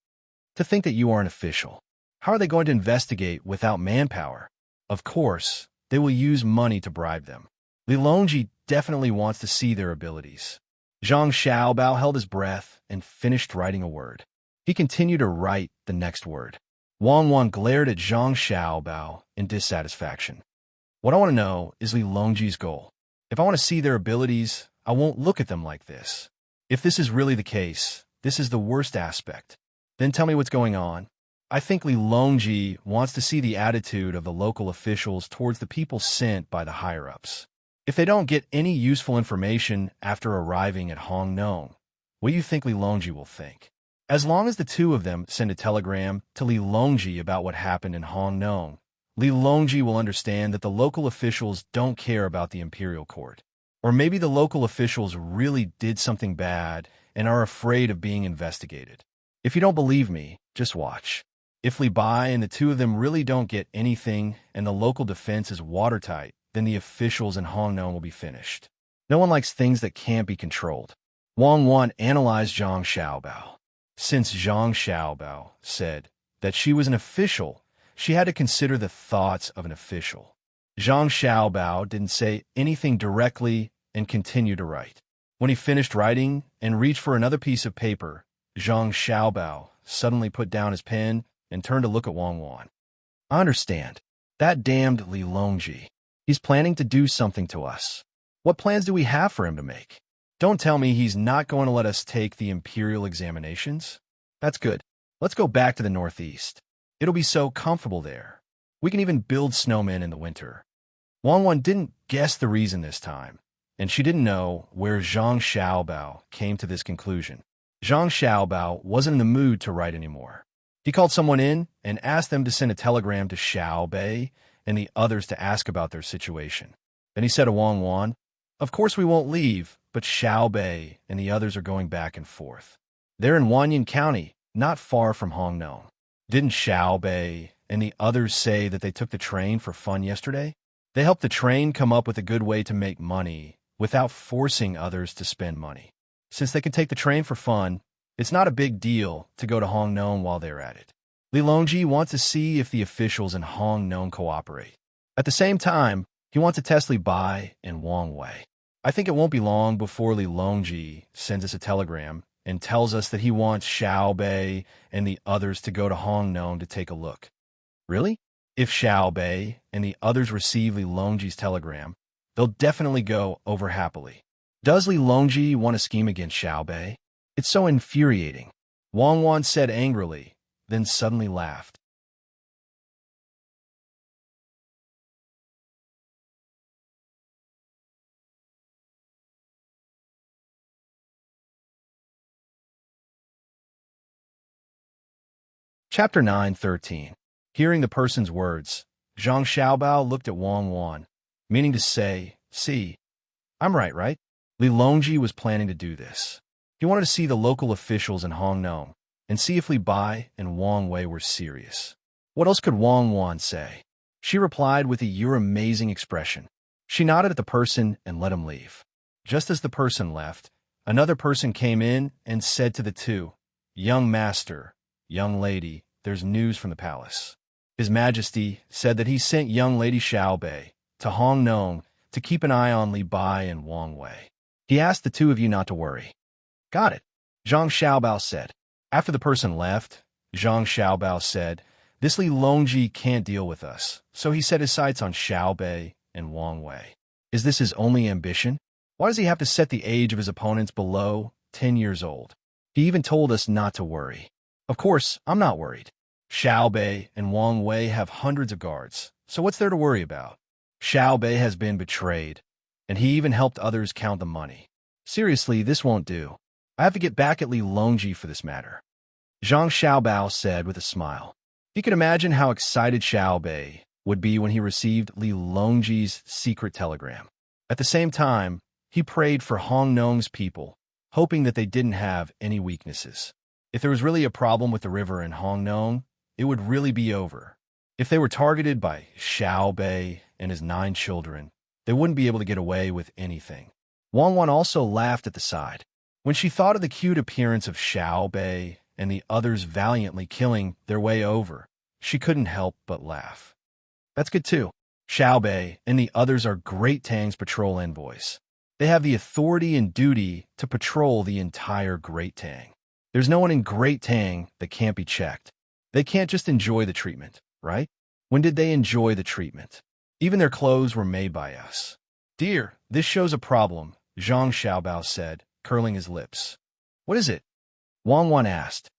To think that you are an official. How are they going to investigate without manpower? Of course, they will use money to bribe them. Li Longji definitely wants to see their abilities." Zhang Xiaobao held his breath and finished writing a word. He continued to write the next word. Wang Wan glared at Zhang Xiaobao in dissatisfaction. "What I want to know is Li Longji's goal. If I want to see their abilities, I won't look at them like this. If this is really the case, this is the worst aspect. Then tell me what's going on. I think Li Longji wants to see the attitude of the local officials towards the people sent by the higher-ups. If they don't get any useful information after arriving at Hong Nong, what do you think Li Longji will think? As long as the two of them send a telegram to Li Longji about what happened in Hong Nong, Li Longji will understand that the local officials don't care about the imperial court. Or maybe the local officials really did something bad and are afraid of being investigated. If you don't believe me, just watch. If Li Bai and the two of them really don't get anything and the local defense is watertight, then the officials in Hong Nong will be finished. No one likes things that can't be controlled." Wang Wan analyzed Zhang Xiaobao. Since Zhang Xiaobao said that she was an official, she had to consider the thoughts of an official. Zhang Xiaobao didn't say anything directly and continued to write. When he finished writing and reached for another piece of paper, Zhang Xiaobao suddenly put down his pen and turned to look at Wang Wan. "I understand. That damned Li Longji. He's planning to do something to us. What plans do we have for him to make? Don't tell me he's not going to let us take the imperial examinations? That's good. Let's go back to the northeast. It'll be so comfortable there. We can even build snowmen in the winter." Wang Wan didn't guess the reason this time, and she didn't know where Zhang Xiaobao came to this conclusion. Zhang Xiaobao wasn't in the mood to write anymore. He called someone in and asked them to send a telegram to Xiao Bei and the others to ask about their situation. Then he said to Wang Wan, "Of course we won't leave, but Xiao Bei and the others are going back and forth. They're in Wanyan County, not far from Hong Nong. Didn't Xiao Bei and the others say that they took the train for fun yesterday? They helped the train come up with a good way to make money without forcing others to spend money. Since they can take the train for fun, it's not a big deal to go to Hong Nong while they're at it. Li Longji wants to see if the officials in Hong Nong cooperate. At the same time, he wants to test Li Bai and Wang Wei. I think it won't be long before Li Longji sends us a telegram and tells us that he wants Xiao Bei and the others to go to Hong Nong to take a look." "Really? If Xiao Bei and the others receive Li Longji's telegram, they'll definitely go over happily. Does Li Longji want to scheme against Xiao Bei? It's so infuriating," Wang Wan said angrily, then suddenly laughed. Chapter 9:13. Hearing the person's words, Zhang Xiaobao looked at Wang Wan, meaning to say, "See, I'm right? Li Longji was planning to do this. He wanted to see the local officials in Hong Nong and see if Li Bai and Wang Wei were serious." What else could Wang Wan say? She replied with a "you're amazing" expression. She nodded at the person and let him leave. Just as the person left, another person came in and said to the two, "Young master, young lady, there's news from the palace. His Majesty said that he sent young lady Xiao Bei to Hong Nong to keep an eye on Li Bai and Wang Wei. He asked the two of you not to worry." "Got it," Zhang Xiaobao said. After the person left, Zhang Xiaobao said, "This Li Longji can't deal with us," so he set his sights on Xiao Bei and Wang Wei. Is this his only ambition? Why does he have to set the age of his opponents below 10 years old? He even told us not to worry. Of course, I'm not worried. Xiao Bei and Wang Wei have hundreds of guards, so what's there to worry about? Xiao Bei has been betrayed, and he even helped others count the money. Seriously, this won't do. I have to get back at Li Longji for this matter," Zhang Xiaobao said with a smile. He could imagine how excited Xiao Bei would be when he received Li Longji's secret telegram. At the same time, he prayed for Hong Nong's people, hoping that they didn't have any weaknesses. If there was really a problem with the river in Hong Nong, it would really be over. If they were targeted by Xiao Bei and his 9 children, they wouldn't be able to get away with anything. Wang Wan also laughed at the side. When she thought of the cute appearance of Xiao Bei and the others valiantly killing their way over, she couldn't help but laugh. That's good too. Xiao Bei and the others are Great Tang's patrol envoys. They have the authority and duty to patrol the entire Great Tang. There's no one in Great Tang that can't be checked. They can't just enjoy the treatment, right? When did they enjoy the treatment? Even their clothes were made by us. Dear, this shows a problem, Zhang Xiaobao said, curling his lips. What is it? Wang Wan asked.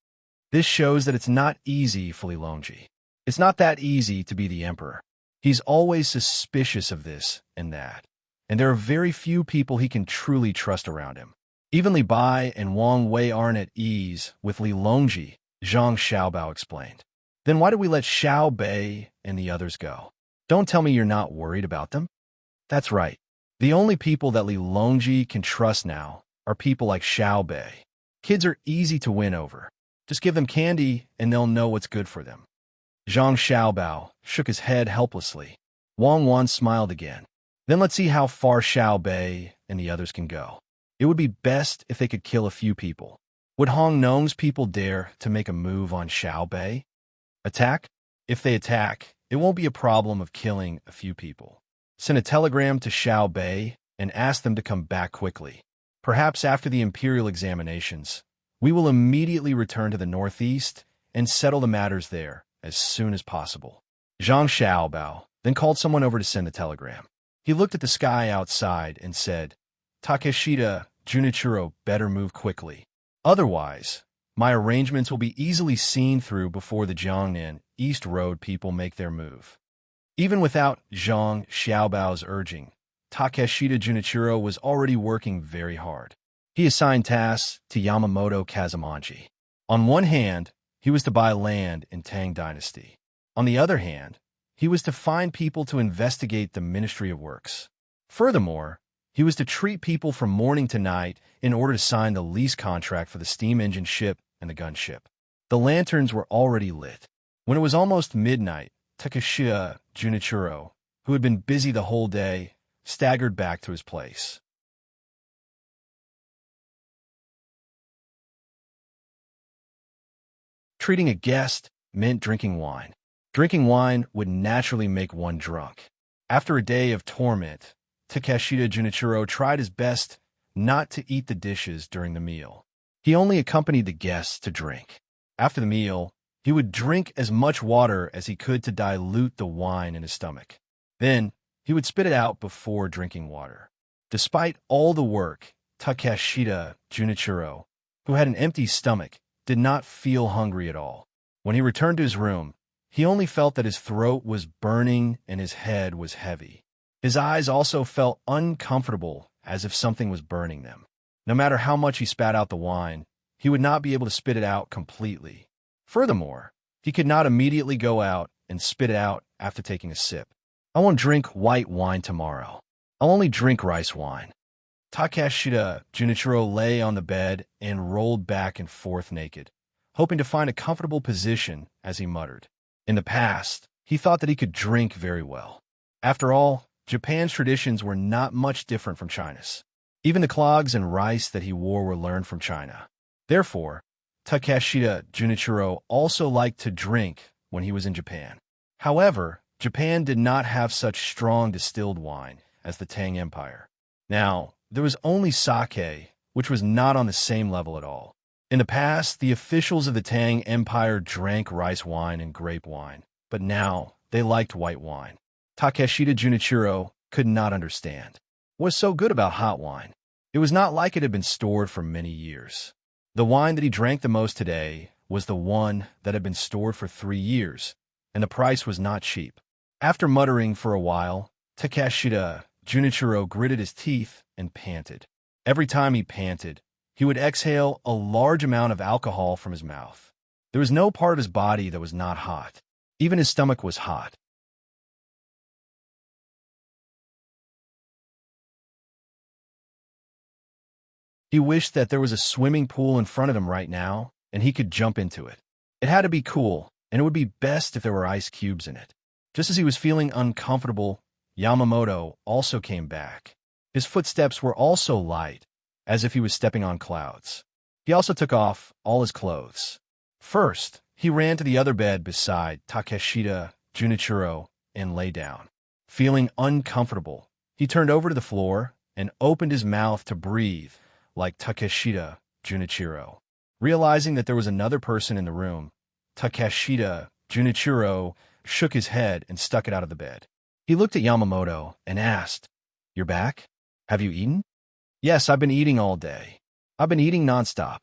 This shows that it's not easy for Li Longji. It's not that easy to be the emperor. He's always suspicious of this and that, and there are very few people he can truly trust around him. Even Li Bai and Wang Wei aren't at ease with Li Longji, Zhang Xiaobao explained. Then why did we let Xiao Bei and the others go? Don't tell me you're not worried about them. That's right. The only people that Li Longji can trust now are people like Xiao Bei. Kids are easy to win over. Just give them candy and they'll know what's good for them. Zhang Xiaobao shook his head helplessly. Wang Wan smiled again. Then let's see how far Xiao Bei and the others can go. It would be best if they could kill a few people. Would Hong Nong's people dare to make a move on Xiao Bei? Attack? If they attack, it won't be a problem of killing a few people. Send a telegram to Xiao Bei and ask them to come back quickly. Perhaps after the imperial examinations, we will immediately return to the northeast and settle the matters there as soon as possible. Zhang Xiaobao then called someone over to send the telegram. He looked at the sky outside and said, Takeshita Junichiro better move quickly. Otherwise, my arrangements will be easily seen through before the Jiangnan East Road people make their move. Even without Zhang Xiaobao's urging, Takeshita Junichiro was already working very hard. He assigned tasks to Yamamoto Kazumanji. On one hand, he was to buy land in Tang Dynasty. On the other hand, he was to find people to investigate the Ministry of Works. Furthermore, he was to treat people from morning to night in order to sign the lease contract for the steam engine ship and the gunship. The lanterns were already lit. When it was almost midnight, Takeshita Junichiro, who had been busy the whole day, staggered back to his place. Treating a guest meant drinking wine. Drinking wine would naturally make one drunk. After a day of torment, Takeshita Junichiro tried his best not to eat the dishes during the meal. He only accompanied the guests to drink. After the meal, he would drink as much water as he could to dilute the wine in his stomach. Then, he would spit it out before drinking water. Despite all the work, Takeshita Junichiro, who had an empty stomach, did not feel hungry at all. When he returned to his room, he only felt that his throat was burning and his head was heavy. His eyes also felt uncomfortable, as if something was burning them. No matter how much he spat out the wine, he would not be able to spit it out completely. Furthermore, he could not immediately go out and spit it out after taking a sip. I won't drink white wine tomorrow. I'll only drink rice wine. Takeshita Junichiro lay on the bed and rolled back and forth naked, hoping to find a comfortable position as he muttered. In the past, he thought that he could drink very well. After all, Japan's traditions were not much different from China's. Even the clogs and rice that he wore were learned from China. Therefore, Takeshita Junichiro also liked to drink when he was in Japan. However, Japan did not have such strong distilled wine as the Tang Empire. Now, there was only sake, which was not on the same level at all. In the past, the officials of the Tang Empire drank rice wine and grape wine, but now they liked white wine. Takeshita Junichiro could not understand. What was so good about hot wine? It was not like it had been stored for many years. The wine that he drank the most today was the one that had been stored for 3 years, and the price was not cheap. After muttering for a while, Takeshita Junichiro gritted his teeth and panted. Every time he panted, he would exhale a large amount of alcohol from his mouth. There was no part of his body that was not hot. Even his stomach was hot. He wished that there was a swimming pool in front of him right now, and he could jump into it. It had to be cool, and it would be best if there were ice cubes in it. Just as he was feeling uncomfortable, Yamamoto also came back. His footsteps were also light, as if he was stepping on clouds. He also took off all his clothes. First, he ran to the other bed beside Takeshita Junichiro and lay down. Feeling uncomfortable, he turned over to the floor and opened his mouth to breathe like Takeshita Junichiro. Realizing that there was another person in the room, Takeshita Junichiro shook his head and stuck it out of the bed. He looked at Yamamoto and asked, "You're back? Have you eaten?" "Yes, I've been eating all day. I've been eating nonstop."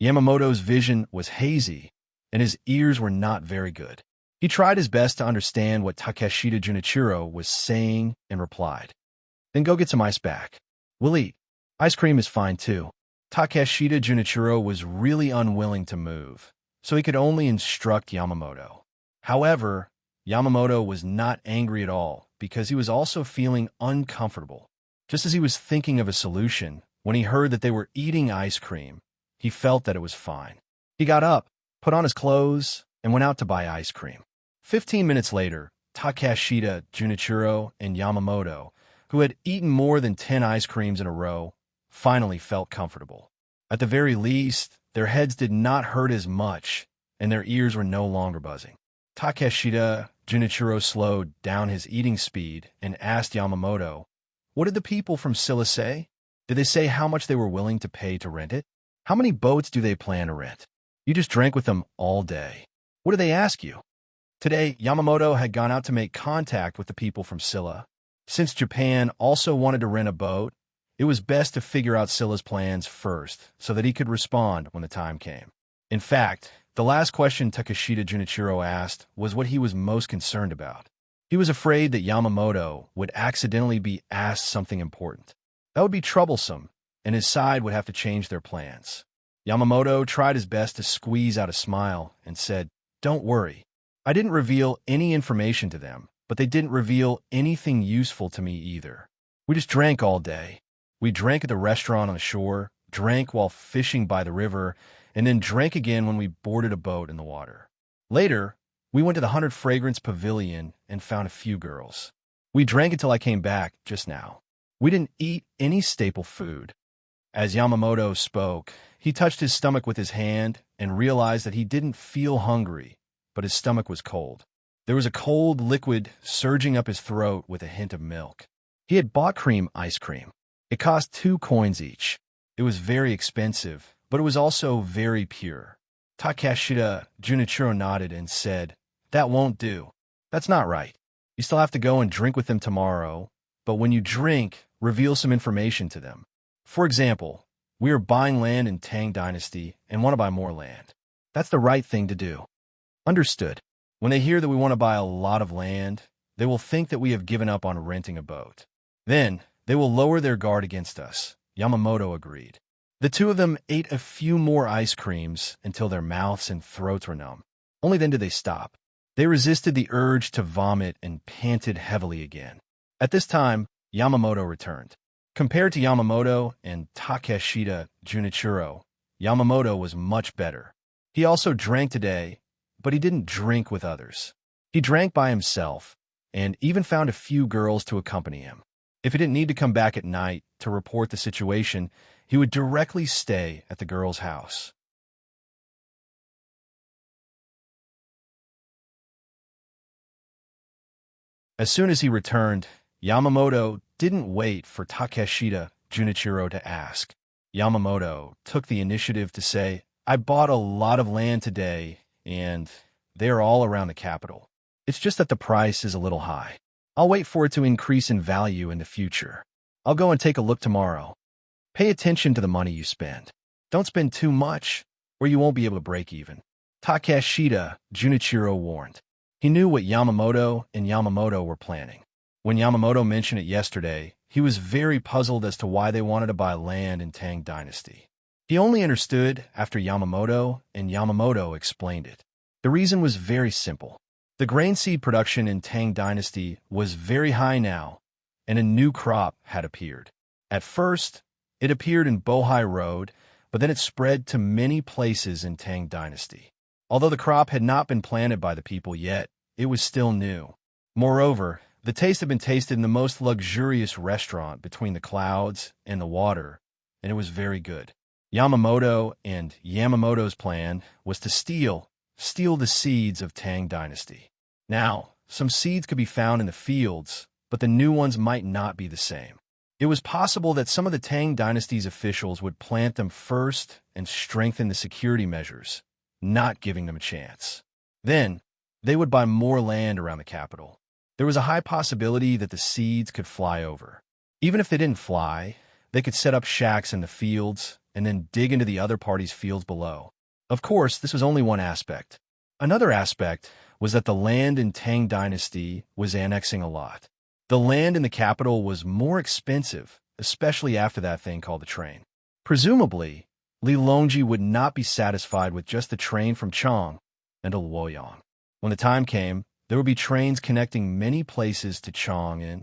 Yamamoto's vision was hazy, and his ears were not very good. He tried his best to understand what Takeshita Junichiro was saying and replied, "Then go get some ice back. We'll eat. Ice cream is fine too." Takeshita Junichiro was really unwilling to move, so he could only instruct Yamamoto. However, Yamamoto was not angry at all because he was also feeling uncomfortable. Just as he was thinking of a solution, when he heard that they were eating ice cream, he felt that it was fine. He got up, put on his clothes, and went out to buy ice cream. 15 minutes later, Takeshita Junichiro and Yamamoto, who had eaten more than 10 ice creams in a row, finally felt comfortable. At the very least, their heads did not hurt as much, and their ears were no longer buzzing. Takeshita Junichiro slowed down his eating speed and asked Yamamoto, "What did the people from Scylla say? Did they say how much they were willing to pay to rent it? How many boats do they plan to rent? You just drank with them all day. What did they ask you?" Today, Yamamoto had gone out to make contact with the people from Scylla. Since Japan also wanted to rent a boat, it was best to figure out Scylla's plans first so that he could respond when the time came. In fact, the last question Takeshita Junichiro asked was what he was most concerned about. He was afraid that Yamamoto would accidentally be asked something important. That would be troublesome, and his side would have to change their plans. Yamamoto tried his best to squeeze out a smile and said, "Don't worry. I didn't reveal any information to them, but they didn't reveal anything useful to me either. We just drank all day. We drank at the restaurant on the shore, drank while fishing by the river, and then drank again when we boarded a boat in the water. Later, we went to the 100 Fragrance Pavilion and found a few girls. We drank until I came back just now. We didn't eat any staple food." As Yamamoto spoke, he touched his stomach with his hand and realized that he didn't feel hungry, but his stomach was cold. There was a cold liquid surging up his throat with a hint of milk. He had bought cream ice cream. It cost 2 coins each. It was very expensive, but it was also very pure. Takeshita Junichiro nodded and said, "That won't do. That's not right. You still have to go and drink with them tomorrow, but when you drink, reveal some information to them. For example, we are buying land in Tang Dynasty and want to buy more land. That's the right thing to do." "Understood. When they hear that we want to buy a lot of land, they will think that we have given up on renting a boat. Then, they will lower their guard against us," Yamamoto agreed. The two of them ate a few more ice creams until their mouths and throats were numb. Only then did they stop. They resisted the urge to vomit and panted heavily again. At this time, Yamamoto returned. Compared to Yamamoto and Takeshita Junichiro, Yamamoto was much better. He also drank today, but he didn't drink with others. He drank by himself, and even found a few girls to accompany him. If he didn't need to come back at night to report the situation, he would directly stay at the girl's house. As soon as he returned, Yamamoto didn't wait for Takeshita Junichiro to ask. Yamamoto took the initiative to say, "I bought a lot of land today, and they are all around the capital. It's just that the price is a little high. I'll wait for it to increase in value in the future. I'll go and take a look tomorrow. Pay attention to the money you spend. Don't spend too much, or you won't be able to break even," Takeshita Junichiro warned. He knew what Yamamoto and Yamamoto were planning. When Yamamoto mentioned it yesterday, he was very puzzled as to why they wanted to buy land in Tang Dynasty. He only understood after Yamamoto and Yamamoto explained it. The reason was very simple. The grain seed production in Tang Dynasty was very high now, and a new crop had appeared. At first, It appeared in Bohai Road, but then it spread to many places in Tang Dynasty. Although the crop had not been planted by the people yet, it was still new. Moreover, the taste had been tasted in the most luxurious restaurant between the clouds and the water, and it was very good. Yamamoto and Yamamoto's plan was to steal the seeds of Tang Dynasty. Now, some seeds could be found in the fields, but the new ones might not be the same. It was possible that some of the Tang Dynasty's officials would plant them first and strengthen the security measures, not giving them a chance. Then, they would buy more land around the capital. There was a high possibility that the seeds could fly over. Even if they didn't fly, they could set up shacks in the fields and then dig into the other party's fields below. Of course, this was only one aspect. Another aspect was that the land in Tang Dynasty was annexing a lot. The land in the capital was more expensive, especially after that thing called the train. Presumably, Li Longji would not be satisfied with just the train from Chang and to Luoyang. When the time came, there would be trains connecting many places to Chang and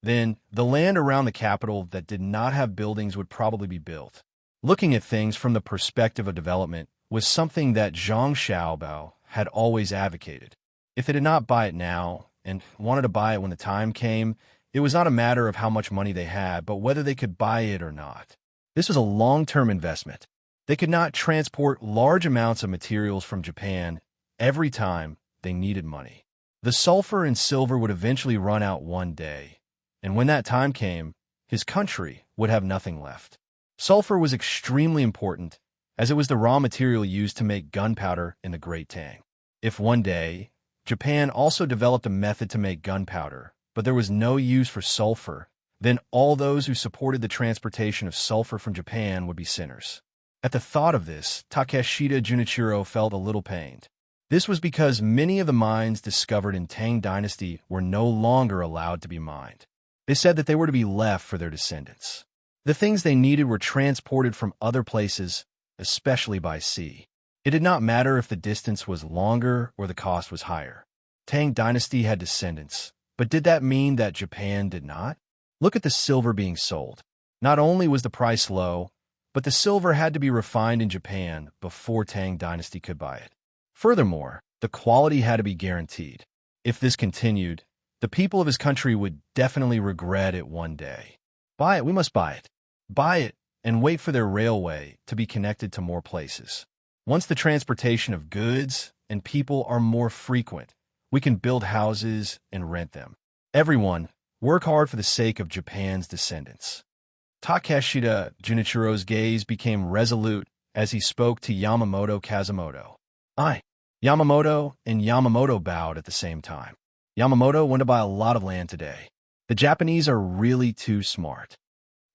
then, the land around the capital that did not have buildings would probably be built. Looking at things from the perspective of development was something that Zhang Xiaobao had always advocated. If they did not buy it now and wanted to buy it when the time came, it was not a matter of how much money they had, but whether they could buy it or not. This was a long-term investment. They could not transport large amounts of materials from Japan every time they needed money. The sulfur and silver would eventually run out one day, and when that time came, his country would have nothing left. Sulfur was extremely important, as it was the raw material used to make gunpowder in the Great Tang. If one day, Japan also developed a method to make gunpowder, but there was no use for sulfur, then all those who supported the transportation of sulfur from Japan would be sinners. At the thought of this, Takeshita Junichiro felt a little pained. This was because many of the mines discovered in Tang Dynasty were no longer allowed to be mined. They said that they were to be left for their descendants. The things they needed were transported from other places, especially by sea. It did not matter if the distance was longer or the cost was higher. Tang Dynasty had descendants, but did that mean that Japan did not? Look at the silver being sold. Not only was the price low, but the silver had to be refined in Japan before Tang Dynasty could buy it. Furthermore, the quality had to be guaranteed. If this continued, the people of his country would definitely regret it one day. Buy it, we must buy it. Buy it, and wait for their railway to be connected to more places. Once the transportation of goods and people are more frequent, we can build houses and rent them. Everyone, work hard for the sake of Japan's descendants. Takeshita Junichiro's gaze became resolute as he spoke to Yamamoto Kazumoto. Yamamoto and Yamamoto bowed at the same time. Yamamoto went to buy a lot of land today. The Japanese are really too smart.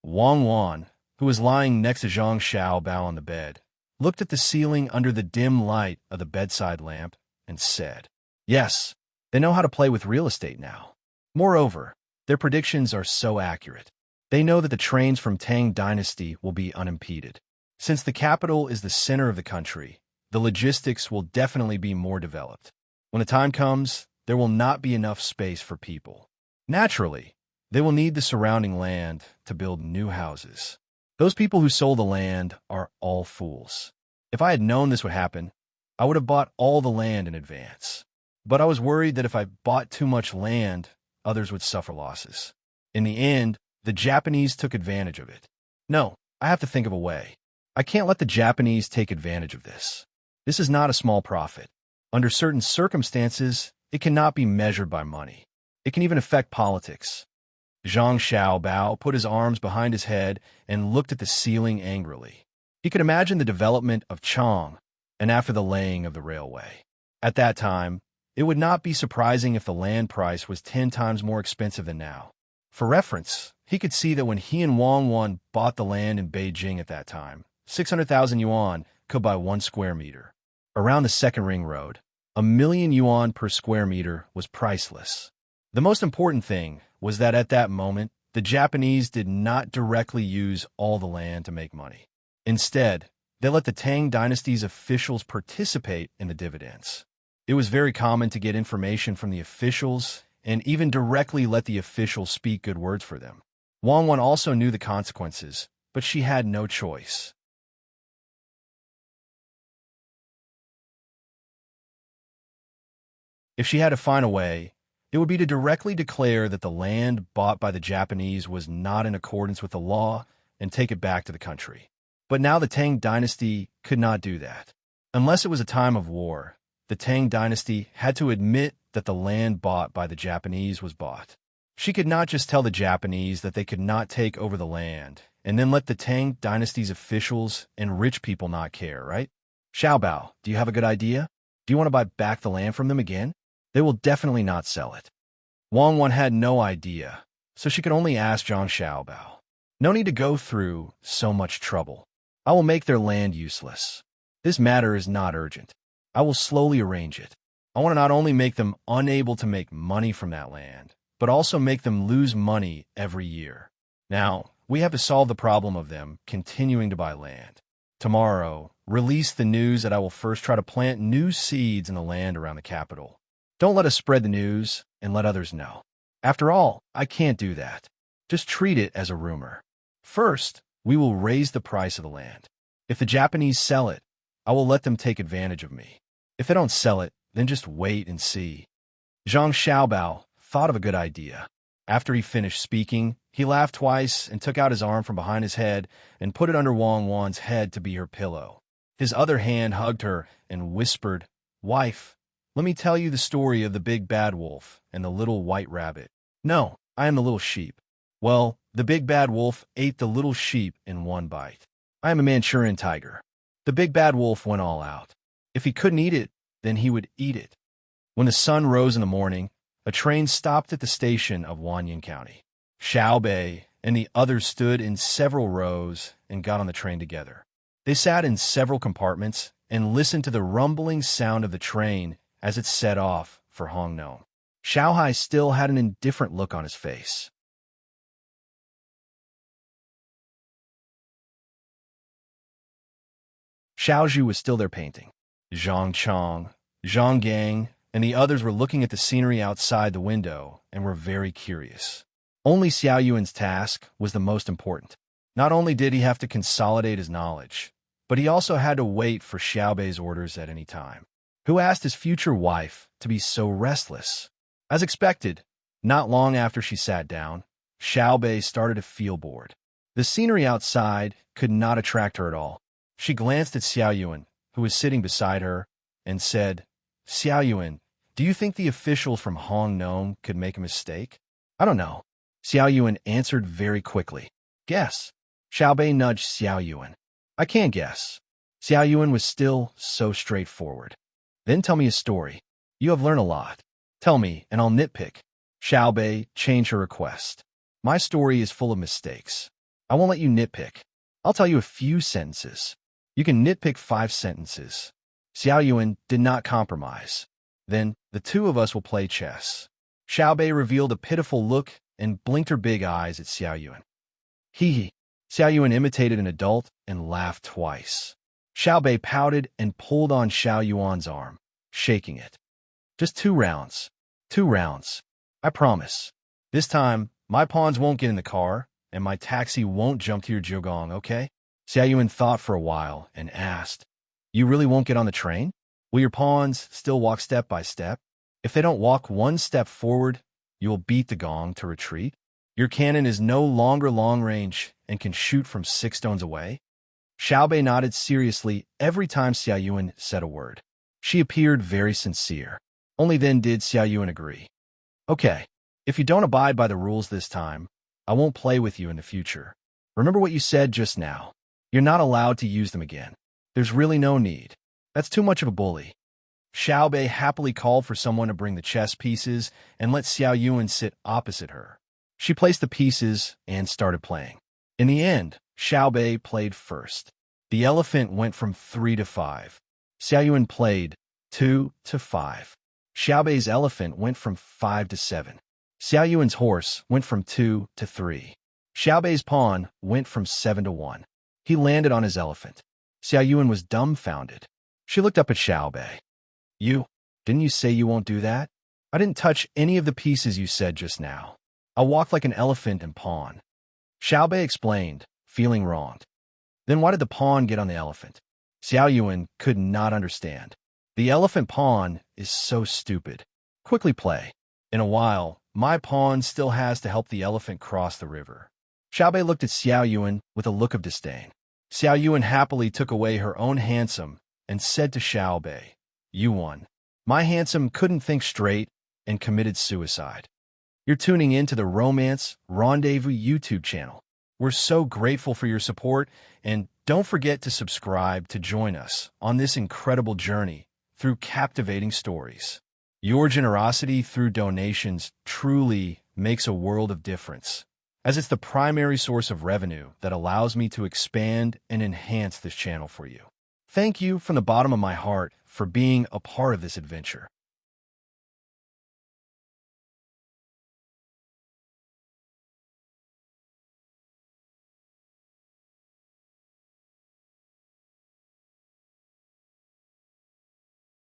Wang Wan, who was lying next to Zhang Xiaobao on the bed, looked at the ceiling under the dim light of the bedside lamp and said, "Yes, they know how to play with real estate now. Moreover, their predictions are so accurate. They know that the trains from Tang Dynasty will be unimpeded. Since the capital is the center of the country, the logistics will definitely be more developed. When the time comes, there will not be enough space for people. Naturally, they will need the surrounding land to build new houses. Those people who sold the land are all fools. If I had known this would happen, I would have bought all the land in advance. But I was worried that if I bought too much land, others would suffer losses. In the end, the Japanese took advantage of it. No, I have to think of a way. I can't let the Japanese take advantage of this. This is not a small profit. Under certain circumstances, it cannot be measured by money. It can even affect politics." Zhang Xiaobao put his arms behind his head and looked at the ceiling angrily. He could imagine the development of Chang and after the laying of the railway. At that time, it would not be surprising if the land price was 10 times more expensive than now. For reference, he could see that when he and Wang Wan bought the land in Beijing at that time, 600,000 yuan could buy 1 square meter. Around the second ring road, 1,000,000 yuan per square meter was priceless. The most important thing was that at that moment, the Japanese did not directly use all the land to make money. Instead, they let the Tang Dynasty's officials participate in the dividends. It was very common to get information from the officials and even directly let the officials speak good words for them. Wang Wan also knew the consequences, but she had no choice. If she had to find a way, it would be to directly declare that the land bought by the Japanese was not in accordance with the law and take it back to the country. But now the Tang Dynasty could not do that. Unless it was a time of war, the Tang Dynasty had to admit that the land bought by the Japanese was bought. She could not just tell the Japanese that they could not take over the land and then let the Tang Dynasty's officials and rich people not care, right? Xiaobao, do you have a good idea? Do you want to buy back the land from them again? They will definitely not sell it. Wang Wan had no idea, so she could only ask Zhang Xiaobao. No need to go through so much trouble. I will make their land useless. This matter is not urgent. I will slowly arrange it. I want to not only make them unable to make money from that land, but also make them lose money every year. Now, we have to solve the problem of them continuing to buy land. Tomorrow, release the news that I will first try to plant new seeds in the land around the capital. Don't let us spread the news and let others know. After all, I can't do that. Just treat it as a rumor. First, we will raise the price of the land. If the Japanese sell it, I will let them take advantage of me. If they don't sell it, then just wait and see. Zhang Xiaobao thought of a good idea. After he finished speaking, he laughed twice and took out his arm from behind his head and put it under Wang Wan's head to be her pillow. His other hand hugged her and whispered, "Wife, let me tell you the story of the big bad wolf and the little white rabbit. No, I am the little sheep. Well, the big bad wolf ate the little sheep in one bite. I am a Manchurian tiger. The big bad wolf went all out. If he couldn't eat it, then he would eat it." When the sun rose in the morning, a train stopped at the station of Wanyan County. Xiao Bei and the others stood in several rows and got on the train together. They sat in several compartments and listened to the rumbling sound of the train as it set off for Hongnou. Xiao Hai still had an indifferent look on his face. Xiao Zhu was still there painting. Zhang Chong, Zhang Gang, and the others were looking at the scenery outside the window and were very curious. Only Xiao Yuan's task was the most important. Not only did he have to consolidate his knowledge, but he also had to wait for Xiao Bei's orders at any time. Who asked his future wife to be so restless? As expected, not long after she sat down, Xiao Bei started to feel bored. The scenery outside could not attract her at all. She glanced at Xiao Yuan, who was sitting beside her, and said, "Xiao Yuan, do you think the officials from Hongnou could make a mistake?" "I don't know." Xiao Yuan answered very quickly. "Guess." Xiao Bei nudged Xiao Yuan. "I can't guess." Xiao Yuan was still so straightforward. "Then tell me a story. You have learned a lot. Tell me, and I'll nitpick." Xiao Bei changed her request. "My story is full of mistakes. I won't let you nitpick. I'll tell you a few sentences. You can nitpick 5 sentences." Xiao Yuan did not compromise. "Then the two of us will play chess." Xiao Bei revealed a pitiful look and blinked her big eyes at Xiao Yuan. Hee hee. Xiao Yuan imitated an adult and laughed twice. Xiao Bei pouted and pulled on Xiao Yuan's arm, shaking it. "Just 2 rounds. 2 rounds. I promise. This time, my pawns won't get in the car, and my taxi won't jump to your jiugong, okay?" Xiao Yuan thought for a while and asked, "You really won't get on the train? Will your pawns still walk step by step? If they don't walk 1 step forward, you will beat the gong to retreat? Your cannon is no longer long range and can shoot from 6 stones away?" Xiao Bei nodded seriously every time Xiao Yuan said a word. She appeared very sincere. Only then did Xiao Yuan agree. "Okay, if you don't abide by the rules this time, I won't play with you in the future. Remember what you said just now. You're not allowed to use them again. There's really no need. That's too much of a bully." Xiao Bei happily called for someone to bring the chess pieces and let Xiao Yuan sit opposite her. She placed the pieces and started playing. In the end, Xiao Bei played first. The elephant went from 3 to 5. Xiao Yuan played 2 to 5. Xiao Bei's elephant went from 5 to 7. Xiao Yuan's horse went from 2 to 3. Xiao Bei's pawn went from 7 to 1. He landed on his elephant. Xiao Yuan was dumbfounded. She looked up at Xiao Bei. You Didn't you say you won't do that? I didn't touch any of the pieces you said just now. I walked like an elephant and pawn. Xiaobei explained, feeling wronged. Then why did the pawn get on the elephant? Xiao Yuan could not understand. The elephant pawn is so stupid. Quickly play. In a while, my pawn still has to help the elephant cross the river. Xiaobei looked at Xiao Yuan with a look of disdain. Xiao Yuan happily took away her own handsome and said to Xiaobei, "You won. My handsome couldn't think straight and committed suicide." You're tuning in to the Romance Rendezvous YouTube channel. We're so grateful for your support, and don't forget to subscribe to join us on this incredible journey through captivating stories. Your generosity through donations truly makes a world of difference, as it's the primary source of revenue that allows me to expand and enhance this channel for you. Thank you from the bottom of my heart for being a part of this adventure.